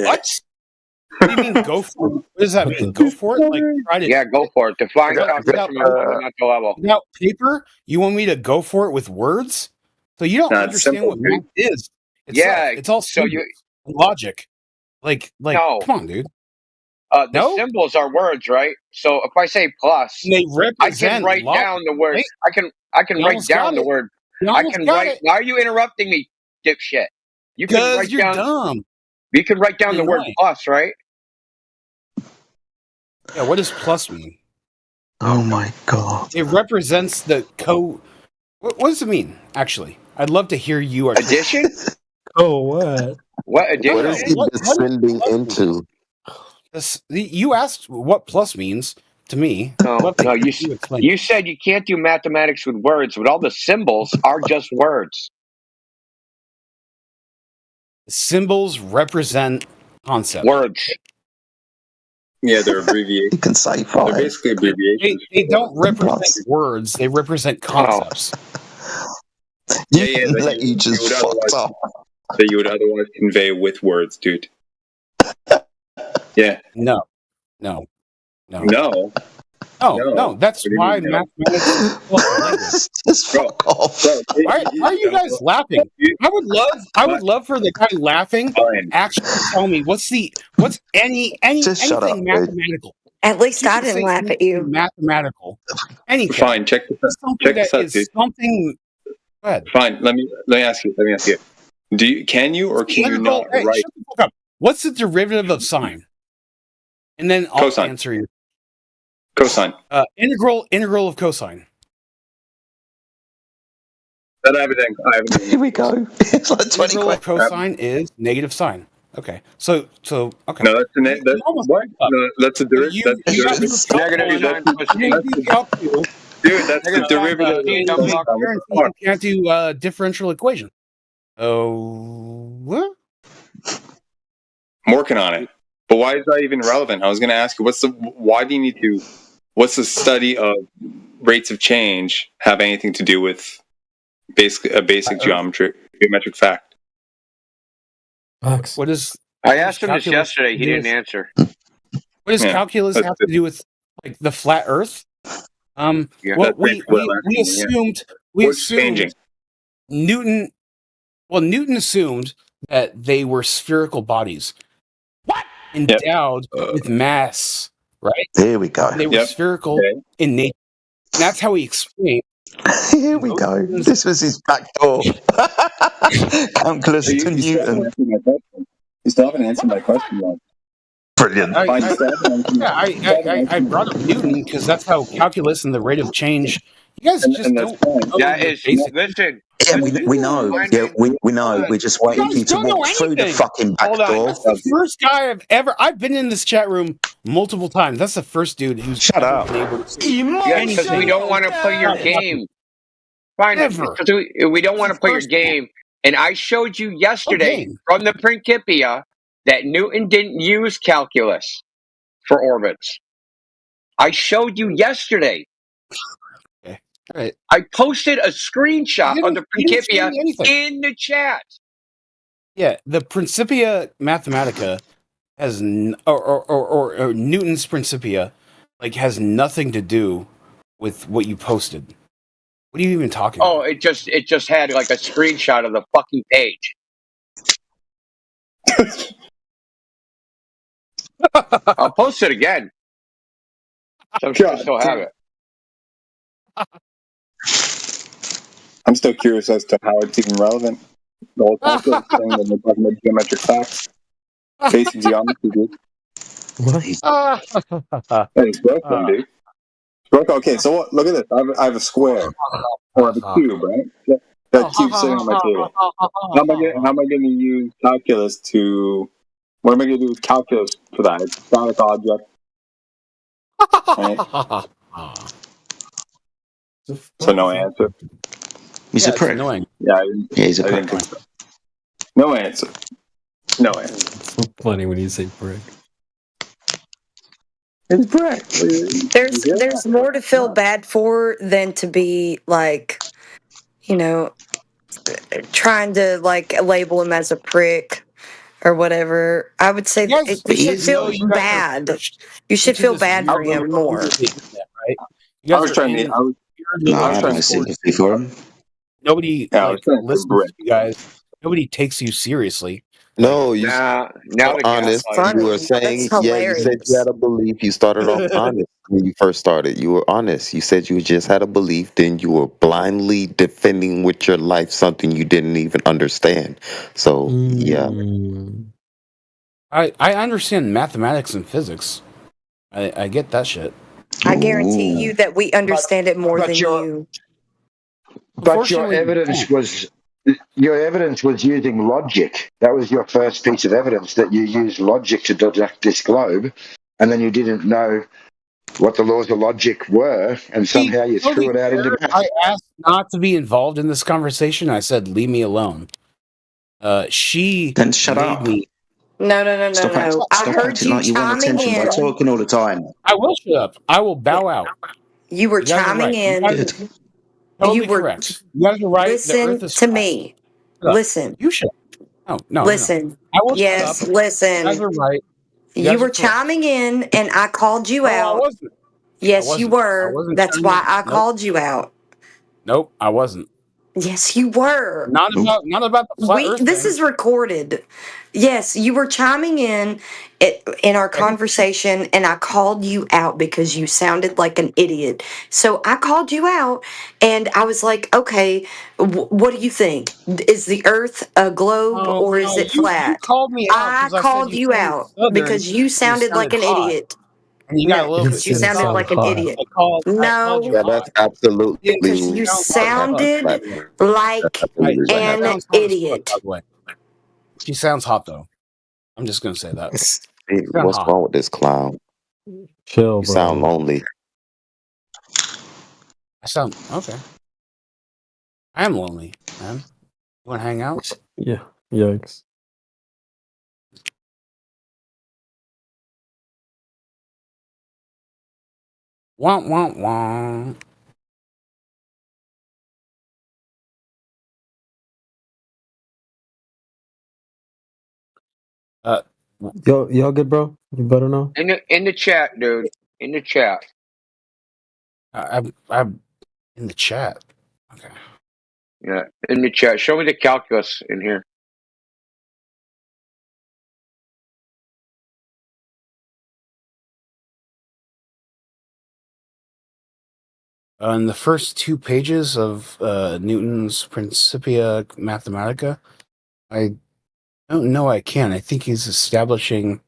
What? What do you mean go for it? What does that mean? Go for it? Like try to go for it. Define calculus from a fundamental level. Without paper? You want me to go for it with words? So you don't understand what math is. It's all symbols and logic. Like no. Come on, dude. The symbols are words, right? So if I say plus, they I can write down the word. Right? I can write down the word. I can write. Why are you interrupting me, dipshit? You can write you're down. Dumb. You can write down the word plus, right? Yeah. What does plus mean? Oh my God. It represents the What does it mean? Actually, I'd love to hear you. Addition. Oh, what? What addition? What is he descending into? You asked what plus means to me. No, you said you can't do mathematics with words, but all the symbols are just words. Symbols represent concepts. Words. Yeah, they're abbreviations. You can say 5. They're basically abbreviations. They don't represent words. They represent concepts. That you just fucked up. That you would otherwise convey with words, dude. Yeah. No. That's why mathematics. Just fuck off. Why are you guys laughing? I would love for the guy laughing actually tell me what's anything mathematical. At least I didn't laugh at you. Mathematical. Anything. Fine. Check this out, dude. Something. Go ahead. Fine. Let me ask you. Can you or can you not write? What's the derivative of sine? And then I'll Cosine. answer you. Cosine. Integral of cosine. That I have Here we go. It's like 20 Integral of cosine is negative sine. Okay. So okay. No, that's a derivative. Dude, that's the derivative. You can't do differential equation. Oh, what? I'm working on it. But why is that even relevant? I was going to ask you, what's the study of rates of change have anything to do with basic geometric fact? What is? I asked him this yesterday. He didn't answer. What does calculus have to do with like the flat Earth? Well, we assumed Newton. Well, Newton assumed that they were spherical bodies. What? Endowed with mass, right? There we go. They were spherical in nature. And that's how he explained. Here we go. This was his back door. Calculus to Newton. You still haven't answered my question, though. Brilliant. I brought up Newton because that's how calculus and the rate of change. You guys just don't know That your is basic. listen. Yeah, we know. Yeah, we know. We're just waiting for you to walk through the fucking back door. That's the first guy I've been in this chat room multiple times. That's the first dude who's Shut up. been able to Yeah, because we don't want to play your game. Fine, because we don't want to play your game. And I showed you yesterday from the Principia that Newton didn't use calculus for orbits. I showed you yesterday. Okay. All right. I posted a screenshot of the Principia in the chat. Yeah, the Principia Mathematica has or Newton's Principia has nothing to do with what you posted. What are you even talking about? Oh, it just had like a screenshot of the fucking page. I'll post it again. So I'm sure I still have it. I'm still curious as to how it's even relevant. The whole calculus thing when we're talking about geometric facts, basic geometry, dude. Hey, it's broken, dude. Broken. Okay, so what, look at this. I have a square or I have a cube, right? That cube sitting on my table. How am I going to use calculus to? What am I going to do with calculus for that? It's a static object. Right? So no answer. He's a prick. Annoying. Yeah, he's a prick. think so. No answer. No answer. It's so funny when you say prick. It's prick. There's more to feel bad for than to be trying to label him as a prick or whatever. I would say you should feel bad. You should feel bad for him more. Right? I was trying to. I was trying to sympathy for him. Nobody listens to you guys. Nobody takes you seriously. No, you now honest. You were saying, you said you had a belief. You started off honest when you first started. You were honest. You said you just had a belief. Then you were blindly defending with your life something you didn't even understand. So, yeah. I understand mathematics and physics. I get that shit. I guarantee you that we understand it more than you. But your evidence was using logic. That was your first piece of evidence, that you used logic to deduct this globe, and then you didn't know what the laws of logic were, and somehow you threw it out into math. I asked not to be involved in this conversation. I said, leave me alone. She then shut up. No. Stop I heard acting like you want attention by talking all the time. I will shut up. I will bow out. You were chiming in. Totally correct. You guys are right. Listen to me. Listen. You should. No. Listen. I will yes, shut up. listen. You guys are right. You were chiming in, and I called you out. I wasn't. Yes, you were. That's why I called you out. Nope, I wasn't. Yes, you were. Not about the flat Earth This thing. is recorded. Yes, you were chiming in our conversation, and I called you out because you sounded like an idiot. So I called you out, and I was like, okay, what do you think? Is the Earth a globe or is it flat? You called me out. I called you out because you sounded like an idiot. And you got a little bit. You sounded like an idiot. No. Yeah, that's absolutely. Because you sounded like an idiot. She sounds hot, though. I'm just going to say that. Hey, what's wrong with this clown? Chill, You sound lonely. I sound okay. I am lonely, man. You want to hang out? Yeah. Yikes. Wah. Y'all good, bro? You better know. In the chat, dude. In the chat. I'm in the chat. Okay. Yeah, in the chat. Show me the calculus in here. In the first 2 pages of Newton's Principia Mathematica, I don't know I can. I think he's establishing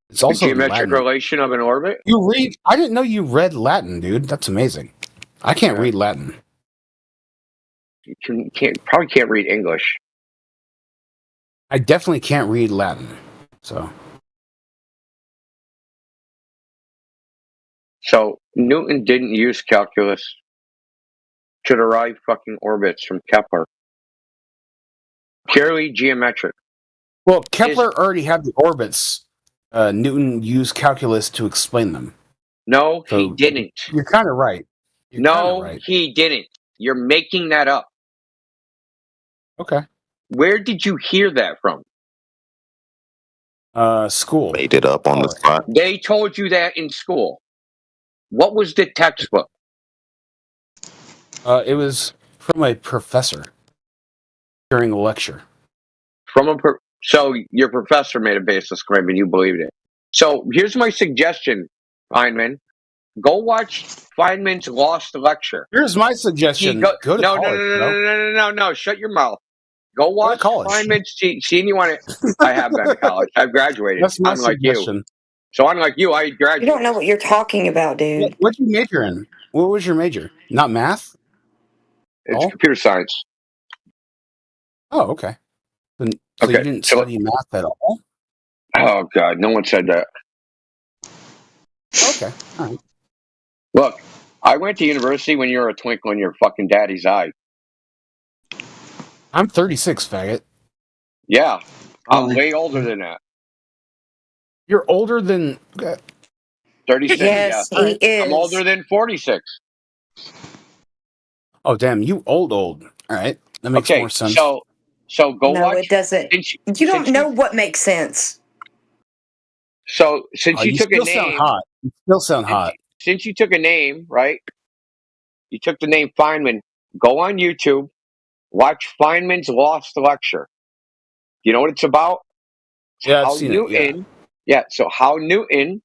It's also the geometric Latin. relation of an orbit. You read? I didn't know you read Latin, dude. That's amazing. I can't read Latin. You probably can't read English. I definitely can't read Latin. So Newton didn't use calculus to derive fucking orbits from Kepler. Purely geometric. Well, Kepler already had the orbits. Newton used calculus to explain them. No, he didn't. You're kind of right. He didn't. You're making that up. Okay. Where did you hear that from? School. Made it up on the spot. They told you that in school. What was the textbook? It was from a professor during a lecture. So your professor made a baseless claim and you believed it. So here's my suggestion, Feynman. Go watch Feynman's Lost Lecture. Here's my suggestion. Go to college. No. Shut your mouth. Go watch Feynman's. See, you want it? I have been to college. I've graduated. That's my unlike suggestion. You. So unlike you, I graduated. You don't know what you're talking about, dude. What'd you major in? What was your major? Not math? It's computer science. Oh, okay. So you didn't study math at all? Oh, God. No one said that. Okay. All right. Look, I went to university when you were a twinkle in your fucking daddy's eye. I'm 36, faggot. Yeah. I'm way older than that. You're older than... 36, yes, yeah. he is. I'm older than 46. Oh, damn. You old. All right. That makes more sense. So go watch... No, it doesn't. You don't know what makes sense. So, since you took a name... Sound hot. You still sound hot. Since you took a name, right? You took the name Feynman. Go on YouTube. Watch Feynman's Lost Lecture. You know what it's about? Yeah, I've seen it. Yeah, so how Newton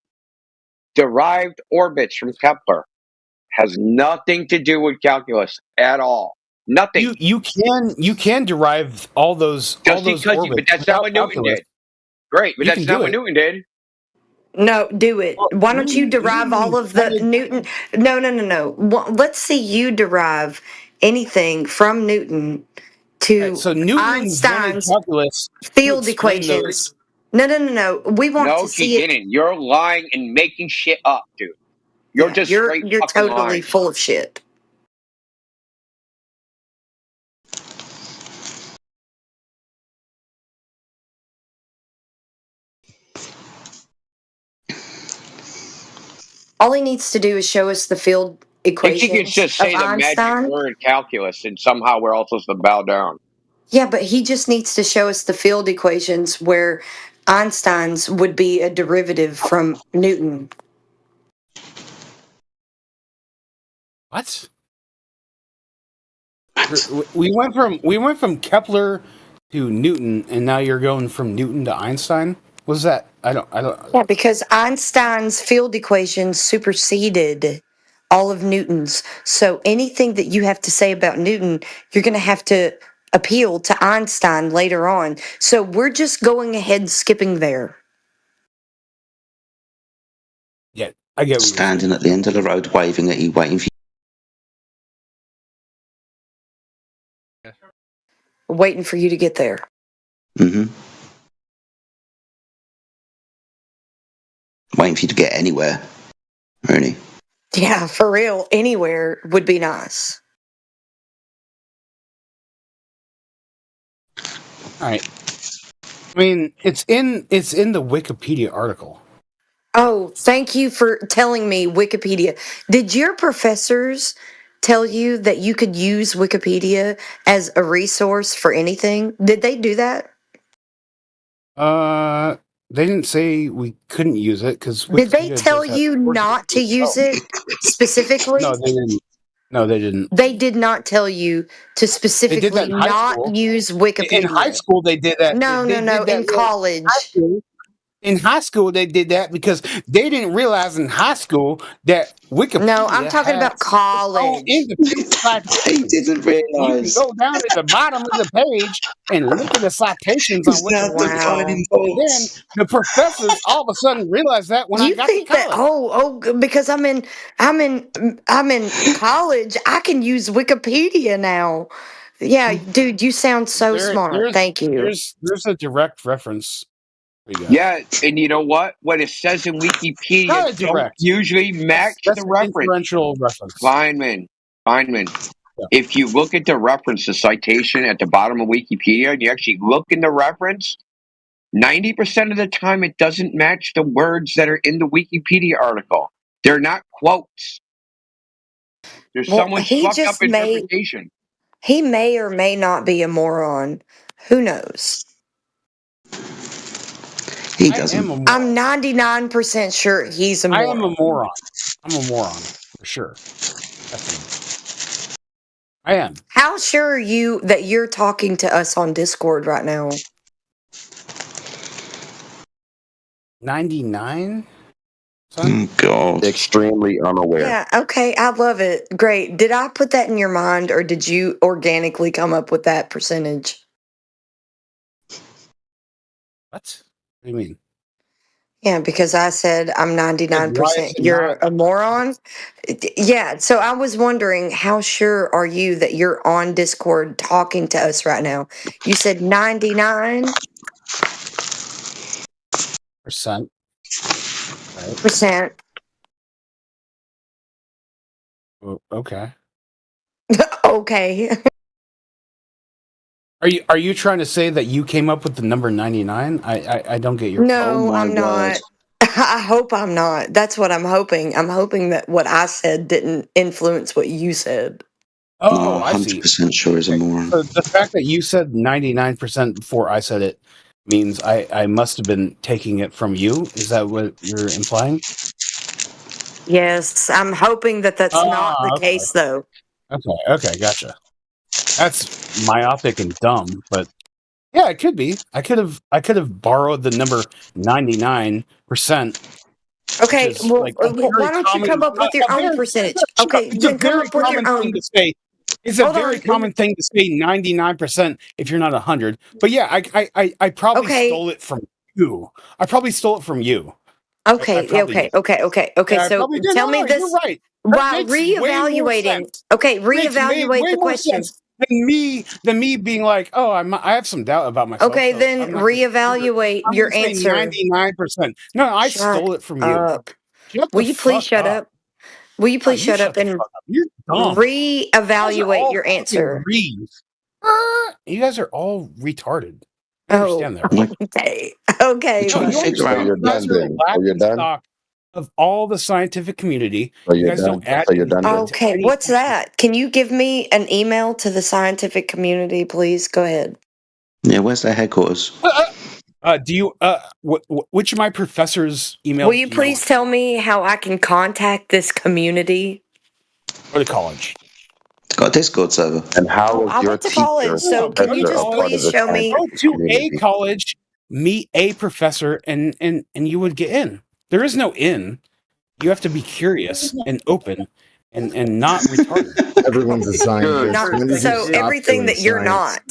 derived orbits from Kepler has nothing to do with calculus at all. Nothing. You can derive all those orbits. But that's not what Newton did. Great, but that's not what Newton did. No, do it. Why don't you derive all of the Newton? No. Let's see you derive anything from Newton to Einstein's field equations. No. We want to see it. No, he didn't. You're lying and making shit up, dude. You're you're totally lying. Full of shit. All he needs to do is show us the field equations. He could just say the magic word calculus, and somehow we're all supposed to bow down. Yeah, but he just needs to show us the field equations where Einstein's would be a derivative from Newton. What? We went from Kepler to Newton, and now you're going from Newton to Einstein. What's that? I don't. Yeah, because Einstein's field equations superseded all of Newton's. So anything that you have to say about Newton, you're going to have to appeal to Einstein later on. So we're just going ahead and skipping there. Yeah, I get. Standing at the end of the road, waving at you, waiting for you. Waiting for you to get there. Mm-hmm. Waiting for you to get anywhere, really. Yeah, for real. Anywhere would be nice. All right. I mean, it's in the Wikipedia article. Oh, thank you for telling me Wikipedia. Did your professors tell you that you could use Wikipedia as a resource for anything? Did they do that? They didn't say we couldn't use it because. Did they tell you not to use it specifically? No, they didn't. No, they didn't. They did not tell you to specifically not use Wikipedia. In high school, they did that. No. In college. In high school, they did that because they didn't realize in high school that Wikipedia. No, I'm talking about college. They didn't You can realise. go down to the bottom of the page and look at the citations on Wikipedia. Then the professors all of a sudden realized that when I You got to think that? college. Because I'm in college, I can use Wikipedia now. Yeah, dude, you sound so smart. Thank you. There's a direct reference. Yeah, and you know what? When it says in Wikipedia, Not a don't direct. usually match That's the an reference. inferential reference. Feynman. Yeah. If you look at the reference, the citation at the bottom of Wikipedia, and you actually look in the reference, 90% of the time it doesn't match the words that are in the Wikipedia article. They're not quotes. There's someone's fucked up interpretation. He may or may not be a moron. Who knows? He doesn't. I'm 99% sure he's a moron. I am a moron. I'm a moron for sure. Definitely. I am. How sure are you that you're talking to us on Discord right now? 99? God. Extremely unaware. Yeah, okay, I love it. Great. Did I put that in your mind or did you organically come up with that percentage? What? What do you mean? Yeah, because I said I'm 99% you're a moron. Yeah, so I was wondering how sure are you that you're on Discord talking to us right now? You said 99%. Right. Okay. Okay. Are you trying to say that you came up with the number 99? I don't get your No, I'm not. I hope I'm not. That's what I'm hoping. I'm hoping that what I said didn't influence what you said. Oh, I see. 100% sure he's a moron. So the fact that you said 99% before I said it means I must have been taking it from you. Is that what you're implying? Yes, I'm hoping that that's not the case, though. Okay, gotcha. That's myopic and dumb, but yeah, it could be. I could have borrowed the number 99%. Okay, well, why don't you come up with your own percentage? Okay, then come up with your own. It's a very common thing to say 99% if you're not 100. But yeah, I probably stole it from you. I probably stole it from you. Okay. Yeah, So tell me this. You're right. While reevaluating. Okay, reevaluate the question. Than me being like, oh, I have some doubt about myself. Okay, then reevaluate your answer. 99%. No, I stole it from you. Will you please shut up? Will you please shut up and reevaluate your answer? You guys are all retarded. Oh, understand that. Okay. You guys are laughing stock of all the scientific community. You guys don't add. Okay, what's that? Can you give me an email to the scientific community, please? Go ahead. Yeah, where's their headquarters? Do you? Which of my professors' emails? Will you please tell me how I can contact this community? Or the college. It's got a Discord server. And how I went to college, so can you just please show me? Go to a college, meet a professor, and you would get in. There is no in. You have to be curious and open and not retarded. Everyone's a scientist. So everything that you're not.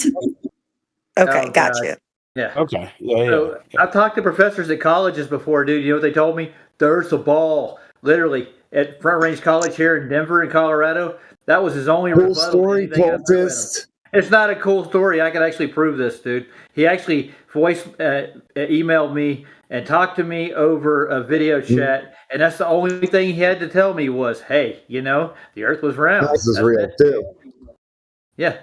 Okay, gotcha. Yeah. Okay. So I've talked to professors at colleges before, dude. You know what they told me? There's a ball, literally, at Front Range College here in Denver, in Colorado. That was his only cool story, cultist. It's not a cool story. I can actually prove this, dude. He actually emailed me and talked to me over a video chat, and that's the only thing he had to tell me was, "Hey, you know, the Earth was round." This is real too. Yeah.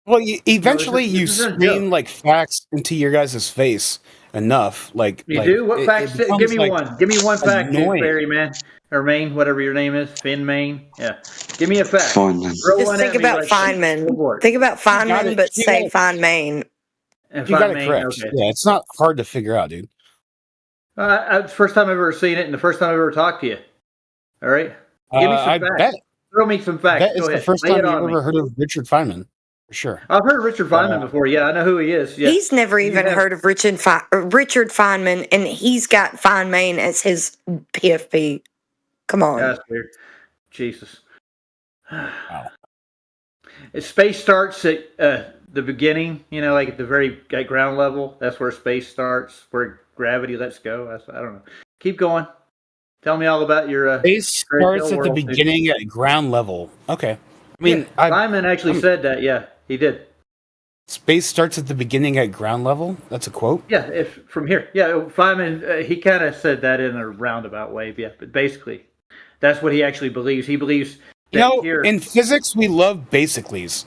Well, eventually you scream like facts into your guys' face enough. Like you do. What facts? Give me one. Give me one fact, Barry, man. Or Maine, whatever your name is, Finn Maine. Yeah, give me a fact. Just think about Feynman. Think about Feynman, but say Feynman. You got it correct. Okay. Yeah, it's not hard to figure out, dude. It's the first time I've ever seen it, and the first time I've ever talked to you. All right, give me some facts. Bet. Throw me some facts. That is the first time you ever heard of Richard Feynman. For sure. I've heard Richard Feynman before. Yeah, I know who he is. Yeah. He's never even heard of Richard Feynman, and he's got Feynman as his PFP. Come on. Yeah, that's weird. Jesus. Wow. Space starts at the beginning, like at the very ground level. That's where space starts, where gravity lets go. I don't know. Keep going. Tell me all about your space starts at the beginning at ground level. Okay. I mean, Feynman actually said that. Yeah, he did. Space starts at the beginning at ground level. That's a quote. Yeah, if from here. Yeah, Feynman he kind of said that in a roundabout way. Yeah, but basically, that's what he actually believes. He believes. In physics, we love basicallys.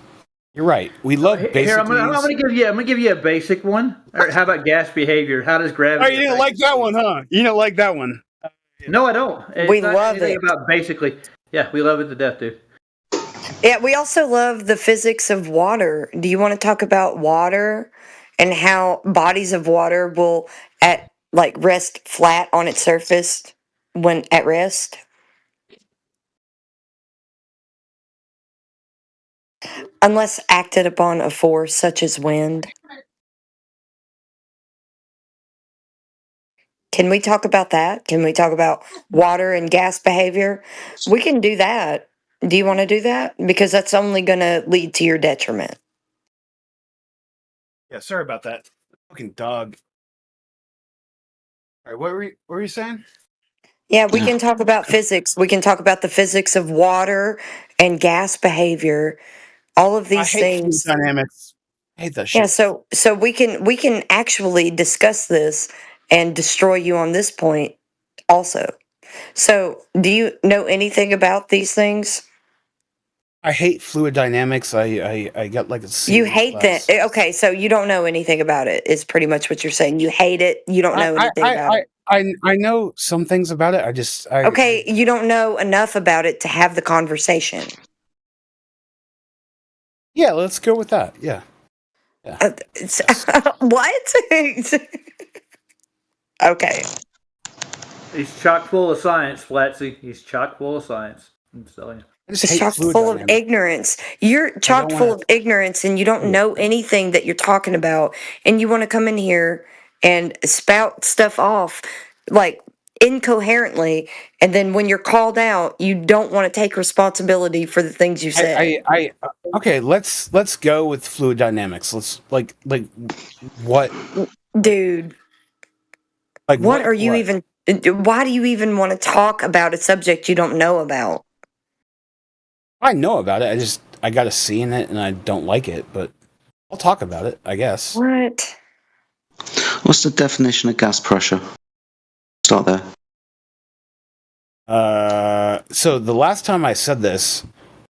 You're right. We love basicallys. Here, I'm gonna give you a basic one. All right, how about gas behavior? How does gravity? Oh, you didn't like that one, huh? You didn't like that one. No, I don't. We love it. About basically, yeah, we love it to death, dude. Yeah, we also love the physics of water. Do you want to talk about water and how bodies of water will rest flat on its surface when at rest? Unless acted upon a force such as wind. Can we talk about that? Can we talk about water and gas behavior? We can do that. Do you want to do that? Because that's only going to lead to your detriment. Yeah, sorry about that. Fucking dog. All right, what were you saying? Yeah, we can talk about physics. We can talk about the physics of water and gas behavior. All of these things. Fluid dynamics. I hate that shit. Yeah, so we can actually discuss this and destroy you on this point also. So, do you know anything about these things? I hate fluid dynamics. I got like a C. You hate that. Okay, so you don't know anything about it. Is pretty much what you're saying. You hate it. You don't know anything about it. I know some things about it. Okay, you don't know enough about it to have the conversation. Yeah, let's go with that. Yeah. What? Okay. He's chock full of science, Flatsy. He's chock full of science. I'm telling you. It's chock full of ignorance. You're chock full of ignorance, and you don't know anything that you're talking about, and you want to come in here and spout stuff off like incoherently, and then when you're called out, you don't want to take responsibility for the things you say. Okay, let's go with fluid dynamics. Let's like what, dude? Like what are you even? Why do you even want to talk about a subject you don't know about? I know about it. I got a C in it, and I don't like it, but I'll talk about it, I guess. What? What's the definition of gas pressure? Start there. So the last time I said this,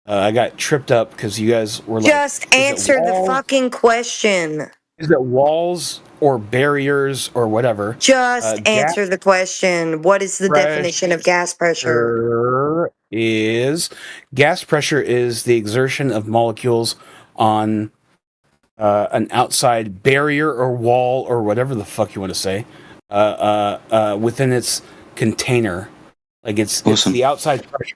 I got tripped up because you guys were like, just answer the fucking question. Is it walls or barriers or whatever? Just answer the question. What is the definition of gas pressure? Gas pressure is the exertion of molecules on an outside barrier or wall or whatever the fuck you want to say within its container. Like it's the outside pressure.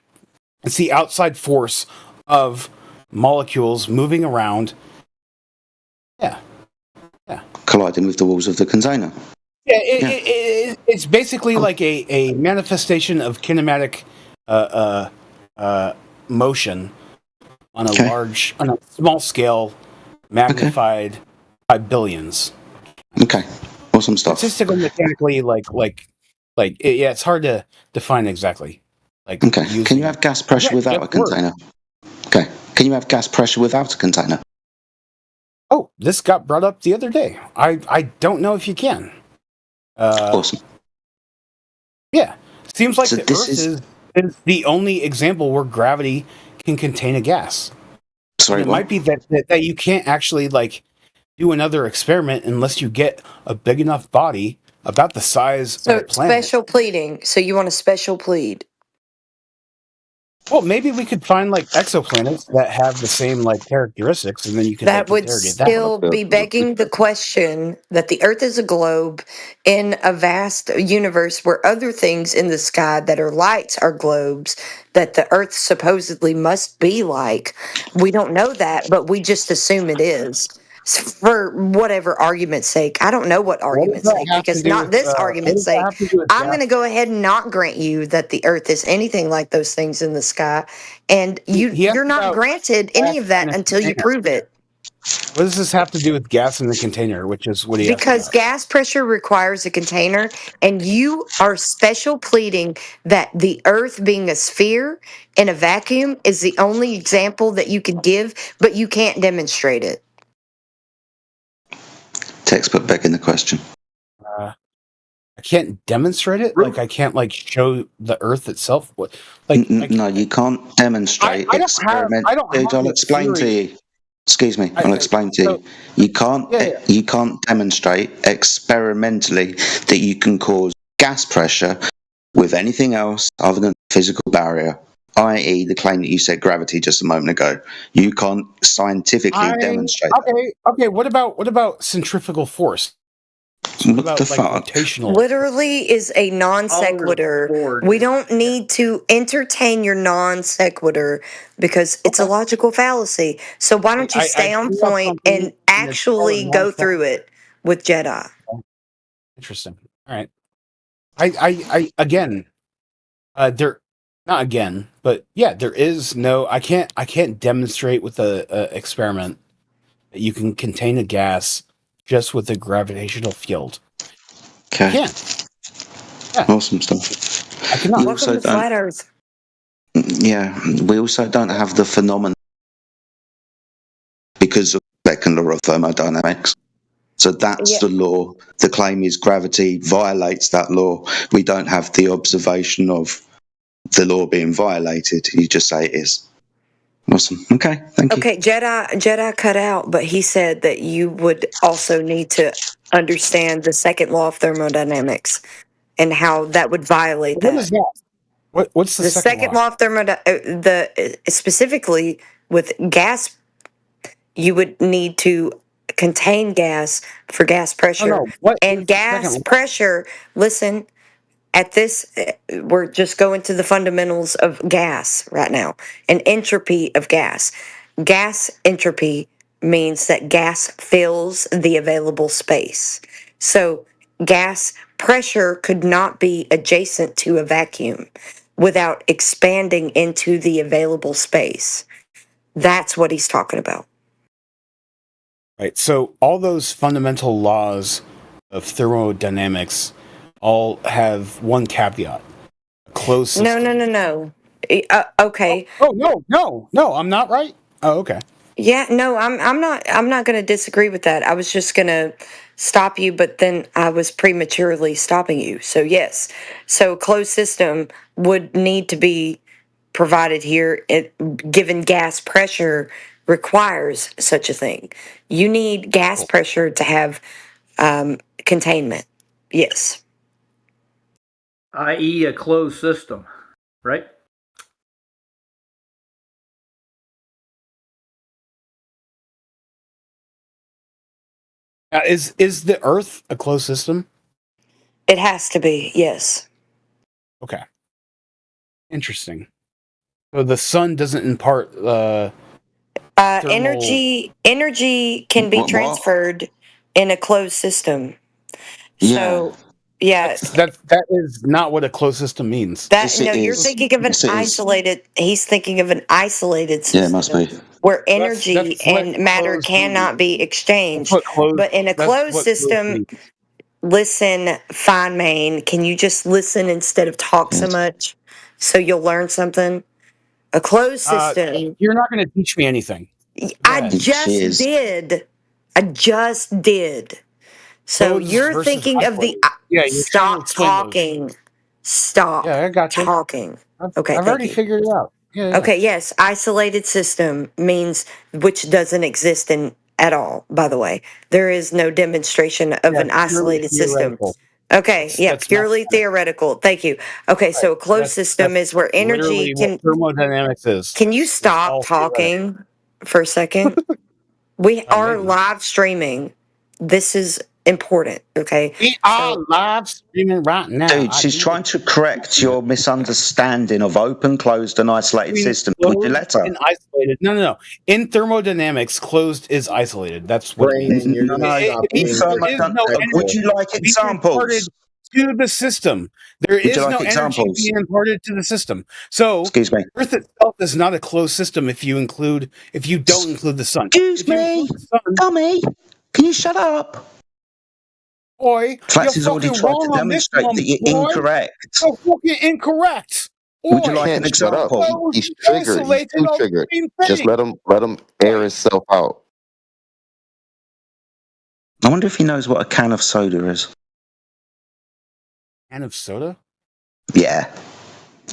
It's the outside force of molecules moving around. Yeah. Colliding with the walls of the container. Yeah, it's basically like a manifestation of kinematic motion on a small scale, magnified by billions. Okay, awesome stuff. Statistical mechanically, it's hard to define exactly. Like, okay, can you have gas pressure without a container? Okay, can you have gas pressure without a container? Oh, this got brought up the other day. I don't know if you can. Awesome. Yeah, seems like the Earth is the only example where gravity can contain a gas. Sorry, it might be that you can't actually do another experiment unless you get a big enough body about the size of the planet. Special pleading. So you want a special plead? Well, maybe we could find like exoplanets that have the same like characteristics, and then you could That like would interrogate that. still be begging the question that the Earth is a globe in a vast universe where other things in the sky that are lights are globes that the Earth supposedly must be like. We don't know that, but we just assume it is. For whatever argument's sake. I don't know what What does argument's that sake, have to because do not with? this What argument's does that sake. have to do with I'm going to gas? go ahead and not grant you that the Earth is anything like those things in the sky, and He asked you're not about granted gas any of that in a until you container. prove it. What does this have to do with gas in the container? Which is what he asked Because about. gas pressure requires a container, and you are special pleading that the Earth being a sphere in a vacuum is the only example that you can give, but you can't demonstrate it. Textbook begging the question. I can't demonstrate it. Like I can't like show the Earth itself. What? Like No, you can't demonstrate I don't experiment. have. I don't have I'll a explain to theory. you. Excuse me. I'll explain to you. You can't demonstrate experimentally that you can cause gas pressure with anything else other than physical barrier, i.e., the claim that you said gravity just a moment ago. You can't scientifically demonstrate that. Okay. What about centrifugal force? What about the like fuck? rotational? Literally is a non sequitur. We don't need to entertain your non sequitur because it's a logical fallacy. So why don't you stay on threw out point something and and it's called a actually go non-sequitur. through it with Jedi? Interesting. All right. I again, there, not again, but yeah, there is no. I can't demonstrate with a experiment that you can contain a gas just with a gravitational field. Okay. Yeah. Awesome stuff. I cannot. Welcome to Flat Earth. Yeah, we also don't have the phenomenon because of second law of thermodynamics. So that's the law. The claim is gravity violates that law. We don't have the observation of the law being violated. You just say it is. Awesome. Okay, thank you. Okay, Jedi cut out, but he said that you would also need to understand the second law of thermodynamics and how that would violate that. What is that? What's the second law of thermodynamics? Specifically with gas, you would need to contain gas for gas pressure and gas pressure. Listen, at this, we're just going to the fundamentals of gas right now, and entropy of gas. Gas entropy means that gas fills the available space. So gas pressure could not be adjacent to a vacuum without expanding into the available space. That's what he's talking about. Right. So all those fundamental laws of thermodynamics all have one caveat: a closed system. No. Okay. No, I'm not right. Oh, okay. Yeah, no, I'm not going to disagree with that. I was just going to stop you, but then I was prematurely stopping you. So yes. So a closed system would need to be provided here, given gas pressure requires such a thing. You need gas pressure to have containment. Yes. I.e., a closed system, right? Is the Earth a closed system? It has to be, yes. Okay. Interesting. So the sun doesn't impart thermal... Energy can be transferred in a closed system. So, yeah. That is not what a closed system means. You're thinking of an isolated. He's thinking of an isolated system. Yeah, it must be. Where energy and matter cannot be exchanged. But in a closed system, listen, Fine Main, can you just listen instead of talk so much so you'll learn something? A closed system. You're not going to teach me anything. I just did. So Closed you're versus thinking of the. Stop talking. Stop talking. Okay, I've already figured it out. Yeah. Okay, yes, isolated system means which doesn't exist in at all, by the way. There is no demonstration of an isolated system. Okay, yeah, That's purely theoretical. Thank you. Okay, so a closed system is where energy literally what thermodynamics is. Can you It's stop all theoretical. talking for a second? We are maybe. live streaming. This is important, okay? We are live streaming right now. Dude, she's trying to correct your misunderstanding of open, closed, and isolated systems. Would you let her? And isolated. No. In thermodynamics, closed is isolated. That's what it means. No. It means there is no energy Would you like being examples? imparted to the system. There Would you is like no energy examples? being imparted to the system. So, Excuse me. Earth itself is not a closed system if you don't include the sun. Excuse me, dummy. Can you shut up? Boy, Flax you're has already fucking tried wrong to on this demonstrate one, that you're boy. incorrect. You're fucking incorrect. Would you Boy, like an Can't shut up. example? He's triggered. He's too triggered. Just let him air himself out. I wonder if he knows what a can of soda is. Can of soda? Yeah.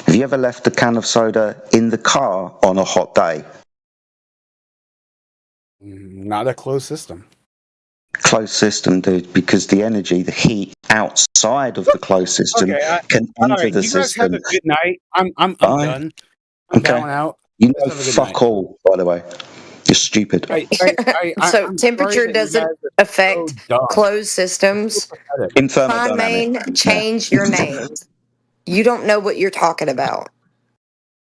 Have you ever left a can of soda in the car on a hot day? Not a closed system. Closed system, dude, because the energy, the heat outside of the closed system can enter the you guys system. have a good night. I'm Bye. done. I'm bowing out. You Guys know, have a good fuck night. all, by the way. You're stupid. So I'm temperature sorry that you doesn't guys are affect so dumb. closed systems. In Fine, thermodynamics. Maine, change your name. You don't know what you're talking about.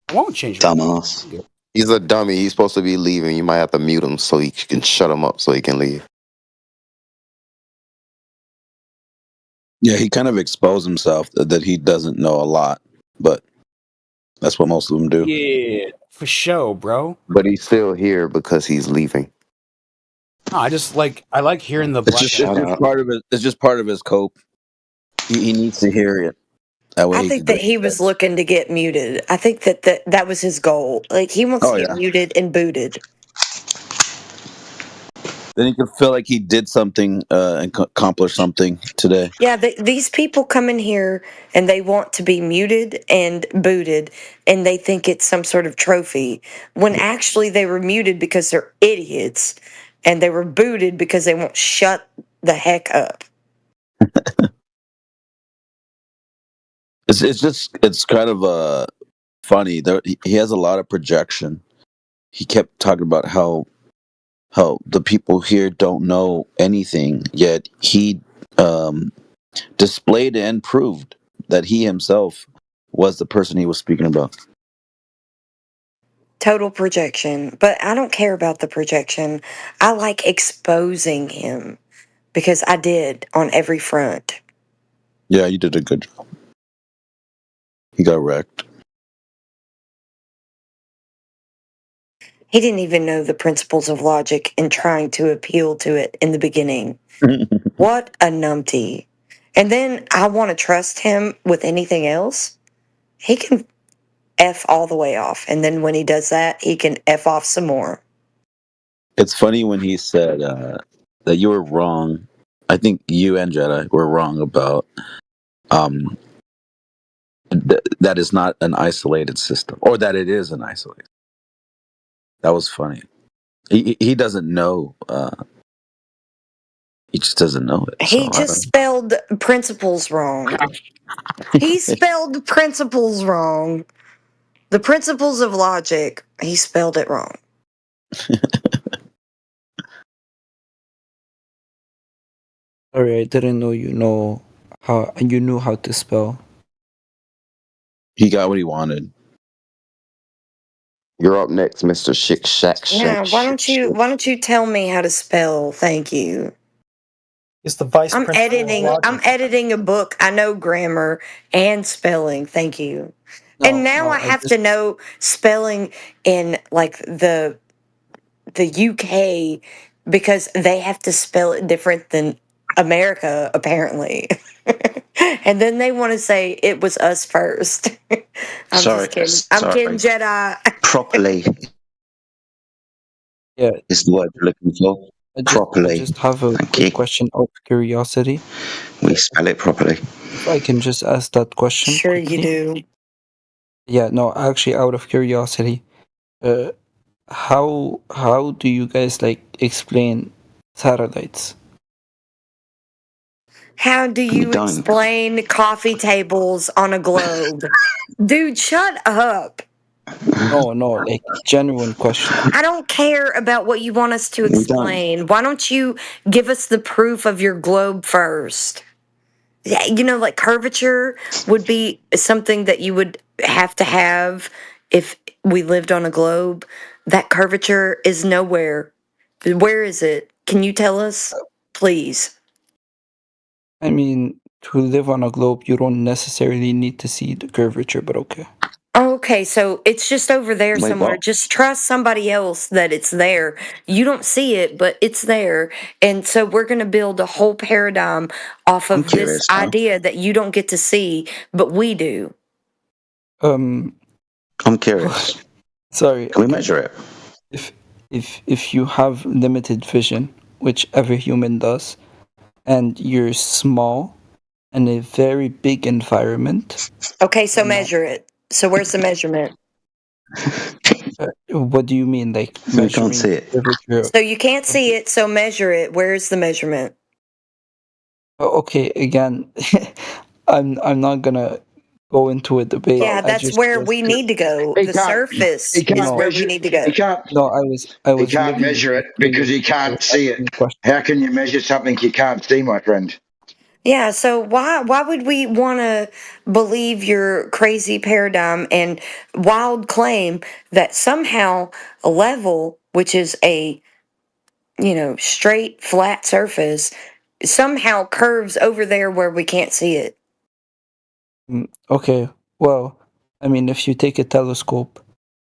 I won't change Dumbass. He's a dummy. He's supposed to be leaving. You might have to mute him so you can shut him up so he can leave. Yeah, he kind of exposed himself that he doesn't know a lot, but that's what most of them do. Yeah, for sure, bro. But he's still here because he's leaving. No, I like hearing the It's black. just part of his cope. He needs to hear it. That way I think that he was looking to get muted. I think that was his goal. Like he wants to get muted and booted. Then he could feel like he did something and accomplish something today. Yeah, these people come in here and they want to be muted and booted, and they think it's some sort of trophy, when actually they were muted because they're idiots, and they were booted because they won't shut the heck up. It's kind of funny. He has a lot of projection. He kept talking about how the people here don't know anything, yet he displayed and proved that he himself was the person he was speaking about. Total projection. But I don't care about the projection. I like exposing him because I did on every front. Yeah, you did a good job. He got wrecked. He didn't even know the principles of logic and trying to appeal to it in the beginning. What a numpty. And then I want to trust him with anything else. He can F all the way off. And then when he does that, he can F off some more. It's funny when he said that you were wrong. I think you and Jedi were wrong about that is not an isolated system, or that it is an isolated. That was funny. He doesn't know. He just doesn't know it. He just spelled principles wrong. He spelled principles wrong. The principles of logic, he spelled it wrong. Sorry, I didn't know you knew how to spell. He got what he wanted. You're up next, Mr. Shick Shack. Yeah, why don't you tell me how to spell? Thank you. It's the vice I'm principal. I'm editing a book. I know grammar and spelling. Thank you. And now I have to know spelling in like the UK because they have to spell it different than America apparently. And then they want to say it was us first. I'm just kidding. I'm kidding, Jedi. Properly. Yeah. Is the word you're looking for. Properly. I just have a quick question out of curiosity. We spell it properly. If I can just ask that question. Sure quickly. you do. Yeah, no, actually out of curiosity. How do you guys like explain satellites? How do We you don't. explain coffee tables on a globe? Dude, shut up. No, like genuine question. I don't care about what you want us to We don't. explain. Why don't you give us the proof of your globe first? Yeah, you know, like curvature would be something that you would have to have if we lived on a globe. That curvature is nowhere. Where is it? Can you tell us? Please. I mean, to live on a globe, you don't necessarily need to see the curvature, but okay. Okay, so it's just over there Wait, somewhere. what? Just trust somebody else that it's there. You don't see it, but it's there. And so we're going to build a whole paradigm off I'm of this curious now. idea that you don't get to see, but we do. Um, I'm curious. sorry. Can we Okay. measure it? If you have limited vision, which every human does, and you're small in a very big environment, Okay, so measure it. So where's the measurement? what do you mean, like So we can't measuring see it. curvature? So you can't see it, so measure it. Where's the measurement? Okay, again, I'm not gonna go into a debate. Yeah, that's where we need to go. He The can't. surface He can't is where we measure. need to go. He can't. No, I He was can't literally measure it asking because you- he I can't was see asking it. you a question. How can you measure something you can't see, my friend? Yeah, so why would we want to believe your crazy paradigm and wild claim that somehow a level, which is a, you know, straight flat surface, somehow curves over there where we can't see it? Okay, well, I mean, if you take a telescope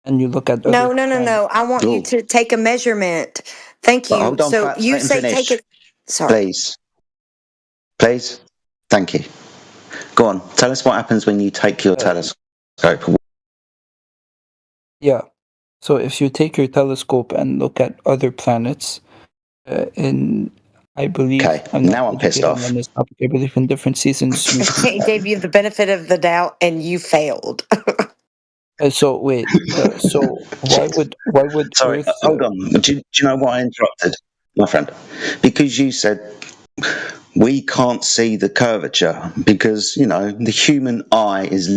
and you look at other No, no, no, planets, no. I want you Ooh. to take a measurement. Thank But you. hold on, So Fats. you Let him say take finish. it. Sorry. Please. Please. Thank you. Go on. Tell us what happens when you take your telescope. yeah. So if you take your telescope and look at other planets, in I believe Okay, I'm not now I'm pissed educated off. on this topic. I believe in different seasons. He gave you the benefit of the doubt and you failed. So wait. So why would Sorry, Earth? hold on. Do you know why I interrupted, my friend? Because you said we can't see the curvature because, you know, the human eye is.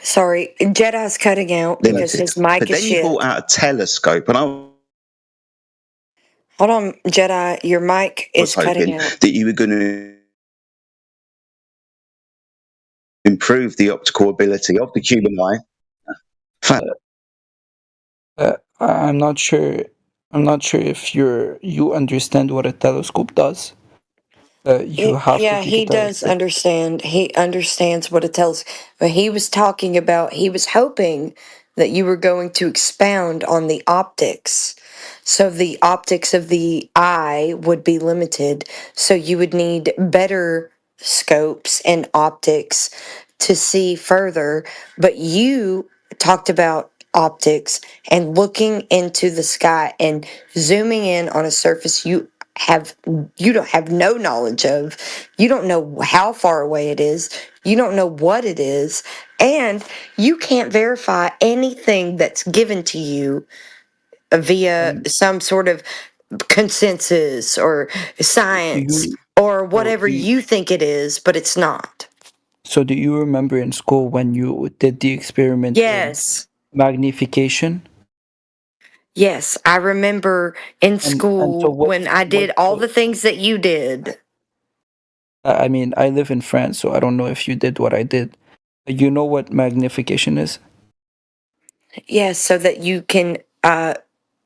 Sorry, Jedi's cutting out because Limited. his mic But is then you shit. brought out a telescope, and I Hold on, Jedi, your mic was is cutting hoping out. that you were going to improve the optical ability of the human eye. I'm not sure. I'm not sure if you understand what a telescope does. You have to Yeah, take a he does telescope. understand. He understands what it tells. But he was talking about, he was hoping that you were going to expound on the optics. So the optics of the eye would be limited. So you would need better scopes and optics to see further. But you talked about optics and looking into the sky and zooming in on a surface have you don't have no knowledge of. You don't know how far away it is. You don't know what it is, and you can't verify anything that's given to you via some sort of consensus or Do science you? or So whatever you think it is, but it's not. do you remember in school when you did the experiment in Yes. magnification? Yes, I remember in And so school when I did all the things that you did. I mean, I live in France, so I don't know if you did what I did. You know what magnification is? Yes, so that you can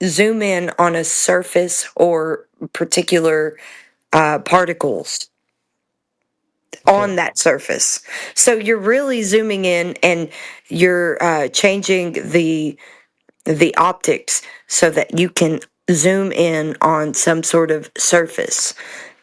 zoom in on a surface or particular particles on that surface. So you're really zooming in and you're changing the optics so that you can zoom in on some sort of surface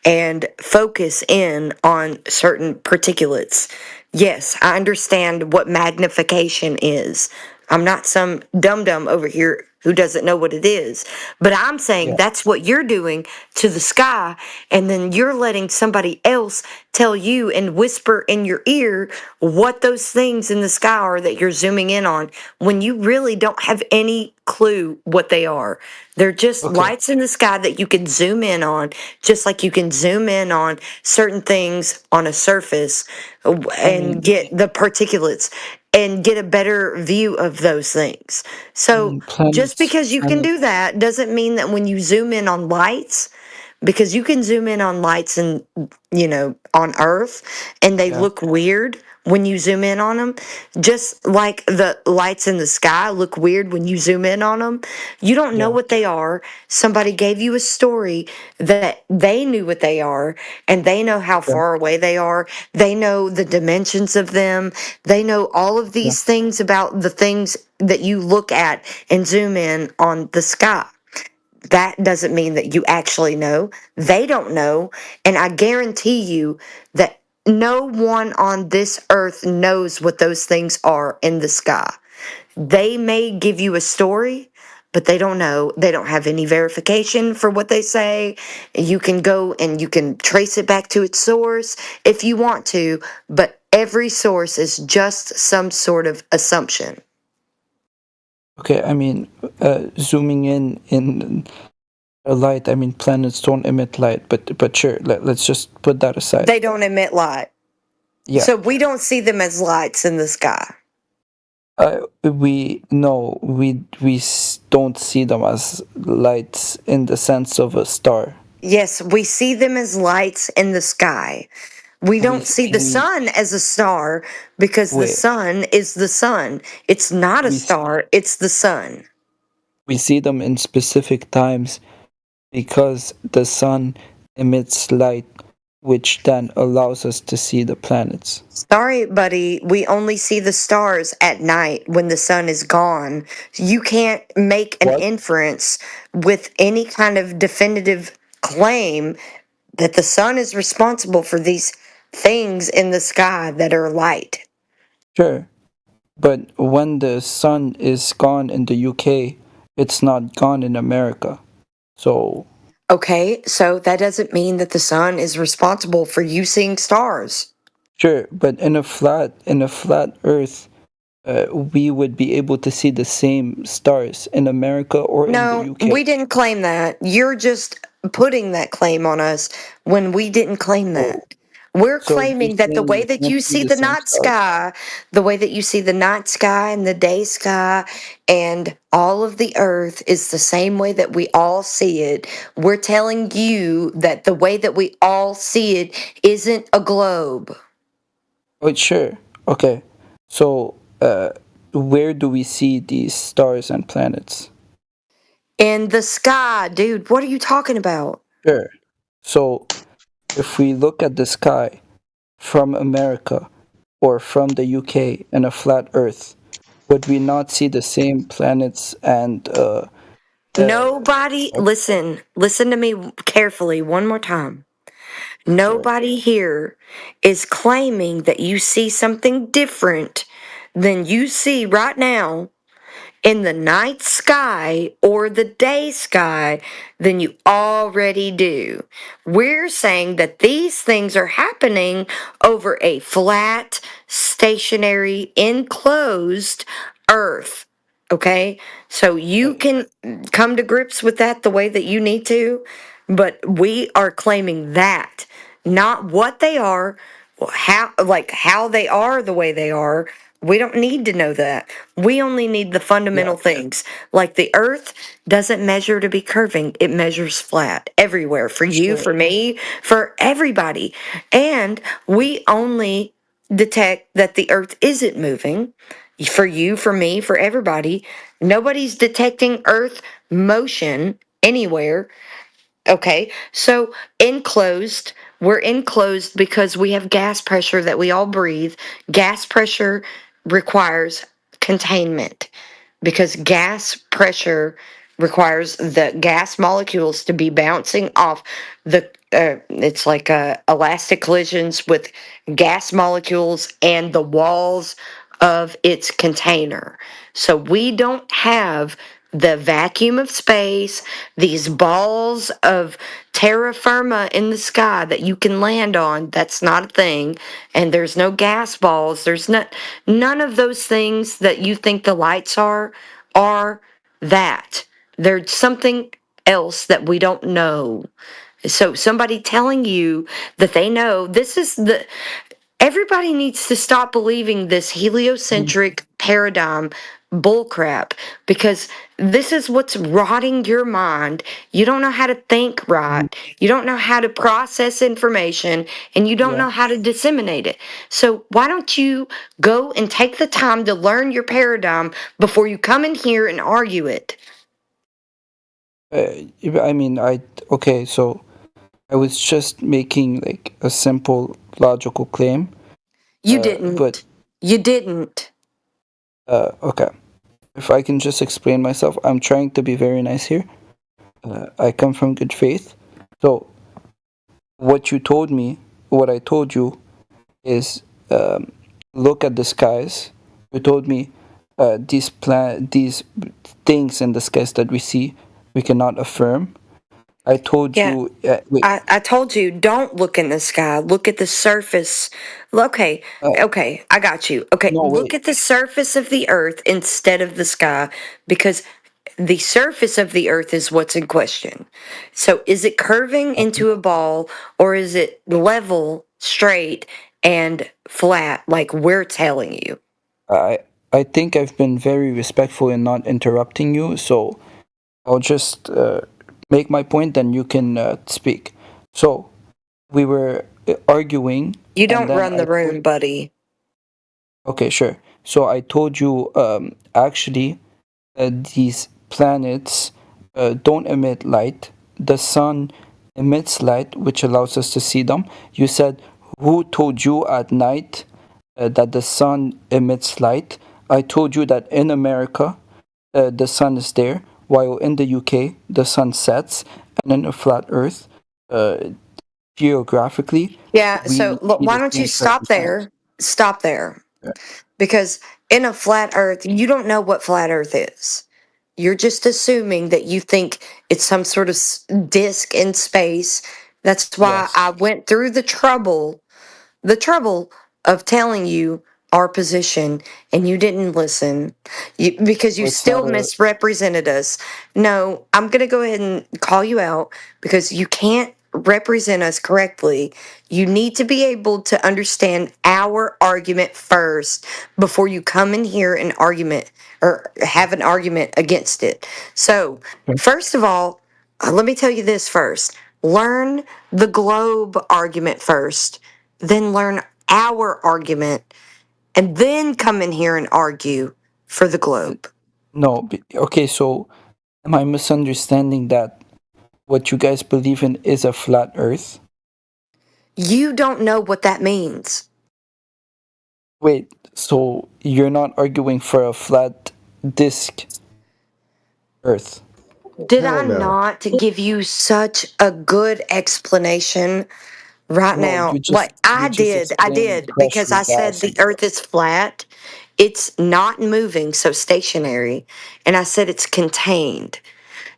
and focus in on certain particulates. Yes, I understand what magnification is. I'm not some dum-dum over here who doesn't know what it is. But I'm saying that's what you're doing to the sky, and then you're letting somebody else tell you and whisper in your ear what those things in the sky are that you're zooming in on when you really don't have any clue what they are. They're just lights in the sky that you can zoom in on, just like you can zoom in on certain things on a surface and get the particulates and get a better view of those things. So just because you can do that doesn't mean that when you zoom in on lights, because you can zoom in on lights and on Earth and they look weird when you zoom in on them, just like the lights in the sky look weird when you zoom in on them. You don't know what they are. Somebody gave you a story that they knew what they are, and they know how far away they are. They know the dimensions of them. They know all of these things about the things that you look at and zoom in on the sky. That doesn't mean that you actually know. They don't know. And I guarantee you that no one on this earth knows what those things are in the sky. They may give you a story, but they don't know. They don't have any verification for what they say. You can go and you can trace it back to its source if you want to, but every source is just some sort of assumption. Okay, I mean, zooming in a light, I mean, planets don't emit light, but sure, let's just put that aside. They don't emit light. Yeah. So we don't see them as lights in the sky. We don't see them as lights in the sense of a star. Yes, we see them as lights in the sky. We don't see the sun as a star because the sun is the sun. It's not a star, it's the sun. We see them in specific times because the sun emits light, which then allows us to see the planets. Sorry, buddy, we only see the stars at night when the sun is gone. You can't make an inference with any kind of definitive claim that the sun is responsible for these things in the sky that are light. Sure, but when the sun is gone in the UK, it's not gone in America. So... Okay, so that doesn't mean that the sun is responsible for you seeing stars. Sure, but in a flat Earth, we would be able to see the same stars in America or in the UK. No, we didn't claim that. You're just putting that claim on us when we didn't claim that. We're claiming that the way that you see the night sky, the way that you see the night sky and the day sky and all of the earth is the same way that we all see it. We're telling you that the way that we all see it isn't a globe. Oh, sure. Okay. So, where do we see these stars and planets? In the sky, dude. What are you talking about? Sure. So, if we look at the sky from America or from the UK in a flat Earth, would we not see the same planets and Nobody, listen to me carefully one more time. Nobody here is claiming that you see something different than you see right now in the night sky or the day sky than you already do. We're saying that these things are happening over a flat, stationary, enclosed Earth. Okay? So you can come to grips with that the way that you need to, but we are claiming that, not what they are, how they are the way they are. We don't need to know that. We only need the fundamental things. Like the earth doesn't measure to be curving, it measures flat everywhere for you, for me, for everybody. And we only detect that the earth isn't moving for you, for me, for everybody. Nobody's detecting earth motion anywhere. Okay, so we're enclosed because we have gas pressure that we all breathe. Gas pressure requires containment because gas pressure requires the gas molecules to be bouncing off it's like elastic collisions with gas molecules and the walls of its container. So we don't have the vacuum of space, these balls of terra firma in the sky that you can land on. That's not a thing. And there's no gas balls. There's none of those things that you think the lights are that. There's something else that we don't know. So somebody telling you that they know, this is the everybody needs to stop believing this heliocentric paradigm bullcrap, because this is what's rotting your mind. You don't know how to think right. You don't know how to process information, and you don't Yeah. know how to disseminate it. So why don't you go and take the time to learn your paradigm before you come in here and argue it? I mean, okay, so I was just making like a simple logical claim. You didn't. But You didn't. okay. If I can just explain myself, I'm trying to be very nice here. I come from good faith. So, what I told you is look at the skies. You told me these things in the skies that we see, we cannot affirm. I told Yeah. you. Wait. I told you, don't look in the sky. Look at the surface. Okay, okay, I got you. Okay, No, look wait. at the surface of the earth instead of the sky, because the surface of the earth is what's in question. So is it curving into a ball, or is it level, straight, and flat like we're telling you? I think I've been very respectful in not interrupting you, so I'll just make my point, then you can speak. So we were arguing. You and don't then run the I room, buddy. Okay, sure. So I told you actually these planets don't emit light. The sun emits light, which allows us to see them. You said, who told you at night that the sun emits light? I told you that in America, the sun is there, while in the UK, the sun sets, and in a flat earth, geographically, Yeah, we so look, see why the don't you same stop circumstance. there? Stop there. Yeah. Because in a flat earth, you don't know what flat earth is. You're just assuming that you think it's some sort of disk in space. That's why Yes. I went through the trouble of telling you our position, and you didn't listen because you It's not still a misrepresented us. No, I'm going to go ahead and call you out because you can't represent us correctly. You need to be able to understand our argument first before you come in here and argument or have an argument against it. So, first of all, let me tell you this first. Learn the globe argument first, then learn our argument, and then come in here and argue for the globe. no. Okay, so am I misunderstanding that what you guys believe in is a flat Earth? You don't know what that means. Wait, so you're not arguing for a flat disk Earth? Did I not give you such a good explanation right No, now? you just Like I explained did, because pressure I said gas. the earth is flat. It's not moving, so stationary. And I said it's contained.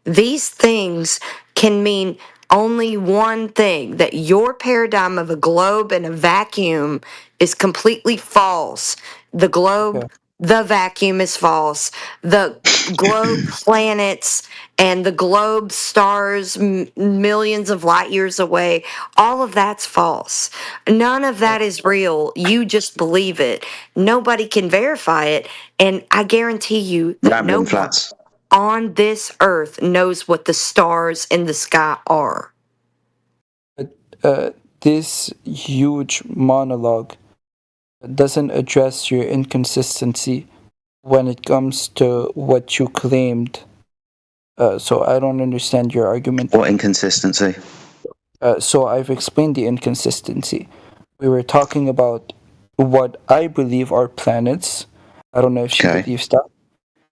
These things can mean only one thing, that your paradigm of a globe and a vacuum is completely false. The globe, Okay. the vacuum is false. The globe planets and the globe stars millions of light years away, all of that's false. None of that is real. You just believe it. Nobody can verify it. And I guarantee you that no Rambling one flats. on this earth knows what the stars in the sky are. This huge monologue doesn't address your inconsistency when it comes to what you claimed. So I don't understand your argument. What inconsistency? So I've explained the inconsistency. We were talking about what I believe are planets. I don't know if she Okay. believes that.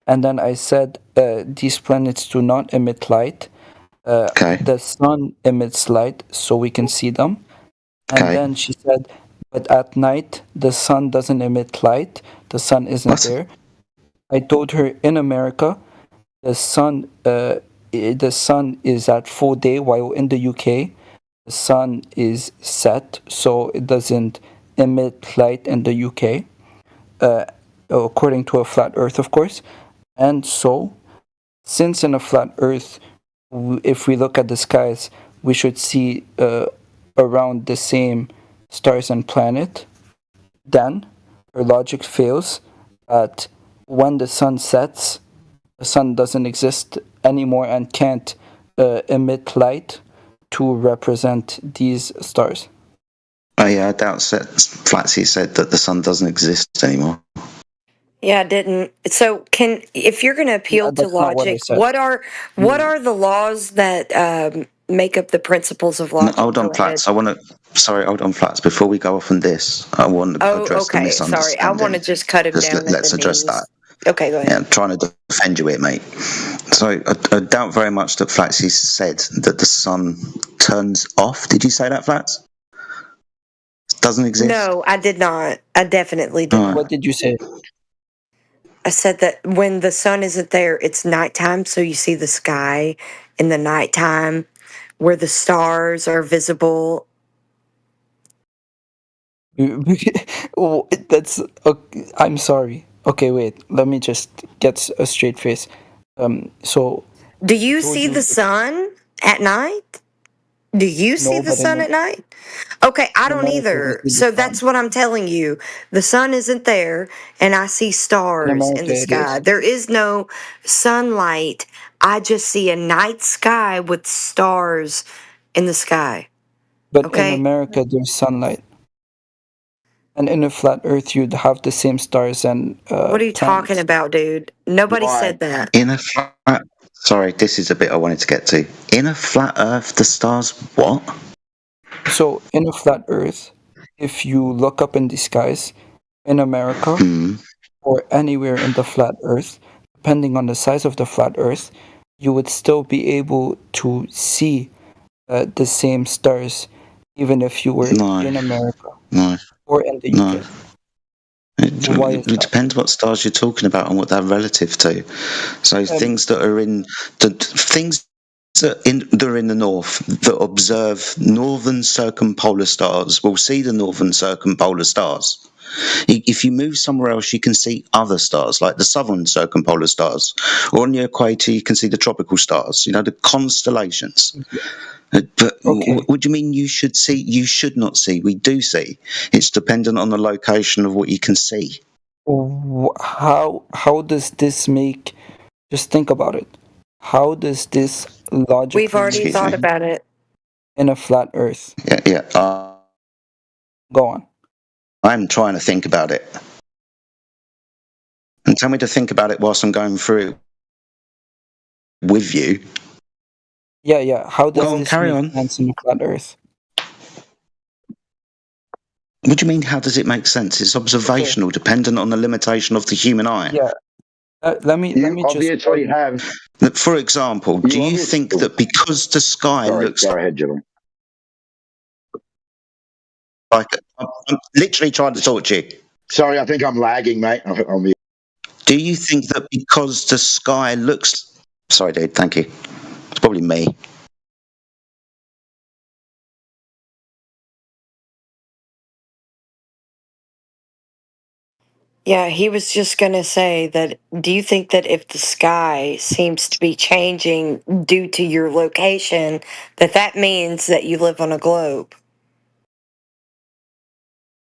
And then I said these planets do not emit light. Okay. The sun emits light, so we can see them. And Okay. then she said, but at night the sun doesn't emit light the sun isn't there. I told her in America, the sun is at full day, while in the UK, the sun is set, so it doesn't emit light in the UK, according to a flat Earth, of course. And so, since in a flat Earth, if we look at the skies, we should see around the same stars and planet, then her logic fails at when the sun sets, the sun doesn't exist anymore and can't emit light to represent these stars. Oh yeah, I doubt Flatsy said that the sun doesn't exist anymore. Yeah, I didn't. So, if you're going to appeal to That's not what I logic, said. what are the laws that make up the principles of logic? Hold on, Go ahead. Flats. Hold on, Flats. Before we go off on this, I want to Oh, address the okay. Sorry, misunderstanding. I want to just cut him down. Let's address that. Okay, go ahead. Yeah, I'm trying to defend you here, mate. So I doubt very much that Flatsy said that the sun turns off. Did you say that, Flats? Doesn't exist? No, I did not. I definitely did not. What did you say? I said that when the sun isn't there, it's nighttime, so you see the sky in the nighttime where the stars are visible. Oh, that's okay. I'm sorry. Okay, wait. Let me just get a straight face. So Do you see the sun at night? Do you see no, the but sun at night? Okay, I in don't America we either. see the So sun. that's what I'm telling you. The sun isn't there, and I see In stars in America the it sky. is. There is no sunlight. I just see a night sky with stars in the sky. But in Okay? America there's sunlight. And in a flat Earth you'd have the same stars and What are you talking planets. about, dude? Nobody said that. In a flat... Sorry, this is a bit I wanted to get to. In a flat Earth, the stars what? So in a flat Earth, if you look up in the skies in America or anywhere in the flat Earth, depending on the size of the flat Earth, you would still be able to see the same stars, even if you were in America or in the UK. Why is It depends what stars you're talking about and what they're relative to. So things that are in the north that observe northern circumpolar stars will see the northern circumpolar stars. If you move somewhere else, you can see other stars, like the southern circumpolar stars, or on the equator, you can see the tropical stars. You know, the constellations. But what do you mean you should see? You should not see. We do see. It's dependent on the location of what you can see. How does this make? Just think about it. How does this logically We've already make thought sense about it. in a flat Earth? Yeah. Go on. I'm trying to think about it. And tell me to think about it whilst I'm going through it with you. Yeah. How does this carry make on. sense in a flat Earth? What do you mean, how does it make sense? It's observational, dependent on the limitation of the human eye. Yeah. Let me obviously have. For example, do you think that because the sky looks... Go ahead, Jimmy. Like, I'm literally trying to talk to you. Sorry, I think I'm lagging, mate. Do you think that because the sky looks... Sorry, dude, thank you. It's probably me. Yeah, he was just going to say that, do you think that if the sky seems to be changing due to your location, that means that you live on a globe?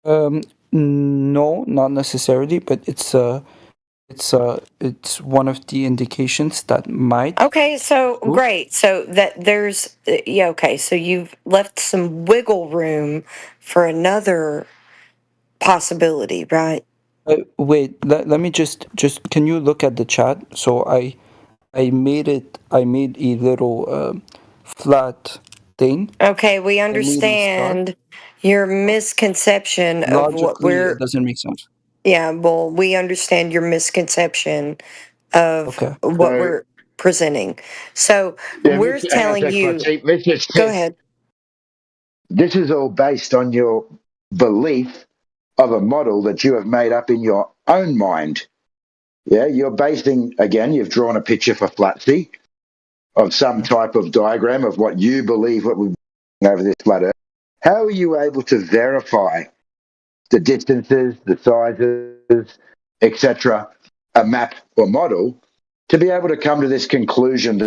No, not necessarily, but it's one of the indications that might. Okay, so great. So that there's okay, so you've left some wiggle room for another possibility, right? Wait, let me just can you look at the chat? So I made a little flat thing. Okay, we understand your misconception of what Logically, we're... it doesn't make sense. Yeah, well, we understand your misconception of what we're presenting. So we're telling you... Go ahead. This is all based on your belief of a model that you have made up in your own mind. Yeah, you're basing, again, you've drawn a picture for Flatsy of some type of diagram of what you believe what we've been over this flat Earth. How are you able to verify the distances, the sizes, etc., a map or model, to be able to come to this conclusion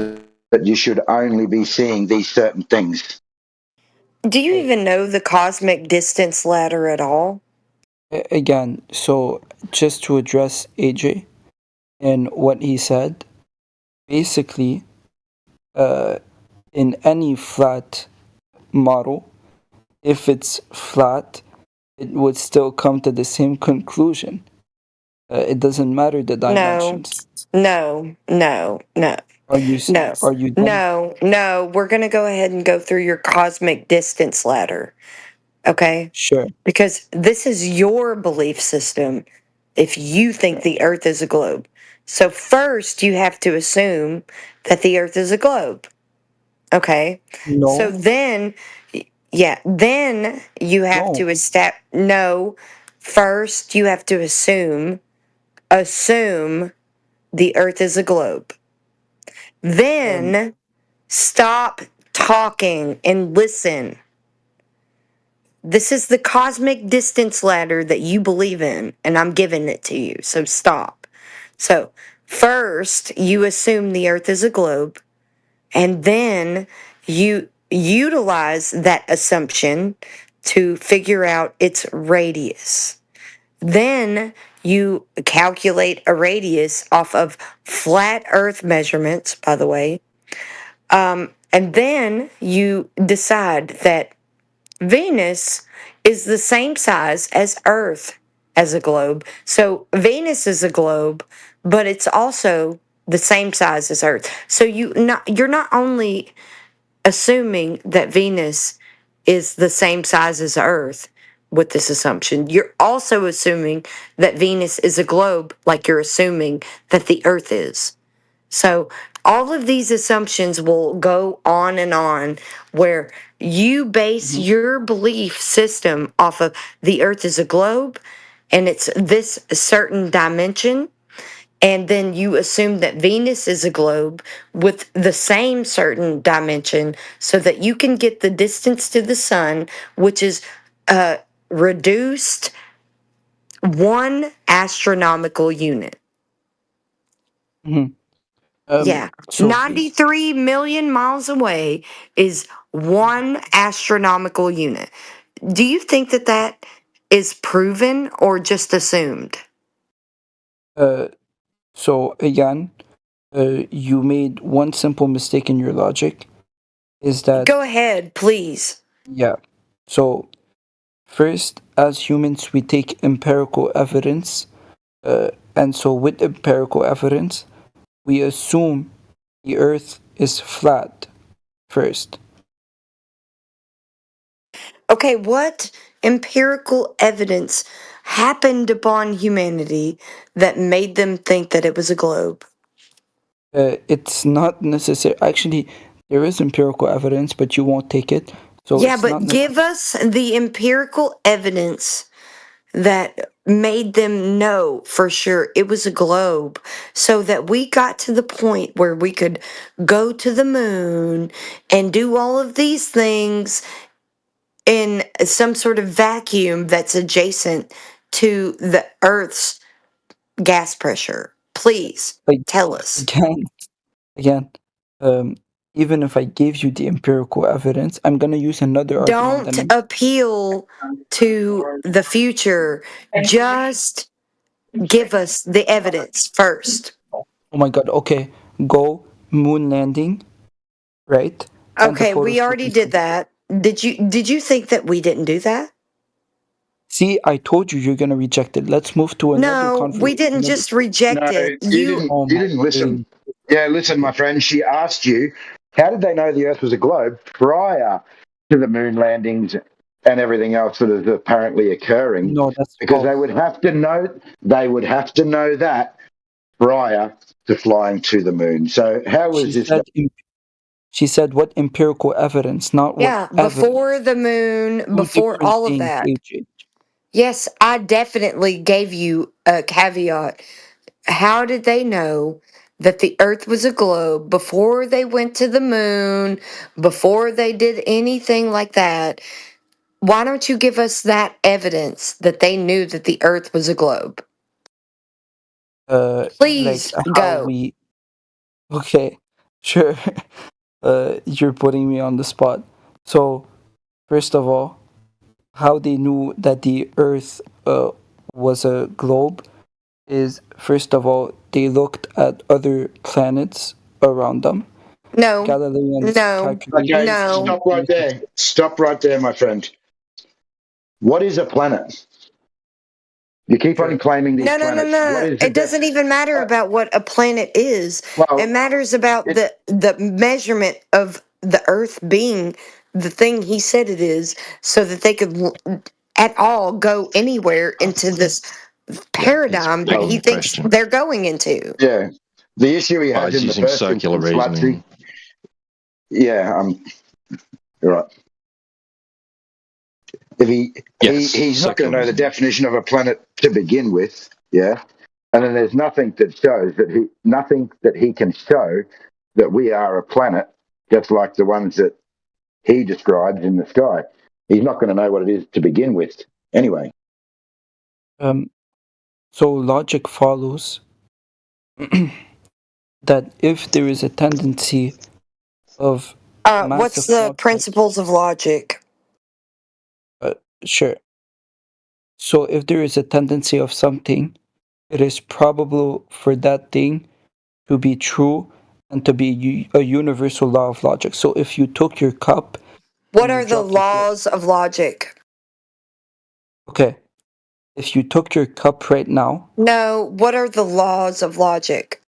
that you should only be seeing these certain things? Do you even know the cosmic distance ladder at all? Again, so just to address AJ and what he said, basically, in any flat model, if it's flat, it would still come to the same conclusion. It doesn't matter the dimensions. No. Are you No, are you done? no. We're going to go ahead and go through your cosmic distance ladder. Okay? Sure. Because this is your belief system if you think the Earth is a globe. So, first, you have to assume that the Earth is a globe. Okay? No. So then, then you have to establish. No, first, you have to assume the Earth is a globe. Then stop talking and listen. This is the cosmic distance ladder that you believe in, and I'm giving it to you, so stop. So, first, you assume the Earth is a globe, and then you utilize that assumption to figure out its radius. Then you calculate a radius off of flat Earth measurements, by the way. And then you decide that Venus is the same size as Earth as a globe. So Venus is a globe, but it's also the same size as Earth. So you're not only assuming that Venus is the same size as Earth with this assumption, you're also assuming that Venus is a globe, like you're assuming that the Earth is. So all of these assumptions will go on, where you base your belief system off of the Earth is a globe and it's this certain dimension. And then you assume that Venus is a globe with the same certain dimension so that you can get the distance to the sun, which is reduced 1 astronomical unit. Yeah. So 93 million miles away is 1 astronomical unit. Do you think that that is proven or just assumed? So again, you made one simple mistake in your logic. Is that Go ahead, please. yeah? So first, as humans, we take empirical evidence, and so with empirical evidence, we assume the Earth is flat first. Okay, what empirical evidence happened upon humanity that made them think that it was a globe? It's not necessary. Actually, there is empirical evidence, but you won't take it. So Yeah, it's but not give us the empirical evidence that made them know for sure it was a globe, so that we got to the point where we could go to the moon and do all of these things in some sort of vacuum that's adjacent to the Earth's gas pressure. Please tell us. Again, even if I gave you the empirical evidence, I'm gonna use another argument. Don't appeal to the future. Just give us the evidence first. Oh my god, okay. Go moon landing, right? And the Okay, we photos already did that. Did you think that we didn't do that? See, I told you you're gonna reject it. Let's move to another No, conversation. we didn't just reject No, it. you didn't listen. Yeah, listen, my friend. She asked you, how did they know the Earth was a globe prior to the moon landings and everything else that is apparently occurring? No, that's because they would have to know. They would have to know that prior to flying to the moon. So how was this? She said what empirical evidence, not what Yeah, evidence. before the moon, Two before different all of things, that. AJ. Yes, I definitely gave you a caveat. How did they know that the earth was a globe before they went to the moon, before they did anything like that? Why don't you give us that evidence that they knew that the earth was a globe? Like Please how go. we. Okay, sure. You're putting me on the spot. So, first of all, how they knew that the Earth was a globe is, first of all, they looked at other planets around them. No. Galileans No. calculated. Okay, No. stop right there. Stop right there, my friend. What is a planet? You keep on claiming these No, no, no, planets. What no. is the It doesn't even matter about what a planet is. Well, It matters about the measurement of the Earth being the thing he said it is, so that they could at all go anywhere into this paradigm that begging he the thinks question. they're going into. Yeah. The issue he I has was in the using first circular instance, reasoning. Latsy, yeah, you're right. If he's not going to know the definition of a planet to begin with, yeah, and then there's nothing that shows that nothing that he can show that we are a planet, just like the ones that he describes in the sky. He's not going to know what it is to begin with, anyway. So logic follows that if there is a tendency of What's massive the objects, principles of logic? sure. So if there is a tendency of something, it is probable for that thing to be true and to be a universal law of logic. So if you took your cup, What are the laws of logic? okay, if you took your cup right now, No, what are the laws of logic?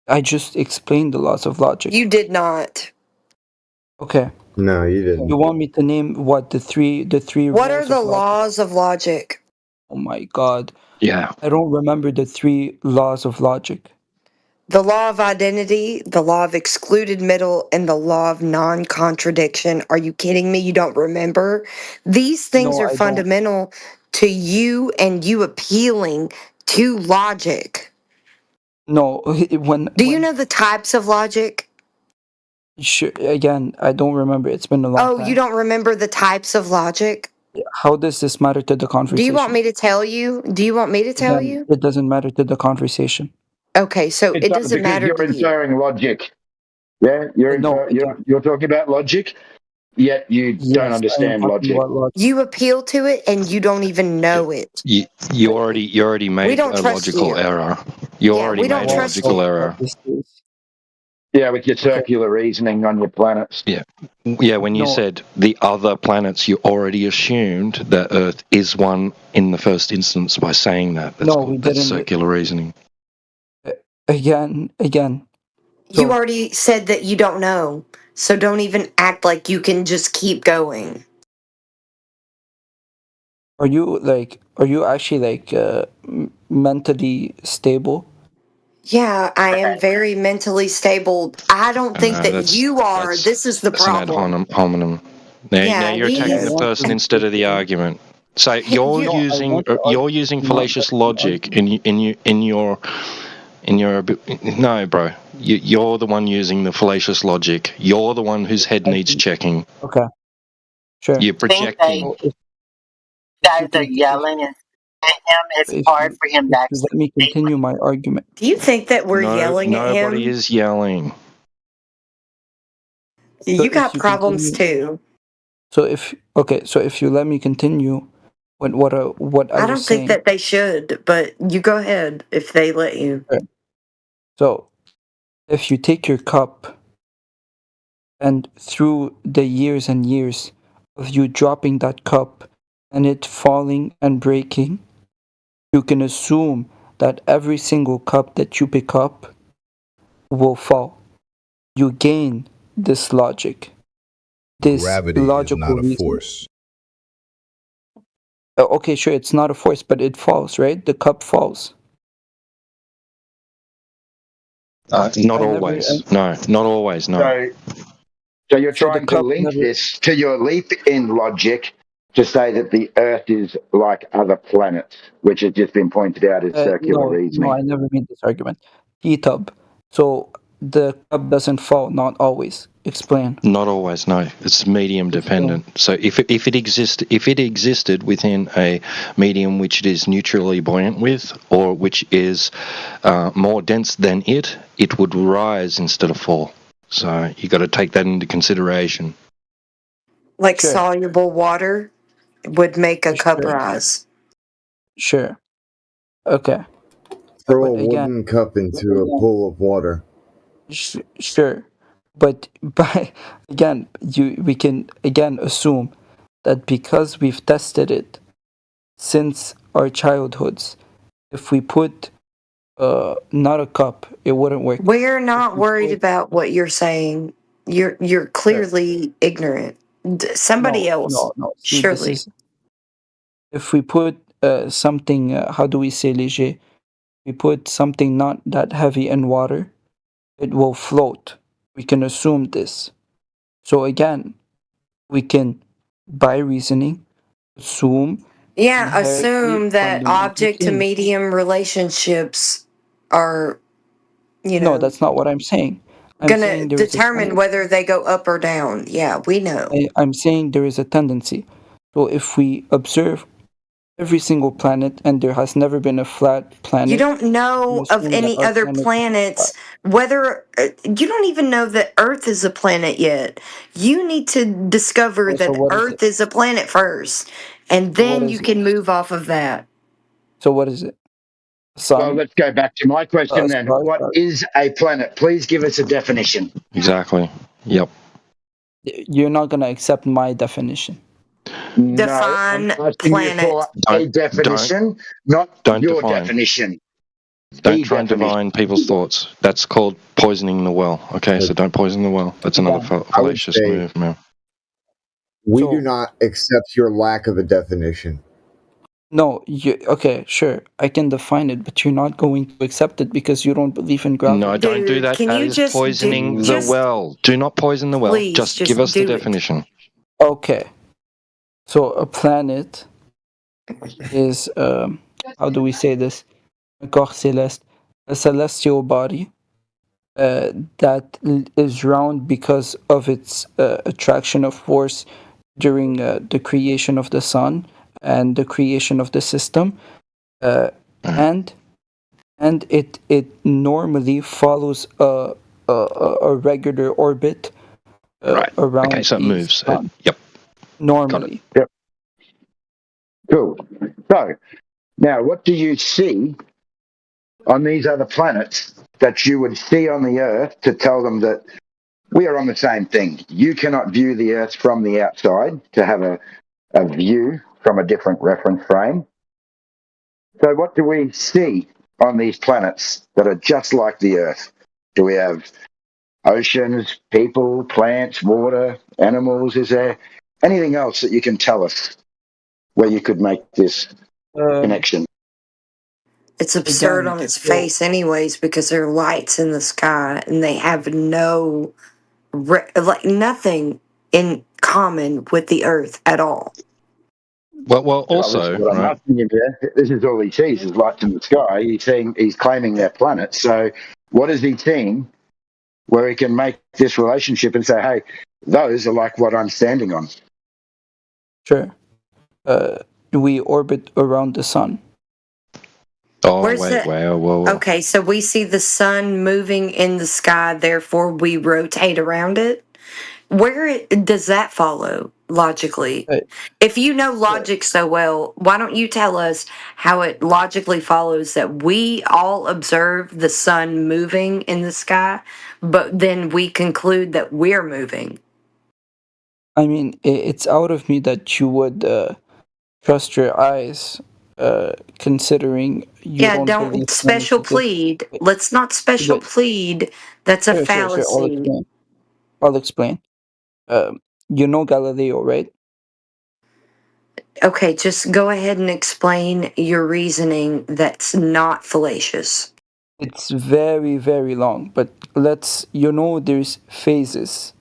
I just explained the laws of logic. You did not. Okay. No, you didn't. You want me to name what the three What are rules the of logic? laws of logic? Oh my god. Yeah. I don't remember the 3 laws of logic. The law of identity, the law of excluded middle, and the law of non-contradiction. Are you kidding me? You don't remember? These things No, are I don't. fundamental to you and you appealing to logic. No, when Do you know the types of logic? sure, again, I don't remember. It's been a long Oh, time. you don't remember the types of logic? How does this matter to the Do conversation? you want me to tell you? Do you want me to tell Again, you? it doesn't matter to the conversation. Okay, so It it does doesn't because matter you're to you. inferring logic. Yeah, you're talking about logic, yet you don't understand logic. You appeal to it and you don't even know it. You already made don't a trust logical you. error. You Yeah, already we don't made a trust logical you. error. Yeah, with your circular reasoning on your planets. Yeah. Yeah, when you said the other planets, you already assumed that Earth is one in the first instance by saying that. That's No, we that's didn't. circular reasoning. Again. You already said that you don't know. So don't even act like you can just keep going. Are you actually mentally stable? Yeah, I am very mentally stable. I don't think that That's you are. This is the that's an ad problem. hominem. Now Yeah, you're he attacking is. the person instead of the argument. So you're using fallacious logic in your no, bro. You're the one using the fallacious logic. You're the one whose head needs checking. Okay. Sure. You're projecting. Guys are yelling at him. It's hard for him to Let me continue my argument. Do you think that we're yelling at him? Nobody is yelling. You got problems too. So if you let me continue, what I I was don't saying. think that they should, but you go ahead if they let you. So, if you take your cup and through the years and years of you dropping that cup and it falling and breaking, you can assume that every single cup that you pick up will fall. You gain this logic. This Gravity logical is not a reasoning. force. Okay, sure, it's not a force, but it falls, right? The cup falls. Not always. No, not always. No. So you're trying to link this to your leap in logic to say that the Earth is like other planets, which has just been pointed out as circular No, reasoning. I never made this argument. T-tub. So the cup doesn't fall, not always. Explain. Not always, no. It's medium dependent. So if it existed within a medium which it is neutrally buoyant with, or which is more dense than it would rise instead of fall. So you got to take that into consideration. Like soluble water would make a cup rise. Sure. Okay. Throw But a wooden cup into a pool of water. Sure. But again, we can again assume that because we've tested it since our childhoods, if we put not a cup, it wouldn't work. We're not worried about what you're saying. You're clearly ignorant. Somebody else, No. See, surely. If we put something, how do we say léger? We put something not that heavy in water, it will float. We can assume this. So again, we can, by reasoning, assume. Yeah, assume that object to medium relationships are, No, that's not what I'm saying. I'm gonna saying there is a determine tendency. whether they go up or down. Yeah, we know. I'm saying there is a tendency. So if we observe every single planet and there has never been a flat planet. You don't know of any other planets, whether you don't even know that Earth is a planet yet. You need to discover that Earth is a planet first, and then you can move off of that. So what is it? Well, let's go back to my question then. What is a planet? Please give us a definition. Exactly. Yep. You're not going to accept my definition. Define planet. For a definition, not your definition. Don't try and divine people's thoughts. That's called poisoning the well. Okay, so don't poison the well. That's another fallacious move, man. We do not accept your lack of a definition. No, okay, sure. I can define it, but you're not going to accept it because you don't believe in gravity. No, don't do that. That is poisoning the well. Do not poison the well. Please, just give us the definition. Okay. So a planet is, how do we say this? A corps céleste, a celestial body that is round because of its attraction of force during the creation of the sun and the creation of the system, and it normally follows a regular orbit around. Okay, so it moves. Yep. Normally. Yep. Cool. So, now what do you see on these other planets that you would see on the Earth to tell them that we are on the same thing? You cannot view the Earth from the outside to have a view from a different reference frame. So what do we see on these planets that are just like the Earth? Do we have oceans, people, plants, water, animals? Is there anything else that you can tell us where you could make this connection? It's absurd on its face anyways, because there are lights in the sky and they have no, nothing in common with the Earth at all. Well, also, what I'm asking you here, this is all he sees is lights in the sky. He's claiming they're planets. So what is he seeing where he can make this relationship and say, hey, those are like what I'm standing on? Sure. We orbit around the sun. Oh, Where's whoa. Okay, so we see the sun moving in the sky, therefore we rotate around it. Where does that follow logically? If you know logic so well, why don't you tell us how it logically follows that we all observe the sun moving in the sky, but then we conclude that we're moving? I mean, it's out of me that you would trust your eyes, considering you don't special plead. Let's not special plead. That's a fallacy. Sure, I'll explain. You know Galileo, right? Okay, just go ahead and explain your reasoning that's not fallacious. It's very, very long, but there's phases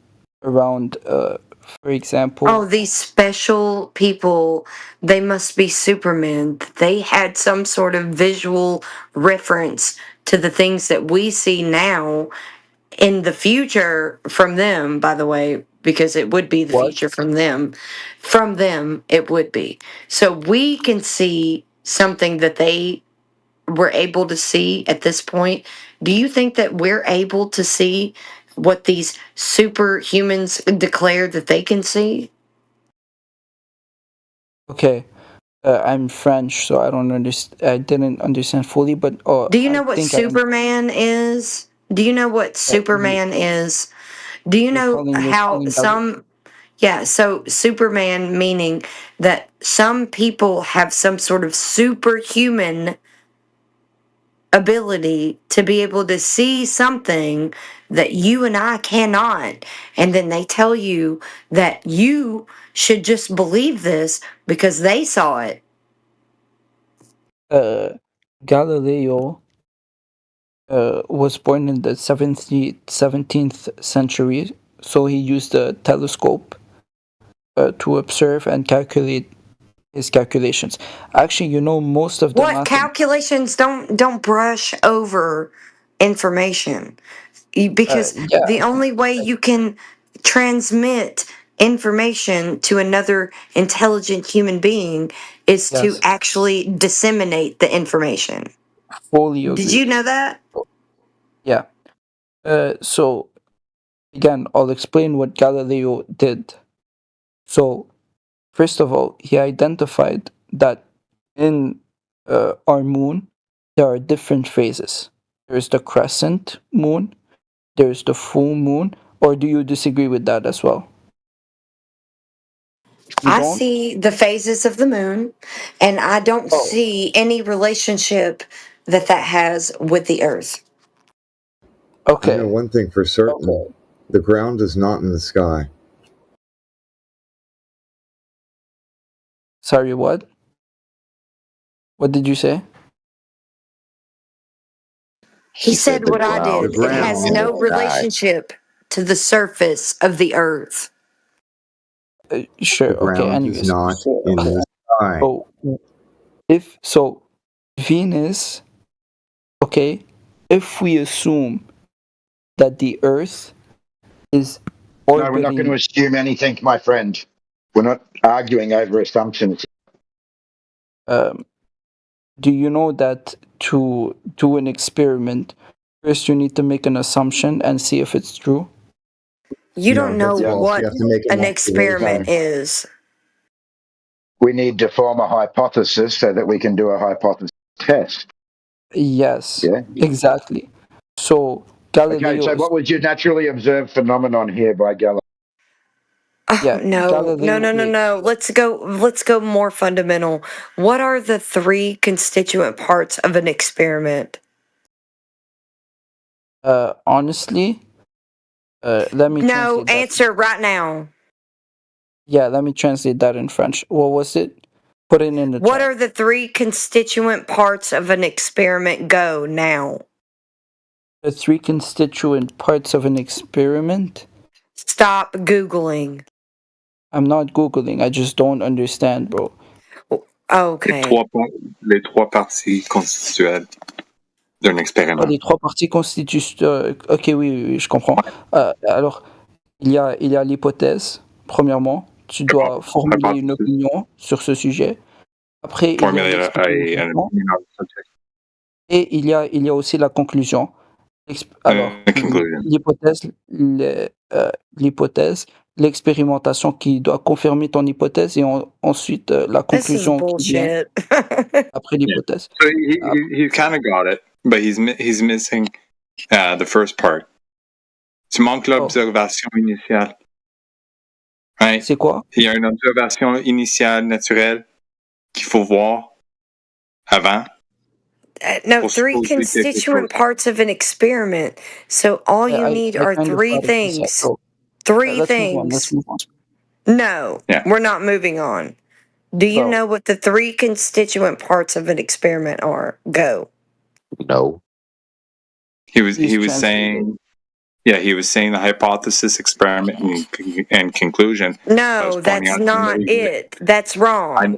around for example. Oh, these special people, they must be Supermen. They had some sort of visual reference to the things that we see now in the future from them, by the way, because it would be the What? future from them. From them, it would be. So we can see something that they were able to see at this point. Do you think that we're able to see what these superhumans declare that they can see? Okay, I'm French, so I don't understand. I didn't understand fully, but Do you I know what think Superman is? Do you know what Superman is? Do you know you're how calling that. some, yeah, so Superman meaning that some people have some sort of superhuman ability to be able to see something that you and I cannot. And then they tell you that you should just believe this because they saw it. Galileo was born in the 17th century, so he used a telescope to observe and calculate his calculations. Actually, you know, most of the What calculations don't brush over information. Because yeah, the only way you can transmit information to another intelligent human being is to yes, actually disseminate the information. fully Did agree. you know that? Yeah. So again, I'll explain what Galileo did. So first of all, he identified that in our moon there are different phases. There's the crescent moon, there's the full moon. Or do you disagree with that as well? You I don't? see the phases of the moon, and I don't Oh, see any relationship that has with the earth. You know okay. one thing for certain: the ground is not in the sky. Sorry, what? What did you say? He said said the what I ground did. It is has not in the no sky. relationship to the surface of the earth. Sure. The Okay. ground is Anyways, not in the sky. so if so, Venus. Okay, if we assume that the Earth is No, we're not going to orbiting. assume anything, my friend. We're not arguing over assumptions. Do you know that to do an experiment, first you need to make an assumption and see if it's true? You No, don't know that's false. what You have to make an an experiment observation. is. We need to form a hypothesis so that we can do a hypothesis test. Yes, Yeah. exactly. So Okay, Galileo. so what was your naturally observed phenomenon here by Galileo? Oh, Yeah, no. Galileo. Let's go more fundamental. What are the three constituent parts of an experiment? Honestly, let me No, translate that. answer right now. Yeah, let me translate that in French. What was it? Put it in the What chat. are the three constituent parts of an experiment? Go now. The three constituent parts of an experiment? Stop Googling. I'm not Googling, I just don't understand, bro. Okay. Les trois parties constituelles d'un expériment. Les trois parties constituent. Ok, oui, je comprends. Alors, il y a l'hypothèse, premièrement. Tu dois formuler une opinion sur ce sujet. Après, il y a l'expérimentation. Et il y a aussi la conclusion. Alors, l'hypothèse, l'expérimentation qui doit confirmer ton hypothèse et ensuite la conclusion qui vient après l'hypothèse. So he kind of got it, but he's missing the first part. Tu manques l'observation initiale. Right? C'est quoi? Il y a une observation initiale naturelle qu'il faut voir avant. No, three constituent parts of an experiment. So all you need are three things. Three things. Let's move on. No, we're not moving on. Do you know what the three constituent parts of an experiment are? Go. No. He was saying Yeah, he was saying the hypothesis, experiment, and conclusion. No, that's not it. That's wrong.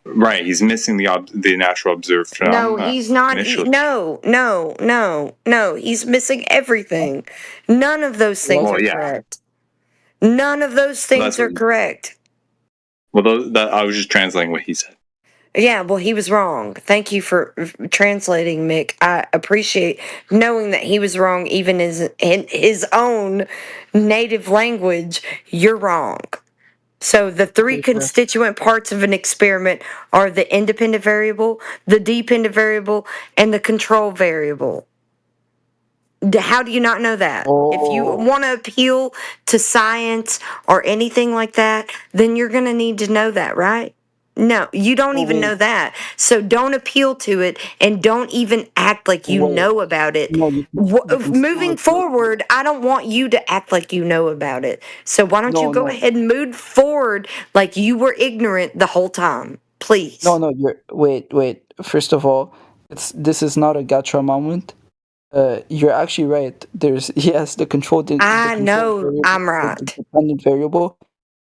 Right, he's missing the natural observed No, phenomena. he's not. initially. No. He's missing everything. None of those things Well, are yeah. correct. None of those things are what- correct. Well, I was just translating what he said. Yeah, well, he was wrong. Thank you for translating, Mick. I appreciate knowing that he was wrong, even in his own native language. You're wrong. So the three constituent parts of an experiment are the independent variable, the dependent variable, and the control variable. How do you not know that? If you want to appeal to science or anything like that, then you're going to need to know that, right? No, you don't even know that. So don't appeal to it and don't even act like you know about it. Moving forward, I don't want you to act like you know about it. So why don't you go ahead and move forward like you were ignorant the whole time? Please. No, you're wait. First of all, this is not a gacha moment. You're actually right. There's the control. I know I'm right. The dependent variable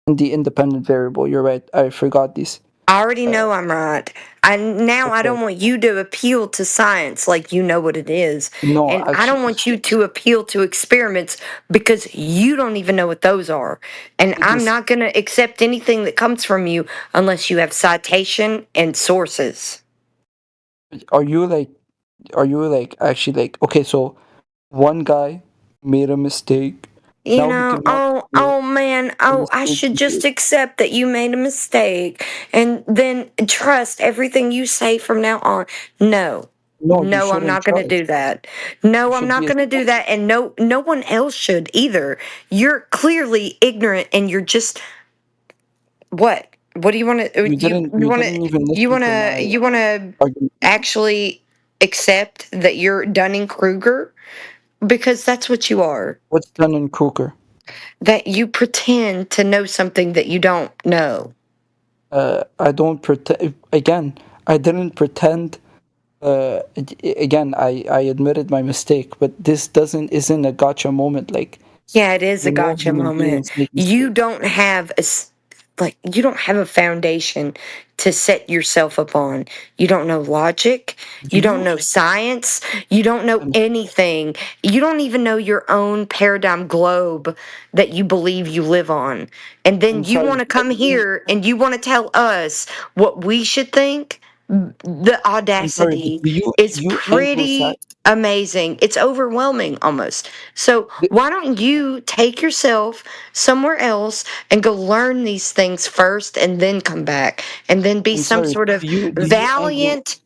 and the independent variable. You're right. I forgot these. I already know I'm right. I don't want you to appeal to science like you know what it is. No, and I don't want you to appeal to experiments because you don't even know what those are. And I'm not going to accept anything that comes from you unless you have citation and sources. Are you actually like, okay, so one guy made a mistake. You know, oh man, I should just accept that you made a mistake and then trust everything you say from now on. No, I'm not going to do that. No, I'm not going to do that, and no one else should either. You're clearly ignorant, and you're just what? What do you want to? You want to actually accept that you're Dunning-Kruger? Because that's what you are. What's Dunning-Kruger? That you pretend to know something that you don't know. I don't pretend. Again, I didn't pretend. Again, I admitted my mistake, but this isn't a gotcha moment. Like, yeah, it is a gotcha moment. You don't have you don't have a foundation to set yourself upon. You don't know logic. You don't know science. You don't know anything. You don't even know your own paradigm globe that you believe you live on. And then you want to come here and you want to tell us what we should think? The audacity is pretty amazing. It's overwhelming almost. So why don't you take yourself somewhere else and go learn these things first and then come back and then be some sort of valiant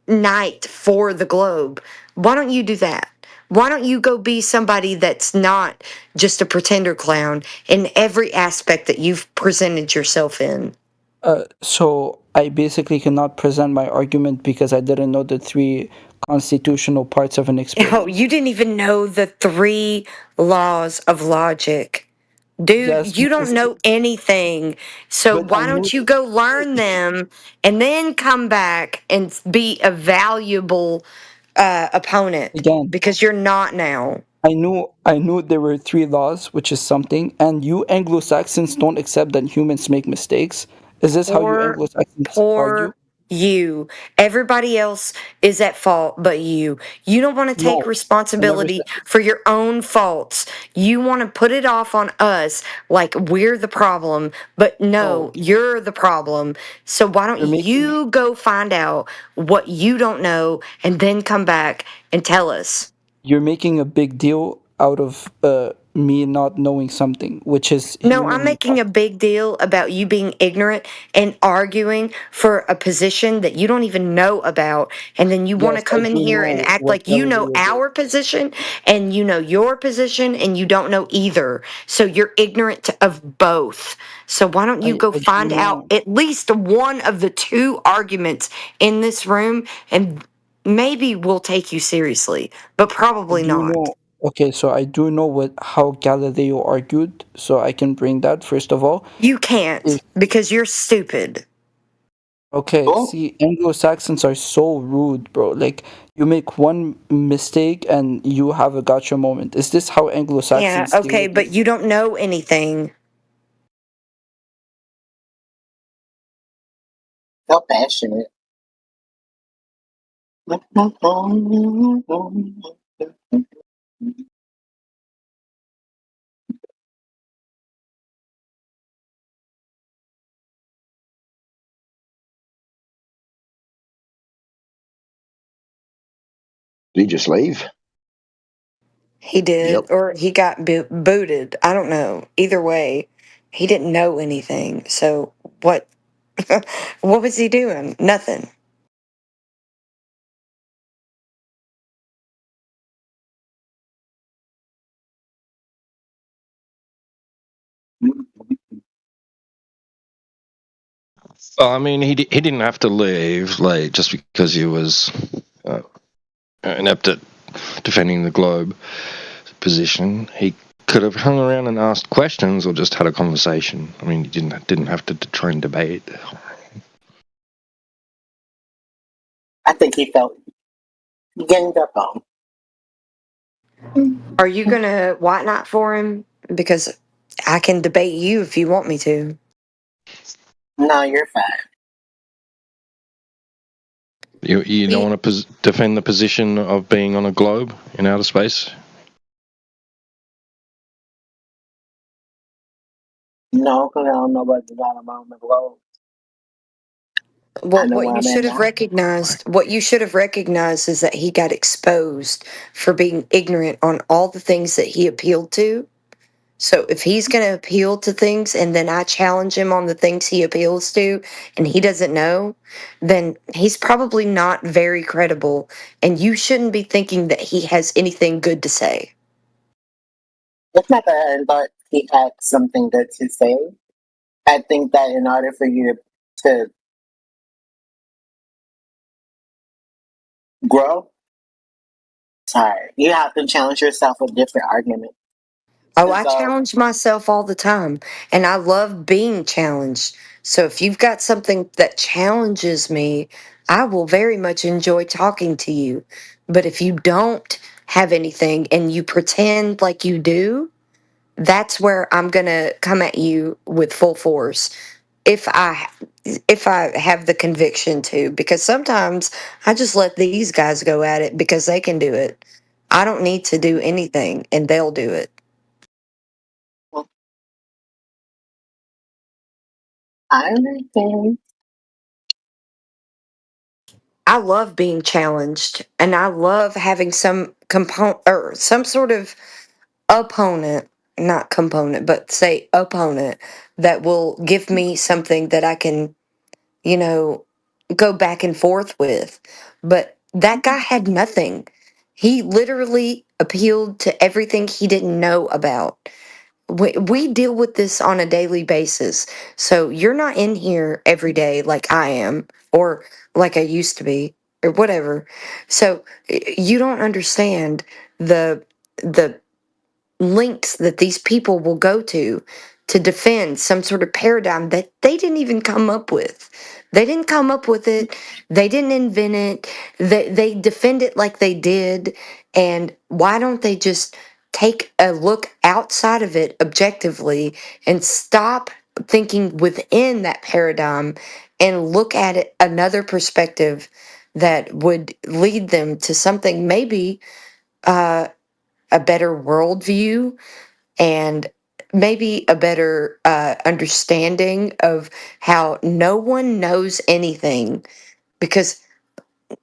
knight for the globe. Why don't you do that? Why don't you go be somebody that's not just a pretender clown in every aspect that you've presented yourself in? So I basically cannot present my argument because I didn't know the three constitutional parts of an experiment. Oh, you didn't even know the 3 laws of logic. Dude, you don't know anything. So why don't you go learn them and then come back and be a valuable opponent? Again, because you're not now. I knew there were 3 laws, which is something, and you Anglo-Saxons don't accept that humans make mistakes. Is this how you Anglo-Saxons argue? You. Everybody else is at fault but you. You don't want to take responsibility for your own faults. You want to put it off on us like we're the problem, but no, you're the problem. So why don't you go find out what you don't know and then come back and tell us? You're making a big deal out of me not knowing something, which is... No, I'm making a big deal about you being ignorant and arguing for a position that you don't even know about. And then you want to come in here and act like you know our position and you know your position and you don't know either. So you're ignorant of both. So why don't you go find out at least one of the 2 arguments in this room and maybe we'll take you seriously, but probably not. Okay, so I do know how Galileo argued, so I can bring that first of all. You can't because you're stupid. Okay, see, Anglo-Saxons are so rude, bro. Like, you make one mistake and you have a gotcha moment. Is this how Yeah, Anglo-Saxons deal okay, with you? but you don't know anything. So passionate. Did he just leave? He did, Yep. or he got booted. I don't know. Either way, he didn't know anything. So what? What was he doing? Nothing. Well, I mean, he didn't have to leave, like, just because he was inept at defending the globe position. He could have hung around and asked questions, or just had a conversation. I mean, he didn't have to try and debate. I think he felt ganged up on. Are you gonna white knight for him? Because I can debate you if you want me to. No, you're fine. You don't want to defend the position of being on a globe in outer space? No, because I don't know what the bottom on the globe. I Well, know where I'm at now. what you should have recognized is that he got exposed for being ignorant on all the things that he appealed to. So if he's going to appeal to things and then I challenge him on the things he appeals to and he doesn't know, then he's probably not very credible. And you shouldn't be thinking that he has anything good to say. It's not that I thought he had something good to say. I think that in order for you to grow, you have to challenge yourself with different arguments. Oh, I challenge myself all the time, and I love being challenged. So if you've got something that challenges me, I will very much enjoy talking to you. But if you don't have anything and you pretend like you do, that's where I'm going to come at you with full force. If I have the conviction to, because sometimes I just let these guys go at it because they can do it. I don't need to do anything and they'll do it. I understand. I love being challenged and I love having some component or some sort of opponent, not component, but say opponent that will give me something that I can, go back and forth with. But that guy had nothing. He literally appealed to everything he didn't know about. We deal with this on a daily basis. So you're not in here every day like I am or like I used to be or whatever. So you don't understand the lengths that these people will go to defend some sort of paradigm that they didn't even come up with. They didn't come up with it. They didn't invent it. They defend it like they did. And why don't they just take a look outside of it objectively and stop thinking within that paradigm and look at it another perspective that would lead them to something maybe a better worldview and maybe a better understanding of how no one knows anything. Because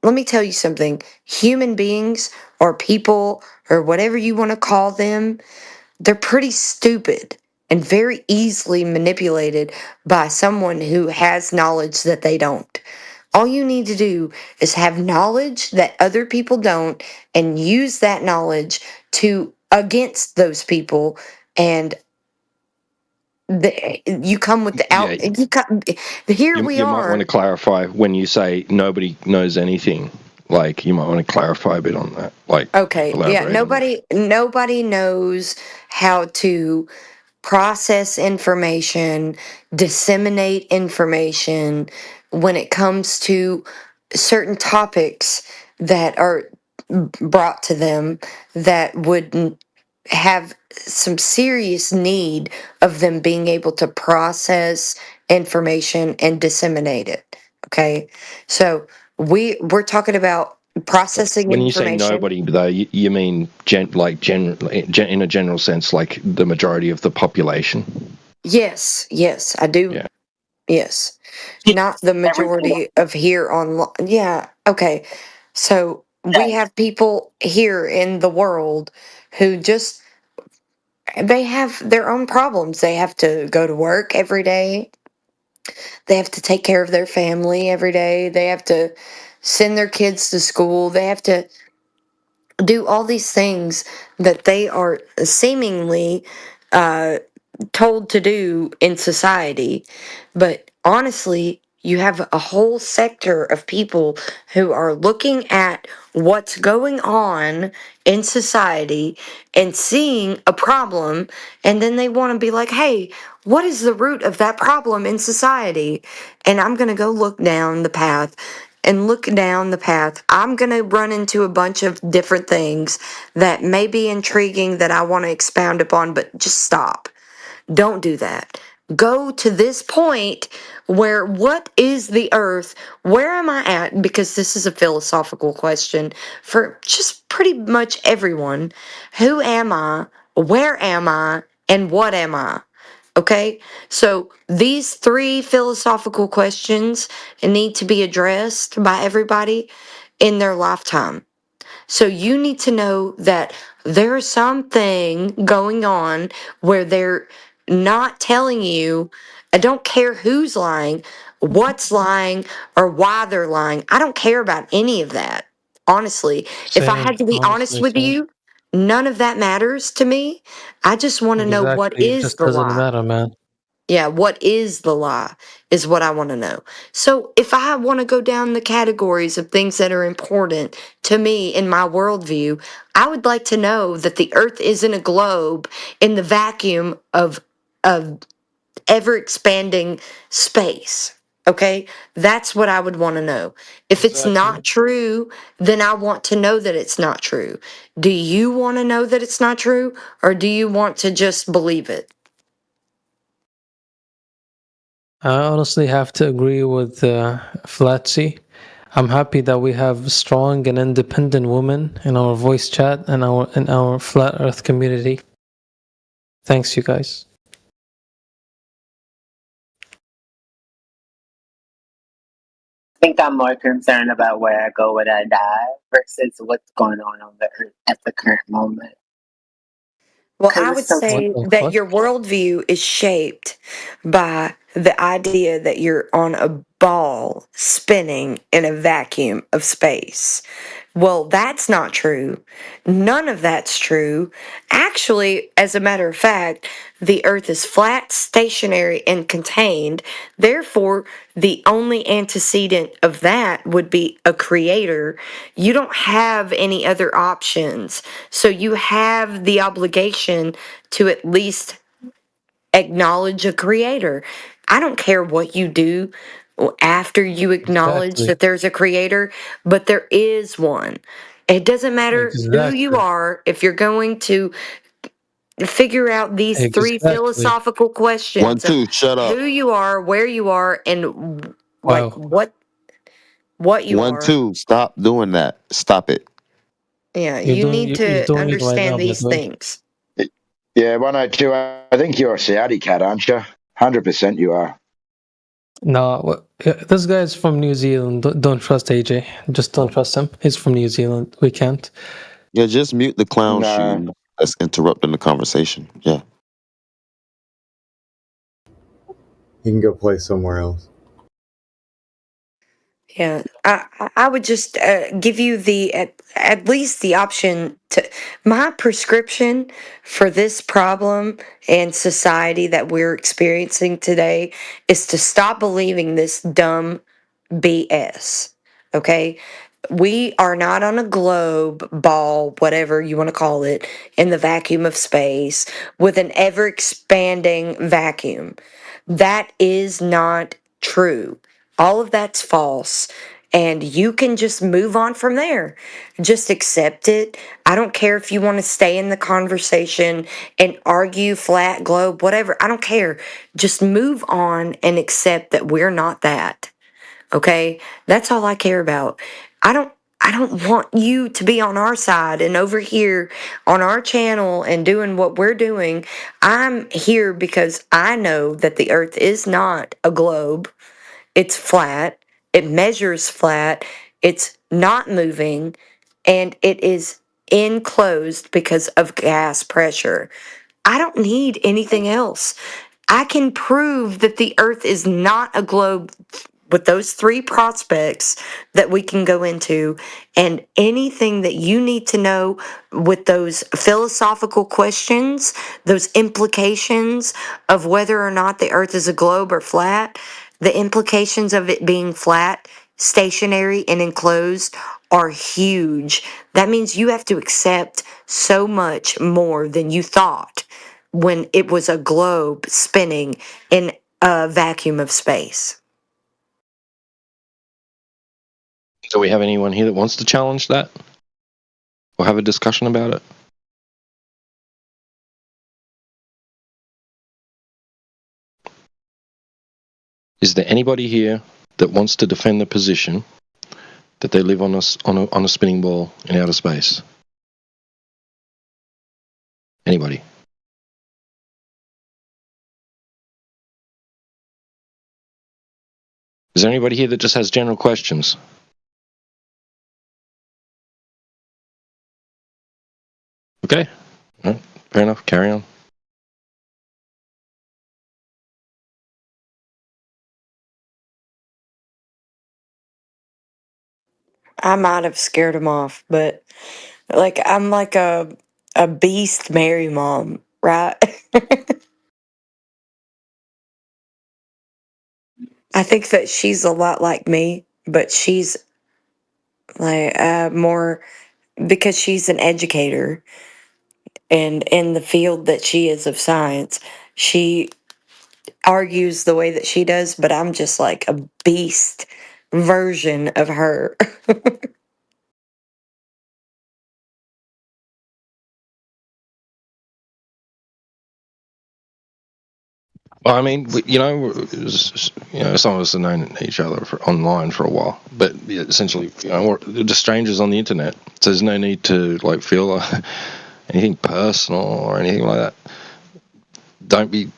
let me tell you something, human beings or people or whatever you want to call them, they're pretty stupid and very easily manipulated by someone who has knowledge that they don't. All you need to do is have knowledge that other people don't and use that knowledge to against those people and you come with the Yeah, out you come here we you might want are. to clarify when you say nobody knows anything. Like, you might want to clarify a bit on that. Like, Okay, yeah, elaborate on that. nobody knows how to process information, disseminate information when it comes to certain topics that are brought to them that would have some serious need of them being able to process information and disseminate it. Okay, so we're talking about processing When you say information. nobody, though, you mean in a general sense, like the majority of the population? Yes, I do. Yeah. Yes, not the majority of here on. Yeah, okay. So we have people here in the world who just they have their own problems. They have to go to work every day. They have to take care of their family every day. They have to send their kids to school. They have to do all these things that they are seemingly told to do in society. But honestly, you have a whole sector of people who are looking at what's going on in society and seeing a problem, and then they want to be like, hey, what is the root of that problem in society? And I'm going to go look down the path. And look down the path. I'm going to run into a bunch of different things that may be intriguing that I want to expound upon, but just stop. Don't do that. Go to this point where what is the earth? Where am I at? Because this is a philosophical question for just pretty much everyone. Who am I? Where am I? And what am I? Okay, so these three philosophical questions need to be addressed by everybody in their lifetime. So you need to know that there's something going on where they're not telling you. I don't care who's lying, what's lying, or why they're lying. I don't care about any of that. Honestly, if I Same, had to be honest honestly, with same. you, none of that matters to me. I just want to know what Exactly. It is just the doesn't lie. matter, man. Yeah, what is the lie is what I want to know. So if I want to go down the categories of things that are important to me in my worldview, I would like to know that the earth isn't a globe in the vacuum of ever expanding space. Okay? That's what I would want to know. If it's not true, then I want to know that it's not true. Do you want to know that it's not true, or do you want to just believe it? I honestly have to agree with Flatsy. I'm happy that we have strong and independent women in our voice chat and in our flat Earth community. Thanks, you guys. I think I'm more concerned about where I go when I die versus what's going on the earth at the current moment. Well, 'Cause I it's would so say that your worldview is shaped by the idea that you're on a ball spinning in a vacuum of space. Well, that's not true. None of that's true. Actually, as a matter of fact, the earth is flat, stationary, and contained. Therefore, the only antecedent of that would be a creator. You don't have any other options. So you have the obligation to at least acknowledge a creator. I don't care what you do after you acknowledge Exactly. that there's a creator, but there is one. It doesn't matter who you Exactly. are, if you're going to figure out these three Exactly. philosophical questions of 1-2, shut up. who you are, where you are, and like Wow. what you are. 1-2, stop doing that. Stop it. Yeah, You're you doing need you're to doing it right now, understand by these the way. things. Yeah, 102. I think you're a Saudi cat, aren't you? 100% you are. No, this guy's from New Zealand. Don't trust AJ. Just don't trust him. He's from New Zealand. We can't. Yeah, just mute the clown No. shooting. That's interrupting the conversation. Yeah. He can go play somewhere else. Yeah, I would just give you the at least the option to my prescription for this problem and society that we're experiencing today is to stop believing this dumb BS. Okay, We are not on a globe, ball, whatever you want to call it, in the vacuum of space with an ever expanding vacuum. That is not true. All of that's false. And you can just move on from there. Just accept it. I don't care if you want to stay in the conversation and argue flat globe, whatever. I don't care. Just move on and accept that we're not that. Okay? That's all I care about. I don't want you to be on our side and over here on our channel and doing what we're doing. I'm here because I know that the earth is not a globe. It's flat. It measures flat. It's not moving and it is enclosed because of gas pressure. I don't need anything else. I can prove that the earth is not a globe with those three prospects that we can go into, and anything that you need to know with those philosophical questions, those implications of whether or not the earth is a globe or flat, the implications of it being flat, stationary, and enclosed are huge. That means you have to accept so much more than you thought when it was a globe spinning in a vacuum of space. Do we have anyone here that wants to challenge that or have a discussion about it? Is there anybody here that wants to defend the position that they live on a spinning ball in outer space? Anybody? Is there anybody here that just has general questions? Okay. All right. Fair enough. Carry on. I might have scared him off, but like I'm like a beast Mary mom, right? I think that she's a lot like me, but she's like more because she's an educator and in the field that she is of science, she argues the way that she does, but I'm just like a beast version of her. Well, I mean, some of us have known each other online for a while, but essentially, we're just strangers on the internet. So there's no need to feel anything personal or anything like that. Don't be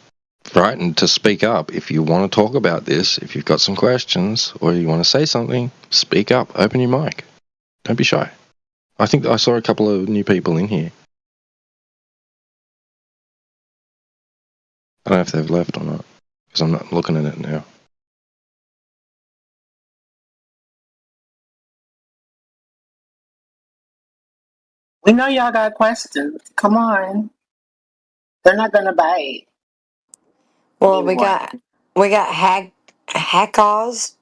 frightened to speak up if you want to talk about this. If you've got some questions or you want to say something, speak up. Open your mic. Don't be shy. I think I saw a couple of new people in here. I don't know if they've left or not, because I'm not looking at it now. We know y'all got questions. Come on. They're not gonna bite. Well, we got Hackaz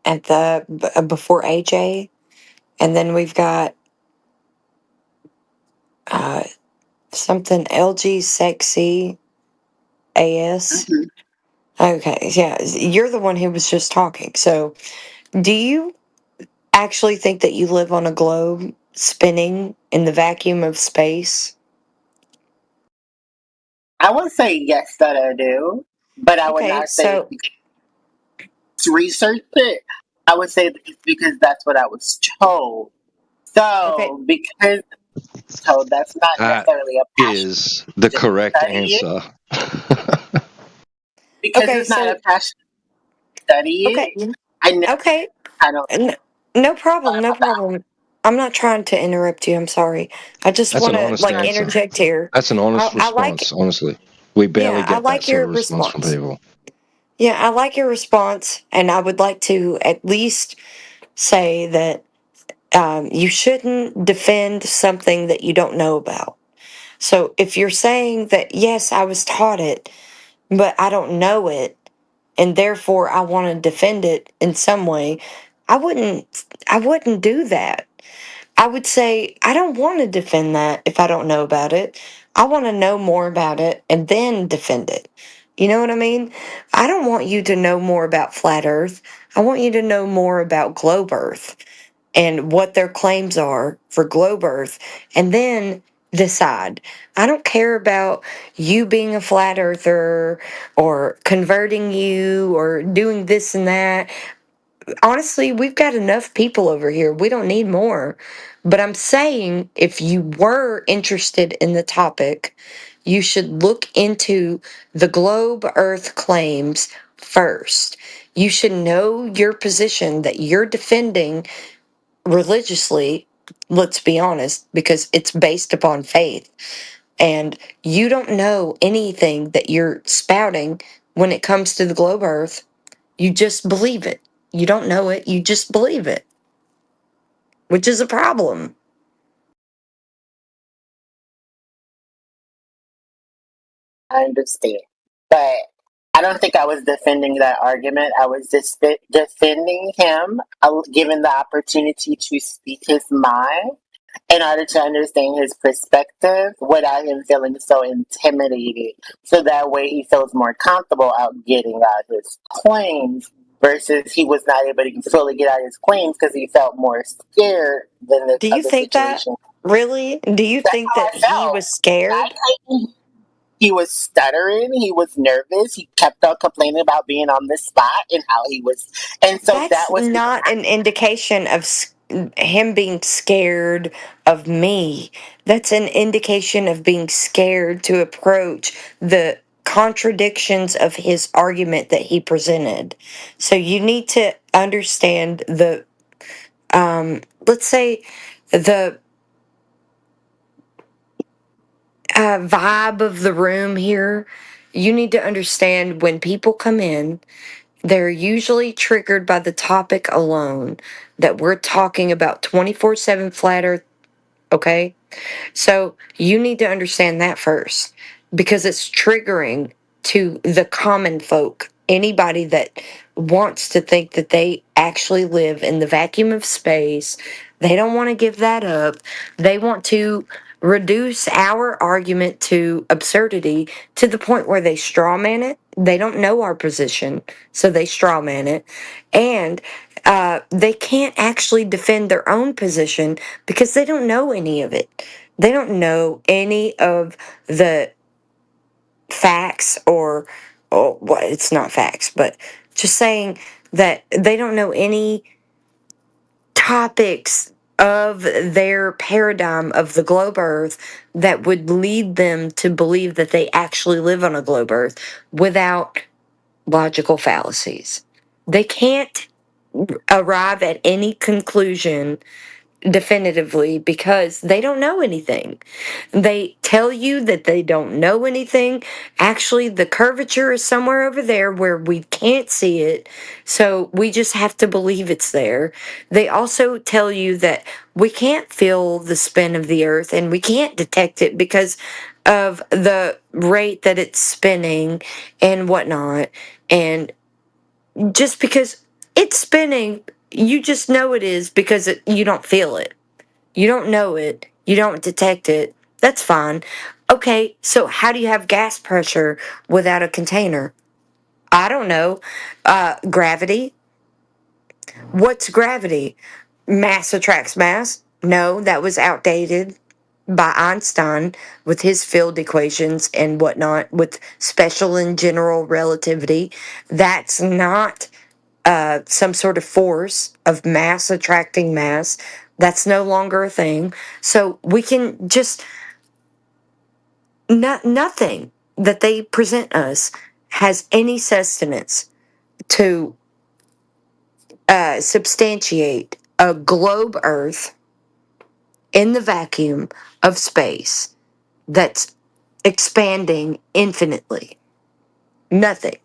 at the before AJ, and then we've got something LG Sexy AS. Okay, yeah, you're the one who was just talking. So, do you actually think that you live on a globe spinning in the vacuum of space? I would say yes that I do, but I would not say so to research it. I would say it's because that's what I was told. So because told, that's not That necessarily a passion is the correct study it, answer. because it's not a passion to study it. I know. Okay. I don't. No problem. No problem. I'm not trying to interrupt you. I'm sorry. I just That's want an to honest answer. interject here. That's an honest I like response, honestly. We barely Yeah, I get that like sort your of response from response. people. Yeah, I like your response, and I would like to at least say that you shouldn't defend something that you don't know about. So if you're saying that, yes, I was taught it, but I don't know it, and therefore I want to defend it in some way, I wouldn't do that. I would say, I don't want to defend that if I don't know about it. I want to know more about it and then defend it. You know what I mean? I don't want you to know more about flat Earth. I want you to know more about globe Earth and what their claims are for globe Earth and then decide. I don't care about you being a flat earther or converting you or doing this and that. Honestly, we've got enough people over here. We don't need more. But I'm saying if you were interested in the topic, you should look into the globe Earth claims first. You should know your position that you're defending religiously, let's be honest, because it's based upon faith. And you don't know anything that you're spouting when it comes to the globe Earth. You just believe it. You don't know it, you just believe it, which is a problem. I understand. But I don't think I was defending that argument. I was just defending him, given the opportunity to speak his mind in order to understand his perspective without him feeling so intimidated. So that way he feels more comfortable out getting out his claims versus he was not able to fully get out his claims because he felt more scared than Do of you the think that? situation. Really? Do you That's think how that I he felt. was scared? He was stuttering. He was nervous. He kept on complaining about being on the spot and how he was. And so that That's was because not an indication of him being scared of me. That's an indication of being scared to approach the contradictions of his argument that he presented. So you need to understand the, let's say, the vibe of the room here. You need to understand when people come in, they're usually triggered by the topic alone that we're talking about 24/7 flat earth, okay? So you need to understand that first because it's triggering to the common folk. Anybody that wants to think that they actually live in the vacuum of space, they don't want to give that up. They want to reduce our argument to absurdity to the point where they strawman it. They don't know our position, so they strawman it. And they can't actually defend their own position because they don't know any of it. They don't know any of the facts or well, it's not facts, but just saying that they don't know any topics of their paradigm of the globe earth that would lead them to believe that they actually live on a globe earth without logical fallacies. They can't arrive at any conclusion definitively because they don't know anything. They tell you that they don't know anything. Actually, the curvature is somewhere over there where we can't see it, so we just have to believe it's there. They also tell you that we can't feel the spin of the earth and we can't detect it because of the rate that it's spinning and whatnot. And just because it's spinning, you just know it is because you don't feel it. You don't know it. You don't detect it. That's fine. Okay, so how do you have gas pressure without a container? I don't know. Gravity? What's gravity? Mass attracts mass? No, that was outdated by Einstein with his field equations and whatnot with special and general relativity. That's not some sort of force of mass attracting mass. That's no longer a thing. So we can just, nothing that they present us has any sustenance to substantiate a globe Earth in the vacuum of space that's expanding infinitely. Nothing.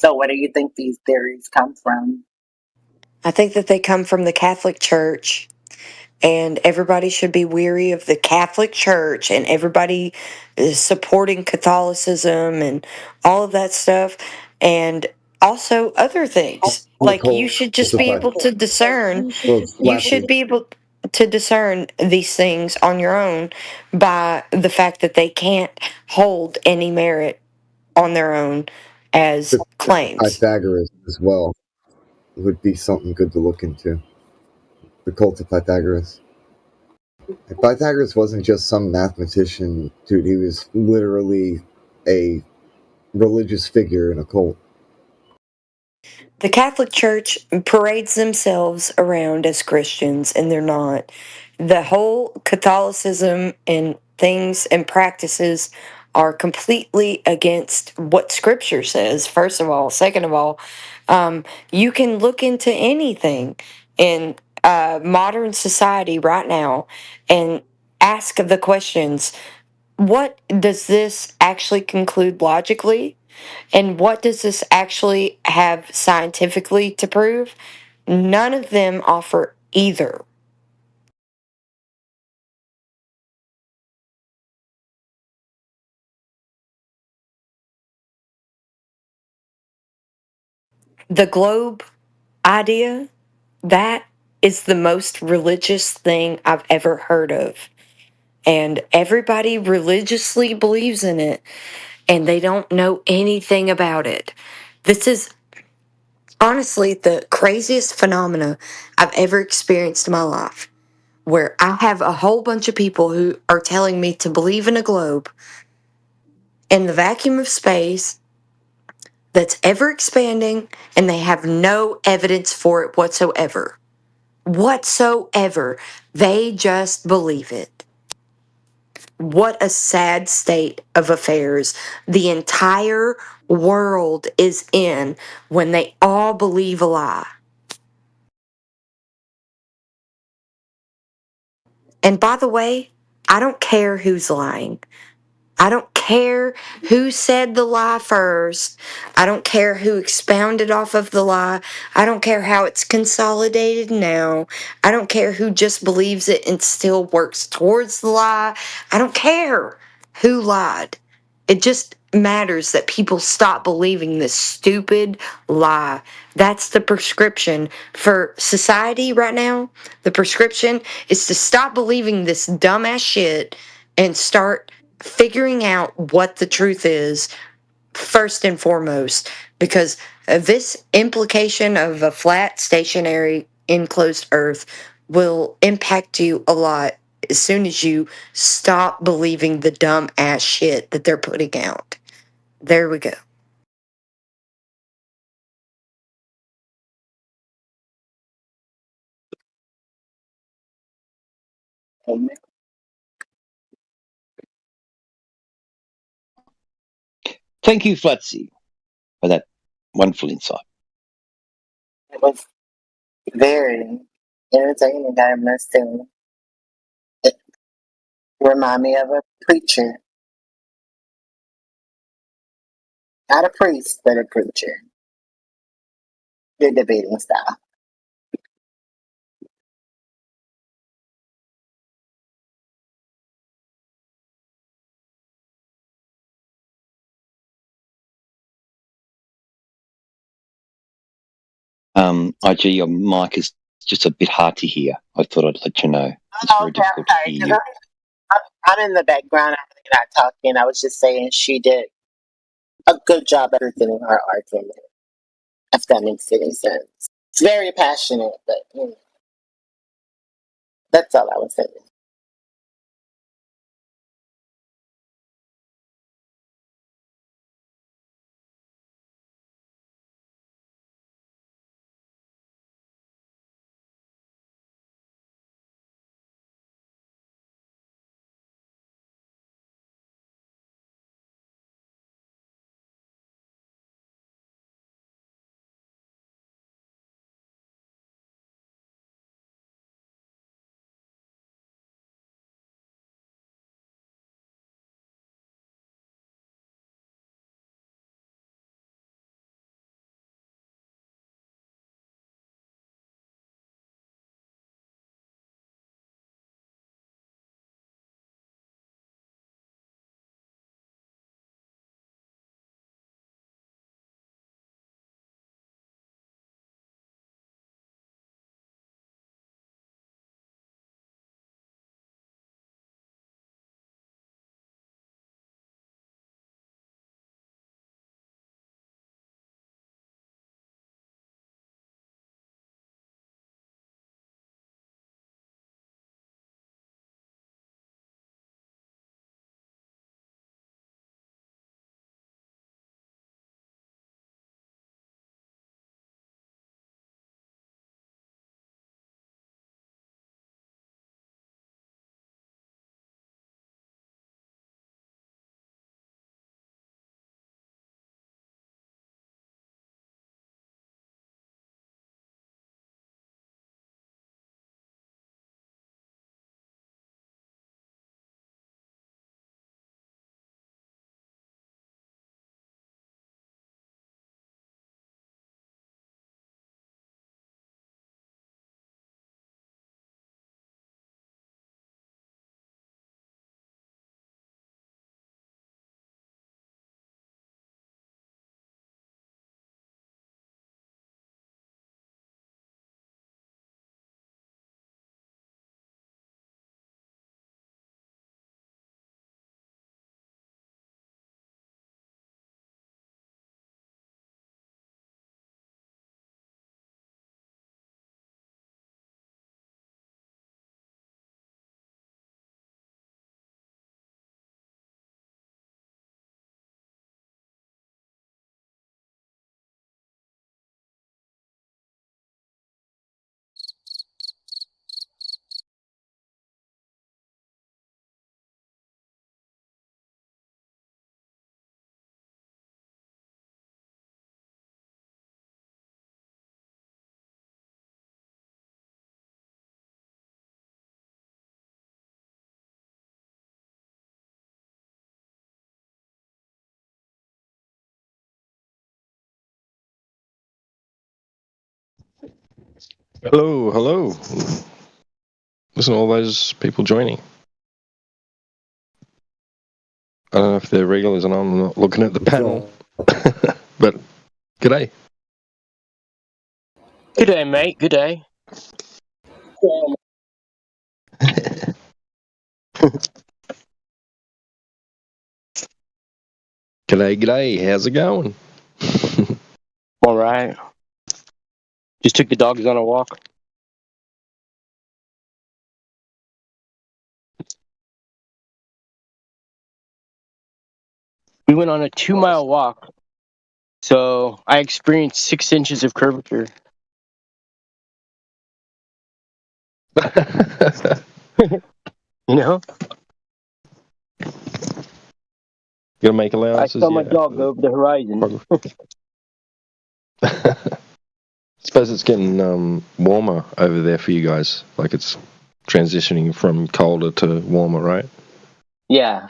So, where do you think these theories come from? I think that they come from the Catholic Church, and everybody should be weary of the Catholic Church, and everybody is supporting Catholicism and all of that stuff, and also other things. The Like, you cult should just of be able to discern. well, You should be able to discern these things on your own by the fact that they can't hold any merit on their own as claims. Pythagoras as well would be something good to look into. The cult of Pythagoras. And Pythagoras wasn't just some mathematician, dude. He was literally a religious figure in a cult. The Catholic Church parades themselves around as Christians, and they're not. The whole Catholicism and things and practices are completely against what Scripture says, first of all. Second of all, you can look into anything in modern society right now and ask the questions, what does this actually conclude logically? And what does this actually have scientifically to prove? None of them offer either. The globe idea, that is the most religious thing I've ever heard of. And everybody religiously believes in it, and they don't know anything about it. This is honestly the craziest phenomena I've ever experienced in my life, where I have a whole bunch of people who are telling me to believe in a globe in the vacuum of space that's ever expanding, and they have no evidence for it whatsoever. Whatsoever. They just believe it. What a sad state of affairs the entire world is in when they all believe a lie. And by the way, I don't care who's lying. I don't care who said the lie first. I don't care who expounded off of the lie. I don't care how it's consolidated now. I don't care who just believes it and still works towards the lie. I don't care who lied. It just matters that people stop believing this stupid lie. That's the prescription for society right now. The prescription is to stop believing this dumbass shit and start figuring out what the truth is first and foremost, because this implication of a flat stationary enclosed earth will impact you a lot as soon as you stop believing the dumb ass shit that they're putting out. There we go. Amen. Thank you, Flatzy, for that wonderful insight. It was very entertaining, I must say. It reminded me of a preacher. Not a priest, but a preacher. Good debating style. IG, your mic is just a bit hard to hear. I thought I'd let you know. It's very Okay, I'm difficult to sorry, hear 'cause you. I'm in the background. I'm really not talking. I was just saying she did a good job at presenting her argument, if that makes any sense. It's very passionate, but that's all I was saying. Hello, hello. Listen to all those people joining. I don't know if they're regulars and I'm not looking at the panel. But g'day. Good day, mate. Good day. G'day. How's it going? All right. Just took the dogs on a walk. We went on a 2-mile walk, so I experienced 6 inches of curvature. You know? You gotta make allowances. I saw my dog go over the horizon. Suppose it's getting warmer over there for you guys. Like it's transitioning from colder to warmer, right? Yeah.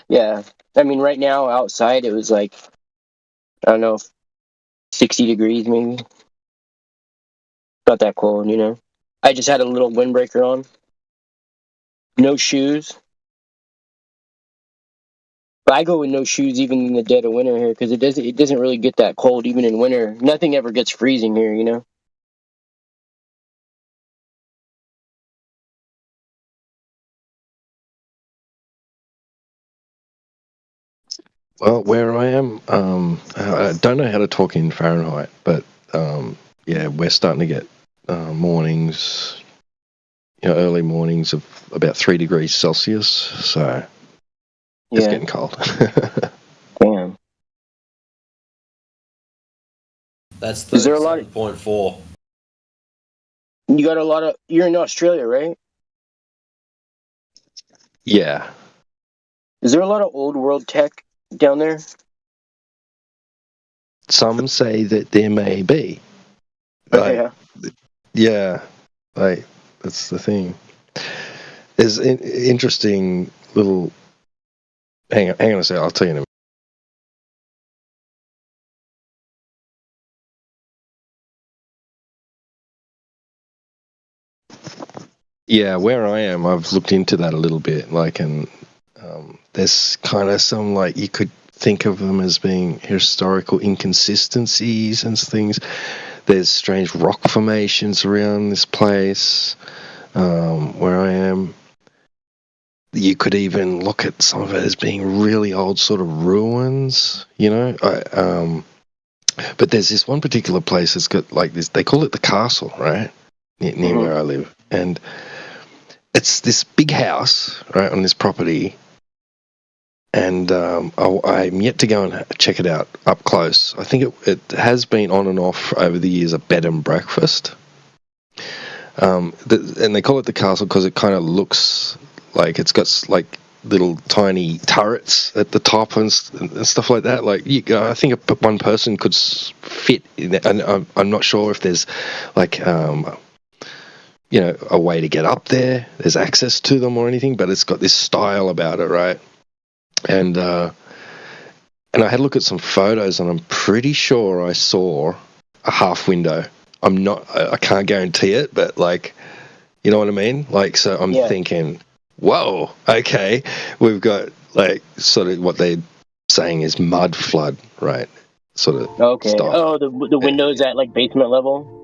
I mean, right now outside it was like, I don't know, 60 degrees maybe. Not that cold, you know? I just had a little windbreaker on. No shoes. But I go with no shoes even in the dead of winter here because it doesn't really get that cold even in winter. Nothing ever gets freezing here, you know? Well, where I am, I don't know how to talk in Fahrenheit, but yeah, we're starting to get mornings, early mornings of about 3 degrees Celsius, so it's getting cold. Damn. That's Is there a lot 37.4. You got a lot of... You're in Australia, right? Yeah. Is there a lot of old world tech down there? Some say that there may be. Like, yeah, like that's the thing. There's an interesting little. Hang on a second. I'll tell you in a minute. Yeah, where I am, I've looked into that a little bit. Like, and there's kind of some like you could think of them as being historical inconsistencies and things. There's strange rock formations around this place where I am. You could even look at some of it as being really old sort of ruins, but there's this one particular place that's got like this, they call it the castle, right? Near where I live. And it's this big house, right, on this property. And I'm yet to go and check it out up close. I think it has been on and off over the years a bed and breakfast. And they call it the castle because it kind of looks like it's got like little tiny turrets at the top and stuff like that. Like I think one person could fit in there. And I'm not sure if there's like a way to get up there. There's access to them or anything, but it's got this style about it, right? And I had a look at some photos, and I'm pretty sure I saw a half window. I can't guarantee it, but like, you know what I mean? Like, so I'm thinking, whoa, okay, we've got like sort of what they're saying is mud flood, right? Sort of. Okay. Style. Oh, the windows at like basement level?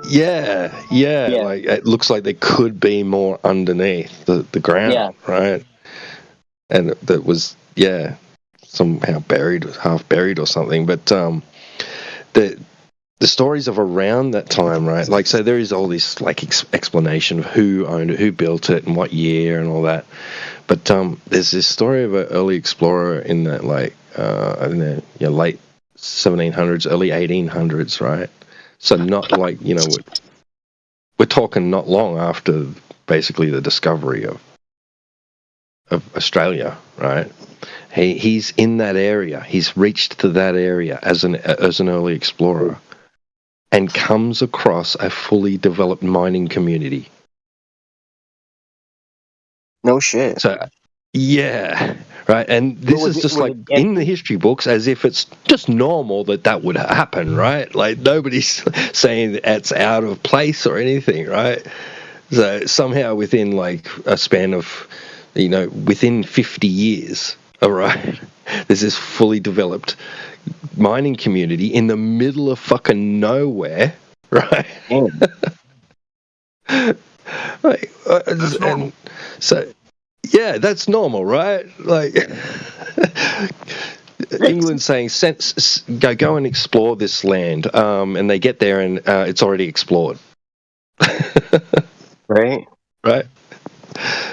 Yeah. Like it looks like there could be more underneath the ground, right? And that was somehow half buried or something. But the stories of around that time, right? Like, so there is all this like explanation of who owned it, who built it, and what year, and all that. But there's this story of an early explorer in the like in the late 1700s, early 1800s, right? So not like we're talking not long after basically the discovery of Australia, right? He's in that area. He's reached to that area as an early explorer, and comes across a fully developed mining community. No shit. So, yeah, right? And this is just like in the history books as if it's just normal that would happen, right? Like nobody's saying it's out of place or anything, right? So somehow within like a span of, within 50 years, all right, there's this fully developed mining community in the middle of fucking nowhere, right? Like, That's normal. So, yeah, that's normal, right? Like, England saying, go and explore this land, and they get there and it's already explored. Right.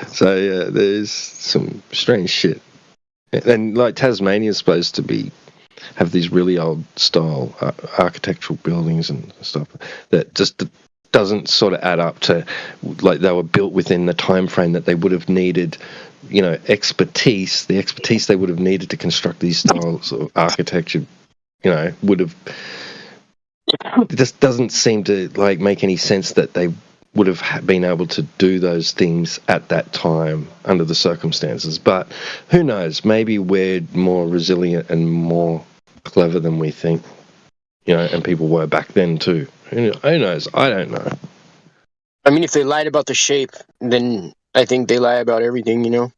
So, yeah, there's some strange shit. And, like, Tasmania's supposed to have these really old style architectural buildings and stuff that just doesn't sort of add up to, like, they were built within the time frame that they would have needed, the expertise they would have needed to construct these styles of architecture, would have, it just doesn't seem to, like, make any sense that they would have been able to do those things at that time under the circumstances. But who knows, maybe we're more resilient and more clever than we think, and people were back then too. Who knows? I don't know. I mean, if they lied about the shape, then I think they lie about everything,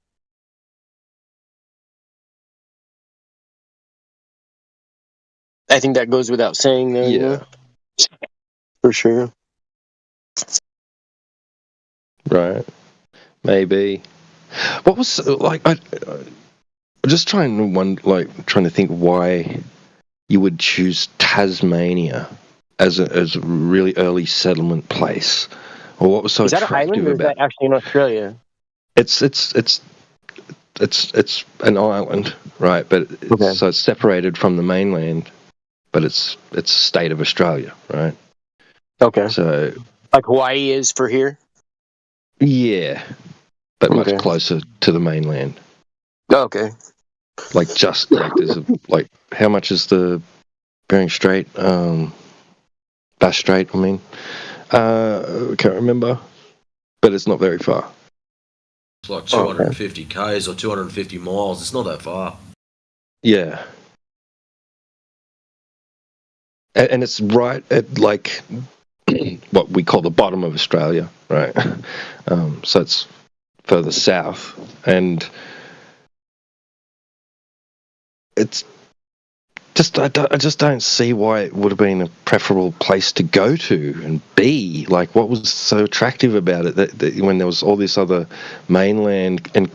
I think that goes without saying there, Yeah. For sure. Right. Maybe. What was, like, I'm just trying to think why you would choose Tasmania as a really early settlement place, or what was so Is that an attractive island or is about that actually in Australia? it's an island, right? But so it's separated from the mainland, but it's a state of Australia, right? Okay. So like Hawaii is for here. Yeah, but much closer to the mainland. Okay. Like just like there's like how much is the Bering Strait? Bass Strait. I mean, can't remember, but it's not very far. It's like 250 k's or 250 miles. It's not that far. Yeah, and it's right at like what we call the bottom of Australia, right? So it's further south, and it's just I just don't see why it would have been a preferable place to go to and be. Like, what was so attractive about it that when there was all this other mainland and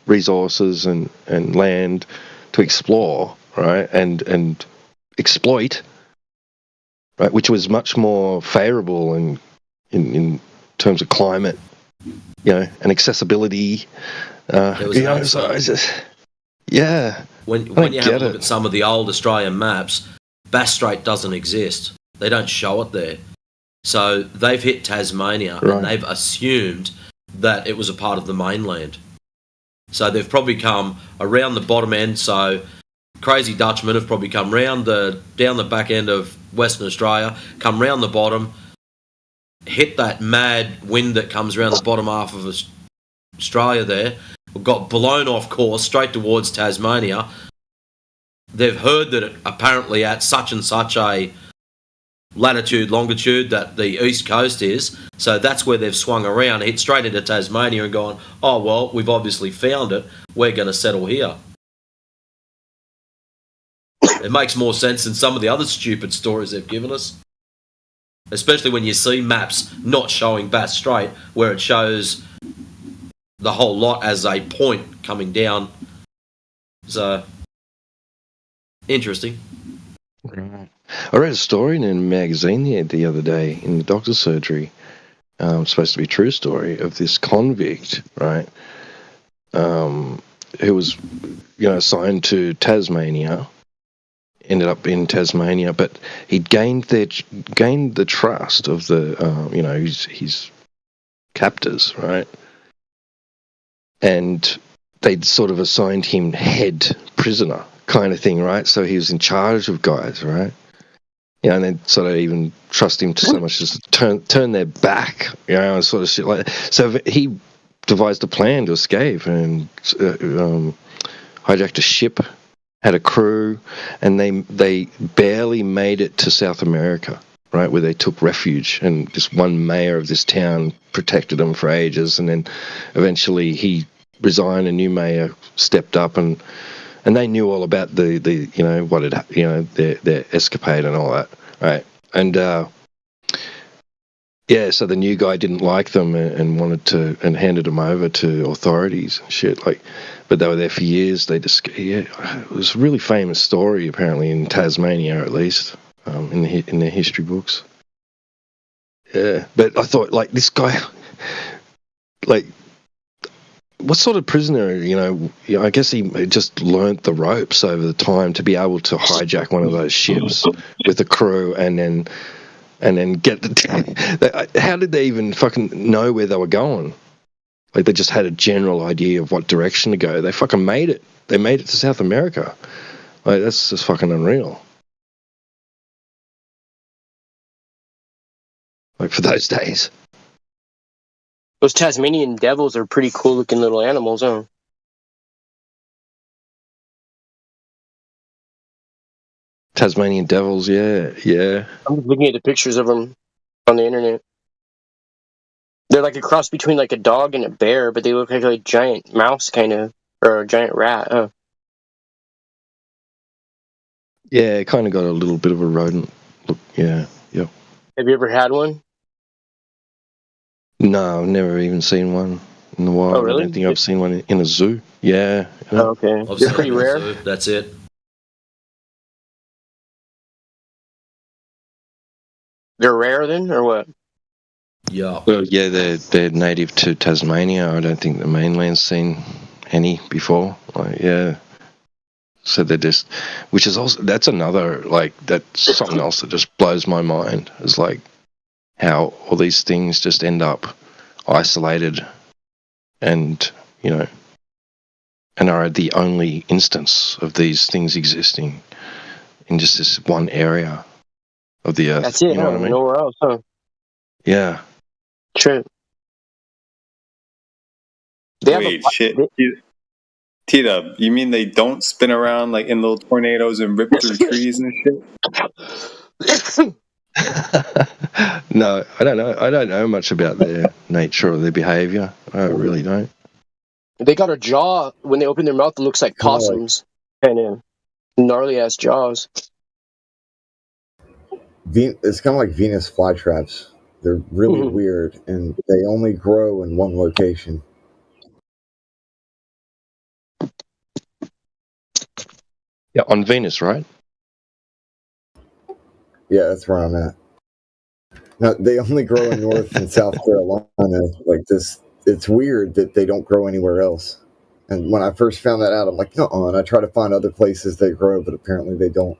resources and land to explore, right, and exploit, right, which was much more favourable and in terms of climate, and accessibility. There was When you have a look at some of the old Australian maps, Bass Strait doesn't exist. They don't show it there. So they've hit Tasmania and they've assumed that it was a part of the mainland. So they've probably come around the bottom end. So Crazy Dutchmen have probably come down the back end of Western Australia, come round the bottom, hit that mad wind that comes around the bottom half of Australia there, got blown off course straight towards Tasmania. They've heard that apparently at such and such a latitude, longitude that the east coast is, so that's where they've swung around, hit straight into Tasmania and gone, oh, well, we've obviously found it, we're going to settle here. It makes more sense than some of the other stupid stories they've given us. Especially when you see maps not showing Bass Strait, where it shows the whole lot as a point coming down. So, interesting. I read a story in a magazine the other day in the doctor's surgery. It's supposed to be a true story of this convict, right? Who was, assigned to Tasmania. Ended up in Tasmania, but he'd gained the trust of the his captors, right? And they'd sort of assigned him head prisoner kind of thing, right? So he was in charge of guys, right? And they'd sort of even trust him to so much as to turn their back, and sort of shit like that. So he devised a plan to escape and hijacked a ship, had a crew, and they barely made it to South America, right, where they took refuge. And this one mayor of this town protected them for ages, and then eventually he resigned. A new mayor stepped up, and they knew all about the you know what had their escapade and all that, right? And yeah, so the new guy didn't like them and wanted to and handed them over to authorities and shit. Like, but they were there for years. They just it was a really famous story apparently in Tasmania, at least in their history books. Yeah, but I thought like this guy, like, what sort of prisoner? I guess he just learnt the ropes over the time to be able to hijack one of those ships with a crew and then get the. How did they even fucking know where they were going? Like, they just had a general idea of what direction to go. They fucking made it. They made it to South America. Like, that's just fucking unreal. Like, for those days. Those Tasmanian devils are pretty cool looking little animals, huh? Tasmanian devils, yeah. I'm just looking at the pictures of them on the internet. They're like a cross between like a dog and a bear, but they look like a giant mouse kind of, or a giant rat. Huh? Yeah, it kind of got a little bit of a rodent look. Yeah, yep. Have you ever had one? No, I've never even seen one in the wild. Oh, really? I don't think I've seen one in a zoo. Yeah. Oh, okay. I've They're seen pretty them rare. too. That's it. They're rare then, or what? Yeah. Well, yeah, they're native to Tasmania. I don't think the mainland's seen any before. Like, yeah. So they're just, which is also, that's another, like, that's something else that just blows my mind, is like how all these things just end up isolated and, and are the only instance of these things existing in just this one area of the earth. That's it, You know what I mean? Nowhere else, huh? Yeah. True. Wait, shit. T-Dub, you mean they don't spin around like in little tornadoes and rip through trees and shit? No, I don't know. I don't know much about their nature or their behavior. I really don't. They got a jaw when they open their mouth. It looks like possums, kind of gnarly ass jaws. It's kind of like Venus flytraps. They're really weird, and they only grow in one location. Yeah, on Venus, right? Yeah, that's where I'm at. Now, they only grow in North and South Carolina. Like this, it's weird that they don't grow anywhere else. And when I first found that out, I'm like, no. And I try to find other places they grow, but apparently they don't.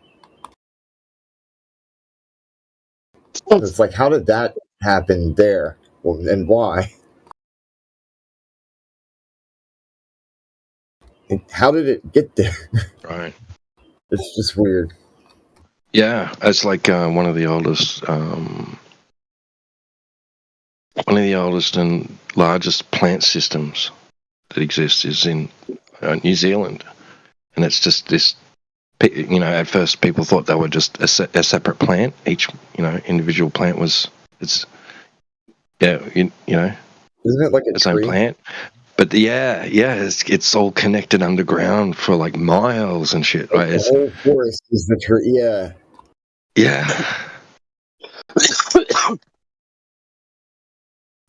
It's like, how did that happen there? Well, and why? And how did it get there? Right. It's just weird. Yeah, it's like one of the oldest and largest plant systems that exists is in New Zealand, and it's just this. At first people thought they were just a separate plant. Each individual plant was Isn't it like a its own tree? plant. But it's all connected underground for like miles and shit. Right? The whole forest is the tree. Yeah. Yeah.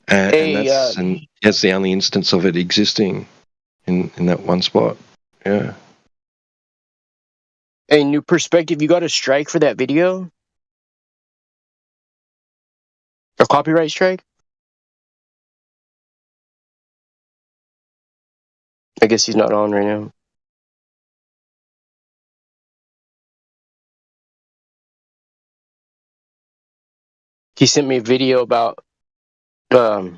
And that's the only instance of it existing in that one spot. Yeah. Hey, New Perspective, you got a strike for that video? A copyright strike? I guess he's not on right now. He sent me a video about it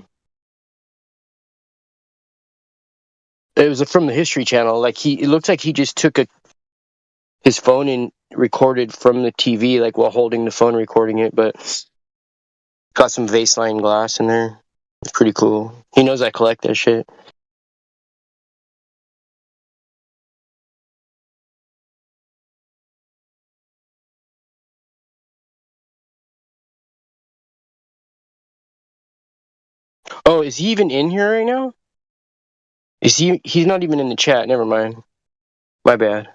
was from the History Channel. Like it looks like he just took his phone and recorded from the TV, like while holding the phone recording it, but got some Vaseline glass in there. It's pretty cool. He knows I collect that shit. Oh, is he even in here right now? Is he? He's not even in the chat. Never mind. My bad.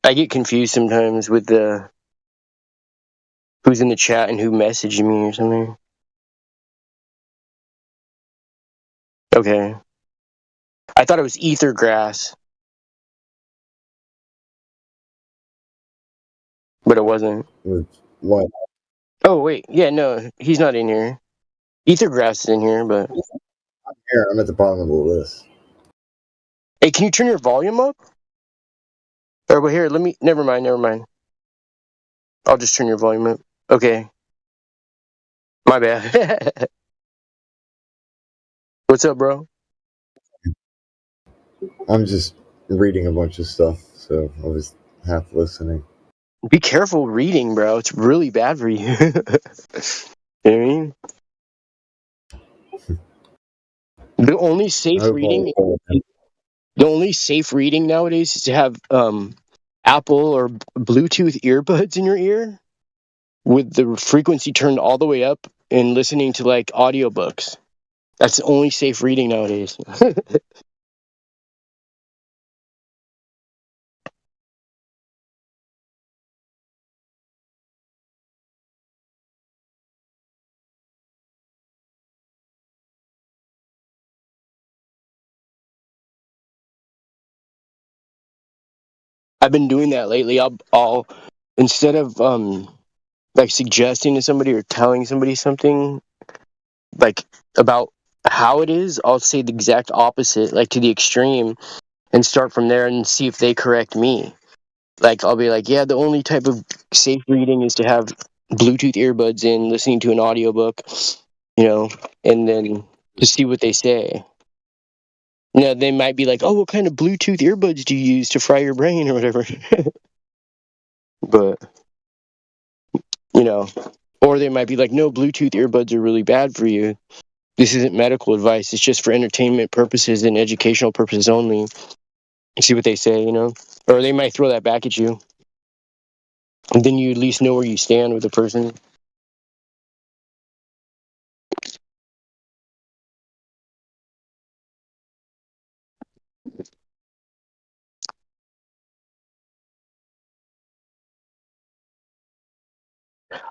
I get confused sometimes with the who's in the chat and who messaged me or something. Okay. I thought it was Ethergrass, but it wasn't. What? Oh wait, yeah, no, he's not in here. Ethergrass is in here, but I'm here. I'm at the bottom of the list. hey, can you turn your volume up? Or well, here, let me. Never mind. I'll just turn your volume up. Okay. My bad. What's up, bro? I'm just reading a bunch of stuff, so I was half listening. Be careful reading, bro. It's really bad for you. You know what I mean? The only safe reading nowadays is to have Apple or Bluetooth earbuds in your ear with the frequency turned all the way up and listening to like audiobooks. That's the only safe reading nowadays. I've been doing that lately. I'll instead of like suggesting to somebody or telling somebody something like about how it is, I'll say the exact opposite, like to the extreme, and start from there and see if they correct me. Like I'll be like, yeah, the only type of safe reading is to have Bluetooth earbuds in, listening to an audiobook, and then to see what they say. They might be like, oh, what kind of Bluetooth earbuds do you use to fry your brain or whatever? But, or they might be like, no, Bluetooth earbuds are really bad for you. This isn't medical advice. It's just for entertainment purposes and educational purposes only. See what they say, Or they might throw that back at you. And then you at least know where you stand with the person.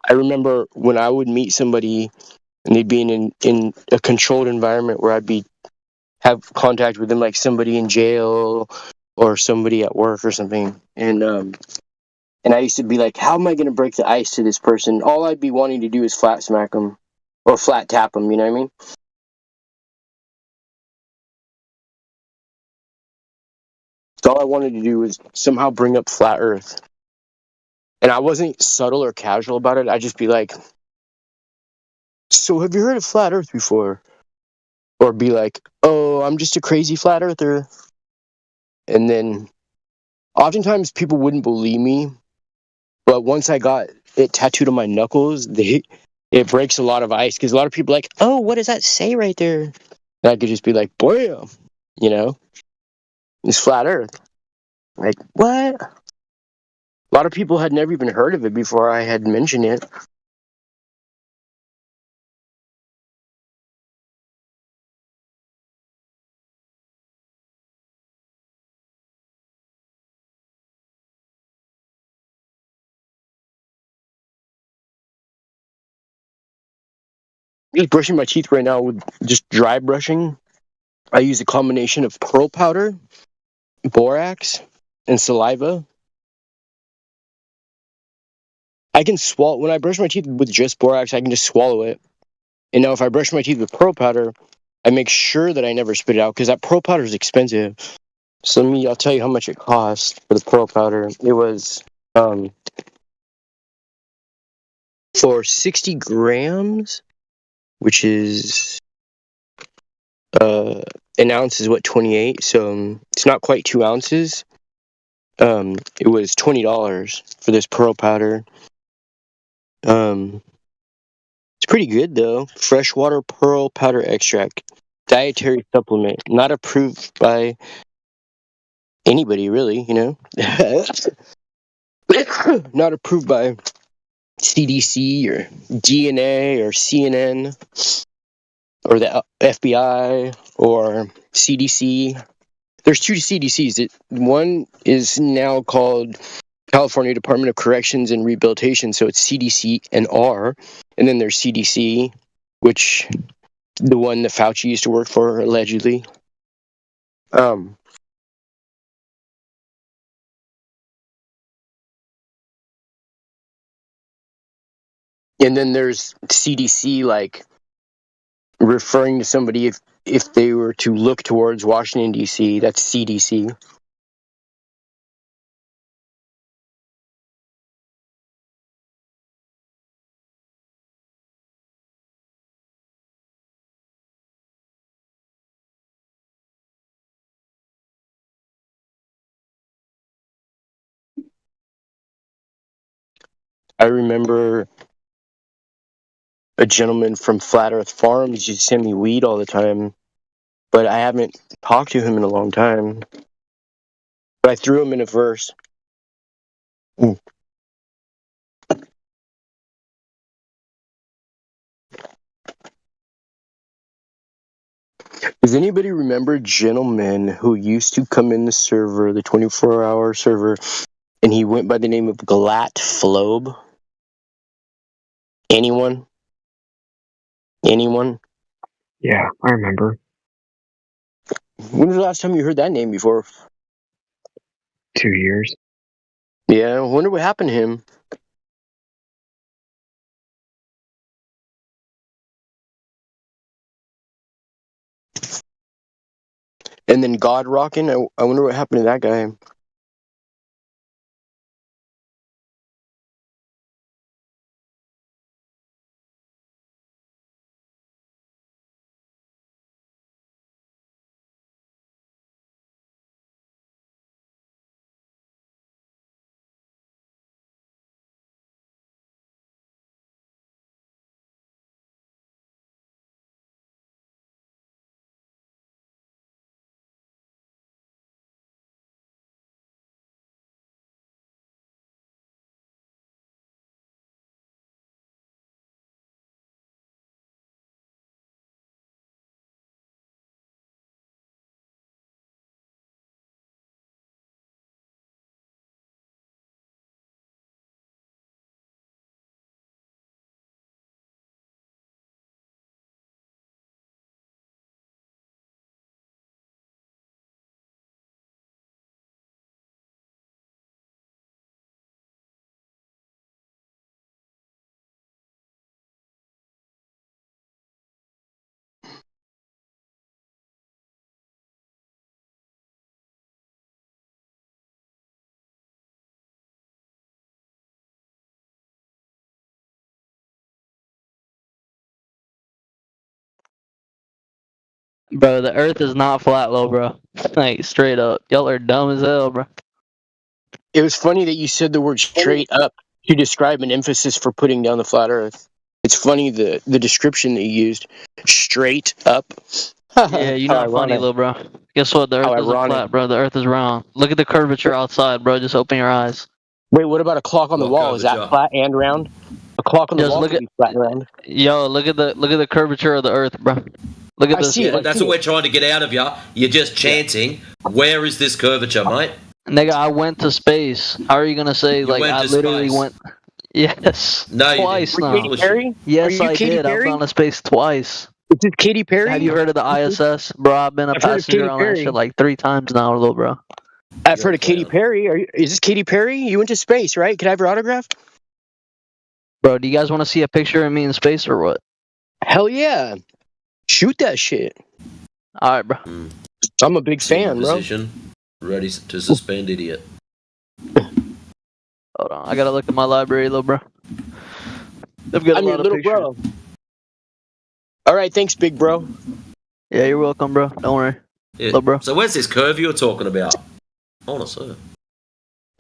I remember when I would meet somebody and they'd be in a controlled environment where I'd have contact with them, like somebody in jail or somebody at work or something. And I used to be like, how am I going to break the ice to this person? All I'd be wanting to do is flat smack them or flat tap them, you know what I mean? So all I wanted to do was somehow bring up flat earth. And I wasn't subtle or casual about it. I'd just be like, so have you heard of flat earth before? Or be like, oh, I'm just a crazy flat earther. And then oftentimes people wouldn't believe me. But once I got it tattooed on my knuckles, it breaks a lot of ice. Because a lot of people are like, oh, what does that say right there? And I could just be like, bam, it's flat earth. Like, what? A lot of people had never even heard of it before I had mentioned it. Just brushing my teeth right now with just dry brushing. I use a combination of pearl powder, borax, and saliva. I can swallow. When I brush my teeth with just borax, I can just swallow it. And now if I brush my teeth with pearl powder, I make sure that I never spit it out because that pearl powder is expensive. So I'll tell you how much it cost for the pearl powder. It was for 60 grams, which is an ounce is 28, so it's not quite 2 ounces. It was $20 for this pearl powder. It's pretty good though. Freshwater pearl powder extract, dietary supplement, not approved by anybody really. You know, not approved by CDC or DNA or CNN or the FBI or CDC. There's two CDCs. One is now called California Department of Corrections and Rehabilitation, so it's CDC and R. And then there's CDC, which the one that Fauci used to work for, allegedly. And then there's CDC, like referring to somebody if they were to look towards Washington, D.C., that's CDC. I remember a gentleman from Flat Earth Farms used to send me weed all the time, but I haven't talked to him in a long time. But I threw him in a verse. Ooh. Does anybody remember a gentleman who used to come in the server, the 24-hour server, and he went by the name of Galat Flobe? Anyone? Anyone? Yeah, I remember. When was the last time you heard that name before? 2 years. Yeah, I wonder what happened to him. And then God Rockin', I wonder what happened to that guy. Bro, the Earth is not flat, low, bro. Like straight up, y'all are dumb as hell, bro. It was funny that you said the word straight up to describe an emphasis for putting down the flat Earth. It's funny the description that you used. Straight up. Yeah, you're How not funny, ironic. little bro. Guess what? The Earth How isn't ironic. flat, bro. The Earth is round. Look at the curvature outside, bro. Just open your eyes. Wait, what about a clock on the wall? Is that flat and round? A clock on the Just wall look could at be flat and round. yo. Look at the curvature of the Earth, bro. Look at I this. see it. That's what we're trying to get out of you. You're just chanting. Where is this curvature, mate? Nigga, I went to space. How are you gonna say like went I to literally space. went? Yes, No, you twice didn't. now. Katy Perry? Yes, Are you I Katy did. I've Perry? gone to space twice. Is this Katy Perry? Have you heard of the ISS, bro? I've been a I've heard of passenger Katy on that Perry. shit like 3 times now, little bro. I've heard of Katy Perry. Is this Katy Perry? You went to space, right? Could I have your autograph? Bro, do you guys want to see a picture of me in space or what? Hell yeah. Shoot that shit. All right, bro. I'm a big fan, bro. Position. Ready to suspend idiot. Hold on, I gotta look at my library, little bro. They've got I'm a your lot of little pictures. bro. All right, thanks, big bro. Yeah, you're welcome, bro. Don't worry. Yeah. Little bro. So where's this curve you were talking about? Honestly.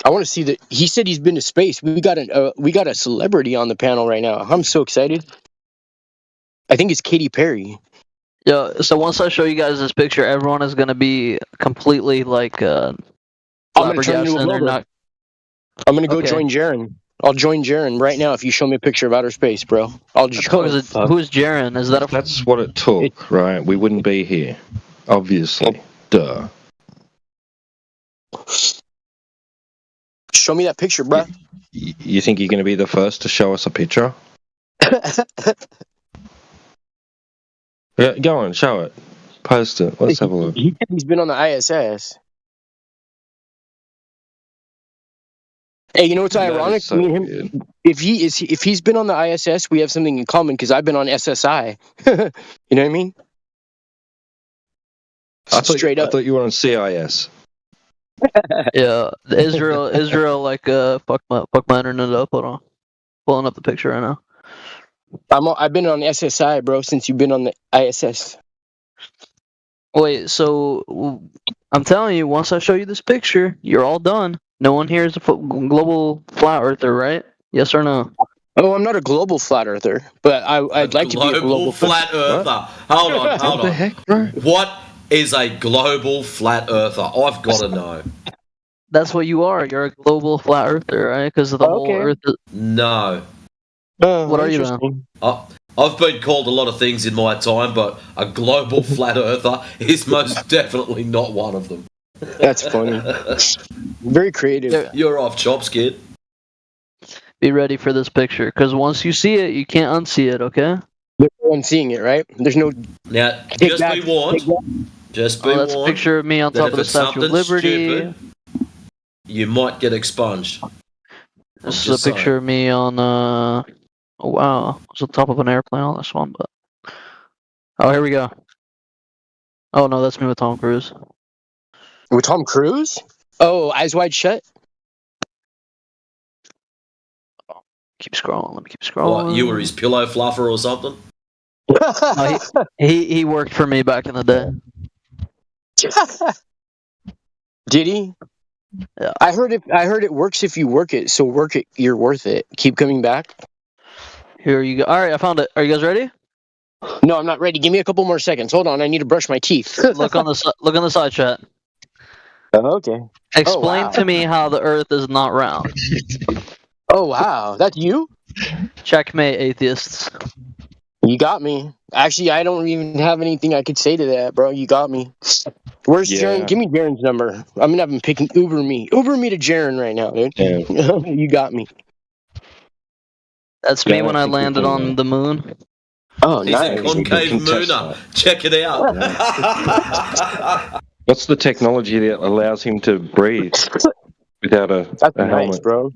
I want to see that. He said he's been to space. We got a celebrity on the panel right now. I'm so excited. I think it's Katy Perry. Yeah. So once I show you guys this picture, everyone is gonna be completely like I'm gonna turn into a flabbergasted. And they're blogger. not. I'm gonna go Okay. join Jaren. I'll join Jaren right now if you show me a picture of outer space, bro. I'll just. Who's Jaren? Is that a? That's what it took, right? We wouldn't be here, obviously. Duh. Show me that picture, bro. You think you're going to be the first to show us a picture? Yeah, go on, show it. Post it. Let's have a look. He's been on the ISS. Hey, you know what's ironic? so Me and him, if he's been on the ISS, we have something in common because I've been on SSI. You know what I mean? Straight up. I thought you were on CIS. Yeah, Israel, like fuck my internet up. Hold on, pulling up the picture right now. I've been on SSI, bro, since you've been on the ISS. Wait, so I'm telling you, once I show you this picture, you're all done. No one here is a global flat earther, right? Yes or no? Oh, I'm not a global flat earther, but I'd like to be a global flat earther. Hold on. What the heck, bro? What is a global flat earther? I've got to know. That's what you are. You're a global flat earther, right? Because of the whole Earth. No. What are you then? I've been called a lot of things in my time, but a global flat earther is most definitely not one of them. That's funny. Very creative. You're off chops, kid. Be ready for this picture, because once you see it, you can't unsee it, okay? There's no one seeing it, right? There's no... Now, just be warned. Just be warned. That's a picture of me on top of the Statue of Liberty. Stupid, you might get expunged. This is a picture of me on, oh wow, I was on top of an airplane on this one, but... Oh, here we go. Oh no, that's me with Tom Cruise. With Tom Cruise? Oh, Eyes Wide Shut? Keep scrolling, let me keep scrolling. What, you were his pillow fluffer or something? No, he worked for me back in the day. Did he? Yeah. I heard it works if you work it, so work it, you're worth it. Keep coming back. Here you go. Alright, I found it. Are you guys ready? No, I'm not ready. Give me a couple more seconds. Hold on, I need to brush my teeth. Look on the side chat. Oh, okay. Explain to me how the Earth is not round. Oh wow, that's you? Checkmate, atheists. You got me. Actually, I don't even have anything I could say to that, bro. You got me. Where's Jaren? Give me Jaren's number. I'm gonna have him picking Uber me to Jaren right now, dude. Yeah. You got me. That's me when I landed on the moon. Oh, He's nice. a concave mooner. Check it out. What's the technology that allows him to breathe without a nice, helmet, bro?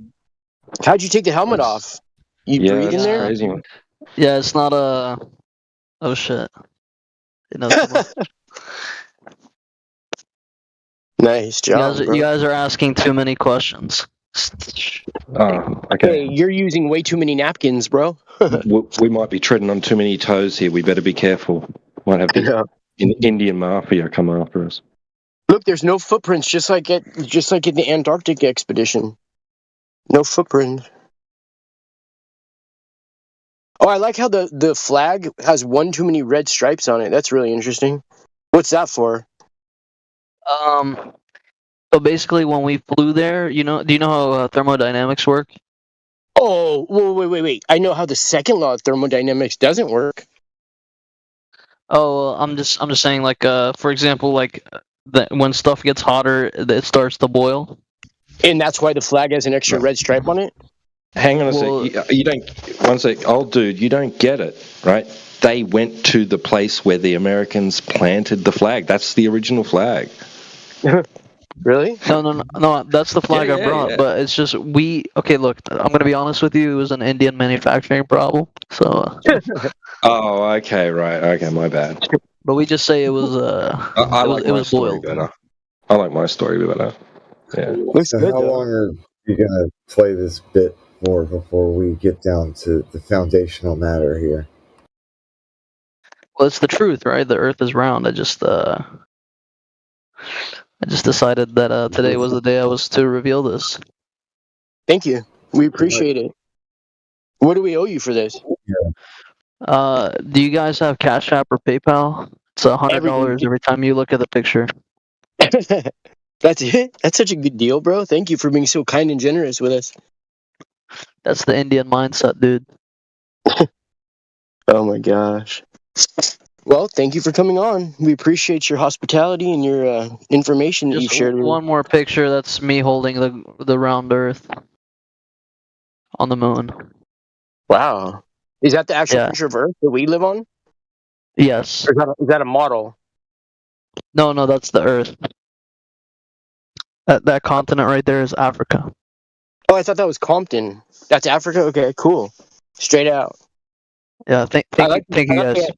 How'd you take the helmet off? You breathe in there? Crazy. Yeah, it's not a. Oh shit. Nice job. You guys are asking too many questions. Oh, okay. Hey, you're using way too many napkins, bro. We might be treading on too many toes here. We better be careful. Might have the Indian mafia come after us. Look, there's no footprints, just like at the Antarctic expedition. No footprint. Oh, I like how the flag has one too many red stripes on it. That's really interesting. What's that for? So basically, when we flew there, do you know how thermodynamics work? Oh, wait. I know how the second law of thermodynamics doesn't work. Oh, I'm just saying, like, for example, like, when stuff gets hotter, it starts to boil. And that's why the flag has an extra red stripe on it? Hang on a sec. You don't. One sec. Old dude, you don't get it, right? They went to the place where the Americans planted the flag. That's the original flag. Really? No. That's the flag I brought. But it's just Okay, look. I'm gonna be honest with you. It was an Indian manufacturing problem. So. Oh, okay, right. Okay, my bad. But we just say it was. I like my story better. I like my story better. Yeah. So how long are you gonna play this bit for before we get down to the foundational matter here? Well, it's the truth, right? The Earth is round. I just decided that today was the day I was to reveal this. Thank you. We appreciate it. What do we owe you for this? Do you guys have Cash App or PayPal? It's $100 every time you look at the picture. That's it? That's such a good deal, bro. Thank you for being so kind and generous with us. That's the Indian mindset, dude. Oh my gosh. Well, thank you for coming on. We appreciate your hospitality and your information that you've Just shared with us. one more picture. That's me holding the round Earth on the moon. Wow. Is that the actual Yeah. picture of Earth that we live on? Yes. Or is that a model? No, that's the Earth. That continent right there is Africa. Oh, I thought that was Compton. That's Africa? Okay, cool. Straight out. Yeah, thank you guys.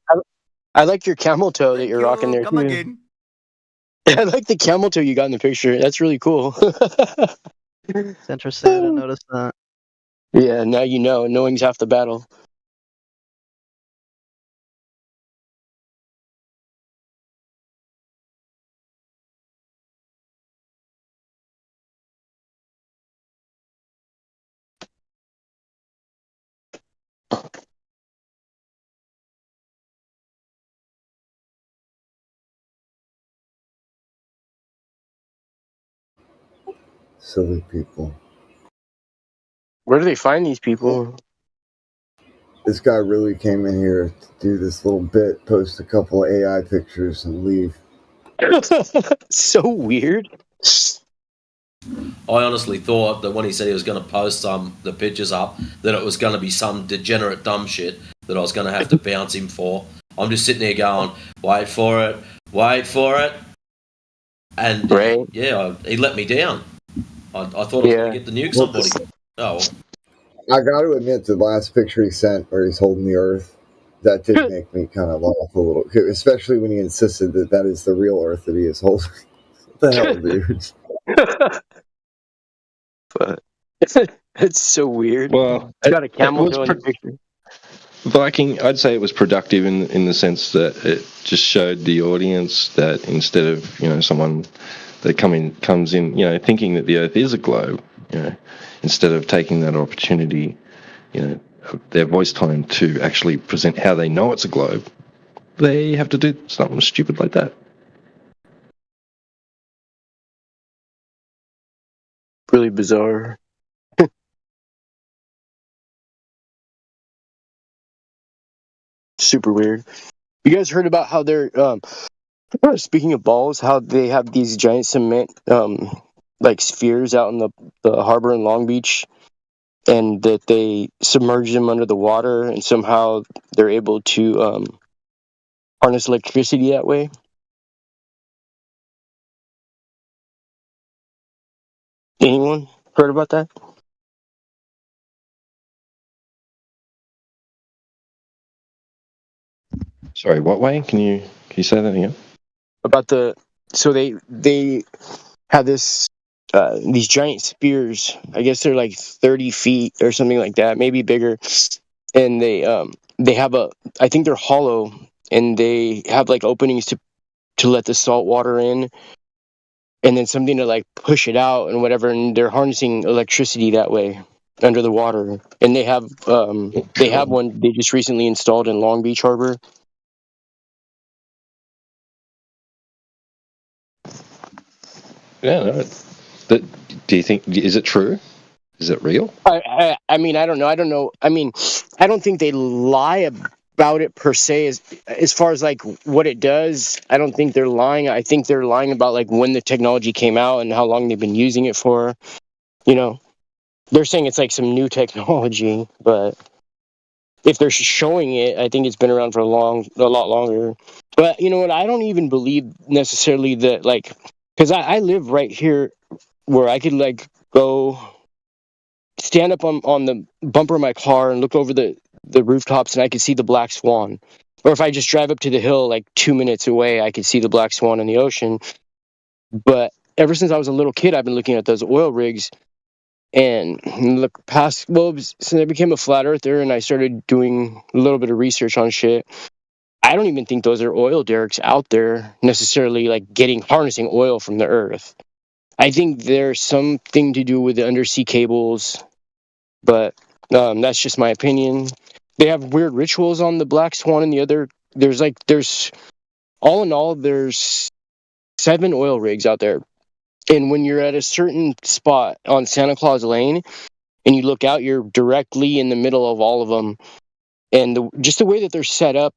I like your camel toe that you're rocking there, too. I like the camel toe you got in the picture. That's really cool. It's interesting. I didn't notice that. Yeah, now you know. Knowing's half the battle. Silly people. Where do they find these people? This guy really came in here to do this little bit, post a couple of AI pictures, and leave. So weird. I honestly thought that when he said he was going to post the pictures up, that it was going to be some degenerate dumb shit that I was going to have to bounce him for. I'm just sitting there going, wait for it, and he let me down. I thought I was going to get the nuke somebody. Oh, I got to admit, the last picture he sent where he's holding the Earth, that did make me kind of laugh a little, especially when he insisted that is the real Earth that he is holding. What the hell, dude? But it's so weird. Well, He's got a camel it was toe in the picture. Viking, I'd say it was productive in the sense that it just showed the audience that instead of someone that comes in thinking that the Earth is a globe, instead of taking that opportunity, their voice time to actually present how they know it's a globe, they have to do something stupid like that. Really bizarre. Super weird. You guys heard about how they're speaking of balls, how they have these giant cement like spheres out in the harbor in Long Beach, and that they submerge them under the water, and somehow they're able to harness electricity that way. Anyone heard about that? Sorry, what way? Can you say that again? About so they have this these giant spears. I guess they're like 30 feet or something like that, maybe bigger. And they have I think they're hollow, and they have like openings to let the salt water in, and then something to like push it out and whatever. And they're harnessing electricity that way under the water. And they have one they just recently installed in Long Beach Harbor. Yeah, no. Do you think, is it true? Is it real? I mean, I don't know. I mean, I don't think they lie about it per se as far as like what it does. I don't think they're lying. I think they're lying about like when the technology came out and how long they've been using it for. They're saying it's like some new technology, but if they're showing it, I think it's been around for a lot longer. But you know what? I don't even believe necessarily that, like, because I live right here where I could like go stand up on the bumper of my car and look over the rooftops, and I could see the black swan. Or if I just drive up to the hill like 2 minutes away, I could see the black swan in the ocean. But ever since I was a little kid, I've been looking at those oil rigs and look past. Well, since I became a flat earther and I started doing a little bit of research on shit, I don't even think those are oil derricks out there necessarily, like harnessing oil from the earth. I think there's something to do with the undersea cables, but that's just my opinion. They have weird rituals on the Black Swan and the other. There's all in all, there's 7 oil rigs out there. And when you're at a certain spot on Santa Claus Lane and you look out, you're directly in the middle of all of them. And just the way that they're set up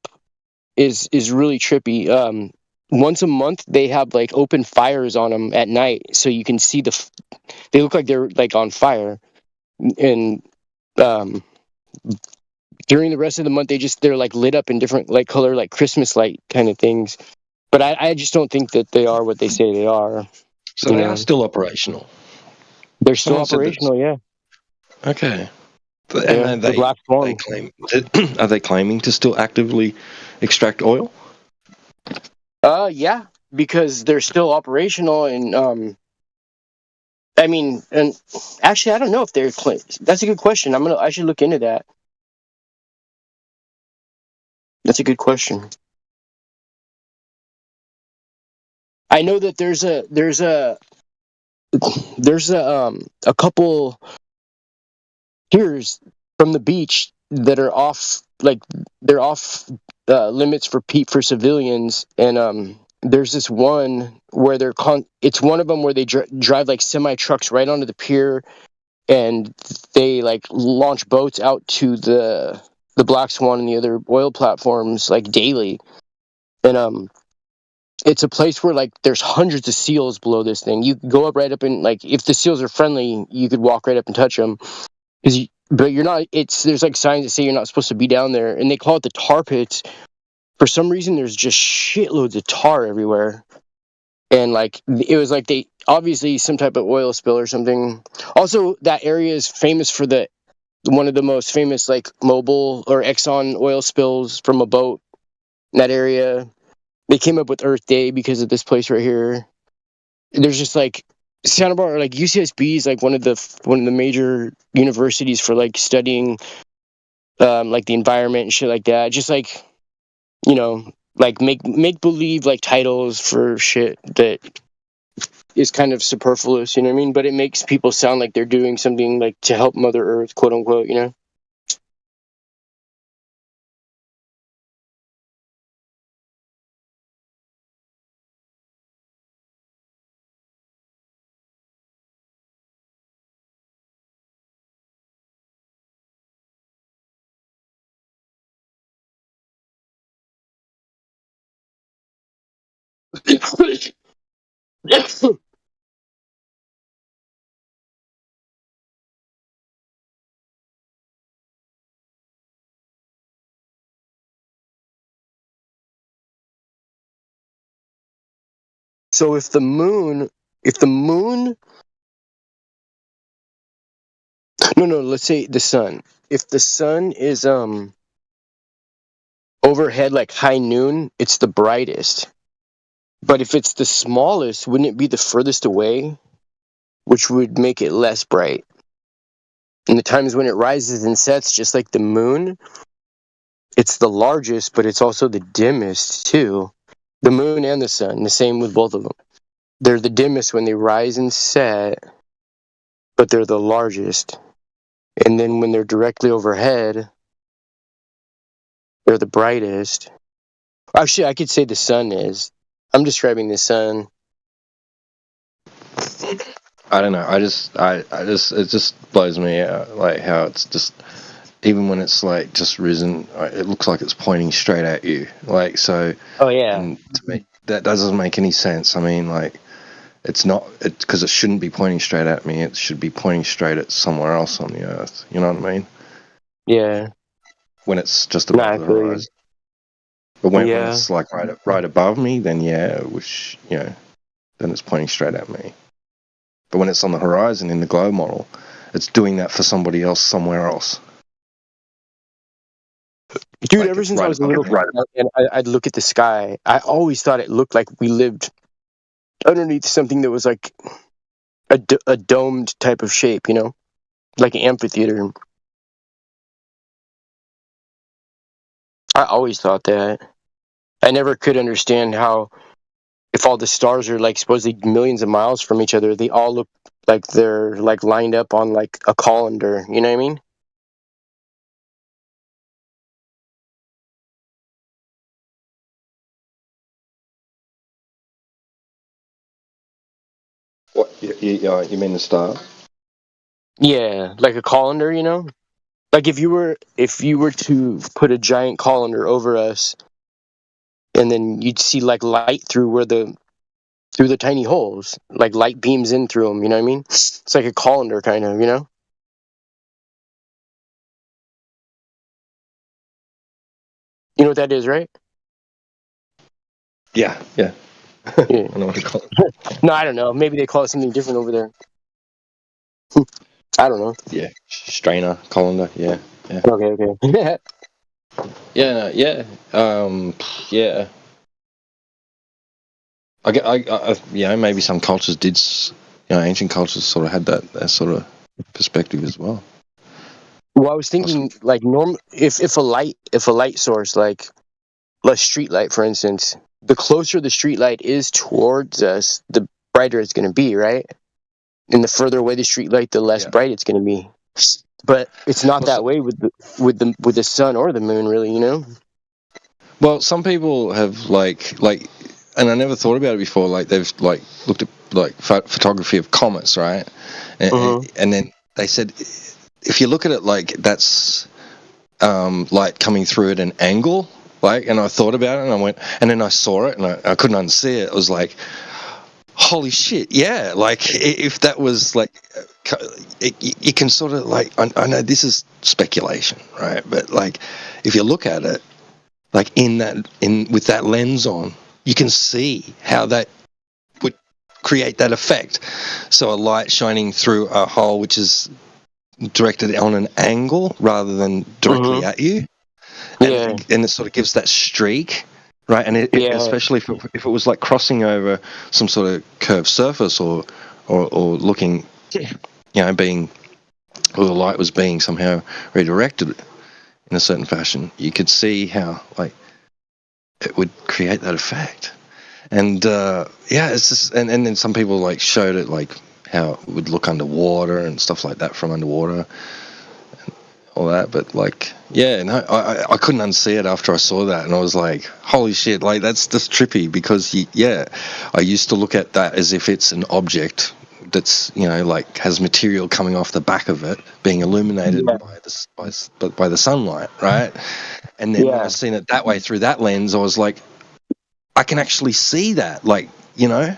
is really trippy. Once a month, they have like open fires on them at night, so you can see they look like they're like on fire. And during the rest of the month, they're like lit up in different like color, like Christmas light kind of things. But I just don't think that they are what they say they are. So they are still operational. They're still Someone said that- operational, yeah. Okay. And Yeah, the Black Swan. Are they claiming to still actively extract oil? Yeah, because they're still operational, and I mean, and actually, I don't know if they're. That's a good question. I should look into that. That's a good question. I know that there's a couple piers from the beach that are off, like they're off limits for civilians, and there's this one where it's one of them where they drive like semi trucks right onto the pier, and they like launch boats out to the Black Swan and the other oil platforms like daily, and it's a place where like there's hundreds of seals below this thing. You could go up right up and like if the seals are friendly, you could walk right up and touch them. But you're not. There's like signs that say you're not supposed to be down there, and they call it the tar pits. For some reason, there's just shitloads of tar everywhere, and like it was like they obviously some type of oil spill or something. Also, that area is famous for one of the most famous like Mobil or Exxon oil spills from a boat in that area. They came up with Earth Day because of this place right here. There's just like Santa Barbara, like UCSB is like one of the major universities for like studying like the environment and shit like that. Just like, like make believe like titles for shit that is kind of superfluous, you know what I mean? But it makes people sound like they're doing something like to help Mother Earth, quote unquote, you know? So if the moon, no, let's say the sun. If the sun is overhead like high noon, it's the brightest. But if it's the smallest, wouldn't it be the furthest away, which would make it less bright? And the times when it rises and sets, just like the moon, it's the largest, but it's also the dimmest too. The moon and the sun, the same with both of them. They're the dimmest when they rise and set, but they're the largest. And then when they're directly overhead, they're the brightest. Actually, I could say the sun is. I'm describing the sun. I don't know. I just it just blows me out, like how it's just even when it's like just risen, it looks like it's pointing straight at you. Like so. Oh yeah. And to me, that doesn't make any sense. I mean, like it's not because it shouldn't be pointing straight at me. It should be pointing straight at somewhere else on the earth. You know what I mean? Yeah. When it's just above the horizon. But when it's like right above me, then which then it's pointing straight at me. But when it's on the horizon in the glow model, it's doing that for somebody else somewhere else. Dude, like ever since I was a little kid, and I'd look at the sky, I always thought it looked like we lived underneath something that was like a domed type of shape, like an amphitheater. I always thought that. I never could understand how if all the stars are like supposedly millions of miles from each other, they all look like they're like lined up on like a colander. You know what I mean? What you mean the star? Yeah, like a colander. You know, like if you were to put a giant colander over us, and then you'd see like light through the tiny holes, like light beams in through them. You know what I mean? It's like a colander kind of. You know? You know what that is, right? Yeah. Yeah. I know what to call it. No, I don't know. Maybe they call it something different over there. I don't know. Yeah, strainer, colander. Yeah. Okay. Yeah. Yeah. Yeah, maybe some cultures did. Ancient cultures sort of had that sort of perspective as well. Well, I was thinking like if a light source like a street light, for instance, the closer the street light is towards us, the brighter it's going to be, right? And the further away the street light, the less bright it's going to be. But it's not that way with the sun or the moon, really. You know? Well, some people have like, and I never thought about it before. Like they've like looked at like photography of comets, right? And then they said, if you look at it like that's light coming through at an angle, like, and I thought about it and I went, and then I saw it and I couldn't unsee it. It was like, holy shit, yeah. Like if that was like, you can sort of like, I know this is speculation, right? But like, if you look at it, like with that lens on, you can see how that would create that effect. So a light shining through a hole which is directed on an angle rather than directly at you, and it sort of gives that streak, right? And especially if it was like crossing over some sort of curved surface or looking, being, or the light was being somehow redirected in a certain fashion, you could see how like it would create that effect. And it's just, and then some people like showed it like how it would look underwater and stuff like that from underwater and all that. But like, I couldn't unsee it after I saw that, and I was like, holy shit, like that's just trippy, because I used to look at that as if it's an object that's like has material coming off the back of it being illuminated by the sunlight, right? And then when I seen it that way through that lens, I was like, I can actually see that, like, I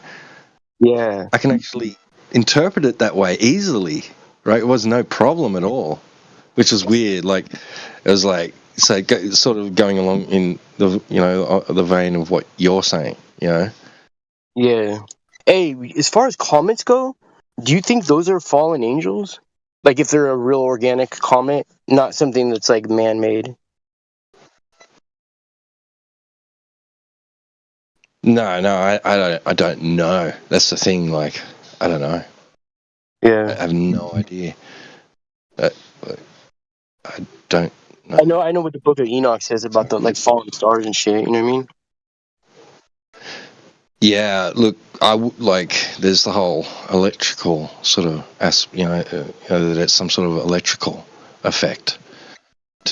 can actually interpret it that way easily, right? It was no problem at all, which was weird. Like, it was like, so sort of going along in the the vein of what you're saying, Yeah. Hey, as far as comets go, do you think those are fallen angels? Like if they're a real organic comet, not something that's like man-made? No, I don't know. That's the thing. Like, I don't know. I have no idea. I don't know. I know what the Book of Enoch says about the like fallen stars and shit. You know what I mean? Yeah, look, there's the whole electrical sort of, that it's some sort of electrical effect.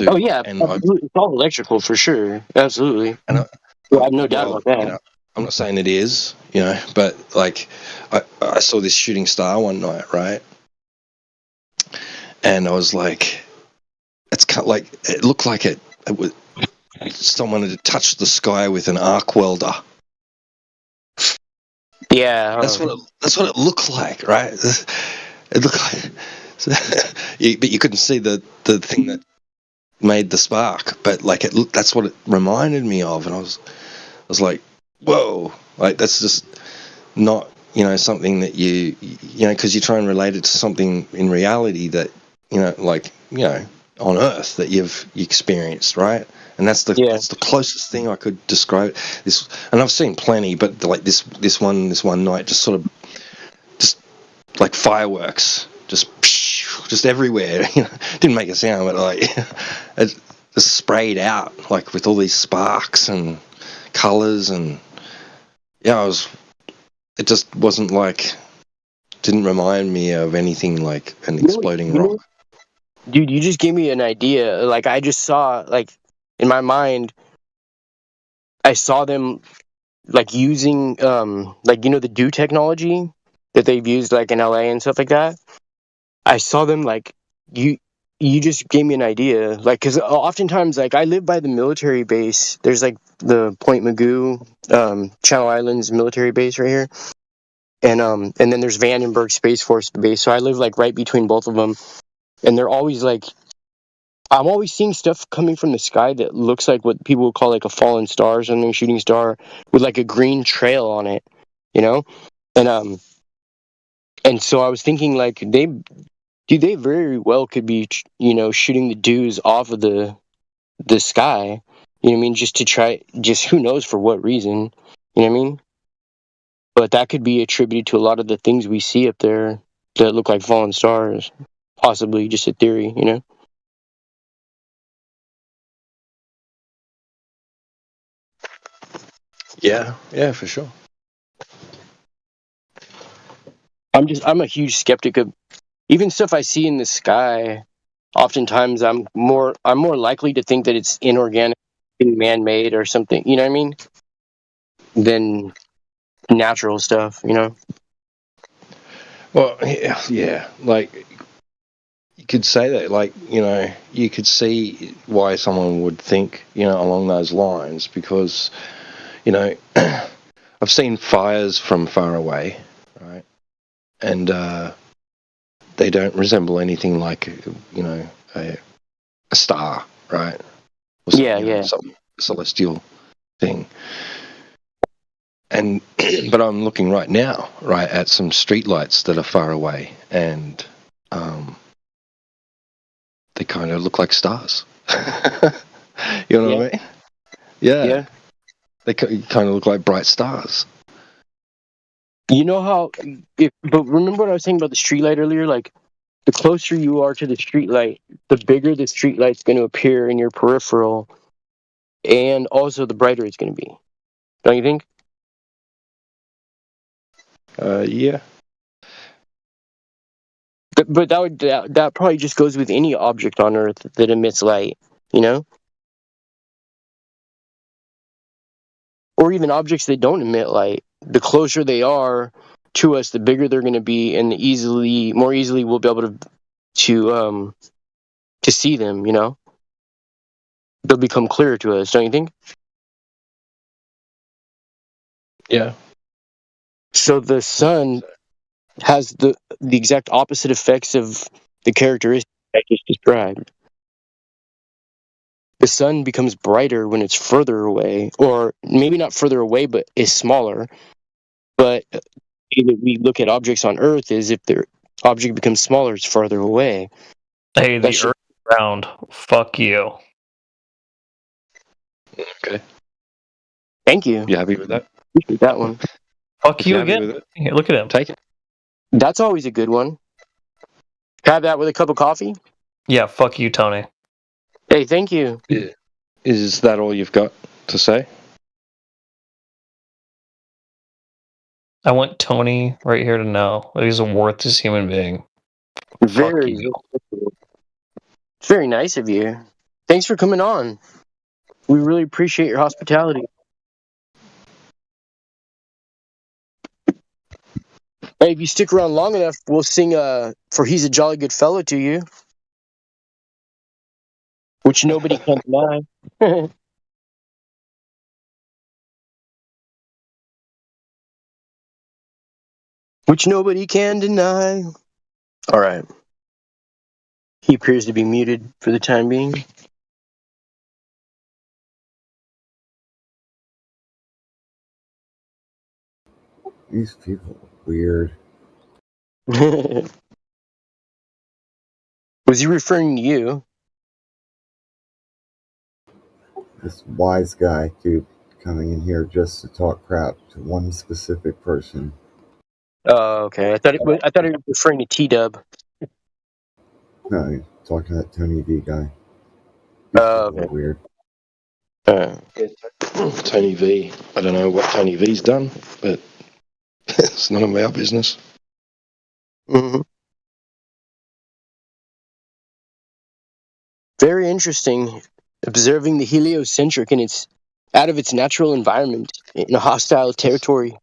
Oh yeah, it's all electrical for sure. Absolutely. And I have no doubt about that. I'm not saying it is, but like I saw this shooting star one night, right? And I was like, it's kind of like, it looked like it was someone had touched the sky with an arc welder. Yeah, that's what it looked like, right? It looked like, but you couldn't see the thing that made the spark. But like that's what it reminded me of, and I was like, whoa, like that's just not something that because you try and relate it to something in reality that on Earth that you've experienced, right? And that's the closest thing I could describe this. And I've seen plenty, but like this one night, just sort of just like fireworks, just everywhere. Didn't make a sound, but like it just sprayed out like with all these sparks and colors, and yeah, it just wasn't didn't remind me of anything like an exploding rock. Dude, you just gave me an idea. Like, I just saw, like, in my mind, I saw them, like, using, like, the dew technology that they've used, like, in LA and stuff like that. I saw them, like, you just gave me an idea. Like, because oftentimes, like, I live by the military base. There's, like, the Point Magoo, Channel Islands military base right here. And then there's Vandenberg Space Force Base. So I live, like, right between both of them. And they're always, like, I'm always seeing stuff coming from the sky that looks like what people would call like a fallen star or something, shooting star with like a green trail on it, And so I was thinking like they very well could be shooting the dews off of the sky, you know what I mean, just to try, just who knows for what reason, you know what I mean? But that could be attributed to a lot of the things we see up there that look like fallen stars, possibly just a theory, Yeah, for sure. I'm a huge skeptic of even stuff I see in the sky. Oftentimes I'm more likely to think that it's inorganic, man-made or something, you know what I mean, than natural stuff, Well, yeah, like you could say that, like, you could see why someone would think, along those lines, because, I've seen fires from far away, right? And they don't resemble anything like, a star, right? Or some celestial thing. And but I'm looking right now, right, at some streetlights that are far away, and they kind of look like stars. You know what I mean? Yeah. They kind of look like bright stars. You know how? But remember what I was saying about the streetlight earlier? Like, the closer you are to the streetlight, the bigger the streetlight's going to appear in your peripheral, and also the brighter it's going to be. Don't you think? Yeah. But that probably just goes with any object on Earth that emits light, Or even objects that don't emit light. The closer they are to us, the bigger they're going to be, and more easily we'll be able to see them. They'll become clearer to us. Don't you think? Yeah. So the sun has the exact opposite effects of the characteristics I just described. The sun becomes brighter when it's further away, or maybe not further away, but is smaller. But the way that we look at objects on Earth is if their object becomes smaller, it's farther away. Hey, the Earth is round. Fuck you. Okay. Thank you. You happy with that? Appreciate that one. Fuck you again. Here, look at him. Take it. That's always a good one. Have that with a cup of coffee? Yeah, fuck you, Tony. Hey, thank you. Yeah. Is that all you've got to say? I want Tony right here to know that he's a worthless human being. Very, it's very nice of you. Thanks for coming on. We really appreciate your hospitality. Hey, if you stick around long enough, we'll sing For He's a Jolly Good Fellow to you. Which nobody can deny. Which nobody can deny. All right. He appears to be muted for the time being. These people are weird. Was he referring to you? This wise guy, dude, coming in here just to talk crap to one specific person. Oh, okay. I thought he was referring to T-Dub. No, talking to that Tony V guy. Oh, okay. Weird. Tony V. I don't know what Tony V's done, but it's none of our business. Hmm. Very interesting. Observing the heliocentric in its out of its natural environment in a hostile territory.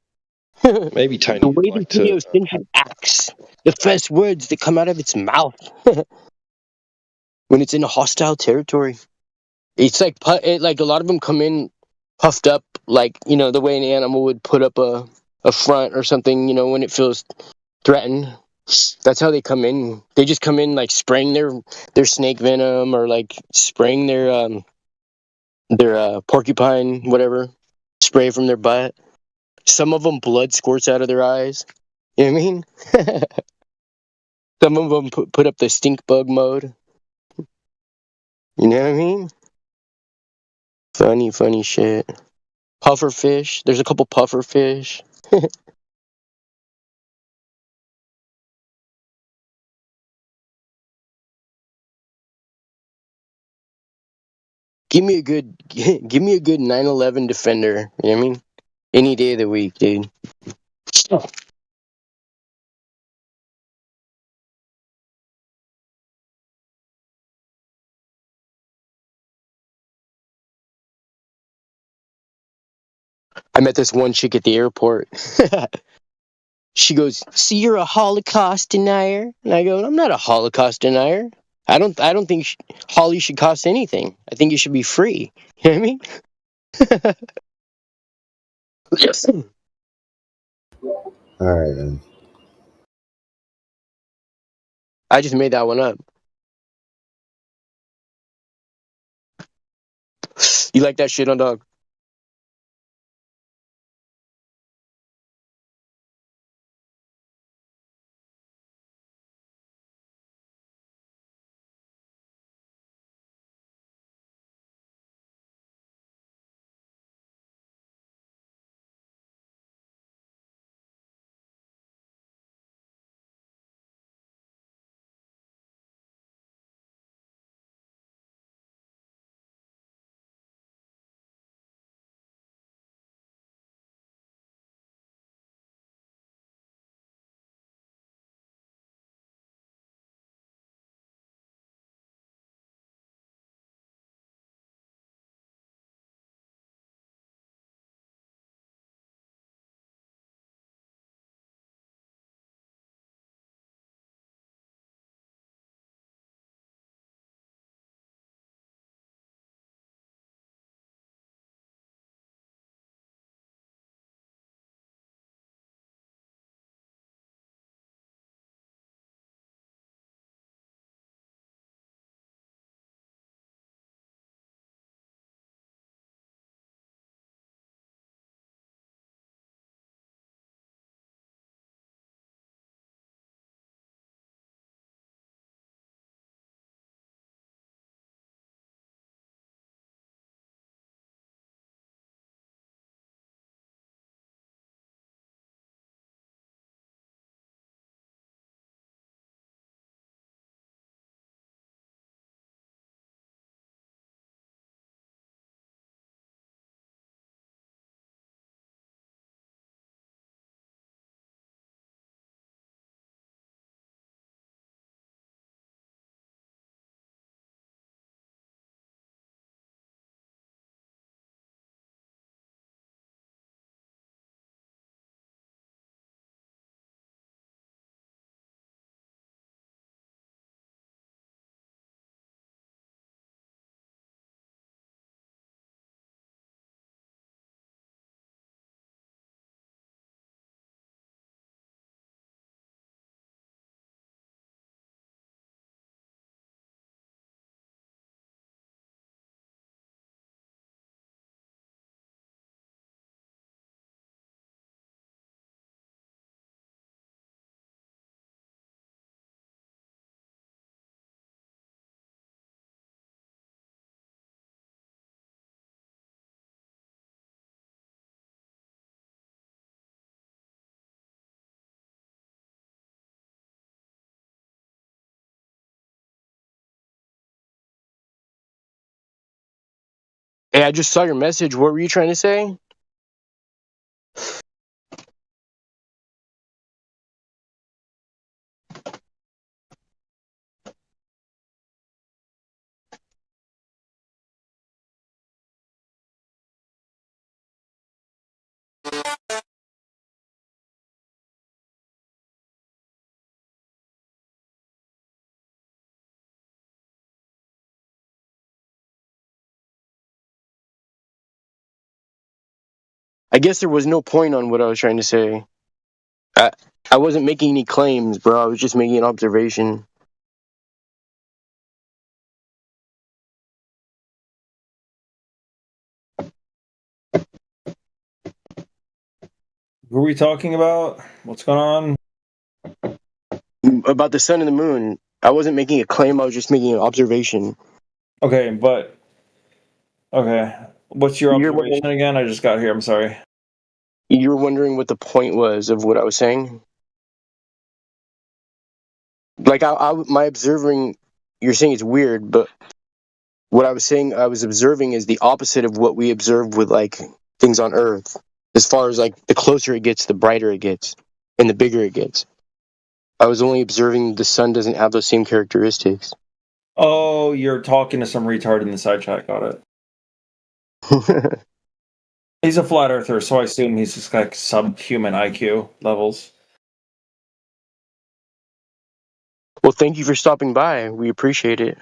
Maybe The Tony would way the like to. heliocentric acts, the first words that come out of its mouth when it's in a hostile territory. It's like like a lot of them come in puffed up, like the way an animal would put up a front or something. When it feels threatened. That's how they come in. They just come in like spraying their snake venom or like spraying their porcupine whatever spray from their butt. Some of them blood squirts out of their eyes. You know what I mean? Some of them put up the stink bug mode. You know what I mean? Funny shit. Puffer fish. There's a couple puffer fish. Give me a good 911 Defender. You know what I mean? Any day of the week, dude. I met this one chick at the airport. She goes, "See, you're a Holocaust denier," and I go, "I'm not a Holocaust denier. I don't think Holly should cost anything. I think it should be free." You know what I mean? All right, then. I just made that one up. You like that shit on dog? Hey, I just saw your message. What were you trying to say? I guess there was no point on what I was trying to say. I wasn't making any claims, bro. I was just making an observation. Who are we talking about? What's going on? About the sun and the moon. I wasn't making a claim. I was just making an observation. Okay, but okay. What's your observation again? I just got here. I'm sorry. You were wondering what the point was of what I was saying? Like, my observing, you're saying it's weird, but what I was saying, I was observing is the opposite of what we observe with, like, things on Earth. As far as, like, the closer it gets, the brighter it gets, and the bigger it gets. I was only observing the sun doesn't have those same characteristics. Oh, you're talking to some retard in the side chat. Got it. He's a flat earther, so I assume he's just like subhuman IQ levels. Well, thank you for stopping by. We appreciate it.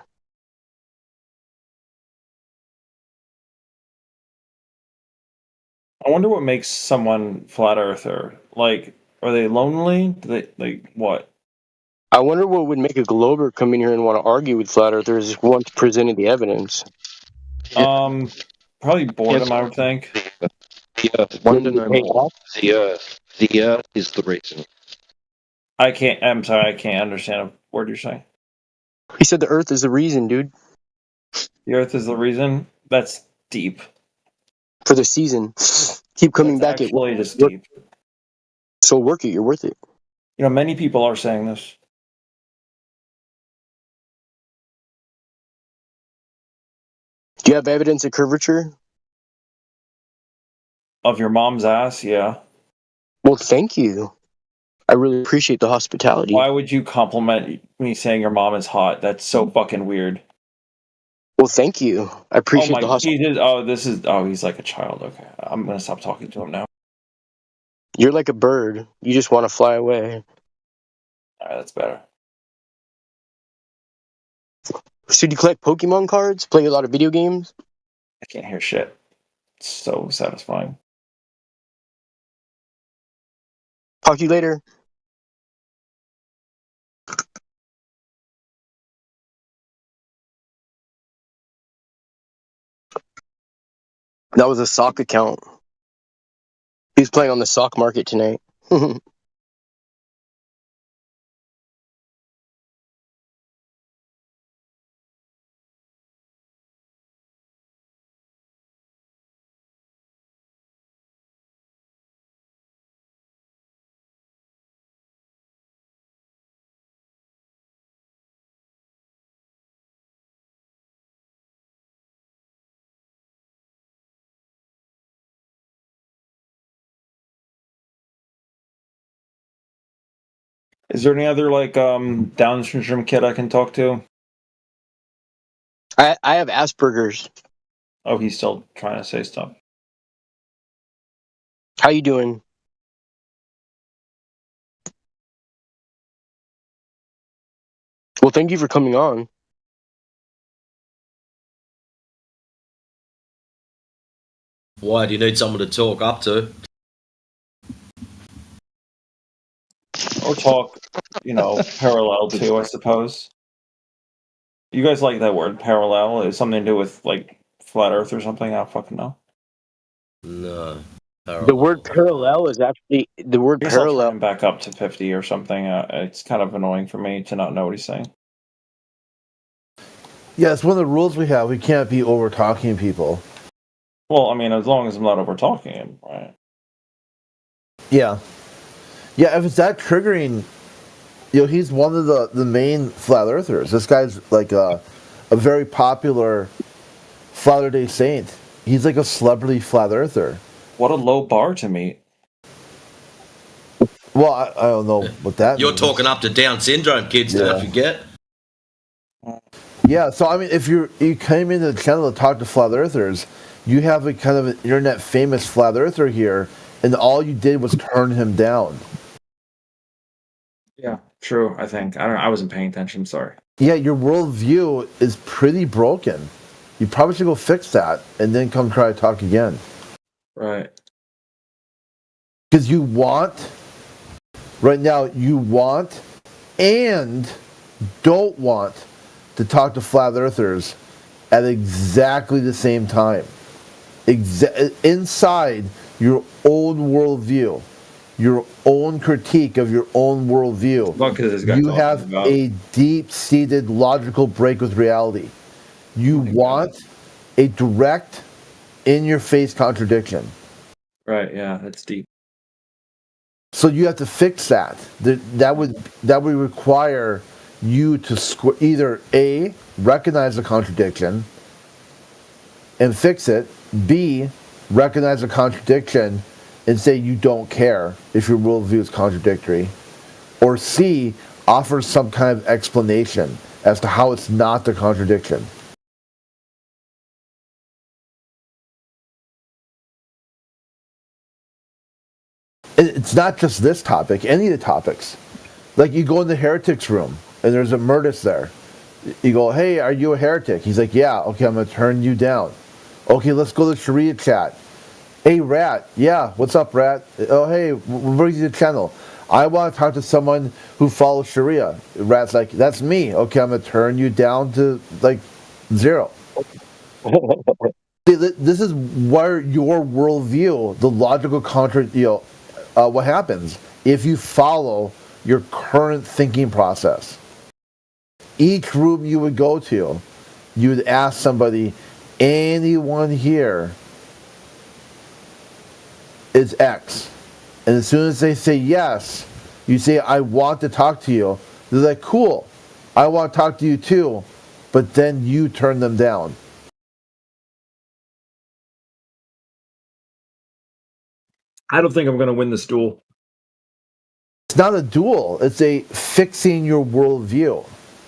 I wonder what makes someone flat earther. Like, are they lonely? Do they, like, what? I wonder what would make a glober come in here and want to argue with flat earthers once presented the evidence. Probably boredom, I would think. The Earth. Want to know more? The Earth. The Earth is the reason. I'm sorry, I can't understand a word you're saying. He said the Earth is the reason, dude. The Earth is the reason? That's deep. For the season. Keep coming back. Actually, just deep. So work it. You're worth it. You know, many people are saying this. Do you have evidence of curvature? Of your mom's ass? Yeah. Well, thank you. I really appreciate the hospitality. Why would you compliment me saying your mom is hot? That's so fucking weird. Well, thank you. I appreciate the hospitality. He's like a child. Okay. I'm going to stop talking to him now. You're like a bird. You just want to fly away. Alright, that's better. So do you collect Pokemon cards? Play a lot of video games? I can't hear shit. It's so satisfying. Talk to you later. That was a sock account. He's playing on the sock market tonight. Is there any other, like, Down syndrome kid I can talk to? I have Asperger's. Oh, he's still trying to say stuff. How you doing? Well, thank you for coming on. Why do you need someone to talk up to? Or talk, parallel to, I suppose. You guys like that word, parallel? Is something to do with, like, flat earth or something? I don't fucking know. No. The word parallel is actually the word I guess I'll parallel. turn him back up to 50 or something. It's kind of annoying for me to not know what he's saying. Yeah, it's one of the rules we have. We can't be over talking people. Well, I mean, as long as I'm not over talking him, right? Yeah. Yeah, if it's that triggering, he's one of the main flat earthers. This guy's like a very popular Latter-day Saint. He's like a celebrity flat earther. What a low bar to meet. Well, I don't know what that You're means. talking up to Down syndrome kids, don't forget. Yeah, so I mean, if you came into the channel to talk to flat earthers, you have a kind of an internet famous flat earther here, and all you did was turn him down. Yeah, true. I think I wasn't paying attention. Sorry. Yeah, your worldview is pretty broken. You probably should go fix that and then come try to talk again. Right. Because right now, you want and don't want to talk to flat earthers at exactly the same time. Inside your own worldview, your own critique of your own worldview, you have a deep-seated logical break with reality. You want a direct, in-your-face contradiction. Right. Yeah, that's deep. So you have to fix that. That would require you to either A, recognize the contradiction and fix it, B, recognize the contradiction and say you don't care if your worldview is contradictory, or C, offer some kind of explanation as to how it's not the contradiction. It's not just this topic, any of the topics. Like you go in the heretics room and there's a Murtis there. You go, hey, are you a heretic? He's like, yeah, okay, I'm going to turn you down. Okay, let's go to Sharia chat. Hey, Rat, yeah, what's up, Rat? Oh, hey, where's your channel? I want to talk to someone who follows Sharia. Rat's like, that's me. Okay, I'm going to turn you down to, like, 0. See, this is where your worldview, the logical what happens if you follow your current thinking process. Each room you would go to, you would ask somebody, anyone here is X. And as soon as they say yes, you say, I want to talk to you. They're like, cool, I want to talk to you too. But then you turn them down. I don't think I'm going to win this duel. It's not a duel. It's a fixing your worldview.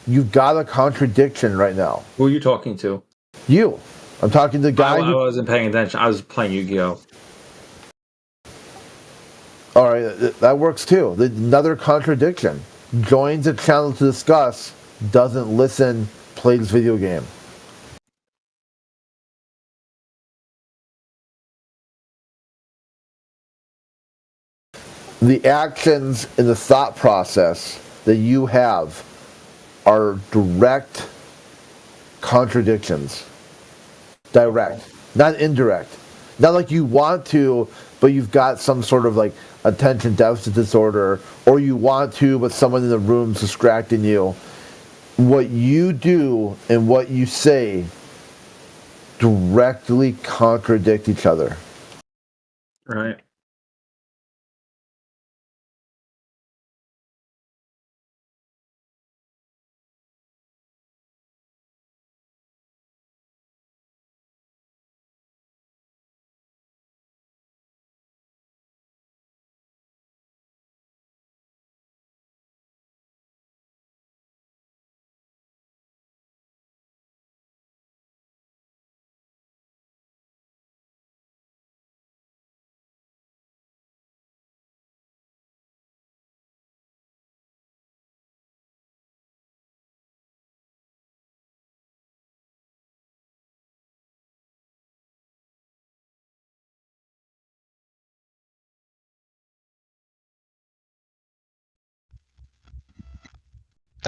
You've got a contradiction right now. Who are you talking to? You. I'm talking to the guy I wasn't paying attention. I was playing Yu-Gi-Oh! All right, that works too. Another contradiction. Joins a channel to discuss, doesn't listen, plays video game. The actions and the thought process that you have are direct contradictions. Direct, not indirect. Not like you want to, but you've got some sort of like attention deficit disorder, or you want to, but someone in the room's distracting you. What you do and what you say directly contradict each other. Right.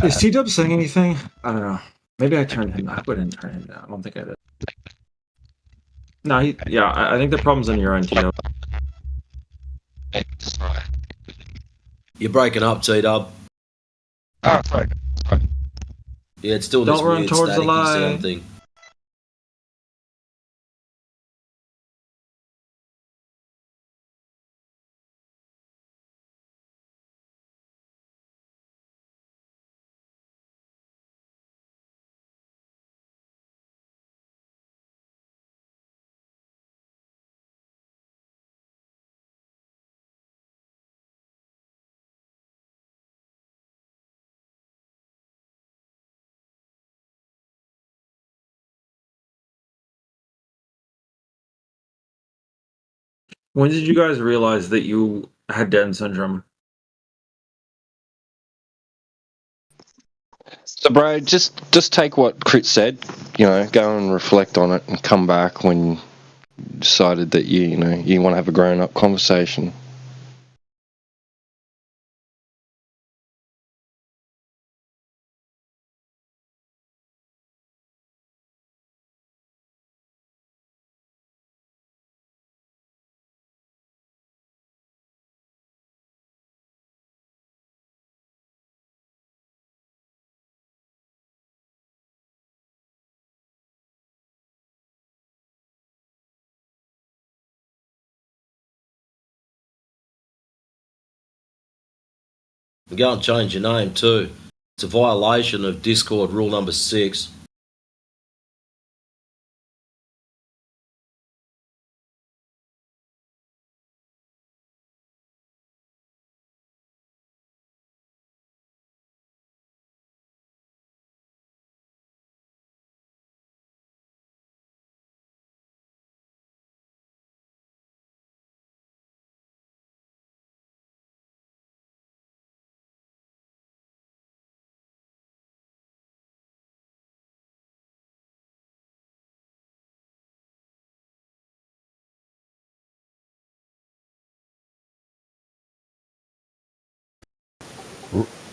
Is T-Dub saying anything? I don't know. Maybe I turned him. I wouldn't turn him down. I don't think I did. No, I think the problem's on your end, T-Dub. You're breaking up, T-Dub. Oh, sorry. Yeah, it's still this Don't run weird towards the staticky light. sound thing. When did you guys realize that you had Down syndrome? So, bro, just take what Crit said. Go and reflect on it, and come back when you decided that you want to have a grown-up conversation. Go and change your name too. It's a violation of Discord rule number 6.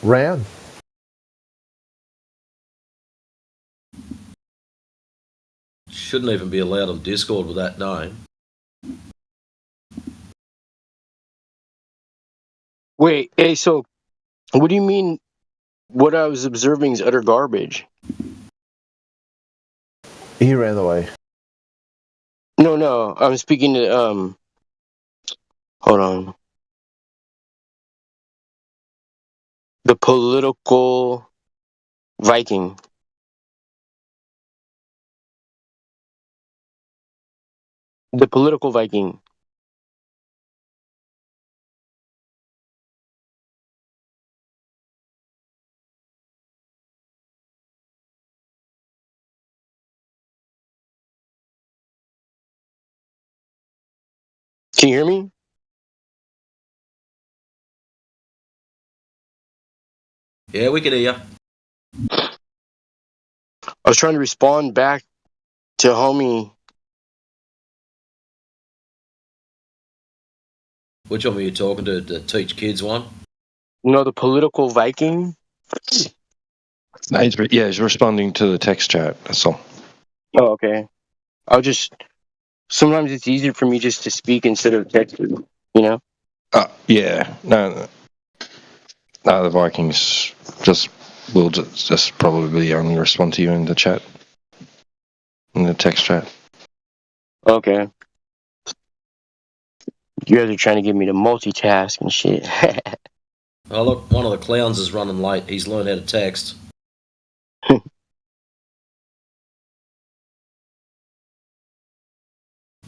Ran. Shouldn't even be allowed on Discord with that name. Wait, hey, so what do you mean what I was observing is utter garbage? He ran away. No, I'm speaking to, hold on. The political Viking. The political Viking. Can you hear me? Yeah, we can hear you. I was trying to respond back to homie. Which one were you talking to? The Teach Kids one? No, the political Viking? No, he's responding to the text chat. That's all. Oh, okay. Sometimes it's easier for me just to speak instead of text, Yeah. No, the Vikings will just probably only respond to you in the chat, in the text chat. Okay. You guys are trying to get me to multitask and shit. Oh, look, one of the clowns is running late. He's learned how to text.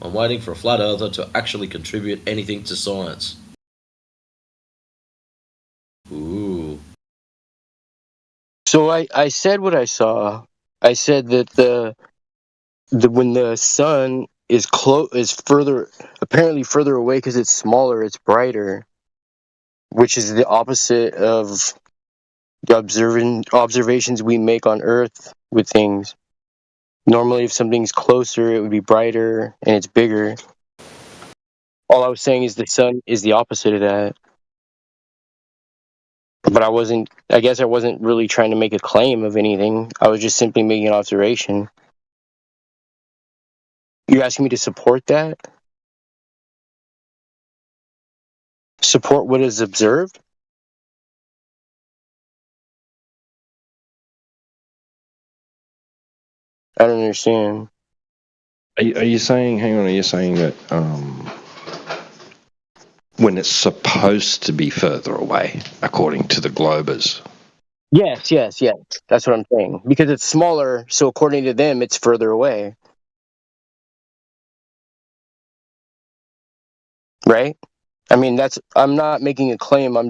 I'm waiting for a flat earther to actually contribute anything to science. Ooh. So I said what I saw. I said that when the sun is apparently further away because it's smaller, it's brighter, which is the opposite of the observations we make on Earth with things. Normally, if something's closer, it would be brighter and it's bigger. All I was saying is the sun is the opposite of that. But I guess I wasn't really trying to make a claim of anything. I was just simply making an observation. You're asking me to support that? Support what is observed? I don't understand. Are you saying? Hang on. Are you saying that when it's supposed to be further away, according to the globers? Yes. That's what I'm saying. Because it's smaller, so according to them, it's further away. Right? I mean, I'm not making a claim. I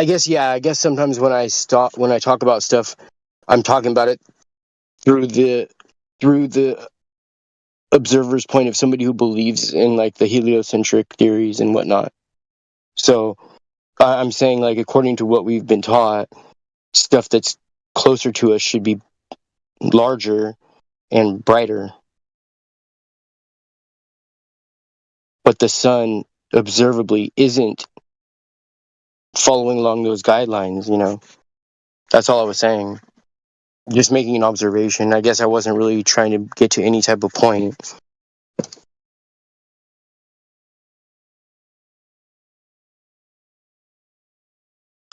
guess sometimes when I talk about stuff, I'm talking about it through the observer's point of somebody who believes in like the heliocentric theories and whatnot. So I'm saying, like, according to what we've been taught, stuff that's closer to us should be larger and brighter. But the sun observably isn't following along those guidelines, you know. That's all I was saying. Just making an observation. I guess I wasn't really trying to get to any type of point.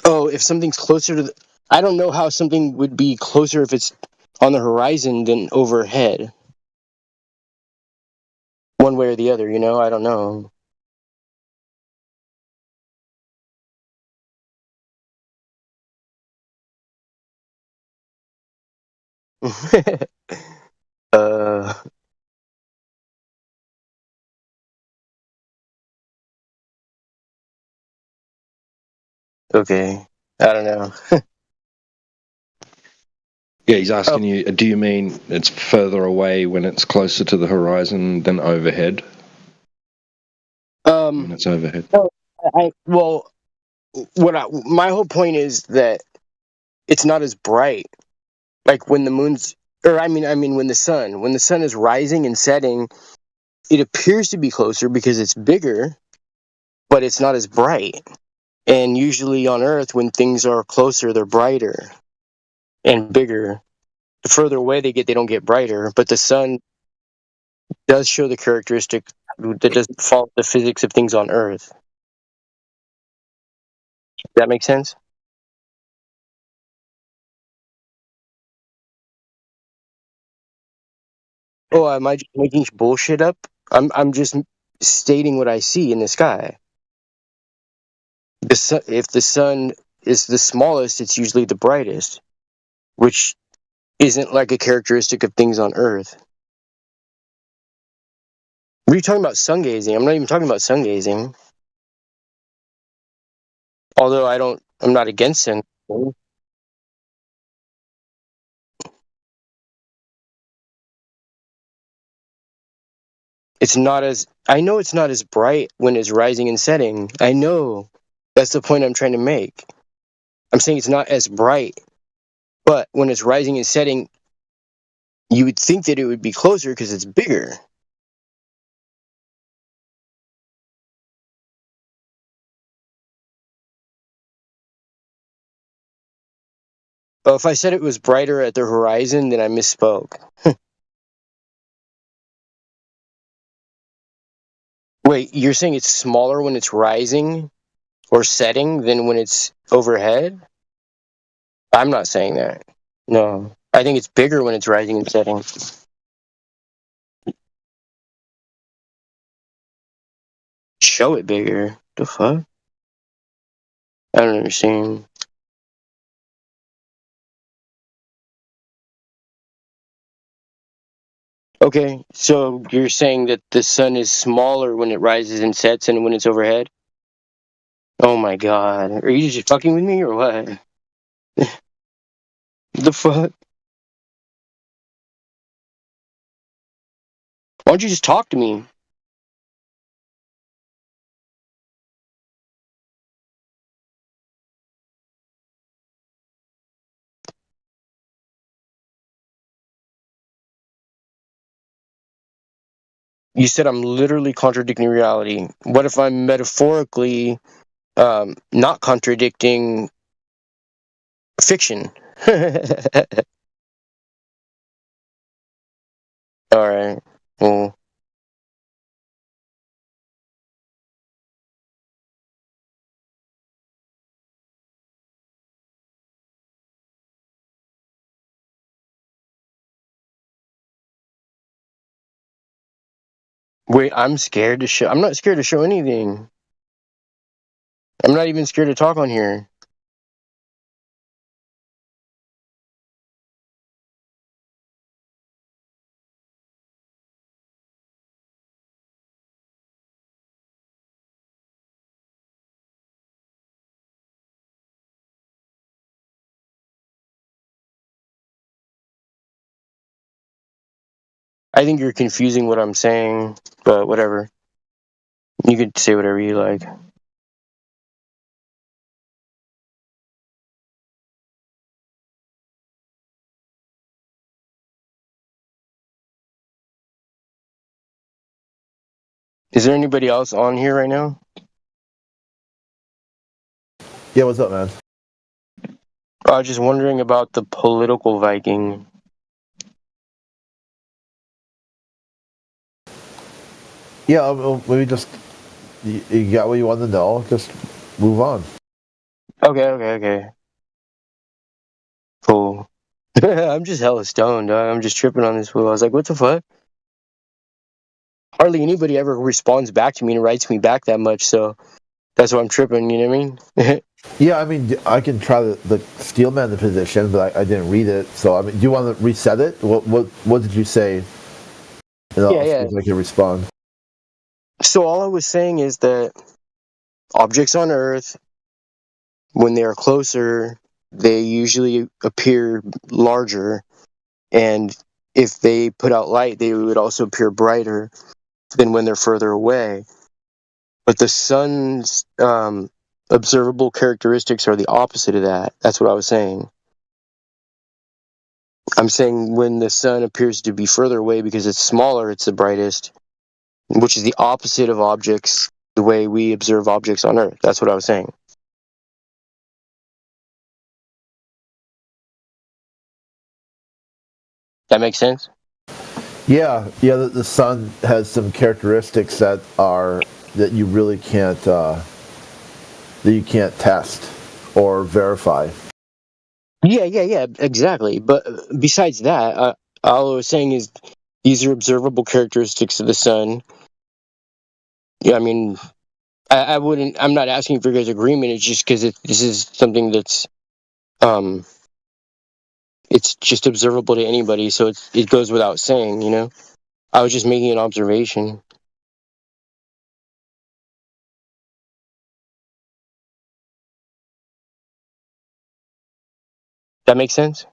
Oh, if something's closer to the... I don't know how something would be closer if it's on the horizon than overhead. One way or the other, you know? I don't know. uh... Okay. I don't know. Yeah, he's asking you, do you mean it's further away when it's closer to the horizon than overhead? When it's overhead. Well, my whole point is that it's not as bright. Like when the moon's, or I mean when the sun is rising and setting, it appears to be closer because it's bigger, but it's not as bright. And usually on Earth, when things are closer, they're brighter and bigger. The further away they get, they don't get brighter. But the sun does show the characteristic that doesn't follow the physics of things on Earth. Does that make sense? Oh, am I just making bullshit up? I'm just stating what I see in the sky. If the sun is the smallest, it's usually the brightest, which isn't like a characteristic of things on Earth. What are you talking about sun gazing? I'm not even talking about sun gazing. Although I'm not against sun gazing. I know it's not as bright when it's rising and setting. I know. That's the point I'm trying to make. I'm saying it's not as bright, but when it's rising and setting, you would think that it would be closer because it's bigger. But if I said it was brighter at the horizon, then I misspoke. Wait, you're saying it's smaller when it's rising or setting than when it's overhead? I'm not saying that. No. I think it's bigger when it's rising and setting. Show it bigger. The fuck? I don't understand. Okay, so you're saying that the sun is smaller when it rises and sets and when it's overhead? Oh my god. Are you just fucking with me or what? The fuck? Why don't you just talk to me? You said I'm literally contradicting reality. What if I'm metaphorically not contradicting fiction? Alright. Well, wait, I'm scared to show. I'm not scared to show anything. I'm not even scared to talk on here. I think you're confusing what I'm saying, but whatever. You could say whatever you like. Is there anybody else on here right now? Yeah, what's up, man? I was just wondering about the political Viking. Yeah, maybe just you got what you want to know. Just move on. Okay. Cool. I'm just hella stoned, dog. I'm just tripping on this fool. I was like, what the fuck? Hardly anybody ever responds back to me and writes me back that much, so that's why I'm tripping, you know what I mean? Yeah, I mean, I can try the Steelman position, but I didn't read it. So, I mean, do you want to reset it? What did you say? Yeah. If I can respond. So all I was saying is that objects on Earth, when they are closer, they usually appear larger, and if they put out light, they would also appear brighter than when they're further away. But the sun's observable characteristics are the opposite of that. That's what I was saying. I'm saying when the sun appears to be further away because it's smaller, it's the brightest, which is the opposite of objects, the way we observe objects on Earth. That's what I was saying. That makes sense? Yeah. The sun has some characteristics that you really can't test or verify. Yeah, exactly. But besides that, all I was saying is these are observable characteristics of the sun. Yeah, I mean, I'm not asking for your guys' agreement. It's just because this is something that's, it's just observable to anybody, so it goes without saying, you know? I was just making an observation. That makes sense?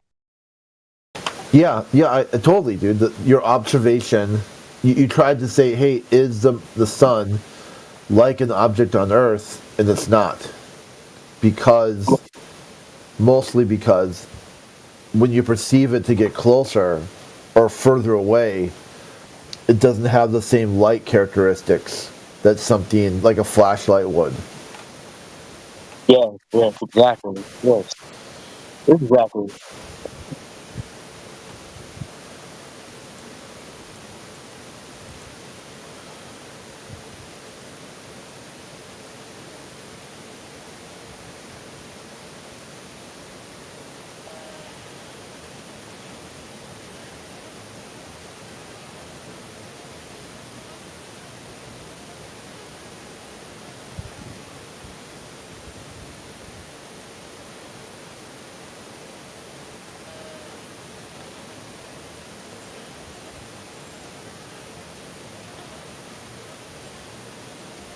Yeah, I totally, dude. Your observation, you tried to say, hey, is the sun like an object on Earth? And it's not. Mostly because when you perceive it to get closer or further away, it doesn't have the same light characteristics that something like a flashlight would. Yeah, exactly. Yes. Exactly.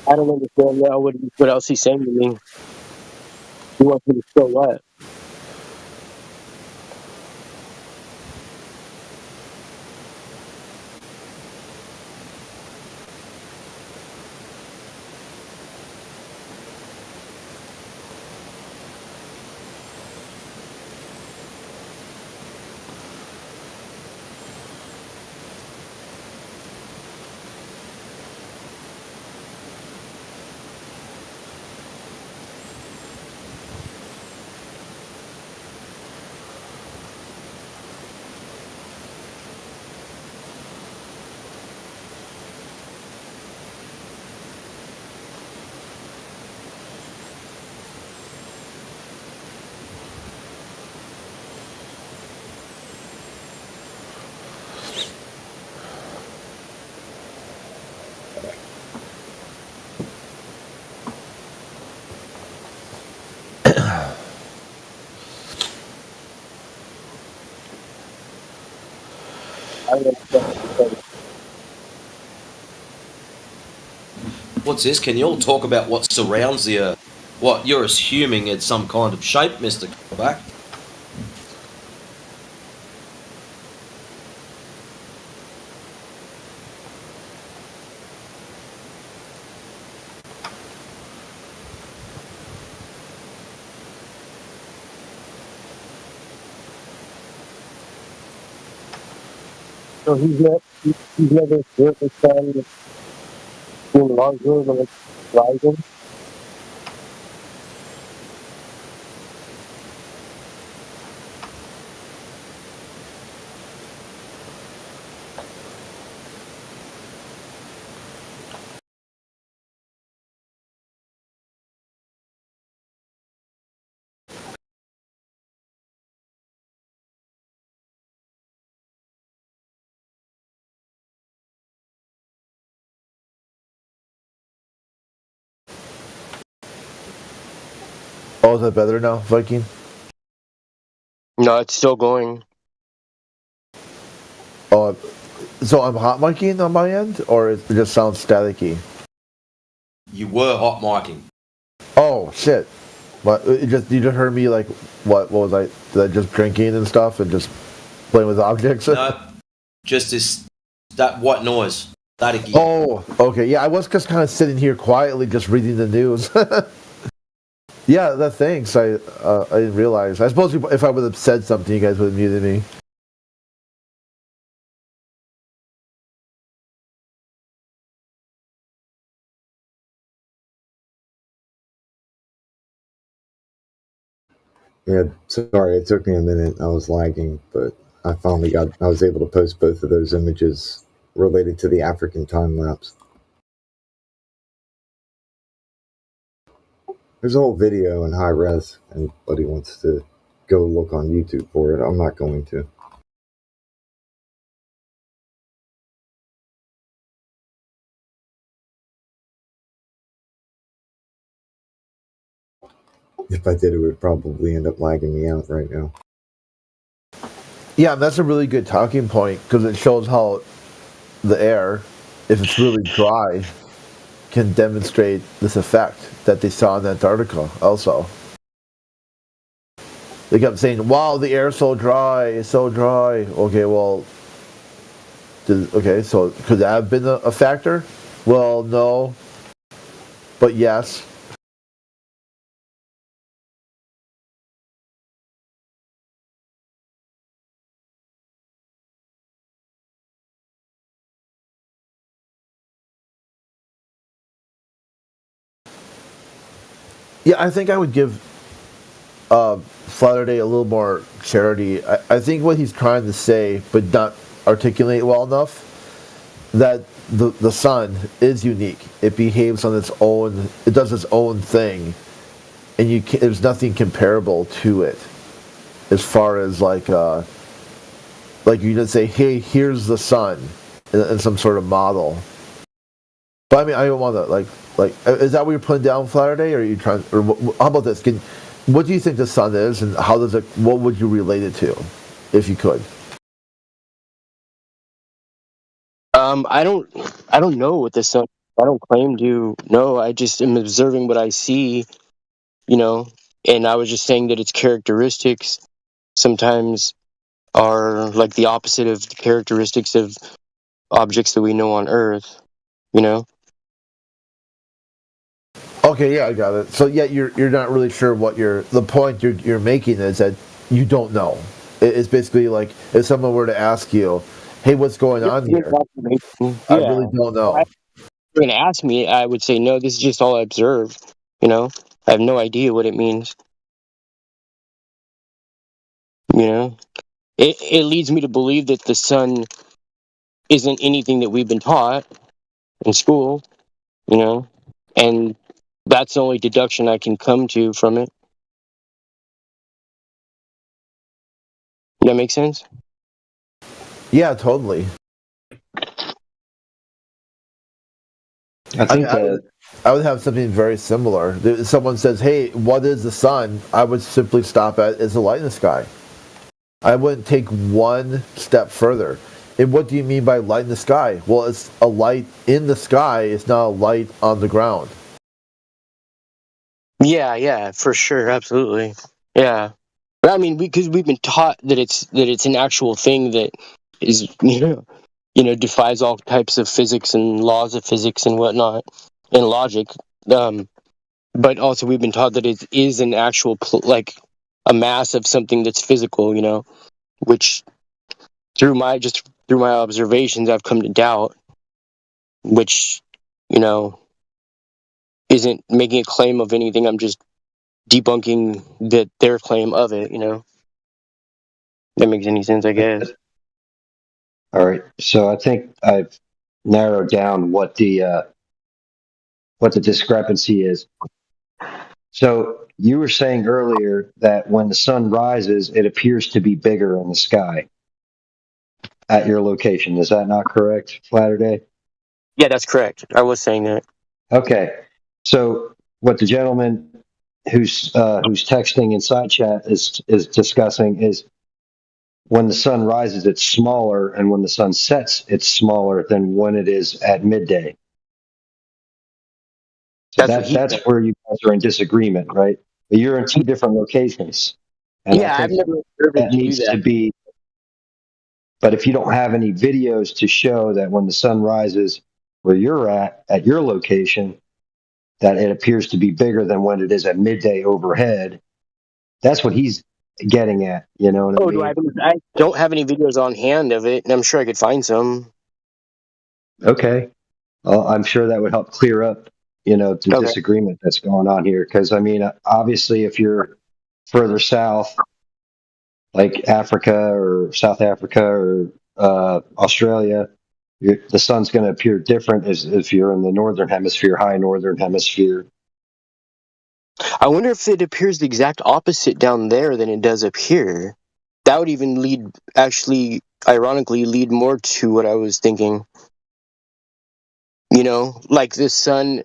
I don't understand now what else he's saying to me. He wants me to show what? What's this? Can you all talk about what surrounds the Earth? What, you're assuming it's some kind of shape, Mr. Callback? So he's never observed the sun being larger when it's rising. Oh, is that better now, Viking? No, it's still going. Oh, so I'm hot miking on my end, or it just sounds staticky? You were hot micing. Oh shit! But you just heard me like what was I? Did I just drinking and stuff and just playing with objects? No, just that white noise. Staticky. Oh, okay. Yeah, I was just kind of sitting here quietly, just reading the news. Yeah, thanks. I didn't realize. I suppose if I would have said something, you guys would have muted me. Yeah, sorry, it took me a minute. I was lagging, but I was able to post both of those images related to the African time lapse. There's a whole video in high res, and anybody wants to go look on YouTube for it. I'm not going to. If I did, it would probably end up lagging me out right now. Yeah, that's a really good talking point because it shows how the air, if it's really dry, can demonstrate this effect that they saw in Antarctica also. They kept saying, wow, the air's so dry, it's so dry. Okay, well, so could that have been a factor? Well, no, but yes. Yeah, I think I would give Flatter Day a little more charity. I think what he's trying to say, but not articulate well enough, that the sun is unique. It behaves on its own. It does its own thing, and there's nothing comparable to it, as far as like you just say, hey, here's the sun, in some sort of model. But I mean, I don't want to like is that what you're putting down, Flatter Day, or are you trying? Or how about this? What do you think the sun is, and how does it? What would you relate it to, if you could? I don't know what the sun. I don't claim to know. I just am observing what I see, and I was just saying that its characteristics sometimes are like the opposite of the characteristics of objects that we know on Earth. Okay, yeah, I got it. So yeah, you're not really sure what the point you're making is that you don't know. It's basically like if someone were to ask you, "Hey, what's going on here?" I really don't know. If you're gonna ask me, I would say no. This is just all I observe. I have no idea what it means. It leads me to believe that the sun isn't anything that we've been taught in school. And that's the only deduction I can come to from it. That make sense? Yeah, totally. I would have something very similar. If someone says, "Hey, what is the sun?" I would simply stop at "It's a light in the sky." I wouldn't take one step further. And what do you mean by light in the sky? Well, it's a light in the sky. It's not a light on the ground. Yeah, for sure, absolutely. Yeah, but I mean, because we've been taught that it's an actual thing that is defies all types of physics and laws of physics and whatnot and logic. But also we've been taught that it is an actual like a mass of something that's physical. Which through my just through my observations, I've come to doubt, which, isn't making a claim of anything. I'm just debunking their claim of it, That makes any sense, I guess. All right. So I think I've narrowed down what the discrepancy is. So you were saying earlier that when the sun rises, it appears to be bigger in the sky at your location. Is that not correct, Flatterday? Yeah, that's correct. I was saying that. Okay. So what the gentleman who's texting in side chat is discussing is when the sun rises, it's smaller, and when the sun sets, it's smaller than when it is at midday. So that's where you guys are in disagreement, right? But you're in two different locations. And yeah, I've never observed that to needs do that. to be. But if you don't have any videos to show that when the sun rises where you're at your location, that it appears to be bigger than when it is at midday overhead, that's what he's getting at. You know what I mean? I don't have any videos on hand of it, and I'm sure I could find some. Okay. Well, I'm sure that would help clear up, the disagreement that's going on here. Because, I mean, obviously, if you're further south, like Africa or South Africa or Australia, the sun's going to appear different as if you're in the northern hemisphere, high northern hemisphere. I wonder if it appears the exact opposite down there than it does up here. That would even ironically lead more to what I was thinking. Like the sun,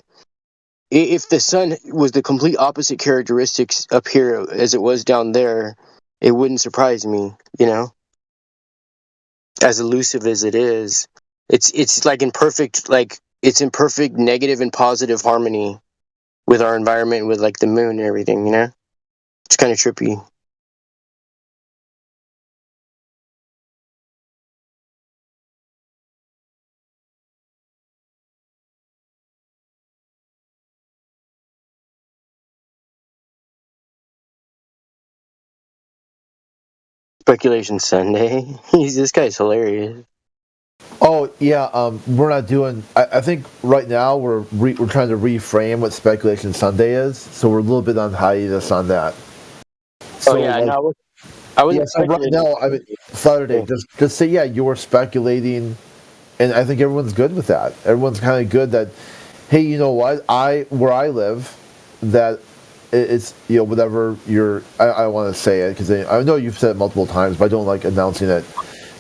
if the sun was the complete opposite characteristics up here as it was down there, it wouldn't surprise me, as elusive as it is. It's like it's in perfect negative and positive harmony with our environment, with like the moon and everything, It's kind of trippy. Speculation Sunday. This guy's hilarious. Oh yeah, we're not doing. I think right now we're trying to reframe what Speculation Sunday is, so we're a little bit on hiatus on that. So, no, I wasn't right now. I mean, Saturday, just say you're speculating, and I think everyone's good with that. Everyone's kind of good that, hey, you know what? Where I live, that it's whatever you're. I want to say it because I know you've said it multiple times, but I don't like announcing it.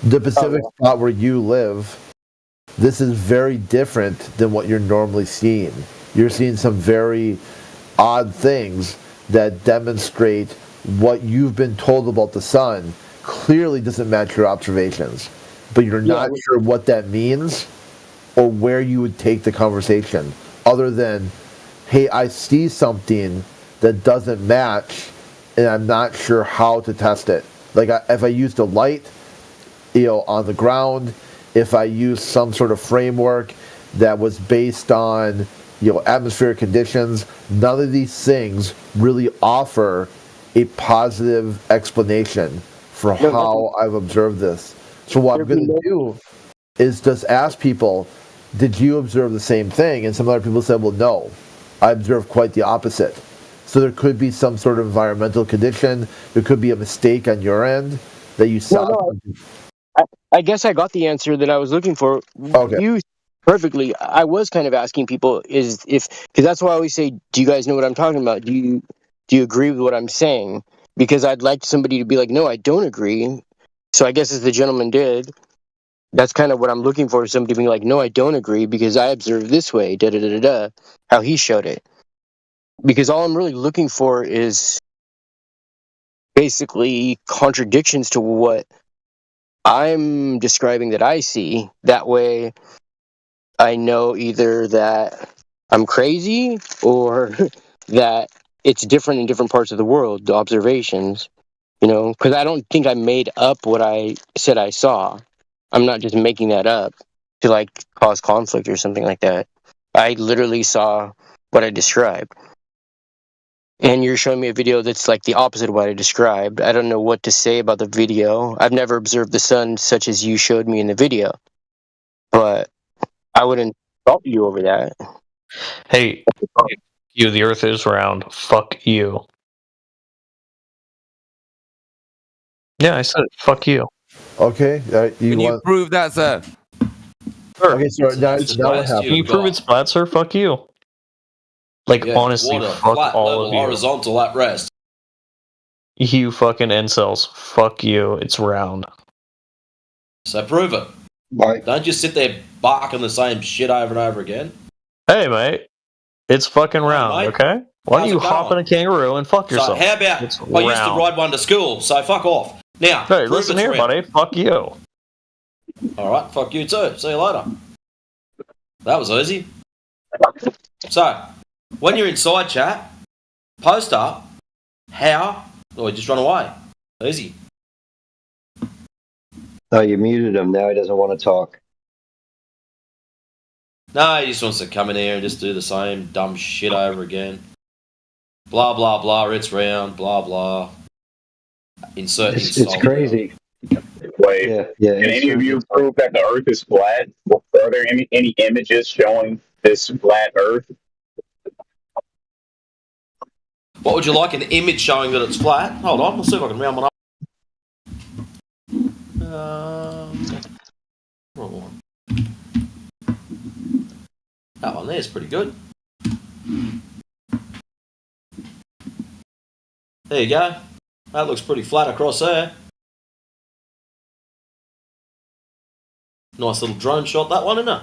The Pacific spot where you live, this is very different than what you're normally seeing. You're seeing some very odd things that demonstrate what you've been told about the sun clearly doesn't match your observations. But you're not sure what that means or where you would take the conversation, other than, hey, I see something that doesn't match, and I'm not sure how to test it. Like if I used a light, on the ground, if I use some sort of framework that was based on, atmospheric conditions, none of these things really offer a positive explanation for how I've observed this. So what I'm going to do is just ask people, did you observe the same thing? And some other people said, well, no, I observed quite the opposite. So there could be some sort of environmental condition. There could be a mistake on your end that you saw. I guess I got the answer that I was looking for. Okay. You perfectly. I was kind of asking people because that's why I always say, do you guys know what I'm talking about? Do you agree with what I'm saying? Because I'd like somebody to be like, no, I don't agree. So I guess as the gentleman did, that's kind of what I'm looking for, somebody being like, no, I don't agree because I observed this way, how he showed it. Because all I'm really looking for is basically contradictions to what I'm describing that I see. That way I know either that I'm crazy or that it's different in different parts of the world, the observations, because I don't think I made up what I said I saw. I'm not just making that up to cause conflict or something like that. I literally saw what I described. And you're showing me a video that's like the opposite of what I described. I don't know what to say about the video. I've never observed the sun such as you showed me in the video. But I wouldn't fault you over that. Hey, fuck you, the earth is round. Fuck you. Yeah, I said it. Fuck you. Okay, Can you prove that, sir? Okay, so now That's the what greatest happened? Can you prove it's flat, sir? Fuck you. Like, Yeah, honestly, water, fuck flat, all level, of you. horizontal, at rest. You fucking incels. Fuck you. It's round. So prove it. Why? Don't just sit there barking the same shit over and over again. Hey, mate. It's fucking round, mate. okay? Why don't How's you it hop going? in a kangaroo and fuck So yourself? how about It's I used to round. ride one to school, so fuck off. Now, Hey, prove listen it's here, round. buddy. Fuck you. All right, fuck you too. See you later. That was easy. So, when you're inside chat, post up how, or just run away. Easy. Oh, you muted him. Now he doesn't want to talk. No, he just wants to come in here and just do the same dumb shit over again. Blah, blah, blah, it's round, blah, blah. Insert It's insult. crazy. Wait, Yeah. can any of you prove that the Earth is flat? Are there any images showing this flat Earth? What would you like? An image showing that it's flat? Hold on, we'll see if I can round one up. Wrong one. That one there's pretty good. There you go. That looks pretty flat across there. Nice little drone shot, that one, isn't it?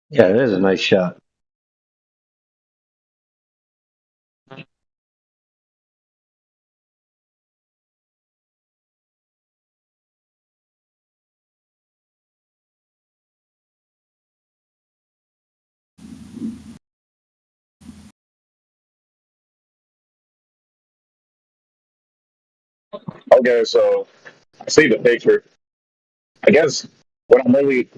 Yeah, it is a nice shot. Okay, so I see the picture. I guess what I'm really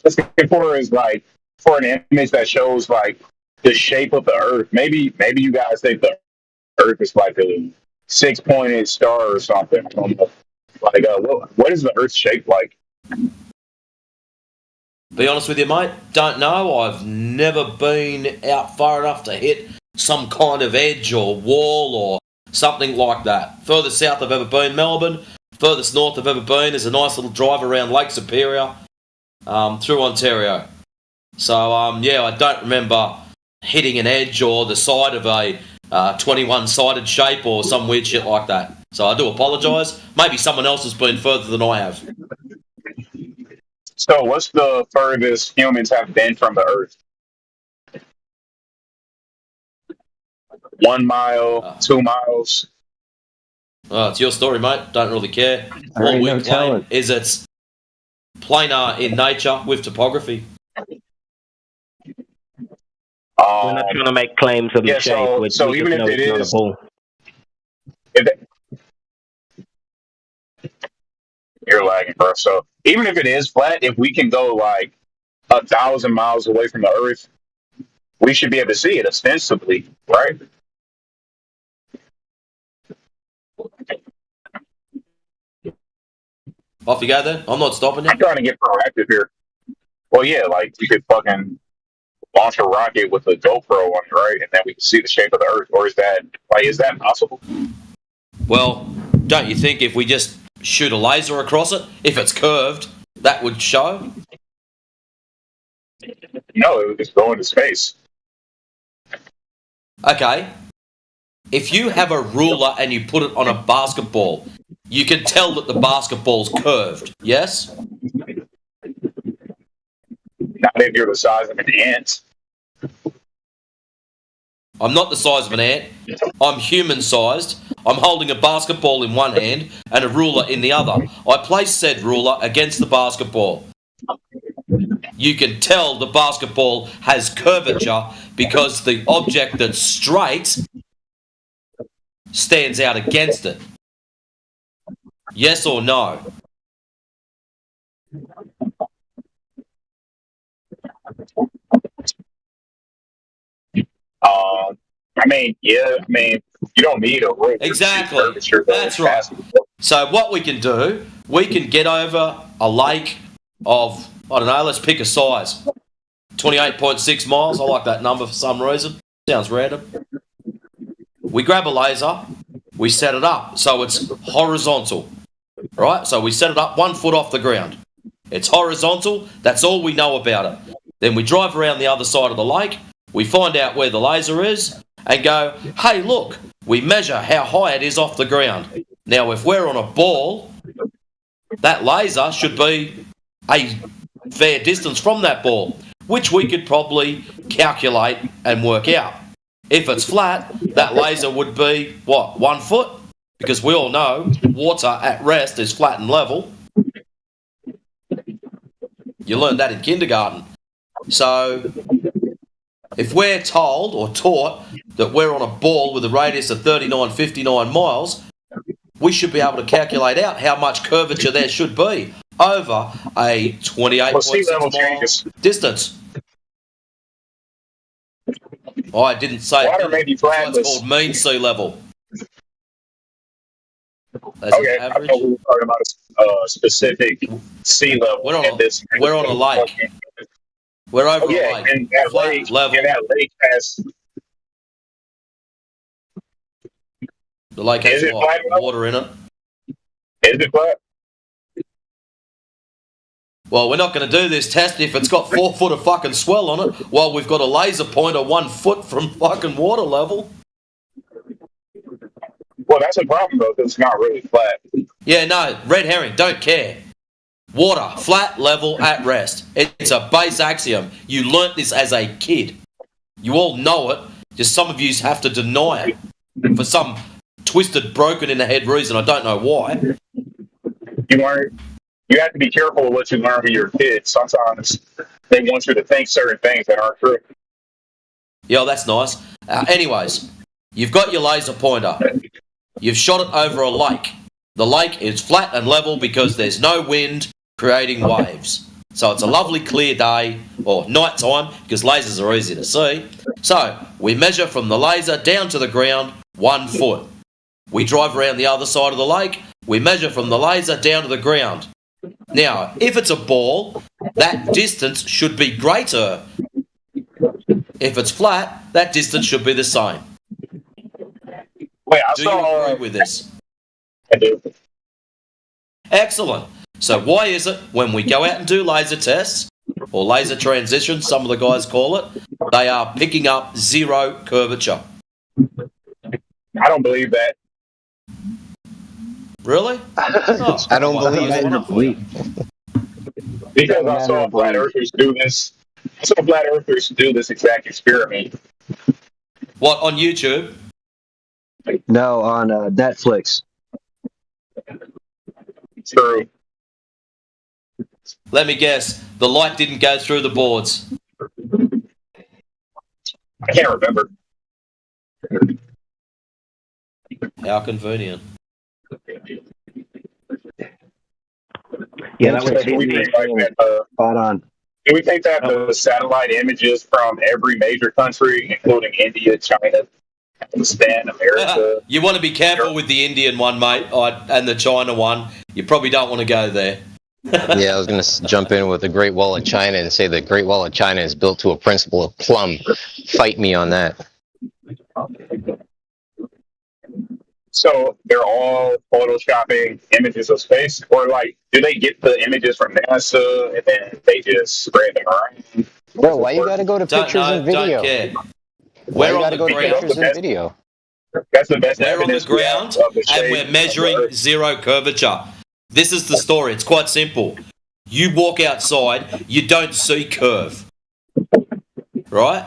looking for is like for an image that shows like the shape of the Earth. Maybe you guys think the Earth is like a 6-pointed star or something. I don't know. Like, what is the Earth shaped like? Be honest with you, mate, don't know. I've never been out far enough to hit some kind of edge or wall or something like that. Furthest south I've ever been, Melbourne. Furthest north I've ever been is a nice little drive around Lake Superior through Ontario. So, yeah, I don't remember hitting an edge or the side of a 21-sided shape or some weird shit like that. So I do apologise. Maybe someone else has been further than I have. So, what's the furthest humans have been from the Earth? 1 mile, 2 miles? Oh, it's your story, mate. Don't really care. There All ain't we no claim telling. is it's planar in nature with topography. We're not trying to make claims of Yeah, shape. We so just even if know it it's not a is, ball. you're lagging, bro. So even if it is flat, if we can go like 1,000 miles away from the Earth, we should be able to see it ostensibly, right? Off you go then. I'm not stopping you. I'm trying to get proactive here. Well, yeah, like you could fucking launch a rocket with a GoPro on it, right? And then we can see the shape of the Earth. Or is that possible? Well, don't you think if we just shoot a laser across it, if it's curved, that would show? No, it would just go into space. Okay. If you have a ruler and you put it on a basketball, you can tell that the basketball's curved, yes? Not if you're the size of an ant. I'm not the size of an ant. I'm human-sized. I'm holding a basketball in one hand and a ruler in the other. I place said ruler against the basketball. You can tell the basketball has curvature because the object that's straight stands out against it. Yes or no? I mean, yeah, I mean, you don't need a room. Exactly. That's right. So what we can do, we can get over a lake of, I don't know, let's pick a size. 28.6 miles. I like that number for some reason. Sounds random. We grab a laser, we set it up so it's horizontal, right? So we set it up 1 foot off the ground. It's horizontal. That's all we know about it. Then we drive around the other side of the lake. We find out where the laser is and go, hey, look, we measure how high it is off the ground. Now, if we're on a ball, that laser should be a fair distance from that ball, which we could probably calculate and work out. If it's flat, that laser would be, what, 1 foot? Because we all know water at rest is flat and level. You learned that in kindergarten. So if we're told or taught that we're on a ball with a radius of 39.59 miles, we should be able to calculate out how much curvature there should be over a 28.6 mile distance. Oh, I didn't say water may be flat. It's called mean sea level. As okay, I thought we were talking about a specific sea level. We're on a lake. We're over a lake. And that lake, level. And that lake has. The lake has what? Water in it. Is it flat? Well, we're not going to do this test if it's got 4 foot of fucking swell on it while we've got a laser pointer 1 foot from fucking water level. Well, that's a problem, though, because it's not really flat. Yeah, no, red herring, don't care. Water, flat, level, at rest. It's a base axiom. You learnt this as a kid. You all know it, just some of you have to deny it for some twisted, broken in the head reason. I don't know why. You have to be careful with what you learn when you're a kid. Sometimes they want you to think certain things that aren't true. Yeah, that's nice. Anyways, you've got your laser pointer. You've shot it over a lake. The lake is flat and level because there's no wind creating waves. So it's a lovely clear day, or night time, because lasers are easy to see. So we measure from the laser down to the ground 1 foot. We drive around the other side of the lake. We measure from the laser down to the ground. Now, if it's a ball, that distance should be greater. If it's flat, that distance should be the same. Wait, Do you agree with this? I do. Excellent. So why is it when we go out and do laser tests, or laser transitions, some of the guys call it, they are picking up zero curvature? I don't believe that. Really? Oh, I don't believe it. Because I saw flat earthers do this. I saw flat earthers do this exact experiment. What, on YouTube? No, on Netflix. True. Let me guess, the light didn't go through the boards. I can't remember. How convenient. Yeah, that was spot on. Do we think that the satellite images from every major country, including India, China, Pakistan, America? You want to be careful with the Indian one, mate, and the China one. You probably don't want to go there. Yeah, I was going to jump in with the Great Wall of China and say the Great Wall of China is built to a principle of plumb. Fight me on that. So they're all photoshopping images of space, or like, do they get the images from NASA and then they just spread them around? Bro, why you got to go to pictures and video? Don't care. Why you got to go to pictures and video? That's the best. We're on the ground and we're measuring zero curvature. This is the story. It's quite simple. You walk outside, you don't see curve. Right?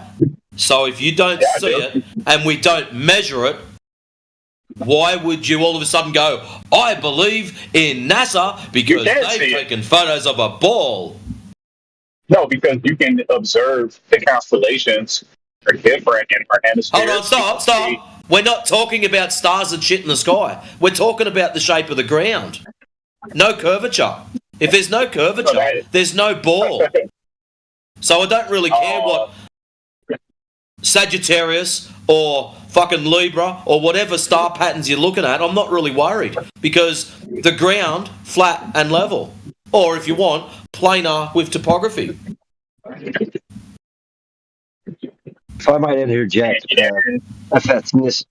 So if you don't see it and we don't measure it, why would you all of a sudden go, I believe in NASA because they've taken photos of a ball? No, because you can observe the constellations are different in our hemisphere. Hold on, stop. We're not talking about stars and shit in the sky. We're talking about the shape of the ground. No curvature. If there's no curvature, there's no ball. So I don't really care what Sagittarius or fucking Libra or whatever star patterns you're looking at. I'm not really worried because the ground, flat and level. Or if you want, planar with topography. If I might interject, ethnicity.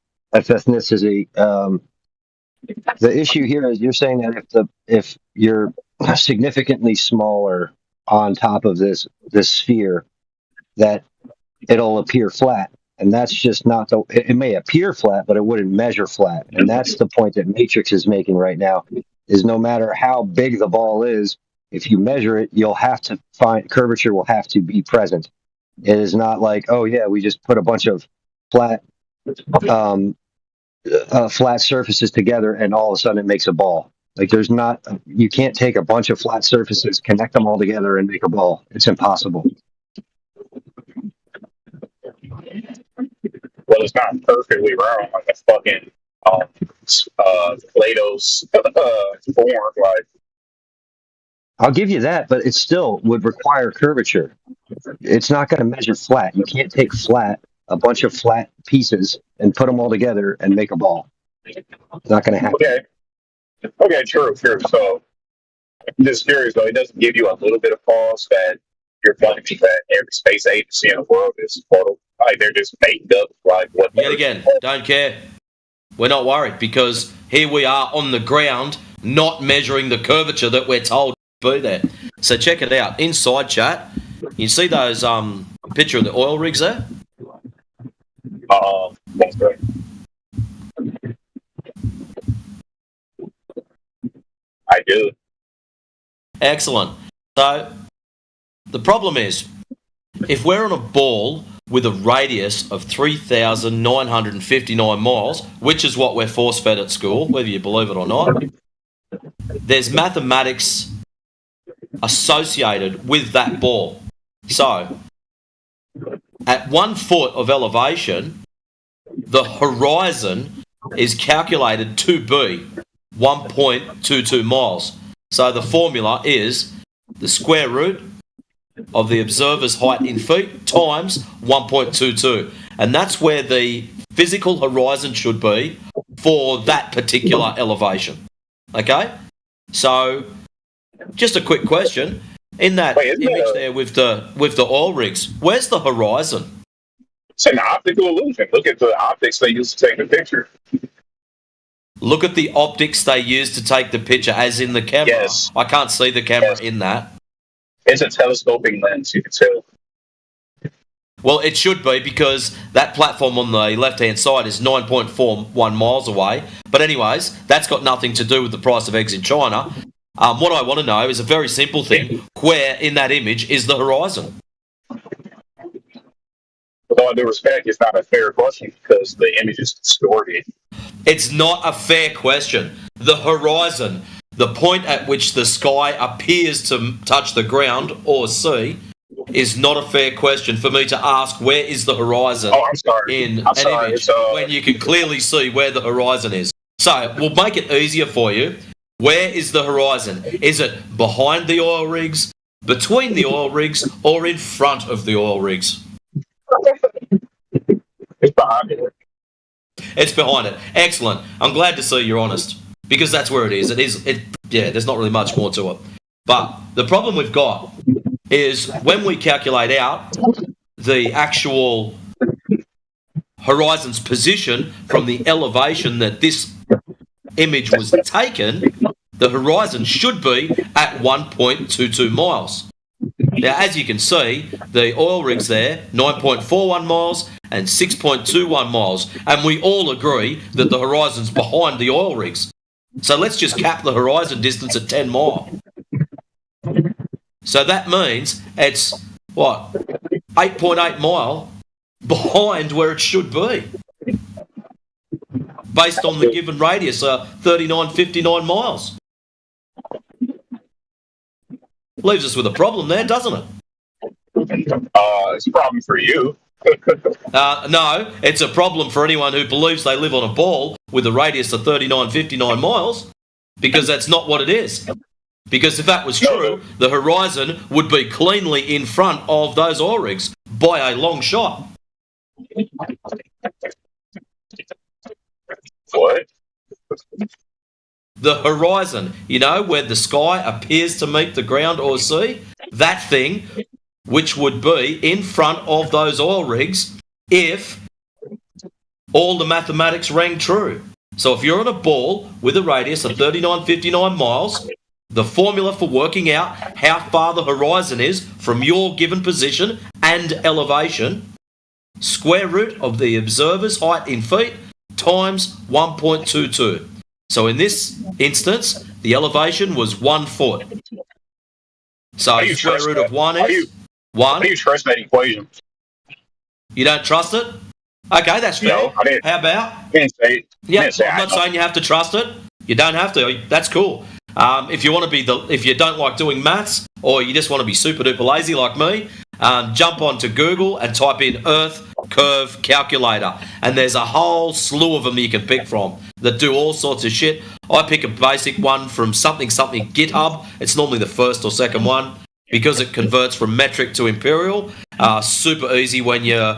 The issue here is you're saying that if you're significantly smaller on top of this sphere, that it'll appear flat, and that's just not the. It may appear flat, but it wouldn't measure flat, and that's the point that Matrix is making right now. Is no matter how big the ball is, if you measure it, you'll have to find curvature will have to be present. It is not like, oh yeah, we just put a bunch of flat flat surfaces together and all of a sudden it makes a ball. Like you can't take a bunch of flat surfaces, connect them all together and make a ball. It's impossible. Well, it's not perfectly round like a fucking Plato's form. Like, I'll give you that, but it still would require curvature. It's not going to measure flat. You can't take a bunch of flat pieces and put them all together and make a ball. It's not going to happen. Okay, true. So I'm just curious though. It doesn't give you a little bit of pause that you're telling me that every space agency in the world is photo, like they're just made up, like what? Yet again, don't care. We're not worried because here we are on the ground, not measuring the curvature that we're told to be there. So check it out. Inside chat, you see those picture of the oil rigs there? That's great. I do. Excellent. So the problem is, if we're on a ball with a radius of 3,959 miles, which is what we're force-fed at school, whether you believe it or not, there's mathematics associated with that ball. So, at 1 foot of elevation, the horizon is calculated to be 1.22 miles. So the formula is the square root of the observer's height in feet times 1.22. And that's where the physical horizon should be for that particular elevation. Okay? So, just a quick question. In that image there with the oil rigs, where's the horizon? It's an optical illusion. Look at the optics they use to take the picture. Look at the optics they use to take the picture, as in the camera. Yes. I can't see the camera in that. It's a telescoping lens, you can tell. Well, it should be because that platform on the left-hand side is 9.41 miles away. But anyways, that's got nothing to do with the price of eggs in China. What I want to know is a very simple thing. Where in that image is the horizon? With all due respect, it's not a fair question because the image is distorted. It's not a fair question. The horizon, the point at which the sky appears to touch the ground or sea, is not a fair question for me to ask where is the horizon in an image when you can clearly see where the horizon is. So we'll make it easier for you. Where is the horizon? Is it behind the oil rigs, between the oil rigs, or in front of the oil rigs? It's behind it. It's behind it. Excellent. I'm glad to see you're honest because that's where it is. Yeah, there's not really much more to it. But the problem we've got is when we calculate out the actual horizon's position from the elevation that this image was taken, the horizon should be at 1.22 miles. Now, as you can see, the oil rigs there, 9.41 miles and 6.21 miles. And we all agree that the horizon's behind the oil rigs. So let's just cap the horizon distance at 10 miles. So that means it's, 8.8 mile behind where it should be. Based on the given radius, 3959 miles. Leaves us with a problem there, doesn't it? It's a problem for you. No, it's a problem for anyone who believes they live on a ball with a radius of 3959 miles, because that's not what it is. Because if that was true, the horizon would be cleanly in front of those oil rigs by a long shot. What? The horizon, you know, where the sky appears to meet the ground or sea, that thing, which would be in front of those oil rigs if all the mathematics rang true. So if you're on a ball with a radius of 3959 miles, the formula for working out how far the horizon is from your given position and elevation, square root of the observer's height in feet times 1.22. So in this instance, the elevation was 1 foot. So square root of 1 is 1. How do you trust that equation? You don't trust it? Okay, that's fair. No, I didn't. How about? I didn't say. Yeah, I'm not saying you have to trust it. You don't have to. That's cool. If you want to be if you don't like doing maths, or you just want to be super duper lazy like me, jump onto Google and type in Earth Curve Calculator, and there's a whole slew of them you can pick from that do all sorts of shit. I pick a basic one from something GitHub. It's normally the first or second one because it converts from metric to imperial. Super easy when you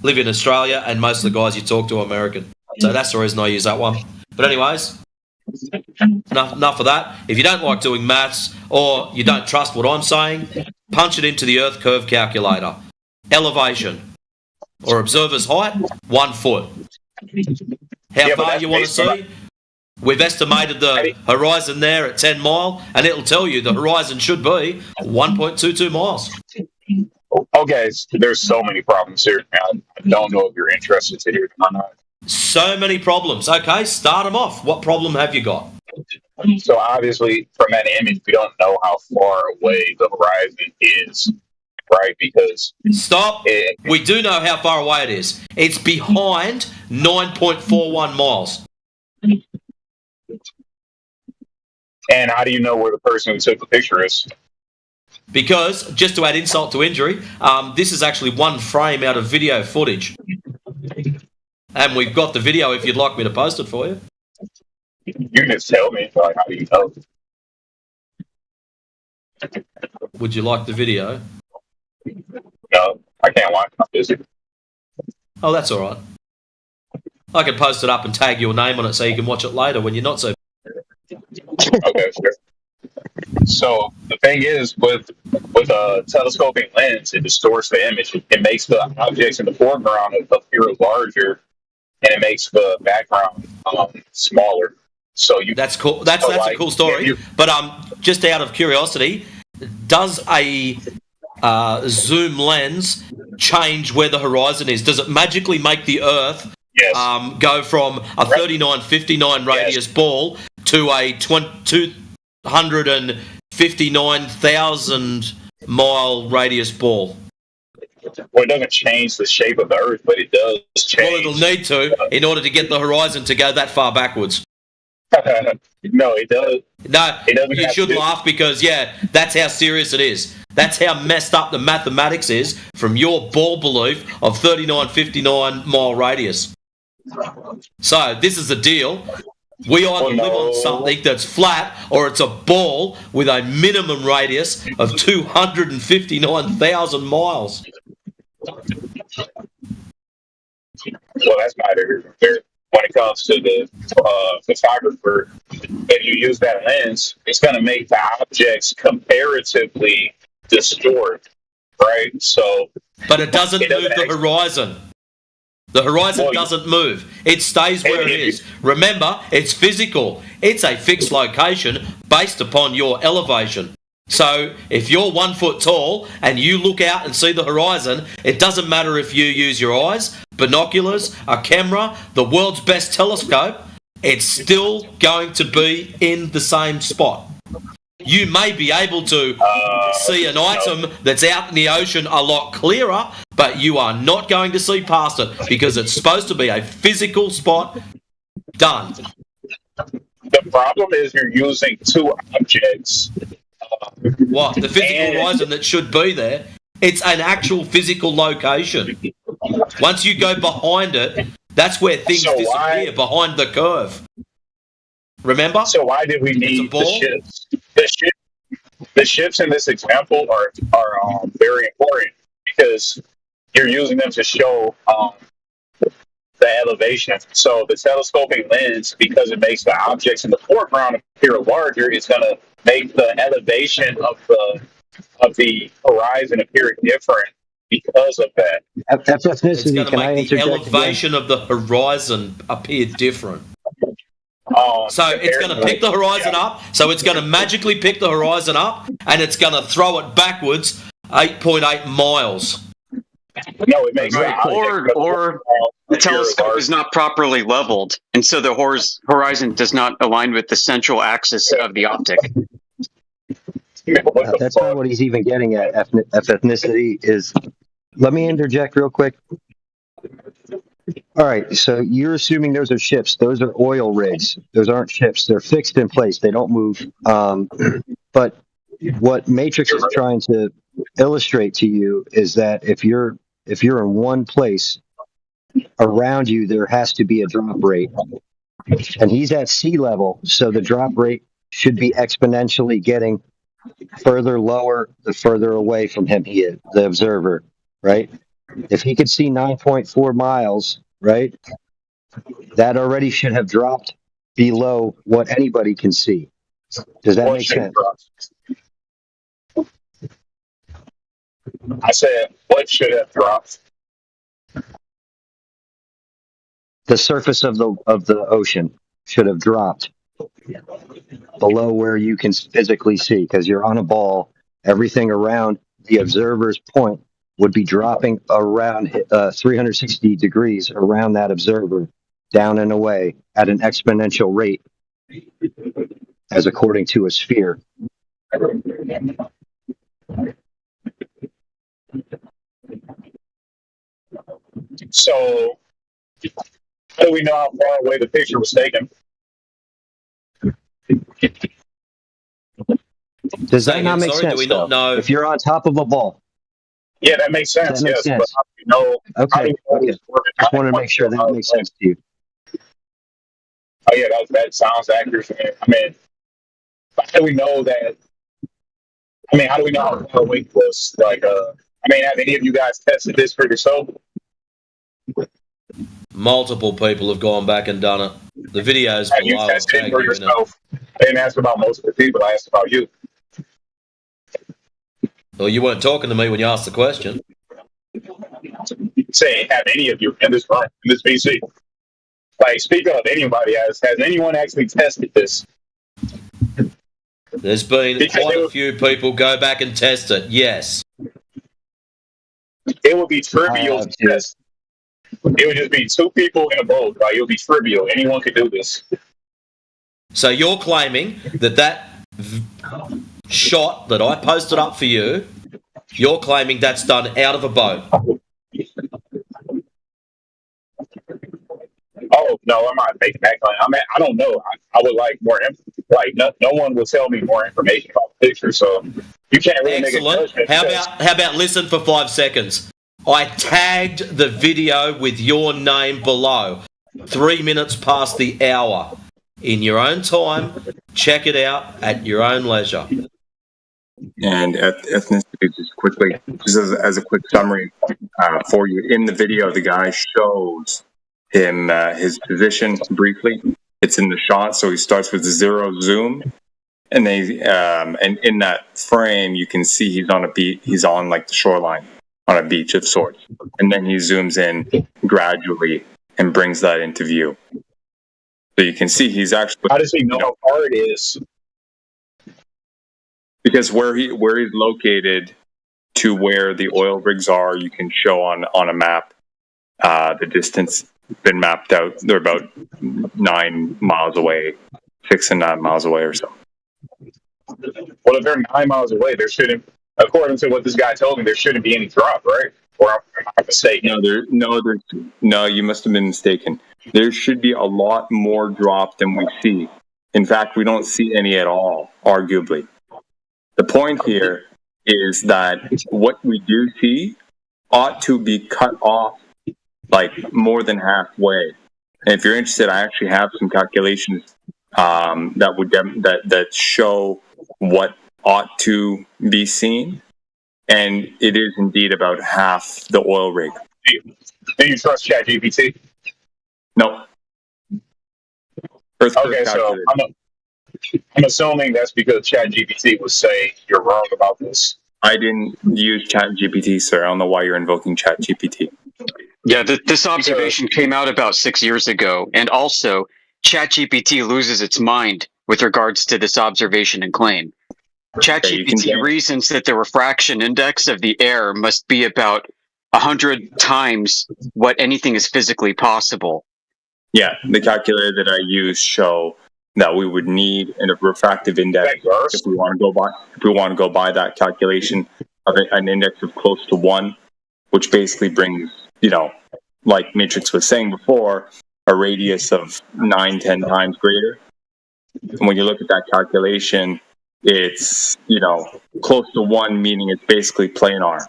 live in Australia, and most of the guys you talk to are American. So that's the reason I use that one. But anyways, enough of that. If you don't like doing maths or you don't trust what I'm saying, punch it into the Earth Curve Calculator. Elevation or observer's height, 1 foot. How far you want to see? We've estimated the horizon there at 10 mile, and it'll tell you the horizon should be 1.22 miles. Okay, there's so many problems here. I don't know if you're interested to hear them or not. So many problems. Okay, start them off. What problem have you got? So obviously, from that image, we don't know how far away the horizon is, right? Because stop. We do know how far away it is. It's behind 9.41 miles. And how do you know where the person who took the picture is? Because, just to add insult to injury, this is actually one frame out of video footage. And we've got the video if you'd like me to post it for you. You can just tell me, like, how do you know? Would you like the video? No, I can't watch. I'm busy. Oh, that's all right. I can post it up and tag your name on it so you can watch it later when you're not so... Okay, sure. So the thing is, with a telescoping lens, it distorts the image. It makes the objects in the foreground appear larger, and it makes the background smaller. So that's cool. That's a cool story. But just out of curiosity, does a zoom lens change where the horizon is? Does it magically make the Earth go from a 3959 radius ball to a 259,000 mile radius ball? Well, it doesn't change the shape of the Earth, but it does change. Well, it'll need to in order to get the horizon to go that far backwards. No, it does. No, you should laugh because, that's how serious it is. That's how messed up the mathematics is from your ball belief of 3959 mile radius. So, this is the deal. We either live on something that's flat or it's a ball with a minimum radius of 259,000 miles. Well, that's neither here. When it comes to the photographer, if you use that lens, it's going to make the objects comparatively distort, right? So, but it doesn't move the horizon. The horizon doesn't move. It stays where it is. Remember, it's physical. It's a fixed location based upon your elevation. So if you're 1 foot tall and you look out and see the horizon, it doesn't matter if you use your eyes, binoculars, a camera, the world's best telescope, it's still going to be in the same spot. You may be able to see an item that's out in the ocean a lot clearer, but you are not going to see past it because it's supposed to be a physical spot. Done. The problem is you're using two objects. What? The physical horizon that should be there? It's an actual physical location. Once you go behind it, that's where things disappear, behind the curve. Remember? So why did we It's a need the ball. ships? The ships in this example are very important because you're using them to show the elevation. So the telescoping lens, because it makes the objects in the foreground appear larger, it's going to make the elevation of the horizon appear different because of that. It's Ethnicity, going to can I make the interject again? elevation of the horizon appear different. So it's going to pick the horizon up. So it's going to magically pick the horizon up, and it's going to throw it backwards 8.8 miles. No, it makes Right. Or the telescope is not properly leveled, and so the horizon does not align with the central axis of the optic. That's not what he's even getting at. Ethnicity is. Let me interject real quick. All right, so you're assuming those are ships. Those are oil rigs. Those aren't ships. They're fixed in place. They don't move. But what Matrix is trying to illustrate to you is that if you're in one place, around you there has to be a drop rate, and he's at sea level, so the drop rate should be exponentially getting further lower the further away from him he is, the observer, right? If he could see 9.4 miles, right, that already should have dropped below what anybody can see. Does that make sense? I said, what should have dropped? The surface of the ocean should have dropped below where you can physically see, because you're on a ball. Everything around the observer's point would be dropping around 360 degrees around that observer, down and away at an exponential rate, as according to a sphere. So, how do we know how far away the picture was taken? Does that not make sense? Do we not know? If you're on top of a ball. Yeah, that makes sense. That makes yes, sense. but how do you know? Okay. Just wanted to make sure that makes sense to you. Oh yeah, that sounds accurate. I mean, how do we know that? I mean, how do we know how far away it was? Like, I mean, have any of you guys tested this for yourself? Multiple people have gone back and done it. The videos Have you below. tested it for yourself? I didn't ask about most of the people. I asked about you. Well, you weren't talking to me when you asked the question. Say, have any of you in this room, in this VC? Like, speak of anybody. Has anyone actually tested this? There's been quite a few people go back and test it. Yes. It would be trivial to test. It would just be two people in a boat. Right? It would be trivial. Anyone could do this. So you're claiming that shot that I posted up for you, you're claiming that's done out of a boat. Oh no, I'm not making that claim. I mean, I don't know. I would like more. No one will tell me more information about the picture, so you can't really make a judgment. How about listen for 5 seconds? I tagged the video with your name below. 3 minutes past the hour. In your own time, check it out at your own leisure. And ethnicity, just quickly, just as a quick summary for you. In the video, the guy shows him his position briefly. It's in the shot, so he starts with zero zoom, and and in that frame, you can see he's on a beach. He's on like the shoreline on a beach of sorts, and then he zooms in gradually and brings that into view. So you can see he's actually. How does he know how far it is? Because where he's located to where the oil rigs are, you can show on a map the distance been mapped out. They're about 9 miles away, 6 and 9 miles away or so. Well, if they're 9 miles away, there shouldn't, according to what this guy told me, there shouldn't be any drop, right? Or am I mistaken? No, you must have been mistaken. There should be a lot more drop than we see. In fact, we don't see any at all, arguably. The point here is that what we do see ought to be cut off like more than halfway. And if you're interested, I actually have some calculations that would that show what ought to be seen, and it is indeed about half the oil rig. Do you trust ChatGPT? No. Okay, so I'm assuming that's because ChatGPT was saying you're wrong about this. I didn't use ChatGPT, sir. I don't know why you're invoking ChatGPT. Yeah, this observation came out about 6 years ago, and also ChatGPT loses its mind with regards to this observation and claim. ChatGPT reasons that the refraction index of the air must be about 100 times what anything is physically possible. Yeah, the calculator that I use show that we would need a refractive index if we want to go by that calculation of an index of close to 1, which basically brings, like Matrix was saying before, a radius of 9-10 times greater. And when you look at that calculation, it's close to 1, meaning it's basically planar.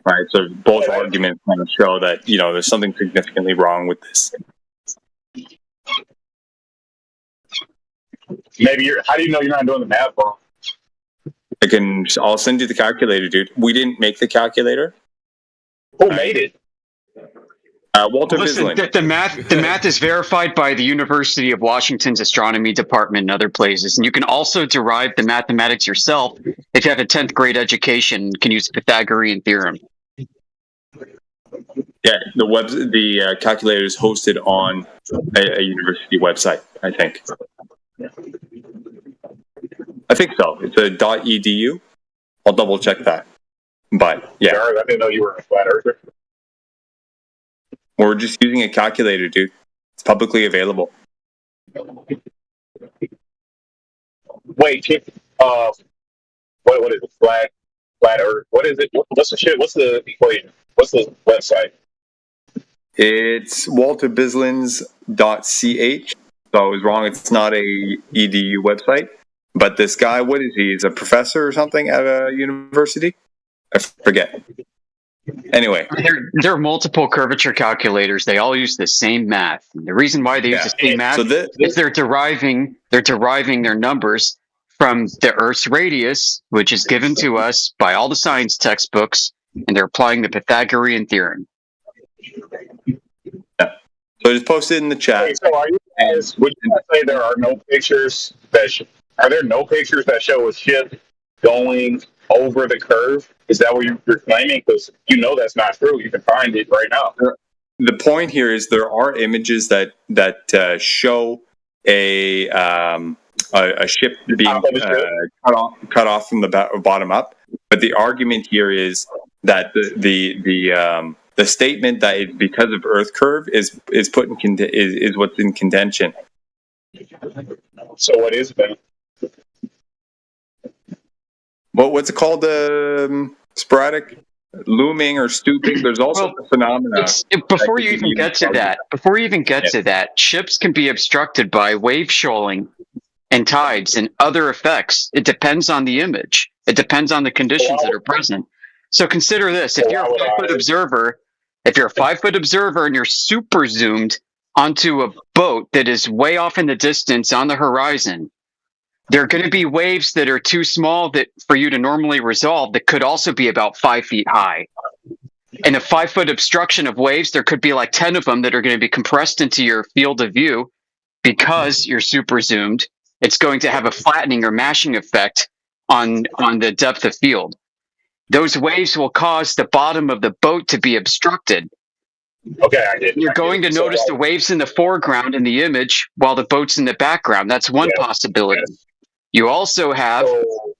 Right, so both arguments kind of show that there's something significantly wrong with this. Maybe how do you know you're not doing the math wrong? I'll send you the calculator, dude. We didn't make the calculator. Who made it? Walter Listen, Bislin. the math is verified by the University of Washington's astronomy department and other places, and you can also derive the mathematics yourself if you have a 10th grade education and can use the Pythagorean theorem. Yeah, the calculator is hosted on a university website, I think. I think so. It's a .edu. I'll double check that. But yeah, I didn't know you were a flat earther. We're just using a calculator, dude. It's publicly available. Wait, what is it? Flat Earth? What is it? What's the shit? What's the equation? What's the website? It's walterbislin's.ch. So I was wrong. It's not a edu website. But this guy, what is he? He's a professor or something at a university? I forget. Anyway. There are multiple curvature calculators. They all use the same math. And the reason why they use the same math is they're deriving their numbers from the Earth's radius, which is given to us by all the science textbooks, and they're applying the Pythagorean theorem. Yeah. So just post it in the chat. Okay, so would you say there are no pictures are there no pictures that show a ship going over the curve? Is that what you're claiming? Because that's not true. You can find it right now. The point here is there are images that show a ship being cut off from the bottom up. But the argument here is that the statement that it's because of Earth curve is what's in contention. So what is it then? What's it called? Sporadic looming or stooping. There's also a phenomena. Before you even get to that, ships can be obstructed by wave shoaling and tides and other effects. It depends on the image. It depends on the conditions that are present. So consider this: if you're a 5-foot observer and you're super zoomed onto a boat that is way off in the distance on the horizon, there are going to be waves that are too small for you to normally resolve that could also be about 5 feet high. In a 5-foot obstruction of waves, there could be like 10 of them that are going to be compressed into your field of view because you're super zoomed. It's going to have a flattening or mashing effect on the depth of field. Those waves will cause the bottom of the boat to be obstructed. Okay, I did. You're going to notice the waves in the foreground in the image while the boat's in the background. That's one possibility. You also have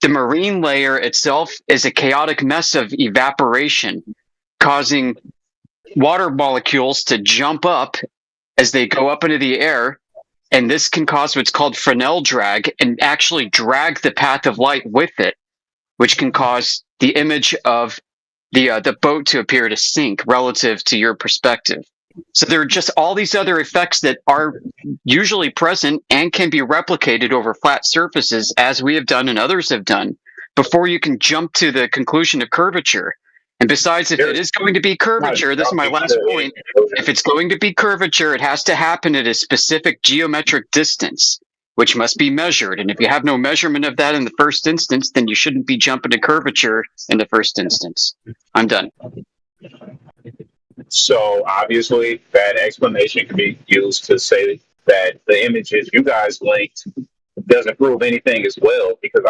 the marine layer itself is a chaotic mess of evaporation, causing water molecules to jump up as they go up into the air. And this can cause what's called Fresnel drag and actually drag the path of light with it, which can cause the image of the boat to appear to sink relative to your perspective. So there are just all these other effects that are usually present and can be replicated over flat surfaces, as we have done and others have done, before you can jump to the conclusion of curvature. And besides, if it is going to be curvature, this is my last point. If it's going to be curvature, it has to happen at a specific geometric distance, which must be measured. And if you have no measurement of that in the first instance, then you shouldn't be jumping to curvature in the first instance. I'm done. So obviously, that explanation can be used to say that the images you guys linked doesn't prove anything as well, because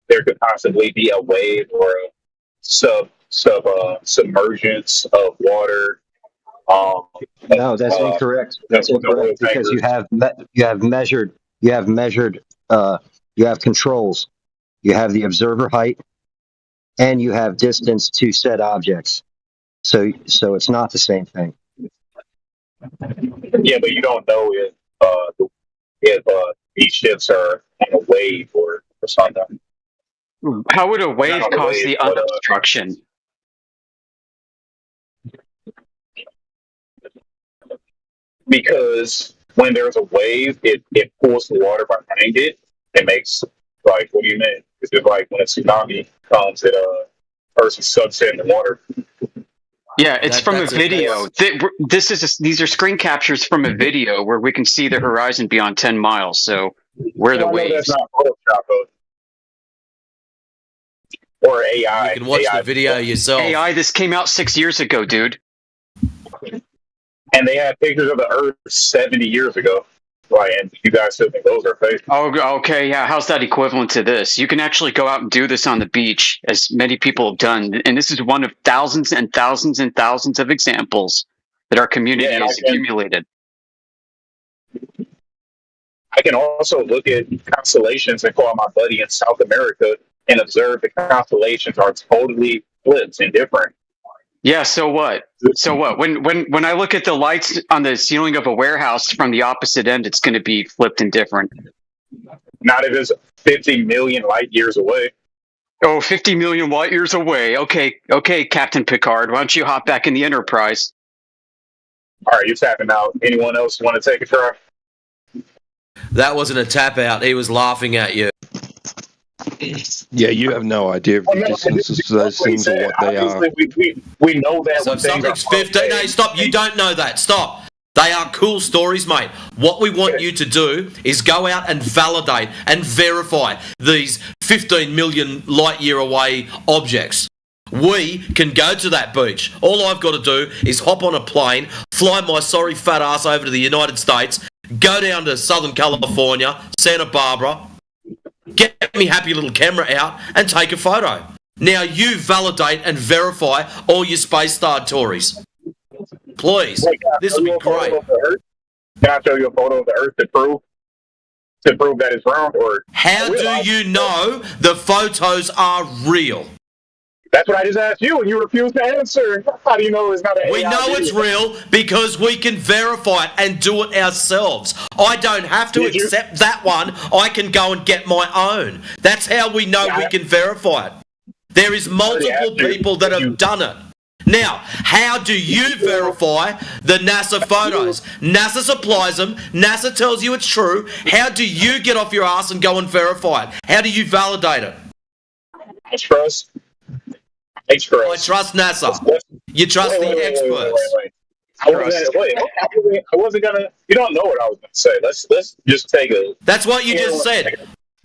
there could possibly be a wave or a submergence of water. No, that's incorrect. That's incorrect because you have measured controls. You have the observer height, and you have distance to said objects. So it's not the same thing. Yeah, but you don't know if these ships are in a wave or something. How would a wave cause the unobstruction? Because when there's a wave, it pulls the water behind it. It makes, like, what do you mean? It's just like when a tsunami comes, it person sucks in the water. Yeah, it's from a video. These are screen captures from a video where we can see the horizon beyond 10 miles. So where the waves. That's not Photoshop, though. Or AI. You can watch the video yourself. AI, this came out 6 years ago, dude. And they had pictures of the Earth 70 years ago. Right, and you guys still think those are fake? Oh, okay, yeah. How's that equivalent to this? You can actually go out and do this on the beach, as many people have done. And this is one of thousands and thousands and thousands of examples that our community has accumulated. I can also look at constellations and call my buddy in South America and observe the constellations are totally flipped and different. Yeah, so what? So what? When I look at the lights on the ceiling of a warehouse from the opposite end, it's going to be flipped and different. Not if it's 50 million light years away. Oh, 50 million light years away. Okay, Captain Picard, why don't you hop back in the Enterprise? All right, you're tapping out. Anyone else want to take a try? That wasn't a tap out. He was laughing at you. Yeah, you have no idea of the distances to those things or what they are. We know that. So if something's 15, no, stop. You don't know that. Stop. They are cool stories, mate. What we want you to do is go out and validate and verify these 15 million light year away objects. We can go to that beach. All I've got to do is hop on a plane, fly my sorry fat ass over to the United States, go down to Southern California, Santa Barbara, get me happy little camera out and take a photo. Now you validate and verify all your space star Tories. Please. This will be great. Can I show you a photo of the Earth to prove that it's round? Or how do you know the photos are real? That's what I just asked you, and you refused to answer. How do you know it's not an We AI know it's real because we can verify it and do it ourselves. I don't have to accept that one. I can go and get my own. That's how we know we can verify it. There is multiple people that have done it. Now, how do you verify the NASA photos? NASA supplies them. NASA tells you it's true. How do you get off your ass and go and verify it? How do you validate it? I trust NASA. You trust the experts. I wasn't gonna. You don't know what I was gonna say. Let's just take a. That's what you just said.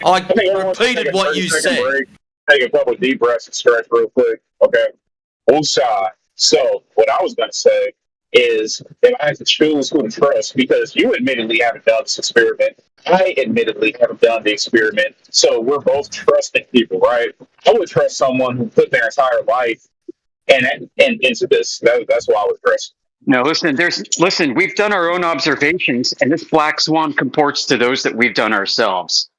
I repeated what you said. Take a couple of deep breaths and stretch real quick. Okay. Woosah. So what I was gonna say is, if I had to choose who to trust, because you admittedly haven't done this experiment, I admittedly haven't done the experiment, so we're both trusting people, right? I would trust someone who put their entire life and into this. That's why I would trust. No, listen, we've done our own observations, and this black swan comports to those that we've done ourselves.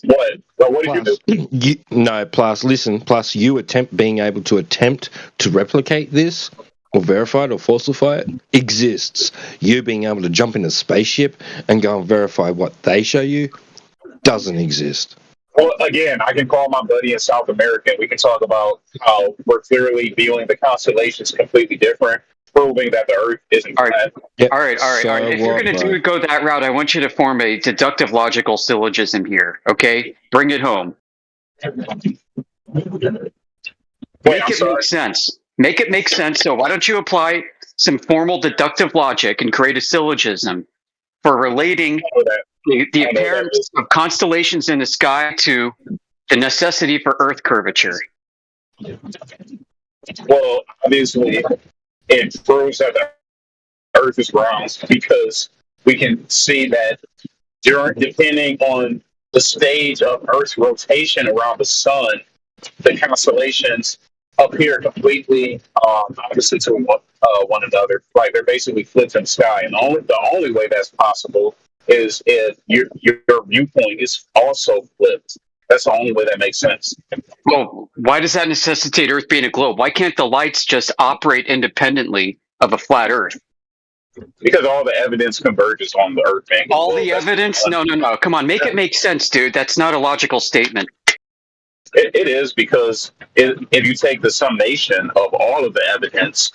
What? Well, what did you do? Plus you being able to attempt to replicate this or verify it or falsify it exists. You being able to jump in a spaceship and go and verify what they show you doesn't exist. Well, again, I can call my buddy in South America and we can talk about how we're clearly viewing the constellations completely different, proving that the Earth isn't flat. All right. If you're going to go that route, I want you to form a deductive logical syllogism here, okay? Bring it home. Make it make sense. Make it make sense. So why don't you apply some formal deductive logic and create a syllogism for relating the appearance of constellations in the sky to the necessity for Earth curvature? Well, obviously, it proves that the Earth is round because we can see that depending on the stage of Earth's rotation around the sun, the constellations appear completely opposite to one another. Like they're basically flipped in the sky, and the only way that's possible is if your viewpoint is also flipped. That's the only way that makes sense. Well, why does that necessitate Earth being a globe? Why can't the lights just operate independently of a flat Earth? Because all the evidence converges on the Earth being all the evidence. No. Come on, make it make sense, dude. That's not a logical statement. It is because if you take the summation of all of the evidence,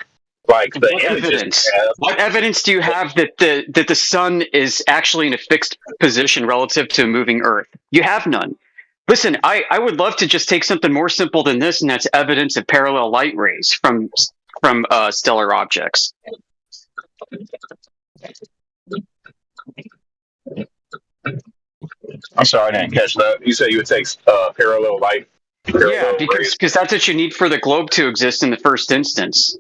like the images, what evidence do you have that the sun is actually in a fixed position relative to a moving Earth? You have none. Listen, I would love to just take something more simple than this, and that's evidence of parallel light rays from stellar objects. I'm sorry, I didn't catch that. You said you would take parallel light. Yeah, because that's what you need for the globe to exist in the first instance.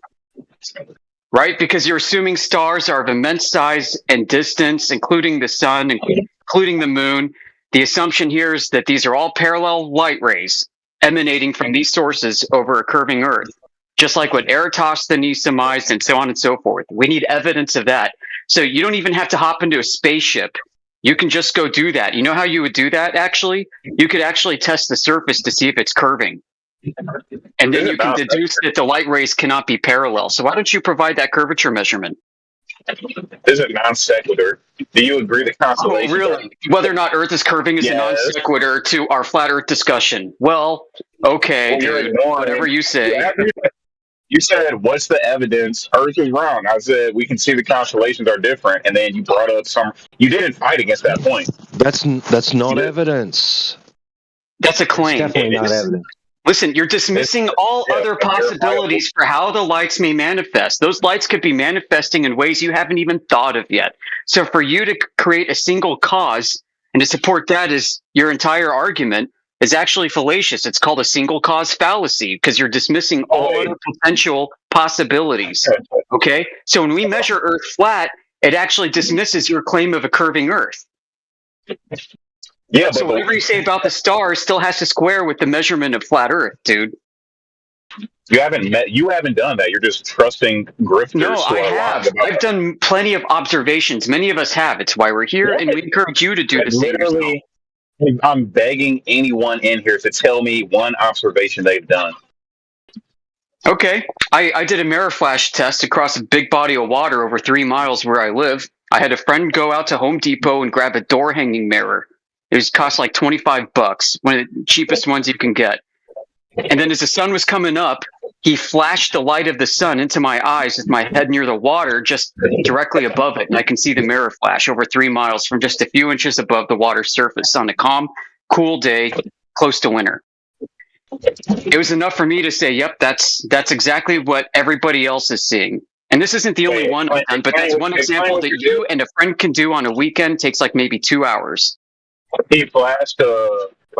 Right? Because you're assuming stars are of immense size and distance, including the sun, including the moon. The assumption here is that these are all parallel light rays emanating from these sources over a curving Earth, just like what Eratosthenes surmised and so on and so forth. We need evidence of that. So you don't even have to hop into a spaceship. You can just go do that. You know how you would do that, actually? You could actually test the surface to see if it's curving. And then you can deduce that the light rays cannot be parallel. So why don't you provide that curvature measurement? This is non sequitur. Do you agree the constellation? Oh, really? Whether or not Earth is curving is a non sequitur to our flat Earth discussion. Well, okay, dude. Whatever you say. You said, what's the evidence? Earth is round. I said, we can see the constellations are different. And then you brought up you didn't fight against that point. That's not evidence. That's a claim. It's definitely not evidence. Listen, you're dismissing all other possibilities for how the lights may manifest. Those lights could be manifesting in ways you haven't even thought of yet. So for you to create a single cause and to support that as your entire argument is actually fallacious. It's called a single cause fallacy because you're dismissing all other potential possibilities. Okay? So when we measure Earth flat, it actually dismisses your claim of a curving Earth. Yeah, so whatever you say about the stars still has to square with the measurement of flat Earth, dude. You haven't done that. You're just trusting grifters. No, I have. I've done plenty of observations. Many of us have. It's why we're here, and we encourage you to do the same. Literally, I'm begging anyone in here to tell me one observation they've done. Okay. I did a mirror flash test across a big body of water over 3 miles where I live. I had a friend go out to Home Depot and grab a door hanging mirror. It cost like $25, one of the cheapest ones you can get. And then as the sun was coming up, he flashed the light of the sun into my eyes with my head near the water, just directly above it. And I can see the mirror flash over 3 miles from just a few inches above the water's surface on a calm, cool day, close to winter. It was enough for me to say, yep, that's exactly what everybody else is seeing. And this isn't the only one I've done, but that's one example that you and a friend can do on a weekend. It takes like maybe 2 hours. He flashed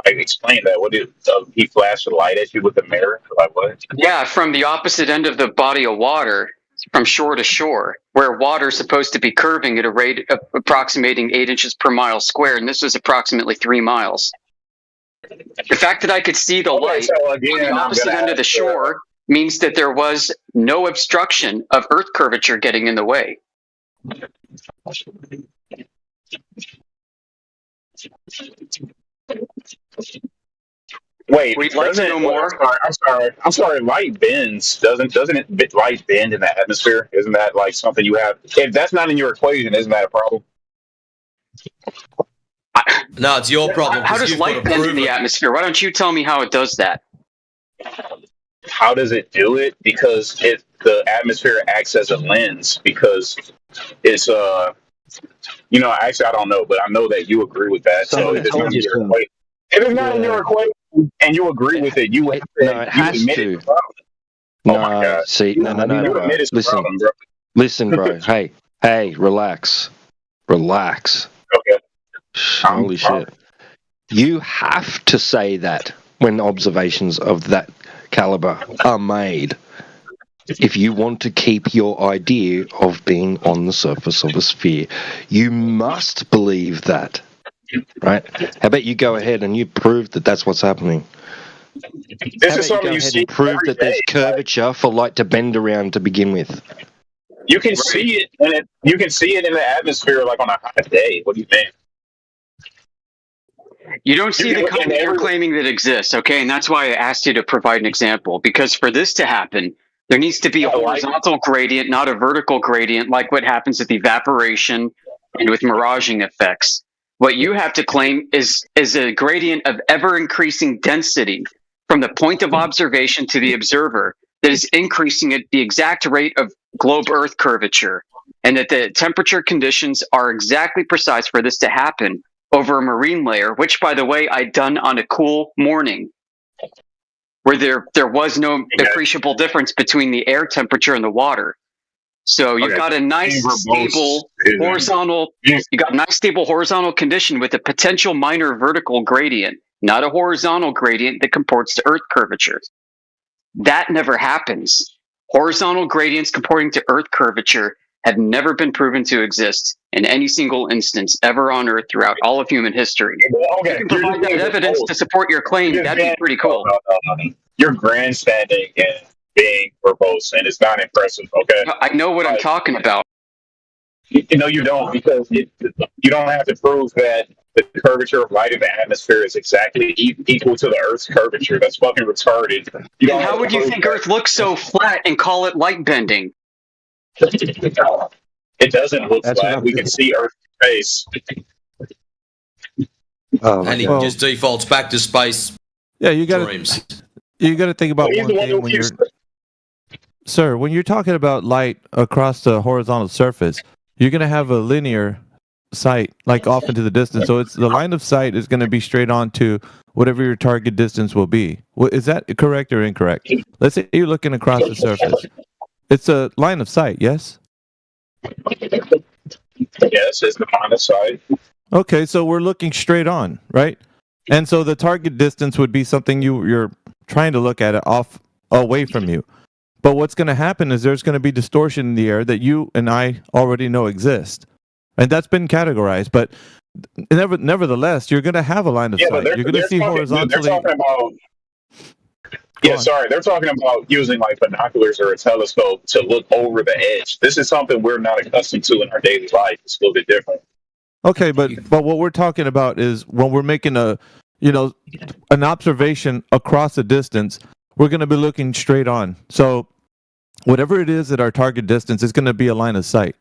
explain that. What did he flashed a light at you with the mirror? Like what? Yeah, from the opposite end of the body of water, from shore to shore, where water's supposed to be curving at a rate of approximating 8 inches per mile squared, and this was approximately 3 miles. The fact that I could see the light on the opposite end of the shore means that there was no obstruction of Earth curvature getting in the way. Wait, we'd like to know more. I'm sorry. Light bends. Doesn't light bend in the atmosphere? Isn't that like something you have? If that's not in your equation, isn't that a problem? No, it's your problem. How does light bend in the atmosphere? Why don't you tell me how it does that? How does it do it? Because the atmosphere acts as a lens. Because it's actually I don't know, but I know that you agree with that. So if it's not in your equation, if it's not in your equation and you agree with it, you would admit it. Oh my No, God. see, no, You bro. admit it's a Listen, problem, bro. listen, bro. Hey, relax. Okay. Holy shit. You have to say that when observations of that caliber are made if you want to keep your idea of being on the surface of a sphere. You must believe that, right? How about you go ahead and you prove that that's what's happening? This How is about you something go you ahead see and prove every that there's day. curvature for light to bend around to begin with? You can see it, and you can see it in the atmosphere, like on a hot day. What do you think? You don't see can the look at kind that you're every- claiming that exists, okay? And that's why I asked you to provide an example. Because for this to happen, there needs to be a horizontal gradient, not a vertical gradient, like what happens with evaporation and with miraging effects. What you have to claim is a gradient of ever increasing density from the point of observation to the observer that is increasing at the exact rate of globe Earth curvature, and that the temperature conditions are exactly precise for this to happen over a marine layer, which, by the way, I'd done on a cool morning where there was no appreciable difference between the air temperature and the water. So you've got a nice stable horizontal, condition with a potential minor vertical gradient, not a horizontal gradient that comports to Earth curvature. That never happens. Horizontal gradients comporting to Earth curvature have never been proven to exist in any single instance ever on Earth throughout all of human history. Okay, If you can provide that evidence to support your claim, that'd be pretty cool. No. You're grandstanding and being verbose, and it's not impressive. Okay, I know what I'm talking about. No, you don't, because you don't have to prove that the curvature of light in the atmosphere is exactly equal to the Earth's curvature. That's fucking retarded. And how would you think Earth looks so flat and call it light bending? It doesn't look flat. We can see Earth's face. And he just defaults back to space. Yeah, you got dreams. You got to think about one thing when you're, sir, when you're talking about light across the horizontal surface, you're going to have a linear sight, like off into the distance. So it's the line of sight is going to be straight on to whatever your target distance will be. Is that correct or incorrect? Let's say you're looking across the surface. It's a line of sight, yes? Yes, it's the line of sight. Okay, so we're looking straight on, right? And so the target distance would be something you're trying to look at it away from you. But what's going to happen is there's going to be distortion in the air that you and I already know exist. And that's been categorized. But nevertheless, you're going to have a line of sight. You're going to see horizontally. They're talking about. They're talking about using like binoculars or a telescope to look over the edge. This is something we're not accustomed to in our daily life. It's a little bit different. Okay, but what we're talking about is when we're making an observation across a distance, we're going to be looking straight on. So whatever it is at our target distance is going to be a line of sight.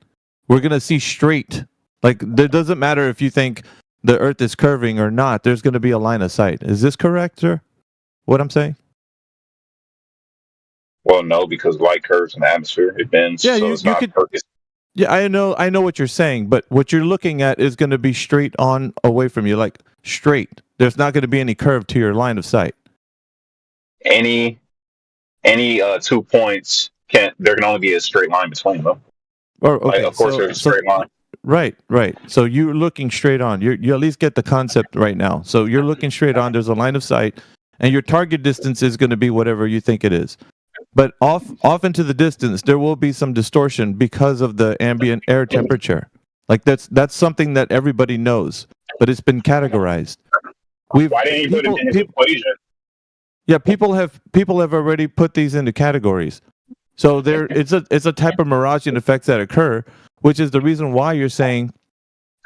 We're going to see straight. Like, it doesn't matter if you think the Earth is curving or not. There's going to be a line of sight. Is this correct, sir? What I'm saying? Well, no, because light curves in the atmosphere. It bends. Yeah, so it's not perfect. Yeah, I know what you're saying, but what you're looking at is going to be straight on away from you, like straight. There's not going to be any curve to your line of sight. Any 2 points there can only be a straight line between them. Okay, of course, there's a straight line. Right. So you're looking straight on. You at least get the concept right now. So you're looking straight on. There's a line of sight, and your target distance is going to be whatever you think it is. But off into the distance, there will be some distortion because of the ambient air temperature. Like that's something that everybody knows, but it's been categorized. Why didn't you put it in his equation? Yeah, people have already put these into categories. So it's a type of miraging effects that occur, which is the reason why you're saying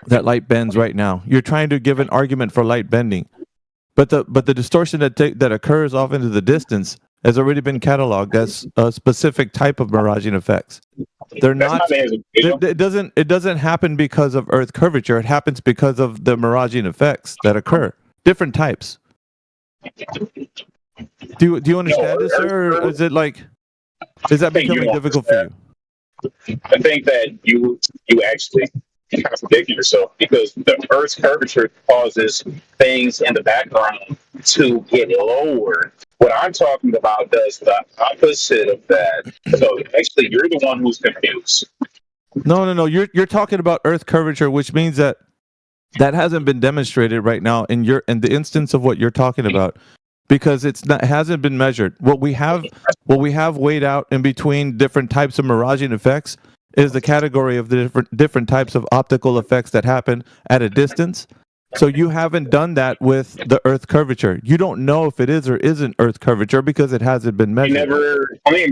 that light bends right now. You're trying to give an argument for light bending, but the distortion that occurs off into the distance has already been cataloged as a specific type of miraging effects. They're not. It doesn't happen because of Earth curvature. It happens because of the miraging effects that occur. Different types. Do you understand this, sir? Or is that becoming difficult for you? I think that you actually contradict yourself, because the Earth's curvature causes things in the background to get lower What I'm talking about does the opposite of that. So actually, you're the one who's confused. No. You're talking about Earth curvature, which means that hasn't been demonstrated right now in the instance of what you're talking about, because it hasn't been measured. What we have weighed out in between different types of miraging effects is the category of the different types of optical effects that happen at a distance. So you haven't done that with the Earth curvature. You don't know if it is or isn't Earth curvature because it hasn't been measured. My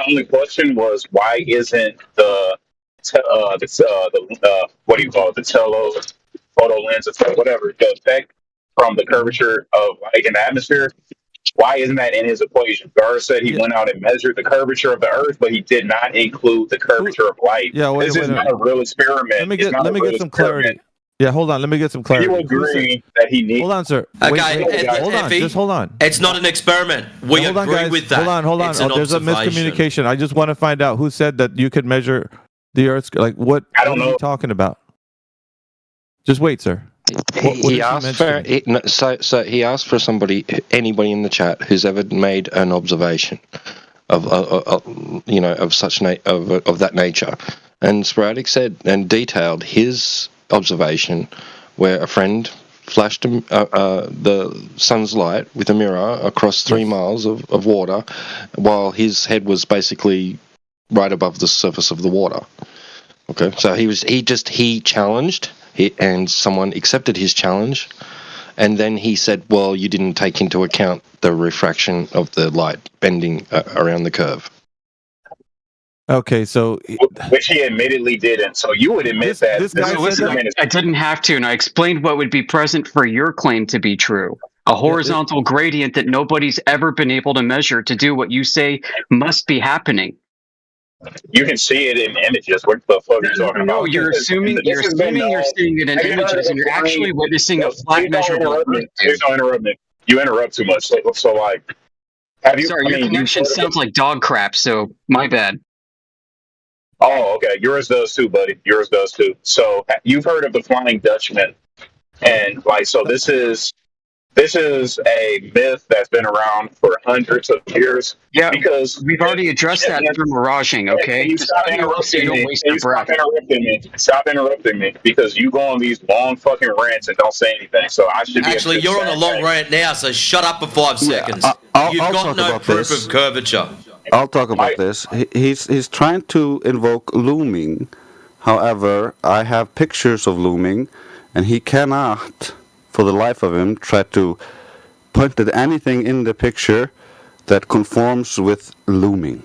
only question was, why isn't the what do you call it, the telephoto lens effect, whatever, the effect from the curvature of light in the atmosphere? Why isn't that in his equation? Gar said he went out and measured the curvature of the Earth, but he did not include the curvature of light. This is not a real experiment. Let me get some clarity. Yeah, hold on. Let me get some clarity. You agree that he needs... Hold on, sir. Hold on. Just hold on. It's not an experiment. We agree with that. Hold on. It's an there's a observation. miscommunication. I just want to find out who said that you could measure the Earth's... Like, what are you talking about? Just wait, sir. He asked for he asked for anybody in the chat who's ever made an observation of such of that nature, and Sporadic said and detailed his observation where a friend flashed the sun's light with a mirror across 3 miles of water, while his head was basically right above the surface of the water. Okay, so he challenged. And someone accepted his challenge, and then he said, well, you didn't take into account the refraction of the light bending around the curve. Okay, so... Which he admittedly didn't, so you would admit that... I didn't have to, and I explained what would be present for your claim to be true. A horizontal gradient that nobody's ever been able to measure to do what you say must be happening. You can see it in images. What the fuck are you talking about? No, you're assuming you're seeing it in images, and you're actually witnessing a flat measurable. Please don't interrupt me. You interrupt too much. So like, have you? Sorry, your connection sounds like dog crap. So my bad. Oh, okay. Yours does too, buddy. Yours does too. So you've heard of the Flying Dutchman, and like, so this is a myth that's been around for hundreds of years. Yeah, because we've already addressed that through miraging. Okay, stop interrupting me. Stop interrupting me because you go on these long fucking rants and don't say anything. So I should actually. You're on a long rant now, so shut up for 5 seconds. I'll You've got talk no about proof this. of curvature. I'll talk about this. He's trying to invoke looming. However, I have pictures of looming, and he cannot, for the life of him, try to point at anything in the picture that conforms with looming.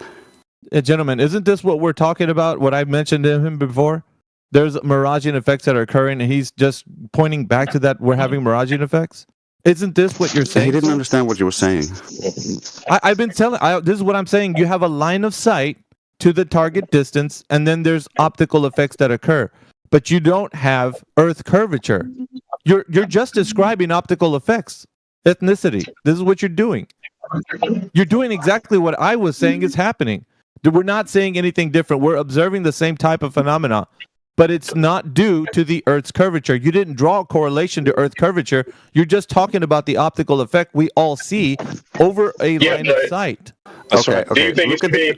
Gentlemen, isn't this what we're talking about? What I mentioned to him before? There's miraging effects that are occurring, and he's just pointing back to that we're having miraging effects? Isn't this what you're saying? He didn't understand what you were saying. I've been telling... this is what I'm saying. You have a line of sight to the target distance, and then there's optical effects that occur. But you don't have Earth curvature. You're just describing optical effects. Ethnicity. This is what you're doing. You're doing exactly what I was saying is happening. We're not saying anything different. We're observing the same type of phenomena, but it's not due to the Earth's curvature. You didn't draw a correlation to Earth curvature. You're just talking about the optical effect we all see over a line of sight. Okay.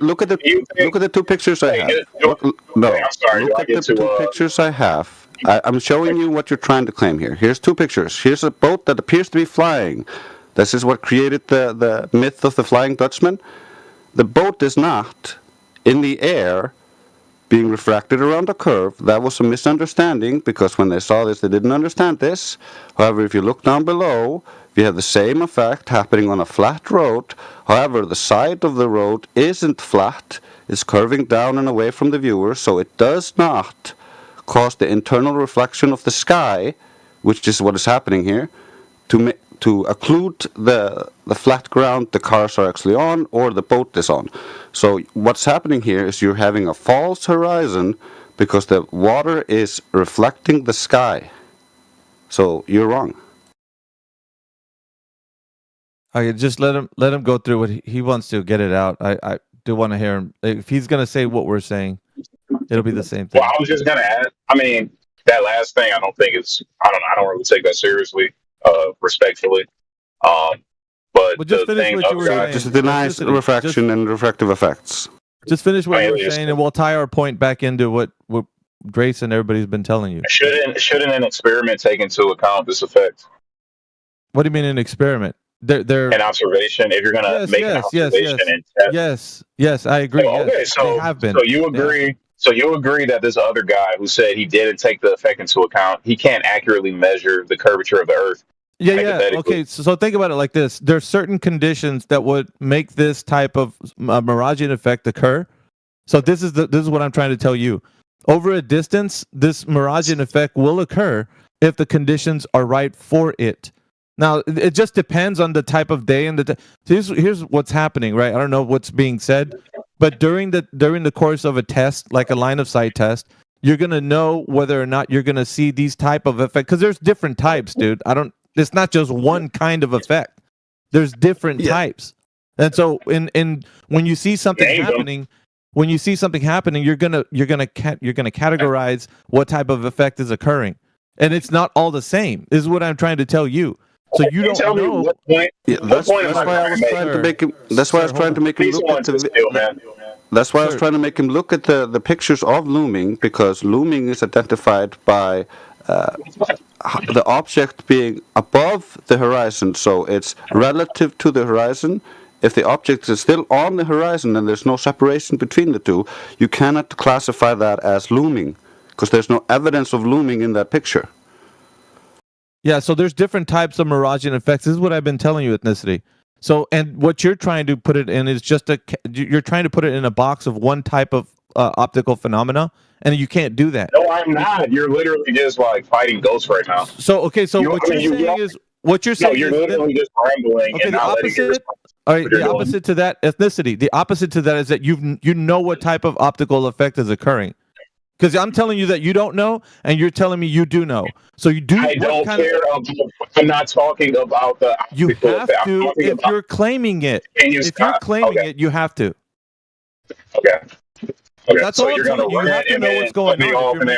Look at the 2 pictures I have. Look at the 2 pictures I have. I'm showing you what you're trying to claim here. Here's 2 pictures. Here's a boat that appears to be flying. This is what created the myth of the Flying Dutchman. The boat is not in the air being refracted around a curve. That was a misunderstanding because when they saw this, they didn't understand this. However, if you look down below, you have the same effect happening on a flat road. However, the side of the road isn't flat. It's curving down and away from the viewer, so it does not cause the internal reflection of the sky, which is what is happening here, to occlude the flat ground the cars are actually on or the boat is on. So what's happening here is you're having a false horizon because the water is reflecting the sky. So you're wrong. Okay, just let him go through what he wants to get it out. I do want to hear him. If he's going to say what we're saying, it'll be the same thing. Well, I was just going to add, I mean, that last thing, I don't think it's, I don't really take that seriously, respectfully. But just the finish thing what you were upside, saying. Just denies refraction and refractive effects. Just finish what you were saying, and we'll tie our point back into what Grace and everybody's been telling you. shouldn't an experiment take into account this effect? What do you mean an experiment? They're An observation. If you're gonna make an observation and test. Yes, I agree. Oh, okay, yes, so they have been. so you agree. So you agree that this other guy who said he didn't take the effect into account, he can't accurately measure the curvature of the Earth. Yeah. Okay, so think about it like this: there are certain conditions that would make this type of Miragian effect occur. So this is what I'm trying to tell you. Over a distance, this Miragian effect will occur if the conditions are right for it. Now, it just depends on the type of day and here's what's happening, right? I don't know what's being said, but during the course of a test, like a line of sight test, you're gonna know whether or not you're gonna see these type of effects because there's different types, dude. It's not just one kind of effect. There's different types, and so in when you see something happening. When you see something happening, you're gonna categorize what type of effect is occurring, and it's not all the same. Is what I'm trying to tell you. So you don't tell know. Me what point, yeah, that's why I was trying to make him. That's why I was trying to make him look at the. That's why I was trying to make him look at the pictures of looming, because looming is identified by the object being above the horizon, so it's relative to the horizon. If the object is still on the horizon and there's no separation between the two, you cannot classify that as looming, because there's no evidence of looming in that picture. Yeah, so there's different types of Miragian effects. This is what I've been telling you, Ethnicity. So, and what you're trying to put it in is you're trying to put it in a box of one type of optical phenomena, and you can't do that. No, I'm not. You're literally just like fighting ghosts right now. So, okay, so what you're saying is you're literally just rambling and not letting me respond. All right, the opposite to that, Ethnicity. The opposite to that is that you know what type of optical effect is occurring. Because I'm telling you that you don't know, and you're telling me you do know. So you do. I don't care. I'm not talking about the. You have to if you're claiming it. If you're claiming it, you have to. Okay. That's all I'm telling you. You have to know what's going on. And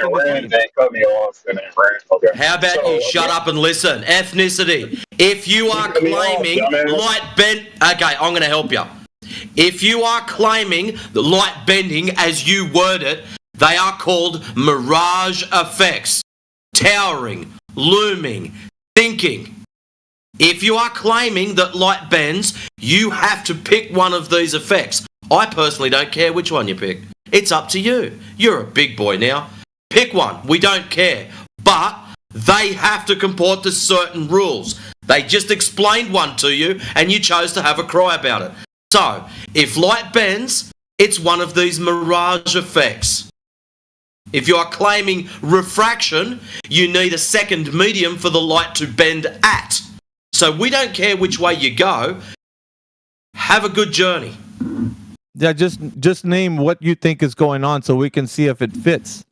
then cut me off and then rant. Okay. How about you shut up and listen? Ethnicity. If you are claiming light bend, okay, I'm going to help you. If you are claiming the light bending as you word it, they are called mirage effects. Towering, looming, thinking. If you are claiming that light bends, you have to pick one of these effects. I personally don't care which one you pick. It's up to you. You're a big boy now. Pick one. We don't care. But they have to comport to certain rules. They just explained one to you and you chose to have a cry about it. So, if light bends, it's one of these mirage effects. If you are claiming refraction, you need a second medium for the light to bend at. So we don't care which way you go. Have a good journey. Yeah, just name what you think is going on so we can see if it fits.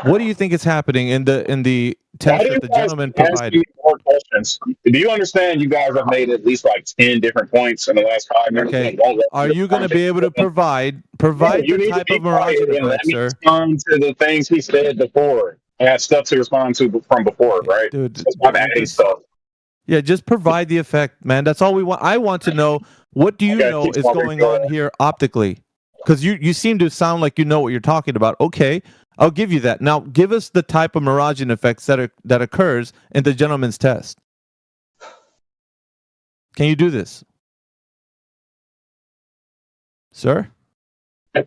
What do you think is happening in the test that the gentleman provided? More questions. Do you understand you guys have made at least like 10 different points in the last 5 minutes? Okay. Are you going to be able to provide the type of Miragian effect, sir? Respond to the things he said before. I had stuff to respond to from before, right? Dude, that's why I'm adding stuff. Yeah, just provide the effect, man. That's all we want. I want to know, what do you know is going on here optically? Because you seem to sound like you know what you're talking about. Okay, I'll give you that. Now, give us the type of Miragian effects that occurs in the gentleman's test. Can you do this, sir? I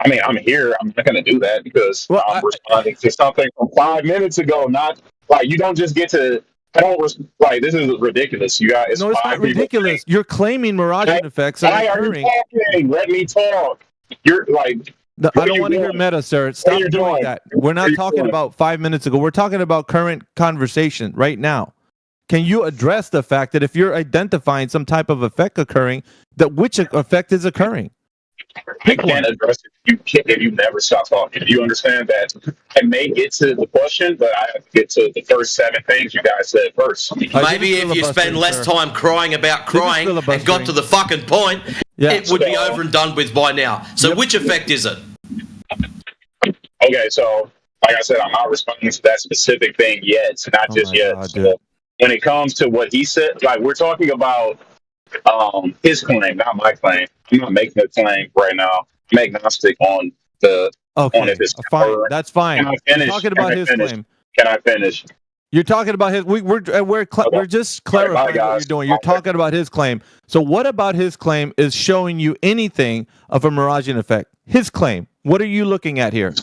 mean, I'm here. I'm not going to do that because I'm responding to something from 5 minutes ago. Not like you don't just get to. I don't like this is ridiculous. You guys. No, it's not ridiculous. You're claiming Miragian effects are occurring. Why are you talking? Let me talk. You're like. I don't want to hear meta, sir. Stop doing that. We're not talking about 5 minutes ago. We're talking about current conversation right now. Can you address the fact that if you're identifying some type of effect occurring, that which effect is occurring? I can't address it if you never stop talking. Do you understand that? I may get to the question, but I have to get to the first 7 things you guys said first. Maybe if you spend less time crying about crying and got to the fucking point, it would be over and done with by now. So which effect is it? Okay, so like I said, I'm not responding to that specific thing yet. Not just yet. So when it comes to what he said, like we're talking about his claim, not my claim. I'm not making a claim right now. I'm agnostic on the on if Okay, it's fine. current. That's fine. Can I You're finish? talking Can about I his finish? claim. Can I finish? You're talking about his. We're just All right, bye, clarifying what you're guys. doing. You're talking about his claim. So what about his claim is showing you anything of a miraging effect? His claim. What are you looking at here?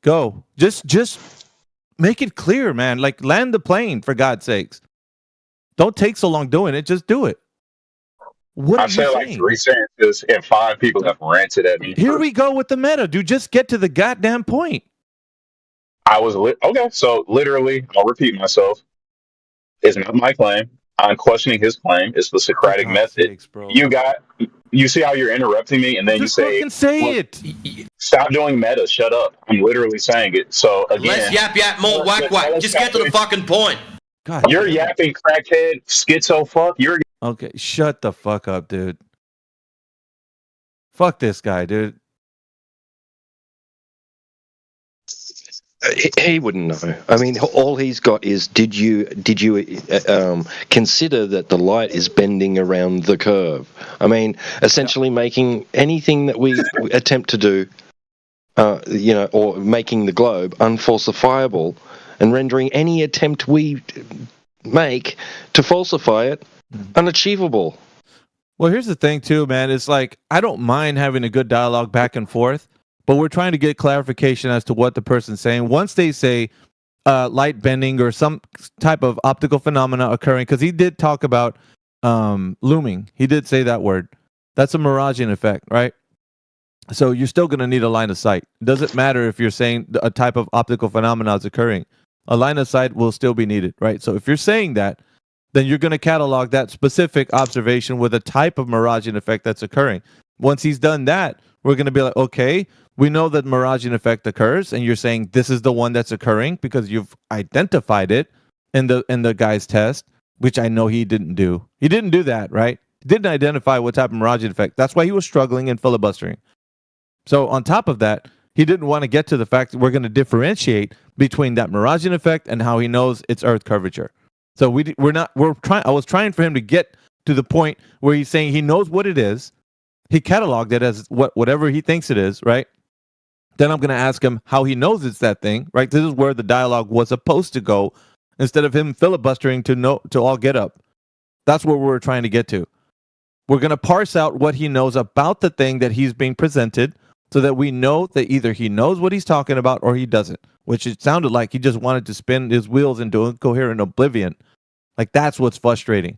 Go. Just make it clear, man. Like land the plane for God's sakes. Don't take so long doing it. Just do it. What are I've you said like saying? 3 sentences, and 5 people have ranted at me. Here we go with the meta, dude. Just get to the goddamn point. I was okay. So literally, I'll repeat myself. It's not my claim. I'm questioning his claim. It's the Socratic method. Sakes, bro. You see how you're interrupting me, and then Just fucking say it. Stop doing meta. Shut up. I'm literally saying it. So again, Less yap, more whack. Just get to the fucking point. God, you're yapping, crackhead, schizo fuck. You're okay. Shut the fuck up, dude. Fuck this guy, dude. He wouldn't know. I mean, all he's got is did you consider that the light is bending around the curve? I mean, essentially making anything that we attempt to do, or making the globe unfalsifiable, and rendering any attempt we make to falsify it unachievable. Well, here's the thing, too, man. It's like I don't mind having a good dialogue back and forth. But we're trying to get clarification as to what the person's saying. Once they say light bending or some type of optical phenomena occurring, because he did talk about looming. He did say that word. That's a miraging effect, right? So you're still going to need a line of sight. It doesn't matter if you're saying a type of optical phenomena is occurring. A line of sight will still be needed, right? So if you're saying that, then you're going to catalog that specific observation with a type of miraging effect that's occurring. Once he's done that, we're going to be like, okay, we know that miraging effect occurs, and you're saying this is the one that's occurring because you've identified it in the guy's test, which I know he didn't do. He didn't do that, right? He didn't identify what type of miraging effect. That's why he was struggling and filibustering. So on top of that, he didn't want to get to the fact that we're going to differentiate between that miraging effect and how he knows it's Earth curvature. So I was trying for him to get to the point where he's saying he knows what it is. He cataloged it as whatever he thinks it is, right? Then I'm going to ask him how he knows it's that thing, right? This is where the dialogue was supposed to go instead of him filibustering to all get up. That's where we're trying to get to. We're going to parse out what he knows about the thing that he's being presented so that we know that either he knows what he's talking about or he doesn't, which it sounded like he just wanted to spin his wheels into incoherent oblivion. Like, that's what's frustrating.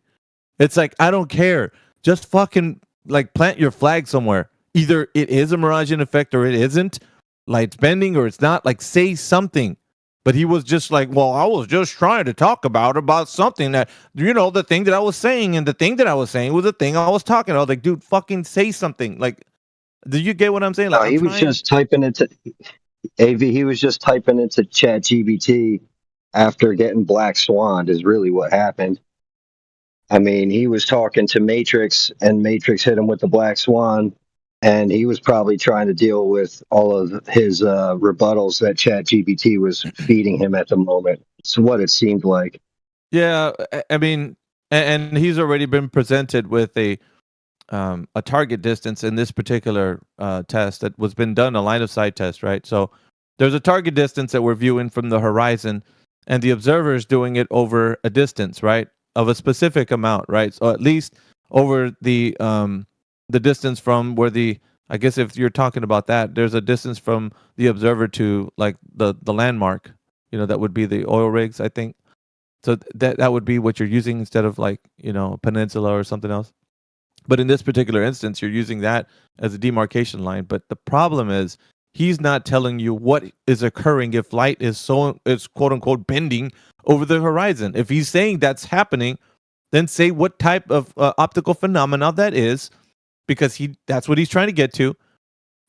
It's like, I don't care. Just fucking, like, plant your flag somewhere. Either it is a miraging effect or it isn't. Light's bending or it's not. Like, say something. But he was just like, well, I was just trying to talk about something that, the thing that I was saying, and the thing that I was saying was the thing I was talking about. Like, dude, fucking say something. Like, do you get what I'm saying? Like, he was just typing into AV. He was just typing into ChatGPT after getting Black Swan is really what happened. I mean, he was talking to Matrix, and Matrix hit him with the Black Swan, and he was probably trying to deal with all of his rebuttals that ChatGPT was feeding him at the moment. It's what it seemed like. Yeah, I mean, and he's already been presented with a target distance in this particular test that was been done, a line of sight test, right? So there's a target distance that we're viewing from the horizon, and the observer is doing it over a distance, right, of a specific amount, right? So at least over the distance from where I guess if you're talking about that, there's a distance from the observer to like the landmark, that would be the oil rigs, I think. So that would be what you're using instead of like, peninsula or something else. But in this particular instance, you're using that as a demarcation line. But the problem is he's not telling you what is occurring if light is quote unquote bending over the horizon. If he's saying that's happening, then say what type of optical phenomena that is, because that's what he's trying to get to.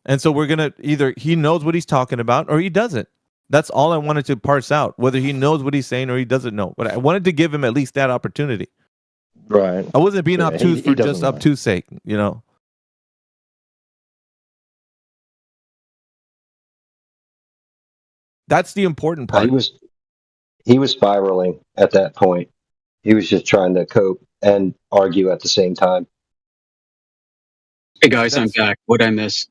And so we're going to either he knows what he's talking about or he doesn't. That's all I wanted to parse out, whether he knows what he's saying or he doesn't know. But I wanted to give him at least that opportunity. Right. I wasn't being obtuse for just obtuse sake, That's the important part. he was spiraling at that point. He was just trying to cope and argue at the same time. Hey guys, I'm back. What'd I miss?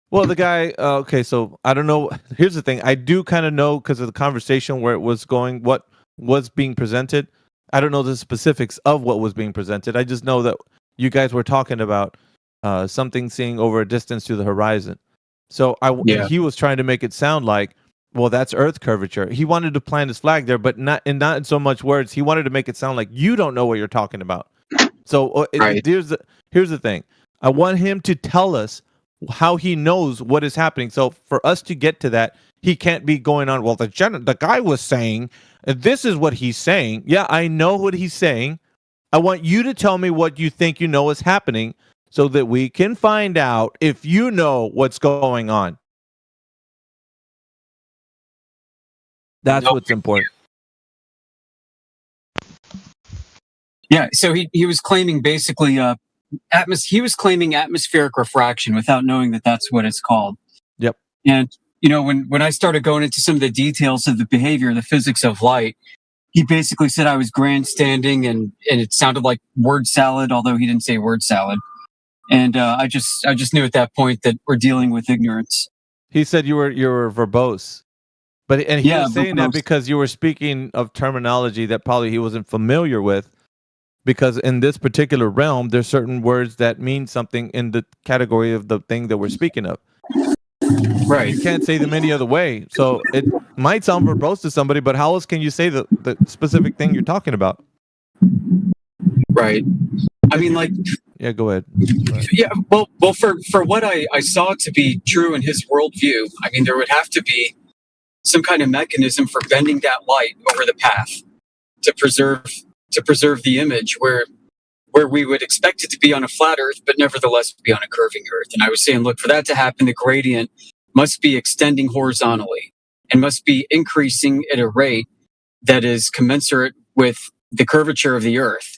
Well, the guy. Okay, so I don't know. Here's the thing. I do kind of know because of the conversation where it was going, what was being presented. I don't know the specifics of what was being presented. I just know that you guys were talking about something seeing over a distance to the horizon. So and he was trying to make it sound like, well, that's Earth curvature. He wanted to plant his flag there, but not in so much words. He wanted to make it sound like you don't know what you're talking about. So here's the thing. I want him to tell us how he knows what is happening. So for us to get to that, he can't be going on, well, the guy was saying, this is what he's saying. Yeah, I know what he's saying. I want you to tell me what you think you know is happening so that we can find out if you know what's going on. That's what's important. Yeah, so he was claiming basically he was claiming atmospheric refraction without knowing that that's what it's called. Yep. And when I started going into some of the details of the behavior, the physics of light, he basically said I was grandstanding and it sounded like word salad, although he didn't say word salad. And I just knew at that point that we're dealing with ignorance. He said you were verbose. But he was saying that because you were speaking of terminology that probably he wasn't familiar with. Because in this particular realm, there's certain words that mean something in the category of the thing that we're speaking of. Right. You can't say them any other way. So it might sound verbose to somebody, but how else can you say the specific thing you're talking about? Right. I mean, like... Yeah, go ahead. Yeah, well, for what I saw to be true in his worldview, I mean, there would have to be some kind of mechanism for bending that light over the path to preserve the image where we would expect it to be on a flat Earth, but nevertheless be on a curving Earth. And I was saying, look, for that to happen, the gradient must be extending horizontally and must be increasing at a rate that is commensurate with the curvature of the Earth.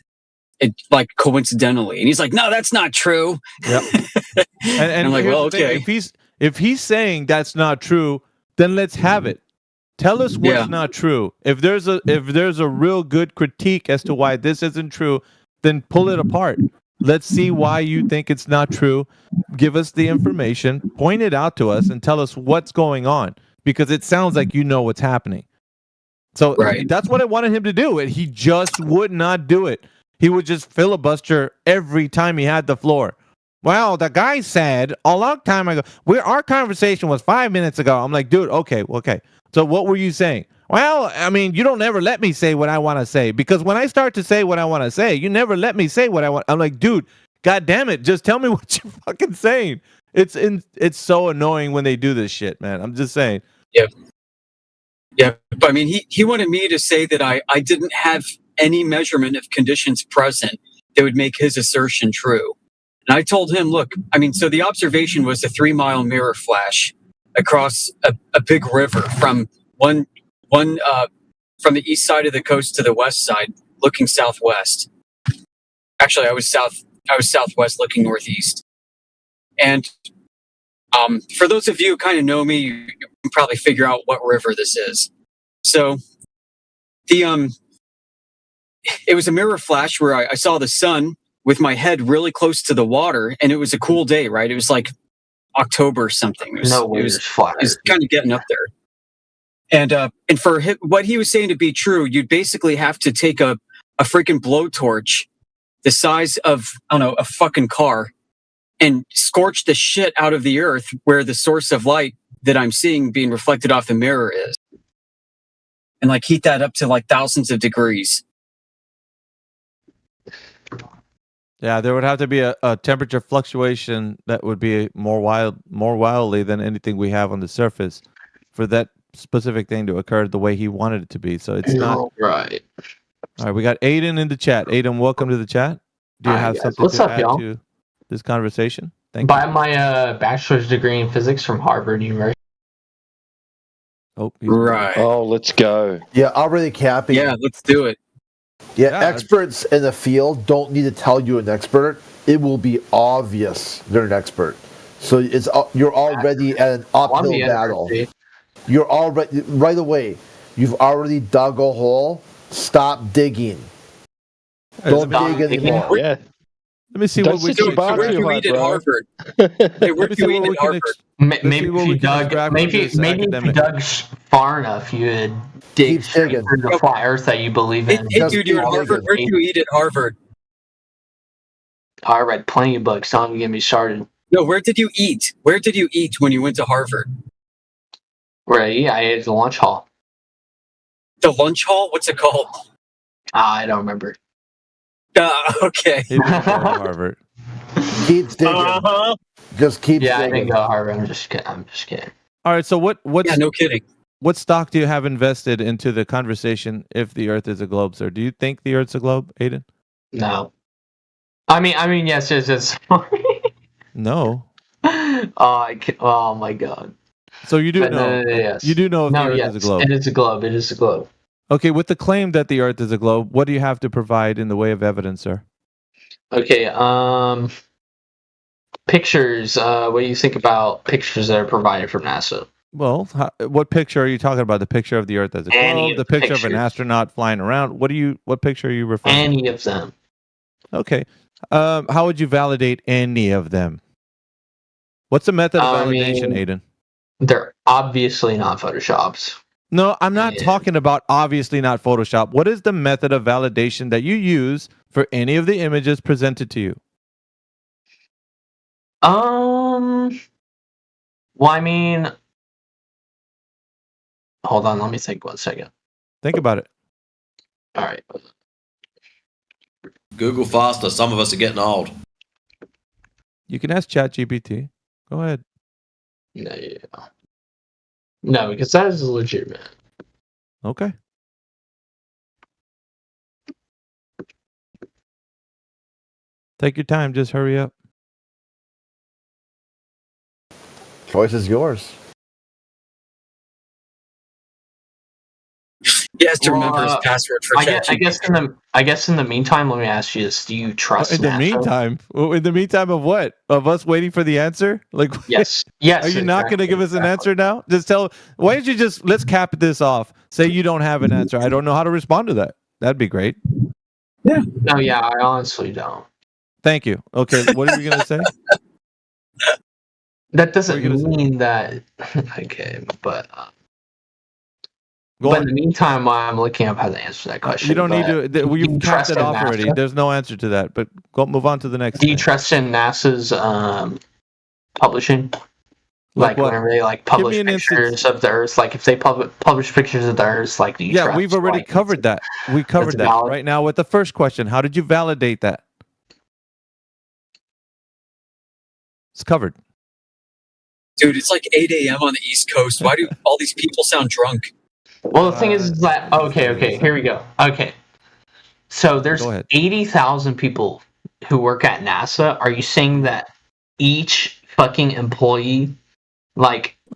It like coincidentally. And he's like, no, that's not true. Yep. and I'm like, well, okay. If he's saying that's not true, then let's have it. Tell us what's not true. If there's a real good critique as to why this isn't true, then pull it apart. Let's see why you think it's not true. Give us the information, point it out to us, and tell us what's going on. Because it sounds like you know what's happening. So that's what I wanted him to do. And he just would not do it. He would just filibuster every time he had the floor. Well, the guy said a long time ago, our conversation was 5 minutes ago. I'm like, dude, okay. So what were you saying? Well, I mean, you don't ever let me say what I want to say, because when I start to say what I want to say, you never let me say what I want. I'm like, dude, God damn it, just tell me what you're fucking saying. It's so annoying when they do this shit, man. I'm just saying. Yeah. But I mean, he wanted me to say that I didn't have any measurement of conditions present that would make his assertion true. And I told him, look, I mean, so the observation was a 3-mile mirror flash across a big river from one from the east side of the coast to the west side, looking southwest. Actually, I was southwest, looking northeast. And for those of you who kind of know me, you can probably figure out what river this is. So it was a mirror flash where I saw the sun with my head really close to the water, and it was a cool day, right? It was like October or something. It was kind of getting up there. And for what he was saying to be true, you'd basically have to take a freaking blowtorch the size of, I don't know, a fucking car and scorch the shit out of the earth where the source of light that I'm seeing being reflected off the mirror is. And like heat that up to like thousands of degrees. Yeah, there would have to be a temperature fluctuation that would be more wildly than anything we have on the surface for that specific thing to occur the way he wanted it to be. So it's not right. All right, we got Aiden in the chat. Aiden, welcome to the chat. Do you have something What's to up, add y'all? to this conversation? Thank By you. my bachelor's degree in physics from Harvard University. Oh, right. Oh, let's go. Yeah, already capping. Yeah, let's do it. Yeah, experts in the field don't need to tell you an expert. It will be obvious they're an expert. So you're already at an uphill battle. You're already right away. You've already dug a hole. Stop digging. Don't dig anymore. Yeah. Let me see Don't what we sit your can bar extract. too hard, bro. Harvard. Hey, where'd you eat at Harvard? Maybe if you dug, maybe if you dug far enough, you would dig straight through the flat Earth that you believe in. Hey, dude, you're at Harvard. Where'd you eat at Harvard? I read plenty of books. Don't even get me started. No, where did you eat? Where did you eat when you went to Harvard? Right, I ate at the lunch hall. The lunch hall? What's it called? I don't remember. Okay. He didn't go to Harvard. Keep digging. Just keep Yeah, I digging. didn't go to Harvard. I'm just kidding. All right. So what's Yeah, no kidding. What stock do you have invested into the conversation if the Earth is a globe, sir? Do you think the Earth's a globe, Aiden? No. I mean, yes. No. Oh my God. So you do But know. yes. You do know if the Earth yes, is a globe. It is a globe. It is a globe. Okay, with the claim that the Earth is a globe, what do you have to provide in the way of evidence, sir? Okay. Pictures. What do you think about pictures that are provided from NASA? Well, what picture are you talking about? The picture of the Earth as a Any globe, of the the picture of an pictures. astronaut flying around. What picture are you referring to? Any of them. Okay. How would you validate any of them? What's the method of validation, Aiden? They're obviously not photoshopped. No, I'm not talking about obviously not Photoshop. What is the method of validation that you use for any of the images presented to you? Well, I mean, hold on. Let me think 1 second. Think about it. All right. Google faster. Some of us are getting old. You can ask ChatGPT. Go ahead. No, because that is legitimate. Okay. Take your time. Just hurry up. Choice is yours. He has to remember his password for I ChatGPT. guess in the meantime, let me ask you this: do you trust? In the NASA? meantime, in the meantime of what? Of us waiting for the answer? Like, Yes. Are you not going to give us an answer now? Just tell. Why don't you just let's cap this off? Say you don't have an answer. I don't know how to respond to that. That'd be great. Yeah. No, yeah, I honestly don't. Thank you. Okay, what are you going to say? That doesn't mean that. Okay, but. Go But on. in the meantime, while I'm looking up how to answer that question, You don't need but to. do you You've capped trust it in off already. NASA? There's no answer to that. But go move on to the next. Do you thing. trust in NASA's publishing? Like what? Whenever they Give publish me an pictures of the Earth, like if they publish pictures of the Earth, do you Yeah, trust? we've already covered that. We covered that valid? right now with the first question. How did you validate that? It's covered. Dude, it's like 8 a.m. on the East Coast. Why do all these people sound drunk? Well, the thing is that okay, here we go. Okay, so there's 80,000 people who work at NASA. Are you saying that each fucking employee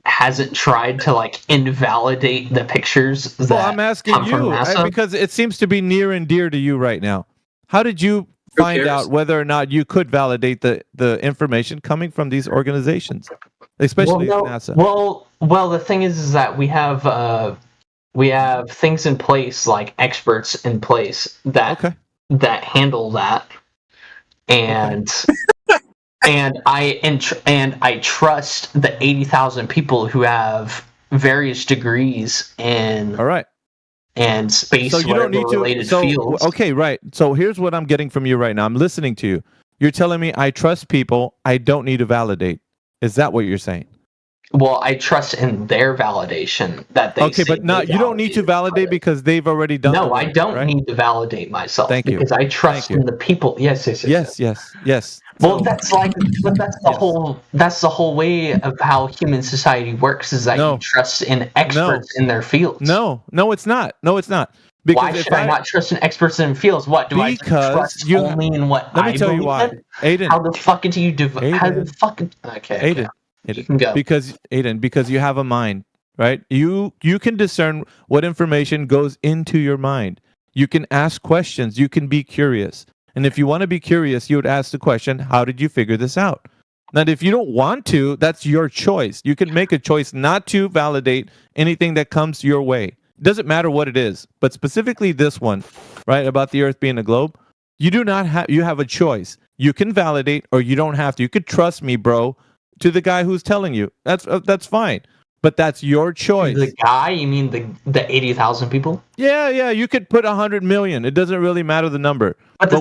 hasn't tried to invalidate the pictures that Well, I'm asking come from you NASA? because it seems to be near and dear to you right now. How did you find cares? out whether or not you could validate the information coming from these organizations, especially NASA? Well, the thing is that we have things in place, like experts in place that handle that, and and I trust the 80,000 people who have various degrees in and space So you don't need related to. fields. Okay, right. So here's what I'm getting from you right now. I'm listening to you. You're telling me I trust people. I don't need to validate. Is that what you're saying? Well, I trust in their validation that they. Okay, say but not they you don't need to validate because they've already done. No, the I work, don't right? need to validate myself Thank you. because I trust Thank you. in the people. Yes. Well, Well, that's the whole way of how human society works. Is that you trust in experts in their fields. No, it's not. Why should I not trust in experts in fields? What do I trust only in what Let me I tell you believe why. in? Aiden. How the fuck do you How the fucking okay? Aiden. You can go. Because you have a mind, right? You can discern what information goes into your mind. You can ask questions. You can be curious. And if you want to be curious, you would ask the question, how did you figure this out? Now, if you don't want to, that's your choice. You can make a choice not to validate anything that comes your way. It doesn't matter what it is, but specifically this one, right, about the Earth being a globe. You do not have. You have a choice. You can validate, or you don't have to. You could trust me, bro, to the guy who's telling you. That's fine. But that's your choice. The guy? You mean the 80,000 people? Yeah. You could put 100 million. It doesn't really matter the number. But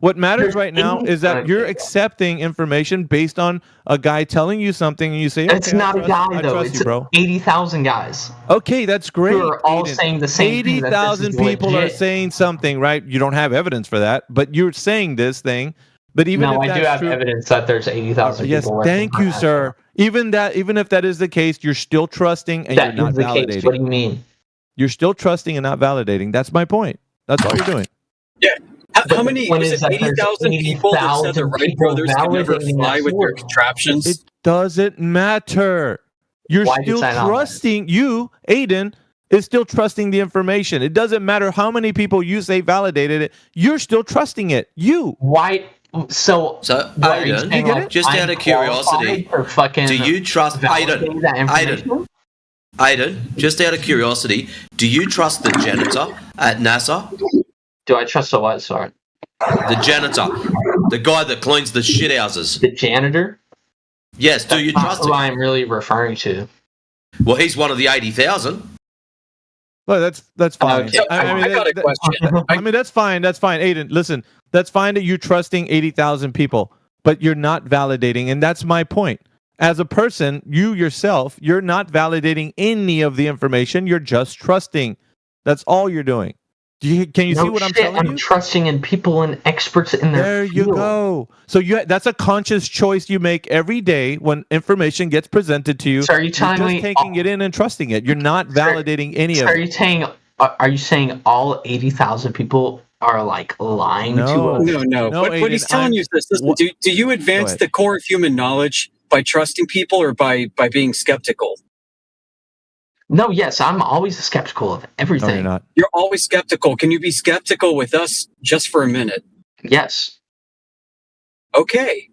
What matters right now is that you're accepting information based on a guy telling you something, and you say, "It's not a guy, I though. trust It's you, bro." 80,000 guys. Okay, that's great. Who are all Aiden. saying the same thing. 80,000 people are saying something, right? You don't have evidence for that, but you're saying this thing. But even no, if I do that's have true, evidence that there's 80,000 yes, people. thank you, sir. Even if that is the case, you're still trusting and you're not validating. Case. What do you mean? You're still trusting and not validating. That's my point. That's all you're doing. Yeah. How many? Was it 80,000 people that said the Wright brothers could never fly with their contraptions? It doesn't matter. You're still trusting. You, Aiden, is still trusting the information. It doesn't matter how many people you say validated it. You're still trusting it. Why? So Aiden, just out of curiosity, do you trust Aiden? Aiden, just out of curiosity, do you trust the janitor at NASA? Do I trust the what? Sorry. The janitor, the guy that cleans the shit houses. The janitor? Yes. Do you trust him? Who I'm really referring to. Well, he's one of the 80,000. Well, that's fine. So, I got a question. I mean, that's fine. That's fine. Aiden, listen, that's fine that you're trusting 80,000 people, but you're not validating. And that's my point. As a person, you yourself, you're not validating any of the information. You're just trusting. That's all you're doing. Can you see what I'm telling you? I'm trusting in people and experts in their field. There you go. So that's a conscious choice you make every day when information gets presented to you. So are you telling me just taking it in and trusting it? You're not validating any of it. Are you saying all 80,000 people are like lying to us? No. What he's telling you is this: do you advance the core of human knowledge by trusting people or by being skeptical? No, yes, I'm always skeptical of everything. No, you're not. You're always skeptical. Can you be skeptical with us just for a minute? Yes. Okay.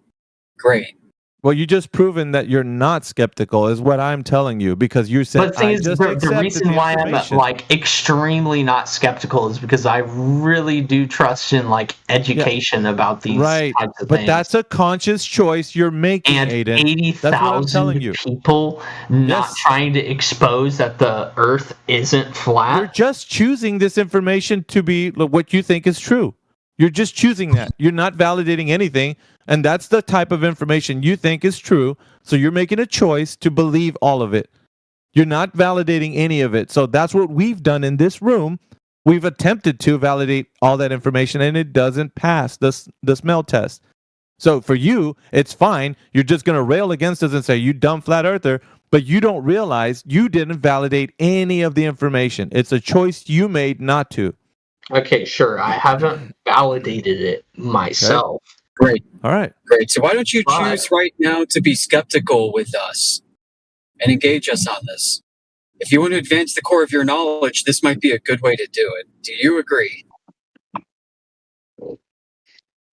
Great. Well, you just proven that you're not skeptical is what I'm telling you, because you said but the thing is, the reason why I'm like extremely not skeptical is because I really do trust in like education about these types of things. That's a conscious choice you're making, and Aiden. 80,000 people not trying to expose that the Earth isn't flat. You're just choosing this information to be what you think is true. You're just choosing that. You're not validating anything. And that's the type of information you think is true. So you're making a choice to believe all of it. You're not validating any of it. So that's what we've done in this room. We've attempted to validate all that information, and it doesn't pass the smell test. So for you, it's fine. You're just going to rail against us and say, you dumb flat earther, but you don't realize you didn't validate any of the information. It's a choice you made not to. Okay, sure. I haven't validated it myself. Okay. Great. All right. Great. So why don't you choose right now to be skeptical with us and engage us on this? If you want to advance the core of your knowledge, this might be a good way to do it. Do you agree?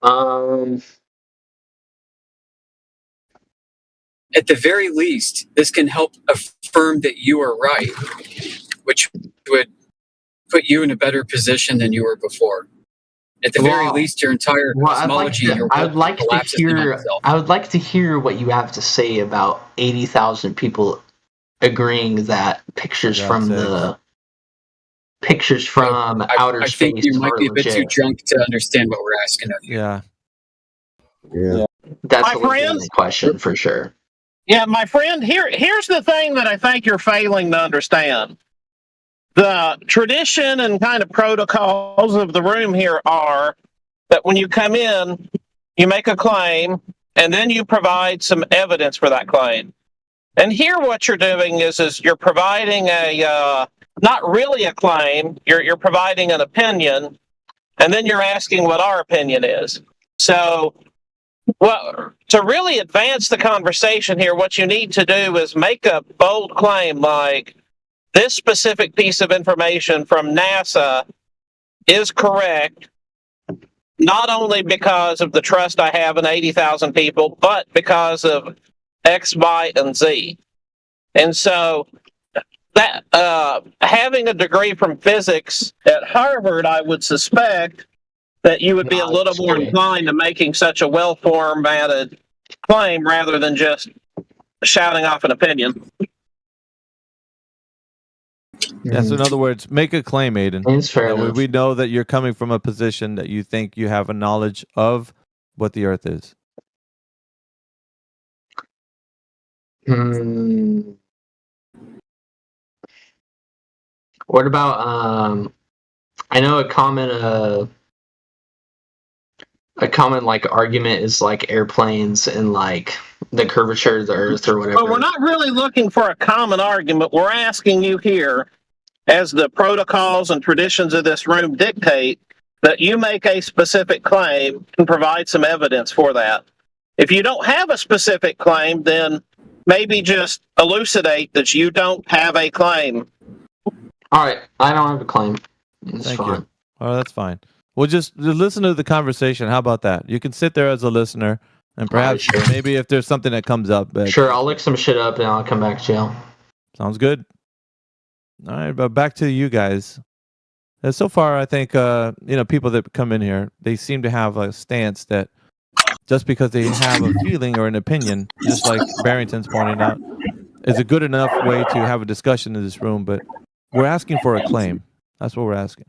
At the very least, this can help affirm that you are right, which would put you in a better position than you were before. At the very least, your entire cosmology. I would like to hear what you have to say about 80,000 people agreeing that pictures from outer I space. think you might be a bit too drunk to understand what we're asking of you. Yeah. That's a legitimate question for sure. Yeah, my friend, here's the thing that I think you're failing to understand. The tradition and kind of protocols of the room here are that when you come in, you make a claim, and then you provide some evidence for that claim. And here what you're doing is you're providing not really a claim, you're providing an opinion, and then you're asking what our opinion is. So, well, to really advance the conversation here, what you need to do is make a bold claim like, this specific piece of information from NASA is correct, not only because of the trust I have in 80,000 people, but because of X, Y, and Z. And so that having a degree from physics at Harvard, I would suspect that you would be a little more inclined to making such a well-formatted claim rather than just shouting off an opinion. Yeah, so in other words, make a claim, Aiden. It's fair That way enough. we know that you're coming from a position that you think you have a knowledge of what the Earth is. What about I know a common like argument is like airplanes and like the curvature of the Earth or whatever. But we're not really looking for a common argument. We're asking you here, as the protocols and traditions of this room dictate, that you make a specific claim and provide some evidence for that. If you don't have a specific claim, then maybe just elucidate that you don't have a claim. All right, I don't have a claim. It's Thank fine. you. Oh, that's fine. Well, just listen to the conversation. How about that? You can sit there as a listener, and perhaps maybe if there's something that comes up. Sure, I'll look some shit up and I'll come back to you. Sounds good. All right, but back to you guys. So far, I think people that come in here, they seem to have a stance that just because they have a feeling or an opinion, just like Barrington's pointing out, is a good enough way to have a discussion in this room. But we're asking for a claim. That's what we're asking.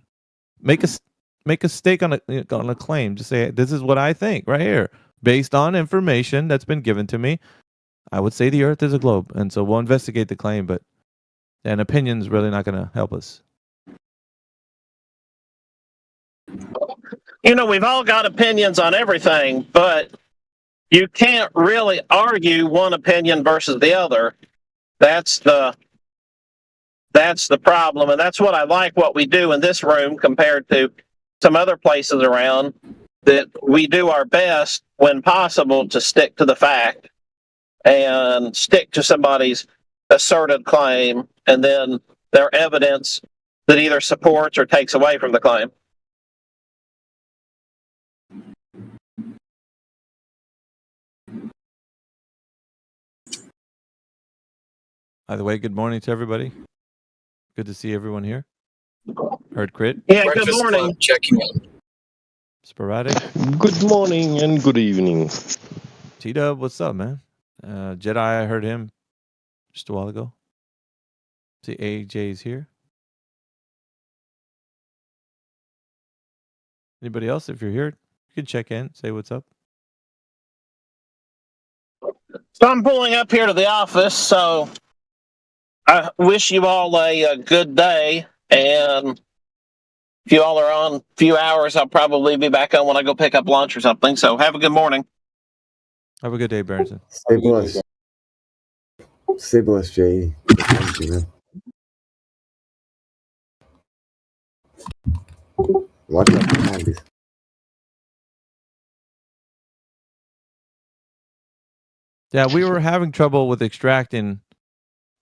Make a stake on a claim. Just say, this is what I think right here, based on information that's been given to me. I would say the Earth is a globe, and so we'll investigate the claim, but an opinion's really not going to help us. You know, we've all got opinions on everything, but you can't really argue one opinion versus the other. That's the problem, and that's what I like what we do in this room compared to some other places around, that we do our best when possible to stick to the fact and stick to somebody's asserted claim and then their evidence that either supports or takes away from the claim. Either way, good morning to everybody. Good to see everyone here. Heard Crit. Yeah, good morning. Checking in. Sporadic. Good morning and good evening. T-Dub, what's up, man? Jedi, I heard him just a while ago. See, AJ's here. Anybody else? If you're here, you can check in, say what's up. So I'm pulling up here to the office, so I wish you all a good day, and if you all are on a few hours, I'll probably be back on when I go pick up lunch or something, so have a good morning. Have a good day, Barrington. Stay blessed. Stay blessed, Jay. Thank you, man. Watch out for zombies. Yeah, we were having trouble with extracting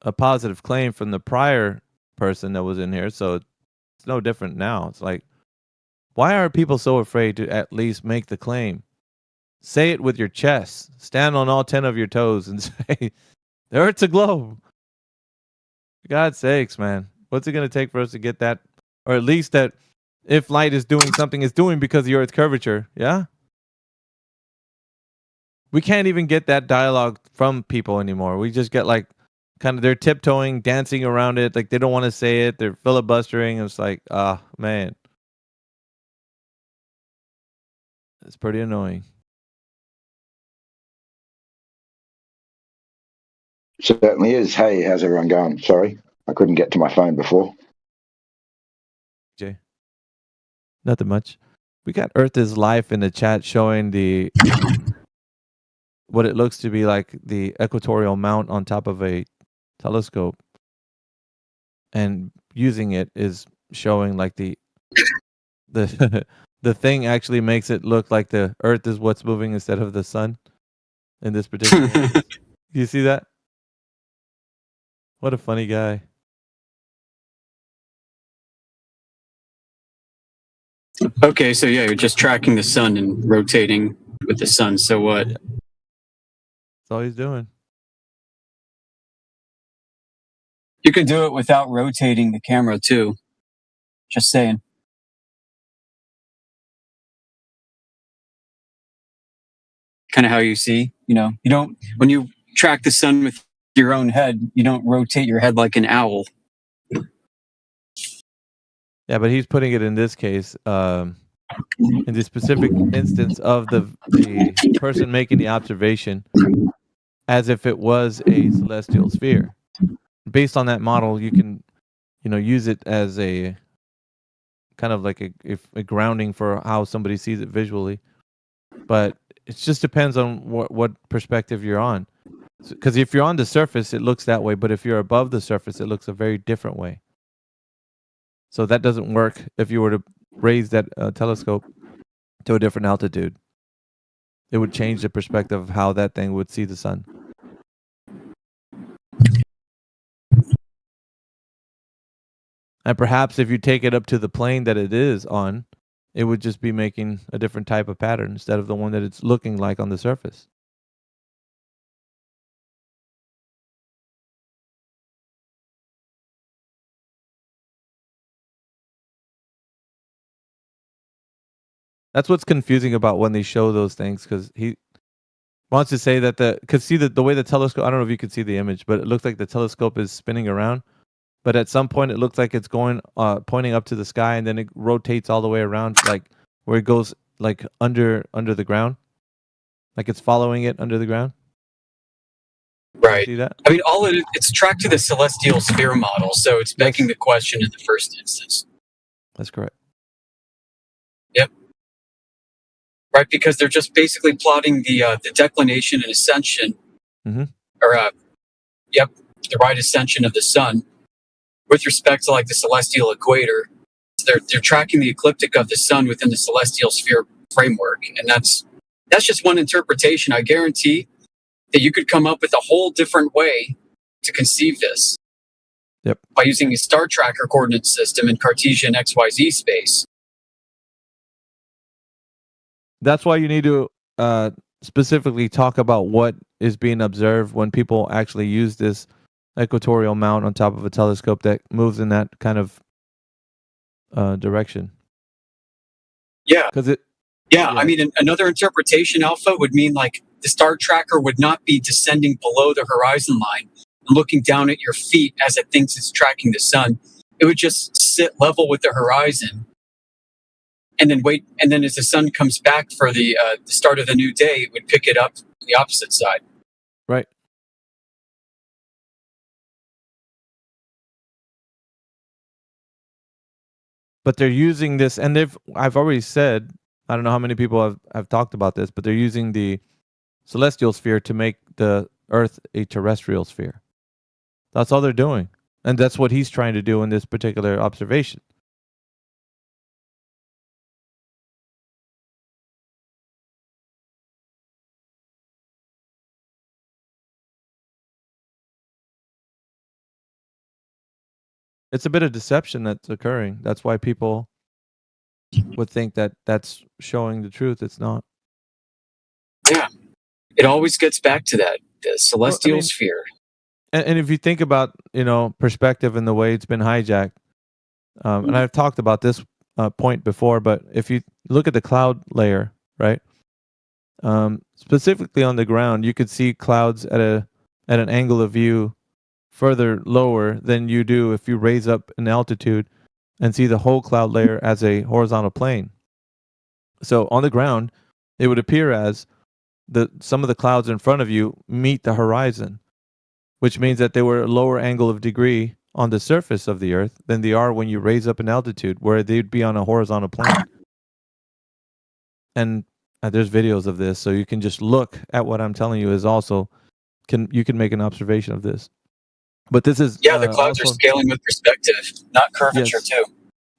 a positive claim from the prior person that was in here, so it's no different now. It's like, why are people so afraid to at least make the claim? Say it with your chest. Stand on all 10 of your toes and say, the Earth's a globe. For God's sakes, man. What's it going to take for us to get that? Or at least that if light is doing something, it's doing because of the Earth's curvature. Yeah? We can't even get that dialogue from people anymore. We just get like, kind of, they're tiptoeing, dancing around it. Like they don't want to say it. They're filibustering. It's like, man. It's pretty annoying. Certainly is. Hey, how's everyone going? Sorry, I couldn't get to my phone before. Jay. Nothing much. We got Earth is Life in the chat showing the what it looks to be like the equatorial mount on top of a telescope. And using it is showing like the thing actually makes it look like the Earth is what's moving instead of the sun in this particular one. You see that? What a funny guy. Okay, so yeah, you're just tracking the sun and rotating with the sun. So what? That's all he's doing. You can do it without rotating the camera too. Just saying. Kind of how you see, you don't, when you track the sun with your own head, you don't rotate your head like an owl. Yeah, but he's putting it in this case, in the specific instance of the person making the observation, as if it was a celestial sphere. Based on that model, you can, use it as a kind of like a grounding for how somebody sees it visually. But it just depends on what perspective you're on. Because if you're on the surface, it looks that way. But if you're above the surface, it looks a very different way. So that doesn't work if you were to raise that telescope to a different altitude. It would change the perspective of how that thing would see the sun. And perhaps if you take it up to the plane that it is on, it would just be making a different type of pattern instead of the one that it's looking like on the surface. That's what's confusing about when they show those things, because he wants to say that the way the telescope, I don't know if you can see the image, but it looks like the telescope is spinning around. But at some point, it looks like it's going, pointing up to the sky, and then it rotates all the way around, like where it goes, like under the ground, like it's following it under the ground. Right. See that? I mean, it's tracked to the celestial sphere model, so it's begging the question in the first instance. That's correct. Yep. Right, because they're just basically plotting the declination and ascension, mm-hmm. or the right ascension of the sun with respect to like the celestial equator. So they're tracking the ecliptic of the sun within the celestial sphere framework, and that's just one interpretation. I guarantee that you could come up with a whole different way to conceive this. Yep. By using a star tracker coordinate system in Cartesian XYZ space. That's why you need to specifically talk about what is being observed when people actually use this equatorial mount on top of a telescope that moves in that kind of direction. Yeah. Yeah. I mean, another interpretation, Alpha, would mean like the star tracker would not be descending below the horizon line and looking down at your feet as it thinks it's tracking the sun. It would just sit level with the horizon. And then wait, and then as the sun comes back for the start of the new day, it would pick it up on the opposite side. Right. But they're using this, and I've already said, I don't know how many people have talked about this, but they're using the celestial sphere to make the Earth a terrestrial sphere. That's all they're doing. And that's what he's trying to do in this particular observation. It's a bit of deception that's occurring. That's why people would think that that's showing the truth. It's not. Yeah. It always gets back to that, the celestial sphere. And if you think about, perspective and the way it's been hijacked, and I've talked about this point before, but if you look at the cloud layer, right, specifically on the ground, you could see clouds at an angle of view further lower than you do if you raise up in altitude and see the whole cloud layer as a horizontal plane. So on the ground, it would appear as some of the clouds in front of you meet the horizon, which means that they were a lower angle of degree on the surface of the Earth than they are when you raise up in altitude, where they'd be on a horizontal plane. And there's videos of this, so you can just look at what I'm telling you. Is also you can make an observation of this. But this is the clouds are scaling with perspective, not curvature too.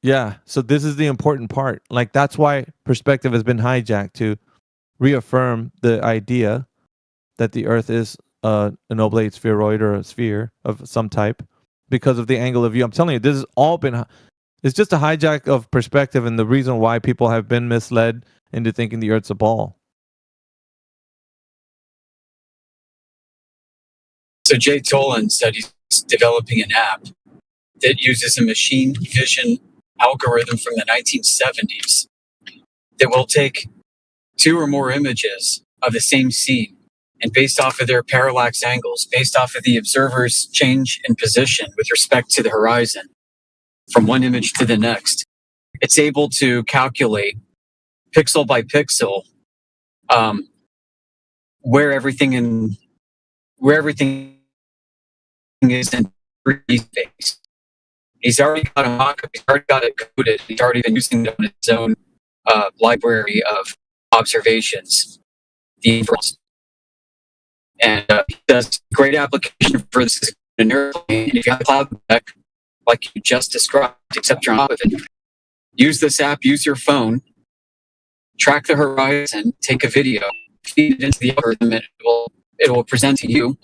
Yeah, so this is the important part. Like that's why perspective has been hijacked to reaffirm the idea that the Earth is an oblate spheroid or a sphere of some type because of the angle of view. I'm telling you, this has all been. It's just a hijack of perspective, and the reason why people have been misled into thinking the Earth's a ball. So Jay Tolan said he's is developing an app that uses a machine vision algorithm from the 1970s that will take 2 or more images of the same scene, and based off of their parallax angles, based off of the observer's change in position with respect to the horizon from one image to the next, it's able to calculate pixel by pixel where everything is in 3D space. He's already got a mock-up. He's already got it coded. He's already been using it on his own library of observations. The inference. And he does great application for this in an airplane. And if you have a cloud deck, like you just described, except you're on top of it, use this app, use your phone, track the horizon, take a video, feed it into the algorithm, and it will present to you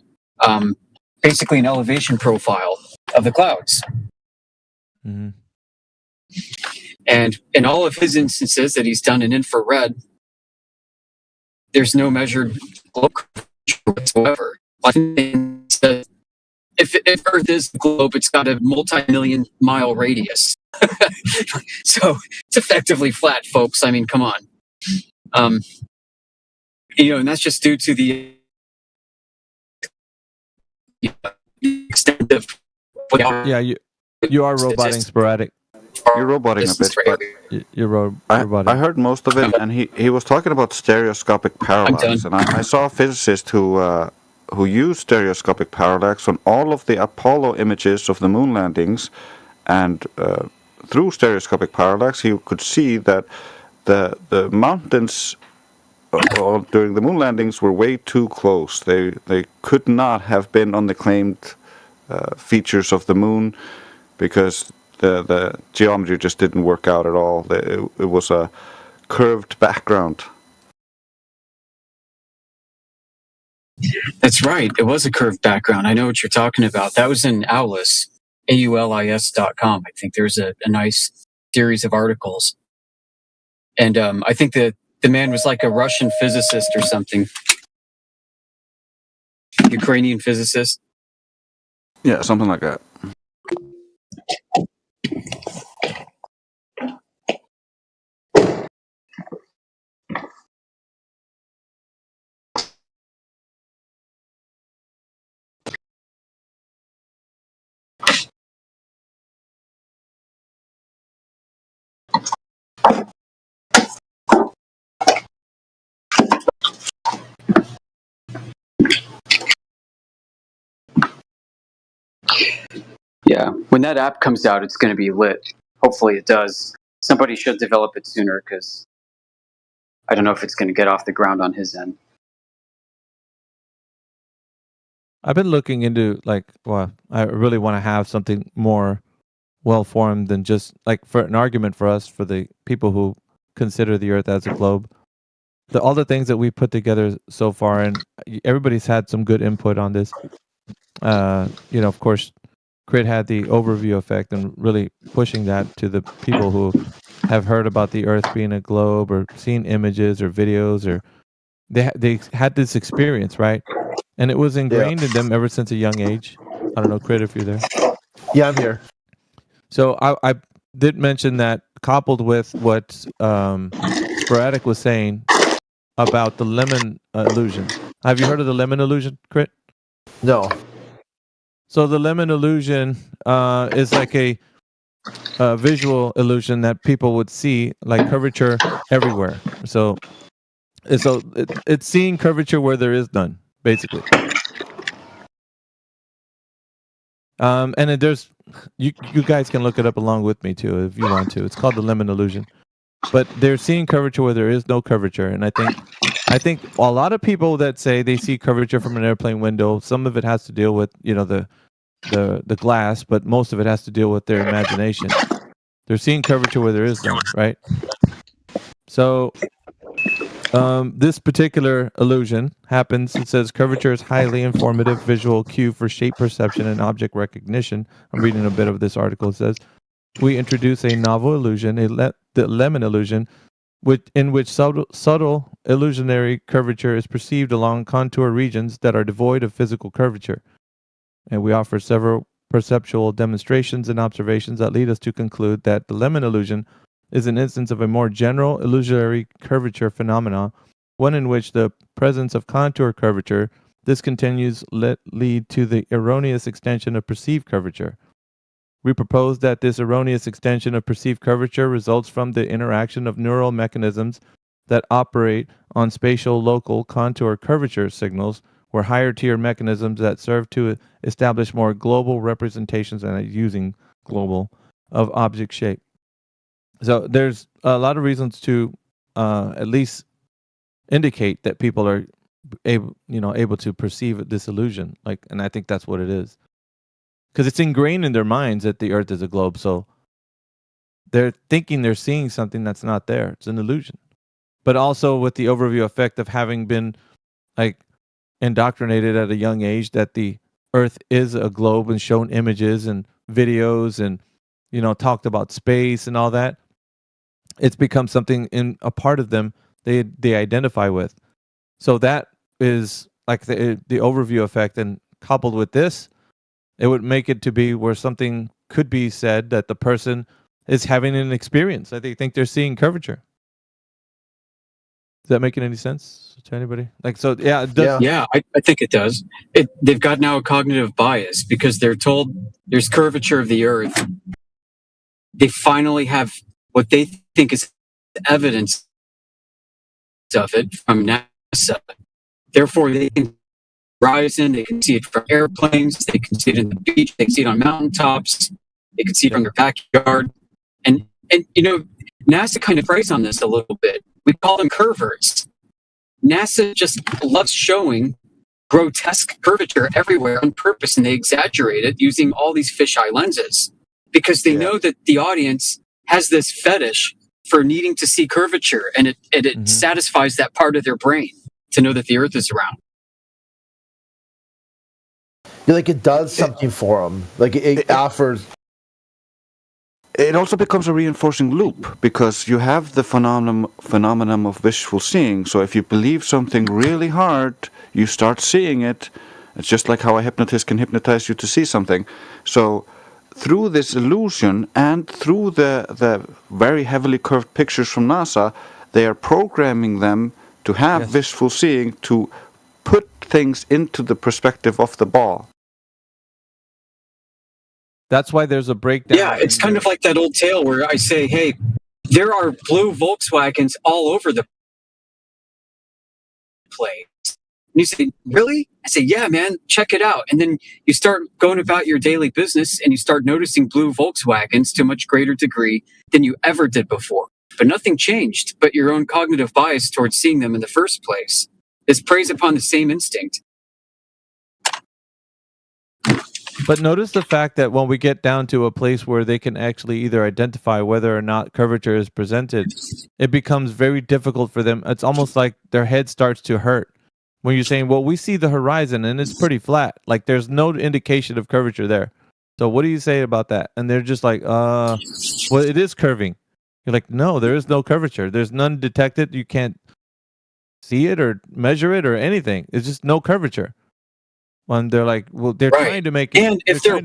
basically an elevation profile of the clouds. Mm-hmm. And in all of his instances that he's done in infrared, there's no measured globe curvature whatsoever. If Earth is the globe, it's got a multi-million mile radius. So it's effectively flat, folks. I mean, come on. And that's just due to the extent of Yeah, you are roboting sporadic. You're roboting a bit, but you're I heard most of it, and he was talking about stereoscopic parallax, and I saw a physicist who used stereoscopic parallax on all of the Apollo images of the moon landings, and through stereoscopic parallax, he could see that the mountains during the moon landings were way too close. They could not have been on the claimed features of the moon because the geometry just didn't work out at all. It was a curved background. That's right. It was a curved background. I know what you're talking about. That was in Aulis, AULIS.com. I think there's a nice series of articles. And I think that the man was like a Russian physicist or something. Ukrainian physicist. Yeah, something like that. Yeah, when that app comes out, it's going to be lit. Hopefully it does. Somebody should develop it sooner because I don't know if it's going to get off the ground on his end. I've been looking into I really want to have something more well-formed than just for an argument for us, for the people who consider the Earth as a globe. All the things that we put together so far, and everybody's had some good input on this. Of course, Crit had the overview effect and really pushing that to the people who have heard about the Earth being a globe or seen images or videos, or they had this experience, right? And it was ingrained in them ever since a young age. I don't know, Crit, if you're there. Yeah, I'm here. So I did mention that coupled with what Sporadic was saying about the lemon illusion. Have you heard of the lemon illusion, Crit? No. So the lemon illusion is like a visual illusion that people would see, like curvature everywhere. So it's seeing curvature where there is none, basically. And there's you guys can look it up along with me too if you want to. It's called the lemon illusion. But they're seeing curvature where there is no curvature, and I think a lot of people that say they see curvature from an airplane window, some of it has to deal with the glass, but most of it has to deal with their imagination. They're seeing curvature where there is none, right? So this particular illusion happens. It says curvature is highly informative visual cue for shape perception and object recognition. I'm reading a bit of this article. It says we introduce a novel illusion, the lemon illusion, in which subtle illusionary curvature is perceived along contour regions that are devoid of physical curvature. and we offer several perceptual demonstrations and observations that lead us to conclude that the lemon illusion is an instance of a more general illusory curvature phenomena, one in which the presence of contour curvature discontinues lead to the erroneous extension of perceived curvature. We propose that this erroneous extension of perceived curvature results from the interaction of neural mechanisms that operate on spatial local contour curvature signals, where higher tier mechanisms that serve to establish more global representations, and using global, of object shape. So there's a lot of reasons to at least indicate that people are able to perceive this illusion, and I think that's what it is, because it's ingrained in their minds that the Earth is a globe. So they're thinking they're seeing something that's not there. It's an illusion. But also with the overview effect of having been indoctrinated at a young age that the Earth is a globe and shown images and videos and talked about space and all that, it's become something in a part of them they identify with. So that is like the overview effect, and coupled with this, it would make it to be where something could be said that the person is having an experience that they think they're seeing curvature. Is that making any sense to anybody? I think it does. They've got now a cognitive bias because they're told there's curvature of the Earth. They finally have what they think is evidence of it from NASA. Therefore, they can rise in. They can see it from airplanes. They can see it in the beach. They can see it on mountaintops. They can see it from their backyard. And NASA kind of preys on this a little bit. We call them curvers. NASA just loves showing grotesque curvature everywhere on purpose, and they exaggerate it using all these fisheye lenses because they know that the audience has this fetish for needing to see curvature, and it satisfies that part of their brain to know that the Earth is around. It does something for them. It offers. It also becomes a reinforcing loop because you have the phenomenon of visual seeing. So if you believe something really hard, you start seeing it. It's just like how a hypnotist can hypnotize you to see something. So through this illusion and through the very heavily curved pictures from NASA, they are programming them to have visual seeing, to put things into the perspective of the ball. That's why there's a breakdown. Yeah, it's kind of like that old tale where I say, hey, there are blue Volkswagens all over the place. And you say, really? I say, yeah, man, check it out. And then you start going about your daily business and you start noticing blue Volkswagens to a much greater degree than you ever did before. But nothing changed, but your own cognitive bias towards seeing them in the first place. This preys upon the same instinct. But notice the fact that when we get down to a place where they can actually either identify whether or not curvature is presented, it becomes very difficult for them. It's almost like their head starts to hurt when you're saying, well, we see the horizon and it's pretty flat. Like there's no indication of curvature there. So what do you say about that? And they're just like, well, it is curving. You're like, no, there is no curvature. There's none detected. You can't see it or measure it or anything. It's just no curvature. When they're like, well, they're trying to make it. And if there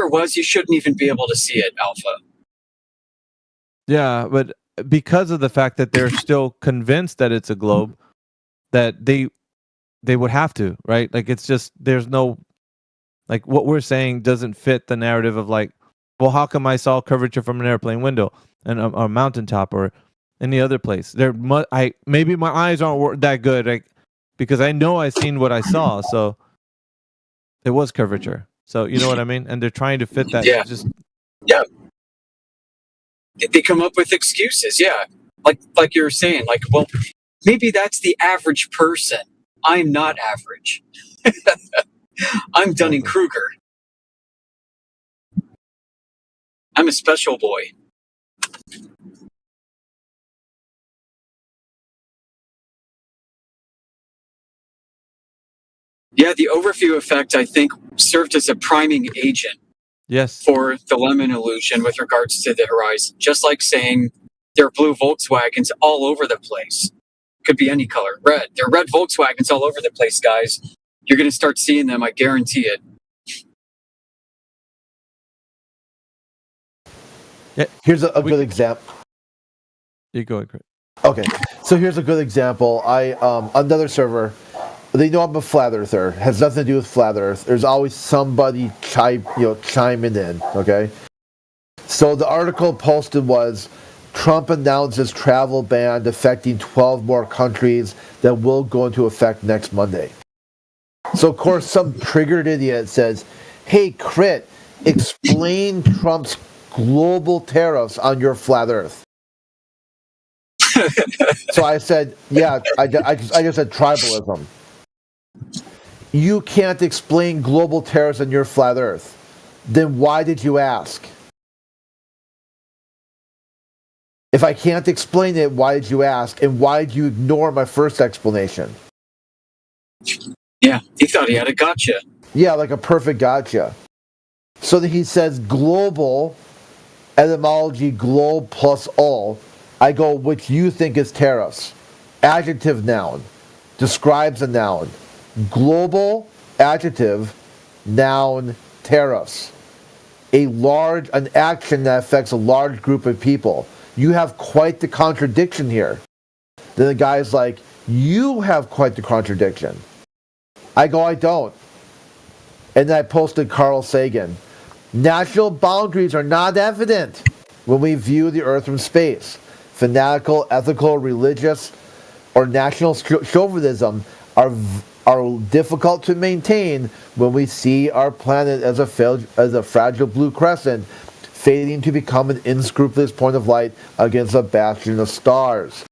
was, you shouldn't even be able to see it, Alpha. Yeah, but because of the fact that they're still convinced that it's a globe, that they would have to, right? Like it's just there's no, like what we're saying doesn't fit the narrative of like, well, how come I saw curvature from an airplane window and a mountaintop or any other place? Maybe my eyes aren't that good, like. Because I know I seen what I saw, so it was curvature. So you know what I mean? And they're trying to fit that. Yeah. They come up with excuses. Yeah, like you were saying. Like, well, maybe that's the average person. I'm not average. I'm Dunning-Kruger. I'm a special boy. Yeah, the overview effect, I think, served as a priming agent for the lemon illusion with regards to the horizon. Just like saying there are blue Volkswagens all over the place. Could be any color. Red. There are red Volkswagens all over the place, guys. You're going to start seeing them. I guarantee it. Yeah, here's a good example. You go ahead, Chris. Okay, so here's a good example. Another server, they know I'm a flat earther. Has nothing to do with flat Earth. There's always somebody chiming in. Okay, so the article posted was Trump announces travel ban affecting 12 more countries that will go into effect next Monday. So of course, some triggered idiot says, "Hey, Crit, explain Trump's global tariffs on your flat Earth." So I said, yeah, I just said tribalism. You can't explain global tariffs on your flat Earth. Then why did you ask? If I can't explain it, why did you ask? And why did you ignore my first explanation? Yeah, he thought he had a gotcha. Yeah, like a perfect gotcha. So then he says global, etymology globe plus all. I go, which you think is tariffs. Adjective, noun. Describes a noun. Global, adjective, noun, tariffs. An action that affects a large group of people. You have quite the contradiction here. Then the guy's like, you have quite the contradiction. I go, I don't. And then I posted Carl Sagan. National boundaries are not evident when we view the Earth from space. Fanatical, ethical, religious, or national chauvinism are difficult to maintain when we see our planet as a fragile blue crescent fading to become an unscrupulous point of light against a bastion of stars.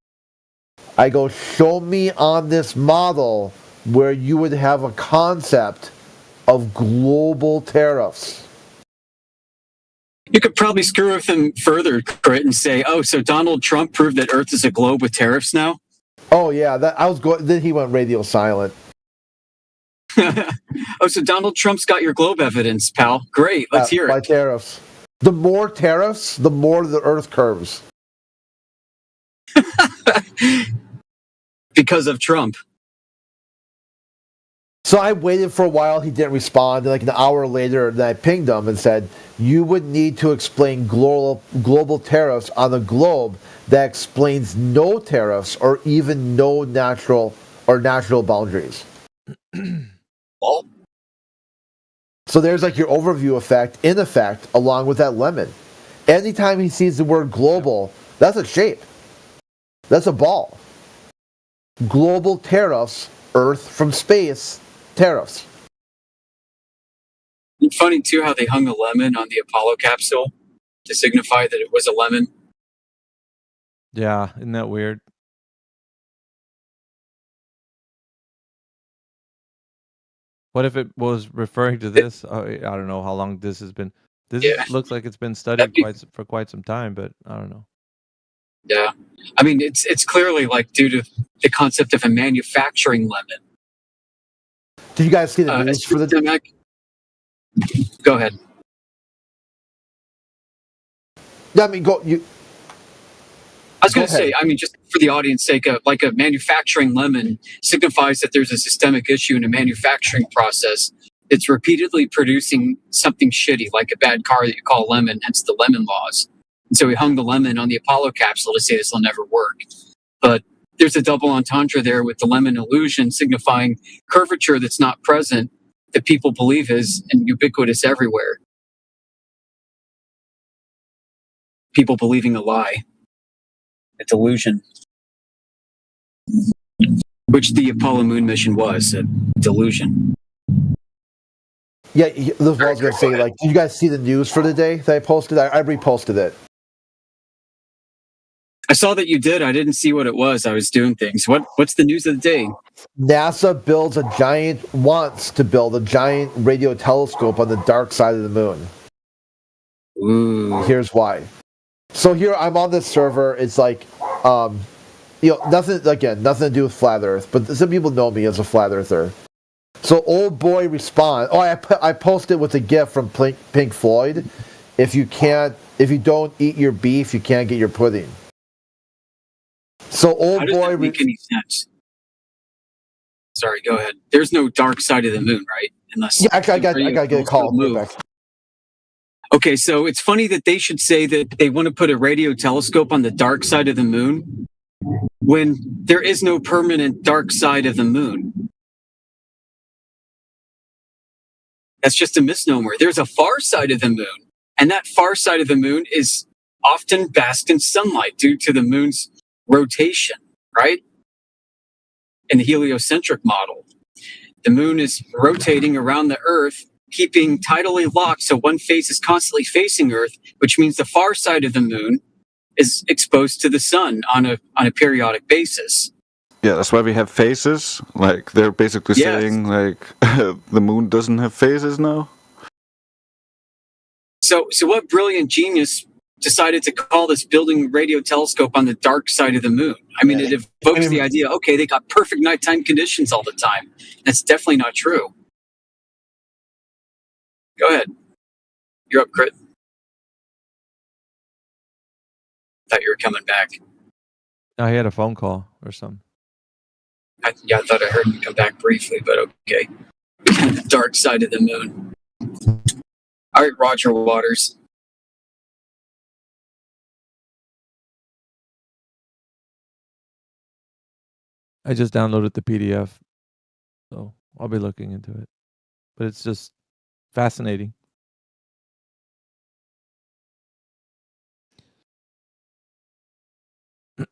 I go, show me on this model where you would have a concept of global tariffs. You could probably screw with him further, Crit, and say, "Oh, so Donald Trump proved that Earth is a globe with tariffs now?" Oh yeah, then he went radio silent. Oh, so Donald Trump's got your globe evidence, pal. Great, let's hear it. By tariffs. The more tariffs, the more the Earth curves. Because of Trump. So I waited for a while. He didn't respond. And like an hour later, then I pinged him and said, you would need to explain global tariffs on a globe that explains no tariffs or even no natural boundaries. So there's like your overview effect, in effect, along with that lemon. Anytime he sees the word global, that's a shape. That's a ball. Global tariffs, Earth from space, tariffs. It's funny, too, how they hung a lemon on the Apollo capsule to signify that it was a lemon. Yeah, isn't that weird? What if it was referring to this? I don't know how long this has been. Looks like it's been studied for quite some time, but I don't know. Yeah. I mean, it's clearly like due to the concept of a manufacturing lemon. Did you guys see the news for the... Go ahead. Yeah, I mean, I was going to say, I mean, just for the audience's sake, like a manufacturing lemon signifies that there's a systemic issue in a manufacturing process. It's repeatedly producing something shitty, like a bad car that you call a lemon, hence the lemon laws. And so we hung the lemon on the Apollo capsule to say this will never work. But there's a double entendre there with the lemon illusion signifying curvature that's not present, that people believe is and ubiquitous everywhere. People believing a lie. A delusion. Which the Apollo moon mission was, a delusion. Yeah, that's what I was going to say. Like, did you guys see the news for the day that I posted? I reposted it. I saw that you did. I didn't see what it was. I was doing things. What's the news of the day? NASA wants to build a giant radio telescope on the dark side of the moon. Ooh. Here's why. So here I'm on this server. It's like, nothing to do with flat Earth, but some people know me as a flat earther. So old boy responds. Oh, I posted with a GIF from Pink Floyd. If you don't eat your beef, you can't get your pudding. So old How does boy. That make any sense? Sorry, go ahead. There's no dark side of the moon, right? Unless I got to get a call. Back. Okay, so it's funny that they should say that they want to put a radio telescope on the dark side of the moon when there is no permanent dark side of the moon. That's just a misnomer. There's a far side of the moon, and that far side of the moon is often basked in sunlight due to the moon's rotation, right? In the heliocentric model, the moon is rotating around the Earth, keeping tidally locked, so one face is constantly facing Earth, which means the far side of the moon is exposed to the sun on a periodic basis. Yeah, that's why we have phases. Like they're basically saying, like the moon doesn't have phases now. So what brilliant genius decided to call this building radio telescope on the dark side of the moon? I mean, it evokes the idea. Okay, they got perfect nighttime conditions all the time. That's definitely not true. Go ahead. You're up, Crit. Thought you were coming back. No, he had a phone call or something. I thought I heard him come back briefly, but okay. The dark side of the moon. All right, Roger Waters. I just downloaded the PDF, so I'll be looking into it. But it's just fascinating.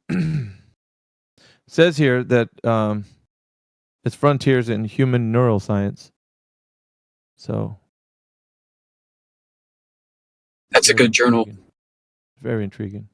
It says here that it's frontiers in human neuroscience. So that's a good journal. Very intriguing.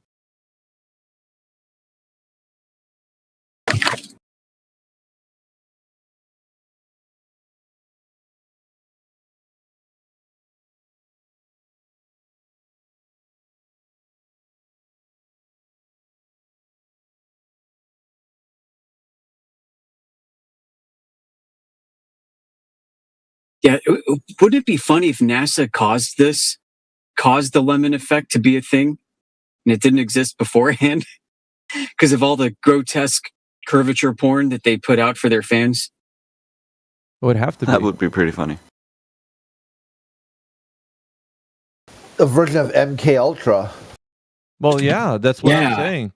Yeah, would it be funny if NASA caused the lemon effect to be a thing, and it didn't exist beforehand because of all the grotesque curvature porn that they put out for their fans? It would have to be. That would be pretty funny. A version of MK Ultra. Well, yeah, that's what I'm saying.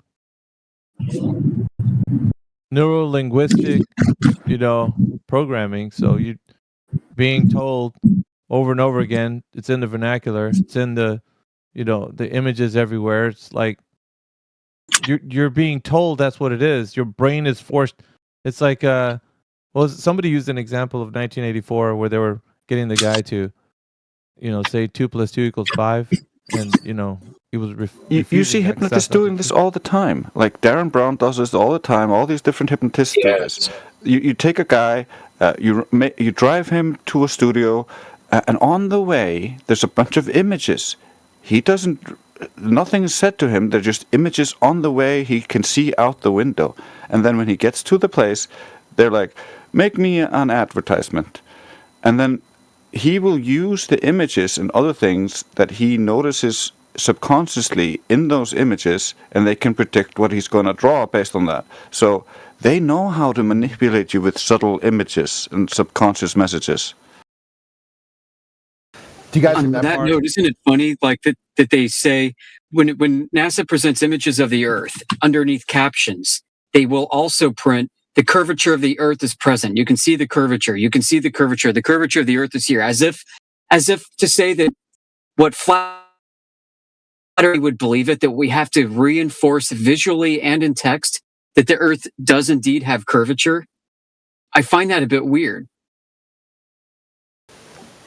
Neurolinguistic, programming. So you being told over and over again, it's in the vernacular, it's in the, the images everywhere. It's like you're being told that's what it is. Your brain is forced. It's like, somebody used an example of 1984 where they were getting the guy to, say 2 + 2 = 5, and he was. You see hypnotists doing this all the time. Like Darren Brown does this all the time. All these different hypnotists do this. You take a guy, you drive him to a studio, and on the way there's a bunch of images. Nothing is said to him. They're just images on the way. He can see out the window, and then when he gets to the place, they're like, "Make me an advertisement," and then he will use the images and other things that he notices subconsciously in those images, and they can predict what he's going to draw based on that. So they know how to manipulate you with subtle images and subconscious messages. Do you guys on that note, isn't it funny, like that they say when NASA presents images of the Earth underneath captions, they will also print the curvature of the Earth is present. You can see the curvature. You can see the curvature. The curvature of the Earth is here, as if to say that what flattery would believe it, that we have to reinforce visually and in text that the Earth does indeed have curvature. I find that a bit weird.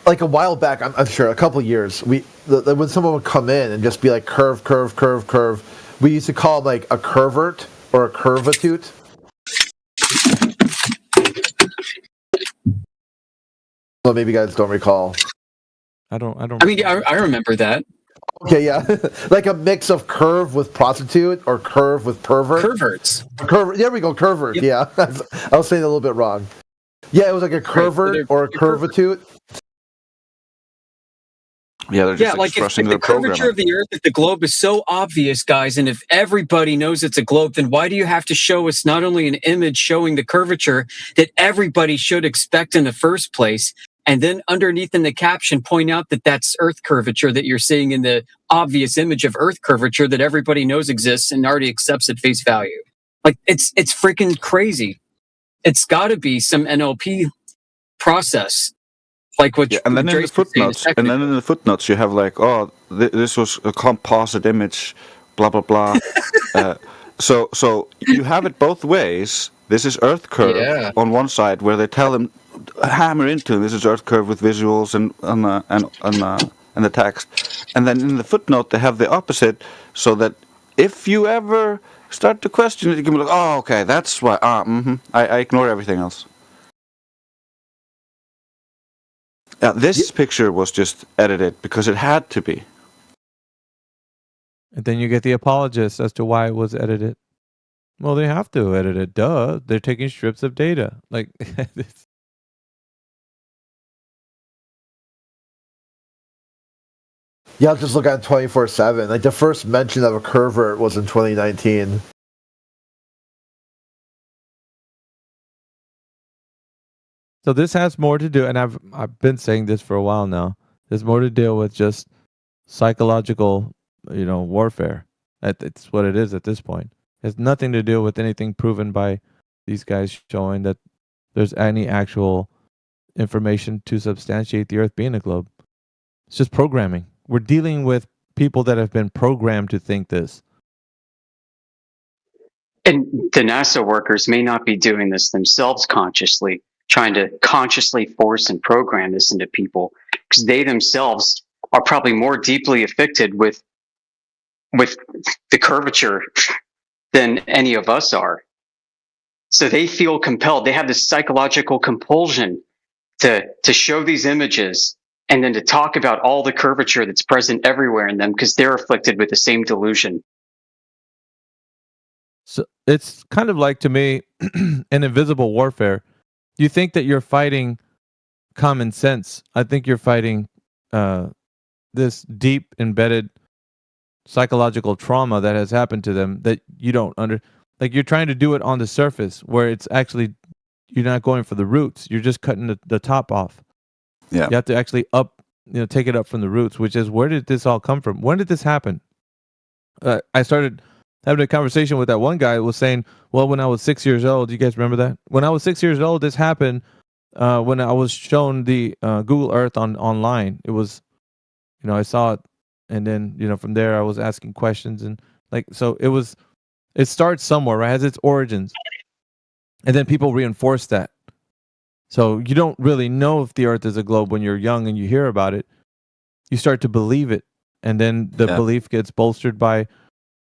Like a while back, I'm sure, a couple of years, when someone would come in and just be like curve, curve, curve, curve, we used to call them like a curvert or a curvatute. Well, maybe you guys don't recall. I don't. I mean, yeah, I remember that. Okay, yeah, like a mix of curve with prostitute or curve with pervert. Perverts. There we go, curvert. Yep. Yeah, I was saying it a little bit wrong. Yeah, it was like a curvert or a curvatute. Yeah, they're just like if expressing the their curvature programming. of the Earth, if the globe is so obvious, guys, and if everybody knows it's a globe, then why do you have to show us not only an image showing the curvature that everybody should expect in the first place, and then underneath in the caption point out that that's Earth curvature that you're seeing in the obvious image of Earth curvature that everybody knows exists and already accepts at face value? Like it's freaking crazy. It's got to be some NLP process. Like what and then in the footnotes, you have like, oh, this was a composite image, blah blah blah. So you have it both ways. This is Earth curve on one side, where they tell them hammer into this is Earth curve with visuals and the text, and then in the footnote they have the opposite, so that if you ever start to question it, you can be like, oh, okay, that's why. I ignore everything else. This picture was just edited because it had to be. And then you get the apologists as to why it was edited. Well, they have to edit it. Duh. They're taking strips of data. Like, Yeah, I'll just look at 24/7. Like the first mention of a curve was in 2019. So this has more to do, and I've been saying this for a while now. There's more to deal with just psychological, warfare. It's what it is at this point. It has nothing to do with anything proven by these guys showing that there's any actual information to substantiate the Earth being a globe. It's just programming. We're dealing with people that have been programmed to think this. And the NASA workers may not be doing this themselves consciously, trying to consciously force and program this into people, because they themselves are probably more deeply affected with the curvature than any of us are. So they feel compelled. They have this psychological compulsion to show these images and then to talk about all the curvature that's present everywhere in them, because they're afflicted with the same delusion. So it's kind of like, to me, an invisible warfare. You think that you're fighting common sense. I think you're fighting this deep embedded psychological trauma that has happened to them that you don't like you're trying to do it on the surface, where it's actually, you're not going for the roots. You're just cutting the top off. Yeah. You have to actually take it up from the roots, which is, where did this all come from? When did this happen? I started having a conversation with that one guy who was saying, well, when I was 6 years old, do you guys remember that? When I was 6 years old, this happened when I was shown the Google Earth online. It was, I saw it, and then, from there I was asking questions, and so it starts somewhere, right? It has its origins. And then people reinforce that. So you don't really know if the Earth is a globe when you're young and you hear about it. You start to believe it. And then the belief gets bolstered by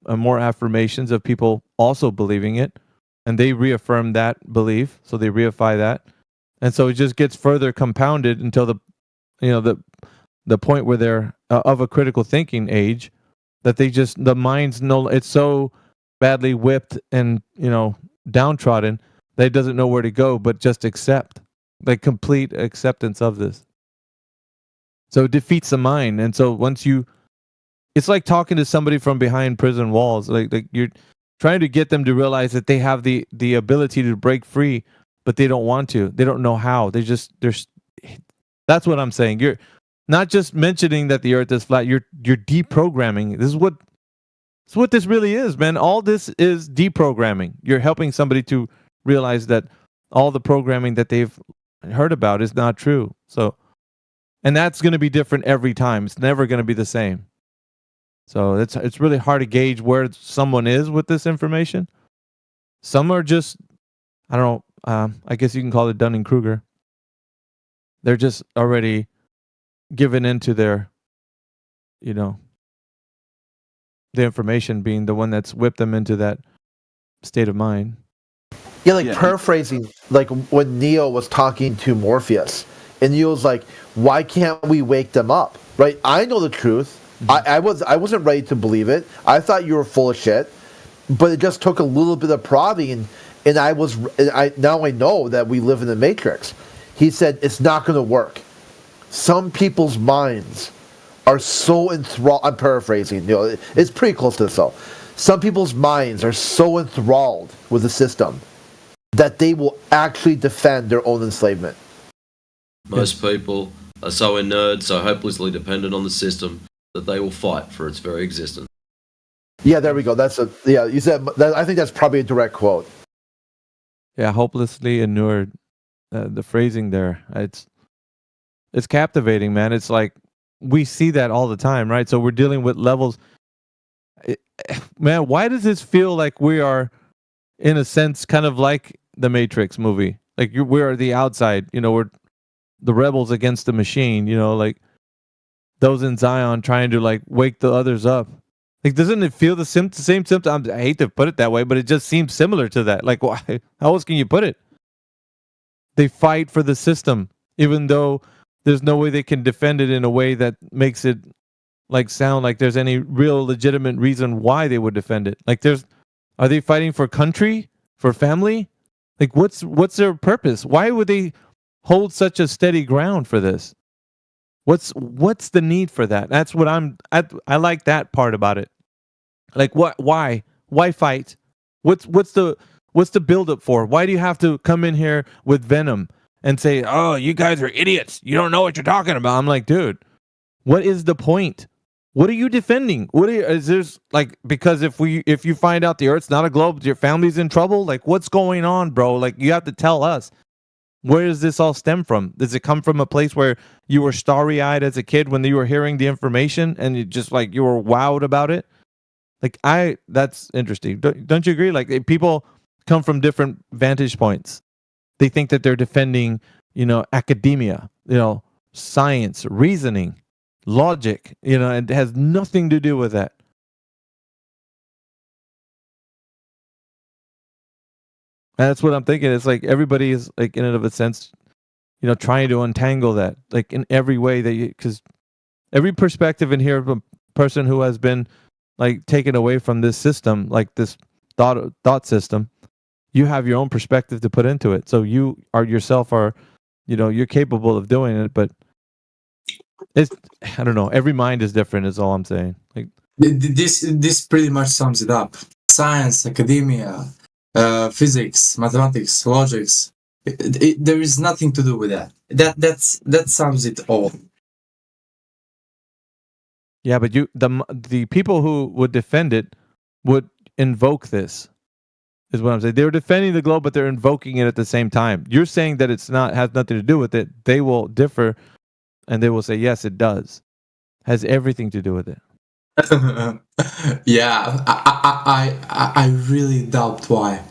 more affirmations of people also believing it. And they reaffirm that belief. So they reify that. And so it just gets further compounded until the point where they're of a critical thinking age, that the minds know, it's so badly whipped and, downtrodden that it doesn't know where to go, but just accept. Like complete acceptance of this. So it defeats the mind. And so it's like talking to somebody from behind prison walls. Like you're trying to get them to realize that they have the ability to break free, but they don't want to. They don't know how. That's what I'm saying. You're not just mentioning that the Earth is flat. You're deprogramming. This is what this really is, man. All this is deprogramming. You're helping somebody to realize that all the programming that they've heard about is not true. So, and that's going to be different every time. It's never going to be the same. So it's really hard to gauge where someone is with this information. Some are just, I don't know, I guess you can call it Dunning-Kruger. They're just already given into their, the information being the one that's whipped them into that state of mind. Yeah, paraphrasing, like when Neo was talking to Morpheus, and Neo's like, "Why can't we wake them up?" Right? I know the truth. Mm-hmm. I wasn't ready to believe it. I thought you were full of shit, but it just took a little bit of prodding, and now I know that we live in the Matrix. He said it's not going to work. Some people's minds are so enthralled. I'm paraphrasing. It's pretty close to this though. Some people's minds are so enthralled with the system that they will actually defend their own enslavement. Most people are so inured, so hopelessly dependent on the system that they will fight for its very existence. Yeah, there we go. You said that. I think that's probably a direct quote. Yeah, hopelessly inured. The phrasing there, it's captivating, man. It's like we see that all the time, right? So we're dealing with levels. Man, why does this feel like we are, in a sense, kind of like the Matrix movie? Like we're the outside, we're the rebels against the machine, like those in Zion trying to like wake the others up. Like, doesn't it feel the same symptom? I hate to put it that way, but it just seems similar to that. Like, why? How else can you put it? They fight for the system, even though there's no way they can defend it in a way that makes it like sound like there's any real legitimate reason why they would defend it. Like, are they fighting for country, for family? Like, what's their purpose? Why would they hold such a steady ground for this? What's the need for that? That's what I like that part about it. Like, why fight? What's the build up for? Why do you have to come in here with venom and say, "Oh, you guys are idiots. You don't know what you're talking about." I'm like, dude, what is the point? What are you defending? Is there's like, because if you find out the Earth's not a globe, your family's in trouble? Like, what's going on, bro? Like, you have to tell us. Where does this all stem from? Does it come from a place where you were starry-eyed as a kid when you were hearing the information and you were wowed about it? Like, that's interesting. Don't you agree? Like, people come from different vantage points. They think that they're defending, academia, science, reasoning, logic, and it has nothing to do with that. And that's what I'm thinking. It's like everybody is, like, in and of a sense, trying to untangle that, like, in every way because every perspective in here of a person who has been, like, taken away from this system, like this thought system, you have your own perspective to put into it. So you are yourself you're capable of doing it, but I don't know. Every mind is different is all I'm saying. Like, this pretty much sums it up. Science, academia, physics, mathematics, logics. There is nothing to do with that. That sums it all. Yeah, but the people who would defend it would invoke this. Is what I'm saying. They're defending the globe, but they're invoking it at the same time. You're saying that has nothing to do with it. They will differ, and they will say, yes, it does. Has everything to do with it. Yeah, I really doubt why.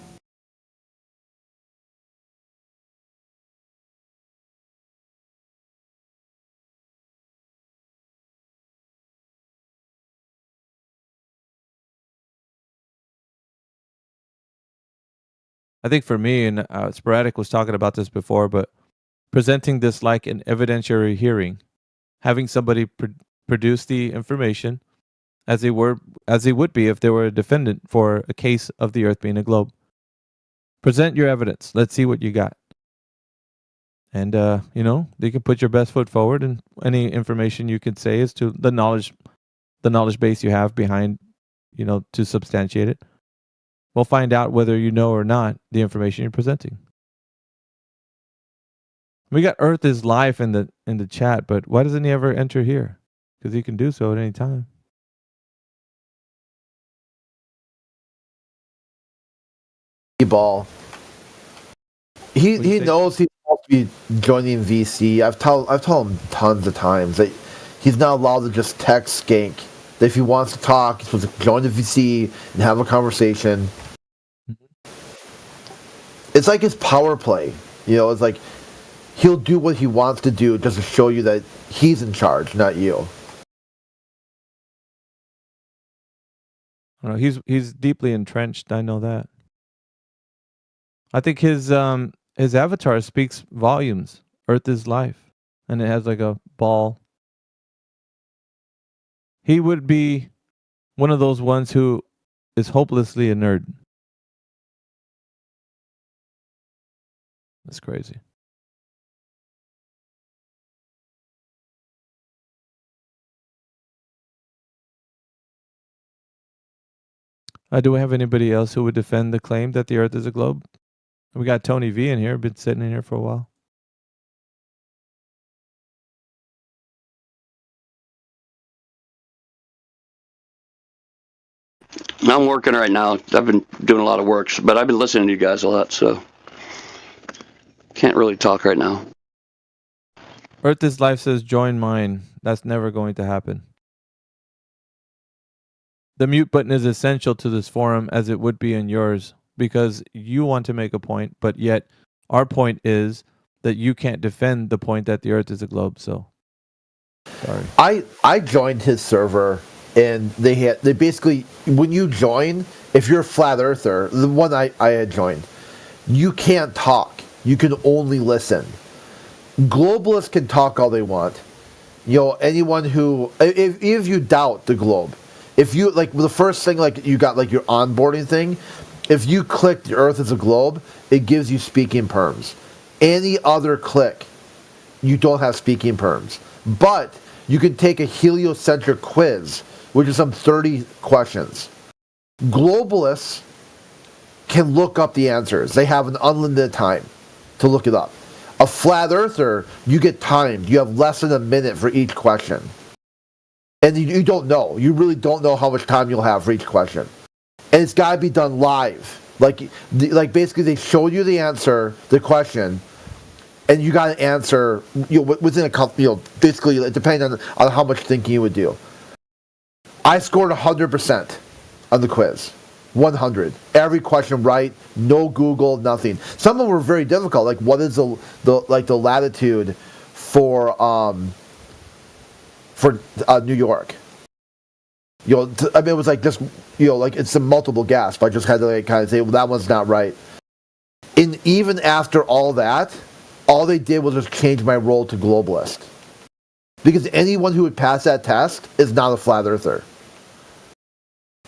I think for me, and Sporadic was talking about this before, but presenting this like an evidentiary hearing, having somebody produce the information as they would be if they were a defendant for a case of the Earth being a globe. Present your evidence. Let's see what you got. And you can put your best foot forward, and any information you could say is to the knowledge base you have behind, to substantiate it. We'll find out whether you know or not the information you're presenting. We got Earth is live in the chat, but why doesn't he ever enter here? Because he can do so at any time. Ball. He knows he's supposed to be joining VC. I've told him tons of times that he's not allowed to just text Skank. That if he wants to talk, he's supposed to join the VC and have a conversation. It's like his power play. It's like he'll do what he wants to do just to show you that he's in charge, not you. I don't know, he's deeply entrenched. I know that. I think his avatar speaks volumes. Earth is life, and it has like a ball. He would be one of those ones who is hopelessly a nerd. That's crazy. Do we have anybody else who would defend the claim that the Earth is a globe? We got Tony V in here, been sitting in here for a while. I'm working right now. I've been doing a lot of work, but I've been listening to you guys a lot, so can't really talk right now. Earth is Life says, join mine. That's never going to happen. The mute button is essential to this forum as it would be in yours because you want to make a point, but yet our point is that you can't defend the point that the Earth is a globe, so sorry. I joined his server and they basically, when you join, if you're a flat earther, the one I had joined, you can't talk. You can only listen. Globalists can talk all they want. You know, anyone who, if you doubt the globe, if you, like, the first thing, like, you got, like, your onboarding thing, if you click the Earth as a globe, it gives you speaking perms. Any other click, you don't have speaking perms. But you can take a heliocentric quiz, which is some 30 questions. Globalists can look up the answers. They have an unlimited time to look it up. A flat earther, you get timed. You have less than a minute for each question. And you don't know. You really don't know how much time you'll have for each question. And it's got to be done live. Like basically they show you the answer, the question, and you got to answer, you know, within a couple, you know, basically depending on how much thinking you would do. I scored 100% on the quiz. 100. Every question right, no Google, nothing. Some of them were very difficult. Like, what is the latitude for New York? You know, I mean, it was like just, you know, like it's some multiple gasp. I just had to like kind of say, well, that one's not right. And even after all that, all they did was just change my role to globalist, because anyone who would pass that test is not a flat earther.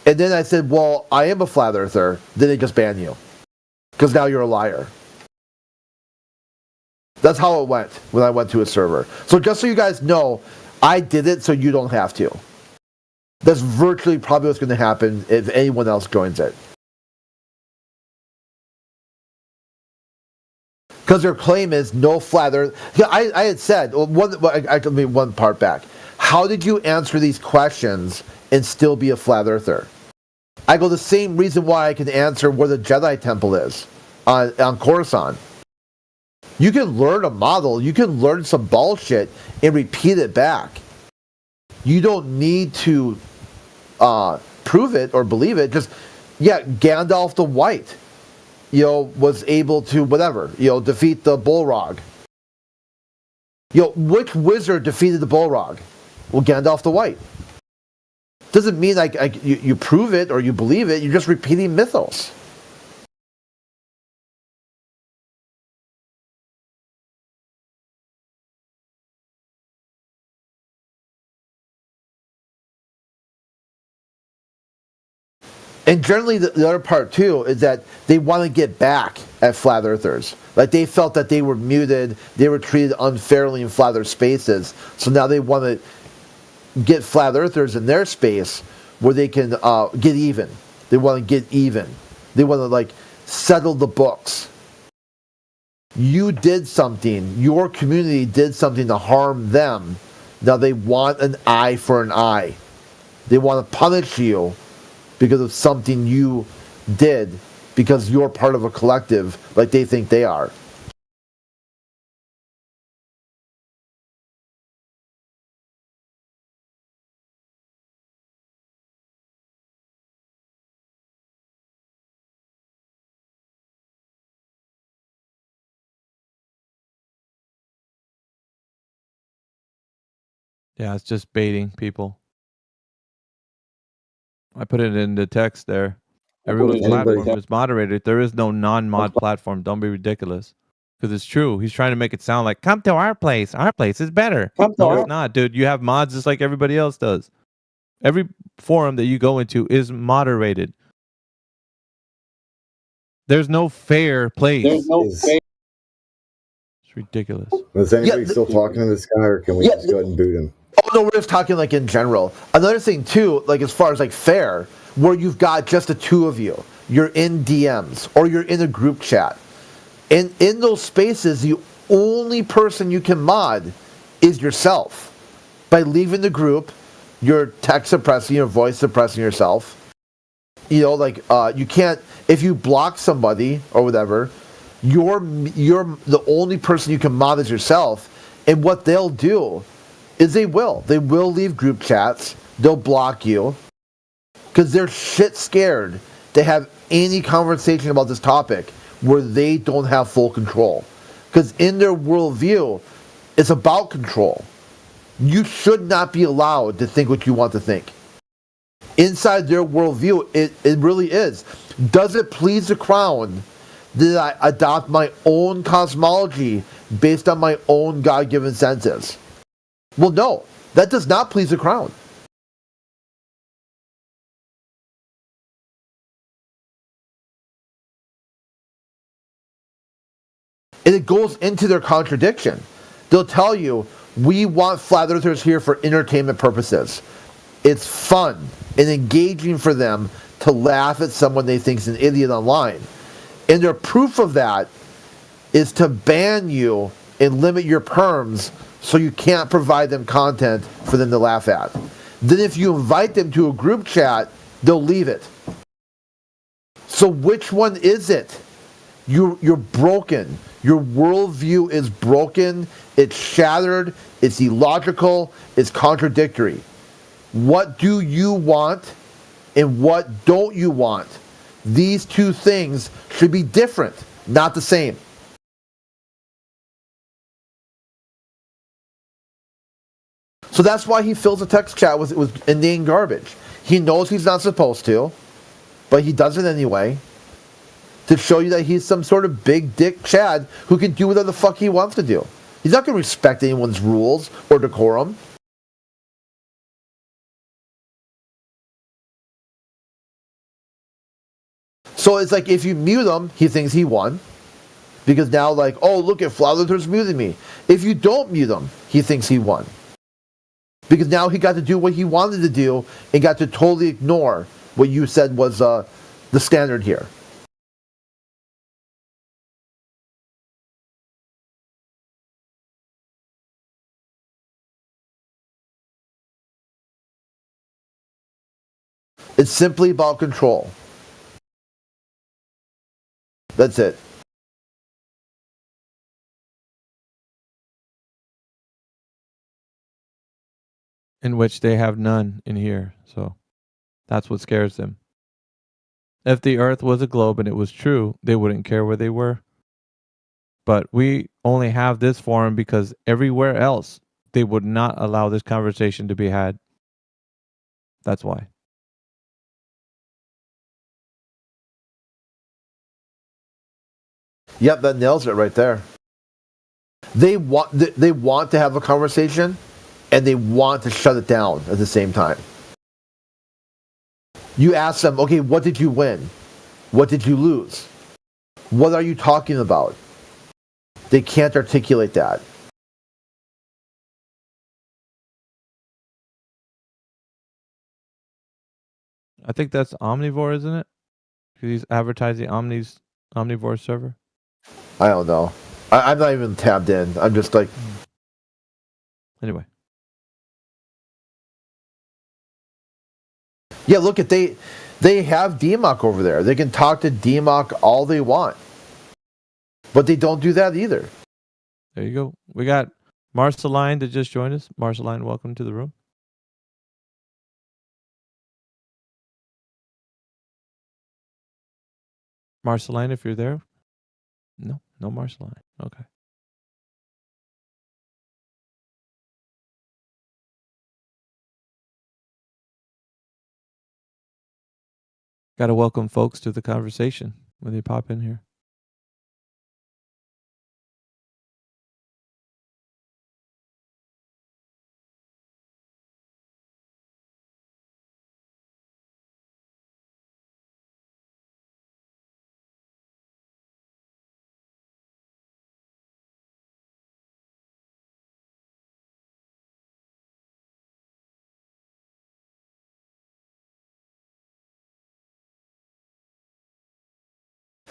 And then I said, well, I am a flat earther. Then they just ban you, because now you're a liar. That's how it went when I went to a server. So just so you guys know, I did it so you don't have to. That's virtually probably what's going to happen if anyone else joins it. Because their claim is no flat earth. I had said, one part back. How did you answer these questions and still be a flat earther? I go, the same reason why I can answer where the Jedi Temple is on Coruscant. You can learn a model, you can learn some bullshit and repeat it back. You don't need to prove it or believe it. Just, yeah, Gandalf the White, you know, was able to, whatever, you know, defeat the Balrog. You know, which wizard defeated the Balrog? Well, Gandalf the White. Doesn't mean you prove it or you believe it. You're just repeating mythos. And generally, the other part, too, is that they want to get back at flat earthers. Like, they felt that they were muted, they were treated unfairly in flat earth spaces, so now they want to get flat earthers in their space where they can get even. They want to get even. They want to, like, settle the books. You did something, your community did something to harm them. Now they want an eye for an eye. They want to punish you because of something you did, because you're part of a collective like they think they are. Yeah, it's just baiting people. I put it in the text there. Everyone's platform is moderated. There is no non-mod platform. Don't be ridiculous. Because it's true. He's trying to make it sound like, come to our place. Our place is better. No, it's not, dude. You have mods just like everybody else does. Every forum that you go into is moderated. There's no fair place. It's ridiculous. Is anybody still talking to this guy, or can we just go ahead and boot him? Oh no, we're just talking like in general. Another thing too, like as far as like fair, where you've got just the two of you, you're in DMs or you're in a group chat, and in those spaces, the only person you can mod is yourself. By leaving the group, you're text suppressing, your voice suppressing yourself. You know, like you can't, if you block somebody or whatever, you're the only person you can mod is yourself. And what they'll do is they will leave group chats, they'll block you, because they're shit scared to have any conversation about this topic where they don't have full control. Because in their worldview, it's about control. You should not be allowed to think what you want to think. Inside their worldview, it really is. Does it please the crown that I adopt my own cosmology based on my own God-given senses? Well, no. That does not please the crown. And it goes into their contradiction. They'll tell you, we want flat earthers here for entertainment purposes. It's fun and engaging for them to laugh at someone they think is an idiot online. And their proof of that is to ban you and limit your perms so you can't provide them content for them to laugh at. Then if you invite them to a group chat, they'll leave it. So which one is it? You're broken. Your worldview is broken. It's shattered. It's illogical. It's contradictory. What do you want and what don't you want? These two things should be different, not the same. So that's why he fills the text chat with inane garbage. He knows he's not supposed to, but he does it anyway. To show you that he's some sort of big dick Chad who can do whatever the fuck he wants to do. He's not going to respect anyone's rules or decorum. So it's like if you mute him, he thinks he won. Because now like, oh, look at Flat Earthers muted me. If you don't mute him, he thinks he won. Because now he got to do what he wanted to do and got to totally ignore what you said was the standard here. It's simply about control. That's it. In which they have none in here. So that's what scares them. If the earth was a globe and it was true, they wouldn't care where they were. But we only have this forum because everywhere else, they would not allow this conversation to be had. That's why. Yep, that nails it right there. They want to have a conversation, and they want to shut it down at the same time. You ask them, okay, what did you win? What did you lose? What are you talking about? They can't articulate that. I think that's Omnivore, isn't it? Because he's advertising Omnivore server. I don't know. I'm not even tabbed in. I'm just like... Anyway. Yeah, look at they have DMOC over there. They can talk to DMOC all they want. But they don't do that either. There you go. We got Marceline that just joined us. Marceline, welcome to the room. Marceline, if you're there. No Marceline. Okay. Got to welcome folks to the conversation when they pop in here.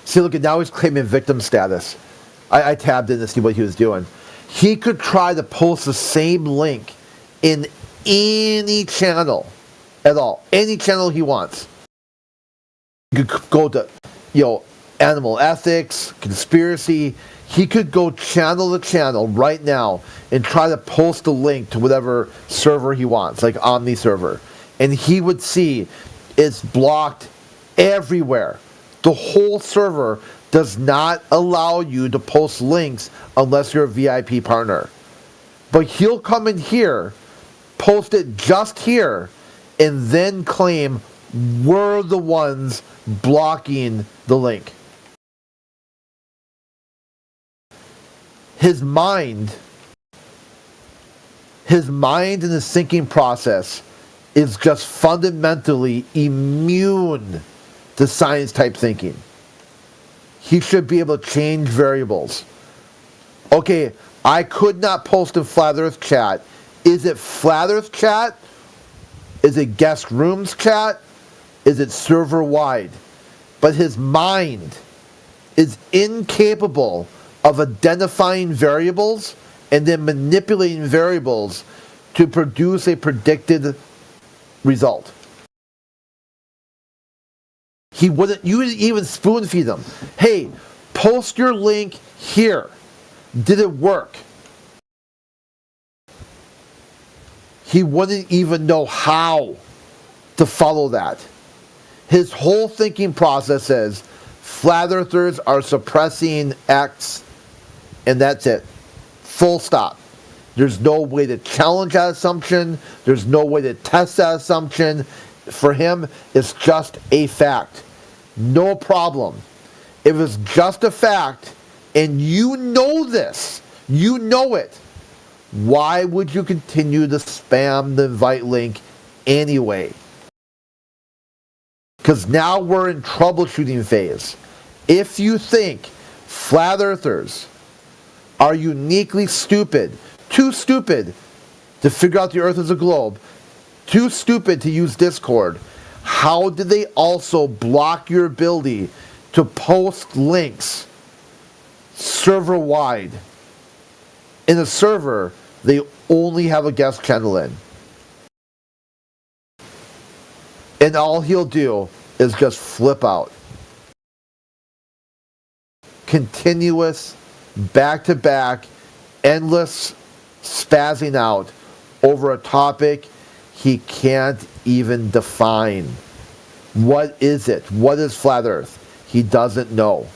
See, look at now he's claiming victim status. I tabbed in to see what he was doing. He could try to post the same link in any channel at all, any channel he wants. You could go to, animal ethics, conspiracy. He could go channel to channel right now and try to post a link to whatever server he wants, like Omni server. And he would see it's blocked everywhere. The whole server does not allow you to post links unless you're a VIP partner. But he'll come in here, post it just here, and then claim we're the ones blocking the link. His mind and his thinking process is just fundamentally immune to science type thinking. He should be able to change variables. Okay, I could not post in Flat Earth chat. Is it Flat Earth chat? Is it guest rooms chat? Is it server wide? But his mind is incapable of identifying variables and then manipulating variables to produce a predicted result. You wouldn't even spoon feed them. Hey, post your link here. Did it work? He wouldn't even know how to follow that. His whole thinking process is flat earthers are suppressing X, and that's it. Full stop. There's no way to challenge that assumption. There's no way to test that assumption. For him, it's just a fact. No problem. If it's just a fact, and you know this, you know it, why would you continue to spam the invite link anyway? Because now we're in troubleshooting phase. If you think flat earthers are uniquely stupid, too stupid to figure out the earth is a globe, too stupid to use Discord, how did they also block your ability to post links server-wide? In a server, they only have a guest channel in. And all he'll do is just flip out. Continuous, back-to-back, endless spazzing out over a topic he can't even define. What is it? What is flat earth? He doesn't know.